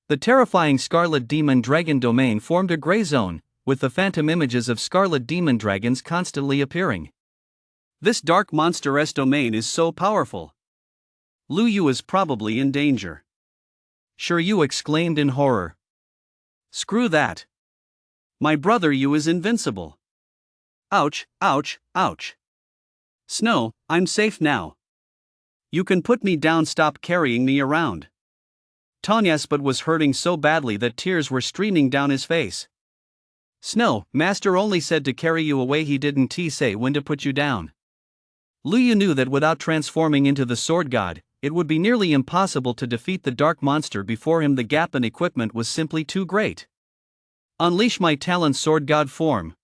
Speaker 2: The terrifying Scarlet Demon Dragon domain formed a gray zone, with the phantom images of Scarlet Demon Dragons constantly appearing. This dark monstrous domain is so powerful. Lu Yu is probably in danger. Sure, you exclaimed in horror. Screw that. My brother Yu is invincible. Ouch, ouch, ouch. Snow, I'm safe now. You can put me down, stop carrying me around. Tanya's butt was hurting so badly that tears were streaming down his face. Snow, Master only said to carry you away, he didn't say when to put you down. Lu Yu knew that without transforming into the sword god, it would be nearly impossible to defeat the dark monster before him. The gap in equipment was simply too great. Unleash my talent, sword god form.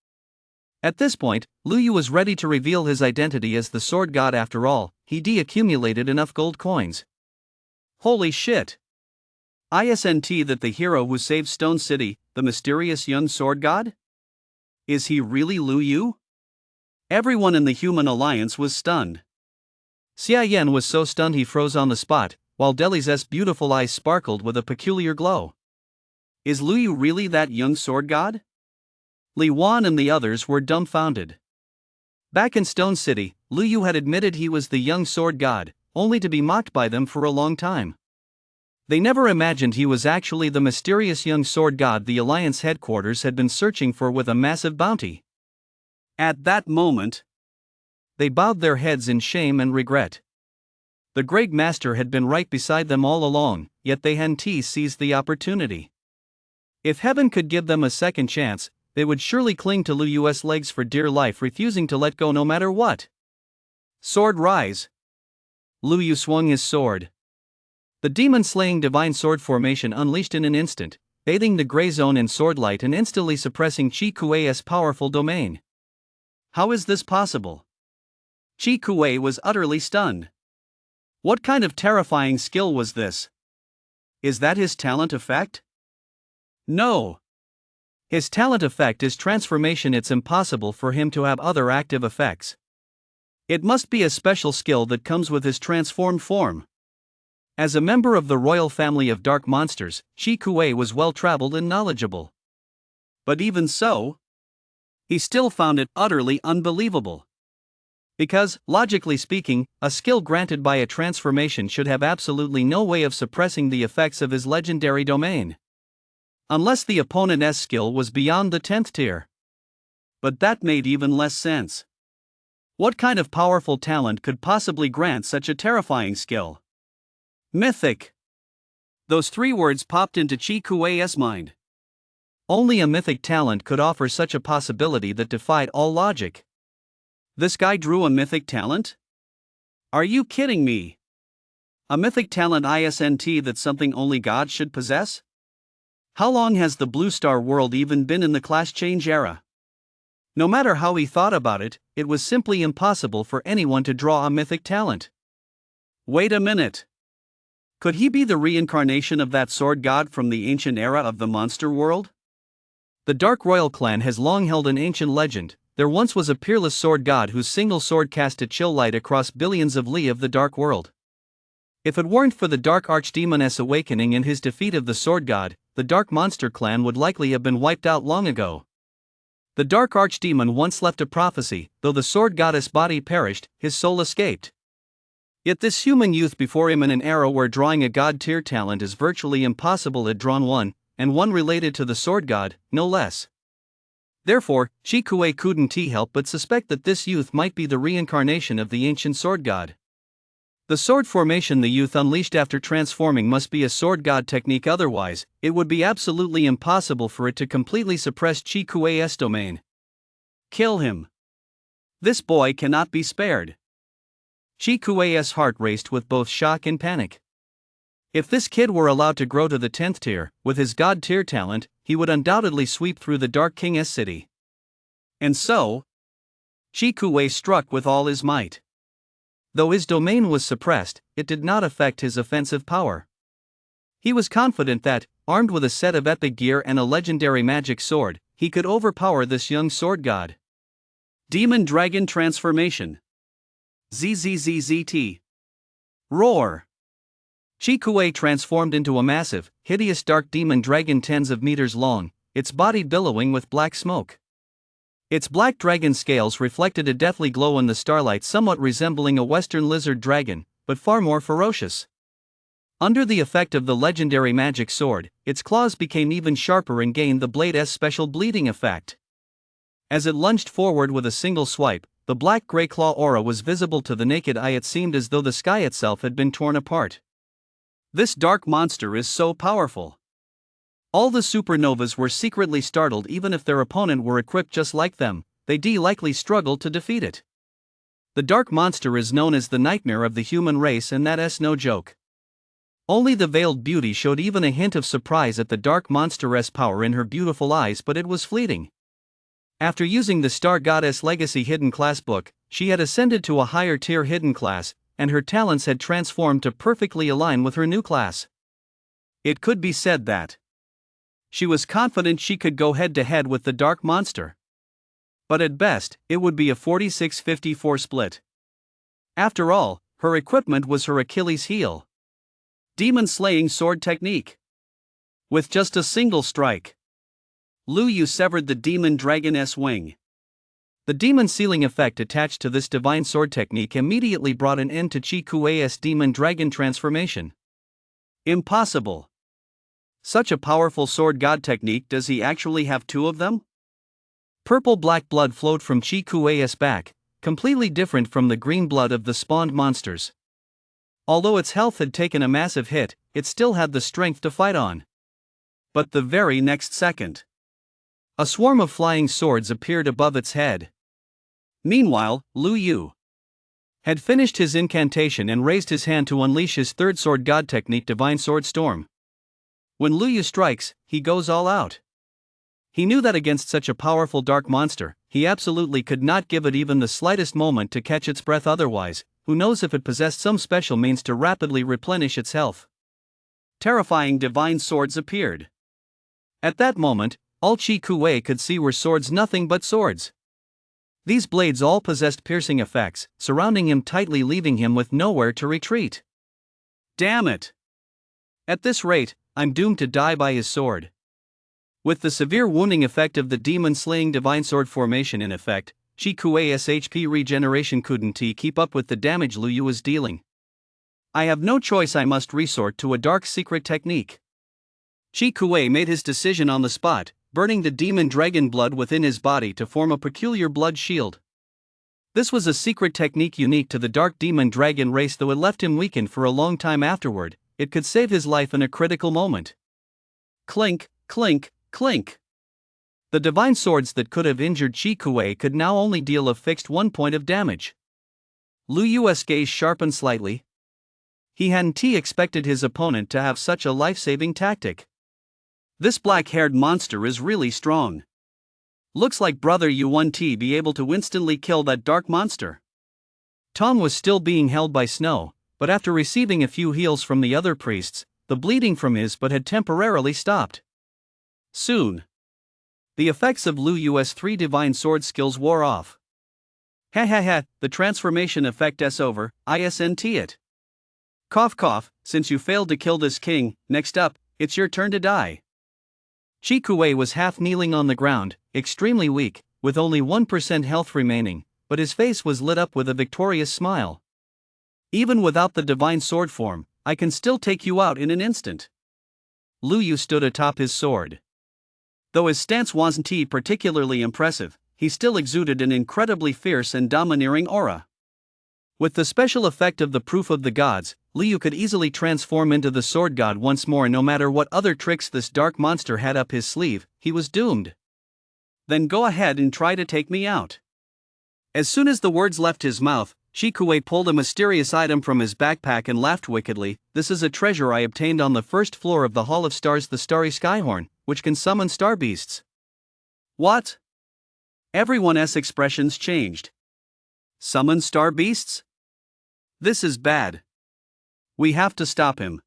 Speaker 2: At this point, Lu Yu was ready to reveal his identity as the sword god. After all, he accumulated enough gold coins. Holy shit! Isn't that the hero who saved Stone City, the mysterious young sword god? Is he really Lu Yu? Everyone in the human alliance was stunned. Xia Yan was so stunned he froze on the spot, while Deli's beautiful eyes sparkled with a peculiar glow. Is Lu Yu really that young sword god? Li Wan and the others were dumbfounded. Back in Stone City, Lu Yu had admitted he was the young sword god, only to be mocked by them for a long time. They never imagined he was actually the mysterious young sword god the Alliance headquarters had been searching for with a massive bounty. At that moment, they bowed their heads in shame and regret. The Great Master had been right beside them all along, yet they hadn't seized the opportunity. If heaven could give them a second chance, they would surely cling to Lu Yu's legs for dear life, refusing to let go no matter what. Sword rise. Lu Yu swung his sword. The demon-slaying divine sword formation unleashed in an instant, bathing the gray zone in swordlight and instantly suppressing Shi Kuei's powerful domain. How is this possible? Shi Kuei was utterly stunned. What kind of terrifying skill was this? Is that his talent effect? No.
Speaker 1: His talent effect is transformation. It's impossible for him to have other active effects. It must be a special skill that comes with his transformed form. As a member of the royal family of dark monsters, Chi Kuei was well-traveled and knowledgeable. But even so, he still found it utterly unbelievable. Because, logically speaking, a skill granted by a transformation should have absolutely no way of suppressing the effects of his legendary domain. Unless the opponent's skill was beyond the 10th tier. But that made even less sense. What kind of powerful talent could possibly grant such a terrifying skill? Mythic. Those 3 words popped into Chi Kuei's mind. Only a mythic talent could offer such a possibility that defied all logic. This guy drew a mythic talent? Are you kidding me? A mythic talent isn't that something only God should possess? How long has the Blue Star world even been in the class change era? No matter how he thought about it, it was simply impossible for anyone to draw a mythic talent. Wait a minute. Could he be the reincarnation of that sword god from the ancient era of the monster world? The Dark Royal clan has long held an ancient legend. There once was a peerless sword god whose single sword cast a chill light across billions of li of the dark world. If it weren't for the Dark Archdemon's awakening and his defeat of the sword god, the Dark Monster clan would likely have been wiped out long ago. The Dark Archdemon once left a prophecy: though the sword goddess' body perished, his soul escaped. Yet this human youth before him, in an era where drawing a god-tier talent is virtually impossible, had drawn one, and one related to the sword god, no less. Therefore, Chi Kuei couldn't help but suspect that this youth might be the reincarnation of the ancient sword god. The sword formation the youth unleashed after transforming must be a sword god technique, otherwise, it would be absolutely impossible for it to completely suppress Chi Kuei's domain. Kill him. This boy cannot be spared. Chi Kuei's heart raced with both shock and panic. If this kid were allowed to grow to the 10th tier, with his god tier talent, he would undoubtedly sweep through the Dark King's city. And so, Chi Kuei struck with all his might. Though his domain was suppressed, it did not affect his offensive power. He was confident that, armed with a set of epic gear and a legendary magic sword, he could overpower this young sword god. Demon Dragon Transformation. ZZZZT. Roar. Chi Kuei transformed into a massive, hideous dark demon dragon tens of meters long, its body billowing with black smoke. Its black dragon scales reflected a deathly glow in the starlight, somewhat resembling a western lizard dragon, but far more ferocious. Under the effect of the legendary magic sword, its claws became even sharper and gained the blade's special bleeding effect. As it lunged forward with a single swipe, the black-gray claw aura was visible to the naked eye. It seemed as though the sky itself had been torn apart. This dark monster is so powerful. All the supernovas were secretly startled. Even if their opponent were equipped just like them, they'd likely struggle to defeat it. The dark monster is known as the nightmare of the human race, and that's no joke. Only the veiled beauty showed even a hint of surprise at the dark monster's power in her beautiful eyes, but it was fleeting. After using the Star Goddess Legacy Hidden Class book, she had ascended to a higher tier hidden class, and her talents had transformed to perfectly align with her new class. It could be said that she was confident she could go head-to-head with the dark monster. But at best, it would be a 46-54 split. After all, her equipment was her Achilles heel. Demon-slaying sword technique. With just a single strike, Lu Yu severed the demon dragon's wing. The demon sealing effect attached to this divine sword technique immediately brought an end to Chi Kuei's demon dragon transformation. Impossible. Such a powerful sword god technique, does he actually have 2 of them? Purple-black blood flowed from Chi Kuei's back, completely different from the green blood of the spawned monsters. Although its health had taken a massive hit, it still had the strength to fight on. But the very next second, a swarm of flying swords appeared above its head. Meanwhile, Lu Yu had finished his incantation and raised his hand to unleash his third sword god technique, Divine Sword Storm. When Lu Yu strikes, he goes all out. He knew that against such a powerful dark monster, he absolutely could not give it even the slightest moment to catch its breath. Otherwise, who knows if it possessed some special means to rapidly replenish its health. Terrifying divine swords appeared. At that moment, All Chi Kuei could see were swords, nothing but swords. These blades all possessed piercing effects, surrounding him tightly, leaving him with nowhere to retreat.
Speaker 2: Damn it!
Speaker 1: At this rate, I'm doomed to die by his sword. With the severe wounding effect of the demon-slaying divine sword formation in effect, Chi Kuei's HP regeneration couldn't keep up with the damage Lu Yu was dealing. I have no choice, I must resort to a dark secret technique. Chi Kuei made his decision on the spot, burning the demon dragon blood within his body to form a peculiar blood shield. This was a secret technique unique to the dark demon dragon race, though it left him weakened for a long time afterward. It could save his life in a critical moment. Clink, clink, clink. The divine swords that could have injured Chi Kuei could now only deal a fixed 1 point of damage. Lu Yu's gaze sharpened slightly. He hadn't expected his opponent to have such a life-saving tactic. This black-haired monster is really strong. Looks like brother you won't be able to instantly kill that dark monster. Tong was still being held by Snow, but after receiving a few heals from the other priests, the bleeding from his butt had temporarily stopped. Soon, the effects of Lu Yu's 3 divine sword skills wore off. Ha ha ha, the transformation effect's over, isn't it? Cough cough, since you failed to kill this king, next up, it's your turn to die. Chi Kuei was half kneeling on the ground, extremely weak, with only 1% health remaining, but his face was lit up with a victorious smile. Even without the divine sword form, I can still take you out in an instant. Lu Yu stood atop his sword. Though his stance wasn't particularly impressive, he still exuded an incredibly fierce and domineering aura. With the special effect of the proof of the gods, Lu Yu could easily transform into the sword god once more. No matter what other tricks this dark monster had up his sleeve, he was doomed. Then go ahead and try to take me out. As soon as the words left his mouth, Chi Kuei pulled a mysterious item from his backpack and laughed wickedly. This is a treasure I obtained on the first floor of the Hall of Stars, the Starry Skyhorn, which can summon star beasts. What? Everyone's expressions changed. Summon star beasts? This is bad. We have to stop him.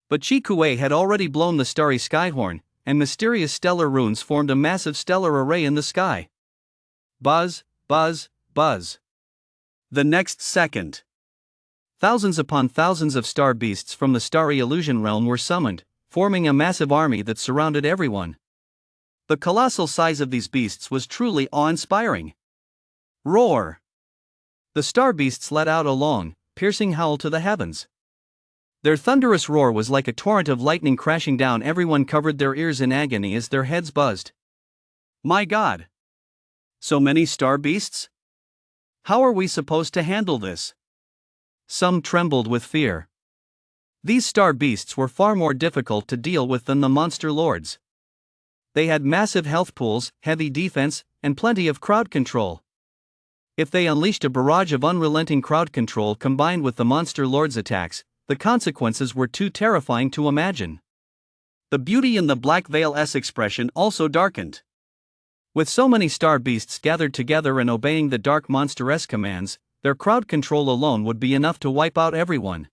Speaker 1: But Chi Kuei had already blown the Starry Skyhorn, and mysterious stellar runes formed a massive stellar array in the sky. Buzz, buzz, buzz. The next second, thousands upon thousands of star beasts from the starry illusion realm were summoned, forming a massive army that surrounded everyone. The colossal size of these beasts was truly awe-inspiring. Roar! The star beasts let out a long, piercing howl to the heavens. Their thunderous roar was like a torrent of lightning crashing down. Everyone covered their ears in agony as their heads buzzed. My God! So many star beasts? How are we supposed to handle this? Some trembled with fear. These star beasts were far more difficult to deal with than the monster lords. They had massive health pools, heavy defense, and plenty of crowd control. If they unleashed a barrage of unrelenting crowd control combined with the monster lord's attacks, the consequences were too terrifying to imagine. The beauty in the Black Veil's expression also darkened. With so many star beasts gathered together and obeying the dark monster's commands, their crowd control alone would be enough to wipe out everyone.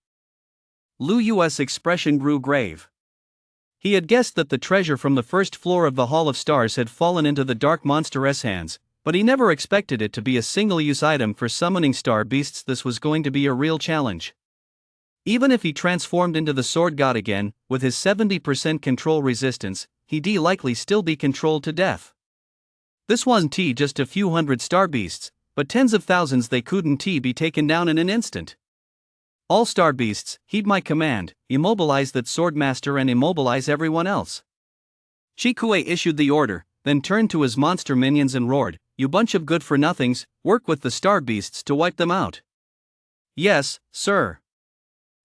Speaker 1: Lu Yu's expression grew grave. He had guessed that the treasure from the first floor of the Hall of Stars had fallen into the dark monster's hands, but he never expected it to be a single-use item for summoning star beasts. This was going to be a real challenge. Even if he transformed into the sword god again, with his 70% control resistance, he'd likely still be controlled to death. This wasn't just a few hundred star beasts, but tens of thousands. They couldn't be taken down in an instant. All star beasts, heed my command, immobilize that Swordmaster and immobilize everyone else. Chi Kuei issued the order, then turned to his monster minions and roared, you bunch of good-for-nothings, work with the star beasts to wipe them out. Yes, sir.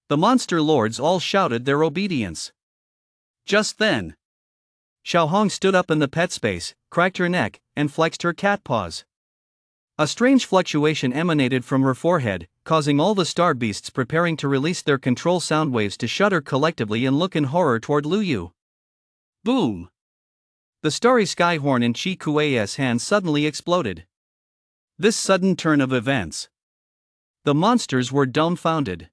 Speaker 1: The monster lords all shouted their obedience. Just then, Xiao Hong stood up in the pet space, cracked her neck, and flexed her cat paws. A strange fluctuation emanated from her forehead, causing all the star beasts preparing to release their control sound waves to shudder collectively and look in horror toward Lu Yu. Boom! The starry skyhorn in Chi Kuei's hand suddenly exploded. This sudden turn of events. The monsters were dumbfounded.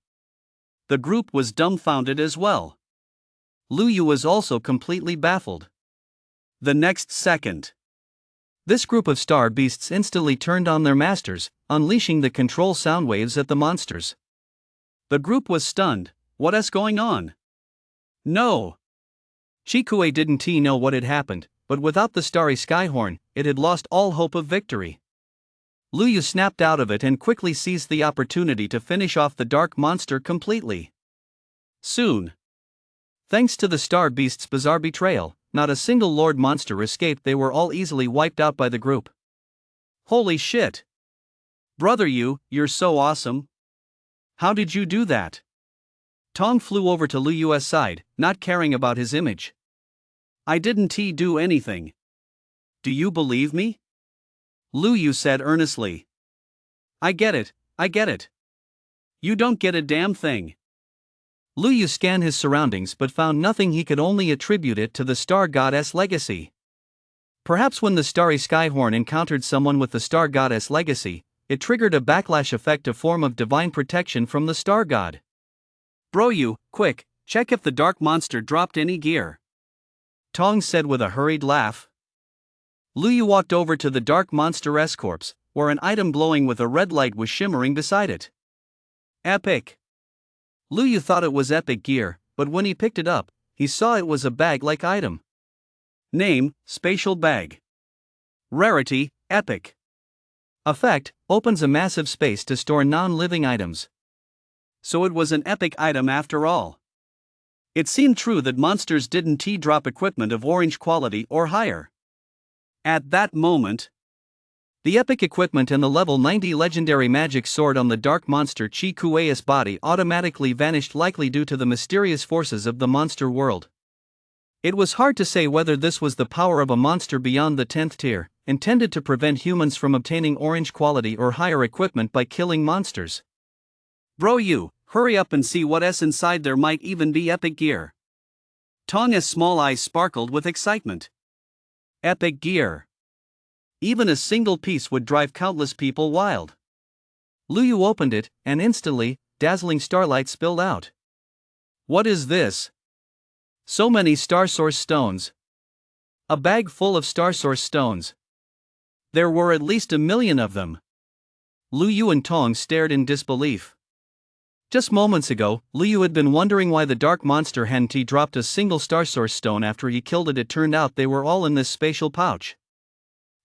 Speaker 1: The group was dumbfounded as well. Lu Yu was also completely baffled.
Speaker 2: The next second,
Speaker 1: This group of star beasts instantly turned on their masters, unleashing the control sound waves at the monsters.
Speaker 2: the group was stunned. What's going on? No!
Speaker 1: Chikue didn't know what had happened, but without the starry skyhorn, it had lost all hope of victory. Luyu snapped out of it and quickly seized the opportunity to finish off the dark monster completely.
Speaker 2: Soon,
Speaker 1: Thanks to the star beast's bizarre betrayal, not a single lord monster escaped. They were all easily wiped out by the group.
Speaker 2: holy shit! Brother, you're so awesome! How did you do that?
Speaker 1: Tong flew over to Luyu's side, not caring about his image.
Speaker 2: I didn't do anything. Do you believe me?
Speaker 1: Luyu said earnestly.
Speaker 2: I get it. You don't get a damn thing.
Speaker 1: Luyu scanned his surroundings but found nothing. He could only attribute it to the star goddess legacy. Perhaps when the starry skyhorn encountered someone with the star goddess legacy, it triggered a backlash effect, a form of divine protection from the star god.
Speaker 2: Bro, quick, check if the dark monster dropped any gear.
Speaker 1: Tong said with a hurried laugh.
Speaker 2: Luyu walked over to the dark monster's corpse, where an item glowing with a red light was shimmering beside it. Epic!
Speaker 1: Luyu thought it was epic gear, but when he picked it up, he saw it was a bag-like item.
Speaker 2: Name, spatial bag. Rarity, epic.
Speaker 1: Effect, opens a massive space to store non-living items.
Speaker 2: So it was an epic item after all. It seemed true that monsters didn't drop equipment of orange quality or higher. At that moment,
Speaker 1: the epic equipment and the level 90 legendary magic sword on the dark monster Chikue's body automatically vanished, likely due to the mysterious forces of the monster world. It was hard to say whether this was the power of a monster beyond the 10th tier, intended to prevent humans from obtaining orange quality or higher equipment by killing monsters.
Speaker 2: Bro, hurry up and see what's inside. There might even be epic gear. Tong's small eyes sparkled with excitement. Epic gear. Even a single piece would drive countless people wild.
Speaker 1: Luyu opened it, and instantly, dazzling starlight spilled out.
Speaker 2: What is this?
Speaker 1: So many star source stones. A bag full of star source stones.
Speaker 2: There were at least 1 million of them.
Speaker 1: Luyu and Tong stared in disbelief. Just moments ago, Luyu had been wondering why the dark monster hadn't dropped a single star source stone after he killed it. It turned out they were all in this spatial pouch.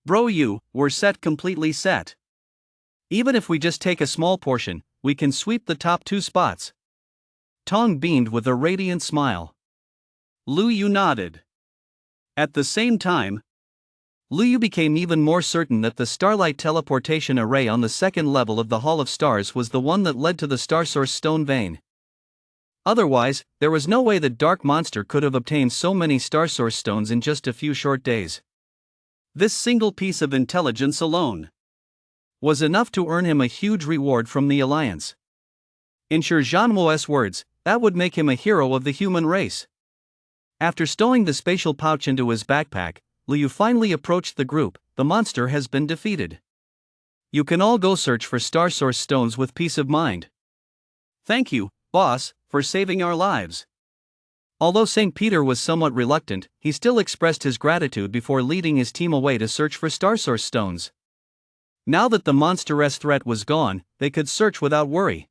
Speaker 2: Bro, we're completely set.
Speaker 1: Even if we just take a small portion, we can sweep the top 2 spots. Tong beamed with a radiant smile.
Speaker 2: Luyu nodded. At the same time,
Speaker 1: Luyu became even more certain that the starlight teleportation array on the 2nd level of the Hall of Stars was the one that led to the star source stone vein. Otherwise, there was no way the dark monster could have obtained so many star source stones in just a few short days.
Speaker 2: This single piece of intelligence alone
Speaker 1: was enough to earn him a huge reward from the Alliance. In Shi Zhanmo's words, that would make him a hero of the human race. After stowing the spatial pouch into his backpack, Luyu finally approached the group. The monster has been defeated. You can all go search for star source stones with peace of mind.
Speaker 2: Thank you, boss, for saving our lives.
Speaker 1: Although St. Peter was somewhat reluctant, he still expressed his gratitude before leading his team away to search for star source stones. Now that the monstrous threat was gone, they could search without worry.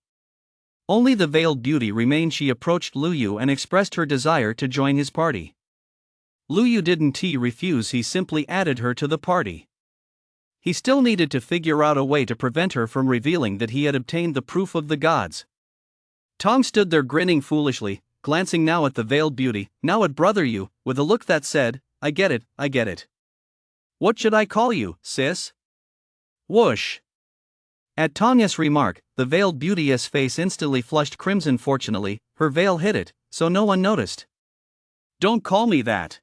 Speaker 1: Only the veiled beauty remained. She approached Luyu and expressed her desire to join his party. Luyu didn't refuse, he simply added her to the party. He still needed to figure out a way to prevent her from revealing that he had obtained the proof of the gods. Tong stood there grinning foolishly, glancing now at the veiled beauty, now at Brother Yu, with a look that said, I get it.
Speaker 2: What should I call you, sis?
Speaker 1: Whoosh. At Tong's remark, the veiled beauty's face instantly flushed crimson. Fortunately, her veil hid it, so no one noticed.
Speaker 2: Don't call me that.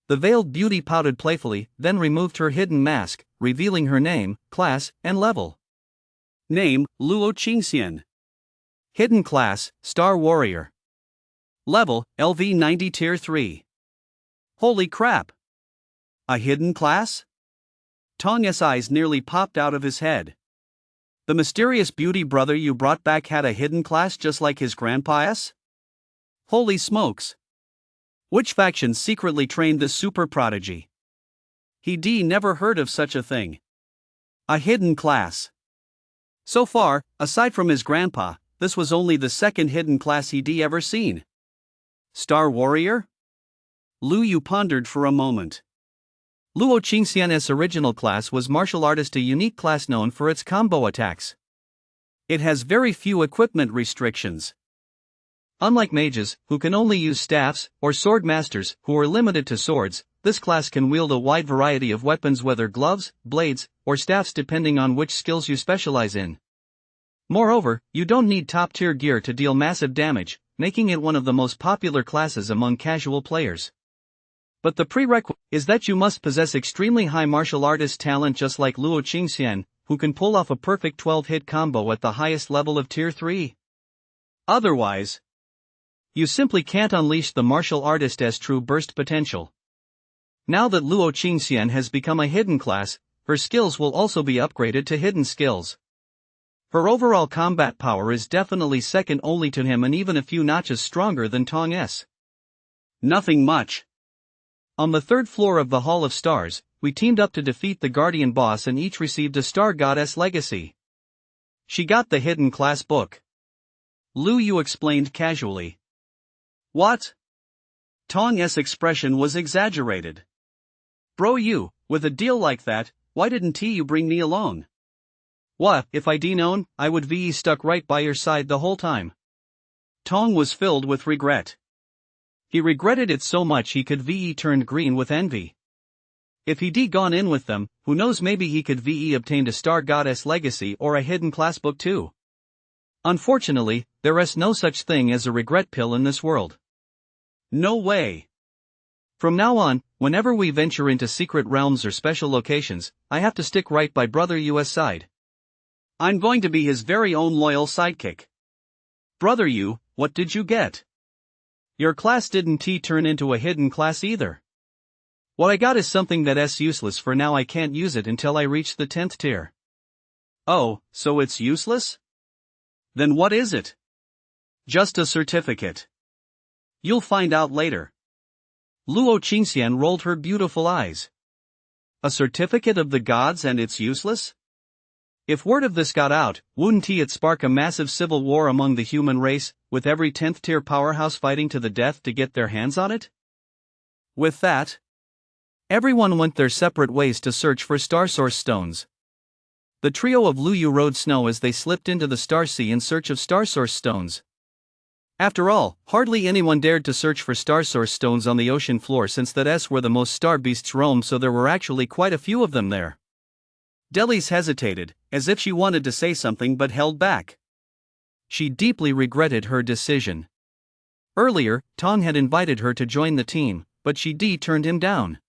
Speaker 1: The veiled beauty pouted playfully, then removed her hidden mask, revealing her name, class, and level.
Speaker 2: Name, Luo Qingxian.
Speaker 1: Hidden class, Star Warrior.
Speaker 2: Level, LV 90 Tier 3. Holy crap! A hidden class? Tong's eyes nearly popped out of his head. The mysterious beauty brother you brought back had a hidden class just like his grandpa's? Holy smokes! Which faction secretly trained this super prodigy? He never heard of such a thing. A hidden class. So far, aside from his grandpa, this was only the second hidden class he'd ever seen. Star Warrior? Lu Yu pondered for a moment. Luo Qingxian's original class was Martial Artist, a unique class known for its combo attacks. It has very few equipment restrictions. Unlike mages, who can only use staffs, or swordmasters, who are limited to swords, this class can wield a wide variety of weapons, whether gloves, blades, or staffs, depending on which skills you specialize in. Moreover, you don't need top-tier gear to deal massive damage, making it one of the most popular classes among casual players. But the prerequisite is that you must possess extremely high martial artist talent, just like Luo Qingxian, who can pull off a perfect 12-hit combo at the highest level of Tier 3. Otherwise, you simply can't unleash the martial artist's true burst potential. Now that Luo Qingxian has become a hidden class, her skills will also be upgraded to hidden skills. Her overall combat power is definitely second only to him, and even a few notches stronger than Tong's. Nothing much. On the third floor of the Hall of Stars, we teamed up to defeat the Guardian boss and each received a Star Goddess legacy. She got the hidden class book. Lu Yu explained casually. What? Tong's expression was exaggerated. Bro, you, with a deal like that, why didn't you bring me along? What, if I'd known, I would be stuck right by your side the whole time. Tong was filled with regret. He regretted it so much he could turned green with envy. If he'd gone in with them, who knows, maybe he could obtained a Star Goddess legacy or a hidden class book too. Unfortunately, there is no such thing as a regret pill in this world. No way. From now on, whenever we venture into secret realms or special locations, I have to stick right by Brother Yu's side. I'm going to be his very own loyal sidekick. Brother Yu, what did you get? Your class didn't turn into a hidden class either. What I got is something that's useless for now. I can't use it until I reach the 10th tier. Oh, so it's useless? Then what is it? Just a certificate. You'll find out later. Luo Qingxian rolled her beautiful eyes. A certificate of the gods and it's useless? If word of this got out, wouldn't it spark a massive civil war among the human race, with every 10th tier powerhouse fighting to the death to get their hands on it? With that, everyone went their separate ways to search for Star Source stones. The trio of Lu Yu rode snow as they slipped into the Star Sea in search of Star Source stones. After all, hardly anyone dared to search for Star Source stones on the ocean floor, since that's where the most star beasts roam, so there were actually quite a few of them there. Delis hesitated, as if she wanted to say something but held back. She deeply regretted her decision. Earlier, Tong had invited her to join the team, but she turned him down.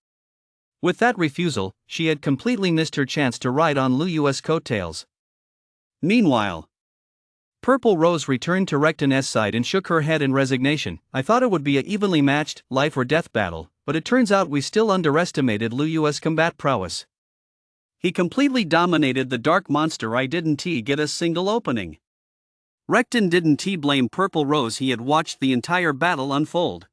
Speaker 2: With that refusal, she had completely missed her chance to ride on Lu Yu's coattails. Meanwhile, Purple Rose returned to Recton's side and shook her head in resignation. I thought it would be a evenly matched, life or death battle, but it turns out we still underestimated Lu Yu's combat prowess. He completely dominated the dark monster. I didn't get a single opening. Recton didn't blame Purple Rose. He had watched the entire battle unfold.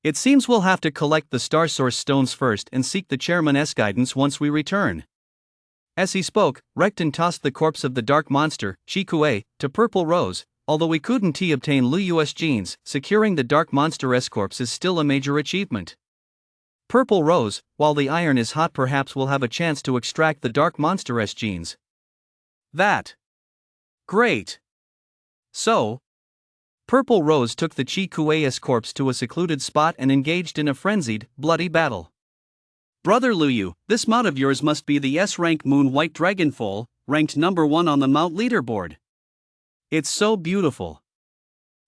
Speaker 2: It seems we'll have to collect the Star Source stones first and seek the chairman's guidance once we return. As he spoke, Recton tossed the corpse of the dark monster, Chikue, to Purple Rose. Although we couldn't obtain Lu Yu's genes, securing the dark monster's corpse is still a major achievement. Purple Rose, while the iron is hot, perhaps we'll have a chance to extract the dark monster's genes. That. Great. So, Purple Rose took the Chikue's corpse to a secluded spot and engaged in a frenzied, bloody battle. Brother Lu Yu, this mount of yours must be the S-rank Moon White Dragonfoal, ranked number 1 on the mount leaderboard. It's so beautiful.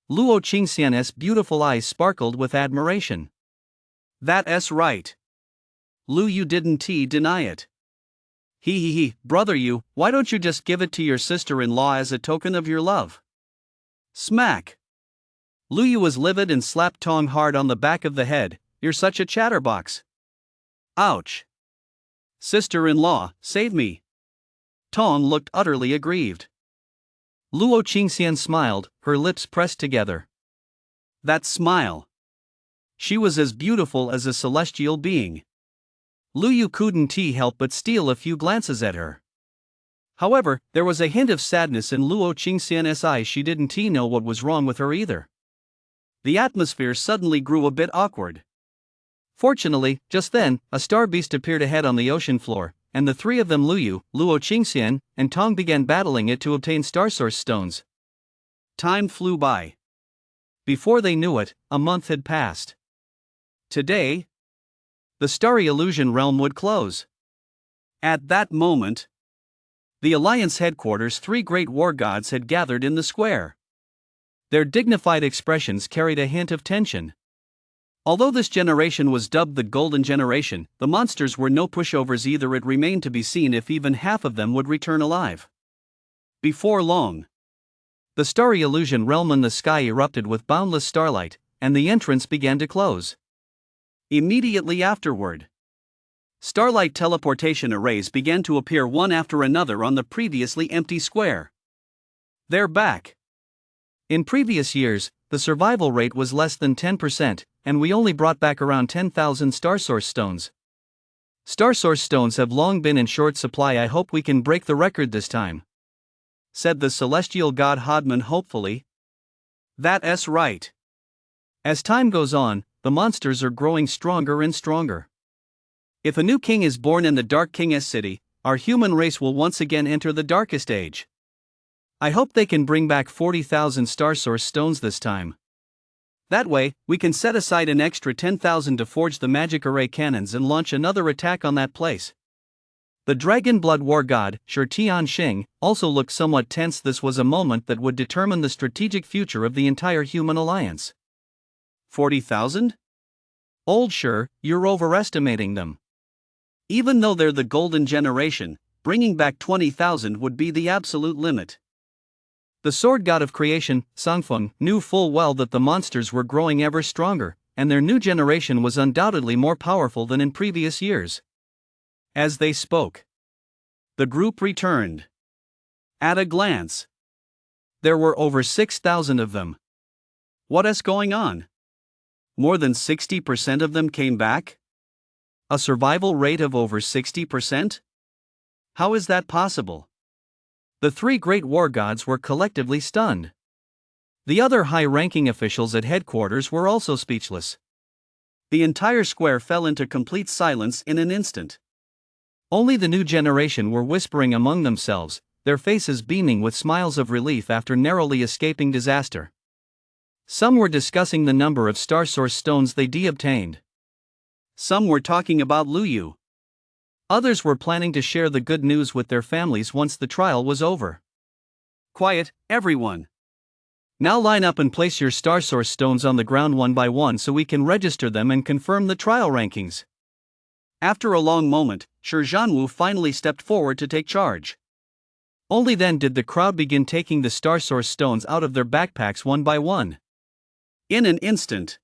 Speaker 2: Luo Qingxian's beautiful eyes sparkled with admiration. That's right. Lu Yu didn't deny it. He, Brother Yu, why don't you just give it to your sister-in-law as a token of your love? Smack. Lu Yu was livid and slapped Tong hard on the back of the head. You're such a chatterbox. Ouch. Sister-in-law, save me. Tong looked utterly aggrieved. Luo Qingxian smiled, her lips pressed together. That smile. She was as beautiful as a celestial being. Lu Yu couldn't help but steal a few glances at her. However, there was a hint of sadness in Luo Qingxian's eyes. She didn't know what was wrong with her either. The atmosphere suddenly grew a bit awkward. Fortunately, just then, a star beast appeared ahead on the ocean floor, and the three of them, Lu Yu, Luo Qingxian, and Tong, began battling it to obtain star source stones. Time flew by. Before they knew it, a month had passed. Today, the starry illusion realm would close. At that moment, the Alliance headquarters, three great war gods had gathered in the square. Their dignified expressions carried a hint of tension. Although this generation was dubbed the Golden Generation, the monsters were no pushovers either. It remained to be seen if even half of them would return alive. Before long, the starry illusion realm in the sky erupted with boundless starlight, and the entrance began to close. Immediately afterward, starlight teleportation arrays began to appear one after another on the previously empty square. They're back. In previous years, the survival rate was less than 10%, and we only brought back around 10,000 star source stones. Star source stones have long been in short supply. I hope we can break the record this time, said the celestial god Hodman hopefully. That's right. As time goes on, the monsters are growing stronger and stronger. If a new king is born in the Dark King's city, our human race will once again enter the darkest age. I hope they can bring back 40,000 star source stones this time. That way, we can set aside an extra 10,000 to forge the magic array cannons and launch another attack on that place. The Dragon Blood War God, Shi Tianxing, also looked somewhat tense. This was a moment that would determine the strategic future of the entire human alliance. 40,000? Old Shi, you're overestimating them. Even though they're the Golden Generation, bringing back 20,000 would be the absolute limit. The sword god of creation, Sangfeng, knew full well that the monsters were growing ever stronger, and their new generation was undoubtedly more powerful than in previous years. As they spoke, the group returned. At a glance, there were over 6,000 of them. What is going on? More than 60% of them came back? A survival rate of over 60%? How is that possible? The three great war gods were collectively stunned. The other high-ranking officials at headquarters were also speechless. The entire square fell into complete silence in an instant. Only the new generation were whispering among themselves, their faces beaming with smiles of relief after narrowly escaping disaster. Some were discussing the number of star source stones they obtained. Some were talking about Lu Yu. Others were planning to share the good news with their families once the trial was over. Quiet, everyone. Now line up and place your star source stones on the ground one by one so we can register them and confirm the trial rankings. After a long moment, Shi Zhanwu finally stepped forward to take charge. Only then did the crowd begin taking the star source stones out of their backpacks one by one. In an instant,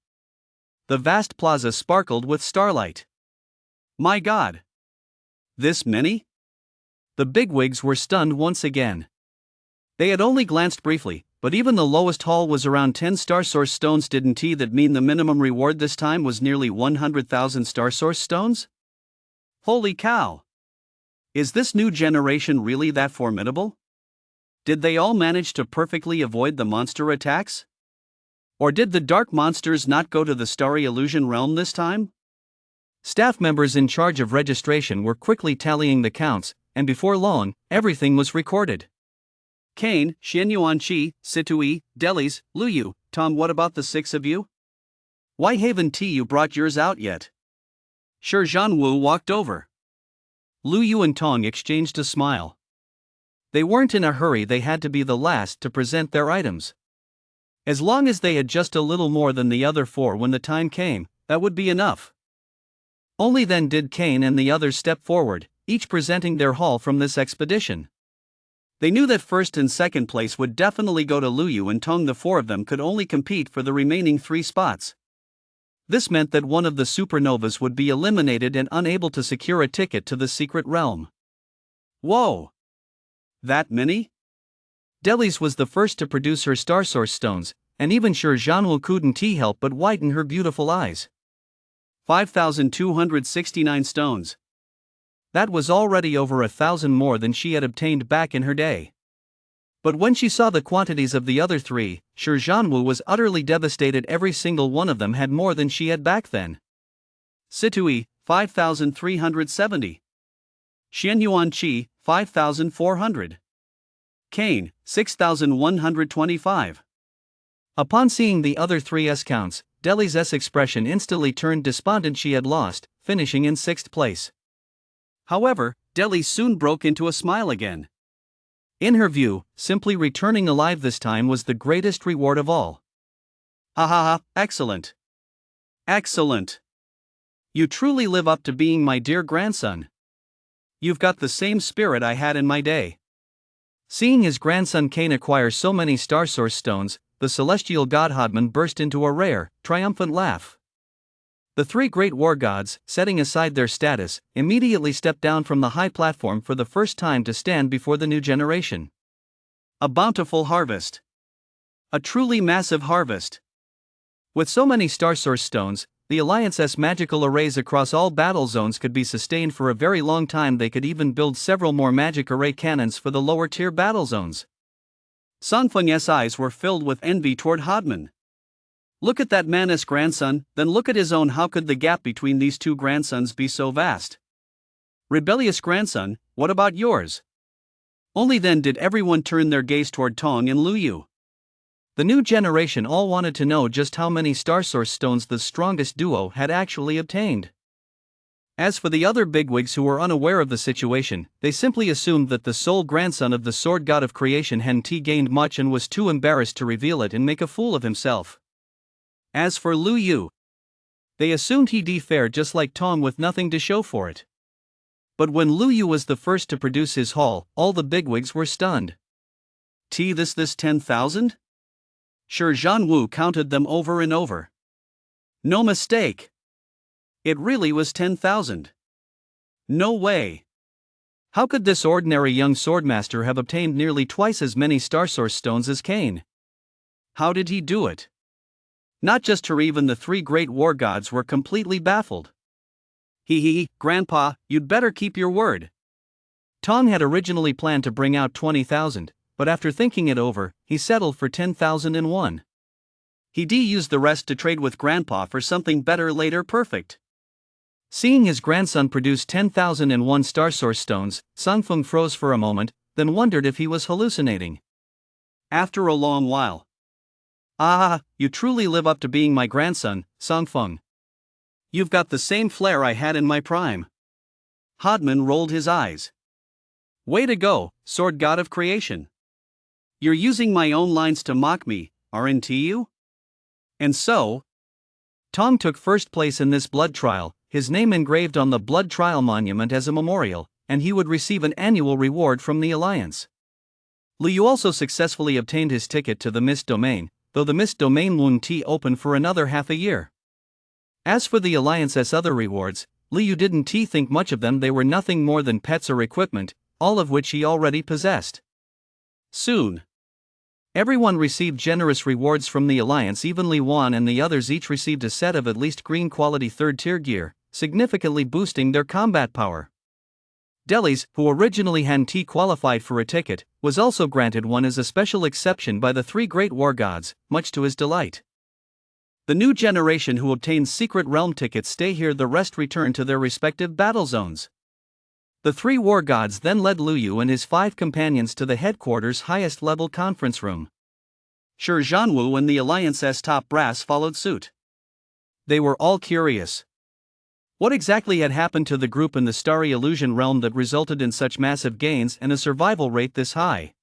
Speaker 2: the vast plaza sparkled with starlight. My God! This many? The bigwigs were stunned once again. They had only glanced briefly, but even the lowest haul was around 10 star source stones. Didn't that mean the minimum reward this time was nearly 100,000 star source stones? Holy cow! Is this new generation really that formidable? Did they all manage to perfectly avoid the monster attacks? Or did the dark monsters not go to the starry illusion realm this time? Staff members in charge of registration were quickly tallying the counts, and before long, everything was recorded. Kane, Xianyuanqi, Situi, Delis, Lu Yu, Tom, what about the 6 of you? Why haven't you brought yours out yet? Shi Zhanwu walked over. Lu Yu and Tong exchanged a smile. They weren't in a hurry. They had to be the last to present their items. As long as they had just a little more than the other 4 when the time came, that would be enough. Only then did Kane and the others step forward, each presenting their haul from this expedition. They knew that first and second place would definitely go to Lu Yu and Tong. The 4 of them could only compete for the remaining 3 spots. This meant that one of the supernovas would be eliminated and unable to secure a ticket to the secret realm. Whoa! That many? Delis was the first to produce her star source stones,
Speaker 1: and even Sure Zhanwu couldn't help but widen her beautiful eyes.
Speaker 2: 5,269 stones.
Speaker 1: That was already over 1,000 more than she had obtained back in her day. But when she saw the quantities of the other three, Sure Zhanwu was utterly devastated. Every single one of them had more than she had back then.
Speaker 2: Situi, 5,370. Xianyuan Qi, 5,400. Kane, 6,125.
Speaker 1: Upon seeing the other three counts, Delhi's expression instantly turned despondent. She had lost, finishing in 6th place.
Speaker 2: However, Delhi soon broke into a smile again.
Speaker 1: In her view, simply returning alive this time was the greatest reward of all.
Speaker 2: Ha ha ha, excellent. Excellent. You truly live up to being my dear grandson. You've got the same spirit I had in my day.
Speaker 1: Seeing his grandson Kane acquire so many star source stones, the celestial god Hodman burst into a rare, triumphant laugh. The three great war gods, setting aside their status, immediately stepped down from the high platform for the first time to stand before the new generation.
Speaker 2: A bountiful harvest. A truly massive harvest.
Speaker 1: With so many star source stones, the Alliance's magical arrays across all battle zones could be sustained for a very long time. They could even build several more magic array cannons for the lower tier battle zones.
Speaker 2: Songfeng's eyes were filled with envy toward Hodman. Look at that man's grandson, then look at his own. How could the gap between these two grandsons be so vast? Rebellious grandson, what about yours? Only then did everyone turn their gaze toward Tong and Lu Yu.
Speaker 1: The new generation all wanted to know just how many star source stones the strongest duo had actually obtained. As for the other bigwigs who were unaware of the situation, they simply assumed that the sole grandson of the sword god of creation hadn't gained much and was too embarrassed to reveal it and make a fool of himself. As for Lu Yu, they assumed he'd fare just like Tong with nothing to show for it. But when Lu Yu was the first to produce his haul, all the bigwigs were stunned.
Speaker 2: This 10,000? Sure Zhanwu counted them over and over. No mistake. It really was 10,000. No way.
Speaker 1: How could this ordinary young swordmaster have obtained nearly twice as many star source stones as Kane?
Speaker 2: How did he do it? Not just her, even the three great war gods were completely baffled. Grandpa, you'd better keep your word.
Speaker 1: Tong had originally planned to bring out 20,000, but after thinking it over, he settled for 10,001.
Speaker 2: He'd used the rest to trade with Grandpa for something better later. Perfect.
Speaker 1: Seeing his grandson produce 10,001 star source stones, Songfeng froze for a moment, then wondered if he was hallucinating.
Speaker 2: After a long while. Ah, you truly live up to being my grandson, Songfeng. You've got the same flair I had in my prime. Hodman rolled his eyes. Way to go, sword god of creation. You're using my own lines to mock me, aren't you? And so,
Speaker 1: Tong took first place in this blood trial, his name engraved on the blood trial monument as a memorial, and he would receive an annual reward from the Alliance. Lu Yu also successfully obtained his ticket to the Mist Domain, though the Mist Domain won't open for another half a year. As for the Alliance's other rewards, Lu Yu didn't think much of them. They were nothing more than pets or equipment, all of which he already possessed.
Speaker 2: Soon,
Speaker 1: everyone received generous rewards from the Alliance. Even Li Wan and the others each received a set of at least green quality 3rd tier gear, significantly boosting their combat power. Delhi's, who originally hadn't qualified for a ticket, was also granted one as a special exception by the three great war gods, much to his delight. The new generation who obtained secret realm tickets stay here, the rest return to their respective battle zones. The three war gods then led Lu Yu and his 5 companions to the headquarters' highest level conference room.
Speaker 2: Sure Zhanwu and the Alliance's top brass followed suit.
Speaker 1: They were all curious. What exactly had happened to the group in the starry illusion realm that resulted in such massive gains and a survival rate this high?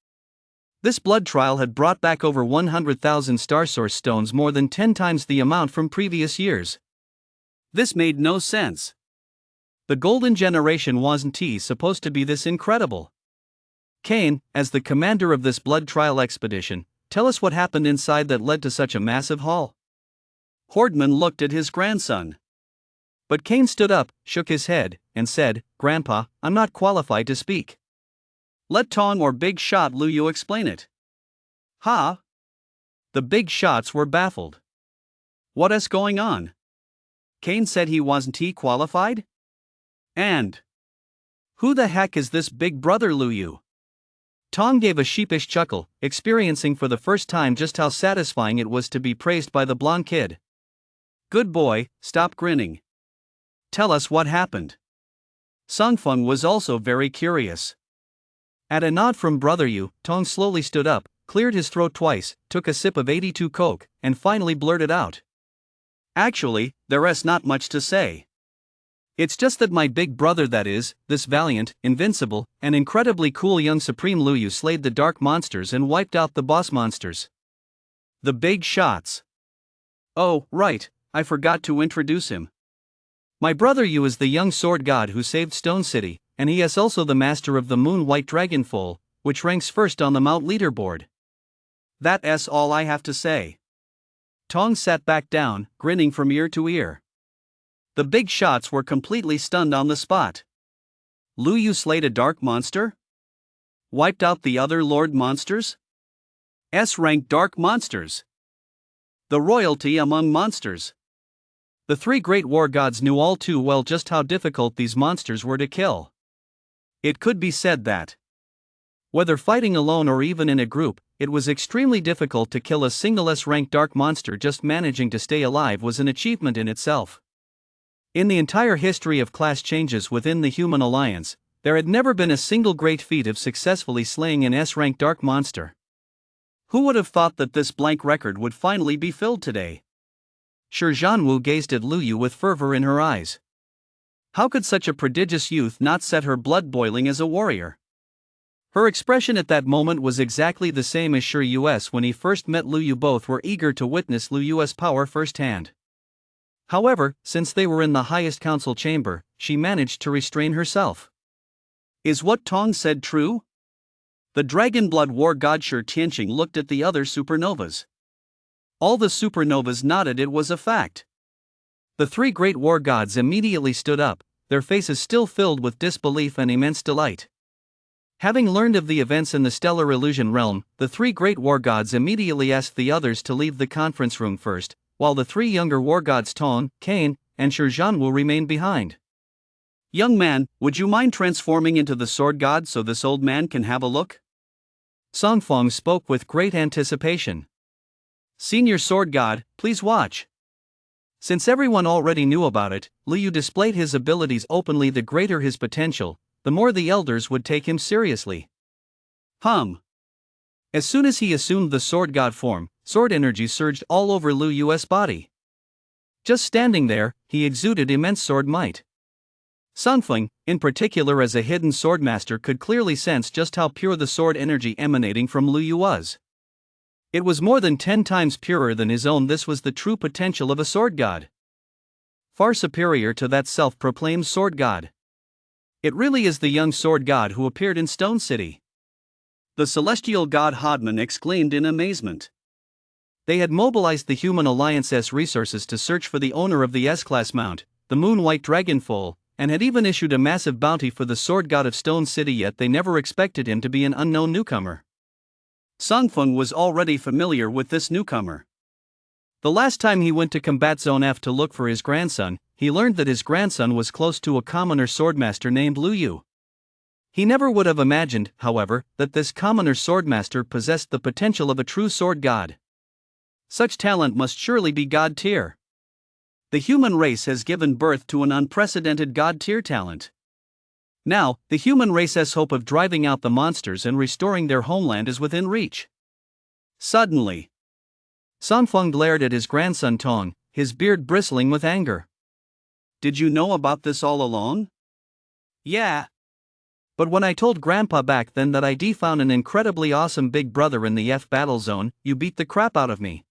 Speaker 1: This blood trial had brought back over 100,000 star source stones, more than 10 times the amount from previous years.
Speaker 2: This made no sense.
Speaker 1: The golden generation wasn't supposed to be this incredible. Kane, as the commander of this blood trial expedition, tell us what happened inside that led to such a massive haul.
Speaker 2: Hordman looked at his grandson.
Speaker 1: But Kane stood up, shook his head, and said, "Grandpa, I'm not qualified to speak.
Speaker 2: Let Tong or Big Shot Lu Yu explain it." Ha! The big shots were baffled. What's going on? Kane said he wasn't qualified? And who the heck is this big brother Luyu? Tong gave a sheepish chuckle, experiencing for the first time just how satisfying it was to be praised by the blonde kid. Good boy, stop grinning. Tell us what happened. Song Feng was also very curious. At a nod from Brother Yu, Tong slowly stood up, cleared his throat twice, took a sip of 82 Coke, and finally blurted out. Actually, there's not much to say. It's just that my big brother, that is, this valiant, invincible, and incredibly cool young Supreme Luyu slayed the dark monsters and wiped out the boss monsters. The big shots. Oh, right, I forgot to introduce him. My brother Yu is the young sword god who saved Stone City, and he is also the master of the Moon White Dragon Foal, which ranks first on the Mount leaderboard. That's all I have to say. Tong sat back down, grinning from ear to ear. The big shots were completely stunned on the spot. Luyu slayed a dark monster? Wiped out the other lord monsters? S-rank dark monsters. The royalty among monsters. The three great war gods knew all too well just how difficult these monsters were to kill. It could be said that, whether fighting alone or even in a group, it was extremely difficult to kill a single S-rank dark monster. Just managing to stay alive was an achievement in itself. In the entire history of class changes within the Human Alliance, there had never been a single great feat of successfully slaying an S-rank dark monster. Who would have thought that this blank record would finally be filled today? Shi Zhanwu gazed at Luyu with fervor in her eyes. How could such a prodigious youth not set her blood boiling as a warrior? Her expression at that moment was exactly the same as Shi Yu's when he first met Luyu. Both were eager to witness Luyu's power firsthand. However, since they were in the highest council chamber, she managed to restrain herself. Is what Tong said true? The Dragon Blood War god Shi Tianqing looked at the other supernovas. All the supernovas nodded. It was a fact. The three great war gods immediately stood up, their faces still filled with disbelief and immense delight. Having learned of the events in the stellar illusion realm, the three great war gods immediately asked the others to leave the conference room first, while the three younger war gods Tong, Kane, and Shi Zhanwu remained behind. Young man, would you mind transforming into the sword god so this old man can have a look? Song Feng spoke with great anticipation. Senior sword god, please watch. Since everyone already knew about it, Luyu displayed his abilities openly. The greater his potential, the more the elders would take him seriously. As soon as he assumed the sword god form, sword energy surged all over Luyu's body. Just standing there, he exuded immense sword might. Sunfeng, in particular as a hidden swordmaster, could clearly sense just how pure the sword energy emanating from Luyu was. It was more than 10 times purer than his own. This was the true potential of a sword god. Far superior to that self-proclaimed sword god. It really is the young sword god who appeared in Stone City. The celestial god Hodman exclaimed in amazement. They had mobilized the Human Alliance's resources to search for the owner of the S-class mount, the Moon White Dragon Foal, and had even issued a massive bounty for the sword god of Stone City, yet they never expected him to be an unknown newcomer. Songfeng was already familiar with this newcomer. The last time he went to Combat Zone F to look for his grandson, he learned that his grandson was close to a commoner swordmaster named Luyu. He never would have imagined, however, that this commoner swordmaster possessed the potential of a true sword god. Such talent must surely be god tier. The human race has given birth to an unprecedented god tier talent. Now, the human race's hope of driving out the monsters and restoring their homeland is within reach. Suddenly, Songfeng glared at his grandson Tong, his beard bristling with anger. Did you know about this all along? Yeah. But when I told Grandpa back then that I found an incredibly awesome big brother in the F battle zone, you beat the crap out of me.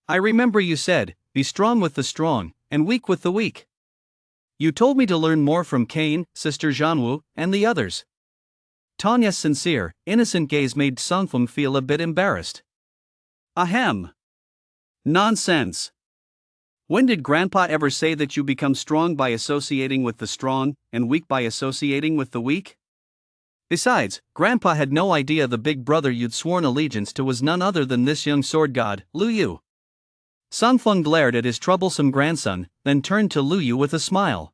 Speaker 2: I remember you said, be strong with the strong, and weak with the weak. You told me to learn more from Kane, Sister Zhanwu, and the others. Tanya's sincere, innocent gaze made Songfeng feel a bit embarrassed. Ahem. Nonsense. When did Grandpa ever say that you become strong by associating with the strong, and weak by associating with the weak?
Speaker 1: Besides, Grandpa had no idea the big brother you'd sworn allegiance to was none other than this young sword god, Lu Yu. Sun Feng glared at his troublesome grandson, then turned to Lu Yu with a smile.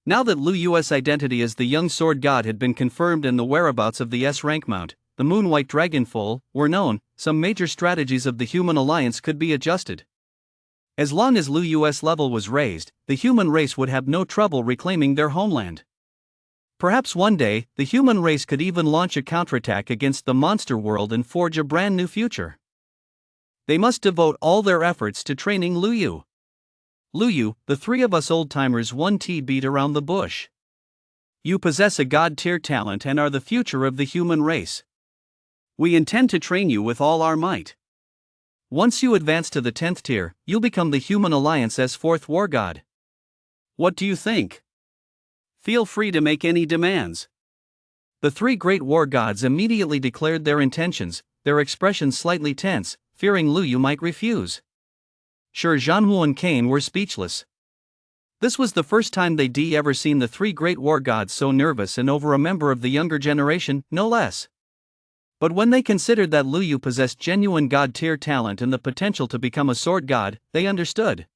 Speaker 1: Now that Lu Yu's identity as the young sword god had been confirmed and the whereabouts of the S-rank mount, the Moon-White Dragonfall, were known, some major strategies of the human alliance could be adjusted. As long as Lu Yu's level was raised, the human race would have no trouble reclaiming their homeland. Perhaps one day, the human race could even launch a counterattack against the monster world and forge a brand new future. They must devote all their efforts to training Lu Yu. Lu Yu, the three of us old-timers 1T beat around the bush. You possess a god-tier talent and are the future of the human race. We intend to train you with all our might. Once you advance to the 10th tier, you'll become the human alliance's 4th war god. What do you think? Feel free to make any demands. The three great war gods immediately declared their intentions, their expressions slightly tense, fearing Lu Yu might refuse. Sure, Zhanhu and Cain were speechless. This was the first time they'd ever seen the three great war gods so nervous and over a member of the younger generation, no less. But when they considered that Lu Yu possessed genuine god-tier talent and the potential to become a sword god, they understood.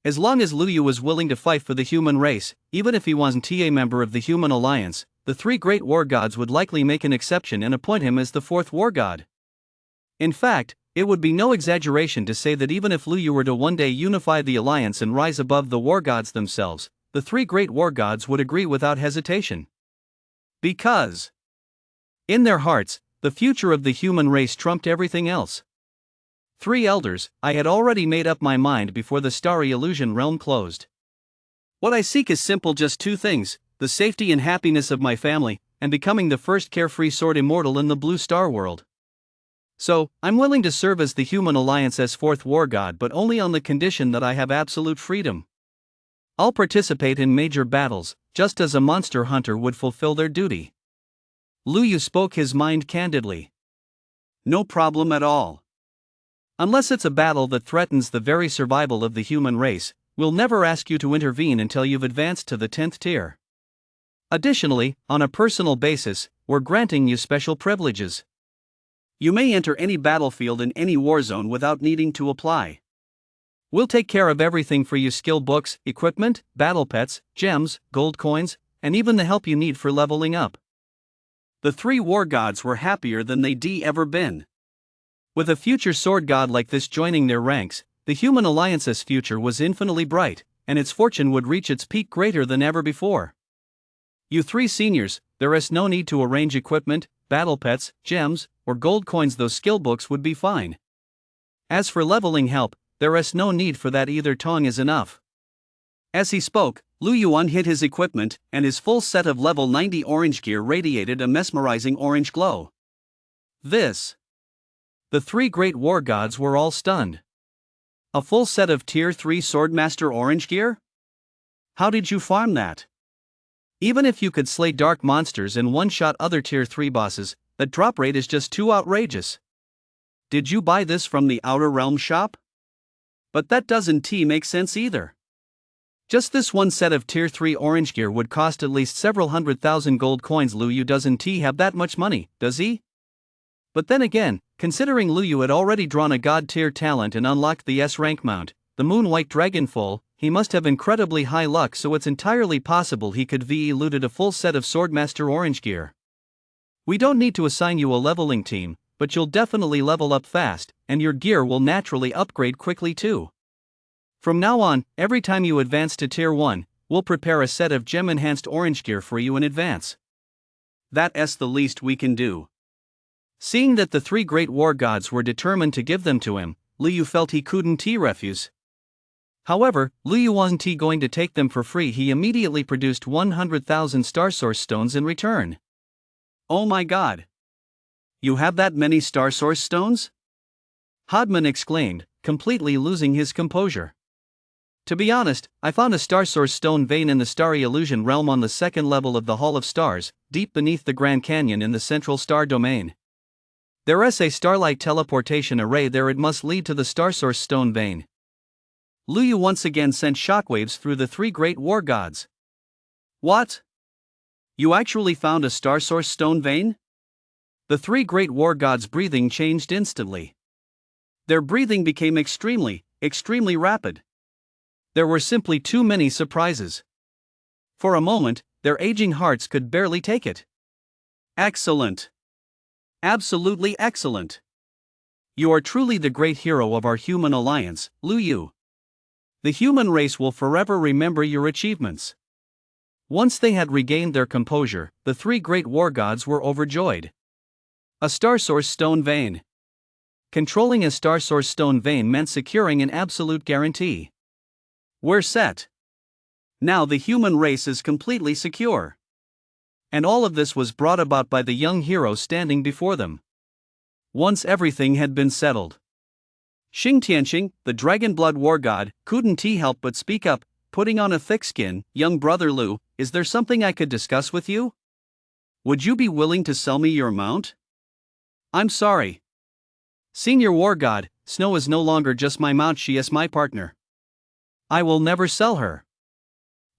Speaker 1: As long as Lu Yu was willing to fight for the human race, even if he wasn't a member of the human alliance, the three great war gods would likely make an exception and appoint him as the 4th war god. In fact, it would be no exaggeration to say that even if Lu Yu were to one day unify the alliance and rise above the war gods themselves, the three great war gods would agree without hesitation. Because, in their hearts, the future of the human race trumped everything else. Three elders, I had already made up my mind before the starry illusion realm closed. What I seek is simple, just two things: the safety and happiness of my family, and becoming the first carefree sword immortal in the Blue Star world. So, I'm willing to serve as the human alliance's 4th war god, but only on the condition that I have absolute freedom. I'll participate in major battles, just as a monster hunter would fulfill their duty. Lu Yu spoke his mind candidly. No problem at all. Unless it's a battle that threatens the very survival of the human race, we'll never ask you to intervene until you've advanced to the 10th tier. Additionally, on a personal basis, we're granting you special privileges. You may enter any battlefield in any war zone without needing to apply. We'll take care of everything for you: skill books, equipment, battle pets, gems, gold coins, and even the help you need for leveling up. The three war gods were happier than they'd ever been. With a future sword god like this joining their ranks, the human alliance's future was infinitely bright, and its fortune would reach its peak greater than ever before. You three seniors, there is no need to arrange equipment, battle pets, gems, or gold coins. Those skill books would be fine. As for leveling help, there is no need for that either. Tong is enough. As he spoke, Lu Yu unhid his equipment, and his full set of level 90 orange gear radiated a mesmerizing orange glow. The three great war gods were all stunned. A full set of Tier 3 Swordmaster orange gear? How did you farm that? Even if you could slay dark monsters and one-shot other Tier 3 bosses, that drop rate is just too outrageous. Did you buy this from the Outer Realm shop? But that doesn't make sense either. Just this one set of Tier 3 orange gear would cost at least several 100,000 gold coins. Lu Yu doesn't have that much money, does he? But then again, considering Lu Yu had already drawn a god-tier talent and unlocked the S-rank mount, the Moon-White Dragonfall, he must have incredibly high luck, so it's entirely possible he could have looted a full set of Swordmaster orange gear. We don't need to assign you a leveling team, but you'll definitely level up fast, and your gear will naturally upgrade quickly too. From now on, every time you advance to Tier 1, we'll prepare a set of gem-enhanced orange gear for you in advance. That's the least we can do. Seeing that the three great war gods were determined to give them to him, Lu Yu felt he couldn't refuse. However, Lu Yu wasn't going to take them for free. He immediately produced 100,000 Star Source stones in return. Oh my god! You have that many Star Source stones? Hodman exclaimed, completely losing his composure. To be honest, I found a Star Source stone vein in the Starry Illusion realm on the second level of the Hall of Stars, deep beneath the Grand Canyon in the Central Star Domain. There is a starlight teleportation array there. It must lead to the Star Source stone vein. Lu Yu once again sent shockwaves through the three great war gods. What?
Speaker 2: You actually found a star source stone vein? The three great war gods' breathing changed instantly. Their breathing became extremely rapid. There were simply too many surprises. For a moment, their aging hearts could barely take it. Excellent. Absolutely excellent. You are truly the great hero of our human alliance, Lu Yu. The human race will forever remember your achievements. Once they had regained their composure, the three great war gods were overjoyed. A star source stone vein. Controlling a star source stone vein meant securing an absolute guarantee. We're set. Now the human race is completely secure. And all of this was brought about by the young hero standing before them. Once everything had been settled, Xing Tianxing, the dragon blood war god, couldn't help but speak up, putting on a thick skin. Young brother Lu, is there something I could discuss with you? Would you be willing to sell me your mount? I'm sorry. Senior war god, Snow is no longer just my mount, she is my partner. I will never sell her.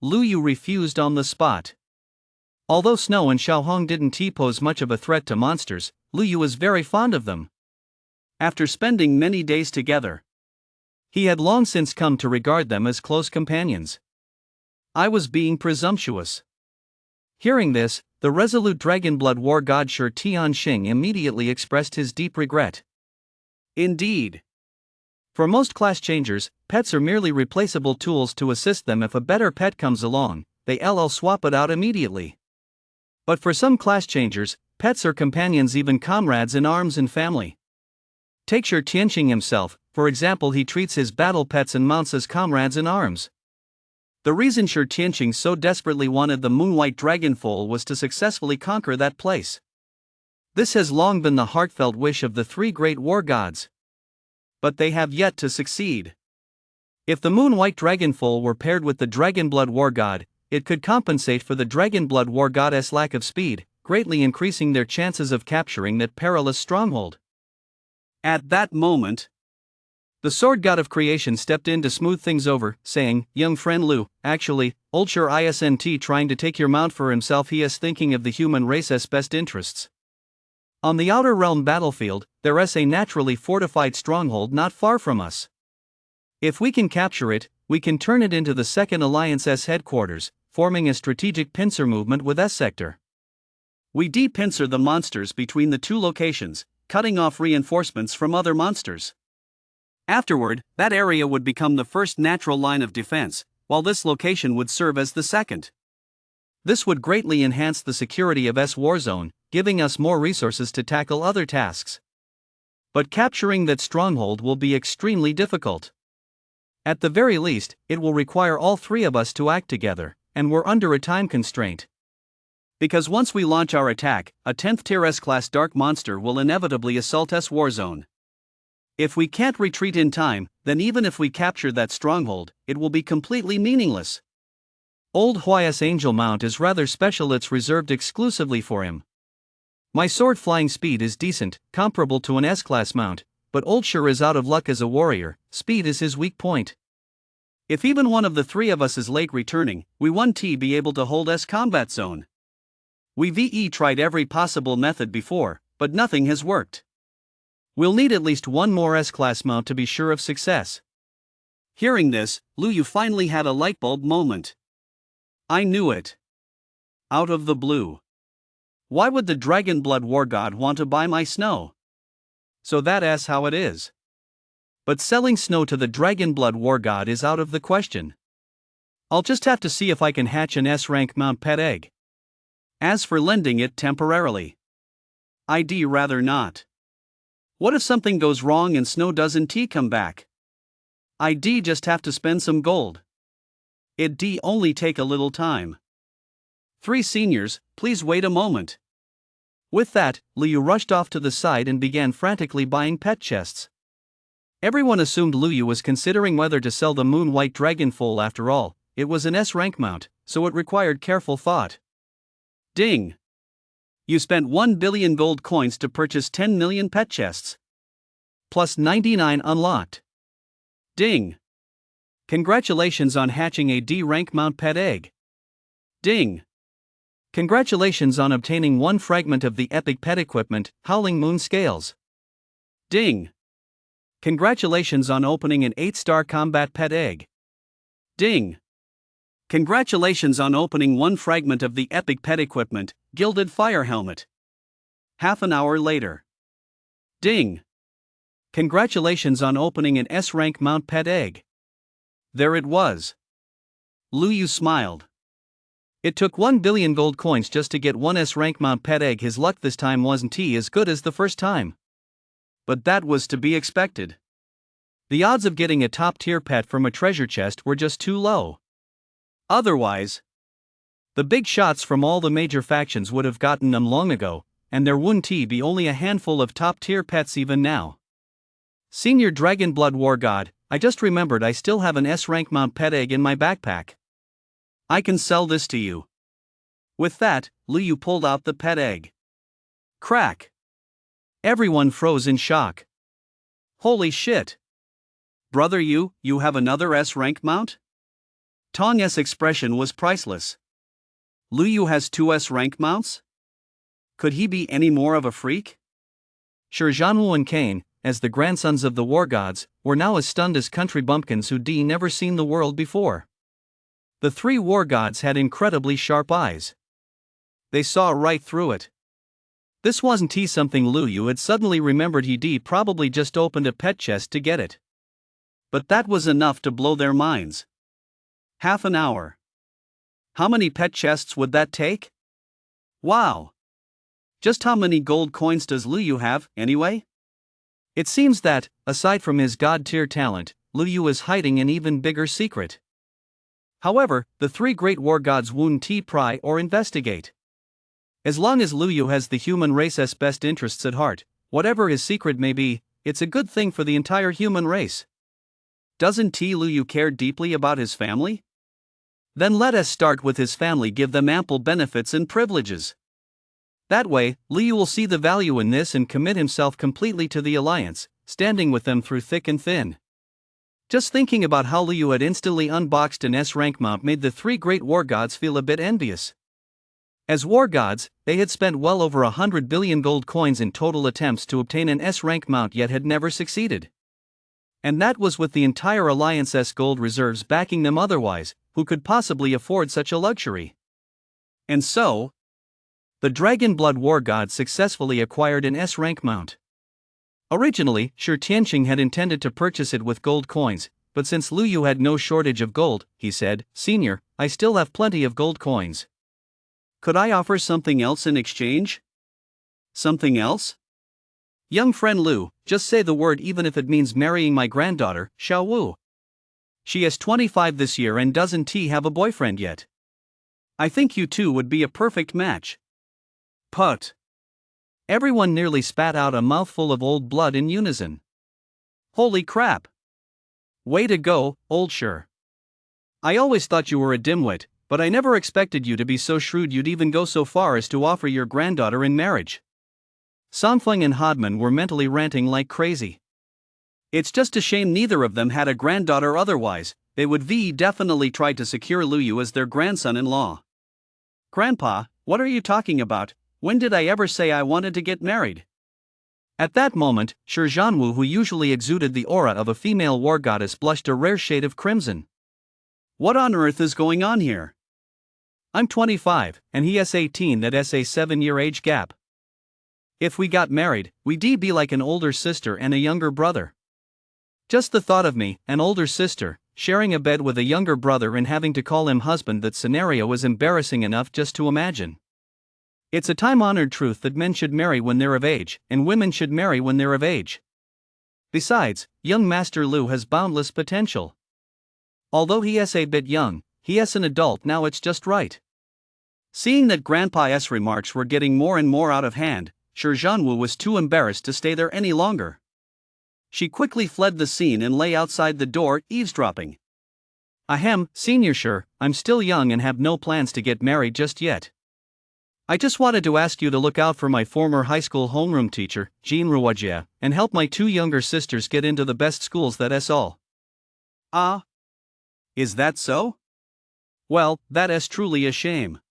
Speaker 2: Lu Yu refused on the spot. Although Snow and Xiaohong didn't pose much of a threat to monsters, Lu Yu was very fond of them. After spending many days together, he had long since come to regard them as close companions. I was being presumptuous. Hearing this, the resolute dragonblood war god Shi Tianxing immediately expressed his deep regret. Indeed. For most class changers, pets are merely replaceable tools to assist them if a better pet comes along, they swap it out immediately. But for some class changers, pets are companions, even comrades in arms and family. Take Shi Tianxing himself, for example, he treats his battle pets and mounts as comrades in arms. The reason Shi Tianxing so desperately wanted the Moonwhite Dragon Foal was to successfully conquer that place. This has long been the heartfelt wish of the three great war gods. But they have yet to succeed. If the Moonwhite Dragon Foal were paired with the Dragonblood war god, it could compensate for the Dragonblood war goddess' lack of speed, greatly increasing their chances of capturing that perilous stronghold. At that moment, the sword god of creation stepped in to smooth things over, saying, "Young friend Lu, actually, old Sure isn't trying to take your mount for himself, he is thinking of the human race's best interests. On the outer realm battlefield, there is a naturally fortified stronghold not far from us. If we can capture it, we can turn it into the Second Alliance's headquarters, forming a strategic pincer movement with S-Sector. We de-pincer the monsters between the two locations, cutting off reinforcements from other monsters. Afterward, that area would become the first natural line of defense, while this location would serve as the second. This would greatly enhance the security of S Warzone, giving us more resources to tackle other tasks. But capturing that stronghold will be extremely difficult. At the very least, it will require all three of us to act together, and we're under a time constraint. Because once we launch our attack, a 10th tier S-class dark monster will inevitably assault S Warzone. If we can't retreat in time, then even if we capture that stronghold, it will be completely meaningless. Old Huai's angel mount is rather special, it's reserved exclusively for him. My sword flying speed is decent, comparable to an S-class mount, but Old Sure is out of luck as a warrior, speed is his weak point. If even one of the three of us is late returning, we won't be able to hold S combat zone. We've tried every possible method before, but nothing has worked. We'll need at least one more S-class mount to be sure of success. Hearing this, Lu Yu finally had a lightbulb moment. I knew it. Out of the blue. Why would the Dragonblood war god want to buy my snow? So that's how it is. But selling snow to the Dragonblood war god is out of the question. I'll just have to see if I can hatch an S-rank mount pet egg. As for lending it temporarily, I'd rather not. What if something goes wrong and Snow doesn't come back? I'd just have to spend some gold. It'd only take a little time. 3 seniors, please wait a moment. With that, Lu Yu rushed off to the side and began frantically buying pet chests. Everyone assumed Lu Yu was considering whether to sell the Moonwhite Dragon Foal after all. It was an S-rank mount, so it required careful thought. Ding! You spent 1 billion gold coins to purchase 10 million pet chests. Plus 99 unlocked. Ding! Congratulations on hatching a D-rank mount pet egg. Ding!
Speaker 1: Congratulations on obtaining one fragment of the epic pet equipment, Howling Moon Scales.
Speaker 2: Ding. Congratulations on opening an 8-star combat pet egg. Ding. Congratulations on opening one fragment of the epic pet equipment, Gilded Fire Helmet. Half an hour later. Ding.
Speaker 1: Congratulations on opening an S-rank mount pet egg.
Speaker 2: There it was. Lu Yu smiled.
Speaker 1: It took 1 billion gold coins just to get one S-rank mount pet egg. His luck this time wasn't as good as the first time.
Speaker 2: But that was to be expected.
Speaker 1: The odds of getting a top-tier pet from a treasure chest were just too low.
Speaker 2: Otherwise,
Speaker 1: the big shots from all the major factions would have gotten them long ago, and there wouldn't be only a handful of top-tier pets even now. Senior Dragon Blood War God, I just remembered I still have an S-rank mount pet egg in my backpack.
Speaker 2: I can sell this to you. With that, Lu Yu pulled out the pet egg. Crack!
Speaker 1: Everyone froze in shock.
Speaker 2: Holy shit! Brother you have another S-rank mount? Tong's expression was priceless. Lu Yu has 2 S-rank mounts? Could he be any more of a freak?
Speaker 1: Sure, Zhanwu and Kane, as the grandsons of the war gods, were now as stunned as country bumpkins who'd never seen the world before. The 3 war gods had incredibly sharp eyes. They saw right through it. This wasn't something Lu Yu had suddenly remembered. He'd probably just opened a pet chest to get it.
Speaker 2: But that was enough to blow their minds. Half an hour. How many pet chests would that take? Wow! Just how many gold coins does Lu Yu have, anyway?
Speaker 1: It seems that, aside from his god-tier talent, Lu Yu is hiding an even bigger secret. However, the 3 great war gods won't pry or investigate. As long as Lu Yu has the human race's best interests at heart, whatever his secret may be, it's a good thing for the entire human race.
Speaker 2: Doesn't Lu Yu care deeply about his family?
Speaker 1: Then let us start with his family, give them ample benefits and privileges. That way, Lu Yu will see the value in this and commit himself completely to the alliance, standing with them through thick and thin. Just thinking about how Lu Yu had instantly unboxed an S-rank mount made the 3 great war gods feel a bit envious. As war gods, they had spent well over 100 billion gold coins in total attempts to obtain an S-rank mount, yet had never succeeded. And that was with the entire alliance's gold reserves backing them. Otherwise, who could possibly afford such a luxury?
Speaker 2: And so,
Speaker 1: the Dragon Blood War God successfully acquired an S-rank mount. Originally, Shi Tianqing had intended to purchase it with gold coins, but since Lu Yu had no shortage of gold, he said, "Senior, I still have plenty of gold coins.
Speaker 2: Could I offer something else in exchange?" Something else?
Speaker 1: Young friend Lu, just say the word, even if it means marrying my granddaughter, Xiao Wu. She is 25 this year and doesn't have a boyfriend yet.
Speaker 2: I think you two would be a perfect match.
Speaker 1: Put. Everyone nearly spat out a mouthful of old blood in unison.
Speaker 2: Holy crap!
Speaker 1: Way to go, old Shi.
Speaker 2: I always thought you were a dimwit, but I never expected you to be so shrewd you'd even go so far as to offer your granddaughter in marriage.
Speaker 1: Songfeng and Hodman were mentally ranting like crazy.
Speaker 2: It's just a shame neither of them had a granddaughter, otherwise, they would definitely try to secure Lu Yu as their grandson-in-law. Grandpa, what are you talking about? When did I ever say I wanted to get married?
Speaker 1: At that moment, Shi Zhanwu, who usually exuded the aura of a female war goddess, blushed a rare shade of crimson.
Speaker 2: What on earth is going on here?
Speaker 1: I'm 25, and he's 18, that's a 7-year age gap. If we got married, we'd be like an older sister and a younger brother. Just the thought of me, an older sister, sharing a bed with a younger brother and having to call him husband, that scenario is embarrassing enough just to imagine. It's a time-honored truth that men should marry when they're of age, and women should marry when they're of age. Besides, young Master Lu has boundless potential. Although he is a bit young, he is an adult now, it's just right.
Speaker 2: Seeing that Grandpa's remarks were getting more and more out of hand, Shi Zhanwu was too embarrassed to stay there any longer. She quickly fled the scene and lay outside the door, eavesdropping.
Speaker 1: Ahem, Senior Shi, I'm still young and have no plans to get married just yet. I just wanted to ask you to look out for my former high school homeroom teacher, Jean Ruojia, and help my 2 younger sisters get into the best schools, that's all.
Speaker 2: Ah? Is that so?
Speaker 1: Well, that is truly a shame.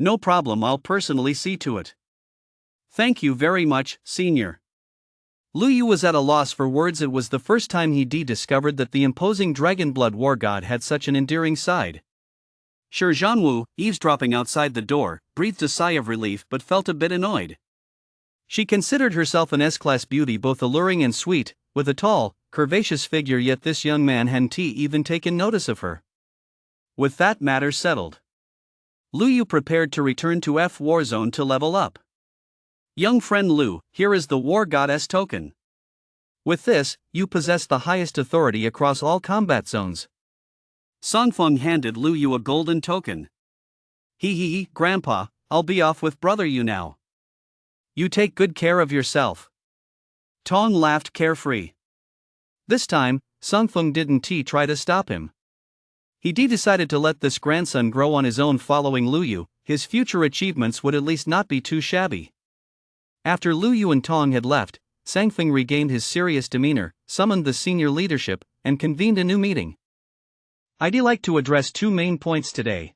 Speaker 2: No problem, I'll personally see to it. Thank you very much, Senior.
Speaker 1: Lu Yu was at a loss for words. It was the first time he discovered that the imposing dragon-blood war god had such an endearing side.
Speaker 2: Shi Zhanwu, eavesdropping outside the door, breathed a sigh of relief but felt a bit annoyed.
Speaker 1: She considered herself an S-class beauty, both alluring and sweet, with a tall, curvaceous figure, yet this young man hadn't even taken notice of her.
Speaker 2: With that matter settled, Lu Yu prepared to return to F War Zone to level up. Young friend Lu, here is the War Goddess token.
Speaker 1: With this, you possess the highest authority across all combat zones.
Speaker 2: Songfeng handed Lu Yu a golden token. Hee, Grandpa, I'll be off with brother Yu now.
Speaker 1: You take good care of yourself.
Speaker 2: Tong laughed carefree.
Speaker 1: This time, Songfeng didn't try to stop him. He decided to let this grandson grow on his own. Following Lu Yu, his future achievements would at least not be too shabby. After Lu Yu and Tong had left, Sangfeng regained his serious demeanor, summoned the senior leadership, and convened a new meeting.
Speaker 2: I'd like to address two main points today.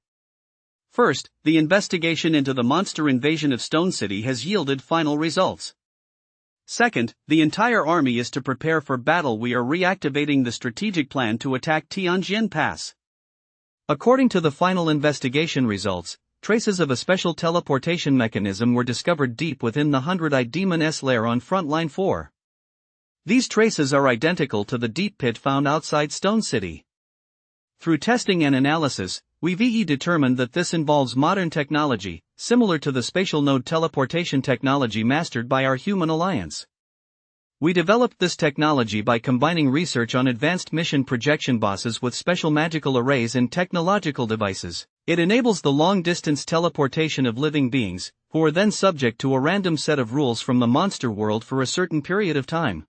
Speaker 2: First, the investigation into the monster invasion of Stone City has yielded final results. Second, the entire army is to prepare for battle. We are reactivating the strategic plan to attack Tianjin Pass.
Speaker 1: According to the final investigation results, traces of a special teleportation mechanism were discovered deep within the 100-eyed demon's lair on Frontline 4. These traces are identical to the deep pit found outside Stone City. Through testing and analysis, we've determined that this involves modern technology, similar to the spatial node teleportation technology mastered by our human alliance. We developed this technology by combining research on advanced mission projection bosses with special magical arrays and technological devices. It enables the long-distance teleportation of living beings, who are then subject to a random set of rules from the monster world for a certain period of time.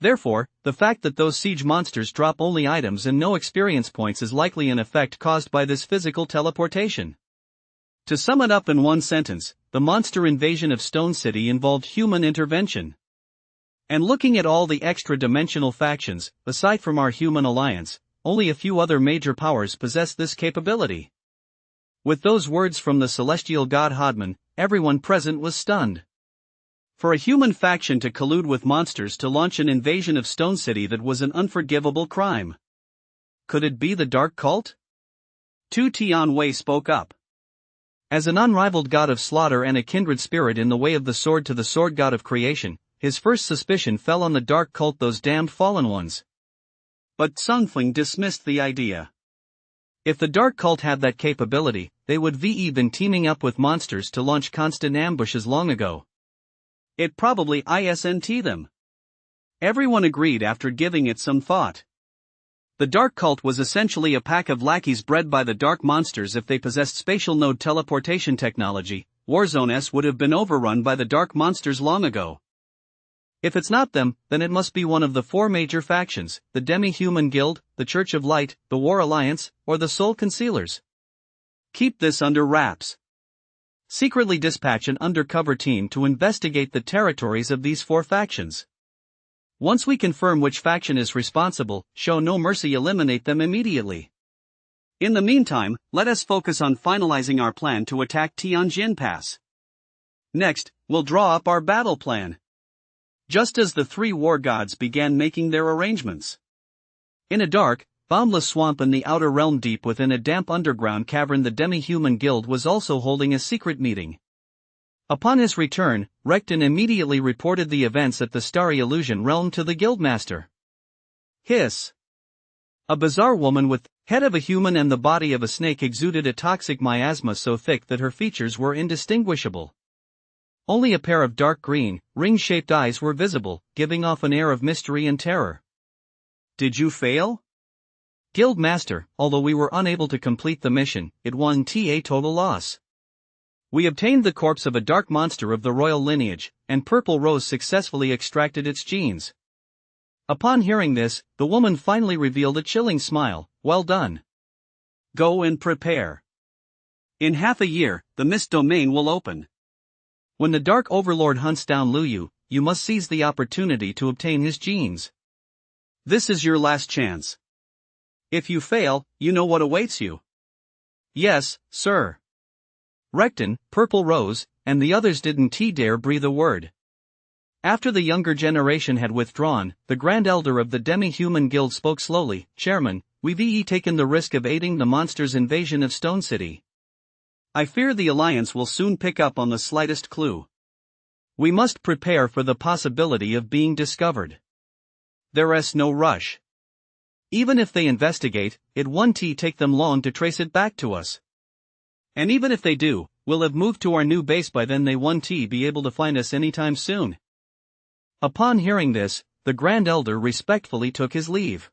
Speaker 1: Therefore, the fact that those siege monsters drop only items and no experience points is likely an effect caused by this physical teleportation. To sum it up in one sentence, the monster invasion of Stone City involved human intervention. And looking at all the extra-dimensional factions, aside from our human alliance, only a few other major powers possess this capability. With those words from the celestial god Hodman, everyone present was stunned. For a human faction to collude with monsters to launch an invasion of Stone City, that was an unforgivable crime. Could it be the Dark Cult? Tu Tianwei spoke up. As an unrivaled god of slaughter and a kindred spirit in the way of the sword to the sword god of creation, his first suspicion fell on the Dark Cult, those damned fallen ones.
Speaker 2: But Songfeng dismissed the idea.
Speaker 1: If the Dark Cult had that capability, they would been teaming up with monsters to launch constant ambushes long ago.
Speaker 2: It probably isn't them. Everyone agreed after giving it some thought. The Dark Cult was essentially a pack of lackeys bred by the Dark Monsters. If they possessed spatial node teleportation technology, Warzone S would have been overrun by the Dark Monsters long ago. If it's not them, then it must be one of the four major factions, the Demi-Human Guild, the Church of Light, the War Alliance, or the Soul Concealers. Keep this under wraps. Secretly dispatch an undercover team to investigate the territories of these four factions. Once we confirm which faction is responsible, show no mercy, eliminate them immediately. In the meantime, let us focus on finalizing our plan to attack Tianjin Pass. Next, we'll draw up our battle plan. Just as the three war gods began making their arrangements. In a dark, boundless swamp in the outer realm, deep within a damp underground cavern, the Demi-Human Guild was also holding a secret meeting. Upon his return, Rekton immediately reported the events at the Starry Illusion realm to the Guildmaster. Hiss! A bizarre woman with head of a human and the body of a snake exuded a toxic miasma so thick that her features were indistinguishable. Only a pair of dark green, ring-shaped eyes were visible, giving off an air of mystery and terror. Did you fail? Guildmaster, although we were unable to complete the mission, it wasn't a total loss. We obtained the corpse of a dark monster of the royal lineage, and Purple Rose successfully extracted its genes. Upon hearing this, the woman finally revealed a chilling smile. Well done. Go and prepare. In half a year, the Mist Domain will open. When the Dark Overlord hunts down Lu Yu, you must seize the opportunity to obtain his genes. This is your last chance. If you fail, you know what awaits you. Yes, sir.
Speaker 1: Recton, Purple Rose, and the others didn't dare breathe a word. After the younger generation had withdrawn, the Grand Elder of the Demi-Human Guild spoke slowly. Chairman, we've taken the risk of aiding the monster's invasion of Stone City. I fear the Alliance will soon pick up on the slightest clue. We must prepare for the possibility of being discovered. There's no rush. Even if they investigate, it won't take them long to trace it back to us. And even if they do, we'll have moved to our new base by then. They won't be able to find us anytime soon. Upon hearing this, the Grand Elder respectfully took his leave.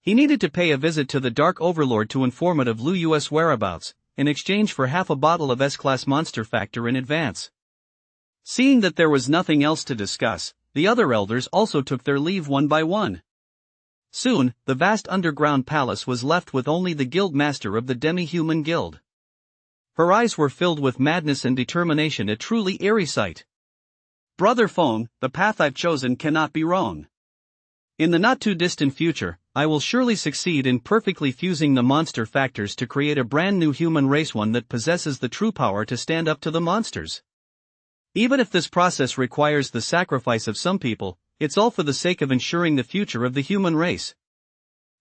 Speaker 1: He needed to pay a visit to the Dark Overlord to inform it of Lu's whereabouts, in exchange for half a bottle of S-Class Monster Factor in advance. Seeing that there was nothing else to discuss, the other elders also took their leave one by one. Soon, the vast underground palace was left with only the guild master of the Demi-Human Guild. Her eyes were filled with madness and determination, a truly eerie sight. Brother Fong, the path I've chosen cannot be wrong. In the not-too-distant future, I will surely succeed in perfectly fusing the monster factors to create a brand new human race, one that possesses the true power to stand up to the monsters. Even if this process requires the sacrifice of some people, it's all for the sake of ensuring the future of the human race.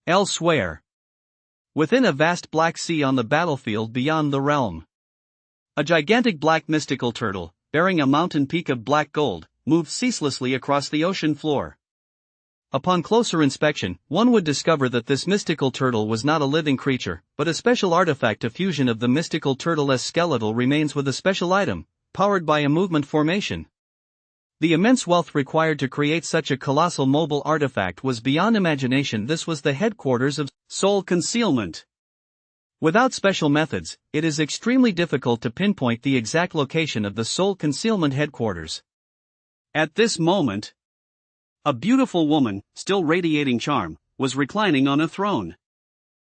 Speaker 1: Elsewhere. Within a vast black sea on the battlefield beyond the realm. A gigantic black mystical turtle, bearing a mountain peak of black gold, moved ceaselessly across the ocean floor. Upon closer inspection, one would discover that this mystical turtle was not a living creature, but a special artifact, a fusion of the mystical turtle's skeletal remains with a special item, powered by a movement formation. The immense wealth required to create such a colossal mobile artifact was beyond imagination. This was the headquarters of soul concealment. Without special methods, it is extremely difficult to pinpoint the exact location of the soul concealment headquarters. At this moment, a beautiful woman, still radiating charm, was reclining on a throne.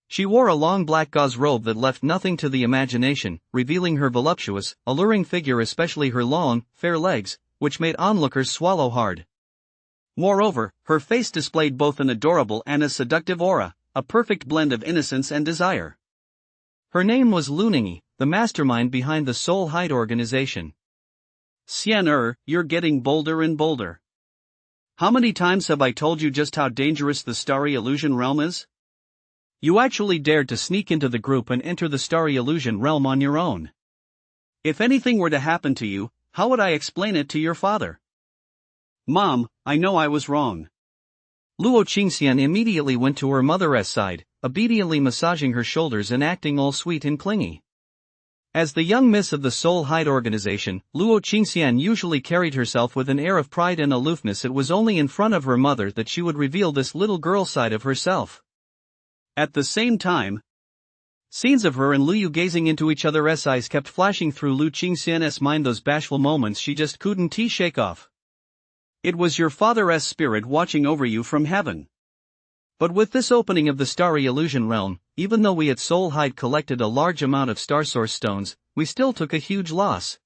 Speaker 1: She wore a long black gauze robe that left nothing to the imagination, revealing her voluptuous, alluring figure, especially her long, fair legs, which made onlookers swallow hard. Moreover, her face displayed both an adorable and a seductive aura, a perfect blend of innocence and desire. Her name was Luningi, the mastermind behind the Soul Hide organization. Xian you're getting bolder and bolder. How many times have I told you just how dangerous the Starry Illusion realm is? You actually dared to sneak into the group and enter the Starry Illusion realm on your own. If anything were to happen to you, how would I explain it to your father? Mom, I know I was wrong. Luo Qingxian immediately went to her mother's side, obediently massaging her shoulders and acting all sweet and clingy. As the young miss of the Soul Hide organization, Luo Qingxian usually carried herself with an air of pride and aloofness. It was only in front of her mother that she would reveal this little girl side of herself. At the same time, scenes of her and Lu Yu gazing into each other's eyes kept flashing through Lu Qingxian's mind, those bashful moments she just couldn't shake off. It was your father's spirit watching over you from heaven. But with this opening of the Starry Illusion realm, even though we at Soul Hide collected a large amount of Star Source stones, we still took a huge loss.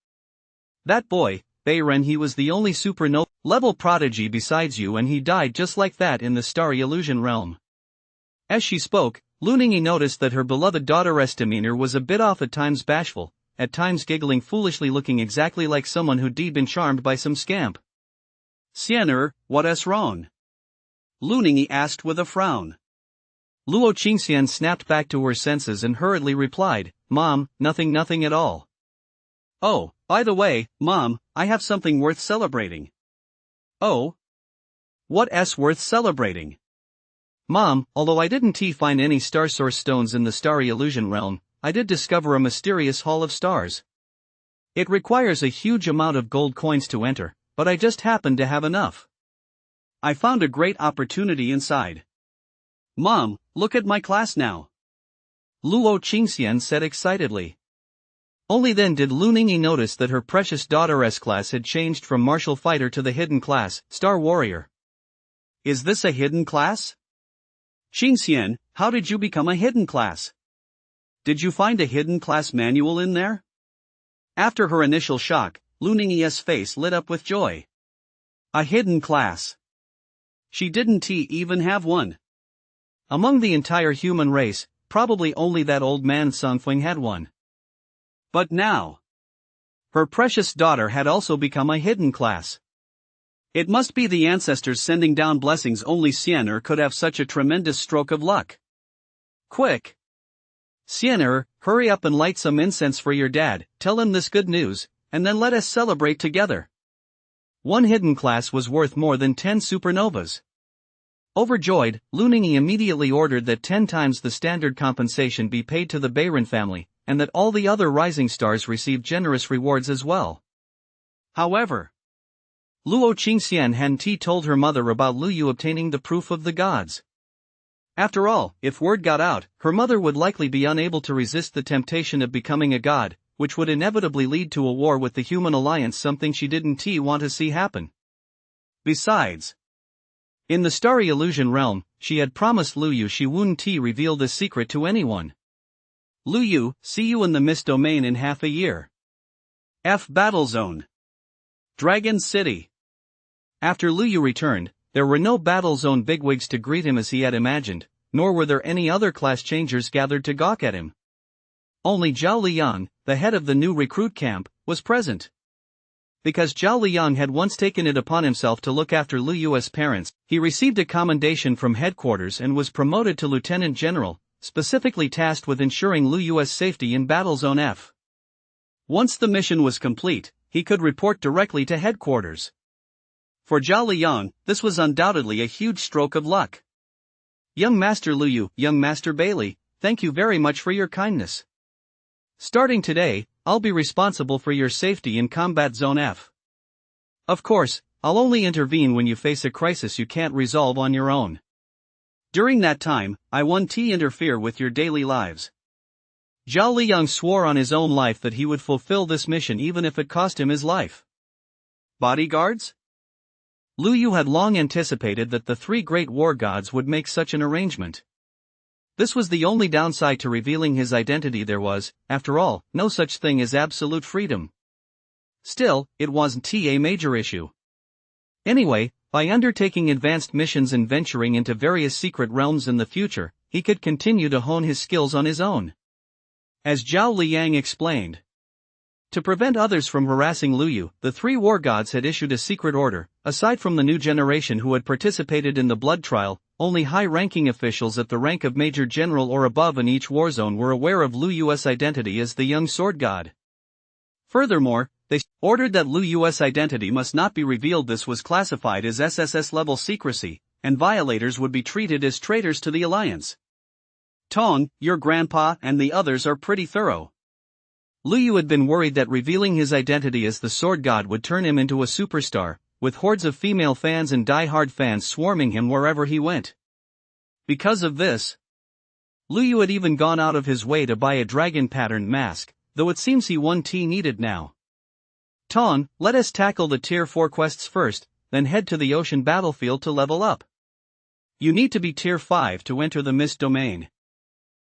Speaker 1: That boy, Bayren, he was the only supernova level prodigy besides you, and he died just like that in the Starry Illusion realm. As she spoke, Luningi noticed that her beloved daughter's demeanor was a bit off, at times bashful, at times giggling foolishly, looking exactly like someone who'd been charmed by some scamp. Xian what's wrong? Luningi asked with a frown. Luo Qingxian snapped back to her senses and hurriedly replied, Mom, nothing at all. Oh, by the way, Mom, I have something worth celebrating. Oh? What's worth celebrating? Mom, although I didn't find any Star Source stones in the Starry Illusion realm, I did discover a mysterious Hall of Stars. It requires a huge amount of gold coins to enter, but I just happened to have enough. I found a great opportunity inside. Mom, look at my class now. Luo Qingxian said excitedly. Only then did Luningi notice that her precious daughter's class had changed from martial fighter to the hidden class, Star Warrior. Is this a hidden class? Qingxian, how did you become a hidden class? Did you find a hidden class manual in there? After her initial shock, Luningi's face lit up with joy. A hidden class. She didn't even have one. Among the entire human race, probably only that old man Songfeng had one.
Speaker 2: But now, her precious daughter had also become a hidden class. It must be the ancestors sending down blessings. Only Siener could have such a tremendous stroke of luck. Quick! Siener, hurry up and light some incense for your dad, tell him this good news, and then let us celebrate together. One hidden class was worth more than 10 supernovas. Overjoyed, Luninghi immediately ordered that 10 times the standard compensation be paid to the Bayron family, and that all the other rising stars receive generous rewards as well. However, Luo Qingxian hadn't told her mother about Lu Yu obtaining the proof of the gods. After all, if word got out, her mother would likely be unable to resist the temptation of becoming a god, which would inevitably lead to a war with the human alliance, something she didn't want to see happen. Besides, in the starry illusion realm, she had promised Lu Yu she wouldn't reveal this secret to anyone. Lu Yu, see you in the Mist Domain in half a year. F Battle Zone. Dragon City. After Lu Yu returned, there were no Battle Zone bigwigs to greet him as he had imagined, nor were there any other class changers gathered to gawk at him. Only Zhao Liyang, the head of the new recruit camp, was present. Because Zhao Liyang had once taken it upon himself to look after Lu Yu's parents, he received a commendation from headquarters and was promoted to lieutenant general, specifically tasked with ensuring Lu Yu's safety in Battle Zone F. Once the mission was complete, he could report directly to headquarters. For Zhao Liyang, this was undoubtedly a huge stroke of luck. Young Master Lu Yu, young Master Bailey, thank you very much for your kindness. Starting today, I'll be responsible for your safety in Combat Zone F. Of course, I'll only intervene when you face a crisis you can't resolve on your own. During that time, I won't interfere with your daily lives. Zhao Liyang swore on his own life that he would fulfill this mission even if it cost him his life. Bodyguards? Lu Yu had long anticipated that the 3 great war gods would make such an arrangement. This was the only downside to revealing his identity. There was, after all, no such thing as absolute freedom. Still, it wasn't a major issue. Anyway, by undertaking advanced missions and venturing into various secret realms in the future, he could continue to hone his skills on his own. As Zhao Liyang explained, to prevent others from harassing Lu Yu, the 3 war gods had issued a secret order. Aside from the new generation who had participated in the blood trial, only high-ranking officials at the rank of Major General or above in each war zone were aware of Lu Yu's identity as the young sword god. Furthermore, they ordered that Lu Yu's identity must not be revealed. This was classified as SSS-level secrecy, and violators would be treated as traitors to the alliance. Tong, your grandpa and the others are pretty thorough. Lu Yu had been worried that revealing his identity as the sword god would turn him into a superstar, with hordes of female fans and die-hard fans swarming him wherever he went. Because of this, Lu Yu had even gone out of his way to buy a dragon-patterned mask, though it seems he won't need it now. Tong, let us tackle the Tier 4 quests first, then head to the ocean battlefield to level up. You need to be Tier 5 to enter the Mist Domain.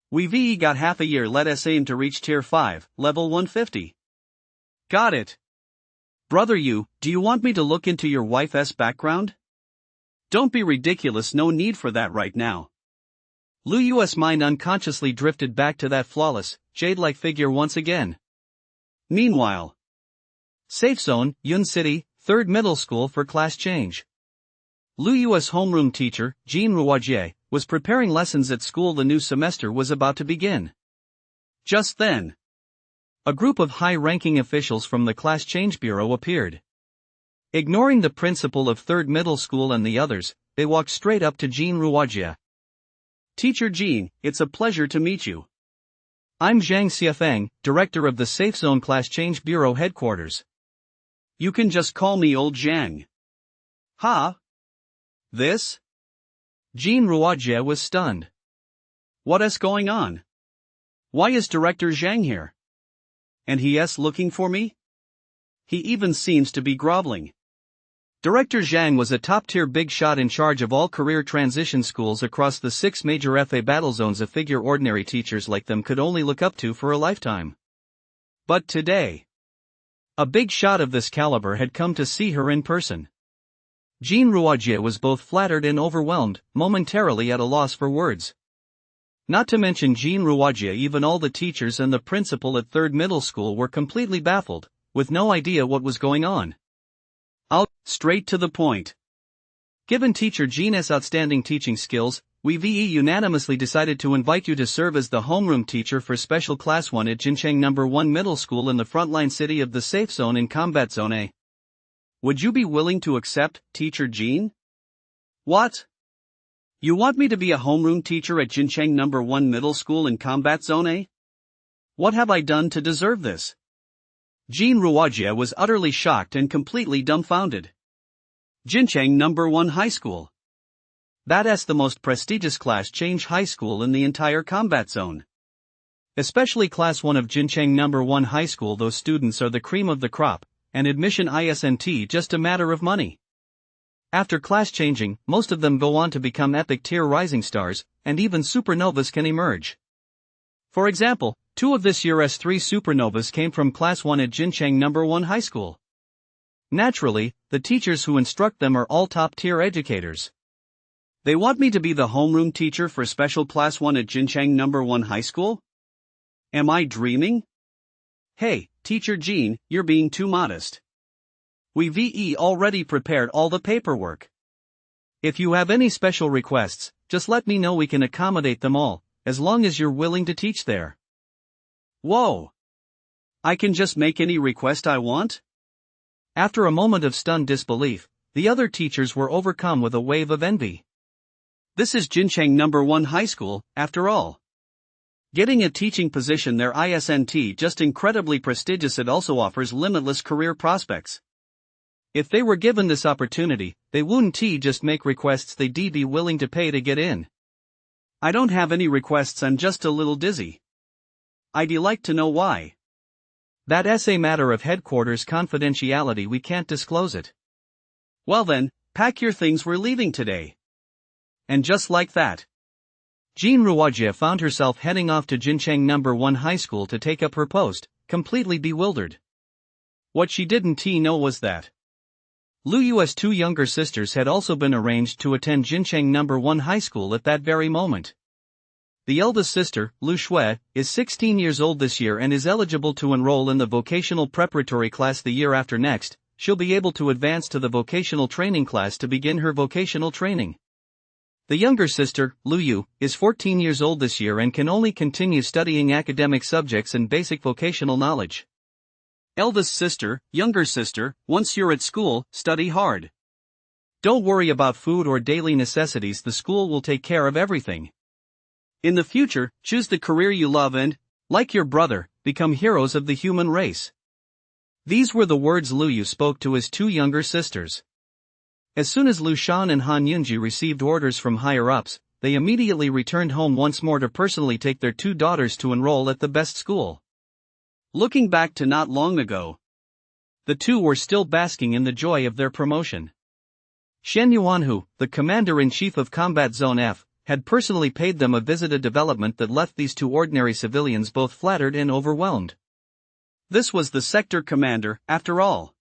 Speaker 2: We've got half a year. Let us aim to reach Tier 5, level 150. Got it. Brother Yu, do you want me to look into your wife's background? Don't be ridiculous, no need for that right now. Lu Yu's mind unconsciously drifted back to that flawless, jade-like figure once again. Meanwhile, Safe Zone, Yun City, 3rd Middle School for class change. Lu Yu's homeroom teacher, Jean Rouagier, was preparing lessons at school. The new semester was about to begin. Just then, a group of high-ranking officials from the Class Change Bureau appeared. Ignoring the principal of 3rd Middle School and the others, they walked straight up to Jean Rouagier. Teacher Jean, it's a pleasure to meet you. I'm Zhang Xiafeng, director of the Safe Zone Class Change Bureau headquarters. You can just call me Old Zhang. Huh? This? Jean Rouagier was stunned. What is going on? Why is Director Zhang here? And he's looking for me? He even seems to be groveling. Director Zhang was a top-tier big shot in charge of all career transition schools across the 6 major FA battle zones, a figure ordinary teachers like them could only look up to for a lifetime. But today, a big shot of this caliber had come to see her in person. Jean Rouagier was both flattered and overwhelmed, momentarily at a loss for words.
Speaker 1: Not to mention Jean Rouagia. Even all the teachers and the principal at 3rd middle school were completely baffled, with no idea what was going on.
Speaker 2: I'll straight to the point.
Speaker 1: Given teacher Jean's outstanding teaching skills, we VE unanimously decided to invite you to serve as the homeroom teacher for Special Class 1 at Jincheng No. 1 Middle School in the frontline city of the Safe Zone in Combat Zone A.
Speaker 2: Would you be willing to accept, Teacher Jean? What? You want me to be a homeroom teacher at Jincheng No. 1 Middle School in Combat Zone A? What have I done to deserve this?
Speaker 1: Jean Rouagia was utterly shocked and completely dumbfounded.
Speaker 2: Jincheng No. 1 High School.
Speaker 1: That's the most prestigious class change high school in the entire combat zone. Especially Class 1 of Jincheng No. 1 High School. Those students are the cream of the crop, and admission isn't just a matter of money. After class changing, most of them go on to become epic tier rising stars, and even supernovas can emerge. For example, 2 of this year's 3 supernovas came from Class 1 at Jincheng No. 1 High School. Naturally, the teachers who instruct them are all top-tier educators.
Speaker 2: They want me to be the homeroom teacher for Special Class 1 at Jincheng No. 1 High School? Am I dreaming? Hey, Teacher Jean, you're being too modest. We VE already prepared all the paperwork.
Speaker 1: If you have any special requests, just let me know. We can accommodate them all, as long as you're willing to teach there.
Speaker 2: Whoa! I can just make any request I want?
Speaker 1: After a moment of stunned disbelief, the other teachers were overcome with a wave of envy.
Speaker 2: This is Jincheng No. 1 High School, after all. Getting a teaching position there isn't just incredibly prestigious, it also offers limitless career prospects.
Speaker 1: If they were given this opportunity, they wouldn't just make requests, they'd be willing to pay to get in.
Speaker 2: I don't have any requests, I'm just a little dizzy. I'd like to know why.
Speaker 1: That's a matter of headquarters confidentiality, we can't disclose it.
Speaker 2: Well then, pack your things, we're leaving today. And just like that,
Speaker 1: Jean Rouagia found herself heading off to Jincheng No. 1 High School to take up her post, completely bewildered. What she didn't know was that Lu Yu's 2 younger sisters had also been arranged to attend Jincheng No. 1 High School at that very moment. The eldest sister, Lu Shui, is 16 years old this year and is eligible to enroll in the vocational preparatory class the year after next. She'll be able to advance to the vocational training class to begin her vocational training. The younger sister, Lu Yu, is 14 years old this year and can only continue studying academic subjects and basic vocational knowledge.
Speaker 2: Eldest sister, younger sister, once you're at school, study hard.
Speaker 1: Don't worry about food or daily necessities, the school will take care of everything.
Speaker 2: In the future, choose the career you love and, like your brother, become heroes of the human race.
Speaker 1: These were the words Lu Yu spoke to his 2 younger sisters. As soon as Lu Shan and Han Yunji received orders from higher-ups, they immediately returned home once more to personally take their 2 daughters to enroll at the best school.
Speaker 2: Looking back to not long ago,
Speaker 1: the 2 were still basking in the joy of their promotion. Shen Yuanhu, the commander-in-chief of Combat Zone F, had personally paid them a visit, a development that left these 2 ordinary civilians both flattered and overwhelmed.
Speaker 2: This was the sector commander, after all.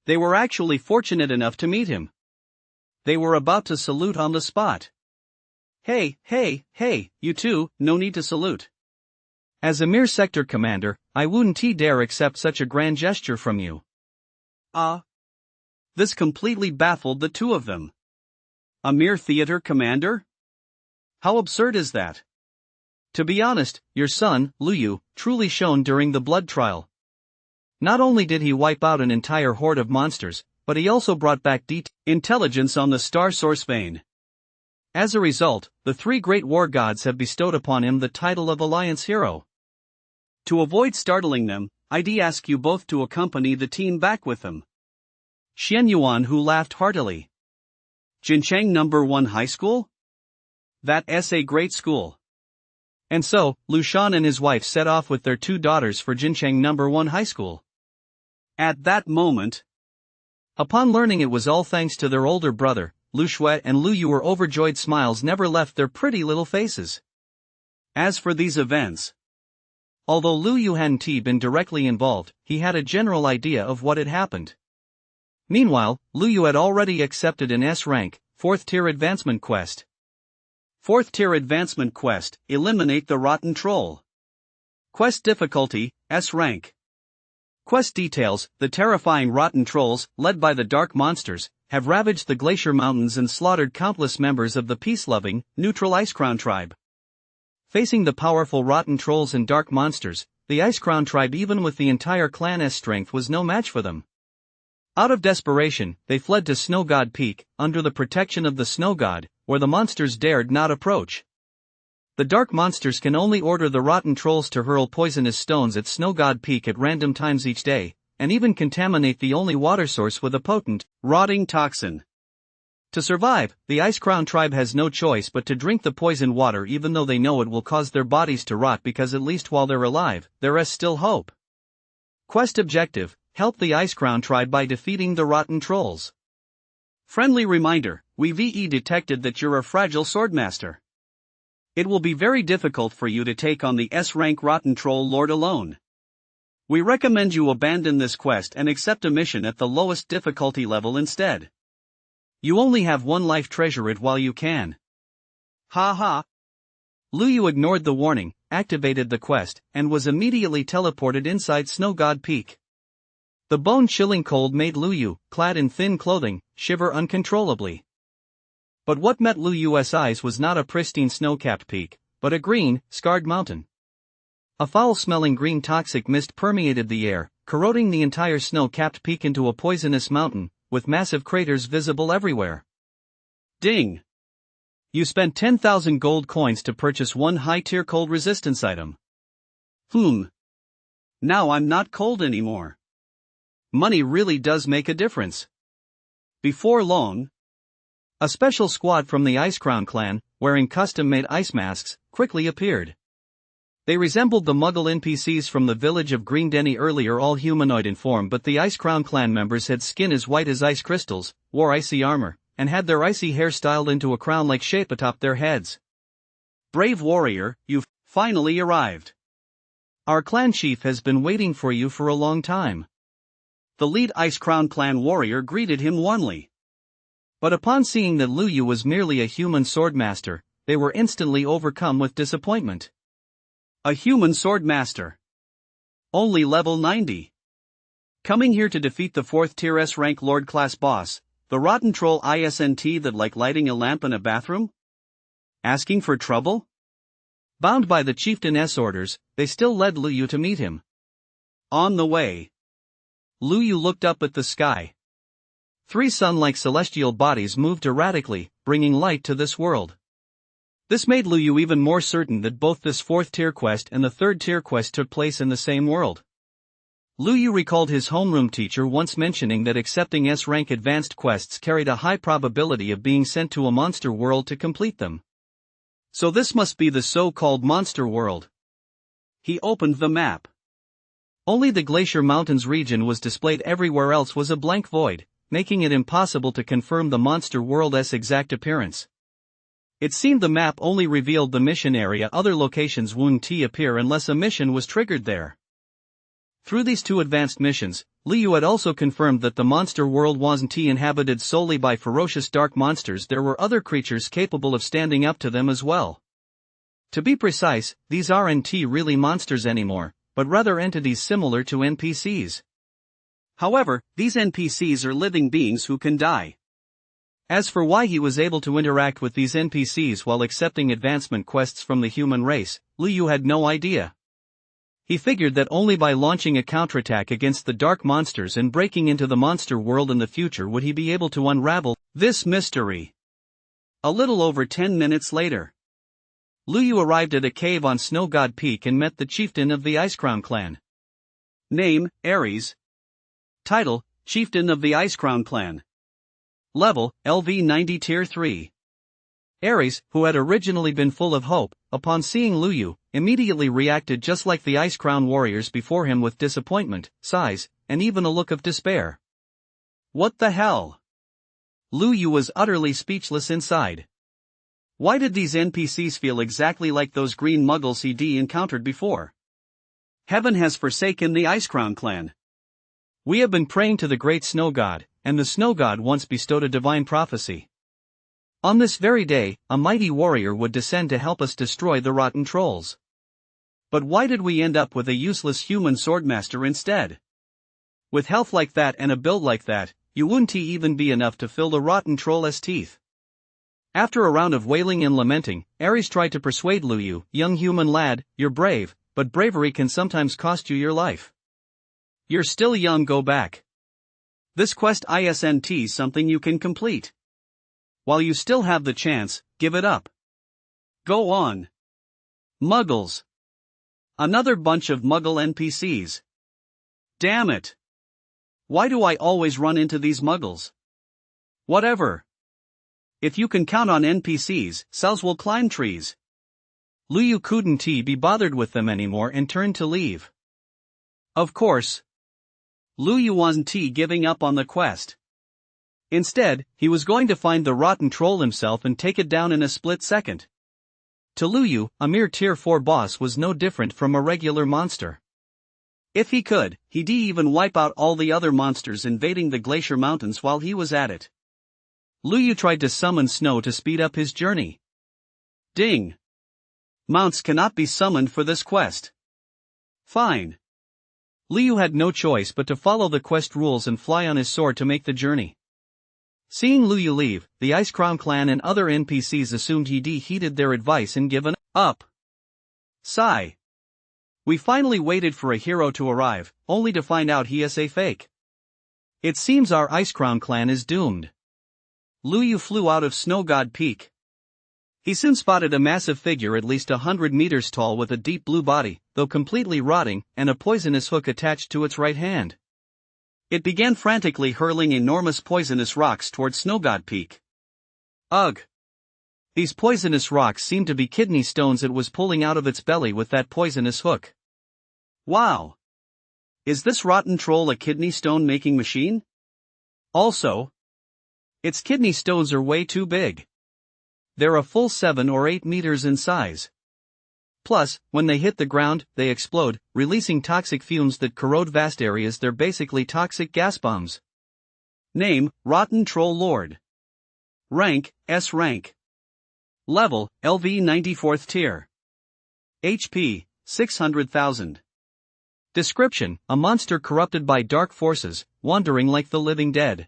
Speaker 2: They were actually fortunate enough to meet him. They were about to salute on the spot. Hey, you 2, no need to salute.
Speaker 1: As a mere sector commander, I wouldn't dare accept such a grand gesture from you.
Speaker 2: This completely baffled the 2 of them. A mere theater commander? How absurd is that?
Speaker 1: To be honest, your son, Lu Yu, truly shone during the blood trial. Not only did he wipe out an entire horde of monsters, but he also brought back
Speaker 2: intelligence on the star source vein.
Speaker 1: As a result, the 3 great war gods have bestowed upon him the title of Alliance Hero.
Speaker 2: To avoid startling them, I'd ask you both to accompany the team back with them.
Speaker 1: Xian Yuan, who laughed heartily.
Speaker 2: Jincheng No. 1 High School? That's a great school.
Speaker 1: And so, Lu Shan and his wife set off with their 2 daughters for Jincheng No. 1 High School.
Speaker 2: At that moment,
Speaker 1: upon learning it was all thanks to their older brother, Lu Shui and Lu Yu were overjoyed. Smiles never left their pretty little faces.
Speaker 2: As for these events,
Speaker 1: although Lu Yu hadn't been directly involved, he had a general idea of what had happened. Meanwhile, Lu Yu had already accepted an S-rank, 4th tier advancement quest.
Speaker 2: 4th tier advancement quest, eliminate the rotten troll. Quest difficulty, S rank. Quest details, the terrifying rotten trolls, led by the dark monsters, have ravaged the Glacier Mountains and slaughtered countless members of the peace-loving, neutral Ice Crown tribe. Facing the powerful rotten trolls and dark monsters, the Ice Crown tribe, even with the entire clan's strength, was no match for them. Out of desperation, they fled to Snow God Peak, under the protection of the Snow God, where the monsters dared not approach. The dark monsters can only order the rotten trolls to hurl poisonous stones at Snow God Peak at random times each day, and even contaminate the only water source with a potent, rotting toxin. To survive, the Ice Crown tribe has no choice but to drink the poisoned water, even though they know it will cause their bodies to rot, because at least while they're alive, there is still hope. Quest objective, help the Ice Crown tribe by defeating the rotten trolls. Friendly reminder, we've detected that you're a fragile Swordmaster. It will be very difficult for you to take on the S-rank rotten troll lord alone. We recommend you abandon this quest and accept a mission at the lowest difficulty level instead. You only have one life, treasure it while you can. Ha ha. Luyu ignored the warning, activated the quest, and was immediately teleported inside Snow God Peak. The bone-chilling cold made Luyu, clad in thin clothing, shiver uncontrollably. But what met Luyu's eyes was not a pristine snow-capped peak, but a green, scarred mountain. A foul-smelling green toxic mist permeated the air, corroding the entire snow-capped peak into a poisonous mountain, with massive craters visible everywhere. Ding! You spent 10,000 gold coins to purchase one high-tier cold resistance item. Now I'm not cold anymore. Money really does make a difference. Before long, a special squad from the Ice Crown clan, wearing custom-made ice masks, quickly appeared. They resembled the Muggle NPCs from the village of Green Denny earlier, all humanoid in form, but the Ice Crown clan members had skin as white as ice crystals, wore icy armor, and had their icy hair styled into a crown-like shape atop their heads. Brave warrior, you've finally arrived. Our clan chief has been waiting for you for a long time. The lead Ice Crown clan warrior greeted him warmly. But upon seeing that Luyu was merely a human swordmaster, they were instantly overcome with disappointment. A human swordmaster. Only level 90. Coming here to defeat the 4th tier S-rank Lord class boss, the rotten troll ISNT that like lighting a lamp in a bathroom? Asking for trouble? Bound by the chieftain's orders, they still led Luyu to meet him. On the way, Luyu looked up at the sky. 3 sun-like celestial bodies moved erratically, bringing light to this world. This made Luyu even more certain that both this 4th tier quest and the 3rd tier quest took place in the same world. Luyu recalled his homeroom teacher once mentioning that accepting S-rank advanced quests carried a high probability of being sent to a monster world to complete them. So this must be the so-called monster world. He opened the map. Only the Glacier Mountains region was displayed, everywhere else was a blank void, making it impossible to confirm the monster world's exact appearance. It seemed the map only revealed the mission area, other locations wouldn't appear unless a mission was triggered there. Through these 2 advanced missions, Luyu had also confirmed that the monster world wasn't inhabited solely by ferocious dark monsters, there were other creatures capable of standing up to them as well. To be precise, these aren't really monsters anymore, but rather entities similar to NPCs. However, these NPCs are living beings who can die. As for why he was able to interact with these NPCs while accepting advancement quests from the human race, Luyu had no idea. He figured that only by launching a counterattack against the dark monsters and breaking into the monster world in the future would he be able to unravel this mystery. A little over 10 minutes later, Luyu arrived at a cave on Snow God Peak and met the chieftain of the Ice Crown clan. Name, Ares. Title, Chieftain of the Ice Crown clan. Level, LV 90 Tier 3. Ares, who had originally been full of hope, upon seeing Luyu, immediately reacted just like the Ice Crown warriors before him, with disappointment, sighs, and even a look of despair. What the hell? Luyu was utterly speechless inside. Why did these NPCs feel exactly like those green muggles he'd encountered before? Heaven has forsaken the Ice Crown clan. We have been praying to the great Snow God, and the Snow God once bestowed a divine prophecy.
Speaker 1: On this very day, a mighty warrior would descend to help us destroy the rotten trolls.
Speaker 2: But why did we end up with a useless human swordmaster instead? With health like that and a build like that, you wouldn't even be enough to fill the rotten troll's teeth. After a round of wailing and lamenting, Ares tried to persuade Luyu, young human lad, you're brave, but bravery can sometimes cost you your life. You're still young, go back. This quest isn't something you can complete. While you still have the chance, give it up. Go on. Muggles. Another bunch of Muggle NPCs. Damn it. Why do I always run into these Muggles? Whatever. If you can count on NPCs, cells will climb trees.
Speaker 1: Luyu couldn't be bothered with them anymore and turned to leave.
Speaker 2: Of course. Luyu wasn't giving up on the quest. Instead, he was going to find the rotten troll himself and take it down in a split second.
Speaker 1: To Luyu, a mere tier 4 boss was no different from a regular monster.
Speaker 2: If he could, he'd even wipe out all the other monsters invading the Glacier Mountains while he was at it.
Speaker 1: Luyu tried to summon snow to speed up his journey.
Speaker 2: Ding! Mounts cannot be summoned for this quest. Fine.
Speaker 1: Luyu had no choice but to follow the quest rules and fly on his sword to make the journey. Seeing Luyu leave, the Ice Crown clan and other NPCs assumed he'd heeded their advice and given up.
Speaker 2: Sigh. We finally waited for a hero to arrive, only to find out he is a fake.
Speaker 1: It seems our Ice Crown clan is doomed.
Speaker 2: Luyu flew out of Snow God Peak. He soon spotted a massive figure at least 100 meters tall with a deep blue body, though completely rotting, and a poisonous hook attached to its right hand. It began frantically hurling enormous poisonous rocks toward Snow God Peak. Ugh!
Speaker 1: These poisonous rocks seemed to be kidney stones it was pulling out of its belly with that poisonous hook.
Speaker 2: Wow! Is this rotten troll a kidney stone making machine? Also, its kidney stones are way too big. They're a full 7 or 8 meters in size. Plus, when they hit the ground, they explode, releasing toxic fumes that corrode vast areas. They're basically toxic gas bombs. Name, Rotten Troll Lord. Rank, S rank. Level, LV 94th tier. HP, 600,000.
Speaker 1: Description, a monster corrupted by dark forces, wandering like the living dead.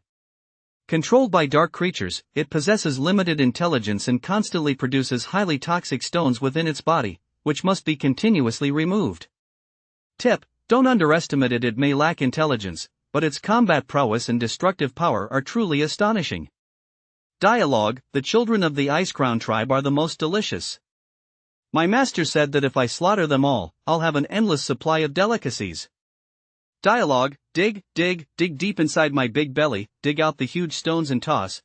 Speaker 1: Controlled by dark creatures, it possesses limited intelligence and constantly produces highly toxic stones within its body, which must be continuously removed. Tip, don't underestimate it. It may lack intelligence, but its combat prowess and destructive power are truly astonishing. Dialogue, the children of the Ice Crown tribe are the most delicious. My master said that if I slaughter them all, I'll have an endless supply of delicacies. Dialogue, dig deep inside my big belly, dig out the huge stones and toss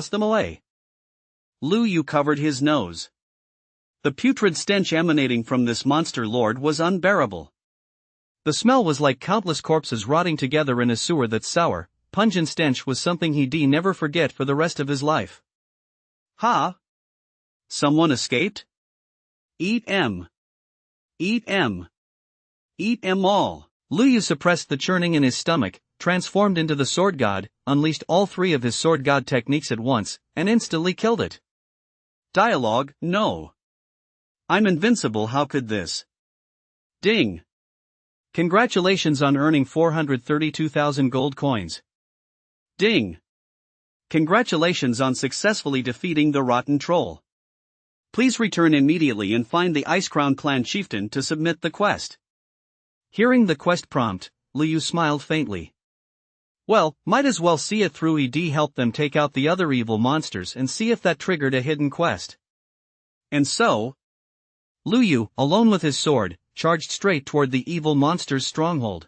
Speaker 1: them away. Luyu covered his nose. The putrid stench emanating from this monster lord was unbearable. The smell was like countless corpses rotting together in a sewer. That sour, pungent stench was something he'd never forget for the rest of his life. Ha! Someone escaped? Eat 'em. Eat 'em. Eat 'em all. Luyu suppressed the churning in his stomach, transformed into the sword god, unleashed all 3 of his sword god techniques at once, and instantly killed it. Dialogue, no. I'm invincible, how could this? Ding. Congratulations on earning 432,000 gold coins. Ding. Congratulations on successfully defeating the rotten troll. Please return immediately and find the Ice Crown clan chieftain to submit the quest. Hearing the quest prompt, Luyu smiled faintly. Well, might as well see it through. He'd help them take out the other evil monsters and see if that triggered a hidden quest. And so, Luyu, alone with his sword, charged straight toward the evil monster's stronghold.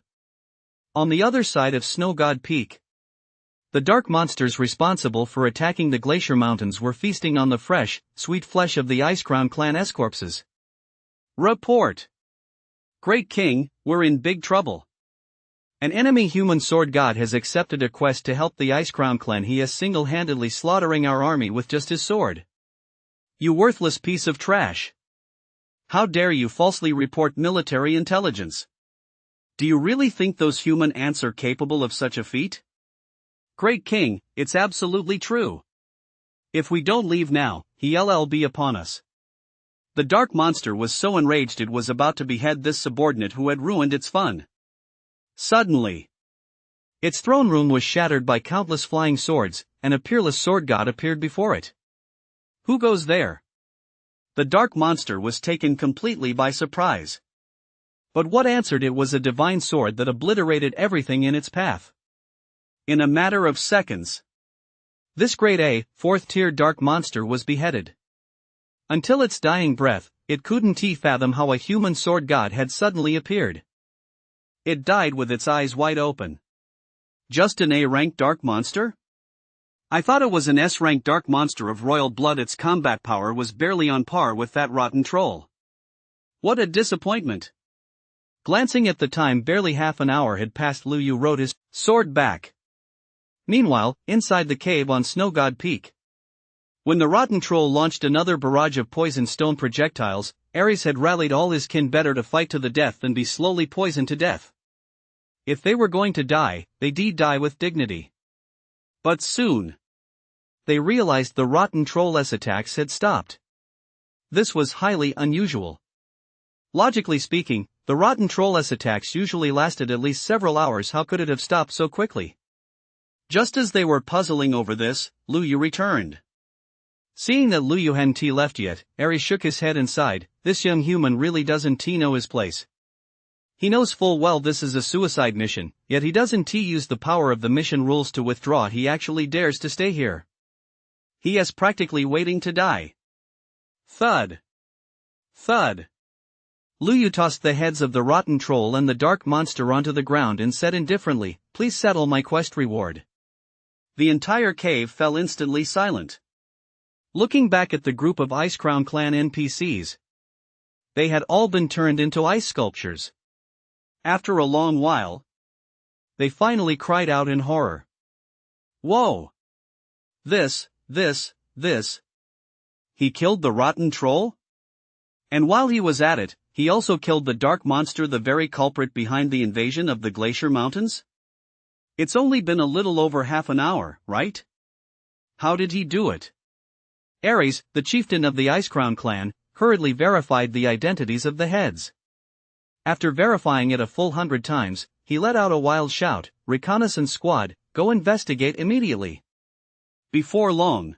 Speaker 1: On the other side of Snow God Peak, the dark monsters responsible for attacking the Glacier Mountains were feasting on the fresh, sweet flesh of the Ice Crown clan's corpses. Report! Great King, we're in big trouble. An enemy human sword god has accepted a quest to help the Ice Crown clan. He is single-handedly slaughtering our army with just his sword. You worthless piece of trash. How dare you falsely report military intelligence? Do you really think those human ants are capable of such a feat? Great King, it's absolutely true.
Speaker 2: If we don't leave now, he'll be upon us. The dark monster was so enraged it was about to behead this subordinate who had ruined its fun. Suddenly,
Speaker 1: its throne room was shattered by countless flying swords, and a peerless sword god appeared before it.
Speaker 2: Who goes there? The dark monster was taken completely by surprise. But what answered it was a divine sword that obliterated everything in its path. In a matter of seconds,
Speaker 1: this grade A, 4th tier dark monster was beheaded. Until its dying breath, it couldn't fathom how a human sword god had suddenly appeared.
Speaker 2: It died with its eyes wide open. Just an A-rank dark monster? I thought it was an S-rank dark monster of royal blood. Its combat power was barely on par with that rotten troll. What a disappointment.
Speaker 1: Glancing at the time, barely half an hour had passed. Lu Yu rode his sword back. Meanwhile, inside the cave on Snow God Peak, when the rotten troll launched another barrage of poison stone projectiles, Ares had rallied all his kin. Better to fight to the death than be slowly poisoned to death. If they were going to die, they'd die with dignity.
Speaker 2: But soon,
Speaker 1: they realized the rotten troll's attacks had stopped. This was highly unusual. Logically speaking, the rotten troll's attacks usually lasted at least several hours. How could it have stopped so quickly?
Speaker 2: Just as they were puzzling over this, Lu Yu returned.
Speaker 1: Seeing that Lu Yu hadn't left yet, Ares shook his head and sighed. This young human really doesn't know his place. He knows full well this is a suicide mission, yet he doesn't use the power of the mission rules to withdraw. He actually dares to stay here.
Speaker 2: He is practically waiting to die. Thud. Thud.
Speaker 1: Lu Yu tossed the heads of the rotten troll and the dark monster onto the ground and said indifferently, "Please settle my quest reward."
Speaker 2: The entire cave fell instantly silent.
Speaker 1: Looking back at the group of Ice Crown Clan NPCs, they had all been turned into ice sculptures.
Speaker 2: After a long while,
Speaker 1: they finally cried out in horror.
Speaker 2: Whoa! This. He killed the rotten troll? And while he was at it, he also killed the dark monster, the very culprit behind the invasion of the Glacier Mountains? It's only been a little over half an hour, right? How did he do it?
Speaker 1: Ares, the chieftain of the Ice Crown clan, hurriedly verified the identities of the heads. After verifying it a full 100 times, he let out a wild shout, "Reconnaissance squad, go investigate immediately."
Speaker 2: Before long,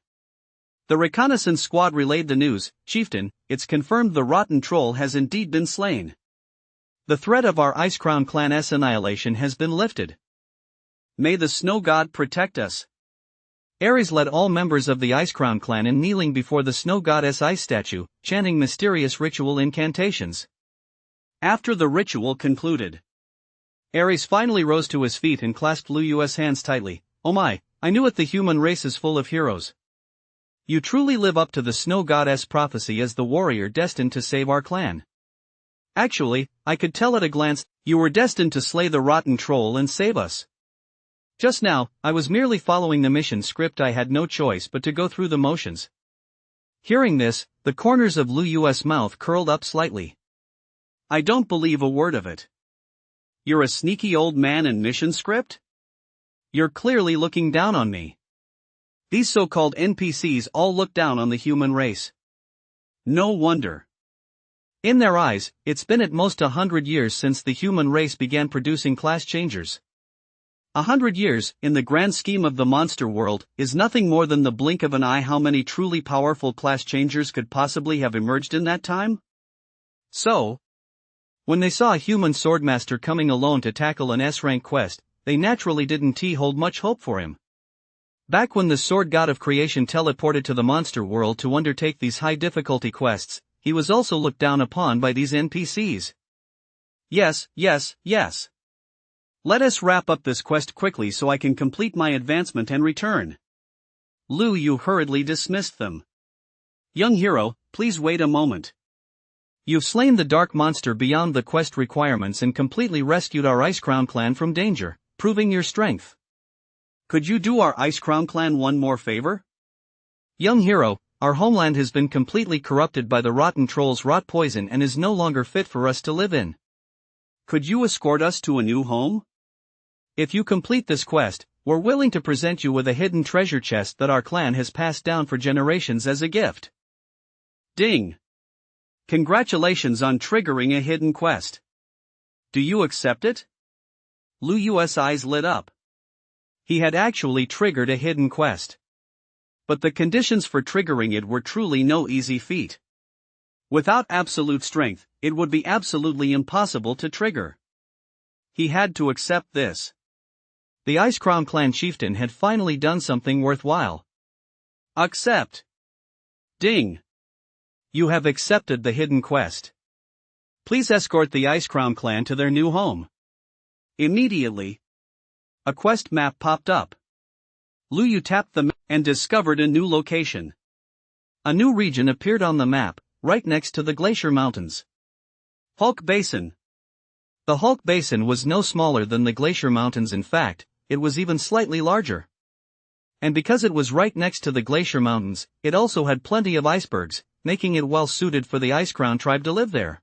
Speaker 2: the reconnaissance squad relayed the news, "Chieftain, it's confirmed the rotten troll has indeed been slain.
Speaker 1: The threat of our Ice Crown clan's annihilation has been lifted.
Speaker 2: May the snow god protect us."
Speaker 1: Ares led all members of the Ice Crown clan in kneeling before the snow goddess ice statue, chanting mysterious ritual incantations.
Speaker 2: After the ritual concluded,
Speaker 1: Ares finally rose to his feet and clasped Lu Yu's hands tightly. "Oh my, I knew it, the human race is full of heroes. You truly live up to the snow goddess prophecy as the warrior destined to save our clan. Actually, I could tell at a glance, you were destined to slay the rotten troll and save us. Just now, I was merely following the mission script. I had no choice but to go through the motions." Hearing this, the corners of Lu Yu's mouth curled up slightly.
Speaker 2: "I don't believe a word of it. You're a sneaky old man in mission script?
Speaker 1: You're clearly looking down on me." These so-called NPCs all look down on the human race.
Speaker 2: No wonder.
Speaker 1: In their eyes, it's been at most 100 years since the human race began producing class changers. 100 years, in the grand scheme of the monster world, is nothing more than the blink of an eye. How many truly powerful class changers could possibly have emerged in that time? So, when they saw a human swordmaster coming alone to tackle an S-rank quest, they naturally didn't hold much hope for him. Back when the sword god of creation teleported to the monster world to undertake these high-difficulty quests, he was also looked down upon by these NPCs.
Speaker 2: Yes. Let us wrap up this quest quickly so I can complete my advancement and return. Lu Yu hurriedly dismissed them. "Young hero, please wait a moment.
Speaker 1: You've slain the dark monster beyond the quest requirements and completely rescued our Ice Crown clan from danger, proving your strength.
Speaker 2: Could you do our Ice Crown clan one more favor?"
Speaker 1: "Young hero, our homeland has been completely corrupted by the rotten troll's rot poison and is no longer fit for us to live in.
Speaker 2: Could you escort us to a new home?"
Speaker 1: If you complete this quest,
Speaker 2: We're willing to present you with a hidden treasure chest that our clan has passed down for generations as a gift. Ding! Congratulations on triggering a hidden quest. Do you accept it? Lu Yu's eyes lit up. He had actually triggered a hidden quest. But the conditions for triggering it were truly no easy feat. Without absolute strength, it would be absolutely impossible to trigger. He had to accept this. The Ice Crown clan chieftain had finally done something worthwhile. Accept. Ding. You have accepted the hidden quest. Please escort the Ice Crown clan to their new home. Immediately, a quest map popped up. Lu Yu tapped the map and discovered a new location. A new region appeared on the map, right next to the Glacier Mountains. Hulk Basin. The Hulk Basin was no smaller than the Glacier Mountains. In fact, it was even slightly larger. And because it was right next to the Glacier Mountains, it also had plenty of icebergs, making it well suited for the Ice Crown tribe to live there.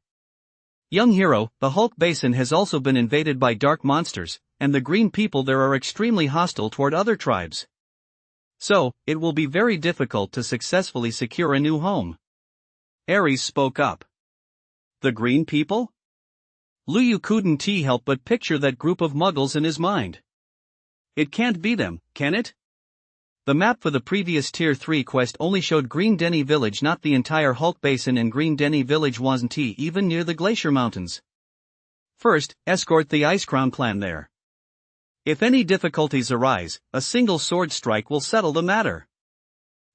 Speaker 2: Young hero, the Hulk Basin has also been invaded by dark monsters, and the green people there are extremely hostile toward other tribes. So, it will be very difficult to successfully secure a new home. Ares spoke up. The green people? Lu Yu couldn't help but picture that group of muggles in his mind. It can't be them, can it? The map for the previous Tier 3 quest only showed Green Denny Village, not the entire Hulk Basin, and Green Denny Village wasn't even near the Glacier Mountains. First, escort the Ice Crown clan there. If any difficulties arise, a single sword strike will settle the matter.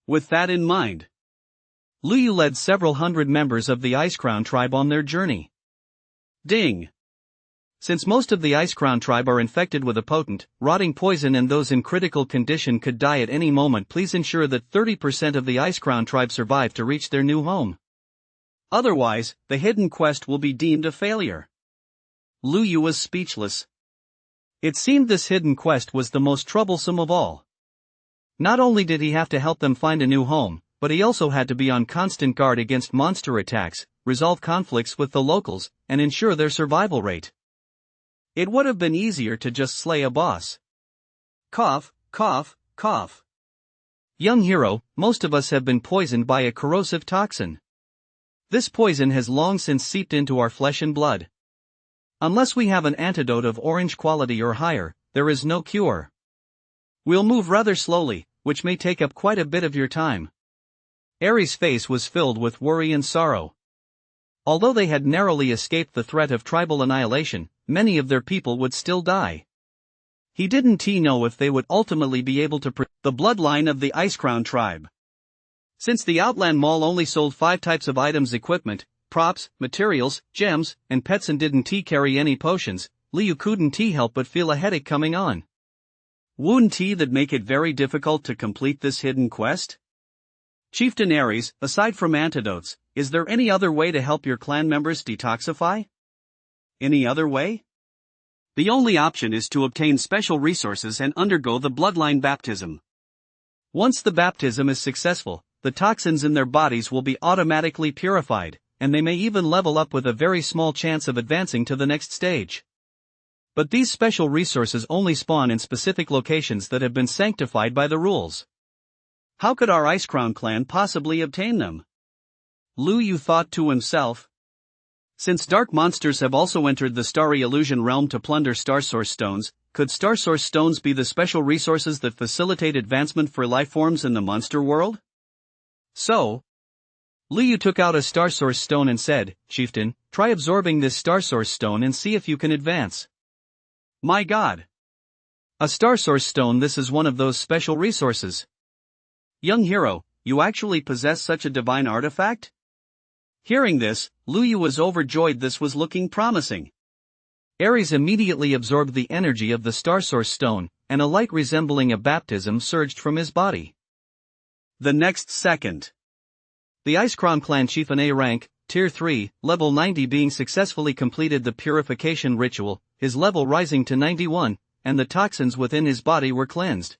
Speaker 2: With that in mind, Lu Yu led several hundred members of the Ice Crown tribe on their journey. Ding! Since most of the Ice Crown tribe are infected with a potent, rotting poison and those in critical condition could die at any moment, please ensure that 30% of the Ice Crown tribe survive to reach their new home. Otherwise, the hidden quest will be deemed a failure. Lu Yu was speechless. It seemed this hidden quest was the most troublesome of all. Not only did he have to help them find a new home, but he also had to be on constant guard against monster attacks, resolve conflicts with the locals, and ensure their survival rate. It would have been easier to just slay a boss. Cough, cough, cough. Young hero, most of us have been poisoned by a corrosive toxin. This poison has long since seeped into our flesh and blood. Unless we have an antidote of orange quality or higher, there is no cure. We'll move rather slowly, which may take up quite a bit of your time. Ares' face was filled with worry and sorrow. Although they had narrowly escaped the threat of tribal annihilation, many of their people would still die. He didn't know if they would ultimately be able to protect the bloodline of the Ice Crown tribe. Since the Outland Mall only sold 5 types of items: equipment, props, materials, gems, and pets, and didn't carry any potions, Lu Yu couldn't help but feel a headache coming on. Wouldn't that make it very difficult to complete this hidden quest? Chieftain Ares, aside from antidotes, is there any other way to help your clan members detoxify? Any other way? The only option is to obtain special resources and undergo the bloodline baptism. Once the baptism is successful, the toxins in their bodies will be automatically purified, and they may even level up with a very small chance of advancing to the next stage. But these special resources only spawn in specific locations that have been sanctified by the rules. How could our Ice Crown clan possibly obtain them? Lu Yu thought to himself. Since dark monsters have also entered the Starry Illusion realm to plunder Star Source Stones, could Star Source Stones be the special resources that facilitate advancement for lifeforms in the monster world? So, Lu Yu took out a Star Source Stone and said, "Chieftain, try absorbing this Star Source Stone and see if you can advance." My God! A Star Source Stone, this is one of those special resources. Young hero, you actually possess such a divine artifact? Hearing this, Lu Yu was overjoyed. This was looking promising. Ares immediately absorbed the energy of the Star Source Stone, and a light resembling a baptism surged from his body. The next second, the Ice Crown clan chief in A rank, Tier 3, level 90, being successfully completed the purification ritual, his level rising to 91, and the toxins within his body were cleansed.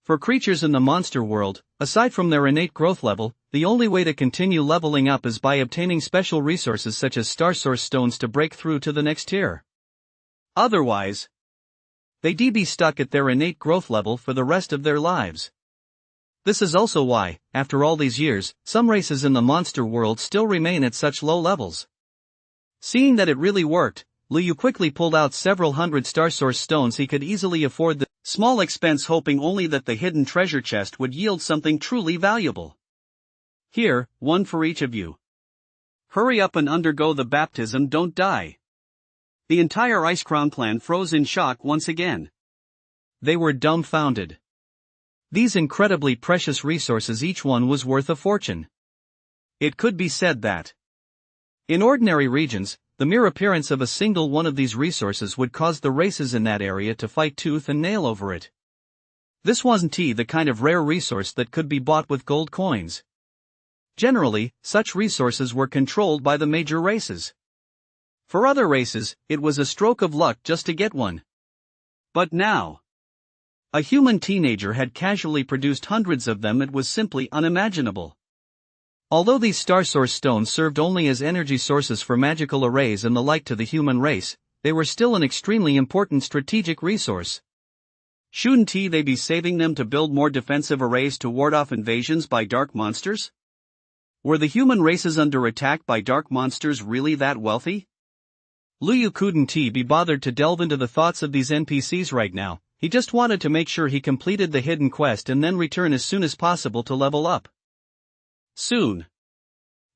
Speaker 2: For creatures in the monster world, aside from their innate growth level, the only way to continue leveling up is by obtaining special resources such as Star Source Stones to break through to the next tier. Otherwise,
Speaker 1: they'd be stuck at their innate growth level for the rest of their lives. This is also why, after all these years, some races in the monster world still remain at such low levels. Seeing that it really worked, Liu quickly pulled out several hundred star source stones he could easily afford, the small expense, hoping only that the hidden treasure chest would yield something truly valuable. Here, one for each of you. Hurry up and undergo the baptism, don't die. The entire Ice Crown clan froze in shock once again. They were dumbfounded. These incredibly precious resources, each one was worth a fortune. It could be said that, in ordinary regions, the mere appearance of a single one of these resources would cause the races in that area to fight tooth and nail over it. This wasn't the kind of rare resource that could be bought with gold coins. Generally, such resources were controlled by the major races. For other races, it was a stroke of luck just to get one. But now, a human teenager had casually produced hundreds of them. It was simply unimaginable. Although these star source stones served only as energy sources for magical arrays and the like to the human race, they were still an extremely important strategic resource. Shouldn't they be saving them to build more defensive arrays to ward off invasions by dark monsters? Were the human races under attack by dark monsters really that wealthy? Liu couldn't be bothered to delve into the thoughts of these NPCs right now. He just wanted to make sure he completed the hidden quest and then return as soon as possible to level up. Soon,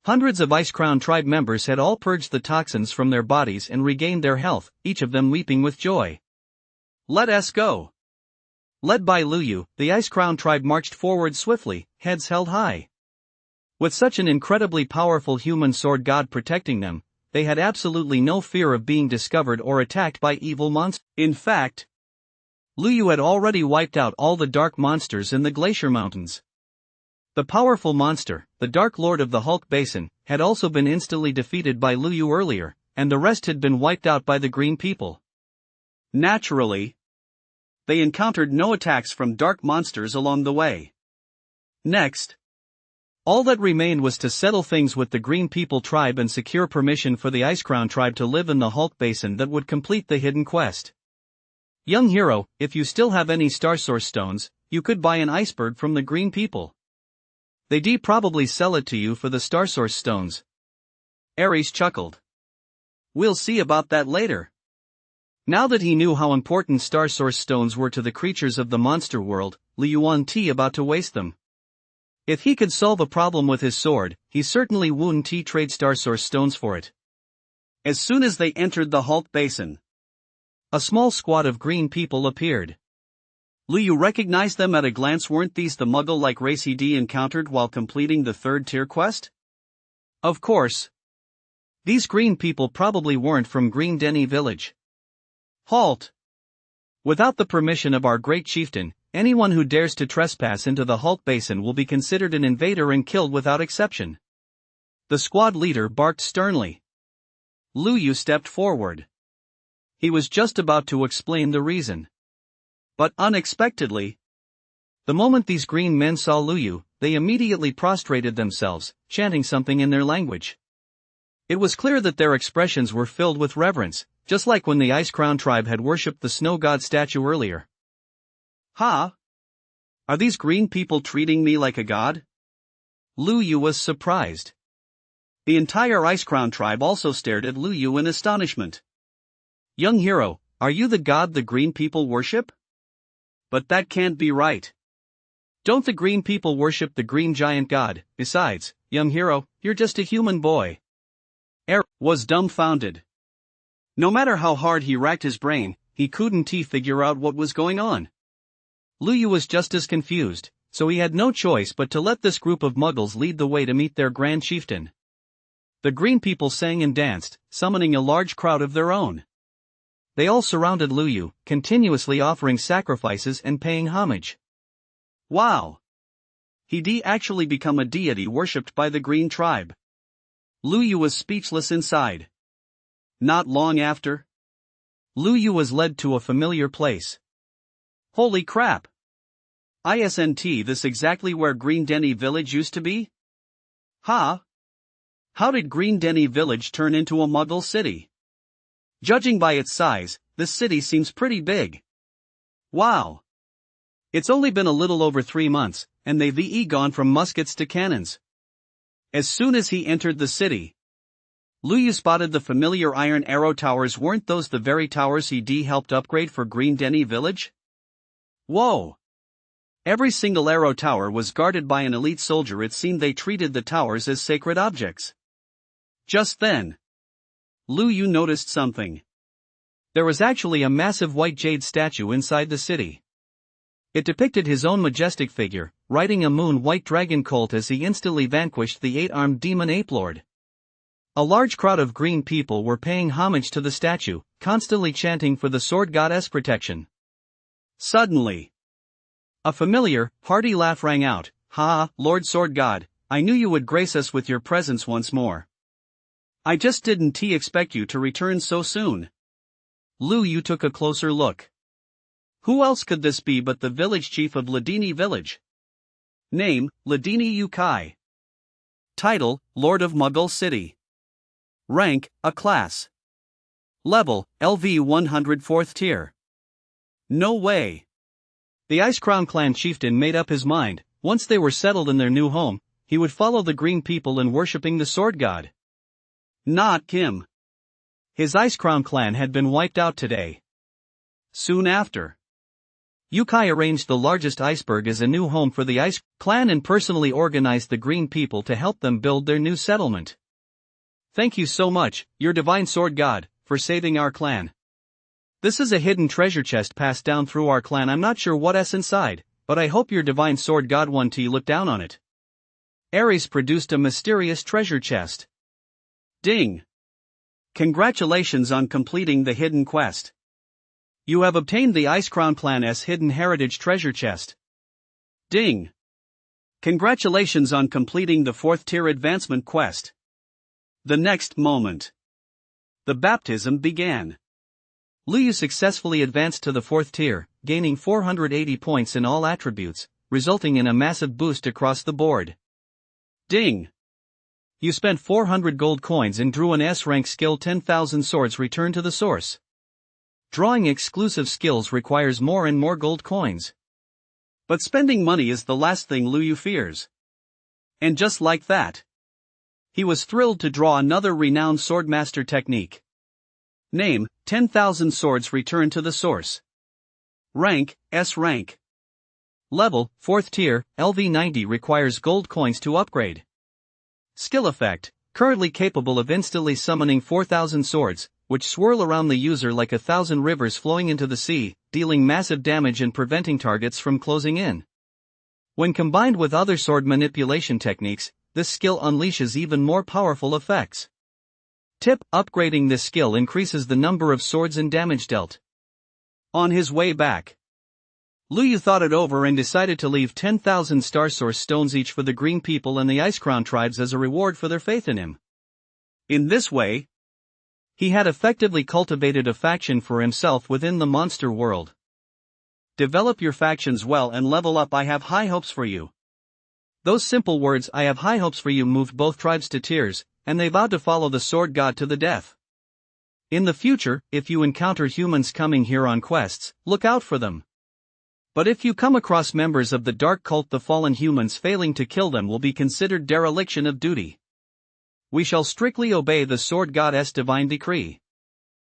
Speaker 1: hundreds of Ice Crown tribe members had all purged the toxins from their bodies and regained their health, each of them weeping with joy. Let us go. Led by Liu, the Ice Crown tribe marched forward swiftly, heads held high. With such an incredibly powerful human sword god protecting them, they had absolutely no fear of being discovered or attacked by evil monsters. In fact, Liu had already wiped out all the dark monsters in the Glacier Mountains. The powerful monster, the Dark Lord of the Hulk Basin, had also been instantly defeated by Liu earlier, and the rest had been wiped out by the Green People. Naturally, they encountered no attacks from dark monsters along the way. Next, all that remained was to settle things with the Green People tribe and secure permission for the Ice Crown tribe to live in the Hulk Basin that would complete the hidden quest. Young hero, if you still have any star source stones, you could buy an iceberg from the Green People. They'd probably sell it to you for the star source stones. Ares chuckled. We'll see about that later. Now that he knew how important star source stones were to the creatures of the monster world, Liu wasn't about to waste them. If he could solve a problem with his sword, he certainly wouldn't trade star source stones for it. As soon as they entered the Hulk Basin, a small squad of Green People appeared. Liu recognized them at a glance. Weren't these the Muggle-like race he'd encountered while completing the third-tier quest? Of course. These Green People probably weren't from Green Denny Village. Halt! Without the permission of our great chieftain, anyone who dares to trespass into the Hulk Basin will be considered an invader and killed without exception. The squad leader barked sternly. Liu stepped forward. He was just about to explain the reason. But unexpectedly, the moment these green men saw Liu, they immediately prostrated themselves, chanting something in their language. It was clear that their expressions were filled with reverence, just like when the Ice Crown tribe had worshipped the snow god statue earlier. Ha! Are these Green People treating me like a god? Liu was surprised. The entire Ice Crown tribe also stared at Liu in astonishment. Young hero, are you the god the Green People worship? But that can't be right. Don't the Green People worship the Green Giant God? Besides, young hero, you're just a human boy. Ares was dumbfounded. No matter how hard he racked his brain, he couldn't figure out what was going on. Liu was just as confused, so he had no choice but to let this group of muggles lead the way to meet their grand chieftain. The Green People sang and danced, summoning a large crowd of their own. They all surrounded Liu, continuously offering sacrifices and paying homage. Wow! He'd actually become a deity worshipped by the Green tribe. Liu was speechless inside. Not long after, Liu was led to a familiar place. Holy crap! Isn't this exactly where Green Denny Village used to be? Huh? How did Green Denny Village turn into a Muggle city? Judging by its size, this city seems pretty big.
Speaker 2: Wow! It's only been a little over 3 months, and they've gone from muskets to cannons. As soon as he entered the city, Lu Yu spotted the familiar iron arrow towers. Weren't those the very towers he helped upgrade for Green Denny Village? Whoa! Every single arrow tower was guarded by an elite soldier. It seemed they treated the towers as sacred objects. Just then, Lu Yu noticed something.
Speaker 1: There was actually a massive white jade statue inside the city. It depicted his own majestic figure, riding a moon-white dragon colt as he instantly vanquished the 8-armed demon ape lord. A large crowd of green people were paying homage to the statue, constantly chanting for the sword goddess protection.
Speaker 2: Suddenly, a familiar, hearty laugh rang out. "Ha, Lord Sword God, I knew you would grace us with your presence once more. I just didn't expect you to return so soon." Lu Yu took a closer look. Who else could this be but the village chief of Ladini Village? Name, Ladini Yukai. Title, Lord of Mughal City. Rank, A class. Level, LV 104th tier. No way.
Speaker 1: The Ice Crown clan chieftain made up his mind. Once they were settled in their new home, he would follow the green people in worshipping the sword god.
Speaker 2: Not him.
Speaker 1: His Ice Crown clan had been wiped out today.
Speaker 2: Soon after,
Speaker 1: Yukai arranged the largest iceberg as a new home for the Ice clan and personally organized the green people to help them build their new settlement.
Speaker 2: "Thank you so much, your divine sword god, for saving our clan.
Speaker 1: This is a hidden treasure chest passed down through our clan. I'm not sure what's inside, but I hope your divine sword god want to look down on it." Ares produced a mysterious treasure chest.
Speaker 2: Ding! Congratulations on completing the hidden quest. You have obtained the Ice Crown Clan's hidden heritage treasure chest. Ding! Congratulations on completing the 4th tier advancement quest. The next moment, the baptism began.
Speaker 1: Lu Yu successfully advanced to the 4th tier, gaining 480 points in all attributes, resulting in a massive boost across the board.
Speaker 2: Ding!
Speaker 1: You spent 400 gold coins and drew an S-rank skill. 10,000 swords return to the source. Drawing exclusive skills requires more and more gold coins.
Speaker 2: But spending money is the last thing Lu Yu fears. And just like that, he was thrilled to draw another renowned Swordmaster technique. Name, 10,000 swords return to the source. Rank, S rank.
Speaker 1: Level, 4th tier, LV 90 requires gold coins to upgrade. Skill effect, currently capable of instantly summoning 4,000 swords, which swirl around the user like 1,000 rivers flowing into the sea, dealing massive damage and preventing targets from closing in. When combined with other sword manipulation techniques, this skill unleashes even more powerful effects. Tip: upgrading this skill increases the number of swords and damage dealt.
Speaker 2: On his way back, Lu Yu thought it over and decided to leave 10,000 Star Source stones each for the Green people and the Ice Crown tribes as a reward for their faith in him. In this way, he had effectively cultivated a faction for himself within the monster world. Develop your factions well and level up. I have high hopes for you.
Speaker 1: Those simple words, "I have high hopes for you," moved both tribes to tears, and they vowed to follow the sword god to the death. In the future, if you encounter humans coming here on quests, look out for them. But if you come across members of the dark cult, the fallen humans, failing to kill them will be considered dereliction of duty. We shall strictly obey the sword god's divine decree.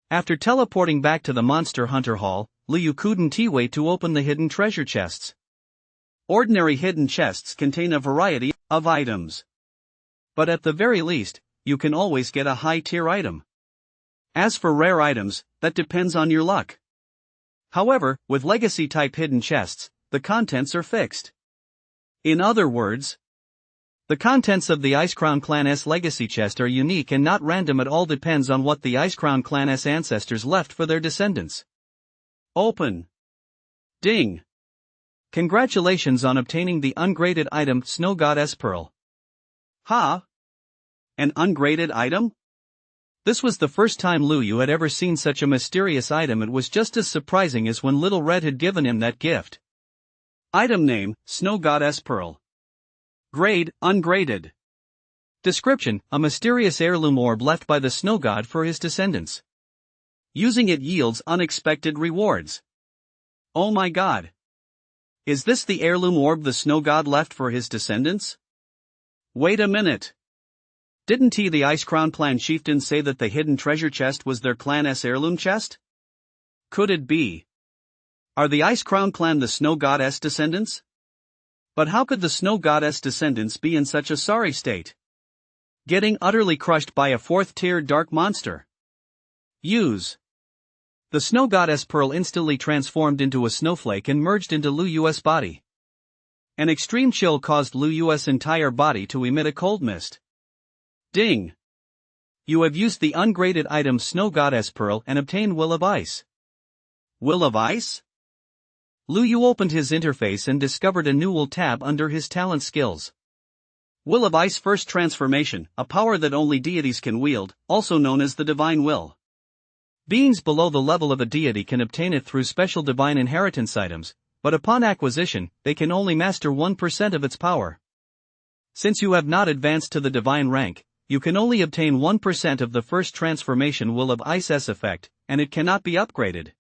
Speaker 1: After teleporting back to the Monster Hunter Hall, Lu Yu couldn't wait to open the hidden treasure chests.
Speaker 2: Ordinary hidden chests contain a variety of items. But at the very least, you can always get a high-tier item. As for rare items, that depends on your luck. However, with legacy-type hidden chests, the contents are fixed. In other words, the contents of the Ice Crown Clan's legacy chest are unique and not random at all. Depends on what the Ice Crown Clan's ancestors left for their descendants. Open. Ding.
Speaker 1: Congratulations on obtaining the ungraded item Snow Goddess Pearl.
Speaker 2: Ha! An ungraded item?
Speaker 1: This was the first time Lu Yu had ever seen such a mysterious item. It was just as surprising as when Little Red had given him that gift.
Speaker 2: Item name, Snow Goddess Pearl. Grade, ungraded.
Speaker 1: Description: a mysterious heirloom orb left by the snow god for his descendants.
Speaker 2: Using it yields unexpected rewards. Oh my god. Is this the heirloom orb the snow god left for his descendants? Wait a minute. Didn't the Ice Crown clan chieftain say that the hidden treasure chest was their clan's heirloom chest? Could it be? Are the Ice Crown clan the snow goddess descendants? But how could the snow goddess descendants be in such a sorry state? Getting utterly crushed by a 4th-tier dark monster. Use. The snow goddess Pearl instantly transformed into a snowflake and merged into Lu Yu's body. An extreme chill caused Lu Yu's entire body to emit a cold mist. Ding! You have used the ungraded item Snow Goddess Pearl and obtained Will of Ice. Will of Ice? Lu Yu opened his interface and discovered a new Will tab under his talent skills. Will of Ice First Transformation, a power that only deities can wield, also known as the Divine Will. Beings below the level of a deity can obtain it through special divine inheritance items, but upon acquisition, they can only master 1% of its power. Since you have not advanced to the divine rank, you can only obtain 1% of the first transformation Will of Ice's effect, and it cannot be upgraded.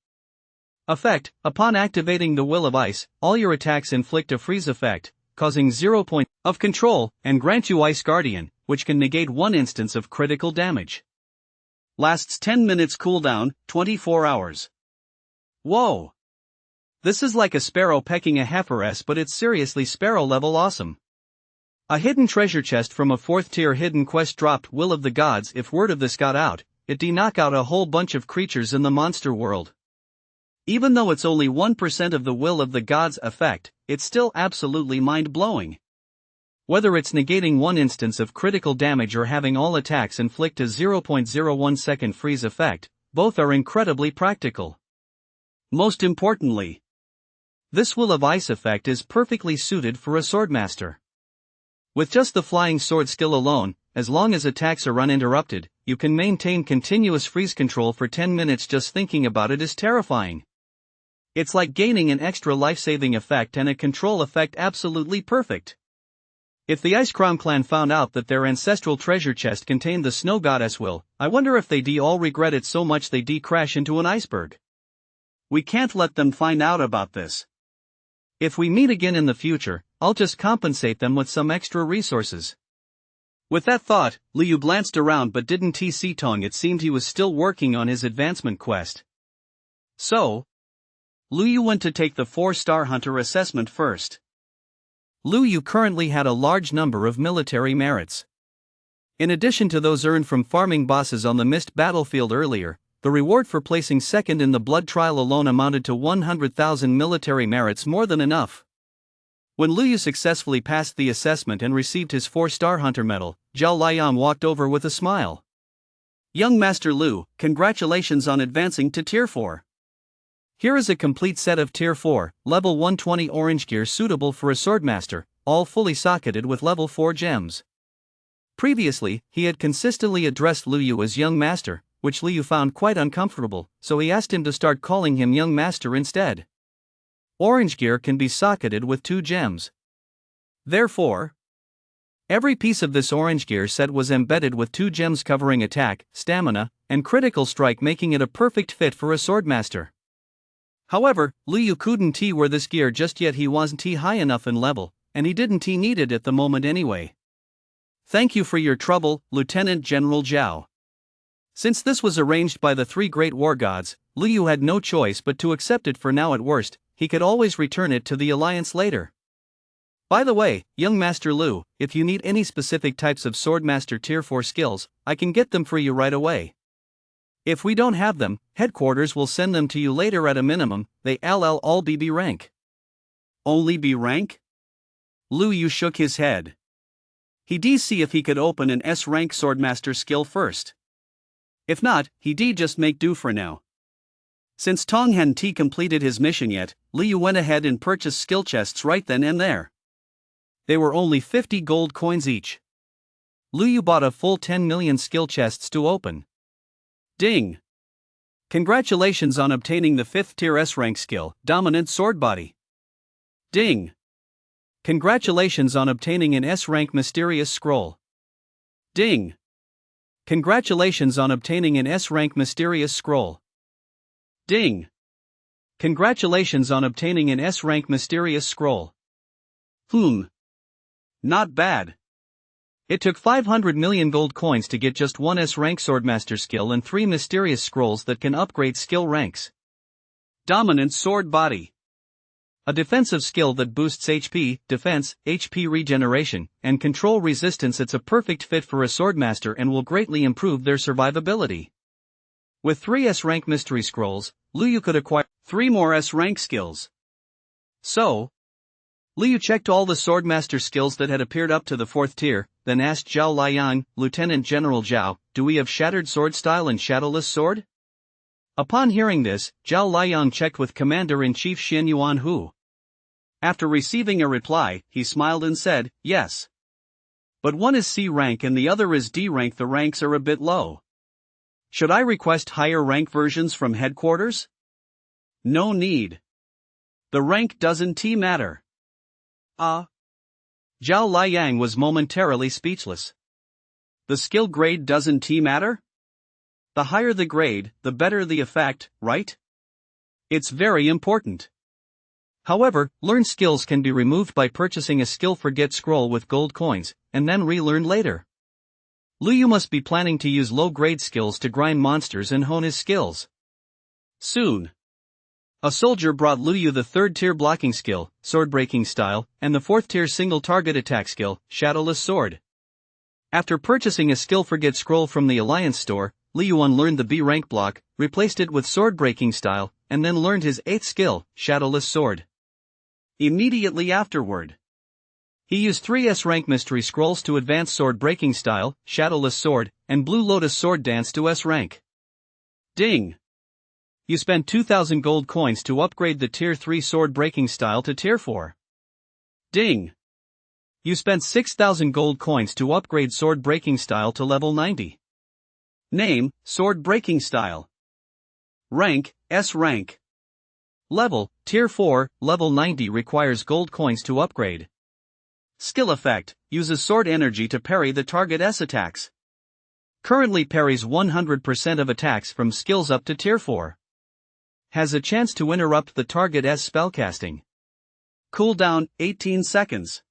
Speaker 2: Effect: upon activating the Will of Ice, all your attacks inflict a freeze effect, causing 0 points of control, and grant you Ice Guardian, which can negate 1 instance of critical damage. Lasts 10 minutes cooldown, 24 hours. Whoa! This is like a sparrow pecking a heiferess, but it's seriously sparrow level awesome. A hidden treasure chest from a 4th-tier hidden quest dropped Will of the Gods. If word of this got out, it'd knock out a whole bunch of creatures in the monster world. Even though it's only 1% of the Will of the Gods effect, it's still absolutely mind-blowing. Whether it's negating 1 instance of critical damage or having all attacks inflict a 0.01 second freeze effect, both are incredibly practical. Most importantly, this Will of Ice effect is perfectly suited for a Swordmaster. With just the flying sword skill alone, as long as attacks are uninterrupted, you can maintain continuous freeze control for 10 minutes. Just thinking about it is terrifying. It's like gaining an extra life-saving effect and a control effect absolutely perfect. If the Ice Crown clan found out that their ancestral treasure chest contained the Snow Goddess Will, I wonder if they'd all regret it so much they'd crash into an iceberg. We can't let them find out about this. If we meet again in the future, I'll just compensate them with some extra resources. With that thought, Lu Yu glanced around but didn't see Tong. It seemed he was still working on his advancement quest. So, Lu Yu went to take the 4-star hunter assessment first. Lu Yu currently had a large number of military merits. In addition to those earned from farming bosses on the missed battlefield earlier, the reward for placing second in the blood trial alone amounted to 100,000 military merits, more than enough. When Lu Yu successfully passed the assessment and received his 4-star hunter medal, Zhao Liang walked over with a smile. Young Master Lu, congratulations on advancing to Tier 4. Here is a complete set of Tier 4, level 120 orange gear suitable for a Swordmaster, all fully socketed with level 4 gems. Previously, he had consistently addressed Lu Yu as Young Master, which Lu Yu found quite uncomfortable, so he asked him to start calling him Young Master instead. Orange gear can be socketed with 2 gems. Therefore, every piece of this orange gear set was embedded with 2 gems covering attack, stamina, and critical strike, making it a perfect fit for a Swordmaster. However, Lu Yu couldn't wear this gear just yet. He wasn't high enough in level, and he didn't need it at the moment anyway. Thank you for your trouble, Lieutenant General Zhao. Since this was arranged by the 3 great war gods, Lu Yu had no choice but to accept it. For now, at worst, he could always return it to the Alliance later. By the way, Young Master Lu, if you need any specific types of Swordmaster Tier 4 skills, I can get them for you right away. If we don't have them, headquarters will send them to you later at a minimum. They all be B rank. Only B rank? Lu Yu shook his head. He'd see if he could open an S rank Swordmaster skill first. If not, he'd just make do for now. Since Tong hadn't completed his mission yet, Lu Yu went ahead and purchased skill chests right then and there. They were only 50 gold coins each. Lu Yu bought a full 10 million skill chests to open. Ding! Congratulations on obtaining the 5th tier S rank skill, Dominant Sword Body. Ding! Congratulations on obtaining an S rank Mysterious Scroll. Ding! Congratulations on obtaining an S rank Mysterious Scroll. Ding! Congratulations on obtaining an S-rank mysterious scroll. Not bad.
Speaker 1: It took 500 million gold coins to get just one S-rank Swordmaster skill and 3 mysterious scrolls that can upgrade skill ranks.
Speaker 2: Dominant Sword Body.
Speaker 1: A defensive skill that boosts HP, defense, HP regeneration, and control resistance. It's a perfect fit for a Swordmaster and will greatly improve their survivability. With 3 S-rank mystery scrolls, Liu could acquire
Speaker 2: 3 more S-rank skills. So,
Speaker 1: Liu checked all the Swordmaster skills that had appeared up to the 4th tier, then asked Zhao Liang, Lieutenant General Zhao, "Do we have Shattered Sword Style and Shadowless Sword?" Upon hearing this, Zhao Liang checked with Commander-in-Chief Xin Yuanhu.
Speaker 2: After receiving a reply, he smiled and said, "Yes. But one is C rank and the other is D rank. The ranks are a bit low. Should I request higher rank versions from headquarters?" "No need. The rank doesn't matter."
Speaker 1: Zhao Liang was momentarily speechless.
Speaker 2: The skill grade doesn't matter?
Speaker 1: The higher the grade, the better the effect, right?
Speaker 2: It's very important.
Speaker 1: However, learned skills can be removed by purchasing a skill forget scroll with gold coins, and then relearn later. Liu must be planning to use low-grade skills to grind monsters and hone his skills.
Speaker 2: Soon,
Speaker 1: a soldier brought Liu the 3rd tier blocking skill, sword breaking style, and the 4th tier single target attack skill, shadowless sword. After purchasing a skill forget scroll from the Alliance store, Liu unlearned the B rank block, replaced it with sword breaking style, and then learned his 8th skill, shadowless sword.
Speaker 2: Immediately afterward,
Speaker 1: he used 3 S-rank mystery scrolls to advance sword breaking style, shadowless sword, and Blue Lotus sword dance to S-rank.
Speaker 2: Ding!
Speaker 1: You spent 2,000 gold coins to upgrade the tier 3 sword breaking style to tier 4.
Speaker 2: Ding!
Speaker 1: You spent 6,000 gold coins to upgrade sword breaking style to level 90.
Speaker 2: Name, sword breaking style. Rank, S rank.
Speaker 1: Level, tier 4, level 90 requires gold coins to upgrade.
Speaker 2: Skill effect, uses sword energy to parry the target S attacks.
Speaker 1: Currently parries 100% of attacks from skills up to tier 4. Has a chance to interrupt the target S spellcasting.
Speaker 2: Cooldown, 18 seconds.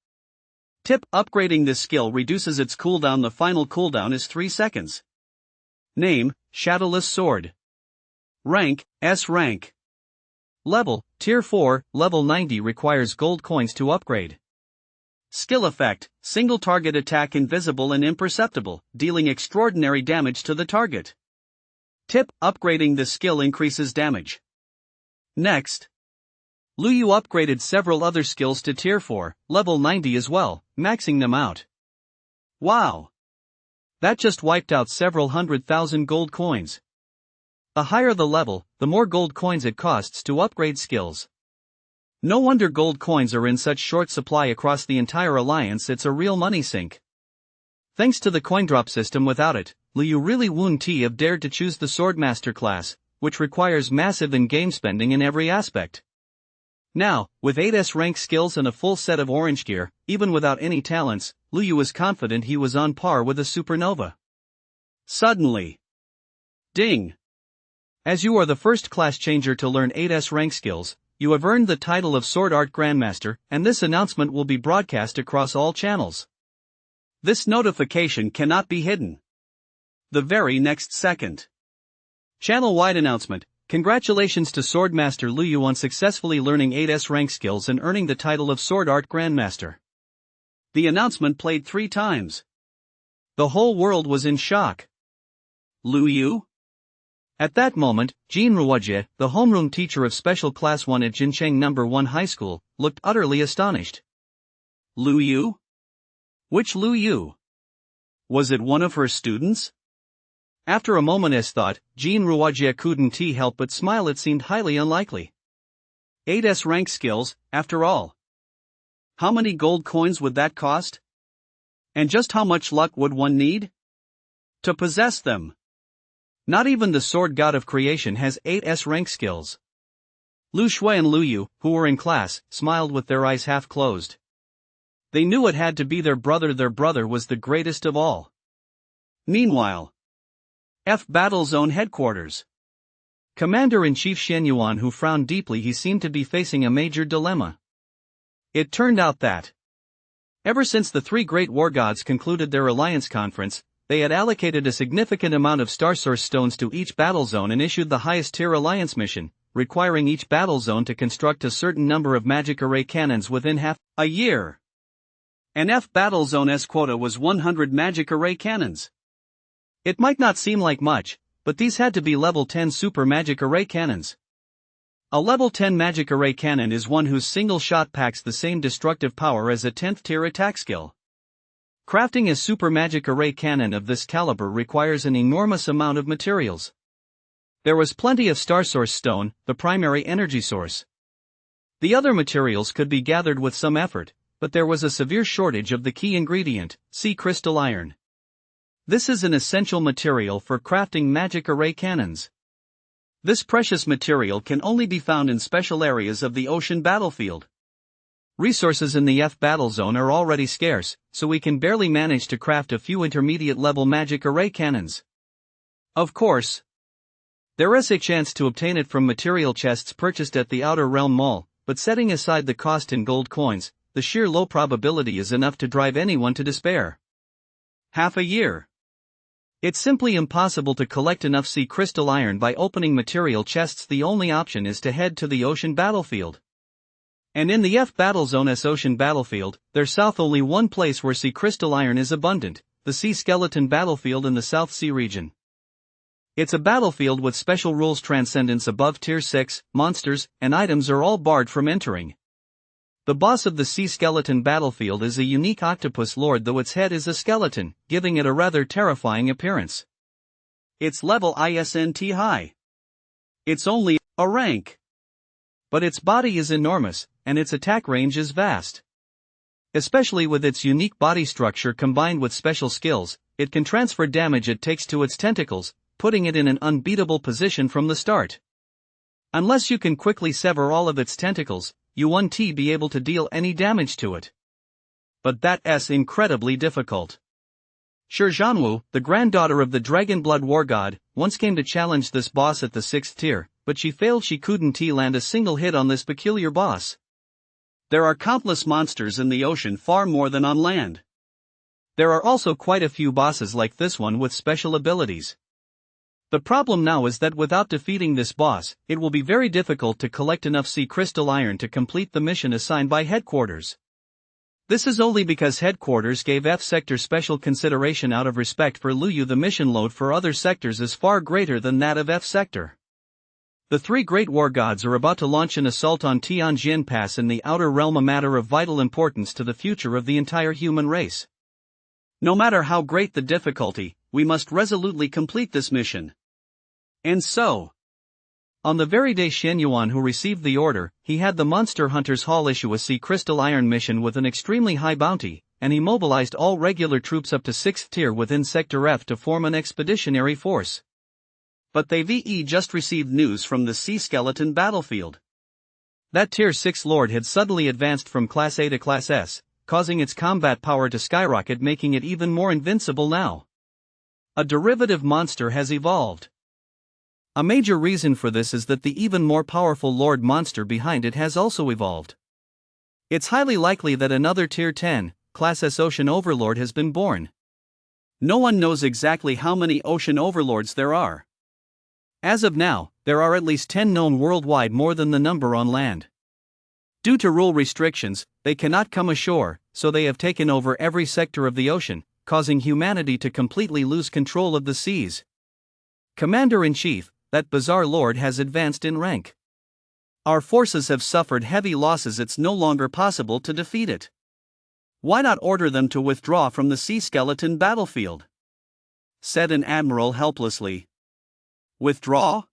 Speaker 2: Tip: upgrading this skill reduces its cooldown. The final cooldown is 3 seconds. Name, Shadowless Sword. Rank, S rank.
Speaker 1: Level, tier 4, level 90 requires gold coins to upgrade.
Speaker 2: Skill effect, single target attack, invisible and imperceptible, dealing extraordinary damage to the target. Tip: upgrading this skill increases damage. Next,
Speaker 1: Liu upgraded several other skills to tier 4, level 90 as well, maxing them out.
Speaker 2: Wow!
Speaker 1: That just wiped out several 100,000 gold coins. The higher the level, the more gold coins it costs to upgrade skills. No wonder gold coins are in such short supply across the entire alliance. It's a real money sink. Thanks to the coin drop system, without it, Liu really wouldn't have dared to choose the Swordmaster class, which requires massive in-game spending in every aspect. Now, with 8 S-rank skills and a full set of orange gear, even without any talents, Liu was confident he was on par with a supernova.
Speaker 2: Suddenly, ding!
Speaker 1: As you are the first class changer to learn 8 S-rank skills, you have earned the title of Sword Art Grandmaster, and this announcement will be broadcast across all channels.
Speaker 2: This notification cannot be hidden. The very next second.
Speaker 1: Channel-wide announcement: congratulations to Swordmaster Liu on successfully learning 8 S-rank skills and earning the title of Sword Art Grandmaster.
Speaker 2: The announcement played 3 times.
Speaker 1: The whole world was in shock.
Speaker 2: Liu?
Speaker 1: At that moment, Jean Ruojie, the homeroom teacher of Special Class 1 at Jincheng No. 1 High School, looked utterly astonished.
Speaker 2: Liu?
Speaker 1: Which Liu?
Speaker 2: Was it one of her students?
Speaker 1: After a moment's thought, Jean Ruojie couldn't help but smile. It seemed highly unlikely.
Speaker 2: 8 S-rank skills, after all. How many gold coins would that cost? And just how much luck would one need to possess them?
Speaker 1: Not even the sword god of creation has 8 S-rank skills. Lu Shui and Liu, who were in class, smiled with their eyes half closed. They knew it had to be their brother. Their brother was the greatest of all.
Speaker 2: Meanwhile, F Battle Zone headquarters.
Speaker 1: Commander-in-Chief Shen Yuan, who frowned deeply, he seemed to be facing a major dilemma. It turned out that, ever since the three great war gods concluded their alliance conference, they had allocated a significant amount of star source stones to each battle zone and issued the highest tier alliance mission, requiring each battle zone to construct a certain number of magic array cannons within half a year. An F battle zone's quota was 100 magic array cannons. It might not seem like much, but these had to be level 10 super magic array cannons. A level 10 magic array cannon is one whose single shot packs the same destructive power as a 10th tier attack skill. Crafting a super magic array cannon of this caliber requires an enormous amount of materials. There was plenty of star source stone, the primary energy source. The other materials could be gathered with some effort, but there was a severe shortage of the key ingredient, sea crystal iron. This is an essential material for crafting magic array cannons. This precious material can only be found in special areas of the ocean battlefield. Resources in the F battle zone are already scarce, so we can barely manage to craft a few intermediate-level magic array cannons. Of course, there is a chance to obtain it from material chests purchased at the Outer Realm Mall, but setting aside the cost in gold coins, the sheer low probability is enough to drive anyone to despair. Half a year. It's simply impossible to collect enough sea crystal iron by opening material chests. The only option is to head to the ocean battlefield. And in the F battle zone's ocean battlefield, there's south only one place where sea crystal iron is abundant, the sea skeleton battlefield in the South Sea region. It's a battlefield with special rules. Transcendence above tier 6, monsters, and items are all barred from entering. The boss of the sea skeleton battlefield is a unique octopus lord, though its head is a skeleton, giving it a rather terrifying appearance. It's level ISNT high. It's only a rank. But its body is enormous, and its attack range is vast. Especially with its unique body structure combined with special skills, it can transfer damage it takes to its tentacles, putting it in an unbeatable position from the start. Unless you can quickly sever all of its tentacles, you won't be able to deal any damage to it. But that's incredibly difficult. Shi Zhanwu, the granddaughter of the Dragonblood war god, once came to challenge this boss at the 6th tier, but she failed. She couldn't land a single hit on this peculiar boss. There are countless monsters in the ocean, far more than on land. There are also quite a few bosses like this one with special abilities. The problem now is that without defeating this boss, it will be very difficult to collect enough sea crystal iron to complete the mission assigned by headquarters. This is only because headquarters gave F sector special consideration out of respect for Luyu. The mission load for other sectors is far greater than that of F sector. The three great war gods are about to launch an assault on Tianjin Pass in the Outer Realm, a matter of vital importance to the future of the entire human race. No matter how great the difficulty, we must resolutely complete this mission. And so, on the very day Shen Yuan who received the order, he had the Monster Hunters Hall issue a sea crystal iron mission with an extremely high bounty, and he mobilized all regular troops up to 6th tier within Sector F to form an expeditionary force. But they've just received news from the sea skeleton battlefield. That tier 6 lord had suddenly advanced from Class A to Class S, causing its combat power to skyrocket, making it even more invincible now. A derivative monster has evolved. A major reason for this is that the even more powerful lord monster behind it has also evolved. It's highly likely that another tier 10, Class S ocean overlord has been born. No one knows exactly how many ocean overlords there are. As of now, there are at least 10 known worldwide, more than the number on land. Due to rule restrictions, they cannot come ashore, so they have taken over every sector of the ocean, causing humanity to completely lose control of the seas. Commander-in-Chief, that bizarre lord has advanced in rank. Our forces have suffered heavy losses. It's no longer possible to defeat it. Why not order them to withdraw from the sea skeleton battlefield? Said an admiral helplessly. Withdraw?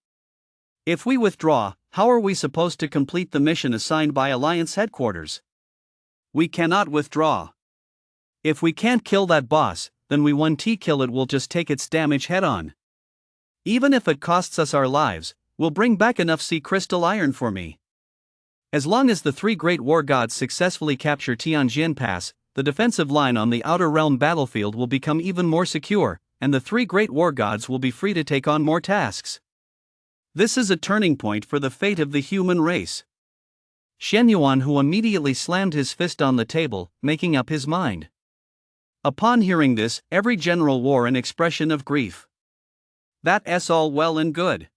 Speaker 1: If we withdraw, how are we supposed to complete the mission assigned by Alliance headquarters? We cannot withdraw. If we can't kill that boss, then we won't kill it. We'll just take its damage head on. Even if it costs us our lives, we'll bring back enough sea crystal iron for me. As long as the three great war gods successfully capture Tianjin Pass, the defensive line on the Outer Realm battlefield will become even more secure, and the three great war gods will be free to take on more tasks.
Speaker 2: This is a turning point for the fate of the human race.
Speaker 1: Shen Yuan, who immediately slammed his fist on the table, making up his mind.
Speaker 2: Upon hearing this, every general wore an expression of grief. That's all well and good.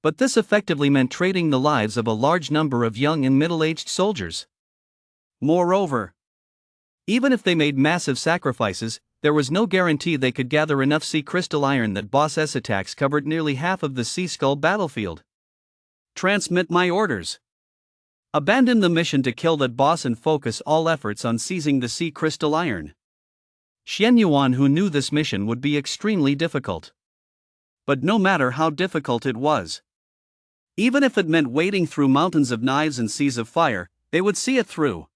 Speaker 1: But this effectively meant trading the lives of a large number of young and middle-aged soldiers.
Speaker 2: Moreover,
Speaker 1: even if they made massive sacrifices, there was no guarantee they could gather enough sea crystal iron. That boss's attacks covered nearly half of the Sea Skull battlefield.
Speaker 2: Transmit my orders. Abandon the mission to kill that boss and focus all efforts on seizing the sea crystal iron.
Speaker 1: Shen Yuan, who knew this mission would be extremely difficult.
Speaker 2: But no matter how difficult it was, even if it meant wading through mountains of knives and seas of fire, they would see it through.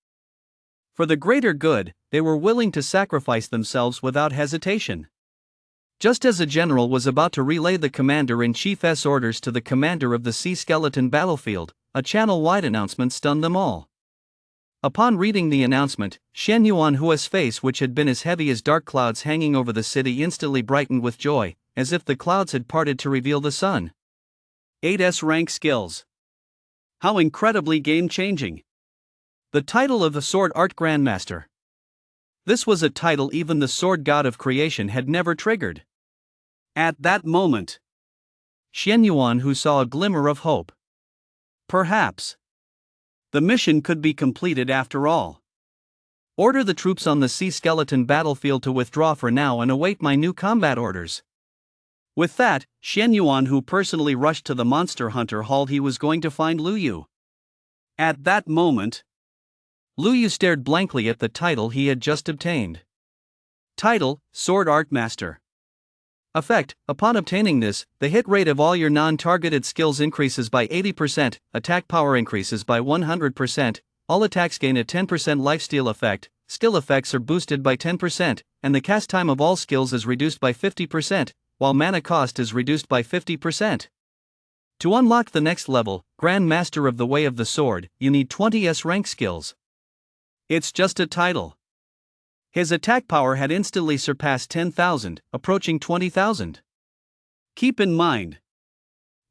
Speaker 2: For the greater good, they were willing to sacrifice themselves without hesitation.
Speaker 1: Just as a general was about to relay the commander-in-chief's orders to the commander of the sea skeleton battlefield, a channel-wide announcement stunned them all. Upon reading the announcement, Shen Yuan, whose face, which had been as heavy as dark clouds hanging over the city, instantly brightened with joy, as if the clouds had parted to reveal the sun.
Speaker 2: 8S rank skills. How incredibly game-changing.
Speaker 1: The title of the Sword Art Grandmaster. This was a title even the sword god of creation had never triggered.
Speaker 2: At that moment,
Speaker 1: Shen Yuan, who saw a glimmer of hope.
Speaker 2: Perhaps the mission could be completed after all.
Speaker 1: Order the troops on the sea skeleton battlefield to withdraw for now and await my new combat orders.
Speaker 2: With that, Shen Yuan, who personally rushed to the monster hunter hall, he was going to find Lu Yu. At that moment,
Speaker 1: Lu Yu stared blankly at the title he had just obtained.
Speaker 2: Title: Sword Art Master.
Speaker 1: Effect: upon obtaining this, the hit rate of all your non-targeted skills increases by 80%, attack power increases by 100%, all attacks gain a 10% lifesteal effect, skill effects are boosted by 10%, and the cast time of all skills is reduced by 50%, while mana cost is reduced by 50%. To unlock the next level, Grand Master of the Way of the Sword, you need 20s rank skills.
Speaker 2: It's just a title. His attack power had instantly surpassed 10,000, approaching 20,000. Keep in mind,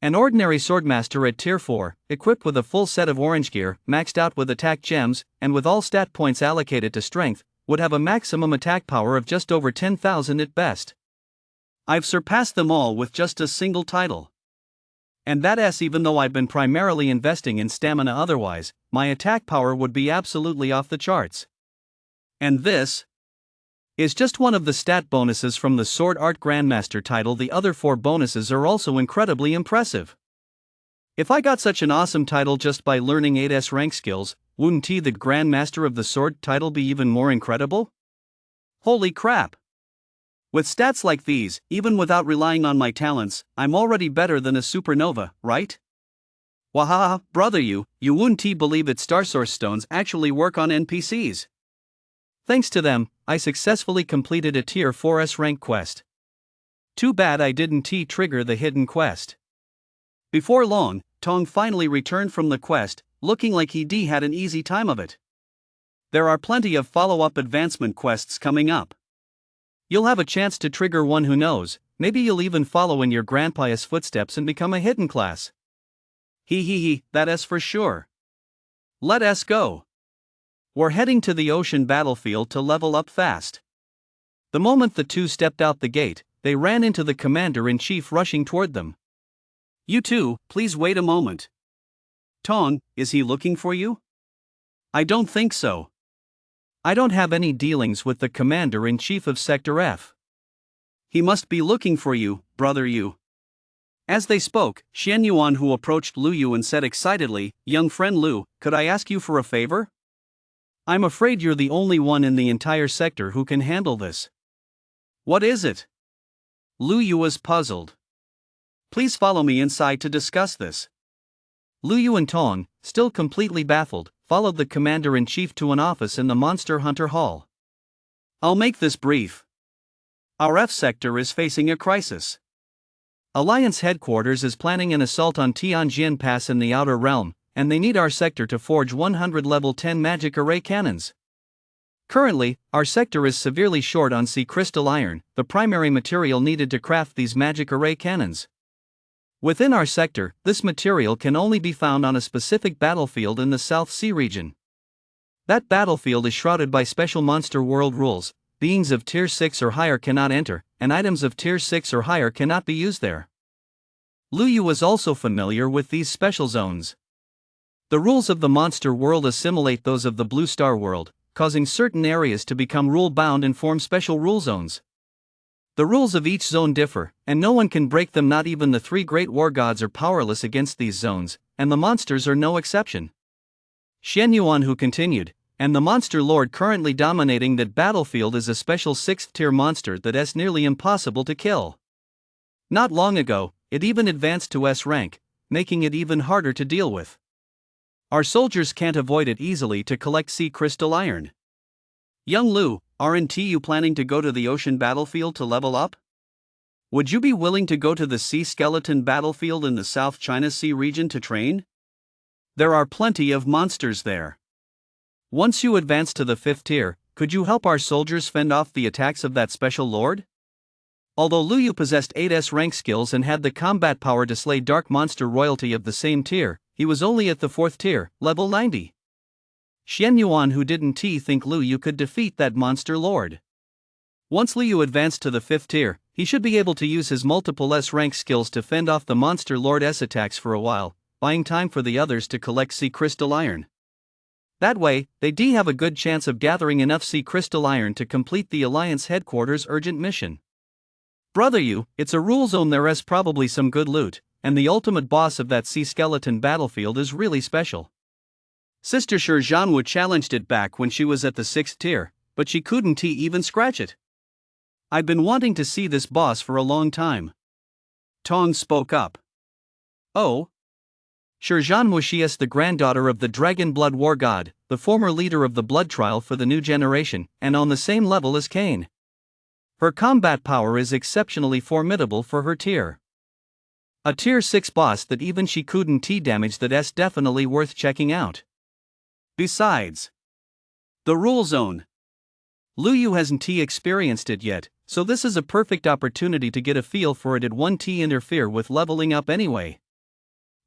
Speaker 1: an ordinary Swordmaster at Tier 4, equipped with a full set of orange gear, maxed out with attack gems, and with all stat points allocated to strength, would have a maximum attack power of just over 10,000 at best.
Speaker 2: I've surpassed them all with just a single title. And that's even though I've been primarily investing in stamina. Otherwise, my attack power would be absolutely off the charts. And this is just one of the stat bonuses from the Sword Art Grandmaster title. The other 4 bonuses are also incredibly impressive. If I got such an awesome title just by learning 8s rank skills, wouldn't the Grandmaster of the Sword title be even more incredible? Holy crap! With stats like these, even without relying on my talents, I'm already better than a supernova, right? Wahaha, brother, you wouldn't believe it, Star Source stones actually work on NPCs.
Speaker 1: Thanks to them, I successfully completed a Tier 4s rank quest. Too bad I didn't trigger the hidden quest.
Speaker 2: Before long, Tong finally returned from the quest, looking like he had an easy time of it. There are plenty of follow-up advancement quests coming up.
Speaker 1: You'll have a chance to trigger one, who knows, maybe you'll even follow in your grandpa's footsteps and become a hidden class.
Speaker 2: That's for sure. Let us go. We're heading to the ocean battlefield to level up fast.
Speaker 1: The moment the two stepped out the gate, they ran into the commander-in-chief rushing toward them.
Speaker 2: You two, please wait a moment. Tong, is he looking for you? I don't think so.
Speaker 1: I don't have any dealings with the commander-in-chief of Sector F.
Speaker 2: He must be looking for you, brother you. As they spoke, Shen Yuan, who approached Lu Yu and said excitedly, "Young friend Lu, could I ask you for a favor?
Speaker 1: I'm afraid you're the only one in the entire sector who can handle this."
Speaker 2: What is it? Lu Yu was puzzled. Please follow me inside to discuss this.
Speaker 1: Lu Yu and Tong, still completely baffled, followed the commander-in-chief to an office in the Monster Hunter Hall.
Speaker 2: I'll make this brief. Our F sector is facing a crisis.
Speaker 1: Alliance headquarters is planning an assault on Tianjin Pass in the Outer Realm, and they need our sector to forge 100 level 10 magic array cannons. Currently, our sector is severely short on sea crystal iron, the primary material needed to craft these magic array cannons. Within our sector, this material can only be found on a specific battlefield in the South Sea region. That battlefield is shrouded by special monster world rules. Beings of Tier 6 or higher cannot enter, and items of Tier 6 or higher cannot be used there. Lu Yu was also familiar with these special zones. The rules of the monster world assimilate those of the Blue Star world, causing certain areas to become rule-bound and form special rule zones. The rules of each zone differ, and no one can break them. Not even the three great war gods are powerless against these zones, and the monsters are no exception. Xian Yuanhu continued, and the monster lord currently dominating that battlefield is a special 6th tier monster that's nearly impossible to kill. Not long ago, it even advanced to S rank, making it even harder to deal with. Our soldiers can't avoid it easily to collect sea crystal iron. Young Lu, aren't you planning to go to the ocean battlefield to level up? Would you be willing to go to the sea skeleton battlefield in the South China Sea region to train? There are plenty of monsters there. Once you advance to the 5th tier, could you help our soldiers fend off the attacks of that special lord? Although Lu Yu possessed 8S rank skills and had the combat power to slay dark monster royalty of the same tier, he was only at the 4th tier, level 90. Xian Yuan who didn't think Lu Yu could defeat that monster lord. Once Lu Yu advanced to the 5th tier, he should be able to use his multiple S rank skills to fend off the monster lord's attacks for a while, buying time for the others to collect sea crystal iron. That way, they have a good chance of gathering enough sea crystal iron to complete the Alliance headquarters urgent mission. Brother Yu, it's a rule zone. There is probably some good loot, and the ultimate boss of that sea skeleton battlefield is really special. Sister Shi Zhanwu challenged it back when she was at the 6th tier, but she couldn't even scratch it. I've been wanting to see this boss for a long time. Tong spoke up. Oh? Shi Zhanwu, she is the granddaughter of the Dragon Blood War God, the former leader of the blood trial for the new generation, and on the same level as Cain. Her combat power is exceptionally formidable for her tier. A tier 6 boss that even she couldn't damage. That's definitely worth checking out. Besides, the rule zone. Lu Yu hasn't experienced it yet, so this is a perfect opportunity to get a feel for it. It won't interfere with leveling up anyway.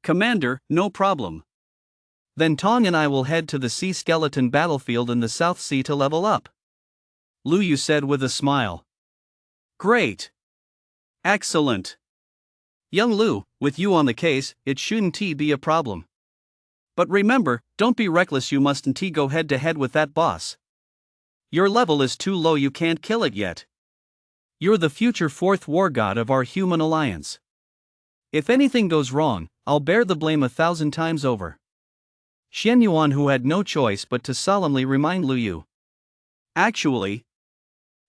Speaker 1: Commander, no problem. Then Tong and I will head to the sea skeleton battlefield in the South Sea to level up. Lu Yu said with a smile. Great. Excellent. Young Lu, with you on the case, it shouldn't be a problem. But remember, don't be reckless. You mustn't go head to head with that boss. Your level is too low. You can't kill it yet. You're the future 4th war god of our human alliance. If anything goes wrong, I'll bear the blame 1,000 times over. Xian Yuan who had no choice but to solemnly remind Lu Yu. Actually,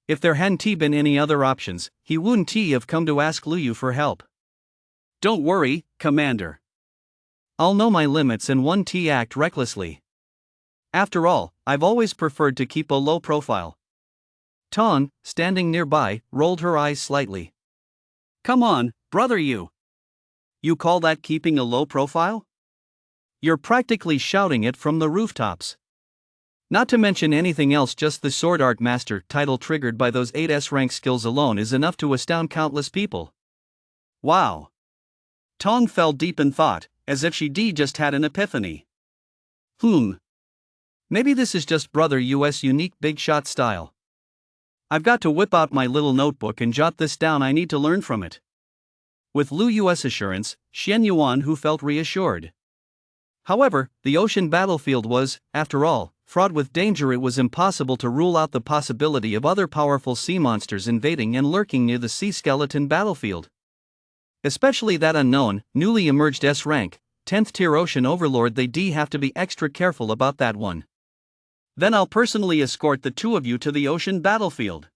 Speaker 1: if there hadn't been any other options, he wouldn't have come to ask Lu Yu for help. Don't worry, Commander. I'll know my limits and won't act recklessly. After all, I've always preferred to keep a low profile. Tong, standing nearby, rolled her eyes slightly. Come on, brother Yu. You call that keeping a low profile? You're practically shouting it from the rooftops. Not to mention anything else, just the Sword Art Master title triggered by those 8S rank skills alone is enough to astound countless people. Wow. Tong fell deep in thought, as if she just had an epiphany. Maybe this is just Brother Yu's unique big shot style. I've got to whip out my little notebook and jot this down. I need to learn from it. With Lu Yu's assurance, Xian Yuan who felt reassured. However, the ocean battlefield was, after all, fraught with danger. It was impossible to rule out the possibility of other powerful sea monsters invading and lurking near the sea skeleton battlefield. Especially that unknown, newly emerged S rank, 10th tier ocean overlord. They have to be extra careful about that one. Then I'll personally escort the two of you to the ocean battlefield.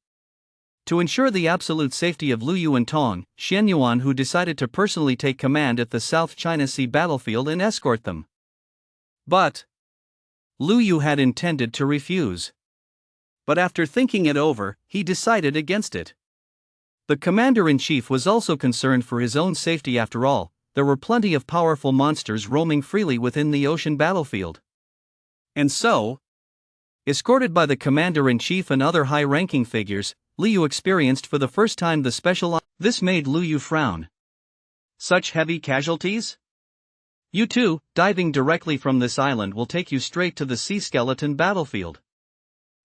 Speaker 1: To ensure the absolute safety of Lu Yu and Tong, Xian Yuan who decided to personally take command at the South China Sea battlefield and escort them. But Lu Yu had intended to refuse. But after thinking it over, he decided against it. The commander-in-chief was also concerned for his own safety. After all, there were plenty of powerful monsters roaming freely within the ocean battlefield. And so, escorted by the commander-in-chief and other high-ranking figures, Lu Yu experienced for the first time the special. This made Lu Yu frown.
Speaker 2: Such heavy casualties?
Speaker 1: You too, diving directly from this island will take you straight to the sea skeleton battlefield.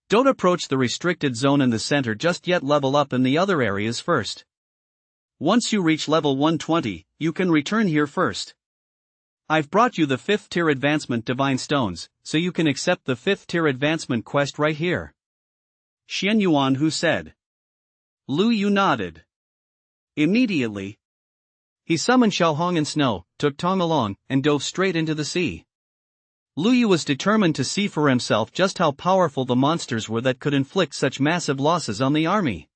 Speaker 1: Don't approach the restricted zone in the center just yet, level up in the other areas first.
Speaker 2: Once you reach level 120, you can return here first. I've brought you the 5th tier advancement divine stones, so you can accept the 5th tier advancement quest right here. Xian Yuan Hu said. Lu Yu nodded. Immediately,
Speaker 1: he summoned Xiaohong and Snow, took Tong along, and dove straight into the sea. Lu Yu was determined to see for himself just how powerful the monsters were that could inflict such massive losses on the army.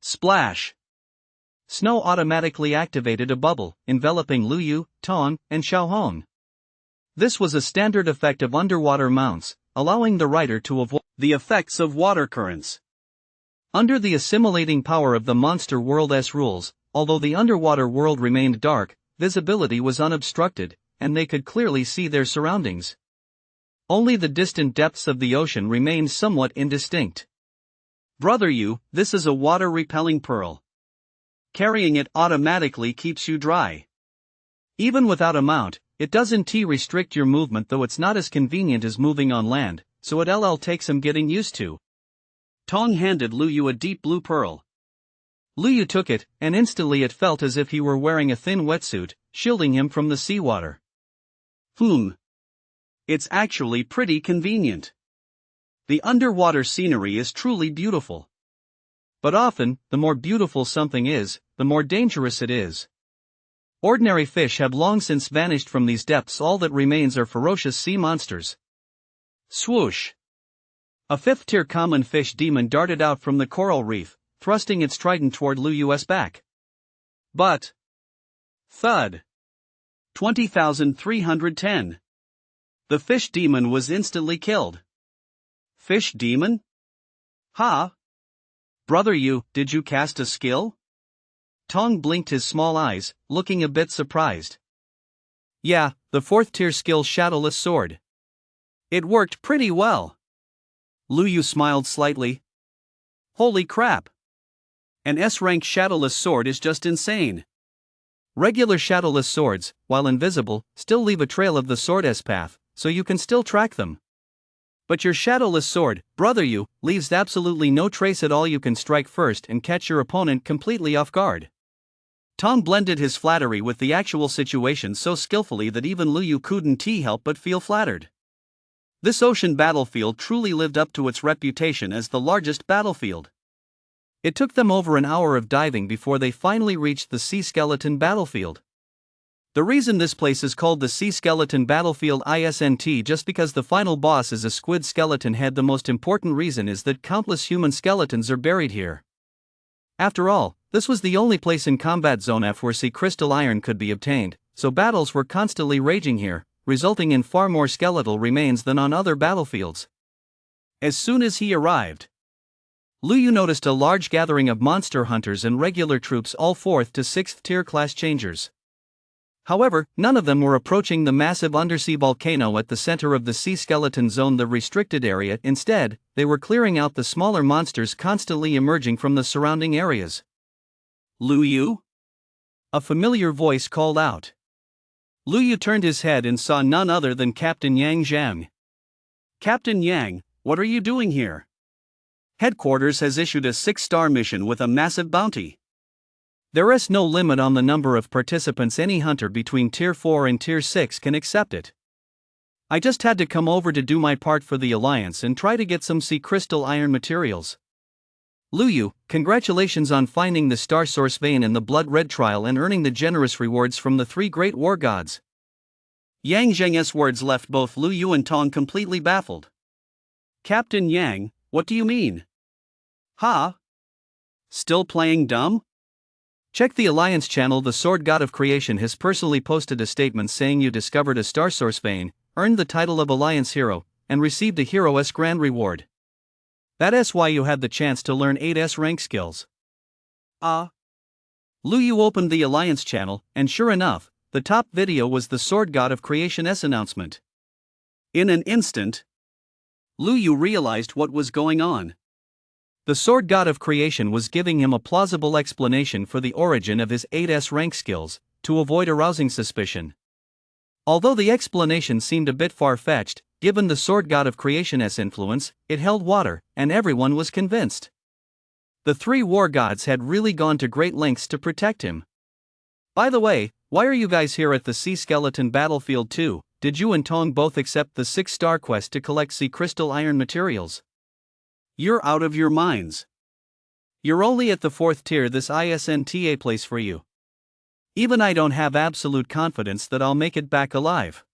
Speaker 2: Splash!
Speaker 1: Snow automatically activated a bubble, enveloping Lu Yu, Tong, and Xiaohong. This was a standard effect of underwater mounts, allowing the rider to avoid
Speaker 2: the effects of water currents.
Speaker 1: Under the assimilating power of the monster world's rules, although the underwater world remained dark, visibility was unobstructed, and they could clearly see their surroundings. Only the distant depths of the ocean remained somewhat indistinct.
Speaker 2: Brother Yu, this is a water-repelling pearl. Carrying it automatically keeps you dry.
Speaker 1: Even without a mount, it doesn't restrict your movement, though it's not as convenient as moving on land, so it'll take some getting used to.
Speaker 2: Tong handed Lu Yu a deep blue pearl.
Speaker 1: Lu Yu took it, and instantly it felt as if he were wearing a thin wetsuit, shielding him from the seawater.
Speaker 2: It's actually pretty convenient. The underwater scenery is truly beautiful.
Speaker 1: But often, the more beautiful something is, the more dangerous it is. Ordinary fish have long since vanished from these depths. All that remains are ferocious sea monsters.
Speaker 2: Swoosh!
Speaker 1: A 5th tier common fish demon darted out from the coral reef, thrusting its trident toward Lu Yu's back.
Speaker 2: But thud! 20,310. The fish demon was instantly killed. Fish demon? Ha! Brother Yu, did you cast a skill?
Speaker 1: Tong blinked his small eyes, looking a bit surprised. Yeah, the 4th tier skill Shadowless Sword.
Speaker 2: It worked pretty well.
Speaker 1: Lu Yu smiled slightly.
Speaker 2: Holy crap! An S-rank Shadowless Sword is just insane.
Speaker 1: Regular Shadowless Swords, while invisible, still leave a trail of the sword's path, so you can still track them. But your Shadowless Sword, Brother Yu, leaves absolutely no trace at all. You can strike first and catch your opponent completely off guard. Tong blended his flattery with the actual situation so skillfully that even Lu Yu couldn't help but feel flattered. This ocean battlefield truly lived up to its reputation as the largest battlefield. It took them over an hour of diving before they finally reached the sea skeleton battlefield. The reason this place is called the Sea Skeleton Battlefield isn't just because the final boss is a squid skeleton head. The most important reason is that countless human skeletons are buried here. After all, this was the only place in Combat Zone F where sea crystal iron could be obtained, so battles were constantly raging here, resulting in far more skeletal remains than on other battlefields.
Speaker 2: As soon as he arrived,
Speaker 1: Lu Yu noticed a large gathering of monster hunters and regular troops, all 4th to 6th tier class changers. However, none of them were approaching the massive undersea volcano at the center of the sea skeleton zone, the restricted area. Instead, they were clearing out the smaller monsters constantly emerging from the surrounding areas.
Speaker 2: Lu Yu?
Speaker 1: A familiar voice called out.
Speaker 2: Lu Yu turned his head and saw none other than Captain Yang Zhang. Captain Yang, what are you doing here? Headquarters has issued a 6-star mission with a massive bounty.
Speaker 1: There is no limit on the number of participants. Any hunter between Tier 4 and Tier 6 can accept it. I just had to come over to do my part for the Alliance and try to get some sea crystal iron materials. Lu Yu, congratulations on finding the star source vein in the blood red trial and earning the generous rewards from the 3 great war gods.
Speaker 2: Yang Zheng's words left both Lu Yu and Tong completely baffled. Captain Yang, what do you mean? Ha? Still playing dumb?
Speaker 1: Check the Alliance channel. The Sword God of Creation has personally posted a statement saying you discovered a star source vein, earned the title of Alliance Hero, and received a Hero's Grand Reward. That's why you had the chance to learn 8S rank skills. Lu Yu opened the Alliance channel, and sure enough, the top video was the Sword God of Creation's announcement.
Speaker 2: In an instant, Lu Yu realized what was going on.
Speaker 1: The Sword God of Creation was giving him a plausible explanation for the origin of his 8S rank skills, to avoid arousing suspicion. Although the explanation seemed a bit far-fetched, given the sword god of creation's influence, it held water, and everyone was convinced. The three war gods had really gone to great lengths to protect him. By the way, why are you guys here at the Sea Skeleton battlefield too? Did you and Tong both accept the 6-star quest to collect sea crystal iron materials?
Speaker 2: You're out of your minds.
Speaker 1: You're only at the 4th tier. This isn't a place for you. Even I don't have absolute confidence that I'll make it back alive.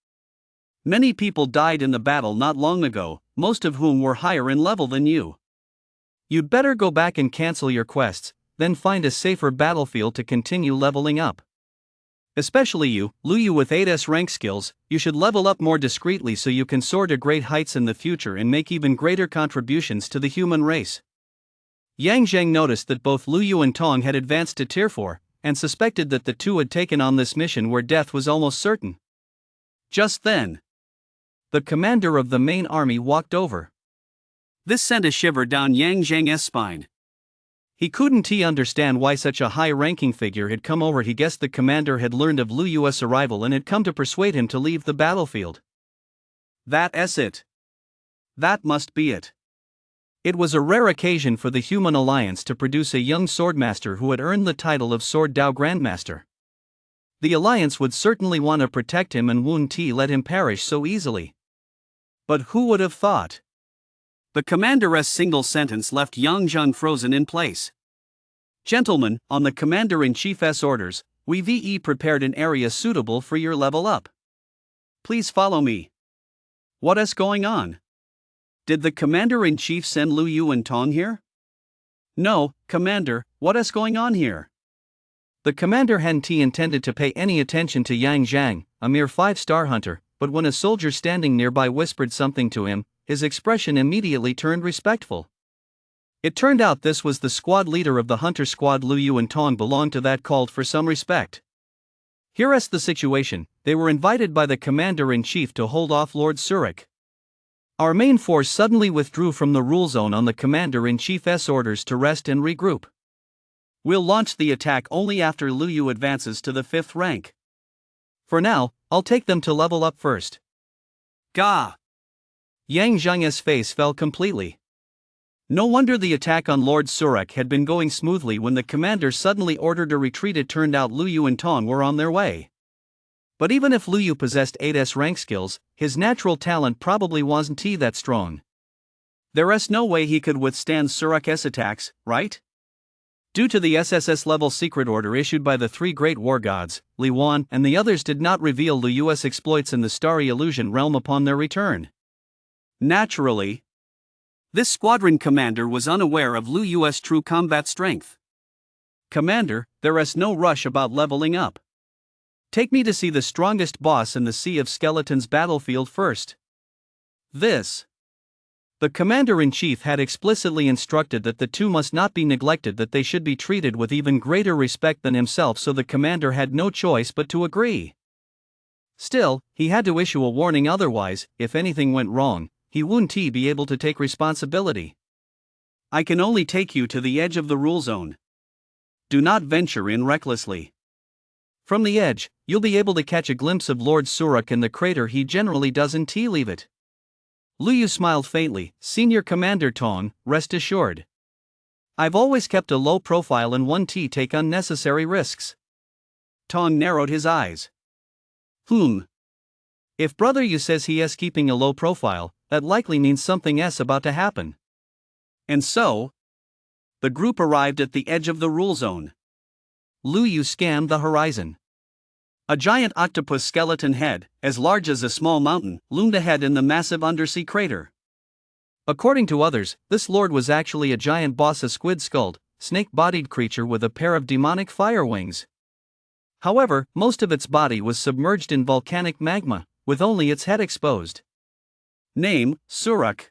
Speaker 2: Many people died in the battle not long ago, most of whom were higher in level than you.
Speaker 1: You'd better go back and cancel your quests, then find a safer battlefield to continue leveling up. Especially you, Luyu with 8S rank skills, you should level up more discreetly so you can soar to great heights in the future and make even greater contributions to the human race. Yang Zheng noticed that both Luyu and Tong had advanced to tier 4, and suspected that the two had taken on this mission where death was almost certain.
Speaker 2: Just then,
Speaker 1: the commander of the main army walked over.
Speaker 2: This sent a shiver down Yang Zheng's spine.
Speaker 1: He couldn't understand why such a high-ranking figure had come over. He guessed the commander had learned of Lu Yu's arrival and had come to persuade him to leave the battlefield.
Speaker 2: That's it. That must be it.
Speaker 1: It was a rare occasion for the human alliance to produce a young swordmaster who had earned the title of Sword Dao Grandmaster. The alliance would certainly want to protect him and wouldn't let him perish so easily. But who would have thought?
Speaker 2: The commander's single sentence left Yang Zheng frozen in place. Gentlemen, on the commander-in-chief's orders, we've prepared an area suitable for your level up. Please follow me.
Speaker 1: What is going on?
Speaker 2: Did the commander-in-chief send Lu Yu and Tong here?
Speaker 1: No, Commander, what is going on here? The commander hadn't intended to pay any attention to Yang Zheng, a mere 5-star hunter, but when a soldier standing nearby whispered something to him, his expression immediately turned respectful. It turned out this was the squad leader of the hunter squad. Lu Yu and Tong belonged to that, called for some respect. Here's the situation: they were invited by the commander-in-chief to hold off Lord Surik. Our main force suddenly withdrew from the rule zone on the commander-in-chief's orders to rest and regroup.
Speaker 2: We'll launch the attack only after Lu Yu advances to the 5th rank.
Speaker 1: For now, I'll take them to level up first.
Speaker 2: Gah!
Speaker 1: Yang Zheng's face fell completely. No wonder the attack on Lord Surik had been going smoothly when the commander suddenly ordered a retreat. It turned out Lu Yu and Tong were on their way. But even if Lu Yu possessed 8S rank skills, his natural talent probably wasn't that strong.
Speaker 2: There's no way he could withstand Surik's attacks, right?
Speaker 1: Due to the SSS level secret order issued by the 3 great war gods, Li Wan and the others did not reveal Lu Yu's exploits in the Starry Illusion realm upon their return.
Speaker 2: Naturally, this squadron commander was unaware of Lu Yu's true combat strength.
Speaker 1: Commander, there is no rush about leveling up. Take me to see the strongest boss in the Sea of Skeletons battlefield first.
Speaker 2: This.
Speaker 1: The commander-in-chief had explicitly instructed that the two must not be neglected, that they should be treated with even greater respect than himself, so the commander had no choice but to agree. Still, he had to issue a warning, otherwise, if anything went wrong, he wouldn't be able to take responsibility.
Speaker 2: I can only take you to the edge of the rule zone. Do not venture in recklessly.
Speaker 1: From the edge, you'll be able to catch a glimpse of Lord Surik in the crater. He generally doesn't leave it. Lu Yu smiled faintly. Senior Commander Tong, rest assured. I've always kept a low profile and won't take unnecessary risks.
Speaker 2: Tong narrowed his eyes.
Speaker 1: If brother Yu says he is keeping a low profile, that likely means something is about to happen.
Speaker 2: And so, the group arrived at the edge of the rule zone.
Speaker 1: Lu Yu scanned the horizon.
Speaker 2: A giant octopus skeleton head, as large as a small mountain, loomed ahead in the massive undersea crater.
Speaker 1: According to others, this lord was actually a giant boss, a squid-skulled, snake-bodied creature with a pair of demonic fire wings. However, most of its body was submerged in volcanic magma, with only its head exposed.
Speaker 2: Name, Surik.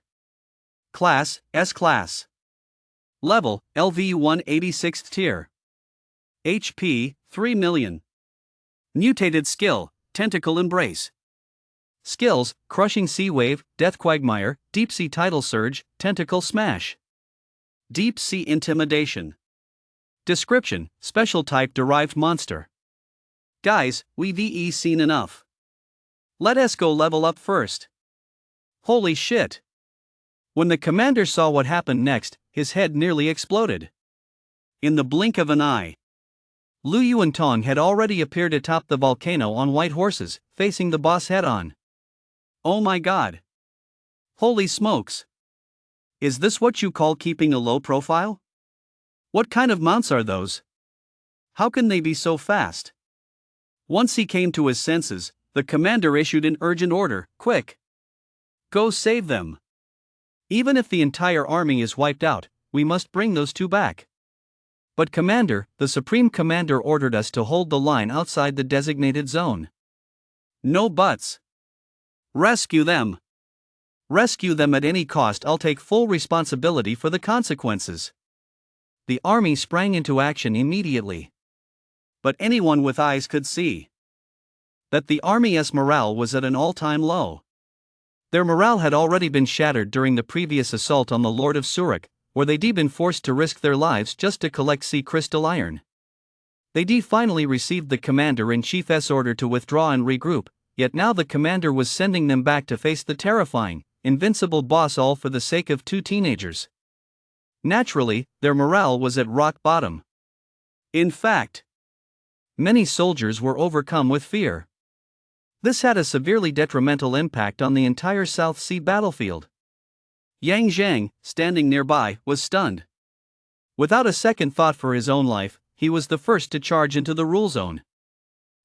Speaker 2: Class, S-Class.
Speaker 1: Level, LV1 86th tier.
Speaker 2: HP, 3 million. Mutated skill, Tentacle Embrace.
Speaker 1: Skills, Crushing Sea Wave, Death Quagmire, Deep Sea Tidal Surge, Tentacle Smash.
Speaker 2: Deep Sea Intimidation.
Speaker 1: Description, Special Type Derived Monster.
Speaker 2: Guys, we've seen enough. Let us go level up first. Holy shit. When the commander saw what happened next, his head nearly exploded. In the blink of an eye, Lu Yu and Tong had already appeared atop the volcano on white horses, facing the boss head-on. Oh my god. Holy smokes. Is this what you call keeping a low profile? What kind of mounts are those? How can they be so fast? Once he came to his senses, the commander issued an urgent order, quick. Go save them. Even if the entire army is wiped out, we must bring those two back. But Commander, the Supreme Commander ordered us to hold the line outside the designated zone. No buts. Rescue them. Rescue them at any cost. I'll take full responsibility for the consequences. The army sprang into action immediately. But anyone with eyes could see that the army's morale was at an all-time low. Their morale had already been shattered during the previous assault on the Lord of Surak, where they'd been forced to risk their lives just to collect sea crystal iron. They'd finally received the Commander-in-Chief's order to withdraw and regroup, yet now the commander was sending them back to face the terrifying, invincible boss, all for the sake of two teenagers. Naturally, their morale was at rock bottom. In fact, many soldiers were overcome with fear. This had a severely detrimental impact on the entire South Sea battlefield. Yang Zhang, standing nearby, was stunned. Without a second thought for his own life, he was the first to charge into the rule zone.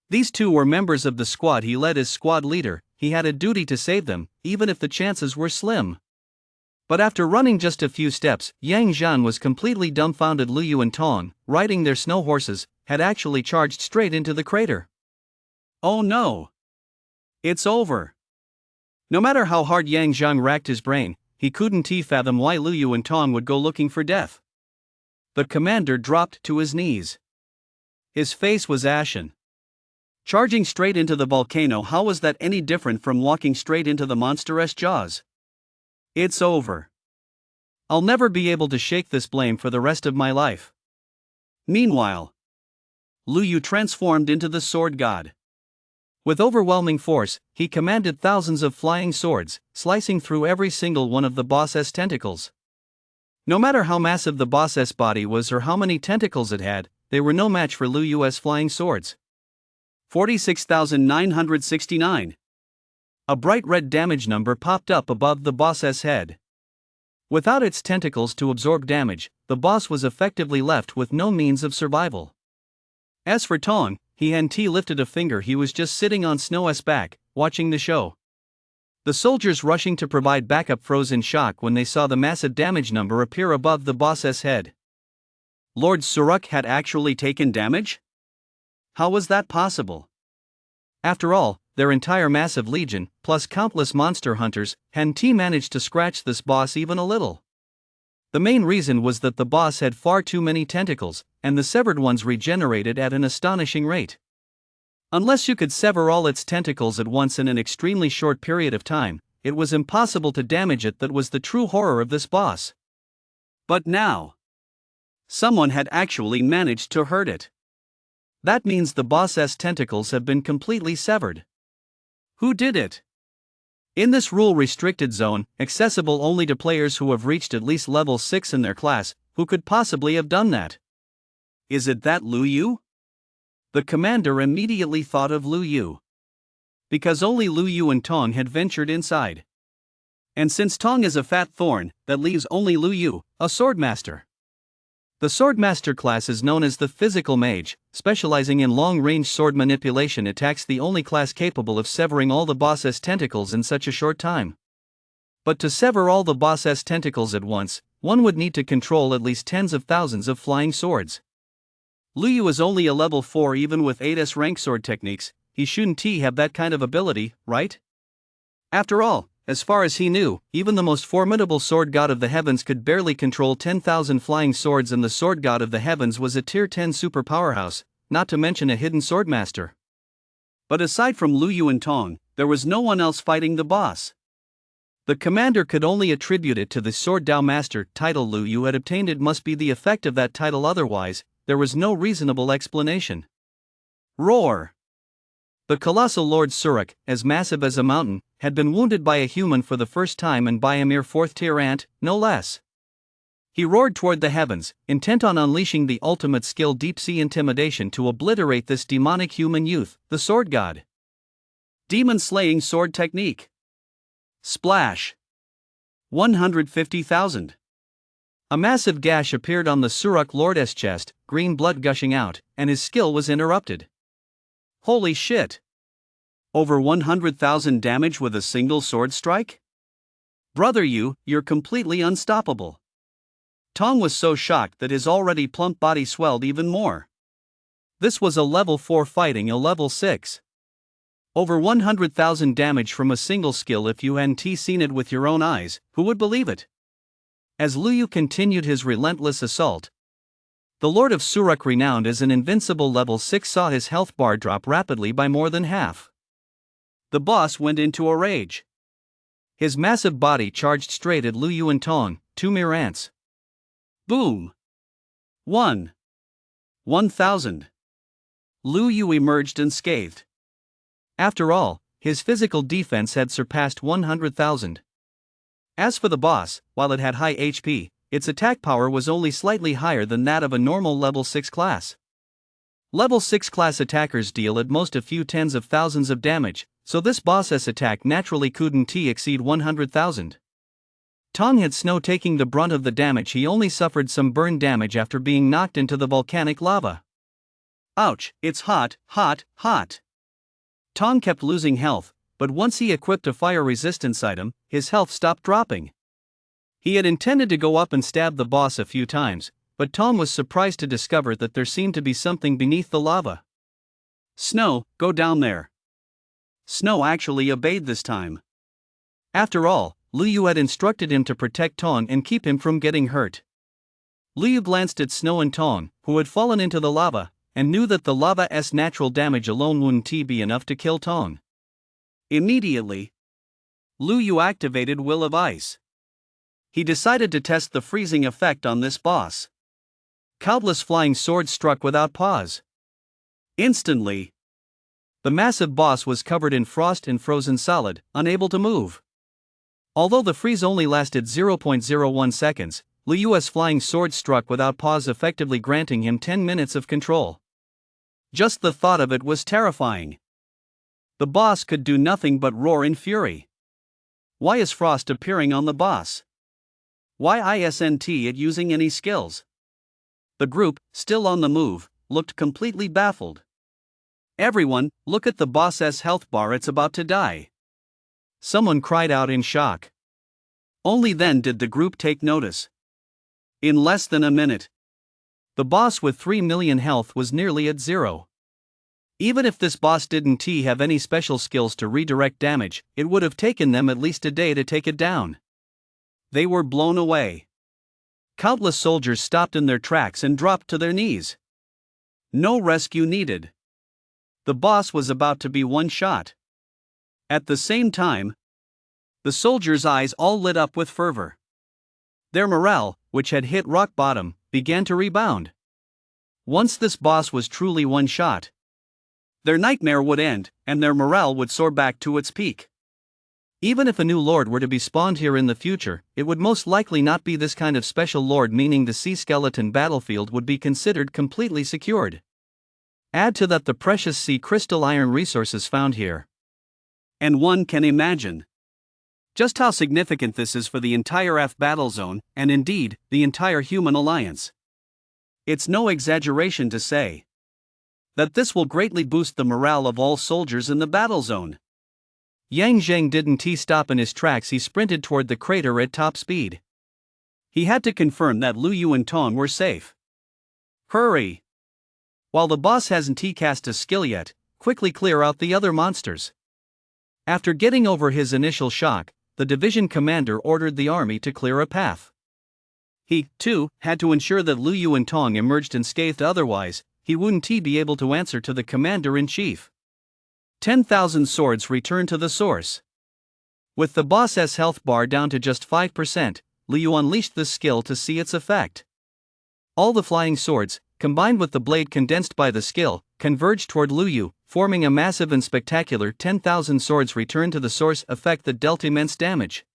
Speaker 2: These two were members of the squad he led as squad leader. He had a duty to save them, even if the chances were slim. But after running just a few steps, Yang Zhan was completely dumbfounded. Lu Yu and Tong, riding their snow horses, had actually charged straight into the crater. Oh no! It's over! No matter how hard Yang Zhang racked his brain, he couldn't fathom why Lu Yu and Tong would go looking for death. The commander dropped to his knees. His face was ashen. Charging straight into the volcano, how was that any different from walking straight into the monster's jaws? It's over. I'll never be able to shake this blame for the rest of my life. Meanwhile, Lu Yu transformed into the sword god. With overwhelming force, he commanded thousands of flying swords, slicing through every single one of the boss's tentacles. No matter how massive the boss's body was or how many tentacles it had, they were no match for Lu Yu's flying swords. 46,969. A bright red damage number popped up above the boss's head. Without its tentacles to absorb damage, the boss was effectively left with no means of survival. As for Tong, he hadn't lifted a finger. He was just sitting on Snow's back, watching the show. The soldiers rushing to provide backup froze in shock when they saw the massive damage number appear above the boss's head. Lord Surak had actually taken damage? How was that possible? After all, their entire massive legion, plus countless monster hunters, hadn't managed to scratch this boss even a little. The main reason was that the boss had far too many tentacles, and the severed ones regenerated at an astonishing rate. Unless you could sever all its tentacles at once in an extremely short period of time, it was impossible to damage it. That was the true horror of this boss. But now, someone had actually managed to hurt it. That means the boss's tentacles have been completely severed. Who did it? In this rule-restricted zone, accessible only to players who have reached at least level 6 in their class, who could possibly have done that? Is it that Lu Yu? The commander immediately thought of Lu Yu. Because only Lu Yu and Tong had ventured inside. And since Tong is a fat thorn, that leaves only Lu Yu, a swordmaster. The Swordmaster class is known as the Physical Mage, specializing in long-range sword manipulation attacks, the only class capable of severing all the boss's tentacles in such a short time. But to sever all the boss's tentacles at once, one would need to control at least tens of thousands of flying swords. Lu Yu is only a level 4 even with 8's rank sword techniques. He shouldn't have that kind of ability, right? After all, as far as he knew, even the most formidable sword god of the heavens could barely control 10,000 flying swords, and the sword god of the heavens was a tier 10 super powerhouse, not to mention a hidden swordmaster. But aside from Lu Yu and Tong, there was no one else fighting the boss. The commander could only attribute it to the Sword Dao Master title Lu Yu had obtained. It must be the effect of that title, otherwise, there was no reasonable explanation. Roar!
Speaker 1: The colossal Lord Surak, as massive as a mountain, had been wounded by a human for the first time and by a mere fourth-tier ant, no less. He roared toward the heavens, intent on unleashing the ultimate skill deep-sea intimidation to obliterate this demonic human youth, the sword god.
Speaker 2: Demon-slaying sword technique. Splash. 150,000.
Speaker 1: A massive gash appeared on the Surak Lord's chest, green blood gushing out, and his skill was interrupted.
Speaker 2: Holy shit! Over 100,000 damage with a single sword strike? Brother, you're completely unstoppable. Tom was so shocked that his already plump body swelled even more.
Speaker 1: This was a level 4 fighting a level 6. Over 100,000 damage from a single skill. If you hadn't seen it with your own eyes, who would believe it? As Liu Yu continued his relentless assault, the Lord of Surak, renowned as an invincible level 6, saw his health bar drop rapidly by more than half.
Speaker 2: The boss went into a rage.
Speaker 1: His massive body charged straight at Liu Yu and Tong, two mere ants.
Speaker 2: Boom! 1,000. Liu Yu emerged unscathed.
Speaker 1: After all, his physical defense had surpassed 100,000. As for the boss, while it had high HP, its attack power was only slightly higher than that of a normal level 6 class. Level 6 class attackers deal at most a few tens of thousands of damage, so this boss's attack naturally couldn't exceed 100,000. Tong had Snow taking the brunt of the damage. He only suffered some burn damage after being knocked into the volcanic lava.
Speaker 2: Ouch, it's hot, hot, hot.
Speaker 1: Tong kept losing health, but once he equipped a fire resistance item, his health stopped dropping. He had intended to go up and stab the boss a few times, but Tong was surprised to discover that there seemed to be something beneath the lava.
Speaker 2: Snow, go down there. Snow actually obeyed this time.
Speaker 1: After all, Liu Yu had instructed him to protect Tong and keep him from getting hurt. Liu Yu glanced at Snow and Tong, who had fallen into the lava, and knew that the lava's natural damage alone wouldn't be enough to kill Tong.
Speaker 2: Immediately, Liu Yu activated Will of Ice. He decided to test the freezing effect on this boss.
Speaker 1: Countless flying swords struck without pause.
Speaker 2: Instantly,
Speaker 1: the massive boss was covered in frost and frozen solid, unable to move. Although the freeze only lasted 0.01 seconds, Liu Yu's flying sword struck without pause, effectively granting him 10 minutes of control.
Speaker 2: Just the thought of it was terrifying. The boss could do nothing but roar in fury. Why is frost appearing on the boss? Why isn't it using any skills? The group, still on the move, looked completely baffled. Everyone, look at the boss's health bar, it's about to die.
Speaker 1: Someone cried out in shock.
Speaker 2: Only then did the group take notice. In less than a minute,
Speaker 1: the boss with 3 million health was nearly at zero. Even if this boss didn't have any special skills to redirect damage, it would have taken them at least a day to take it down.
Speaker 2: They were blown away. Countless soldiers stopped in their tracks and dropped to their knees. No rescue needed. The boss was about to be one shot. At the same time, the soldiers' eyes all lit up with fervor.
Speaker 1: Their morale, which had hit rock bottom, began to rebound. Once this boss was truly one shot,
Speaker 2: their nightmare would end, and their morale would soar back to its peak.
Speaker 1: Even if a new lord were to be spawned here in the future, it would most likely not be this kind of special lord, meaning the sea skeleton battlefield would be considered completely secured. Add to that the precious sea crystal iron resources found here,
Speaker 2: and one can imagine just how significant this is for the entire F battle zone, and indeed, the entire human alliance. It's no exaggeration to say that this will greatly boost the morale of all soldiers in the battle zone.
Speaker 1: Yang Zheng didn't stop in his tracks. He sprinted toward the crater at top speed.
Speaker 2: He had to confirm that Liu Yu and Tong were safe.
Speaker 1: Hurry! While the boss hasn't cast a skill yet, quickly clear out the other monsters. After getting over his initial shock, the division commander ordered the army to clear a path. He, too, had to ensure that Liu Yu and Tong emerged unscathed, otherwise, he wouldn't be able to answer to the commander-in-chief. 10,000 swords returned to the source. With the boss's health bar down to just 5%, Liu Yu unleashed this skill to see its effect. All the flying swords, combined with the blade condensed by the skill, converged toward Liu Yu, forming a massive and spectacular 10,000 swords return to the source effect that dealt immense damage.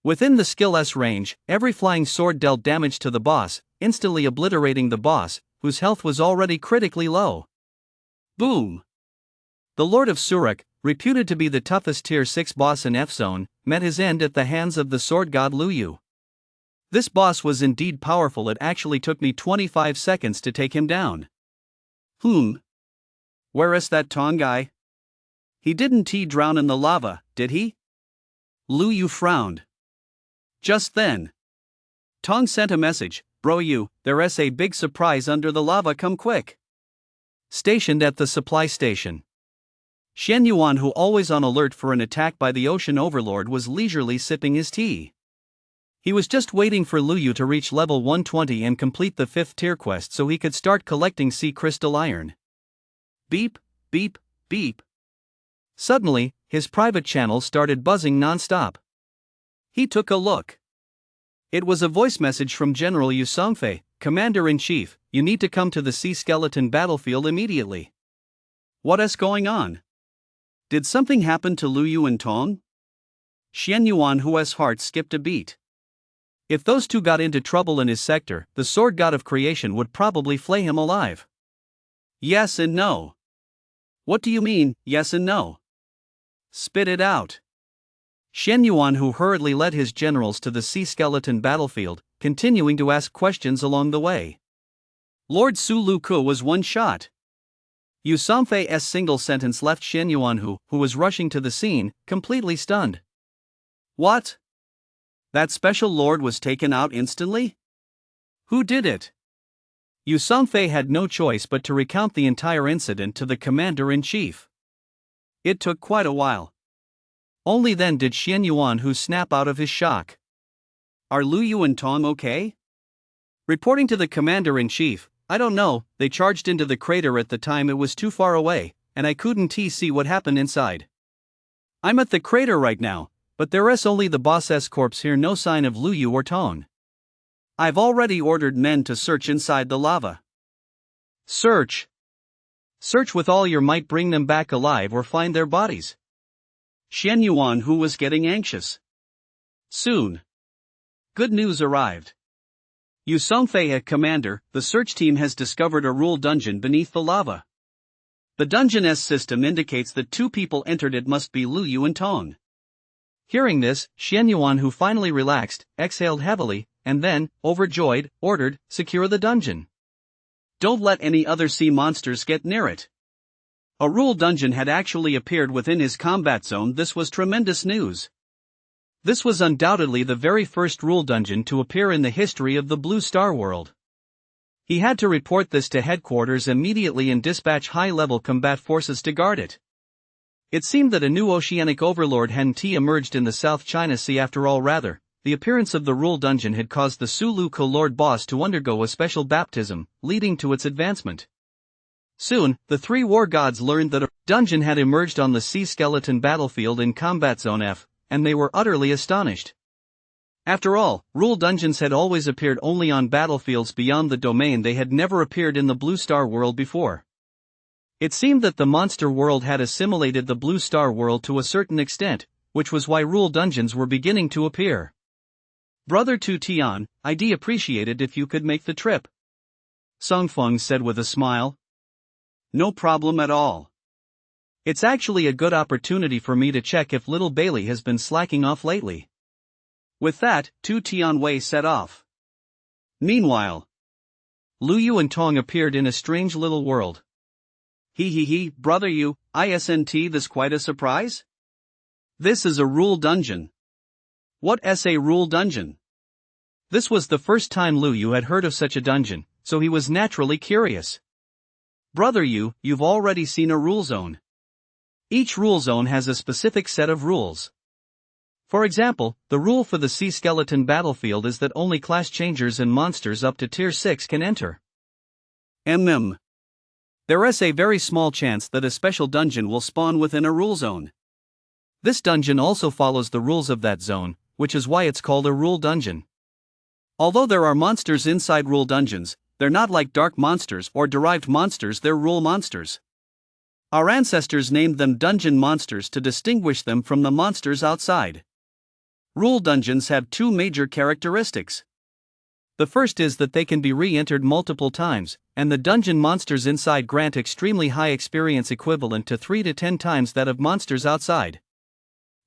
Speaker 1: Within the skill S range, every flying sword dealt damage to the boss, instantly obliterating the boss, whose health was already critically low. Boom! The Lord of Surak, reputed to be the toughest tier 6 boss in F-Zone, met his end at the hands of the sword god Liu Yu. This boss was indeed powerful. It actually took me 25 seconds to take him down.
Speaker 2: Where is that Tong guy? He didn't drown in the lava, did he? Liu Yu frowned. Just then, Tong sent a message, "Bro you, there's a big surprise under the lava, come quick."
Speaker 1: Stationed at the supply station,
Speaker 2: Shen Yuan, who always on alert for an attack by the Ocean Overlord, was leisurely sipping his tea.
Speaker 1: He was just waiting for Liu Yu to reach level 120 and complete the 5th tier quest so he could start collecting sea crystal iron.
Speaker 2: Beep, beep, beep.
Speaker 1: Suddenly, his private channel started buzzing non-stop.
Speaker 2: He took a look. It was a voice message from General Yu Songfei, Commander-in-Chief. "You need to come to the sea skeleton battlefield immediately." What is going on? Did something happen to Liu Yu and Tong? Shen Yuan, whose heart skipped a beat.
Speaker 1: If those two got into trouble in his sector, the sword god of creation would probably flay him alive.
Speaker 2: Yes and no. What do you mean, yes and no? Spit it out.
Speaker 1: Shen Yuan, who hurriedly led his generals to the sea skeleton battlefield, continuing to ask questions along the way.
Speaker 2: Lord Su Lu Ku was one shot.
Speaker 1: Yu Samfei's single sentence left Shen Yuan, who was rushing to the scene, completely stunned.
Speaker 2: What? That special lord was taken out instantly? Who did it?
Speaker 1: Yu Samfei had no choice but to recount the entire incident to the commander-in-chief.
Speaker 2: It took quite a while.
Speaker 1: Only then did Shen Yuan who snap out of his shock.
Speaker 2: Are Liu Yu and Tong okay?
Speaker 1: Reporting to the commander-in-chief, "I don't know, they charged into the crater at the time. It was too far away, and I couldn't see what happened inside. I'm at the crater right now, but there's only the boss's corpse here, no sign of Liu Yu or Tong.
Speaker 2: I've already ordered men to search inside the lava."
Speaker 1: Search? Search with all your might, bring them back alive or find their bodies.
Speaker 2: Shen Yuan, who was getting anxious. Soon, good news arrived. Yu Songfei, commander, the search team has discovered a rule dungeon beneath the lava. The dungeon's system indicates that 2 people entered it. Must be Liu Yu and Tong.
Speaker 1: Hearing this, Shen Yuan, who finally relaxed, exhaled heavily, and then, overjoyed, ordered, "Secure the dungeon.
Speaker 2: Don't let any other sea monsters get near it." A rule dungeon had actually appeared within his combat zone. This was tremendous news.
Speaker 1: This was undoubtedly the very first rule dungeon to appear in the history of the Blue Star world. He had to report this to headquarters immediately and dispatch high-level combat forces to guard it. It seemed that a new oceanic overlord Hen Ti emerged in the South China Sea after all. Rather, the appearance of the rule dungeon had caused the Su Lu Ku Lord boss to undergo a special baptism, leading to its advancement. Soon, the 3 war gods learned that a dungeon had emerged on the sea skeleton battlefield in Combat Zone F, and they were utterly astonished. After all, rule dungeons had always appeared only on battlefields beyond the domain. They had never appeared in the Blue Star world before. It seemed that the monster world had assimilated the Blue Star world to a certain extent, which was why rule dungeons were beginning to appear.
Speaker 2: "Brother Tu Tian, I'd appreciate it if you could make the trip," Song Feng said with a smile. "No problem at all.
Speaker 1: It's actually a good opportunity for me to check if little Bailey has been slacking off lately."
Speaker 2: With that, Tu Tianwei set off. Meanwhile,
Speaker 1: Liu Yu and Tong appeared in a strange little world.
Speaker 2: Brother Yu, isn't this quite a surprise? This is a rule dungeon." "What's a rule dungeon?"
Speaker 1: This was the first time Liu Yu had heard of such a dungeon, so he was naturally curious.
Speaker 2: "Brother Yu, you've already seen a rule zone.
Speaker 1: Each rule zone has a specific set of rules. For example, the rule for the sea skeleton battlefield is that only class changers and monsters up to tier 6 can enter.
Speaker 2: There is a very small chance that a special dungeon will spawn within a rule zone.
Speaker 1: This dungeon also follows the rules of that zone, which is why it's called a rule dungeon.
Speaker 2: Although there are monsters inside rule dungeons, they're not like dark monsters or derived monsters, they're rule monsters. Our ancestors named them dungeon monsters to distinguish them from the monsters outside. Rule dungeons have two major characteristics. The first is that they can be re-entered multiple times, and the dungeon monsters inside grant extremely high experience equivalent to 3 to 10 times that of monsters outside.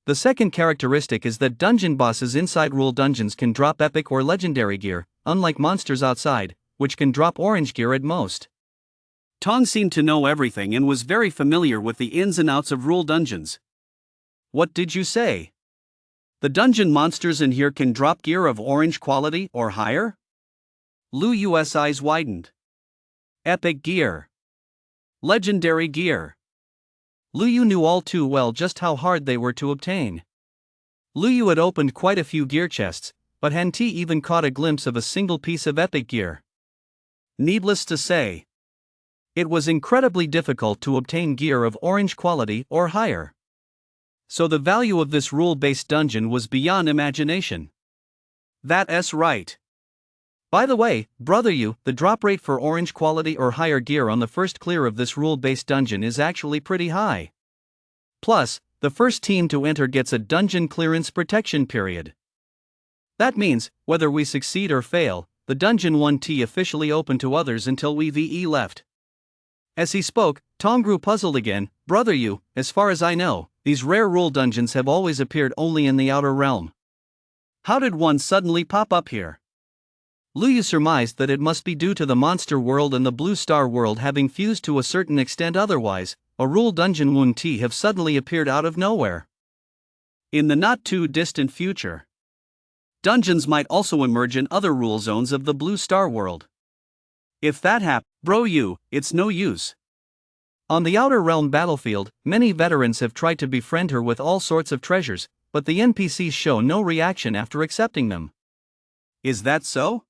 Speaker 2: The second characteristic is that dungeon bosses inside rule dungeons can drop epic or legendary gear, unlike monsters outside, which can drop orange gear at most. Tong seemed to know everything and was very familiar with the ins and outs of rule dungeons. What did you say? The dungeon monsters in here can drop gear of orange quality or higher? Lu Yu's eyes widened. Epic gear. Legendary gear. Lu Yu knew all too well just how hard they were to obtain. Lu Yu had opened quite a few gear chests, but hadn't he even caught a glimpse of a single piece of epic gear. Needless to say, it was incredibly difficult to obtain gear of orange quality or higher. So the value of this rule-based dungeon was beyond imagination. That's right. By the way, brother Yu, the drop rate for orange quality or higher gear on the first clear of this rule-based dungeon is actually pretty high. Plus, the first team to enter gets a dungeon clearance protection period. That means, whether we succeed or fail, the dungeon 1T officially open to others until we VE left. As he spoke, Tong grew puzzled again. Brother Yu, as far as I know, these rare rule dungeons have always appeared only in the outer realm. How did one suddenly pop up here? Lu Yu surmised that it must be due to the monster world and the blue star world having fused to a certain extent, otherwise, a rule dungeon 1T have suddenly appeared out of nowhere. In the not too distant future, dungeons might also emerge in other rule zones of the blue star world. If that happens, bro Yu, it's no use. On the outer realm battlefield, many veterans have tried to befriend her with all sorts of treasures, but the NPCs show no reaction after accepting them. Is that so?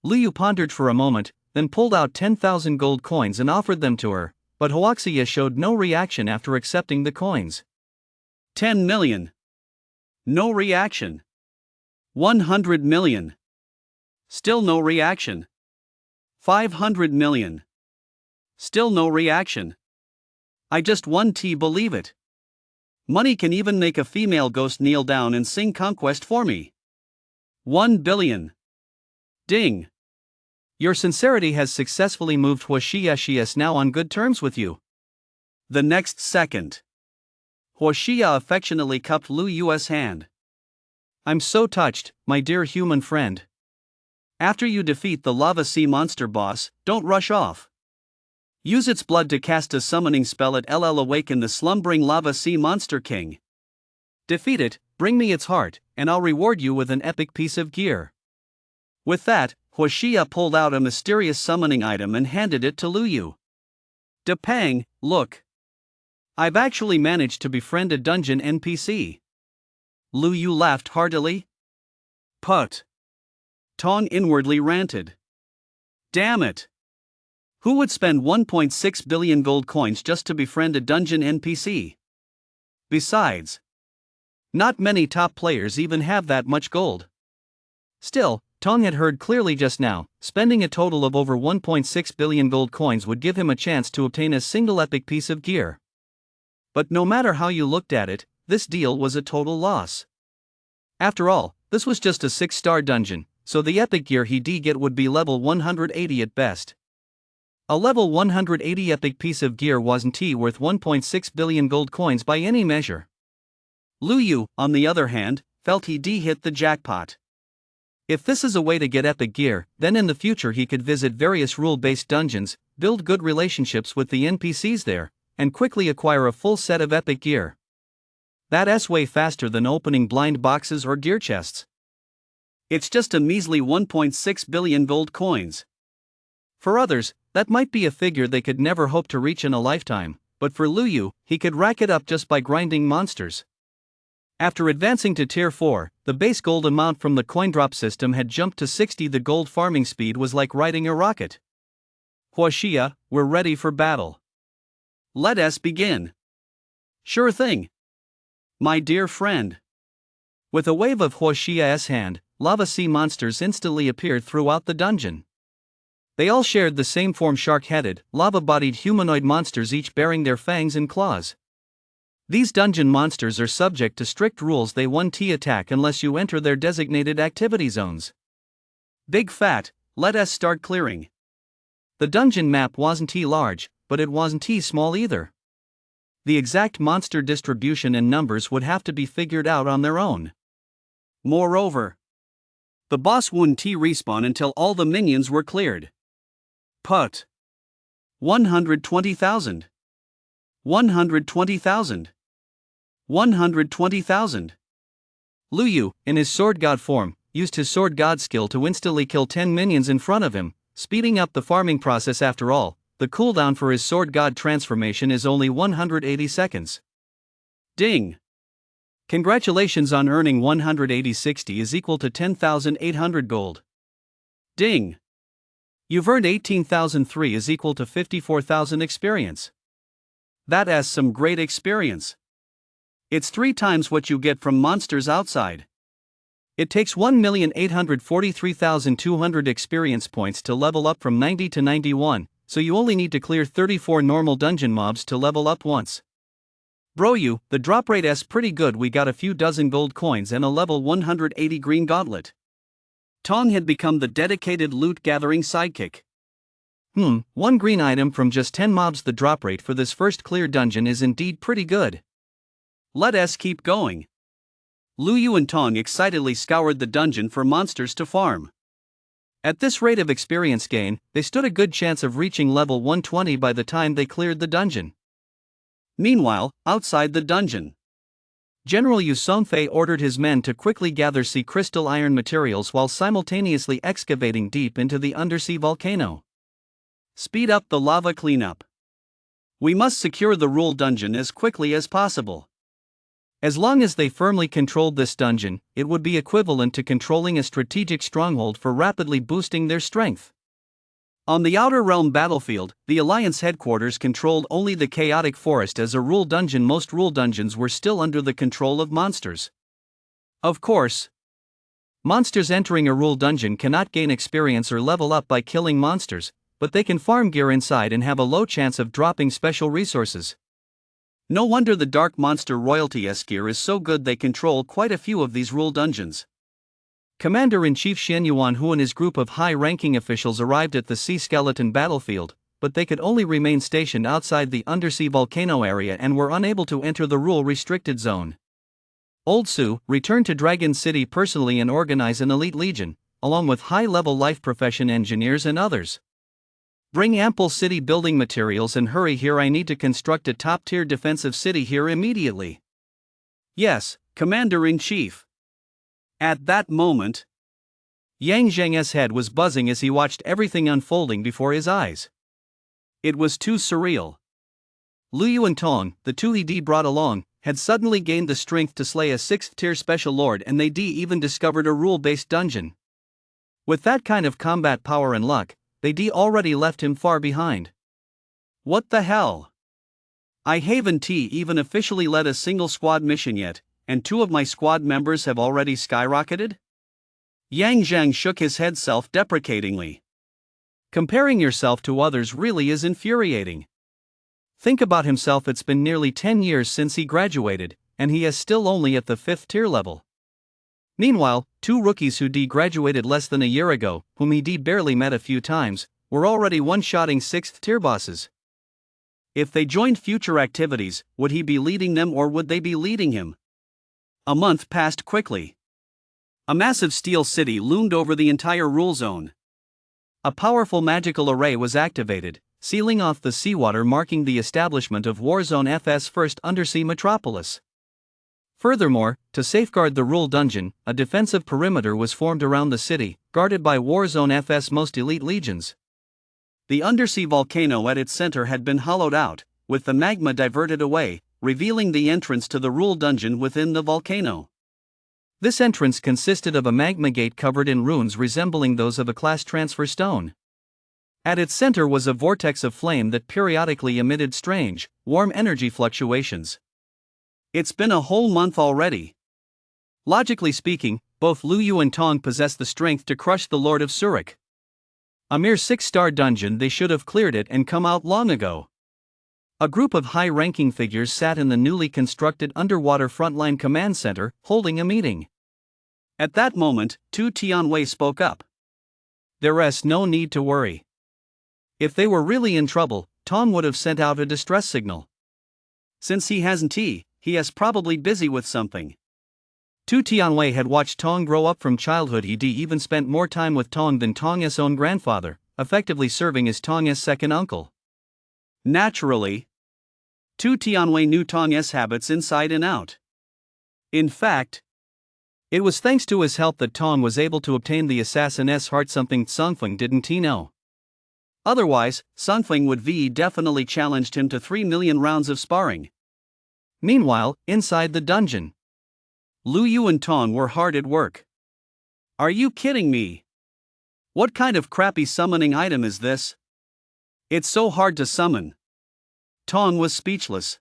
Speaker 2: Lu Yu pondered for a moment, then pulled out 10,000 gold coins and offered them to her, but Huaxia showed no reaction after accepting the coins. 10 million. No reaction. 100 million. Still no reaction. 500 million. Still no reaction. I just 1T believe it. Money can even make a female ghost kneel down and sing conquest for me. 1 billion. Ding. Your sincerity has successfully moved Huaxia. She is now on good terms with you. The next second, Huaxia affectionately cupped Lu Yu's hand. I'm so touched, my dear human friend. After you defeat the lava sea monster boss, don't rush off. Use its blood to cast a summoning spell at LL awaken the slumbering lava sea monster king. Defeat it, bring me its heart, and I'll reward you with an epic piece of gear. With that, Huaxia pulled out a mysterious summoning item and handed it to Lu Yu. Depang, look. I've actually managed to befriend a dungeon NPC. Lu Yu laughed heartily. Put. Tong inwardly ranted. Damn it. Who would spend 1.6 billion gold coins just to befriend a dungeon NPC? Besides, not many top players even have that much gold. Still, Tong had heard clearly just now, spending a total of over 1.6 billion gold coins would give him a chance to obtain a single epic piece of gear. But no matter how you looked at it, this deal was a total loss. After all, this was just a 6-star dungeon, so the epic gear he'd get would be level 180 at best. A level 180 epic piece of gear wasn't worth 1.6 billion gold coins by any measure. Lu Yu, on the other hand, felt he'd hit the jackpot. If this is a way to get epic gear, then in the future he could visit various rule-based dungeons, build good relationships with the NPCs there, and quickly acquire a full set of epic gear. That's way faster than opening blind boxes or gear chests. It's just a measly 1.6 billion gold coins. For others, that might be a figure they could never hope to reach in a lifetime, but for Lu Yu, he could rack it up just by grinding monsters. After advancing to Tier 4, the base gold amount from the coin drop system had jumped to 60. The gold farming speed was like riding a rocket. Huaxia, we're ready for battle. Let us begin. Sure thing. My dear friend. With a wave of Huaxia's hand, lava sea monsters instantly appeared throughout the dungeon.
Speaker 1: They all shared the same form: shark-headed, lava-bodied humanoid monsters, each bearing their fangs and claws. These dungeon monsters are subject to strict rules. They won't attack unless you enter their designated activity zones.
Speaker 2: Big fat, let us start clearing.
Speaker 1: The dungeon map wasn't large, but it wasn't small either. The exact monster distribution and numbers would have to be figured out on their own.
Speaker 2: Moreover, the boss wouldn't respawn until all the minions were cleared. Put 120,000. 120,000. 120,000.
Speaker 1: Lu Yu, in his sword god form, used his sword god skill to instantly kill 10 minions in front of him, speeding up the farming process. After all, the cooldown for his sword god transformation is only 180 seconds.
Speaker 2: Ding! Congratulations on earning 180/60 is equal to 10,800 gold. Ding!
Speaker 1: You've earned 18,003 is equal to 54,000 experience.
Speaker 2: That is some great experience. It's 3 times what you get from monsters outside.
Speaker 1: It takes 1,843,200 experience points to level up from 90 to 91, so you only need to clear 34 normal dungeon mobs to level up once.
Speaker 2: Bro, the drop rate is pretty good. We got a few dozen gold coins and a level 180 green gauntlet. Tong had become the dedicated loot-gathering sidekick.
Speaker 1: 1 green item from just 10 mobs. The drop rate for this first clear dungeon is indeed pretty good.
Speaker 2: Let us keep going. Lu Yu and Tong excitedly scoured the dungeon for monsters to farm.
Speaker 1: At this rate of experience gain, they stood a good chance of reaching level 120 by the time they cleared the dungeon.
Speaker 2: Meanwhile, outside the dungeon,
Speaker 1: General Yu Songfei ordered his men to quickly gather sea crystal iron materials while simultaneously excavating deep into the undersea volcano.
Speaker 2: Speed up the lava cleanup. We must secure the rule dungeon as quickly as possible.
Speaker 1: As long as they firmly controlled this dungeon, it would be equivalent to controlling a strategic stronghold for rapidly boosting their strength.
Speaker 2: On the Outer Realm battlefield, the Alliance headquarters controlled only the chaotic forest as a rule dungeon. Most rule dungeons were still under the control of monsters. Of course,
Speaker 1: monsters entering a rule dungeon cannot gain experience or level up by killing monsters, but they can farm gear inside and have a low chance of dropping special resources.
Speaker 2: No wonder the Dark Monster Royalty-esque gear is so good. They control quite a few of these rule dungeons.
Speaker 1: Commander-in-Chief Xian Yuan Hu and his group of high-ranking officials arrived at the Sea Skeleton battlefield, but they could only remain stationed outside the undersea volcano area and were unable to enter the rule-restricted zone. Old Su returned to Dragon City personally and organize an elite legion, along with high-level life profession engineers and others. Bring ample city building materials and hurry here. I need to construct a top-tier defensive city here immediately.
Speaker 2: Yes, Commander-in-Chief. At that moment,
Speaker 1: Yang Zheng's head was buzzing as he watched everything unfolding before his eyes.
Speaker 2: It was too surreal.
Speaker 1: Lu Yu and Tong, the two he brought along, had suddenly gained the strength to slay a 6th-tier special lord, and they even discovered a rule-based dungeon. With that kind of combat power and luck, they already left him far behind.
Speaker 2: What the hell? I haven't even officially led a single squad mission yet, and 2 of my squad members have already skyrocketed? Yang Zhang shook his head self-deprecatingly.
Speaker 1: Comparing yourself to others really is infuriating. Think about himself. It's been nearly 10 years since he graduated, and he is still only at the 5th-tier level. Meanwhile, 2 rookies who graduated less than a year ago, whom he barely met a few times, were already one-shotting 6th-tier bosses.
Speaker 2: If they joined future activities, would he be leading them or would they be leading him? A month passed quickly. A massive steel city loomed over the entire rule zone.
Speaker 1: A powerful magical array was activated, sealing off the seawater, marking the establishment of Warzone FS' first undersea metropolis. Furthermore, to safeguard the rule dungeon, a defensive perimeter was formed around the city, guarded by Warzone FS' most elite legions.
Speaker 2: The undersea volcano at its center had been hollowed out, with the magma diverted away, revealing the entrance to the rule dungeon within the volcano.
Speaker 1: This entrance consisted of a magma gate covered in runes resembling those of a class transfer stone. At its center was a vortex of flame that periodically emitted strange, warm energy fluctuations.
Speaker 2: It's been a whole month already.
Speaker 1: Logically speaking, both Lu Yu and Tong possess the strength to crush the Lord of Surik. A mere 6-star dungeon, they should have cleared it and come out long ago. A group of high-ranking figures sat in the newly constructed underwater frontline command center, holding a meeting.
Speaker 2: At that moment, Tu Tianwei spoke up.
Speaker 1: There's no need to worry. If they were really in trouble, Tong would have sent out a distress signal.
Speaker 2: Since he hasn't, he is probably busy with something.
Speaker 1: Tu Tianwei had watched Tong grow up from childhood. He even spent more time with Tong than Tong's own grandfather, effectively serving as Tong's second uncle.
Speaker 2: Naturally, Tu Tianwei knew Tong's habits inside and out. In fact,
Speaker 1: it was thanks to his help that Tong was able to obtain the assassin's heart, something Songfeng didn't know.
Speaker 2: Otherwise, Songfeng would definitely challenged him to 3 million rounds of sparring.
Speaker 1: Meanwhile, inside the dungeon,
Speaker 2: Lu Yu and Tong were hard at work. Are you kidding me? What kind of crappy summoning item is this? It's so hard to summon. Tong was speechless.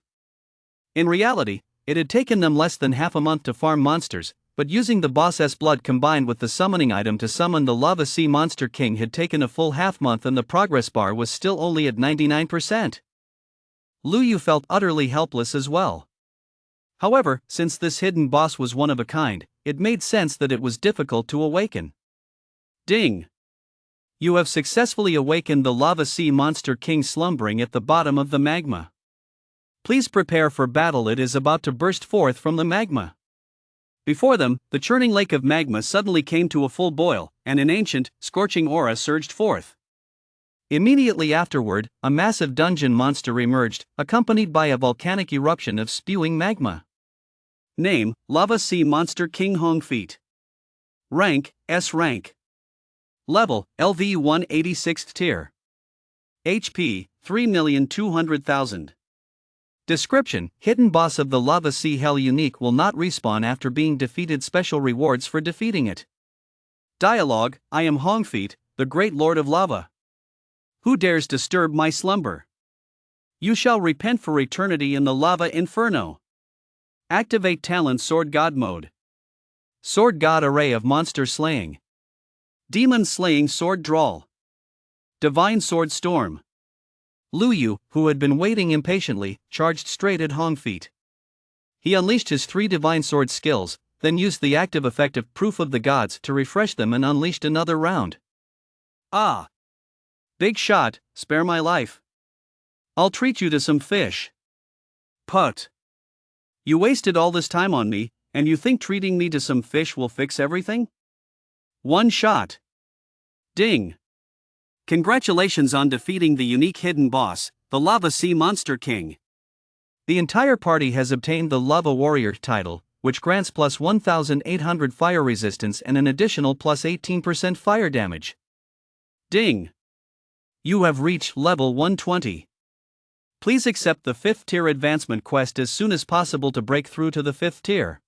Speaker 1: In reality, it had taken them less than half a month to farm monsters, but using the boss's blood combined with the summoning item to summon the Lava Sea Monster King had taken a full half month, and the progress bar was still only at 99%. Lu Yu felt utterly helpless as well. However, since this hidden boss was one of a kind, it made sense that it was difficult to awaken.
Speaker 2: Ding!
Speaker 1: You have successfully awakened the Lava Sea Monster King slumbering at the bottom of the magma. Please prepare for battle. It is about to burst forth from the magma.
Speaker 2: Before them, the churning lake of magma suddenly came to a full boil, and an ancient, scorching aura surged forth.
Speaker 1: Immediately afterward, a massive dungeon monster emerged, accompanied by a volcanic eruption of spewing magma.
Speaker 2: Name: Lava Sea Monster King Hong Feet. Rank: S rank. Level: LV 186th tier. HP: 3,200,000.
Speaker 1: Description: Hidden boss of the Lava Sea Hell unique, will not respawn after being defeated. Special rewards for defeating it.
Speaker 2: Dialogue: I am Hong Feet, the great lord of lava. Who dares disturb my slumber? You shall repent for eternity in the lava inferno. Activate talent Sword God mode.
Speaker 1: Sword God array of monster slaying.
Speaker 2: Demon slaying sword drawl. Divine sword storm.
Speaker 1: Lu Yu, who had been waiting impatiently, charged straight at Hong Feet. He unleashed his 3 divine sword skills, then used the active effect of Proof of the Gods to refresh them and unleashed another round.
Speaker 2: Ah! Big shot, spare my life. I'll treat you to some fish. Put. You wasted all this time on me, and you think treating me to some fish will fix everything? One shot. Ding. Congratulations on defeating the unique hidden boss, the Lava Sea Monster King.
Speaker 1: The entire party has obtained the Lava Warrior title, which grants plus 1,800 fire resistance and an additional plus 18% fire damage.
Speaker 2: Ding. You have reached level 120. Please accept the 5th tier advancement quest as soon as possible to break through to the 5th tier.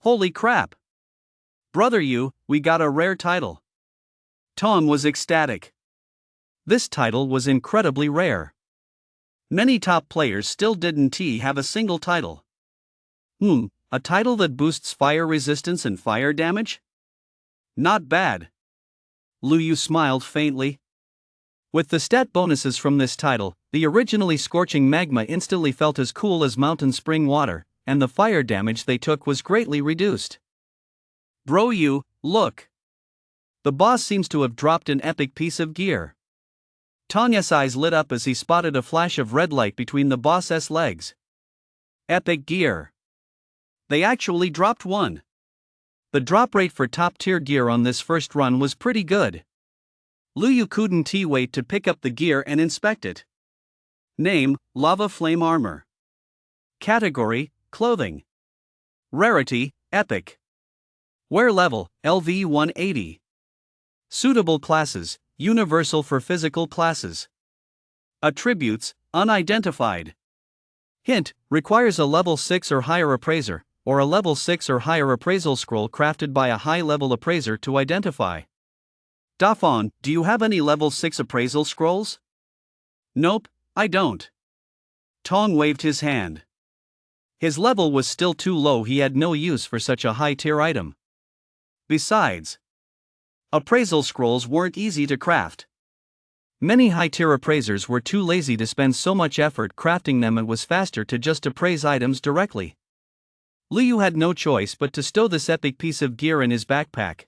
Speaker 2: Holy crap! Brother Yu, we got a rare title. Tong was ecstatic.
Speaker 1: This title was incredibly rare.
Speaker 2: Many top players still didn't have a single title. A title that boosts fire resistance and fire damage? Not bad. Lu Yu smiled faintly.
Speaker 1: With the stat bonuses from this title, the originally scorching magma instantly felt as cool as mountain spring water, and the fire damage they took was greatly reduced.
Speaker 2: Bro Yu, look.
Speaker 1: The boss seems to have dropped an epic piece of gear. Tong's eyes lit up as he spotted a flash of red light between the boss's legs.
Speaker 2: Epic gear. They actually dropped one.
Speaker 1: The drop rate for top-tier gear on this first run was pretty good.
Speaker 2: Lu Yu couldn't wait to pick up the gear and inspect it. Name: Lava Flame Armor. Category: Clothing. Rarity: Epic. Wear level: LV 180.
Speaker 1: Suitable classes: Universal for physical classes.
Speaker 2: Attributes: Unidentified.
Speaker 1: Hint: requires a level 6 or higher appraiser, or a level 6 or higher appraisal scroll crafted by a high-level appraiser to identify.
Speaker 2: Dafon, do you have any level 6 appraisal scrolls? Nope, I don't. Tong waved his hand.
Speaker 1: His level was still too low. He had no use for such a high-tier item.
Speaker 2: Besides, appraisal scrolls weren't easy to craft.
Speaker 1: Many high-tier appraisers were too lazy to spend so much effort crafting them. It was faster to just appraise items directly. Liu had no choice but to stow this epic piece of gear in his backpack.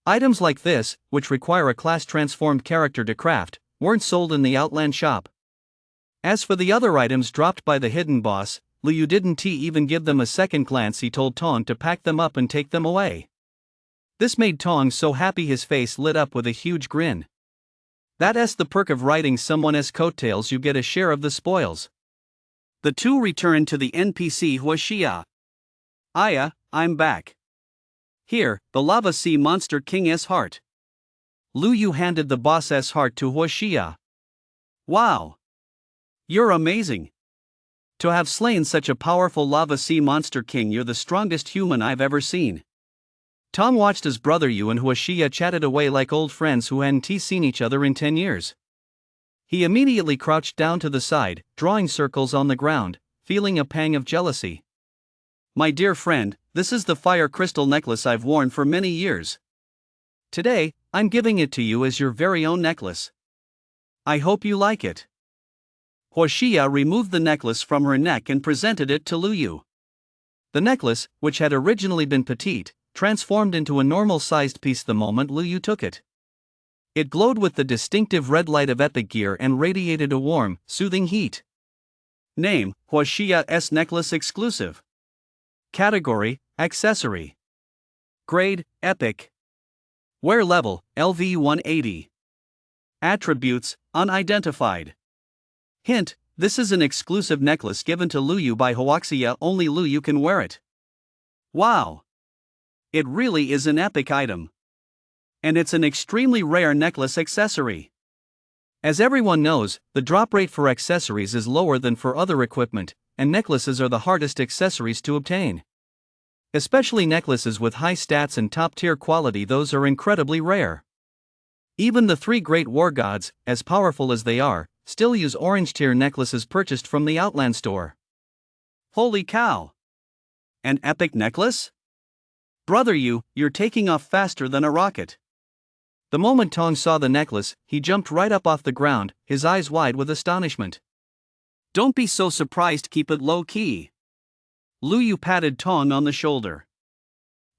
Speaker 1: Items like this, which require a class-transformed character to craft, weren't sold in the Outland shop. As for the other items dropped by the hidden boss, Liu didn't even give them a second glance. He told Tong to pack them up and take them away. This made Tong so happy his face lit up with a huge grin. That's the perk of riding someone's coattails, you get a share of the spoils. The two returned to the NPC Huoxia. Aya, I'm back. Here, the Lava Sea Monster King's heart. Lu Yu handed the boss's heart to Huoxia. Wow! You're amazing! To have slain such a powerful Lava Sea Monster King, you're the strongest human I've ever seen. Tom watched his brother Yu and Huoxia chatted away like old friends who hadn't seen each other in 10 years. He immediately crouched down to the side, drawing circles on the ground, feeling a pang of jealousy. My dear friend, this is the fire crystal necklace I've worn for many years. Today, I'm giving it to you as your very own necklace. I hope you like it. Huoxia removed the necklace from her neck and presented it to Lu Yu. The necklace, which had originally been petite, transformed into a normal-sized piece the moment Lu Yu took it. It glowed with the distinctive red light of epic gear and radiated a warm, soothing heat. Name: Huoxia's necklace exclusive. Category: accessory. Grade: epic. Wear level: LV 180. Attributes: unidentified. Hint: this is an exclusive necklace given to Lu Yu by Huoxia. Only Lu Yu can wear it. Wow! It really is an epic item. And it's an extremely rare necklace accessory. As everyone knows, the drop rate for accessories is lower than for other equipment, and necklaces are the hardest accessories to obtain. Especially necklaces with high stats and top-tier quality, those are incredibly rare. Even the three great war gods, as powerful as they are, still use orange-tier necklaces purchased from the Outland store. Holy cow! An epic necklace? Brother Yu, you're taking off faster than a rocket. The moment Tong saw the necklace, he jumped right up off the ground, his eyes wide with astonishment. Don't be so surprised, keep it low-key. Lu Yu patted Tong on the shoulder.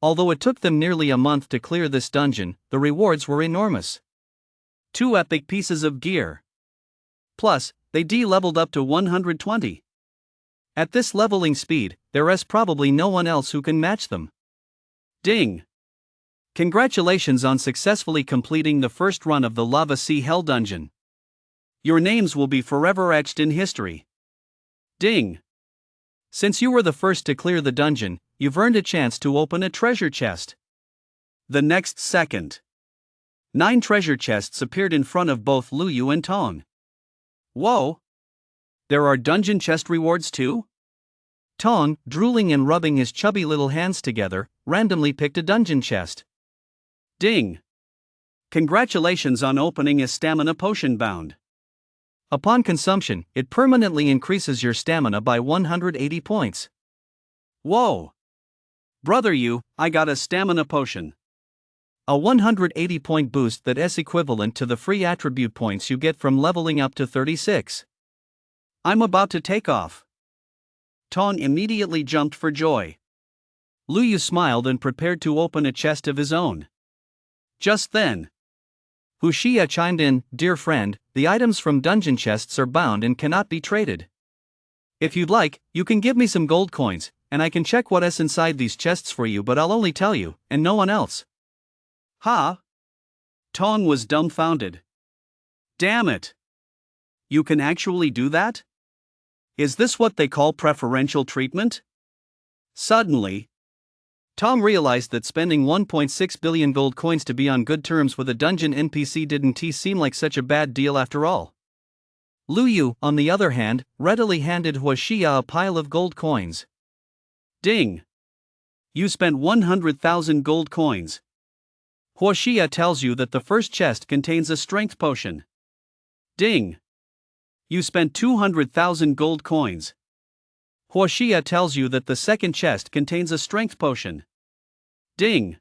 Speaker 1: Although it took them nearly a month to clear this dungeon, the rewards were enormous. 2 epic pieces of gear. Plus, they de-leveled up to 120. At this leveling speed, there is probably no one else who can match them. Ding! Congratulations on successfully completing the first run of the Lava Sea Hell Dungeon. Your names will be forever etched in history. Ding! Since you were the first to clear the dungeon, you've earned a chance to open a treasure chest. The next second, 9 treasure chests appeared in front of both Lu Yu and Tong. Whoa! There are dungeon chest rewards too? Tong, drooling and rubbing his chubby little hands together, randomly picked a dungeon chest. Ding! Congratulations on opening a stamina potion bound. Upon consumption, it permanently increases your stamina by 180 points. Whoa! Brother Yu, I got a stamina potion. A 180-point boost that is equivalent to the free attribute points you get from leveling up to 36. I'm about to take off. Tong immediately jumped for joy. Lu Yu smiled and prepared to open a chest of his own. Just then, Huoxia chimed in, "Dear friend, the items from dungeon chests are bound and cannot be traded. If you'd like, you can give me some gold coins, and I can check what is inside these chests for you, but I'll only tell you, and no one else." Ha! Tong was dumbfounded. Damn it! You can actually do that? Is this what they call preferential treatment? Suddenly, Tom realized that spending 1.6 billion gold coins to be on good terms with a dungeon NPC didn't seem like such a bad deal after all. Lu Yu, on the other hand, readily handed Huoxia a pile of gold coins. Ding! You spent 100,000 gold coins. Huoxia tells you that the first chest contains a strength potion. Ding! You spent 200,000 gold coins. Huoxia tells you that the second chest contains a strength potion. Ding!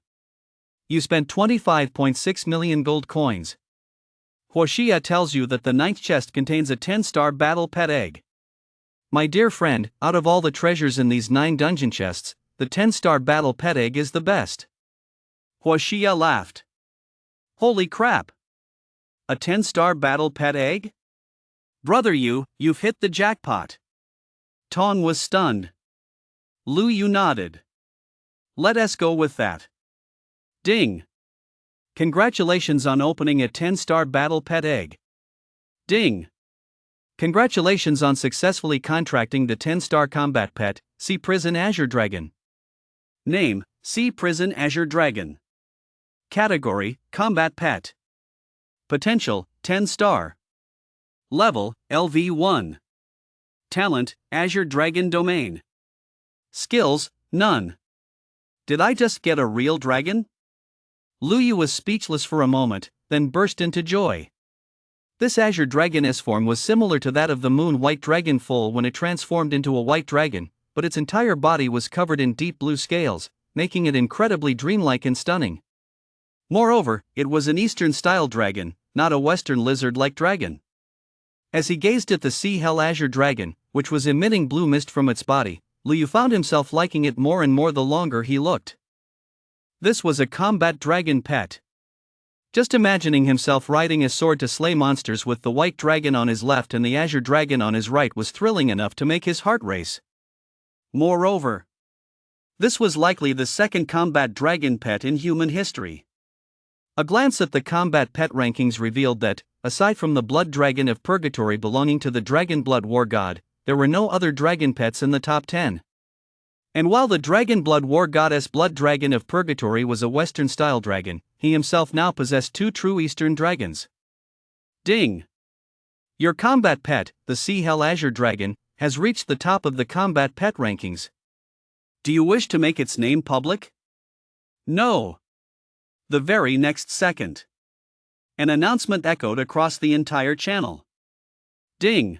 Speaker 1: You spent 25.6 million gold coins.
Speaker 2: Huoxia tells you that the ninth chest contains a 10-star battle pet egg.
Speaker 1: My dear friend, out of all the treasures in these 9 dungeon chests, the 10-star battle pet egg is the best.
Speaker 2: Huoxia laughed. Holy crap! A 10-star battle pet egg? Brother you've hit the jackpot. Tong was stunned. Lu Yu nodded. Let us go with that. Ding! Congratulations on opening a 10-star battle pet egg. Ding!
Speaker 1: Congratulations on successfully contracting the 10-star combat pet, Sea Prison Azure Dragon.
Speaker 2: Name, Sea Prison Azure Dragon. Category, Combat Pet. Potential, 10-star. Level, LV1. Talent, Azure Dragon Domain. Skills, none. Did I just get a real dragon?
Speaker 1: Lu Yu was speechless for a moment, then burst into joy. This Azure Dragon S-form was similar to that of the Moon White Dragon foal when it transformed into a white dragon, but its entire body was covered in deep blue scales, making it incredibly dreamlike and stunning. Moreover, it was an Eastern-style dragon, not a Western lizard-like dragon. As he gazed at the Sea Hell Azure Dragon, which was emitting blue mist from its body, Lu Yu found himself liking it more and more the longer he looked. This was a combat dragon pet. Just imagining himself riding a sword to slay monsters with the white dragon on his left and the azure dragon on his right was thrilling enough to make his heart race. Moreover, this was likely the second combat dragon pet in human history. A glance at the combat pet rankings revealed that, aside from the blood dragon of purgatory belonging to the dragon blood war god, there were no other dragon pets in the top 10. And while the dragon blood war goddess blood dragon of purgatory was a Western-style dragon, he himself now possessed 2 true Eastern dragons. Ding! Your combat pet, the Sea Hell Azure Dragon, has reached the top of the combat pet rankings. Do you wish to make its name public? No. The very next second, an announcement echoed across the entire channel. Ding!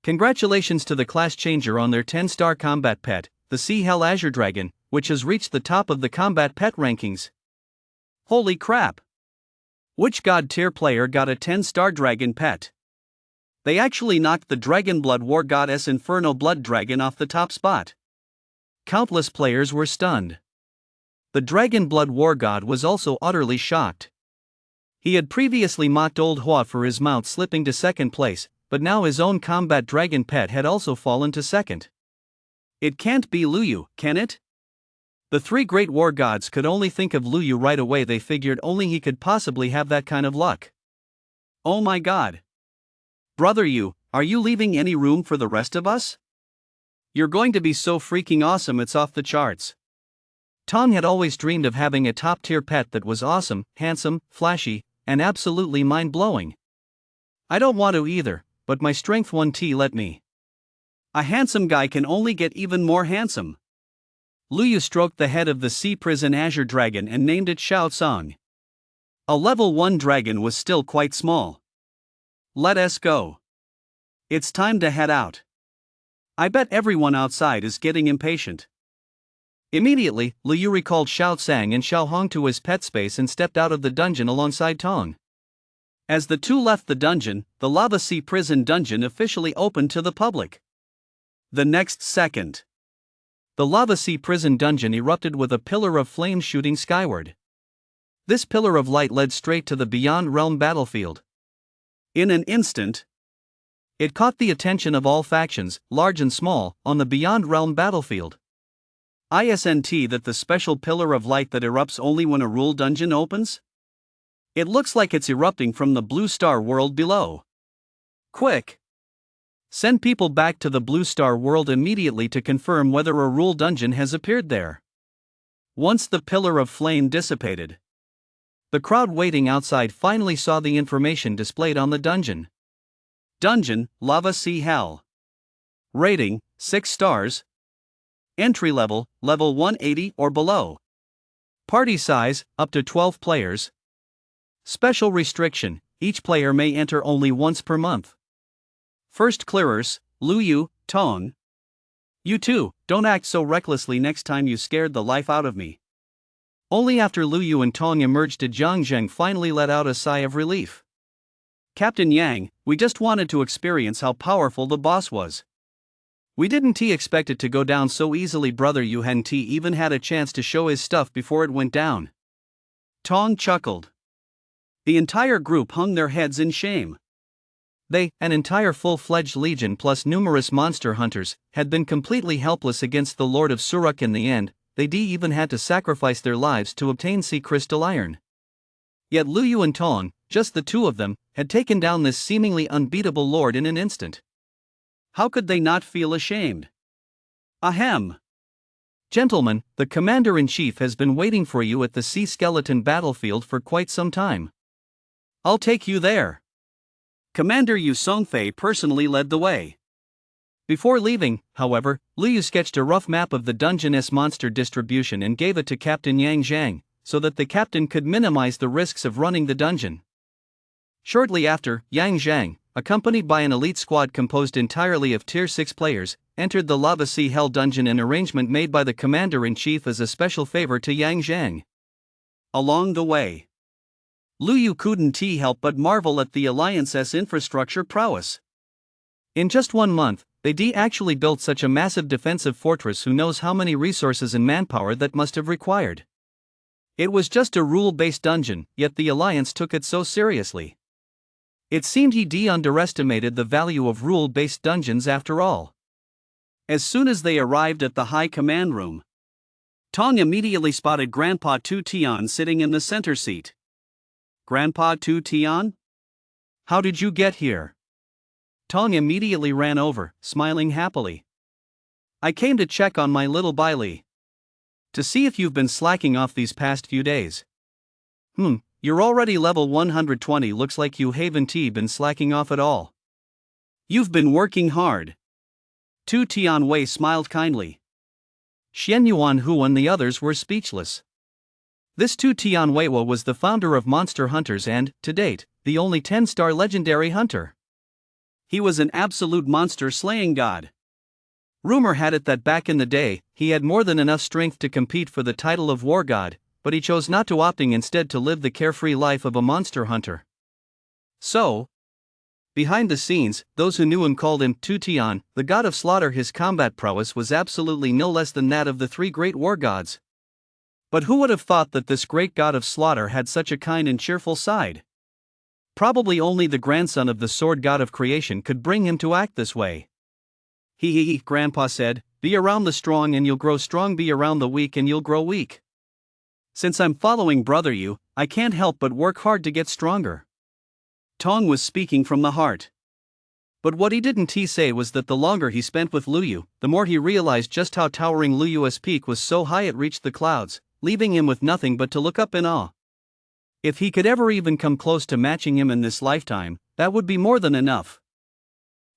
Speaker 1: Congratulations to the class changer on their 10-star combat pet, the Sea Hell Azure Dragon, which has reached the top of the combat pet rankings. Holy crap! Which god tier player got a 10-star dragon pet? They actually knocked the Dragon Blood War Goddess Inferno Blood Dragon off the top spot. Countless players were stunned. The Dragon Blood War God was also utterly shocked. He had previously mocked Old Hua for his mount slipping to second place, but now his own combat dragon pet had also fallen to second. It can't be Lu Yu, can it? The 3 great war gods could only think of Lu Yu right away. They figured only he could possibly have that kind of luck. Oh my god. Brother Yu, are you leaving any room for the rest of us? You're going to be so freaking awesome it's off the charts. Tong had always dreamed of having a top-tier pet that was awesome, handsome, flashy, and absolutely mind-blowing. I don't want to either, but my strength 1T let me. A handsome guy can only get even more handsome. Lu Yu stroked the head of the Sea Prison Azure Dragon and named it Xiao Song. A level 1 dragon was still quite small. Let us go. It's time to head out. I bet everyone outside is getting impatient. Immediately, Lu Yu recalled Xiao Sang and Xiao Hong to his pet space and stepped out of the dungeon alongside Tong. As the two left the dungeon, the Lava Sea Prison dungeon officially opened to the public. The next second, the Lava Sea Prison dungeon erupted with a pillar of flame shooting skyward. This pillar of light led straight to the Beyond Realm battlefield. In an instant, it caught the attention of all factions, large and small, on the Beyond Realm battlefield. Isn't that the special pillar of light that erupts only when a rule dungeon opens? It looks like it's erupting from the Blue Star world below. Quick! Send people back to the Blue Star world immediately to confirm whether a rule dungeon has appeared there. Once the pillar of flame dissipated, the crowd waiting outside finally saw the information displayed on the dungeon. Dungeon, Lava Sea Hell. Rating, 6 stars. Entry level, level 180 or below. Party size, up to 12 players. Special restriction, each player may enter only once per month. First clearers, Lu Yu, Tong. You too, don't act so recklessly next time you scared the life out of me. Only after Lu Yu and Tong emerged did Zhang Zheng finally let out a sigh of relief.
Speaker 2: Captain Yang, we just wanted to experience how powerful the boss was.
Speaker 1: We didn't expect it to go down so easily. Brother Yu hadn't even had a chance to show his stuff before it went down.
Speaker 2: Tong chuckled. The entire group hung their heads in shame.
Speaker 1: They, an entire full-fledged legion plus numerous monster hunters, had been completely helpless against the Lord of Suruk. In the end, they even had to sacrifice their lives to obtain sea crystal iron. Yet Lu Yu and Tong, just the two of them, had taken down this seemingly unbeatable lord in an instant.
Speaker 2: How could they not feel ashamed? Ahem.
Speaker 1: Gentlemen, the commander-in-chief has been waiting for you at the sea skeleton battlefield for quite some time.
Speaker 2: I'll take you there. Commander Yu Songfei personally led the way.
Speaker 1: Before leaving, however, Lu Yu sketched a rough map of the dungeon's monster distribution and gave it to Captain Yang Zhang, so that the captain could minimize the risks of running the dungeon. Shortly after, Yang Zhang, accompanied by an elite squad composed entirely of Tier 6 players, entered the Lava Sea Hell dungeon, an arrangement made by the commander-in-chief as a special favor to Yang Zhang.
Speaker 2: Along the way, Lu Yu couldn't help but marvel at the Alliance's infrastructure prowess.
Speaker 1: In just 1 month, they actually built such a massive defensive fortress. Who knows how many resources and manpower that must have required. It was just a rule-based dungeon, yet the Alliance took it so seriously. It seemed he underestimated the value of rule-based dungeons after all.
Speaker 2: As soon as they arrived at the high command room, Tong immediately spotted Grandpa Tu Tian sitting in the center seat. Grandpa Tu Tian?
Speaker 1: How did you get here? Tong immediately ran over, smiling happily.
Speaker 2: I came to check on my little Bailey.
Speaker 1: To see if you've been slacking off these past few days. You're already level 120. Looks like you haven't been slacking off at all.
Speaker 2: You've been working hard. Tu Tianwei smiled kindly.
Speaker 1: Xian Yuan Hu and the others were speechless. This Tu Tianwei was the founder of Monster Hunters and, to date, the only 10-star legendary hunter.
Speaker 2: He was an absolute monster-slaying god.
Speaker 1: Rumor had it that back in the day, he had more than enough strength to compete for the title of war god, but he chose not to, opting instead to live the carefree life of a monster hunter. So, behind the scenes, those who knew him called him Tu Tian, the god of slaughter. His combat prowess was absolutely no less than that of the 3 great war gods. But who would have thought that this great god of slaughter had such a kind and cheerful side? Probably only the grandson of the sword god of creation could bring him to act this way.
Speaker 2: He, Grandpa said, be around the strong and you'll grow strong, be around the weak and you'll grow weak. Since I'm following Brother Yu, I can't help but work hard to get stronger. Tong was speaking from the heart.
Speaker 1: But what he didn't say was that the longer he spent with Lu Yu, the more he realized just how towering Lu Yu's peak was. So high it reached the clouds, leaving him with nothing but to look up in awe. If he could ever even come close to matching him in this lifetime, that would be more than enough.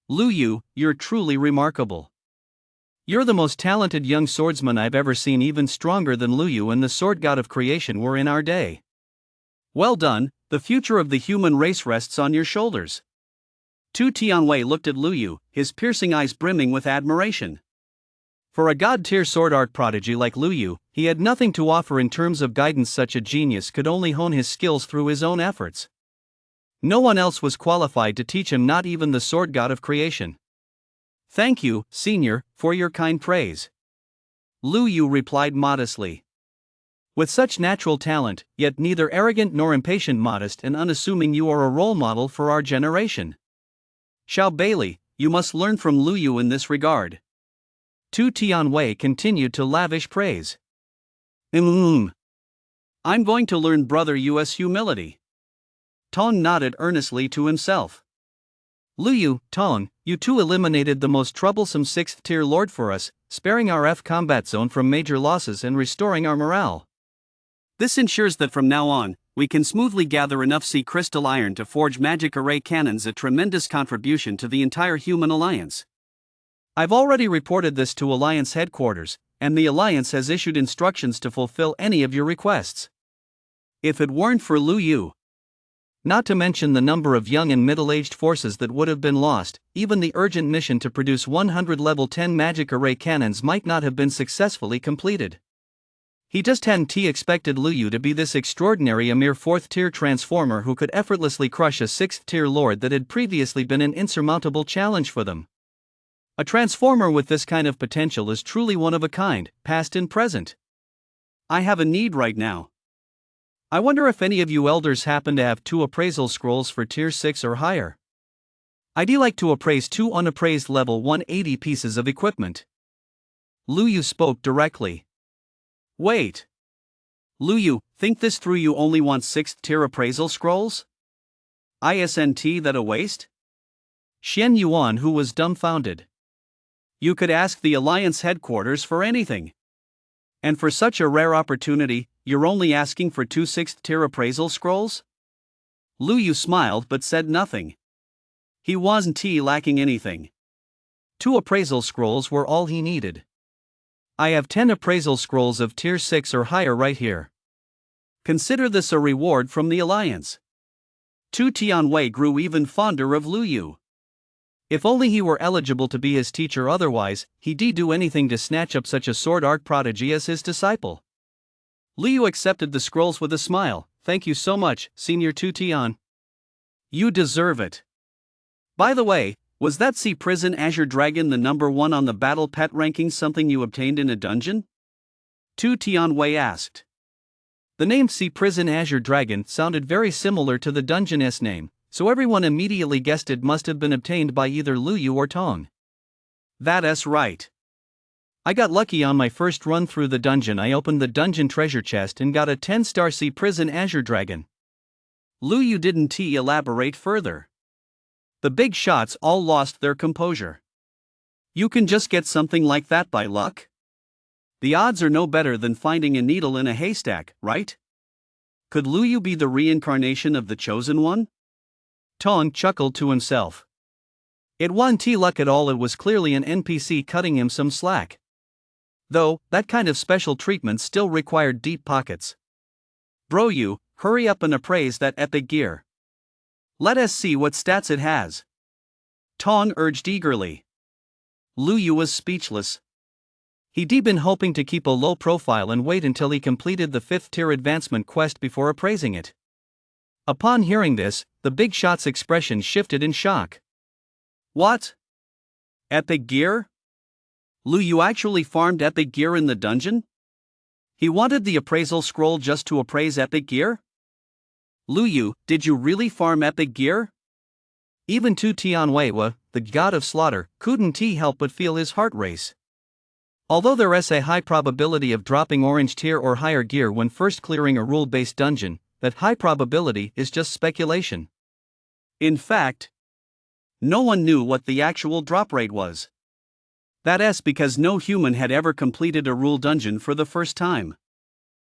Speaker 2: Lu Yu, you're truly remarkable.
Speaker 1: You're the most talented young swordsman I've ever seen, even stronger than Lu Yu and the sword god of creation were in our day.
Speaker 2: Well done, the future of the human race rests on your shoulders. Tu Tianwei looked at Lu Yu, his piercing eyes brimming with admiration.
Speaker 1: For a god-tier sword art prodigy like Lu Yu, he had nothing to offer in terms of guidance. Such a genius could only hone his skills through his own efforts. No one else was qualified to teach him, not even the sword god of creation.
Speaker 2: Thank you, Senior, for your kind praise. Lu Yu replied modestly.
Speaker 1: With such natural talent, yet neither arrogant nor impatient, modest and unassuming, you are a role model for our generation.
Speaker 2: Xiao Bailey, you must learn from Lu Yu in this regard.
Speaker 1: Tu Tianwei continued to lavish praise.
Speaker 2: I'm going to learn Brother Yu's humility. Tong nodded earnestly to himself.
Speaker 1: Lu Yu, Tong, you two eliminated the most troublesome 6th-tier lord for us, sparing our combat zone from major losses and restoring our morale.
Speaker 2: This ensures that from now on, we can smoothly gather enough sea crystal iron to forge magic array cannons, a tremendous contribution to the entire human alliance.
Speaker 1: I've already reported this to Alliance headquarters, and the Alliance has issued instructions to fulfill any of your requests.
Speaker 2: If it weren't for Lu Yu,
Speaker 1: not to mention the number of young and middle-aged forces that would have been lost, even the urgent mission to produce 100 level 10 magic array cannons might not have been successfully completed. He just hadn't expected Luyu to be this extraordinary, a mere 4th-tier transformer who could effortlessly crush a 6th-tier lord that had previously been an insurmountable challenge for them. A transformer with this kind of potential is truly one of a kind, past and present.
Speaker 2: I have a need right now.
Speaker 1: I wonder if any of you elders happen to have 2 appraisal scrolls for tier 6 or higher. I'd like to appraise 2 unappraised level 180 pieces of equipment. Luyu spoke directly.
Speaker 2: Wait. Luyu, think this through. You only want 6th tier appraisal scrolls? Isn't that a waste?
Speaker 1: Xian Yuan, who was dumbfounded.
Speaker 2: You could ask the Alliance headquarters for anything. And for such a rare opportunity, you're only asking for 2 6th tier appraisal scrolls? Luyu smiled but said nothing. He wasn't lacking anything.
Speaker 1: 2 appraisal scrolls were all he needed. I have 10 appraisal scrolls of tier 6 or higher right here.
Speaker 2: Consider this a reward from the Alliance. Tu Tianwei grew even fonder of Luyu.
Speaker 1: If only he were eligible to be his teacher, otherwise, he'd do anything to snatch up such a sword art prodigy as his disciple.
Speaker 2: Luyu accepted the scrolls with a smile. Thank you so much, Senior Tu Tian. You deserve it. By the way, was that Sea Prison Azure Dragon the number 1 on the Battle Pet ranking, something you obtained in a dungeon? Tu Tianwei asked.
Speaker 1: The name Sea Prison Azure Dragon sounded very similar to the dungeon's name, so everyone immediately guessed it must have been obtained by either Luyu or Tong.
Speaker 2: That's right.
Speaker 1: I got lucky on my first run through the dungeon. I opened the dungeon treasure chest and got a 10-star Sea Prison Azure Dragon.
Speaker 2: Luyu didn't elaborate further. The big shots all lost their composure. You can just get something like that by luck? The odds are no better than finding a needle in a haystack, right? Could Luyu be the reincarnation of the Chosen One?
Speaker 1: Tong chuckled to himself. It wasn't luck at all, it was clearly an NPC cutting him some slack. Though, that kind of special treatment still required deep pockets.
Speaker 2: Bro, you, hurry up and appraise that epic gear. Let us see what stats it has. Tong urged eagerly. Luyu was speechless.
Speaker 1: He'd been hoping to keep a low profile and wait until he completed the 5th tier advancement quest before appraising it. Upon hearing this, the big shot's expression shifted in shock.
Speaker 2: What? Epic gear? Luyu actually farmed epic gear in the dungeon? He wanted the appraisal scroll just to appraise epic gear? Luyu, did you really farm epic gear?
Speaker 1: Even Tu Tianwei, the god of slaughter, couldn't help but feel his heart race. Although there is a high probability of dropping orange tier or higher gear when first clearing a rule-based dungeon, that high probability is just speculation.
Speaker 2: In fact, no one knew what the actual drop rate was. That's because no human had ever completed a rule dungeon for the first time.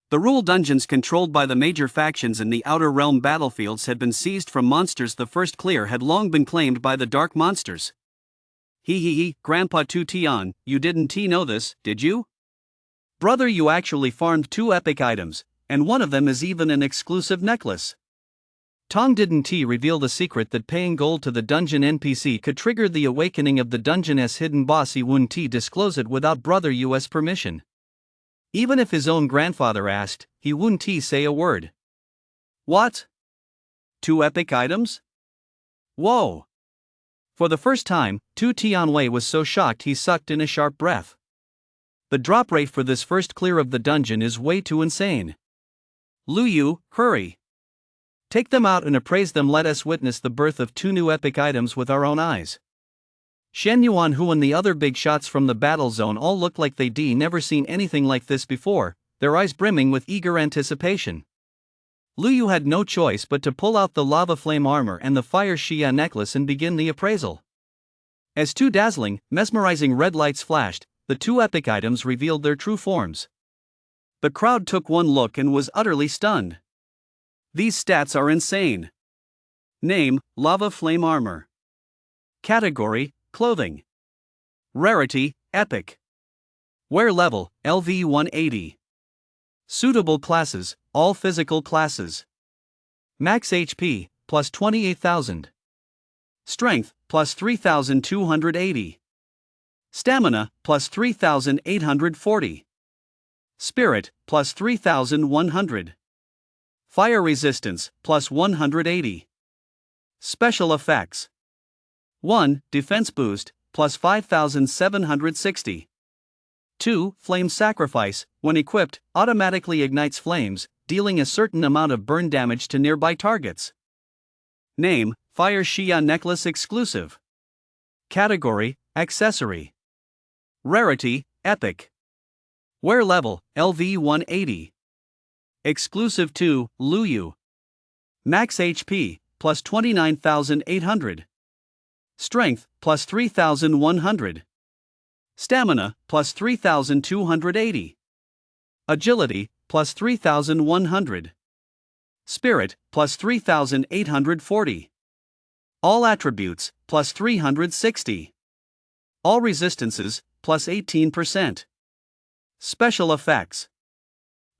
Speaker 2: The rule dungeons controlled by the major factions in the Outer Realm battlefields had been seized from monsters. The first clear had long been claimed by the Dark Monsters. Grandpa Tu Tian, you didn't know this, did you? Brother, you actually farmed 2 epic items, and one of them is even an exclusive necklace.
Speaker 1: Tong didn't reveal the secret that paying gold to the dungeon NPC could trigger the awakening of the dungeon's hidden boss. He wouldn't disclose it without Brother U's permission. Even if his own grandfather asked, he wouldn't say a word.
Speaker 2: What? 2 epic items? Whoa!
Speaker 1: For the first time, Tu Tianwei was so shocked he sucked in a sharp breath. The drop rate for this first clear of the dungeon is way too insane.
Speaker 2: Luyu, hurry!
Speaker 1: Take them out and appraise them. Let us witness the birth of 2 new epic items with our own eyes. Shen Yuan, who and the other big shots from the battle zone all looked like they'd never seen anything like this before, their eyes brimming with eager anticipation. Luyu had no choice but to pull out the lava flame armor and the fire Xia necklace and begin the appraisal. As 2 dazzling, mesmerizing red lights flashed, the 2 epic items revealed their true forms.
Speaker 2: The crowd took one look and was utterly stunned. These stats are insane. Name, Lava Flame Armor. Category, Clothing. Rarity, Epic.
Speaker 1: Wear level, LV 180. Suitable classes, all physical classes. Max HP, plus 28,000.
Speaker 2: Strength, plus 3,280. Stamina, plus 3,840. Spirit, plus 3100. Fire resistance, plus 180. Special effects. 1. Defense boost, plus 5760. 2. Flame sacrifice, when equipped, automatically ignites flames, dealing a certain amount of burn damage to nearby targets. Name, Fire Shia Necklace exclusive. Category, accessory. Rarity, epic. Wear level, LV 180. Exclusive to Luyu. Max HP, plus 29,800. Strength, plus 3,100. Stamina, plus 3,280. Agility, plus 3,100. Spirit, plus 3,840. All attributes, plus 360. All resistances, plus 18%. Special effects.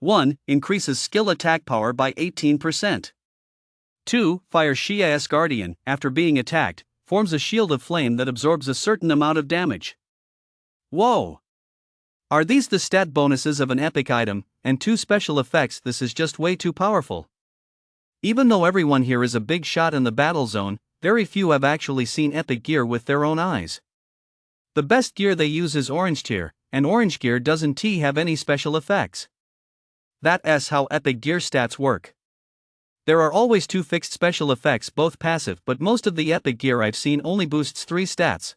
Speaker 2: 1. Increases skill attack power by 18%. 2. Fire Shia's Guardian, after being attacked, forms a shield of flame that absorbs a certain amount of damage. Whoa! Are these the stat bonuses of an epic item, and 2 special effects? This is just way too powerful. Even though everyone here is a big shot in the battle zone, very few have actually seen epic gear with their own eyes. The best gear they use is orange tier, and orange gear doesn't have any special effects. That's how epic gear stats work. There are always 2 fixed special effects, both passive, but most of the epic gear I've seen only boosts 3 stats.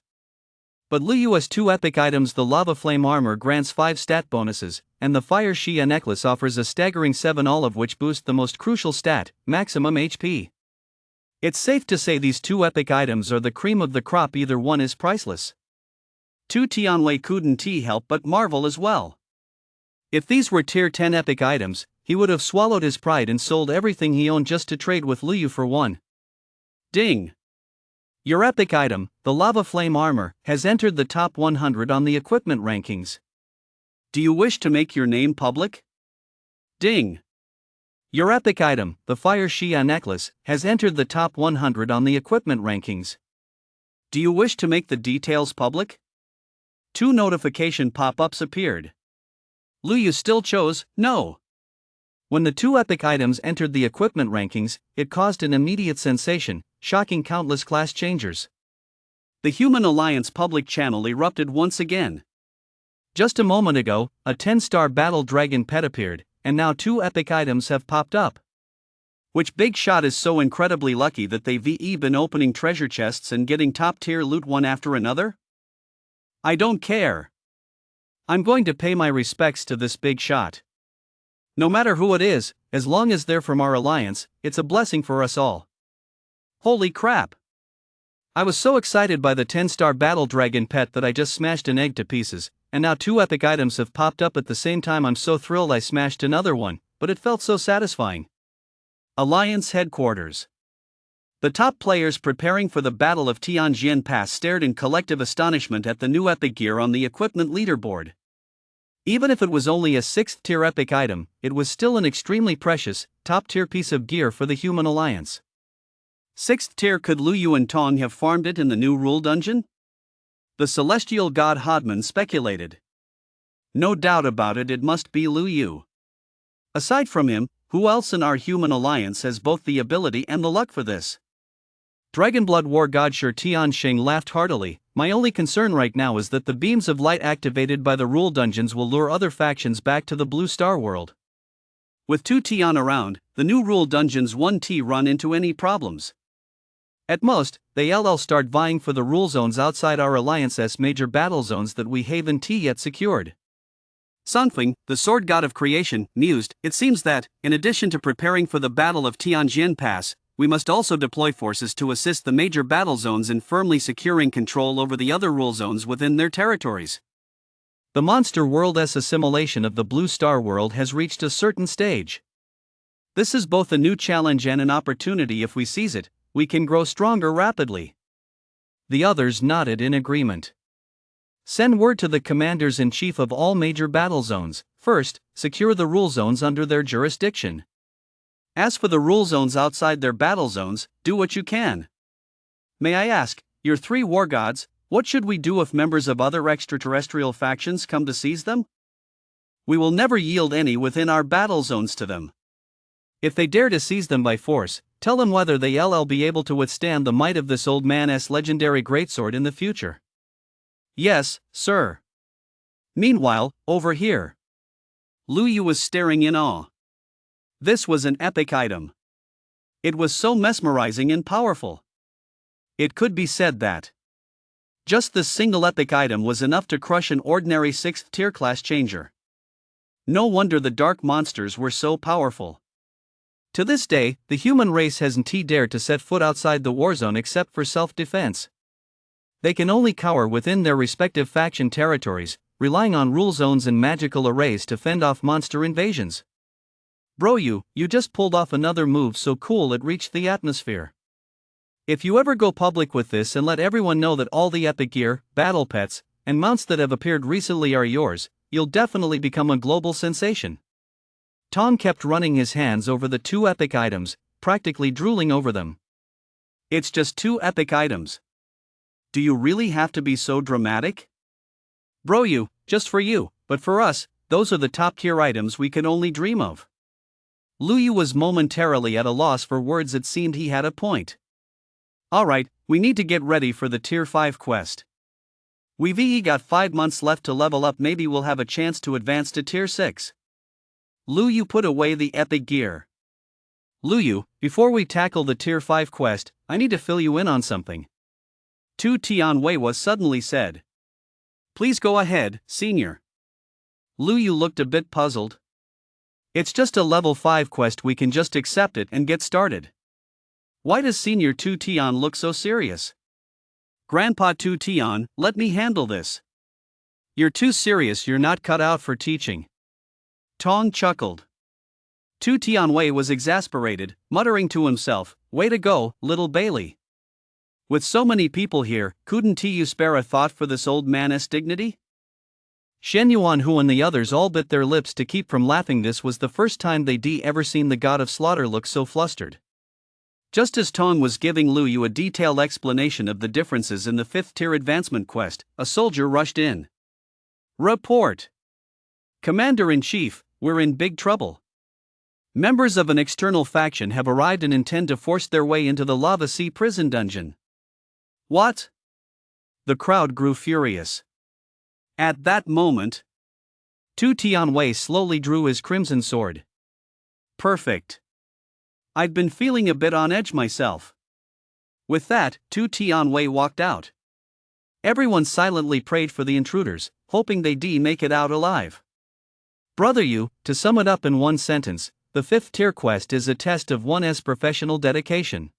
Speaker 2: But Luyu has 2 epic items. The Lava Flame Armor grants 5 stat bonuses, and the Fire Shia Necklace offers a staggering 7, all of which boost the most crucial stat, maximum HP. It's safe to say these 2 epic items are the cream of the crop. Either one is priceless. 2 Tianwei couldn't help but marvel as well. If these were tier 10 epic items, he would have swallowed his pride and sold everything he owned just to trade with Luyu for one. Ding! Your epic item, the Lava Flame Armor, has entered the top 100 on the equipment rankings. Do you wish to make your name public? Ding! Your epic item, the Fire Shia Necklace, has entered the top 100 on the equipment rankings. Do you wish to make the details public? 2 notification pop-ups appeared. Luyu still chose no. When the 2 epic items entered the equipment rankings, it caused an immediate sensation, shocking countless class changers. The Human Alliance public channel erupted once again. Just a moment ago, a 10-star battle dragon pet appeared, and now 2 epic items have popped up. Which big shot is so incredibly lucky that they've been opening treasure chests and getting top-tier loot one after another? I don't care. I'm going to pay my respects to this big shot. No matter who it is, as long as they're from our alliance, it's a blessing for us all. Holy crap! I was so excited by the 10-star battle dragon pet that I just smashed an egg to pieces, and now 2 epic items have popped up at the same time. I'm so thrilled I smashed another one, but it felt so satisfying. Alliance Headquarters. The top players preparing for the Battle of Tianjin Pass stared in collective astonishment at the new epic gear on the equipment leaderboard. Even if it was only a 6th tier epic item, it was still an extremely precious, top-tier piece of gear for the Human Alliance. 6th tier. Could Luyu and Tong have farmed it in the new rule dungeon? The celestial god Hodman speculated. No doubt about it, it must be Luyu. Aside from him, who else in our Human Alliance has both the ability and the luck for this? Dragonblood War God Sure Tianxing laughed heartily. My only concern right now is that the beams of light activated by the rule dungeons will lure other factions back to the Blue Star world. With 2 Tian around, the new rule dungeons won't run into any problems. At most, they'll start vying for the rule zones outside our alliance's major battle zones that we haven't yet secured. Sunfeng, the sword god of creation, mused, it seems that, in addition to preparing for the Battle of Tianjin Pass, we must also deploy forces to assist the major battle zones in firmly securing control over the other rule zones within their territories. The monster world's assimilation of the Blue Star world has reached a certain stage. This is both a new challenge and an opportunity. If we seize it, we can grow stronger rapidly. The others nodded in agreement. Send word to the commanders-in-chief of all major battle zones. First, secure the rule zones under their jurisdiction. As for the rule zones outside their battle zones, do what you can. May I ask, your 3 war gods, what should we do if members of other extraterrestrial factions come to seize them? We will never yield any within our battle zones to them.
Speaker 1: If they dare to seize them by force, tell them whether they'll be able to withstand the might of this old man's legendary greatsword in the future.
Speaker 2: Yes, sir. Meanwhile, over here. Lu Yu was staring in awe. This was an epic item. It was so mesmerizing and powerful. It could be said that just this single epic item was enough to crush an ordinary 6th tier class changer. No wonder the dark monsters were so powerful. To this day, the human race hasn't dared to set foot outside the warzone except for self-defense. They can only cower within their respective faction territories, relying on rule zones and magical arrays to fend off monster invasions. Bro, you just pulled off another move so cool it reached the atmosphere. If you ever go public with this and let everyone know that all the epic gear, battle pets, and mounts that have appeared recently are yours, you'll definitely become a global sensation. Tom kept running his hands over the 2 epic items, practically drooling over them. It's just 2 epic items. Do you really have to be so dramatic?
Speaker 1: Bro, just for you, but for us, those are the top tier items we can only dream of.
Speaker 2: Lu Yu was momentarily at a loss for words. It seemed he had a point. Alright, we need to get ready for the tier 5 quest. We've got 5 months left to level up. Maybe we'll have a chance to advance to tier 6. Lu Yu put away the epic gear.
Speaker 1: Lu Yu, before we tackle the tier 5 quest, I need to fill you in on something.
Speaker 2: Tu Tianwei suddenly said. Please go ahead, senior.
Speaker 1: Lu Yu looked a bit puzzled. It's just a level 5 quest, we can just accept it and get started.
Speaker 2: Why does Senior Tu Tian look so serious? Grandpa Tu Tian, let me handle this.
Speaker 1: You're too serious, you're not cut out for teaching.
Speaker 2: Tong chuckled. Tu Tianwei was exasperated, muttering to himself, way to go, little Bailey. With so many people here, couldn't you spare a thought for this old man's dignity?
Speaker 1: Shen Yuanhu and the others all bit their lips to keep from laughing. This was the first time they'd ever seen the god of slaughter look so flustered.
Speaker 2: Just as Tong was giving Lu Yu a detailed explanation of the differences in the 5th tier advancement quest, a soldier rushed in. Report! Commander-in-Chief, we're in big trouble. Members of an external faction have arrived and intend to force their way into the Lava Sea prison dungeon. What? The crowd grew furious. At that moment,
Speaker 1: Tu Tianwei slowly drew his crimson sword.
Speaker 2: Perfect. I'd been feeling a bit on edge myself. With that, Tu Tianwei walked out. Everyone silently prayed for the intruders, hoping they'd make it out alive.
Speaker 1: Brother Yu, to sum it up in one sentence, the 5th tier quest is a test of one's professional dedication.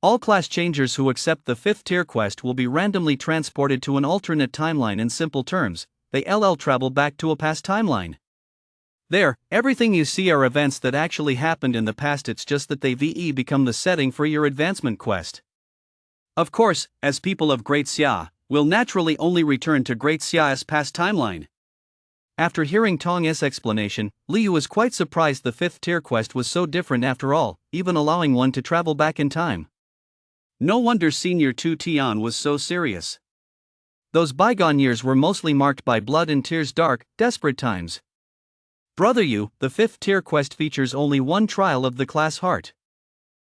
Speaker 1: All class changers who accept the 5th tier quest will be randomly transported to an alternate timeline. In simple terms, they travel back to a past timeline. There, everything you see are events that actually happened in the past, it's just that they've become the setting for your advancement quest.
Speaker 2: Of course, as people of Great Xia, will naturally only return to Great Xia's past timeline.
Speaker 1: After hearing Tong's explanation, Liu was quite surprised the 5th tier quest was so different after all, even allowing one to travel back in time.
Speaker 2: No wonder Senior Tu Tian was so serious.
Speaker 1: Those bygone years were mostly marked by blood and tears, dark, desperate times. Brother Yu, the 5th tier quest features only one trial of the class heart.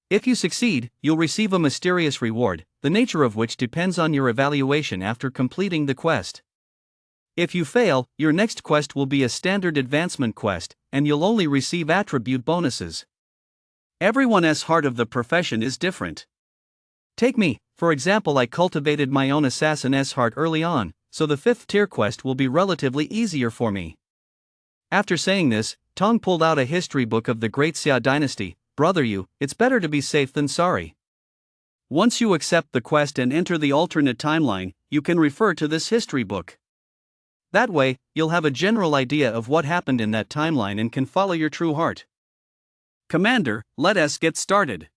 Speaker 1: If you succeed, you'll receive a mysterious reward, the nature of which depends on your evaluation after completing the quest. If you fail, your next quest will be a standard advancement quest, and you'll only receive attribute bonuses.
Speaker 2: Everyone's heart of the profession is different.
Speaker 1: Take me, for example. I cultivated my own assassin's heart early on, so the 5th tier quest will be relatively easier for me. After saying this, Tong pulled out a history book of the Great Xia dynasty. Brother Yu, it's better to be safe than sorry.
Speaker 2: Once you accept the quest and enter the alternate timeline, you can refer to this history book.
Speaker 1: That way, you'll have a general idea of what happened in that timeline and can follow your true heart.
Speaker 2: Commander, let us get started.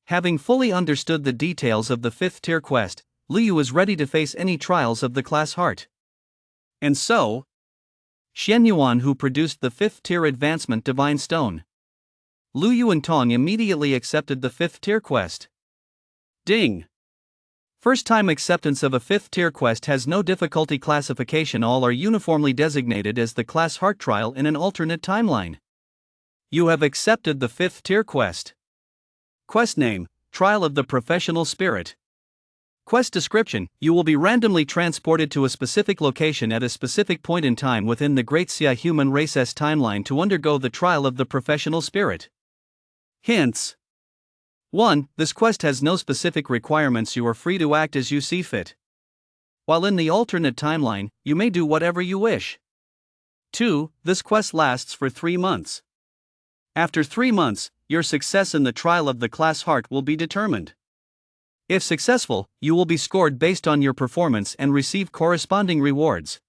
Speaker 1: Having fully understood the details of the 5th tier quest, Liu was ready to face any trials of the class heart.
Speaker 2: And so,
Speaker 1: Shen Yuan, who produced the 5th tier advancement divine stone. Lu Yu and Tong immediately accepted the 5th tier quest.
Speaker 2: Ding!
Speaker 1: First-time acceptance of a 5th tier quest has no difficulty classification. All are uniformly designated as the class heart trial in an alternate timeline. You have accepted the 5th tier quest. Quest name: Trial of the Professional Spirit. Quest description: you will be randomly transported to a specific location at a specific point in time within the Great Xia human race's timeline to undergo the trial of the professional spirit. Hints: 1. This quest has no specific requirements. You are free to act as you see fit. While in the alternate timeline, you may do whatever you wish. 2. This quest lasts for 3 months. After 3 months, your success in the trial of the class heart will be determined. If successful, you will be scored based on your performance and receive corresponding rewards.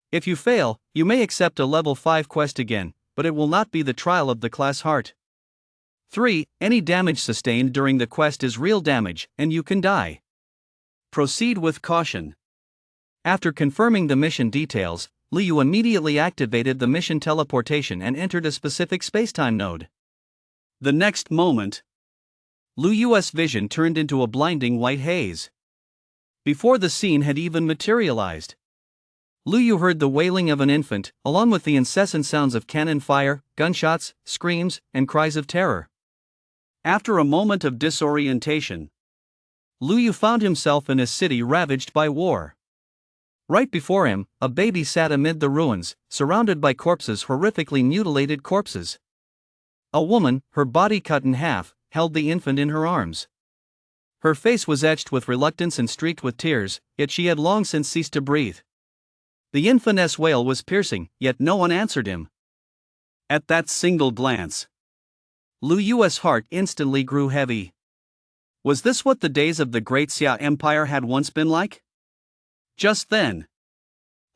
Speaker 1: If you fail, you may accept a level 5 quest again, but it will not be the trial of the class heart. 3. Any damage sustained during the quest is real damage, and you can die. Proceed with caution. After confirming the mission details, Liu immediately activated the mission teleportation and entered a specific spacetime node. The next moment, Liu's vision turned into a blinding white haze. Before the scene had even materialized, Liu heard the wailing of an infant, along with the incessant sounds of cannon fire, gunshots, screams, and cries of terror. After a moment of disorientation, Liu found himself in a city ravaged by war. Right before him, a baby sat amid the ruins, surrounded by corpses, horrifically mutilated corpses. A woman, her body cut in half, held the infant in her arms. Her face was etched with reluctance and streaked with tears, yet she had long since ceased to breathe. The infant's wail was piercing, yet no one answered him. At that single glance, Liu's heart instantly grew heavy. Was this what the days of the Great Xia Empire had once been like? Just then,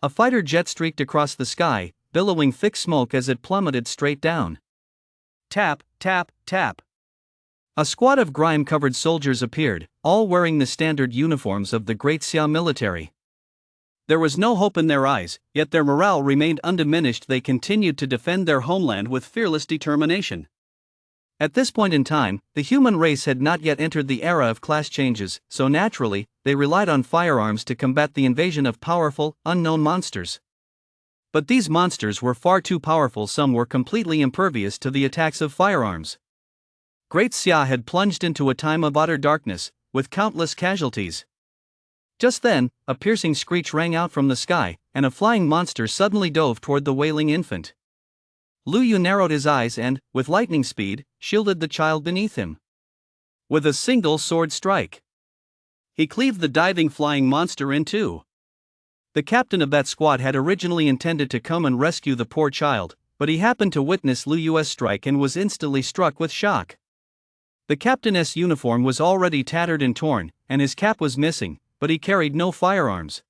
Speaker 1: a fighter jet streaked across the sky, billowing thick smoke as it plummeted straight down. Tap, tap, tap. A squad of grime-covered soldiers appeared, all wearing the standard uniforms of the Great Xia military. There was no hope in their eyes, yet their morale remained undiminished. They continued to defend their homeland with fearless determination. At this point in time, the human race had not yet entered the era of class changes, so naturally, they relied on firearms to combat the invasion of powerful, unknown monsters. But these monsters were far too powerful. Some were completely impervious to the attacks of firearms. Great Xia had plunged into a time of utter darkness, with countless casualties. Just then, a piercing screech rang out from the sky, and a flying monster suddenly dove toward the wailing infant. Liu narrowed his eyes and, with lightning speed, shielded the child beneath him. With a single sword strike, he cleaved the diving flying monster in two. The captain of that squad had originally intended to come and rescue the poor child, but he happened to witness Liu's strike and was instantly struck with shock. The captain's uniform was already tattered and torn, and his cap was missing, but he carried no firearms.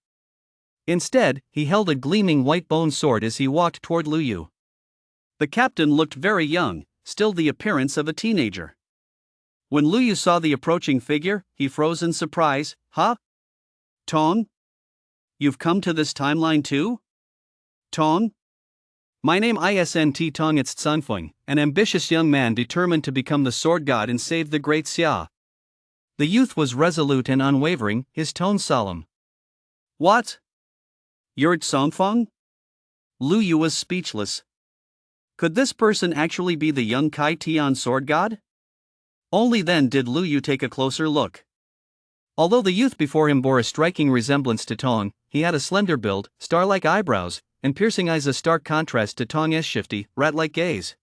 Speaker 1: Instead, he held a gleaming white bone sword as he walked toward Liu. The captain looked very young, still the appearance of a teenager. When Liu saw the approaching figure, he froze in surprise. Huh? Tong? You've come to this timeline too? Tong? My name isn't Tong, it's Sunfeng, an ambitious young man determined to become the sword god and save the Great Xia. The youth was resolute and unwavering, his tone solemn. What? You're Sunfeng? Liu was speechless. Could this person actually be the young Kai Tian sword god? Only then did Liu take a closer look. Although the youth before him bore a striking resemblance to Tong, he had a slender build, star-like eyebrows, and piercing eyes, a stark contrast to Tong's shifty, rat-like gaze.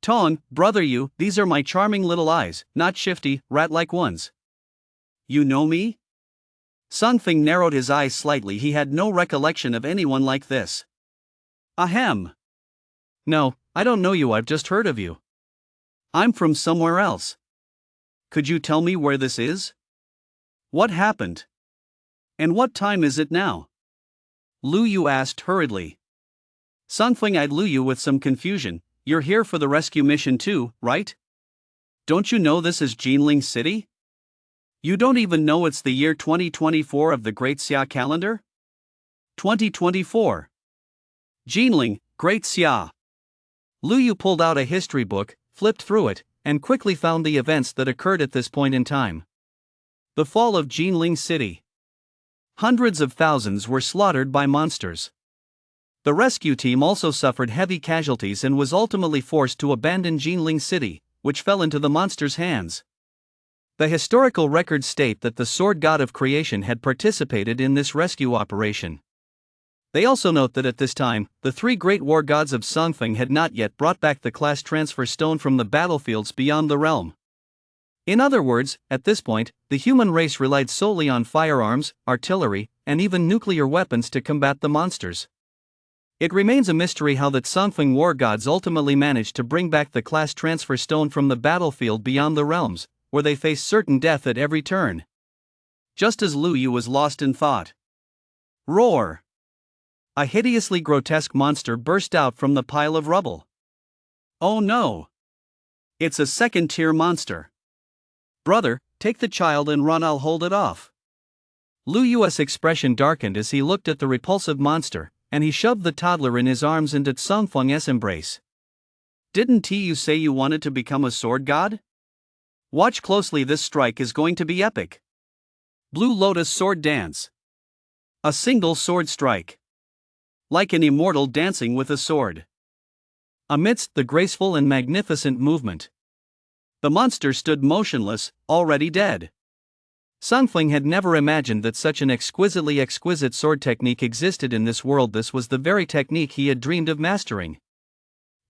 Speaker 1: Tong, brother, these are my charming little eyes, not shifty, rat-like ones. You know me? Sunfeng narrowed his eyes slightly. He had no recollection of anyone like this. Ahem. No, I don't know you, I've just heard of you. I'm from somewhere else. Could you tell me where this is? What happened? And what time is it now? Liu asked hurriedly. Sunfeng eyed Liu with some confusion. You're here for the rescue mission too, right? Don't you know this is Jinling City? You don't even know it's the year 2024 of the Great Xia calendar? 2024. Jinling, Great Xia. Liu pulled out a history book, flipped through it, and quickly found the events that occurred at this point in time. The fall of Jinling City. Hundreds of thousands were slaughtered by monsters. The rescue team also suffered heavy casualties and was ultimately forced to abandon Jinling City, which fell into the monsters' hands. The historical records state that the sword god of creation had participated in this rescue operation. They also note that at this time, the three great war gods of Songfeng had not yet brought back the class transfer stone from the battlefields beyond the realm. In other words, at this point, the human race relied solely on firearms, artillery, and even nuclear weapons to combat the monsters. It remains a mystery how the Songfeng war gods ultimately managed to bring back the class transfer stone from the battlefield beyond the realms, where they faced certain death at every turn. Just as Lu Yu was lost in thought. Roar! A hideously grotesque monster burst out from the pile of rubble. Oh no! It's a second-tier monster. Brother, take the child and run, I'll hold it off. Lu Yu's expression darkened as he looked at the repulsive monster, and he shoved the toddler in his arms into Songfeng's embrace. Didn't you say you wanted to become a sword god? Watch closely, this strike is going to be epic. Blue Lotus Sword Dance. A single sword strike. Like an immortal dancing with a sword. Amidst the graceful and magnificent movement, the monster stood motionless, already dead. Songfeng had never imagined that such an exquisitely exquisite sword technique existed in this world. This was the very technique he had dreamed of mastering.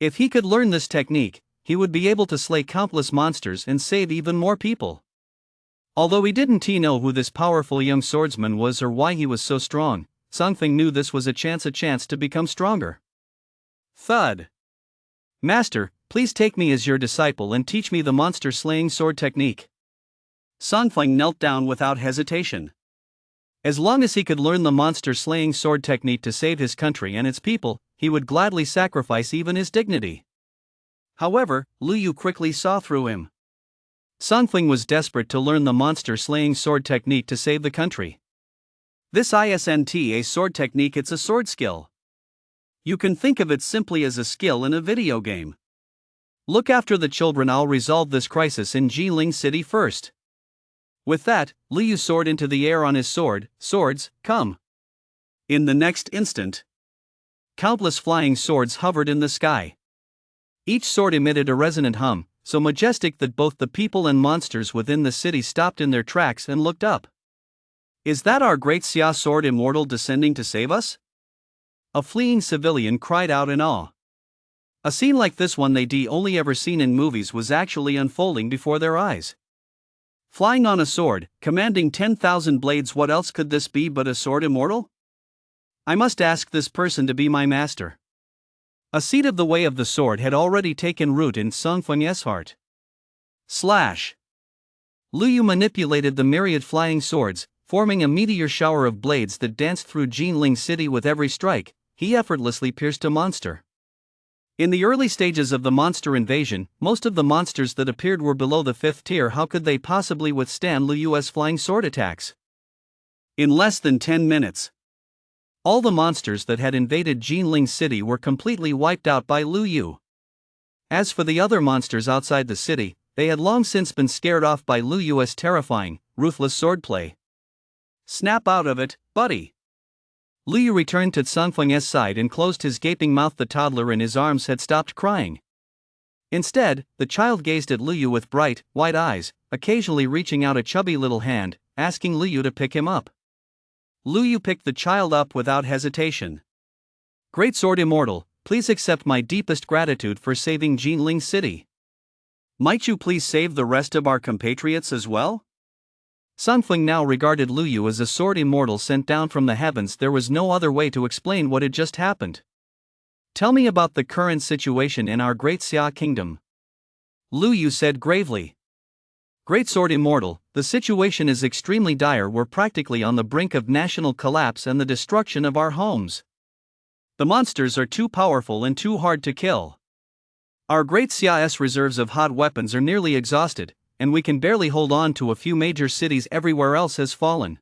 Speaker 1: If he could learn this technique, he would be able to slay countless monsters and save even more people. Although he didn't know who this powerful young swordsman was or why he was so strong, Songfeng knew this was a chance to become stronger. Thud. Master, please take me as your disciple and teach me the monster-slaying sword technique. Songfeng knelt down without hesitation. As long as he could learn the monster-slaying sword technique to save his country and its people, he would gladly sacrifice even his dignity. However, Lu Yu quickly saw through him. Songfeng was desperate to learn the monster-slaying sword technique to save the country. This isn't a sword technique, it's a sword skill. You can think of it simply as a skill in a video game. Look after the children, I'll resolve this crisis in Jinling City first. With that, Lu Yu soared into the air on his sword. Swords, come. In the next instant, countless flying swords hovered in the sky. Each sword emitted a resonant hum, so majestic that both the people and monsters within the city stopped in their tracks and looked up. Is that our great Xia sword immortal descending to save us? A fleeing civilian cried out in awe. A scene like this one they'd only ever seen in movies was actually unfolding before their eyes. Flying on a sword, commanding 10,000 blades, what else could this be but a sword immortal? I must ask this person to be my master. A seed of the way of the sword had already taken root in Songfeng's heart. Slash! Lu Yu manipulated the myriad flying swords, forming a meteor shower of blades that danced through Jinling City. With every strike, he effortlessly pierced a monster. In the early stages of the monster invasion, most of the monsters that appeared were below the 5th tier. How could they possibly withstand Lu Yu's flying sword attacks? In less than 10 minutes, all the monsters that had invaded Jinling City were completely wiped out by Lu Yu. As for the other monsters outside the city, they had long since been scared off by Lu Yu's terrifying, ruthless swordplay. Snap out of it, buddy. Lu Yu returned to Songfeng's side and closed his gaping mouth. The toddler in his arms had stopped crying. Instead, the child gazed at Lu Yu with bright, white eyes, occasionally reaching out a chubby little hand, asking Lu Yu to pick him up. Lu Yu picked the child up without hesitation. Great Sword Immortal, please accept my deepest gratitude for saving Jinling City. Might you please save the rest of our compatriots as well? Songfeng now regarded Lu Yu as a sword immortal sent down from the heavens. There was no other way to explain what had just happened. Tell me about the current situation in our great Xia kingdom. Lu Yu said gravely. Great Sword Immortal, the situation is extremely dire. We're practically on the brink of national collapse and the destruction of our homes. The monsters are too powerful and too hard to kill. Our great Xia's reserves of hot weapons are nearly exhausted, and we can barely hold on to a few major cities. Everywhere else has fallen.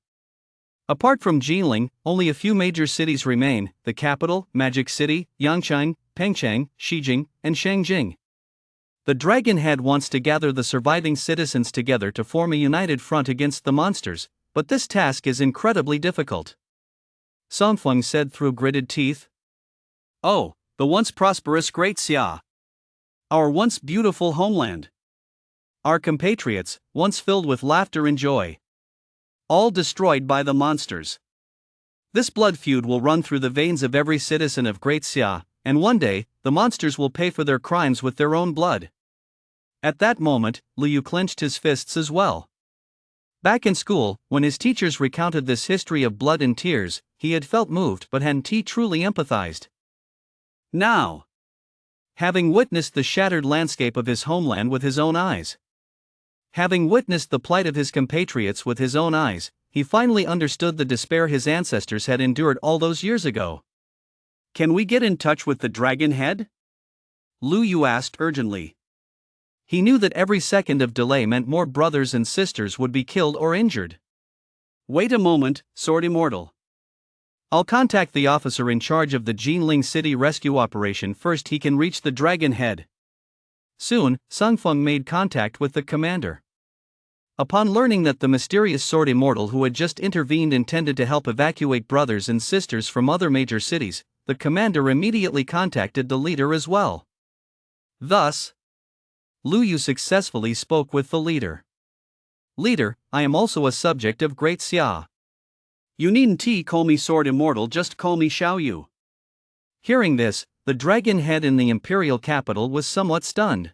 Speaker 1: Apart from Jinling, only a few major cities remain: the capital, Magic City, Yangchang, Pengcheng, Xijing, and Shangjing. The Dragon Head wants to gather the surviving citizens together to form a united front against the monsters, but this task is incredibly difficult. Songfeng said through gritted teeth.
Speaker 2: Oh, the once prosperous Great Xia. Our once beautiful homeland. Our compatriots, once filled with laughter and joy. All destroyed by the monsters. This blood feud will run through the veins of every citizen of Great Xia, and one day, the monsters will pay for their crimes with their own blood. At that moment, Liu clenched his fists as well. Back in school, when his teachers recounted this history of blood and tears, he had felt moved but hadn't truly empathized. Now, having witnessed the shattered landscape of his homeland with his own eyes, having witnessed the plight of his compatriots with his own eyes, he finally understood the despair his ancestors had endured all those years ago. Can we get in touch with the Dragon Head? Lu Yu asked urgently.
Speaker 1: He knew that every second of delay meant more brothers and sisters would be killed or injured.
Speaker 2: Wait a moment, Sword Immortal.
Speaker 1: I'll contact the officer in charge of the Jinling City rescue operation first. He can reach the Dragon Head. Soon, Songfeng made contact with the commander. Upon learning that the mysterious Sword Immortal who had just intervened intended to help evacuate brothers and sisters from other major cities, the commander immediately contacted the leader as well. Thus, Lu Yu successfully spoke with the leader. Leader, I am also a subject of Great Xia.
Speaker 2: You needn't call me Sword Immortal, just call me Xiao Yu.
Speaker 1: Hearing this, the Dragon Head in the imperial capital was somewhat stunned.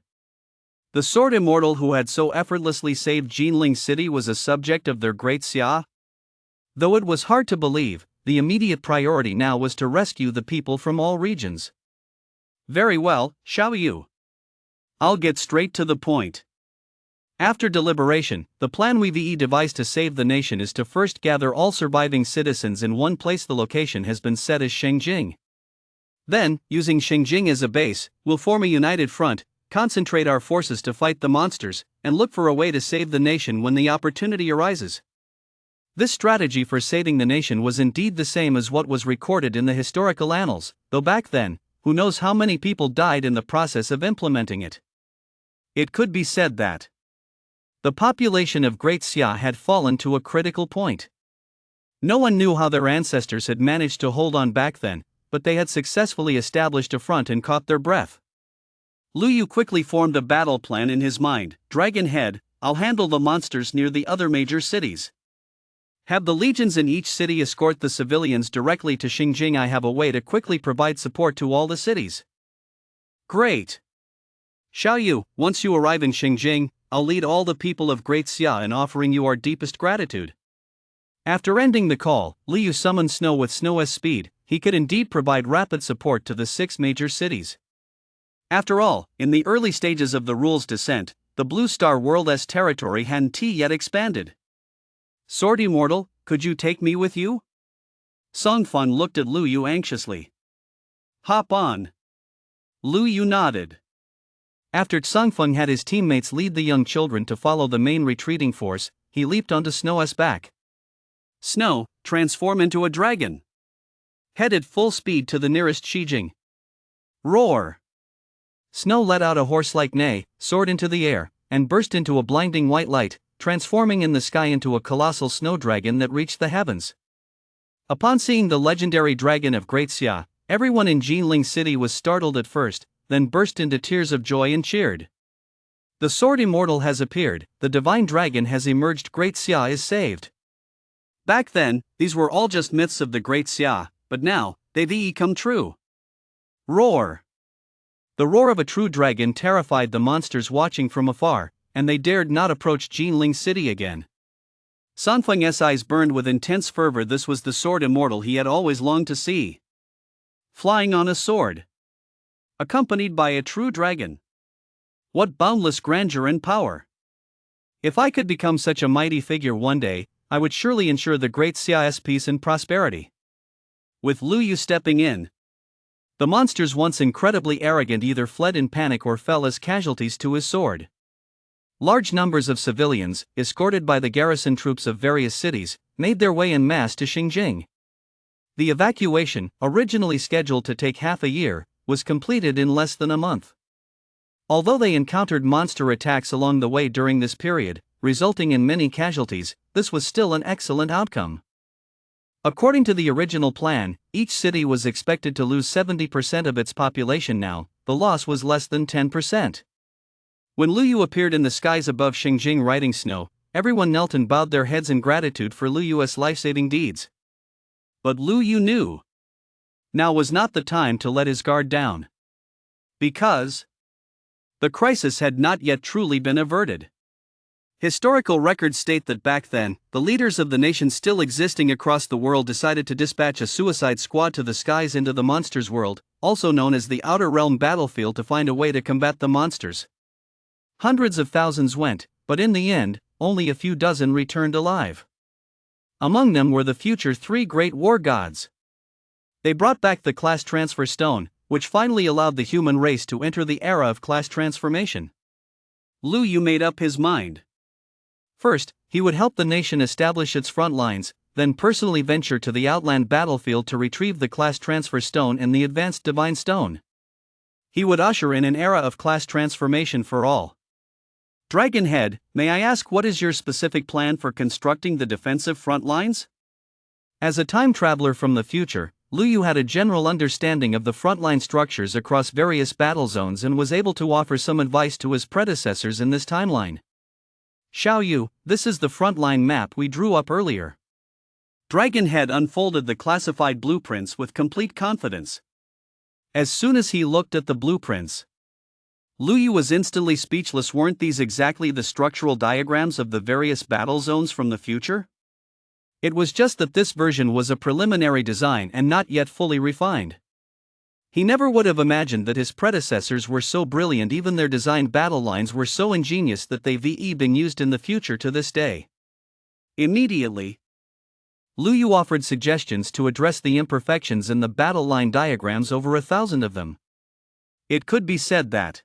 Speaker 2: The Sword Immortal who had so effortlessly saved Jinling City was a subject of their Great Xia?
Speaker 1: Though it was hard to believe, the immediate priority now was to rescue the people from all regions.
Speaker 2: Very well, Xiao Yu. I'll get straight to the point. After deliberation, the plan we've devised to save the nation is to first gather all surviving citizens in one place. The location has been set as Shengjing. Then, using Shengjing as a base, we'll form a united front, concentrate our forces to fight the monsters, and look for a way to save the nation when the opportunity arises. This strategy for saving the nation was indeed the same as what was recorded in the historical annals, though back then, who knows how many people died in the process of implementing it. It could be said that the population of Great Xia had fallen to a critical point. No one knew how their ancestors had managed to hold on back then, but they had successfully established a front and caught their breath. Lu Yu quickly formed a battle plan in his mind. Dragon Head, I'll handle the monsters near the other major cities. Have the legions in each city escort the civilians directly to Shengjing. I have a way to quickly provide support to all the cities. Great. Xiao Yu, once you arrive in Shengjing, I'll lead all the people of Great Xia in offering you our deepest gratitude. After ending the call, Liu summoned Snow with Snow's speed. He could indeed provide rapid support to the 6 major cities. After all, in the early stages of the rule's descent, the Blue Star World's territory hadn't yet expanded. Sword Immortal, could you take me with you? Songfeng looked at Lu Yu anxiously. Hop on. Lu Yu nodded.
Speaker 1: After Songfeng had his teammates lead the young children to follow the main retreating force, he leaped onto Snow's back.
Speaker 2: Snow, transform into a dragon. Head at full speed to the nearest Shijing. Roar.
Speaker 1: Snow let out a horse-like neigh, soared into the air, and burst into a blinding white light, transforming in the sky into a colossal snow dragon that reached the heavens. Upon seeing the legendary dragon of Great Xia, everyone in Jinling City was startled at first, then burst into tears of joy and cheered. The Sword Immortal has appeared, the divine dragon has emerged, Great Xia is saved.
Speaker 2: Back then, these were all just myths of the Great Xia, but now, they've come true. Roar.
Speaker 1: The roar of a true dragon terrified the monsters watching from afar, and they dared not approach Jinling City again.
Speaker 2: Songfeng's eyes burned with intense fervor. This was the Sword Immortal he had always longed to see. Flying on a sword. Accompanied by a true dragon. What boundless grandeur and power! If I could become such a mighty figure one day, I would surely ensure the Great Xia's peace and prosperity. With Lu Yu stepping in, the monsters, once incredibly arrogant, either fled in panic or fell as casualties to his sword. Large numbers of civilians, escorted by the garrison troops of various cities, made their way en masse to Shengjing. The evacuation, originally scheduled to take half a year, was completed in less than a month.
Speaker 1: Although they encountered monster attacks along the way during this period, resulting in many casualties, this was still an excellent outcome. According to the original plan, each city was expected to lose 70% of its population. Now, the loss was less than 10%. When Lu Yu appeared in the skies above Xingjing riding snow, everyone knelt and bowed their heads in gratitude for Lu Yu's life-saving deeds. But Lu Yu knew now was not the time to let his guard down. Because the crisis had not yet truly been averted. Historical records state that back then, the leaders of the nations still existing across the world decided to dispatch a suicide squad to the skies into the monsters' world, also known as the Outer Realm battlefield, to find a way to combat the monsters. Hundreds of thousands went, but in the end, only a few dozen returned alive. Among them were the future 3 great war gods. They brought back the class transfer stone, which finally allowed the human race to enter the era of class transformation. Lu Yu made up his mind. First, he would help the nation establish its front lines, then personally venture to the outland battlefield to retrieve the class transfer stone and the advanced divine stone. He would usher in an era of class transformation for all. Dragonhead, may I ask, what is your specific plan for constructing the defensive front lines? As a time traveler from the future, Lu Yu had a general understanding of the frontline structures across various battle zones and was able to offer some advice to his predecessors in this timeline. Xiao Yu, this is the frontline map we drew up earlier. Dragonhead unfolded the classified blueprints with complete confidence. As soon as he looked at the blueprints, Lu Yu was instantly speechless. Weren't these exactly the structural diagrams of the various battle zones from the future? It was just that this version was a preliminary design and not yet fully refined. He never would have imagined that his predecessors were so brilliant. Even their designed battle lines were so ingenious that they've been used in the future to this day. Immediately, Lu Yu offered suggestions to address the imperfections in the battle line diagrams, over 1,000 of them. It could be said that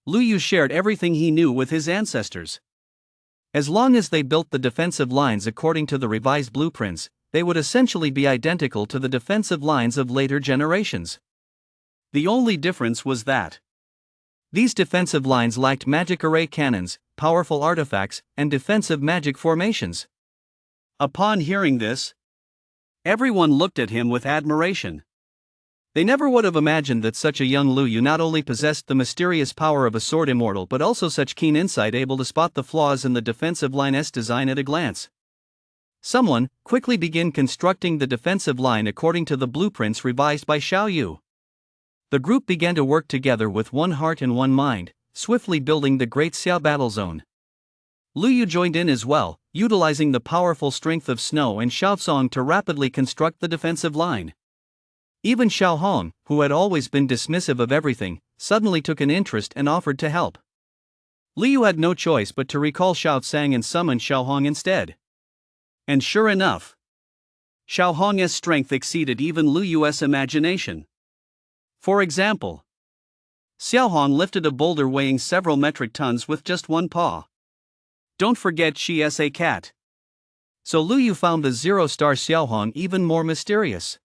Speaker 1: Lu Yu shared everything he knew with his ancestors. As long as they built the defensive lines according to the revised blueprints, they would essentially be identical to the defensive lines of later generations. The only difference was that these defensive lines lacked magic array cannons, powerful artifacts, and defensive magic formations. Upon hearing this, everyone looked at him with admiration. They never would have imagined that such a young Lu Yu not only possessed the mysterious power of a sword immortal but also such keen insight, able to spot the flaws in the defensive line's design at a glance. Someone, quickly begin constructing the defensive line according to the blueprints revised by Xiao Yu. The group began to work together with one heart and one mind, swiftly building the Great Xiao Battle Zone. Lu Yu joined in as well, utilizing the powerful strength of Snow and Xiaofeng to rapidly construct the defensive line. Even Xiao Hong, who had always been dismissive of everything, suddenly took an interest and offered to help. Lu Yu had no choice but to recall Xiao Tsang and summon Xiao Hong instead. And sure enough, Xiao Hong's strength exceeded even Lu Yu's imagination. For example, Xiao Hong lifted a boulder weighing several metric tons with just one paw. Don't forget she's a cat. So Lu Yu found the zero-star Xiao Hong even more mysterious.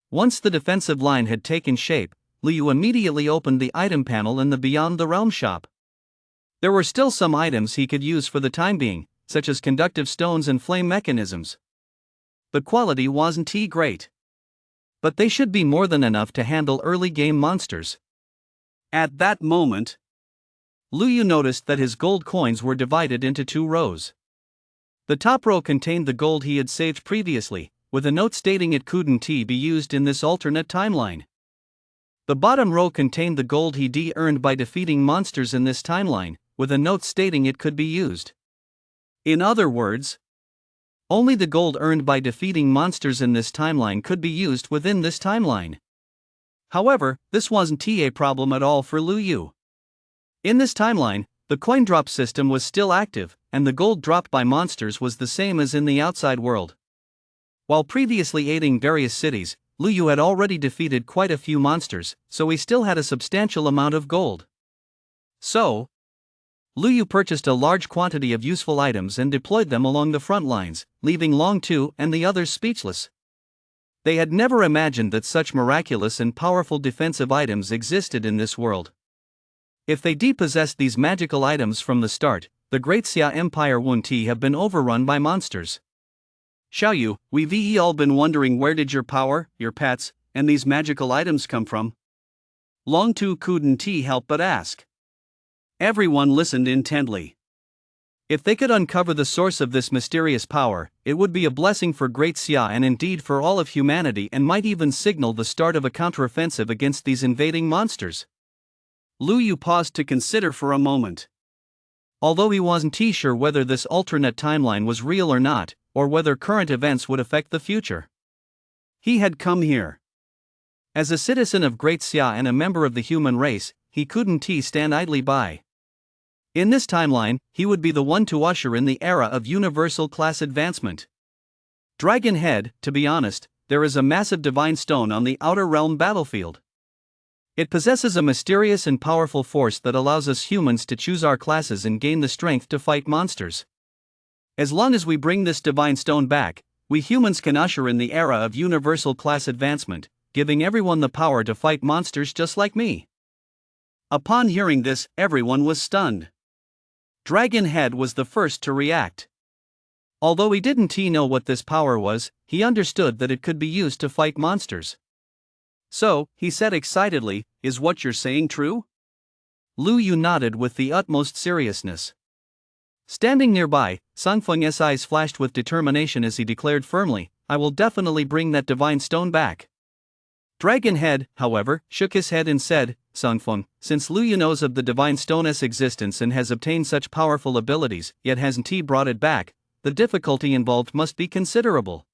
Speaker 1: Once the defensive line had taken shape, Lu Yu immediately opened the item panel in the Beyond the Realm shop. There were still some items he could use for the time being, such as conductive stones and flame mechanisms. The quality wasn't great, but they should be more than enough to handle early game monsters. At that moment, Lu Yu noticed that his gold coins were divided into 2 rows. The top row contained the gold he had saved previously, with a note stating it couldn't be used in this alternate timeline. The bottom row contained the gold he earned by defeating monsters in this timeline, with a note stating it could be used. In other words, only the gold earned by defeating monsters in this timeline could be used within this timeline. However, this wasn't a problem at all for Lu Yu. In this timeline, the coin drop system was still active, and the gold dropped by monsters was the same as in the outside world. While previously aiding various cities, Lu Yu had already defeated quite a few monsters, so he still had a substantial amount of gold. So, Lu Yu purchased a large quantity of useful items and deployed them along the front lines, leaving Long Tu and the others speechless. They had never imagined that such miraculous and powerful defensive items existed in this world. If they depossessed these magical items from the start, the Great Xia Empire wouldn't have been overrun by monsters. Xiaoyu, we've all been wondering where did your power, your pets, and these magical items come from? Long Tu couldn't help but ask. Everyone listened intently. If they could uncover the source of this mysterious power, it would be a blessing for Great Xia and indeed for all of humanity, and might even signal the start of a counteroffensive against these invading monsters. Lu Yu paused to consider for a moment. Although he wasn't sure whether this alternate timeline was real or not, or whether current events would affect the future. He had come here. As a citizen of Great Xia and a member of the human race, he couldn't stand idly by. In this timeline, he would be the one to usher in the era of universal class advancement. Dragon Head, to be honest, there is a massive divine stone on the Outer Realm battlefield. It possesses a mysterious and powerful force that allows us humans to choose our classes and gain the strength to fight monsters. As long as we bring this divine stone back, we humans can usher in the era of universal class advancement, giving everyone the power to fight monsters just like me. Upon hearing this, everyone was stunned. Dragon Head was the first to react. Although he didn't know what this power was, he understood that it could be used to fight monsters. So, he said excitedly, "Is what you're saying true?" Lu Yu nodded with the utmost seriousness. Standing nearby, Sangfeng's eyes flashed with determination as he declared firmly, "I will definitely bring that divine stone back." Dragon Head, however, shook his head and said, "Sangfeng, since Lu Yu knows of the divine stone's existence and has obtained such powerful abilities, yet hasn't brought it back, the difficulty involved must be considerable."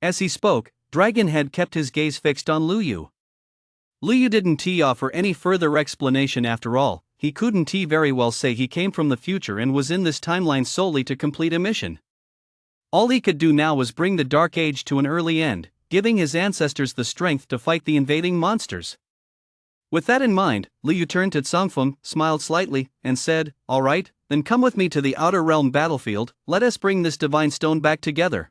Speaker 1: As he spoke, Dragon Head kept his gaze fixed on Lu Yu. Lu Yu didn't offer any further explanation. After all, he couldn't very well say he came from the future and was in this timeline solely to complete a mission. All he could do now was bring the Dark Age to an early end, giving his ancestors the strength to fight the invading monsters. With that in mind, Lu Yu turned to Sangfeng, smiled slightly, and said, "All right, then come with me to the Outer Realm battlefield, let us bring this divine stone back together."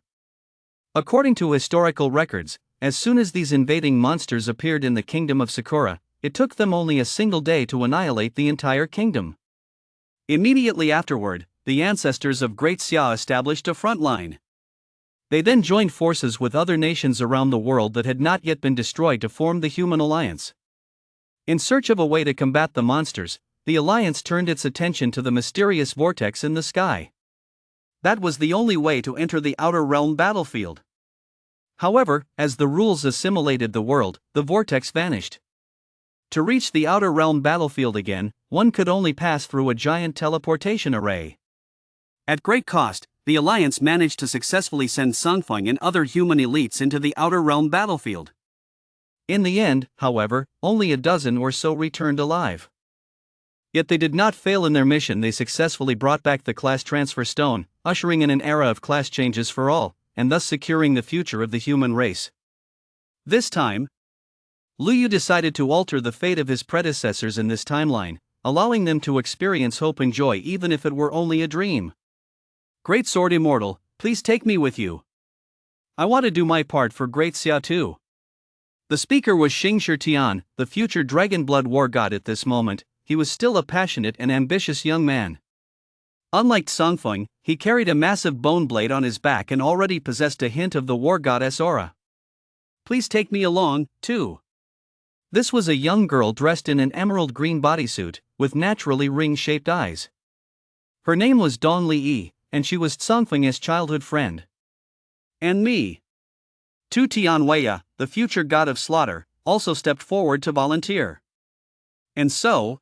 Speaker 1: According to historical records, as soon as these invading monsters appeared in the kingdom of Sakura, it took them only a single day to annihilate the entire kingdom. Immediately afterward, the ancestors of Great Xia established a front line. They then joined forces with other nations around the world that had not yet been destroyed to form the Human Alliance. In search of a way to combat the monsters, the Alliance turned its attention to the mysterious vortex in the sky. That was the only way to enter the Outer Realm battlefield. However, as the rules assimilated the world, the vortex vanished. To reach the Outer Realm battlefield again, one could only pass through a giant teleportation array. At great cost, the Alliance managed to successfully send Sangfeng and other human elites into the Outer Realm battlefield. In the end, however, only a dozen or so returned alive. Yet they did not fail in their mission. They successfully brought back the class transfer stone, ushering in an era of class changes for all, and thus securing the future of the human race. This time, Lu Yu decided to alter the fate of his predecessors in this timeline, allowing them to experience hope and joy even if it were only a dream. "Great Sword Immortal, please take me with you. I want to do my part for Great Xia too." The speaker was Xing Shitian, the future Dragon Blood War God. At this moment, he was still a passionate and ambitious young man. Unlike Sangfeng, he carried a massive bone blade on his back and already possessed a hint of the war goddess aura. "Please take me along, too." This was a young girl dressed in an emerald green bodysuit, with naturally ring-shaped eyes. Her name was Dong Li, and she was Sangfeng's childhood friend. "And me." Tu Tianwei, the future god of slaughter, also stepped forward to volunteer. And so,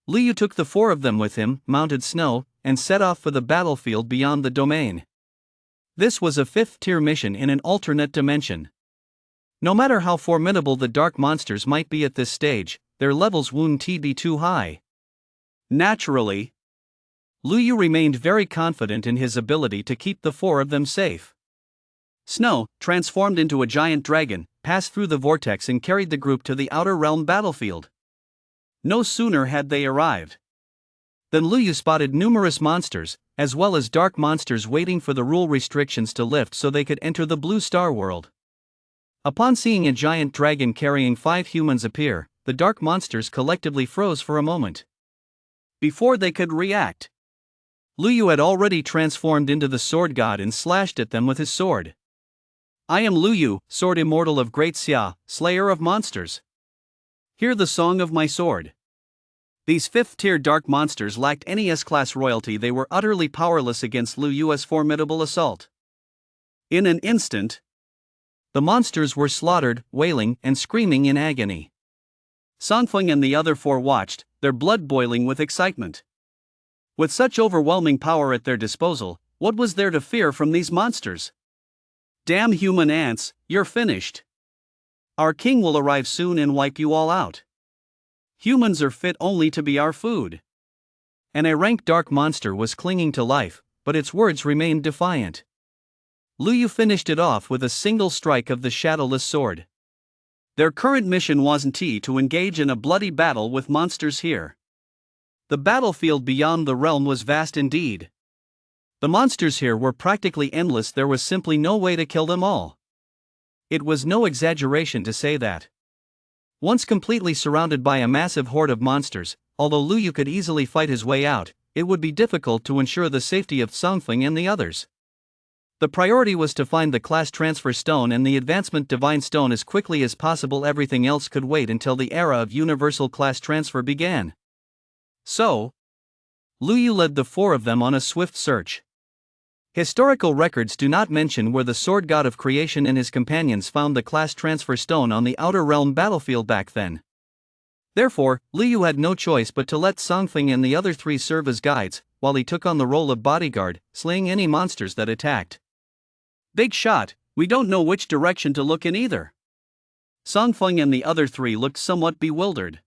Speaker 1: Lu Yu took the four of them with him, mounted Snow, and set off for the battlefield beyond the domain. This was a fifth-tier mission in an alternate dimension. No matter how formidable the dark monsters might be at this stage, their levels wouldn't be too high. Naturally, Lu Yu remained very confident in his ability to keep the four of them safe. Snow, transformed into a giant dragon, passed through the vortex and carried the group to the Outer Realm battlefield. No sooner had they arrived than Lu Yu spotted numerous monsters, as well as dark monsters waiting for the rule restrictions to lift so they could enter the Blue Star world. Upon seeing a giant dragon carrying 5 humans appear, the dark monsters collectively froze for a moment.
Speaker 2: Before they could react,
Speaker 1: Lu Yu had already transformed into the sword god and slashed at them with his sword.
Speaker 2: I am Lu Yu, sword immortal of Great Xia, slayer of monsters. Hear the song of my sword. These 5th-tier dark monsters lacked any S-class royalty. They were utterly powerless against Lu Yu's formidable assault. In an instant,
Speaker 1: the monsters were slaughtered, wailing and screaming in agony.
Speaker 2: Songfeng and the other 4 watched, their blood boiling with excitement. With such overwhelming power at their disposal, what was there to fear from these monsters? Damn human ants, you're finished. Our king will arrive soon and wipe you all out. Humans are fit only to be our food.
Speaker 1: And a rank dark monster was clinging to life, but its words remained defiant. Lu Yu finished it off with a single strike of the shadowless sword.
Speaker 2: Their current mission wasn't to engage in a bloody battle with monsters here. The battlefield beyond the realm was vast indeed.
Speaker 1: The monsters here were practically endless. There was simply no way to kill them all. It was no exaggeration to say that. Once completely surrounded by a massive horde of monsters, although Lu Yu could easily fight his way out, it would be difficult to ensure the safety of Songfeng and the others. The priority was to find the class transfer stone and the advancement divine stone as quickly as possible. Everything else could wait until the era of universal class transfer began.
Speaker 2: So,
Speaker 1: Lu Yu led the 4 of them on a swift search. Historical records do not mention where the sword god of creation and his companions found the class transfer stone on the outer realm battlefield back then. Therefore, Lu Yu had no choice but to let Songfeng and the other 3 serve as guides, while he took on the role of bodyguard, slaying any monsters that attacked.
Speaker 2: Big shot, we don't know which direction to look in either. Songfeng and the other 3 looked somewhat bewildered.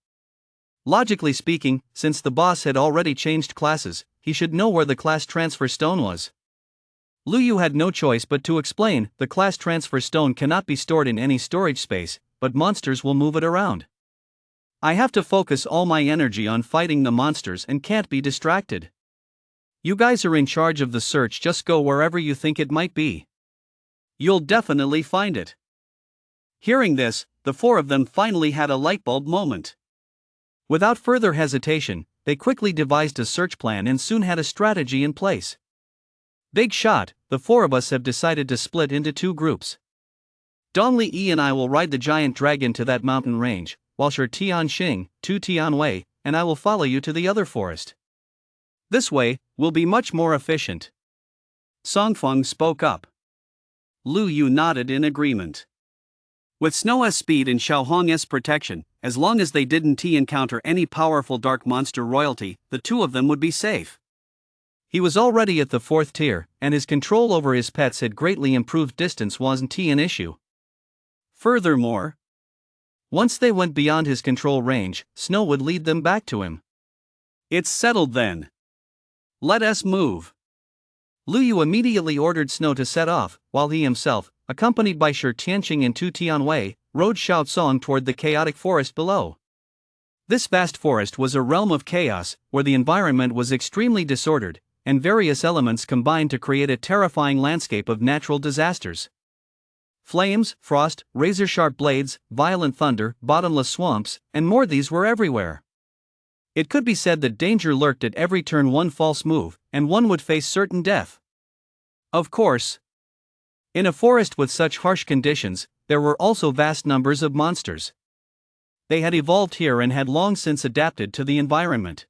Speaker 1: Logically speaking, since the boss had already changed classes, he should know where the class transfer stone was. Lu Yu had no choice but to explain, the class transfer stone cannot be stored in any storage space, but monsters will move it around. I have to focus all my energy on fighting the monsters and can't be distracted. You guys are in charge of the search, just go wherever you think it might be.
Speaker 2: You'll definitely find it. Hearing this, the 4 of them finally had a lightbulb moment.
Speaker 1: Without further hesitation, they quickly devised a search plan and soon had a strategy in place. Big shot, the 4 of us have decided to split into 2 groups. Dongli Yi and I will ride the giant dragon to that mountain range, while Shi Tianxing, Tu Tianwei, and I will follow you to the other forest.
Speaker 2: This way, we'll be much more efficient. Songfeng spoke up. Lu Yu nodded in agreement. With Snow's speed and Xiaohong's protection, as long as they didn't encounter any powerful dark monster royalty, the 2 of them would be safe.
Speaker 1: He was already at the 4th tier, and his control over his pets had greatly improved. Distance wasn't an issue.
Speaker 2: Furthermore,
Speaker 1: once they went beyond his control range, Snow would lead them back to him.
Speaker 2: It's settled then. Let us move.
Speaker 1: Lu Yu immediately ordered Snow to set off, while he himself, accompanied by Shi Tianxing and Tu Tianwei, rode Shaozong toward the chaotic forest below. This vast forest was a realm of chaos, where the environment was extremely disordered, and various elements combined to create a terrifying landscape of natural disasters. Flames, frost, razor-sharp blades, violent thunder, bottomless swamps, and more. These were everywhere. It could be said that danger lurked at every turn. One false move, and one would face certain death. Of course, in a forest with such harsh conditions, there were also vast numbers of monsters. They had evolved here and had long since adapted to the environment.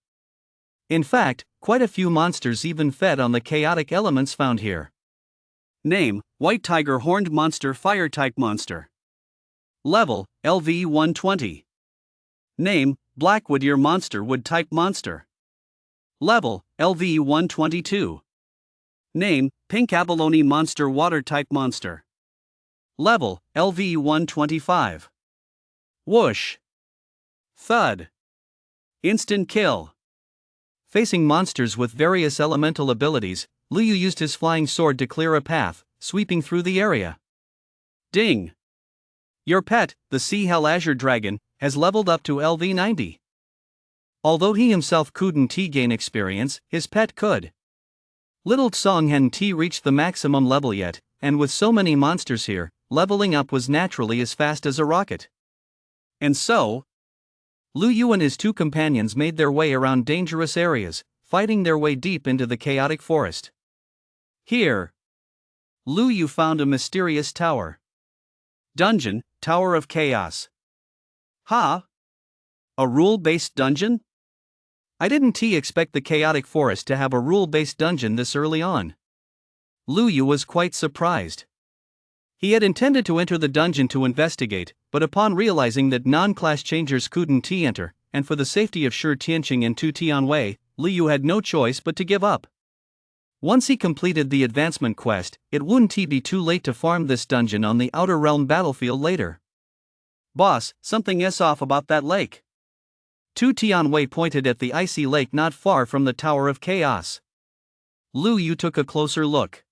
Speaker 1: In fact, quite a few monsters even fed on the chaotic elements found here.
Speaker 2: Name: White Tiger Horned Monster, Fire-type monster. Level: LV 120. Name: Blackwood Ear Monster, Wood-type monster. Level: LV 122. Name: Pink Abalone Monster, Water-type monster. Level: LV 125. Whoosh. Thud. Instant kill.
Speaker 1: Facing monsters with various elemental abilities, Lu Yu used his flying sword to clear a path, sweeping through the area.
Speaker 2: Ding. Your pet, the Sea Hell Azure Dragon, has leveled up to LV 90.
Speaker 1: Although he himself couldn't gain experience, his pet could. Little Song hadn't reached the maximum level yet, and with so many monsters here, leveling up was naturally as fast as a rocket.
Speaker 2: And so,
Speaker 1: Lu Yu and his two companions made their way around dangerous areas, fighting their way deep into the chaotic forest. Here, Lu Yu found a mysterious tower. Dungeon, Tower of Chaos. Ha! A rule-based dungeon? I didn't expect the chaotic forest to have a rule-based dungeon this early on. Lu Yu was quite surprised. He had intended to enter the dungeon to investigate, but upon realizing that non-class changers couldn't enter, and for the safety of Shi Tianqing and Tu Tianwei, Lu Yu had no choice but to give up. Once he completed the advancement quest, it wouldn't be too late to farm this dungeon on the Outer Realm battlefield later. Boss, something's off about that lake. Tu Tianwei pointed at the icy lake not far from the Tower of Chaos. Lu Yu took a closer look.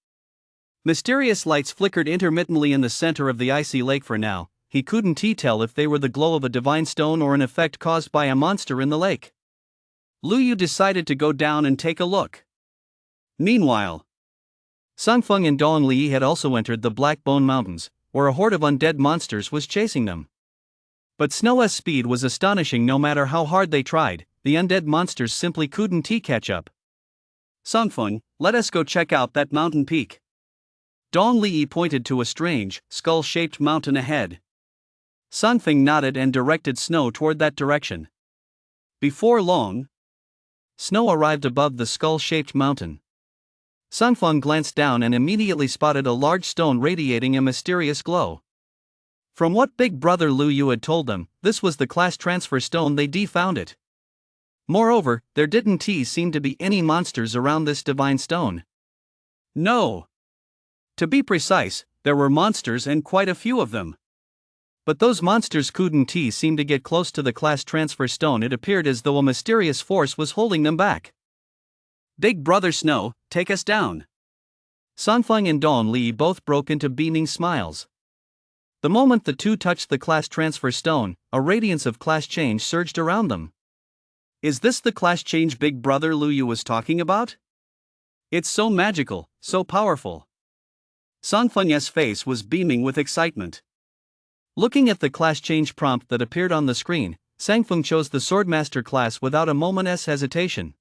Speaker 1: Mysterious lights flickered intermittently in the center of the icy lake. For now, he couldn't tell if they were the glow of a divine stone or an effect caused by a monster in the lake. Lu Yu decided to go down and take a look. Meanwhile, Song Feng and Dong Li had also entered the Black Bone Mountains, where a horde of undead monsters was chasing them. But Snow's speed was astonishing. No matter how hard they tried, the undead monsters simply couldn't catch up. Song Feng, let us go check out that mountain peak. Dong Li pointed to a strange, skull-shaped mountain ahead. Song Feng nodded and directed Snow toward that direction. Before long, Snow arrived above the skull-shaped mountain. Song Feng glanced down and immediately spotted a large stone radiating a mysterious glow. From what Big Brother Lu Yu had told them, this was the class transfer stone. They found it. Moreover, there didn't seem to be any monsters around this divine stone. No. To be precise, there were monsters and quite a few of them. But those monsters couldn't seem to get close to the class transfer stone. It appeared as though a mysterious force was holding them back. Big Brother Snow, take us down. Song Feng and Dong Li both broke into beaming smiles. The moment the two touched the class transfer stone, a radiance of class change surged around them. Is this the class change Big Brother Lu Yu was talking about? It's so magical, so powerful. Song Feng's face was beaming with excitement. Looking at the class change prompt that appeared on the screen, Sang Feng chose the Swordmaster class without a moment's hesitation.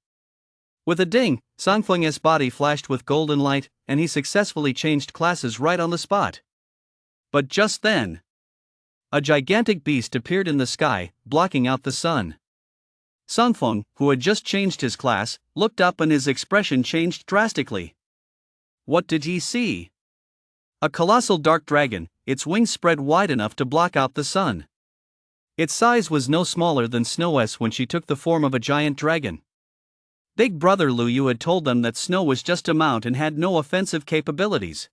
Speaker 1: With a ding, Sang Feng's body flashed with golden light, and he successfully changed classes right on the spot. But just then, a gigantic beast appeared in the sky, blocking out the sun. Sang Feng, who had just changed his class, looked up and his expression changed drastically. What did he see? A colossal dark dragon, its wings spread wide enough to block out the sun. Its size was no smaller than Snow's when she took the form of a giant dragon. Big Brother Lu Yu had told them that Snow was just a mount and had no offensive capabilities.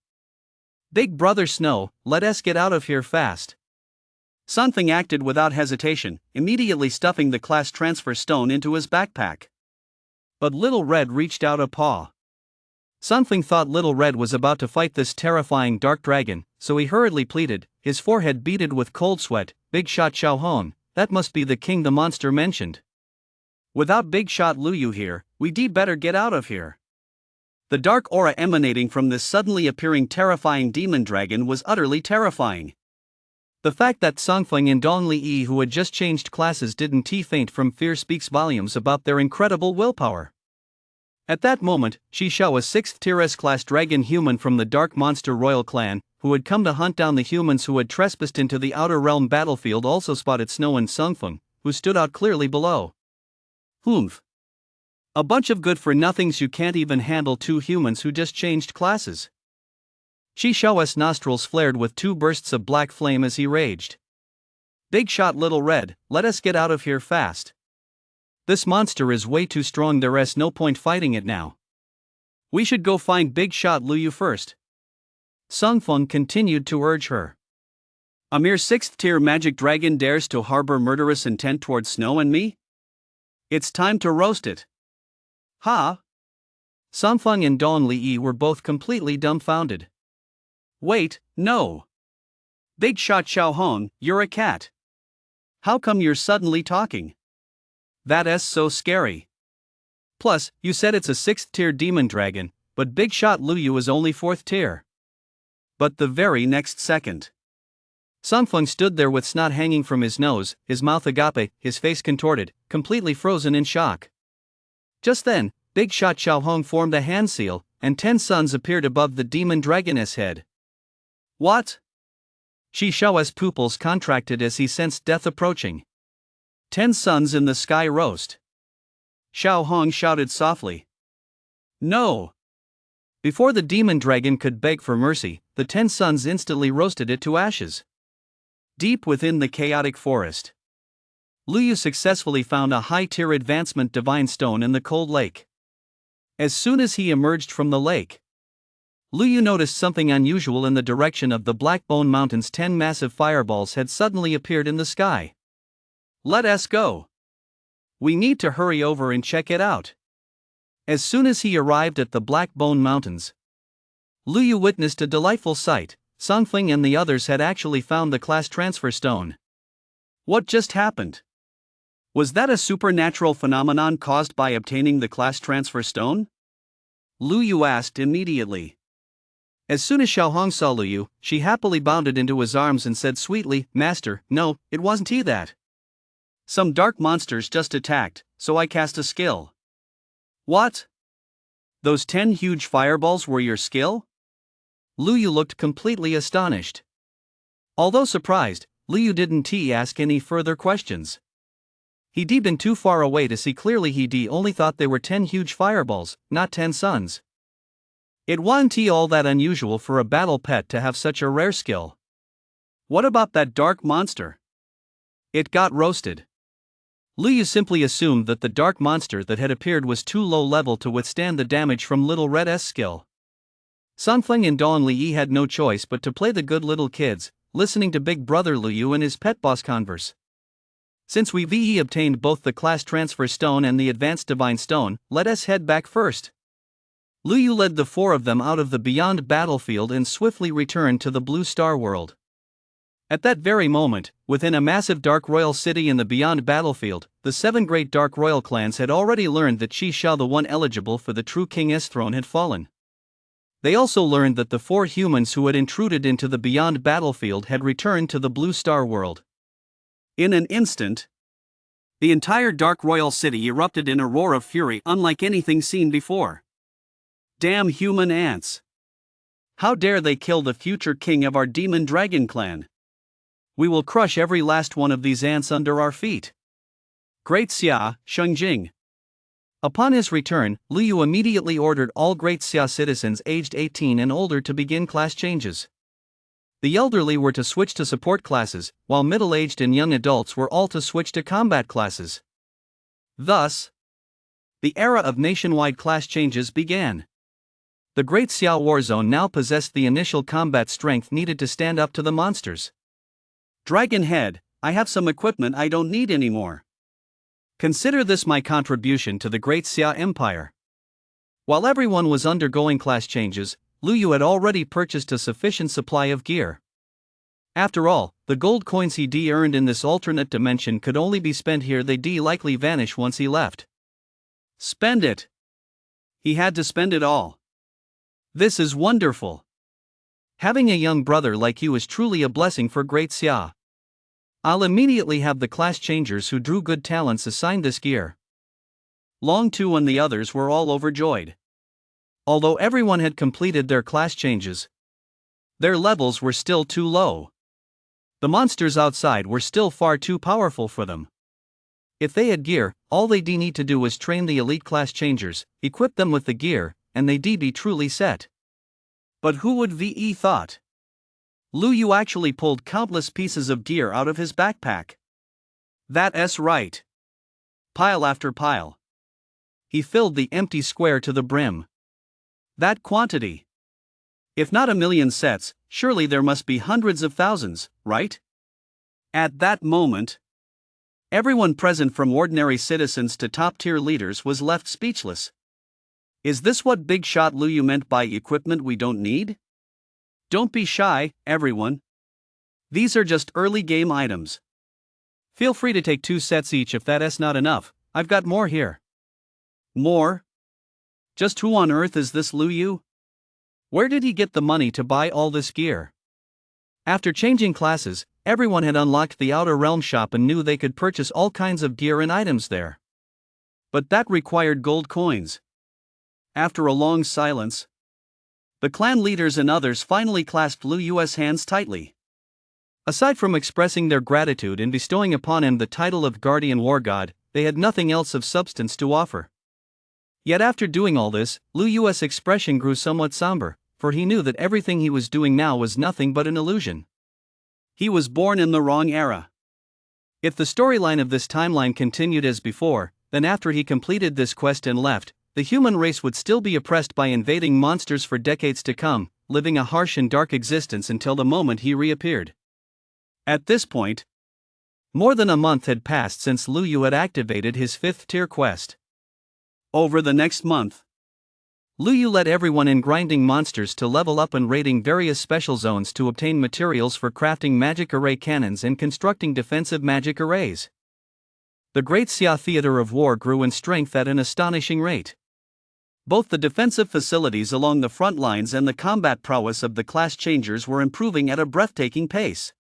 Speaker 1: Big Brother Snow, let us get out of here fast. Song Feng acted without hesitation, immediately stuffing the class transfer stone into his backpack. But Little Red reached out a paw. Song Feng thought Little Red was about to fight this terrifying dark dragon, so he hurriedly pleaded, his forehead beaded with cold sweat, Big Shot Xiao Hong, that must be the king the monster mentioned. Without Big Shot Lu Yu here, we'd better get out of here. The dark aura emanating from this suddenly appearing terrifying demon dragon was utterly terrifying. The fact that Song Feng and Dong Li, who had just changed classes, didn't faint from fear speaks volumes about their incredible willpower. At that moment, Shi Shao, a 6th tier S-class dragon human from the Dark Monster Royal Clan, who had come to hunt down the humans who had trespassed into the Outer Realm battlefield, also spotted Snow and Song Feng, who stood out clearly below. Humph. A bunch of good-for-nothings. You can't even handle two humans who just changed classes. Shi Shao's nostrils flared with two bursts of black flame as he raged. Big Shot Little Red, let us get out of here fast. This monster is way too strong, there's no point fighting it now. We should go find Big Shot Lu Yu first. Song Feng continued to urge her. A mere 6th tier magic dragon dares to harbor murderous intent towards Snow and me? It's time to roast it. Ha! Song Feng and Dong Li were both completely dumbfounded. Wait, no. Big Shot Xiao Hong, you're a cat. How come you're suddenly talking? That's so scary. Plus, you said it's a 6th tier demon dragon, but Big Shot Lu Yu is only 4th tier. But the very next second, Songfeng stood there with snot hanging from his nose, his mouth agape, his face contorted, completely frozen in shock. Just then, Big Shot Xiaohong formed a hand seal, and 10 suns appeared above the demon dragoness head. What? Shi Shao's pupils contracted as he sensed death approaching. 10 suns in the sky roast. Xiaohong shouted softly. No! Before the demon dragon could beg for mercy, the 10 suns instantly roasted it to ashes. Deep within the chaotic forest, Lu Yu successfully found a high-tier advancement divine stone in the cold lake. As soon as he emerged from the lake, Lu Yu noticed something unusual in the direction of the Blackbone Mountains. 10 massive fireballs had suddenly appeared in the sky. Let us go. We need to hurry over and check it out. As soon as he arrived at the Blackbone Mountains, Lu Yu witnessed a delightful sight. Songfeng and the others had actually found the class transfer stone. What just happened? Was that a supernatural phenomenon caused by obtaining the class transfer stone? Lu Yu asked immediately. As soon as Xiaohong saw Lu Yu, she happily bounded into his arms and said sweetly, Master, no, it wasn't he that. Some dark monsters just attacked, so I cast a skill. What? Those 10 huge fireballs were your skill? Lu Yu looked completely astonished. Although surprised, Lu Yu didn't ask any further questions. He'd been too far away to see clearly. He'd only thought they were 10 huge fireballs, not 10 suns. It wasn't all that unusual for a battle pet to have such a rare skill. What about that dark monster? It got roasted. Lu Yu simply assumed that the dark monster that had appeared was too low level to withstand the damage from Little Red's skill. Songfeng and Dong Li had no choice but to play the good little kids, listening to Big Brother Lu Yu and his pet boss converse. Since we've obtained both the class transfer stone and the advanced divine stone, let us head back first. Lu Yu led the 4 of them out of the beyond battlefield and swiftly returned to the Blue Star world. At that very moment, within a massive dark royal city in the beyond battlefield, the 7 great dark royal clans had already learned that Shi Shao, the one eligible for the true king's throne, had fallen. They also learned that the 4 humans who had intruded into the beyond battlefield had returned to the Blue Star world. In an instant, the entire dark royal city erupted in a roar of fury unlike anything seen before. Damn human ants! How dare they kill the future king of our demon dragon clan? We will crush every last one of these ants under our feet. Great Xia, Shengjing. Upon his return, Lu Yu immediately ordered all Great Xia citizens aged 18 and older to begin class changes. The elderly were to switch to support classes, while middle-aged and young adults were all to switch to combat classes. Thus, the era of nationwide class changes began. The Great Xia War Zone now possessed the initial combat strength needed to stand up to the monsters. Dragon Head, I have some equipment I don't need anymore. Consider this my contribution to the Great Xia Empire. While everyone was undergoing class changes, Lu Yu had already purchased a sufficient supply of gear. After all, the gold coins he'd earned in this alternate dimension could only be spent here. They'd likely vanish once he left. Spend it! He had to spend it all. This is wonderful. Having a young brother like you is truly a blessing for Great Xia. I'll immediately have the class changers who drew good talents assigned this gear. Long Tu and the others were all overjoyed. Although everyone had completed their class changes, their levels were still too low. The monsters outside were still far too powerful for them. If they had gear, all they'd need to do was train the elite class changers, equip them with the gear, and they'd be truly set. But who would thought? Lu Yu actually pulled countless pieces of gear out of his backpack. That's right. Pile after pile. He filled the empty square to the brim. That quantity. If not 1,000,000 sets, surely there must be hundreds of thousands, right? At that moment, everyone present from ordinary citizens to top-tier leaders was left speechless. Is this what Big Shot Lu Yu meant by equipment we don't need? Don't be shy, everyone. These are just early game items. Feel free to take 2 sets each if that's not enough. I've got more here. More? Just who on earth is this Lu Yu? Where did he get the money to buy all this gear? After changing classes, everyone had unlocked the Outer Realm shop and knew they could purchase all kinds of gear and items there. But that required gold coins. After a long silence, the clan leaders and others finally clasped Lu Yu's hands tightly. Aside from expressing their gratitude and bestowing upon him the title of Guardian War God, they had nothing else of substance to offer. Yet after doing all this, Lu Yu's expression grew somewhat somber, for he knew that everything he was doing now was nothing but an illusion. He was born in the wrong era. If the storyline of this timeline continued as before, then after he completed this quest and left, the human race would still be oppressed by invading monsters for decades to come, living a harsh and dark existence until the moment he reappeared. At this point, more than a month had passed since Lu Yu had activated his 5th tier quest. Over the next month, Lu Yu led everyone in grinding monsters to level up and raiding various special zones to obtain materials for crafting magic array cannons and constructing defensive magic arrays. The Great Xia theater of war grew in strength at an astonishing rate. Both the defensive facilities along the front lines and the combat prowess of the class changers were improving at a breathtaking pace.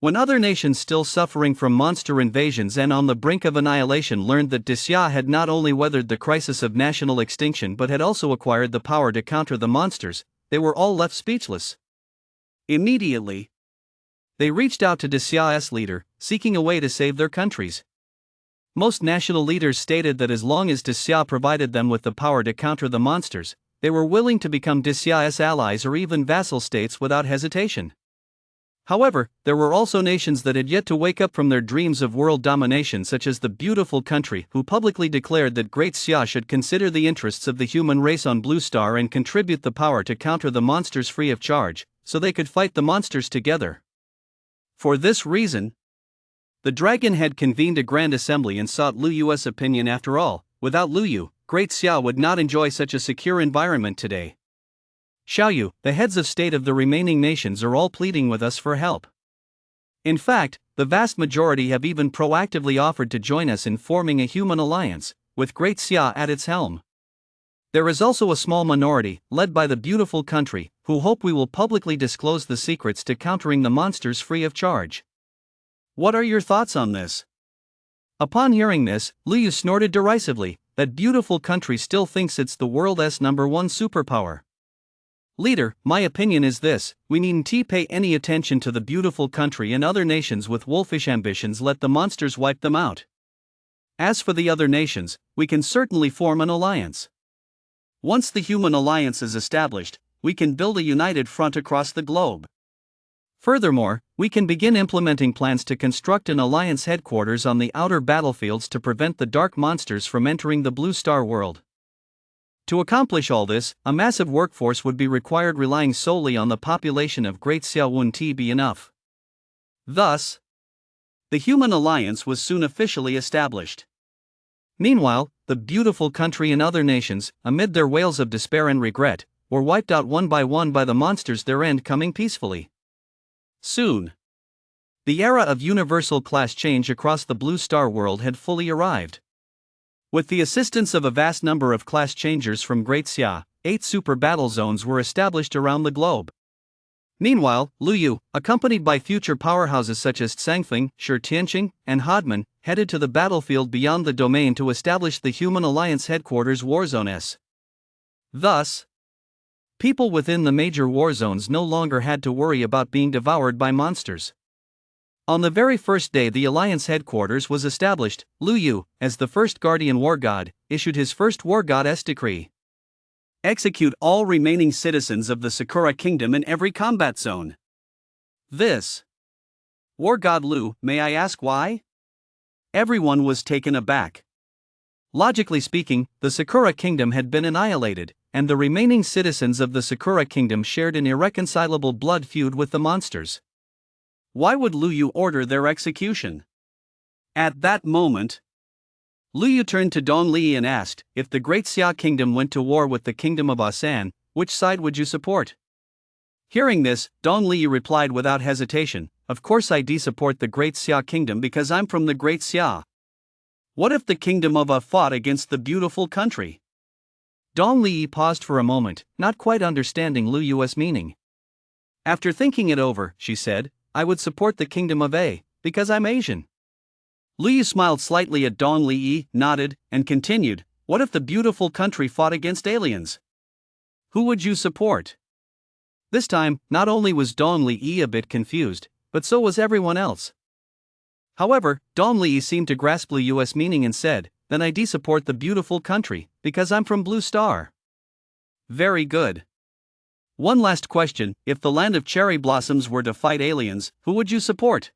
Speaker 1: When other nations still suffering from monster invasions and on the brink of annihilation learned that Xia had not only weathered the crisis of national extinction but had also acquired the power to counter the monsters, they were all left speechless. Immediately, they reached out to Xia's leader, seeking a way to save their countries. Most national leaders stated that as long as Xia provided them with the power to counter the monsters, they were willing to become Xia's allies or even vassal states without hesitation. However, there were also nations that had yet to wake up from their dreams of world domination, such as the beautiful country, who publicly declared that Great Xia should consider the interests of the human race on Blue Star and contribute the power to counter the monsters free of charge, so they could fight the monsters together. For this reason, the Dragon had convened a grand assembly and sought Lu Yu's opinion. After all, without Lu Yu, Great Xia would not enjoy such a secure environment today. Xiaoyu, the heads of state of the remaining nations are all pleading with us for help. In fact, the vast majority have even proactively offered to join us in forming a human alliance, with Great Xia at its helm. There is also a small minority, led by the beautiful country, who hope we will publicly disclose the secrets to countering the monsters free of charge. What are your thoughts on this? Upon hearing this, Lu Yu snorted derisively. That beautiful country still thinks it's the world's #1 superpower. Leader, my opinion is this: we needn't pay any attention to the beautiful country and other nations with wolfish ambitions. Let the monsters wipe them out. As for the other nations, we can certainly form an alliance. Once the human alliance is established, we can build a united front across the globe. Furthermore, we can begin implementing plans to construct an alliance headquarters on the outer battlefields to prevent the dark monsters from entering the Blue Star world. To accomplish all this, a massive workforce would be required. Relying solely on the population of Great Xia wouldn't be enough. Thus, the human alliance was soon officially established. Meanwhile, the beautiful country and other nations, amid their wails of despair and regret, were wiped out one by one by the monsters, their end coming peacefully. Soon, the era of universal class change across the Blue Star world had fully arrived. With the assistance of a vast number of class changers from Great Xia, 8 super battle zones were established around the globe. Meanwhile, Lu Yu, accompanied by future powerhouses such as Tsangfeng, Shi Tianqing, and Hodman, headed to the battlefield beyond the domain to establish the Human Alliance headquarters Warzones. Thus, people within the major war zones no longer had to worry about being devoured by monsters. On the very first day the Alliance headquarters was established, Lu Yu, as the first Guardian War God, issued his first War Goddess decree. Execute all remaining citizens of the Sakura Kingdom in every combat zone. This. War God Lu, may I ask why? Everyone was taken aback. Logically speaking, the Sakura Kingdom had been annihilated, and the remaining citizens of the Sakura Kingdom shared an irreconcilable blood feud with the monsters. Why would Lu Yu order their execution? At that moment, Lu Yu turned to Dong Li and asked, if the Great Xia Kingdom went to war with the Kingdom of Asan, which side would you support? Hearing this, Dong Li replied without hesitation, of course I support the Great Xia Kingdom because I'm from the Great Xia. What if the Kingdom of A fought against the beautiful country? Dong Li paused for a moment, not quite understanding Lu Yu's meaning. After thinking it over, she said, I would support the kingdom of A, because I'm Asian.
Speaker 2: Lu Yu smiled slightly at Dong Li, nodded, and continued, what if the beautiful country fought against aliens? Who would you support?
Speaker 1: This time, not only was Dong Li a bit confused, but so was everyone else. However, Dong Li seemed to grasp Lu's meaning and said, then I support the beautiful country, because I'm from Blue Star.
Speaker 2: Very good. One last question, if the land of cherry blossoms were to fight aliens, who would you support?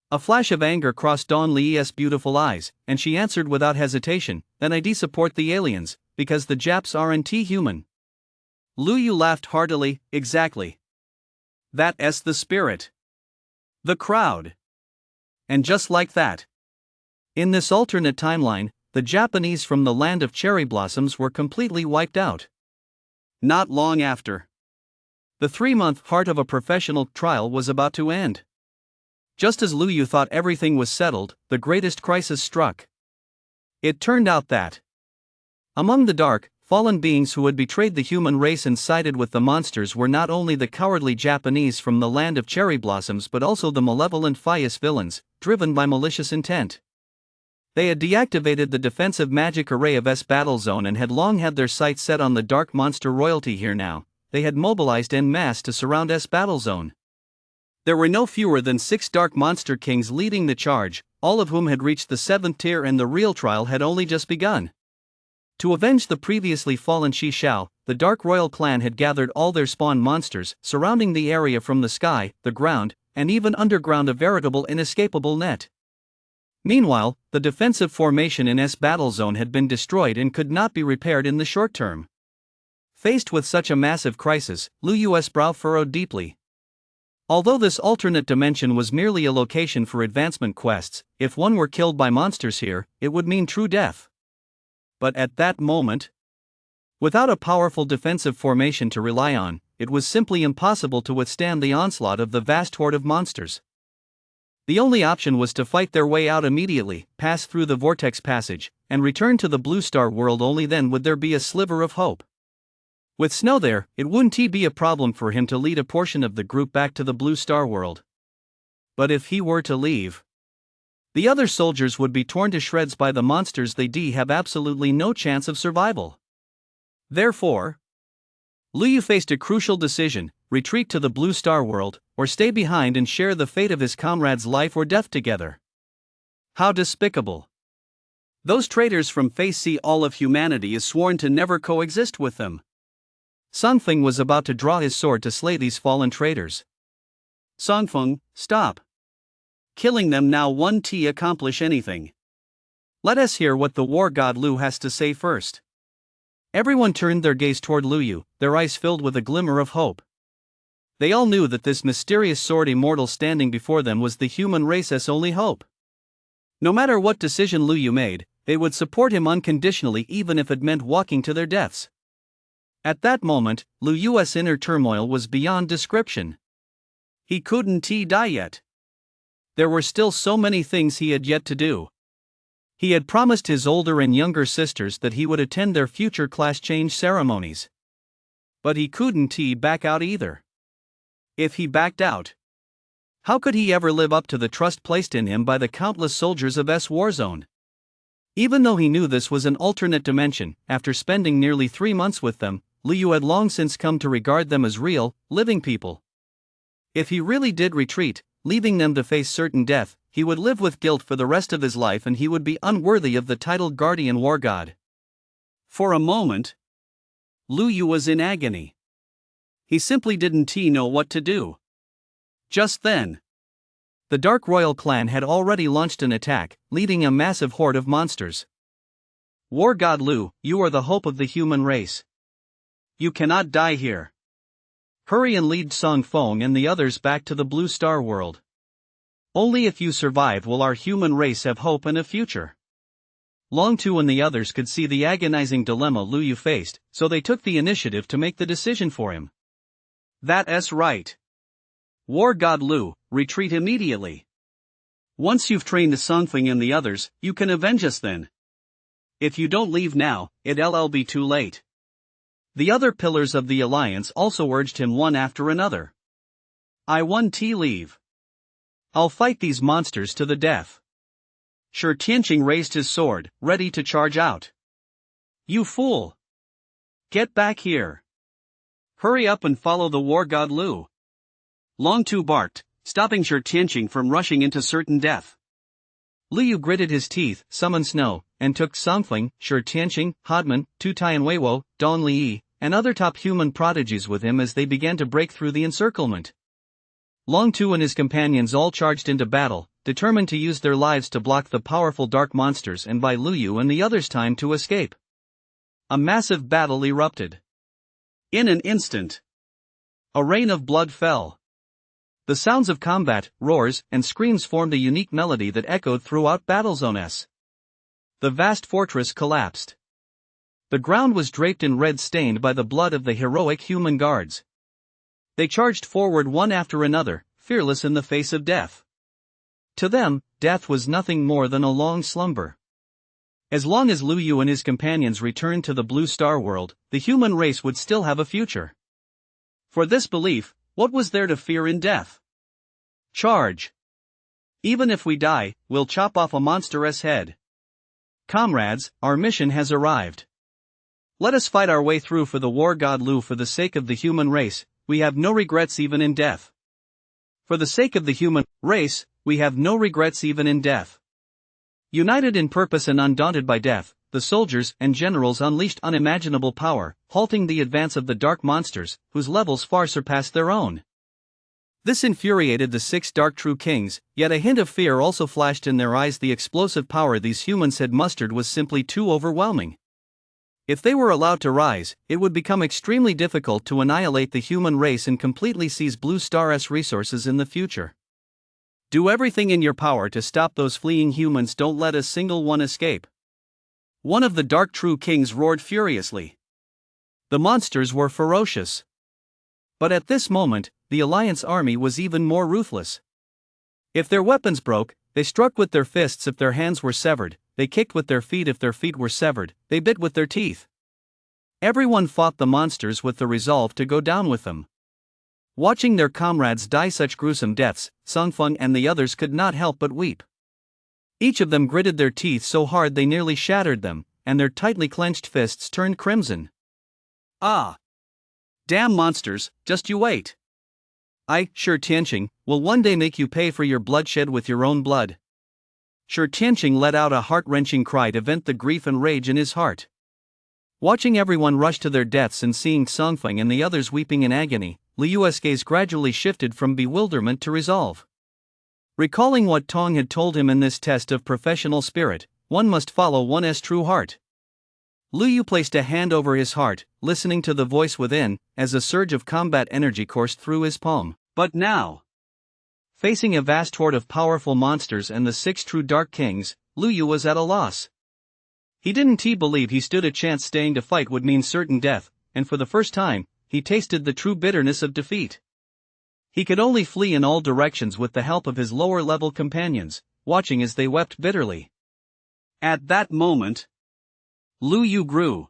Speaker 1: A flash of anger crossed Dong Li's beautiful eyes, and she answered without hesitation, then I support the aliens, because the Japs aren't human.
Speaker 2: Lu Yu laughed heartily, exactly. That's the spirit. The crowd. And just like that,
Speaker 1: in this alternate timeline, the Japanese from the land of cherry blossoms were completely wiped out.
Speaker 2: Not long after,
Speaker 1: the 3-month heart of a professional trial was about to end. Just as Lu Yu thought everything was settled, the greatest crisis struck. It turned out that, among the dark, fallen beings who had betrayed the human race and sided with the monsters were not only the cowardly Japanese from the land of cherry blossoms but also the malevolent Fias villains, driven by malicious intent. They had deactivated the defensive magic array of S Battle Zone and had long had their sights set on the dark monster royalty here now. They had mobilized en masse to surround S Battle Zone. There were no fewer than 6 dark monster kings leading the charge, all of whom had reached the 7th tier and the real trial had only just begun. To avenge the previously fallen Shi Shao, the Dark Royal clan had gathered all their spawn monsters, surrounding the area from the sky, the ground, and even underground, a veritable inescapable net. Meanwhile, the defensive formation in S Battle Zone had been destroyed and could not be repaired in the short term. Faced with such a massive crisis, Lu Yu's brow furrowed deeply. Although this alternate dimension was merely a location for advancement quests, if one were killed by monsters here, it would mean true death. But at that moment, without a powerful defensive formation to rely on, it was simply impossible to withstand the onslaught of the vast horde of monsters. The only option was to fight their way out immediately, pass through the vortex passage, and return to the Blue Star world. Only then would there be a sliver of hope. With snow there, it wouldn't be a problem for him to lead a portion of the group back to the Blue Star world. But if he were to leave, the other soldiers would be torn to shreds by the monsters. They'd have absolutely no chance of survival. Therefore, Lu Yu faced a crucial decision: retreat to the Blue Star world, or stay behind and share the fate of his comrades' life or death together. How despicable! Those traitors from Phase C, all of humanity is sworn to never coexist with them. Songfeng was about to draw his sword to slay these fallen traitors.
Speaker 2: Songfeng, stop! Killing them now won't accomplish anything.
Speaker 1: Let us hear what the war god Lu has to say first. Everyone turned their gaze toward Lu Yu, their eyes filled with a glimmer of hope. They all knew that this mysterious sword immortal standing before them was the human race's only hope. No matter what decision Lu Yu made, they would support him unconditionally, even if it meant walking to their deaths. At that moment, Lu Yu's inner turmoil was beyond description. He couldn't die yet. There were still so many things he had yet to do. He had promised his older and younger sisters that he would attend their future class change ceremonies. But he couldn't back out either. If he backed out, how could he ever live up to the trust placed in him by the countless soldiers of S Warzone? Even though he knew this was an alternate dimension, after spending nearly 3 months with them, Lu Yu had long since come to regard them as real, living people. If he really did retreat, leaving them to face certain death, he would live with guilt for the rest of his life and he would be unworthy of the titled Guardian War God.
Speaker 2: For a moment, Lu Yu was in agony. He simply didn't know what to do. Just then,
Speaker 1: the Dark Royal clan had already launched an attack, leading a massive horde of monsters.
Speaker 2: War God Lu, you are the hope of the human race. You cannot die here.
Speaker 1: Hurry and lead Song Feng and the others back to the Blue Star world. Only if you survive will our human race have hope and a future. Long Tu and the others could see the agonizing dilemma Lu Yu faced, so they took the initiative to make the decision for him.
Speaker 2: That's right. War God Lu, retreat immediately. Once you've trained Songfeng and the others, you can avenge us then. If you don't leave now, it'll be too late. The other pillars of the alliance also urged him one after another. I won tea leave. I'll fight these monsters to the death. Shi Tianqing raised his sword, ready to charge out. You fool! Get back here! Hurry up and follow the war god Lu. Long Tu barked, stopping Shi Tianqing from rushing into certain death.
Speaker 1: Liu gritted his teeth, summoned Snow, and took Songfeng, Shi Tianqing, Hodman, Tu Tianweiwo, Don Li, and other top human prodigies with him as they began to break through the encirclement. Long Tu and his companions all charged into battle, determined to use their lives to block the powerful dark monsters and buy Liu and the others time to escape. A massive battle erupted. In an instant, a rain of blood fell. The sounds of combat, roars, and screams formed a unique melody that echoed throughout battle zones. The vast fortress collapsed. The ground was draped in red stained by the blood of the heroic human guards. They charged forward one after another, fearless in the face of death. To them, death was nothing more than a long slumber. As long as Lu Yu and his companions returned to the Blue Star world, the human race would still have a future. For this belief, what was there to fear in death? Charge! Even if we die, we'll chop off a monstrous head. Comrades, our mission has arrived. Let us fight our way through for the war god Lu. For the sake of the human race, we have no regrets even in death. For the sake of the human race, we have no regrets even in death. United in purpose and undaunted by death, the soldiers and generals unleashed unimaginable power, halting the advance of the dark monsters, whose levels far surpassed their own. This infuriated the 6 dark true kings, yet a hint of fear also flashed in their eyes. The explosive power these humans had mustered was simply too overwhelming. If they were allowed to rise, it would become extremely difficult to annihilate the human race and completely seize Blue Star's resources in the future. Do everything in your power to stop those fleeing humans. Don't let a single one escape. One of the dark true kings roared furiously. The monsters were ferocious. But at this moment, the Alliance army was even more ruthless. If their weapons broke, they struck with their fists. If their hands were severed, they kicked with their feet. If their feet were severed, they bit with their teeth. Everyone fought the monsters with the resolve to go down with them. Watching their comrades die such gruesome deaths, Songfeng and the others could not help but weep. Each of them gritted their teeth so hard they nearly shattered them, and their tightly clenched fists turned crimson. Ah! Damn monsters, just you wait. I, Shi Tianqing, will one day make you pay for your bloodshed with your own blood. Shi Tianqing let out a heart-wrenching cry to vent the grief and rage in his heart. Watching everyone rush to their deaths and seeing Songfeng and the others weeping in agony, Liu's gaze gradually shifted from bewilderment to resolve. Recalling what Tong had told him in this test of professional spirit, one must follow one's true heart. Liu placed a hand over his heart, listening to the voice within, as a surge of combat energy coursed through his palm. But now, facing a vast horde of powerful monsters and the 6 true dark kings, Liu was at a loss. He didn't believe he stood a chance. Staying to fight would mean certain death, and for the first time, he tasted the true bitterness of defeat. He could only flee in all directions with the help of his lower-level companions, watching as they wept bitterly. At that moment, Lu Yu grew.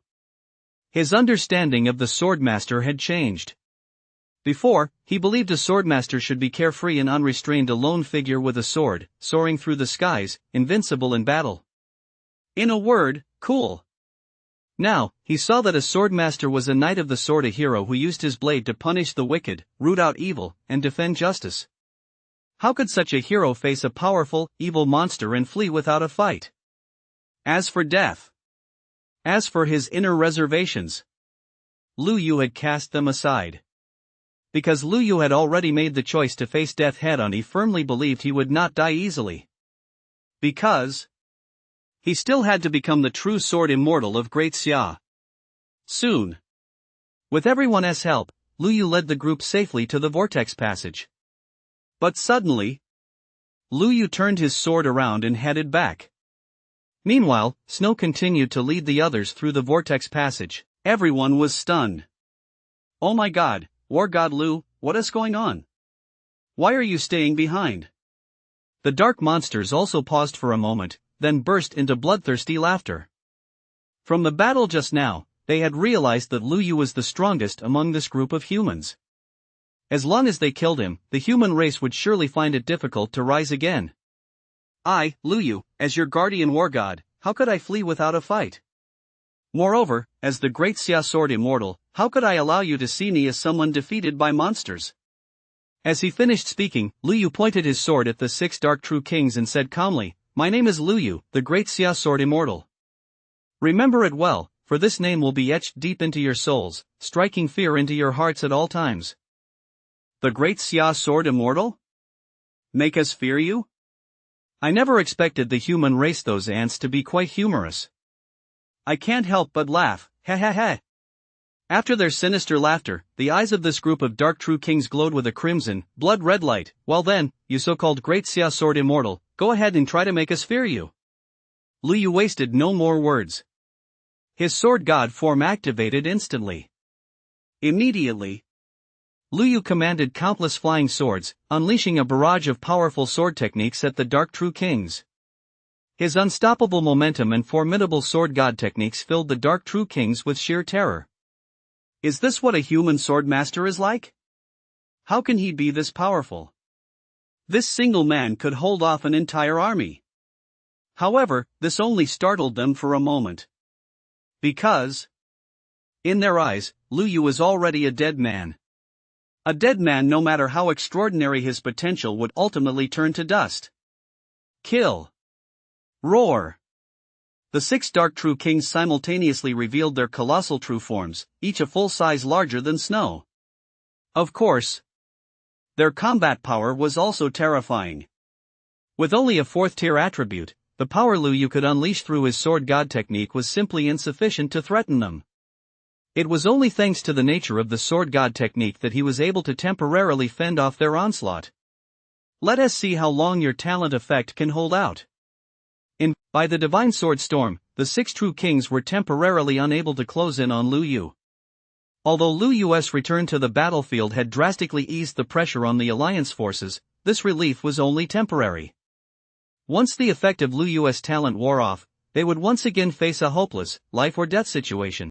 Speaker 1: His understanding of the Swordmaster had changed. Before, he believed a Swordmaster should be carefree and unrestrained, a lone figure with a sword, soaring through the skies, invincible in battle. In a word, cool. Now, he saw that a Swordmaster was a knight of the sword, a hero who used his blade to punish the wicked, root out evil, and defend justice. How could such a hero face a powerful, evil monster and flee without a fight? As for death, as for his inner reservations, Lu Yu had cast them aside. Because Lu Yu had already made the choice to face death head-on, he firmly believed he would not die easily. Because he still had to become the true sword immortal of Great Xia. Soon. With everyone's help, Lu Yu led the group safely to the vortex passage. But suddenly, Lu Yu turned his sword around and headed back. Meanwhile, Snow continued to lead the others through the vortex passage. Everyone was stunned. Oh my god, War God Lu, what is going on? Why are you staying behind? The dark monsters also paused for a moment, then burst into bloodthirsty laughter. From the battle just now, they had realized that Lu Yu was the strongest among this group of humans. As long as they killed him, the human race would surely find it difficult to rise again.
Speaker 2: I, Lu Yu, as your guardian war god, how could I flee without a fight? Moreover, as the great Xia Sword Immortal, how could I allow you to see me as someone defeated by monsters?
Speaker 1: As he finished speaking, Lu Yu pointed his sword at the 6 dark true kings and said calmly, "My name is Lu Yu, the great Xia Sword Immortal. Remember it well, for this name will be etched deep into your souls, striking fear into your hearts at all times."
Speaker 2: The great Xia Sword Immortal? Make us fear you?
Speaker 1: I never expected the human race, those ants, to be quite humorous.
Speaker 2: I can't help but laugh, ha ha ha.
Speaker 1: After their sinister laughter, the eyes of this group of dark true kings glowed with a crimson, blood-red light. "Well then, you so-called great Xia Sword Immortal, go ahead and try to make us fear you." Lu Yu wasted no more words. His sword god form activated instantly.
Speaker 2: Immediately,
Speaker 1: Lu Yu commanded countless flying swords, unleashing a barrage of powerful sword techniques at the dark true kings. His unstoppable momentum and formidable sword god techniques filled the dark true kings with sheer terror.
Speaker 2: Is this what a human swordmaster is like? How can he be this powerful? This single man could hold off an entire army. However, this only startled them for a moment. Because, in their eyes, Lu Yu was already a dead man. A dead man, no matter how extraordinary his potential, would ultimately turn to dust. Kill. Roar. The 6 dark true kings simultaneously revealed their colossal true forms, each a full size larger than snow. Of course, their combat power was also terrifying. With only a 4th tier attribute, the power Lu Yu could unleash through his sword god technique was simply insufficient to threaten them. It was only thanks to the nature of the sword god technique that he was able to temporarily fend off their onslaught. Let us see how long your talent effect can hold out. By the divine sword storm, the 6 true kings were temporarily unable to close in on Lu Yu. Although Lu Yu's return to the battlefield had drastically eased the pressure on the alliance forces, this relief was only temporary. Once the effect of Lu Yu's talent wore off, they would once again face a hopeless, life or death situation.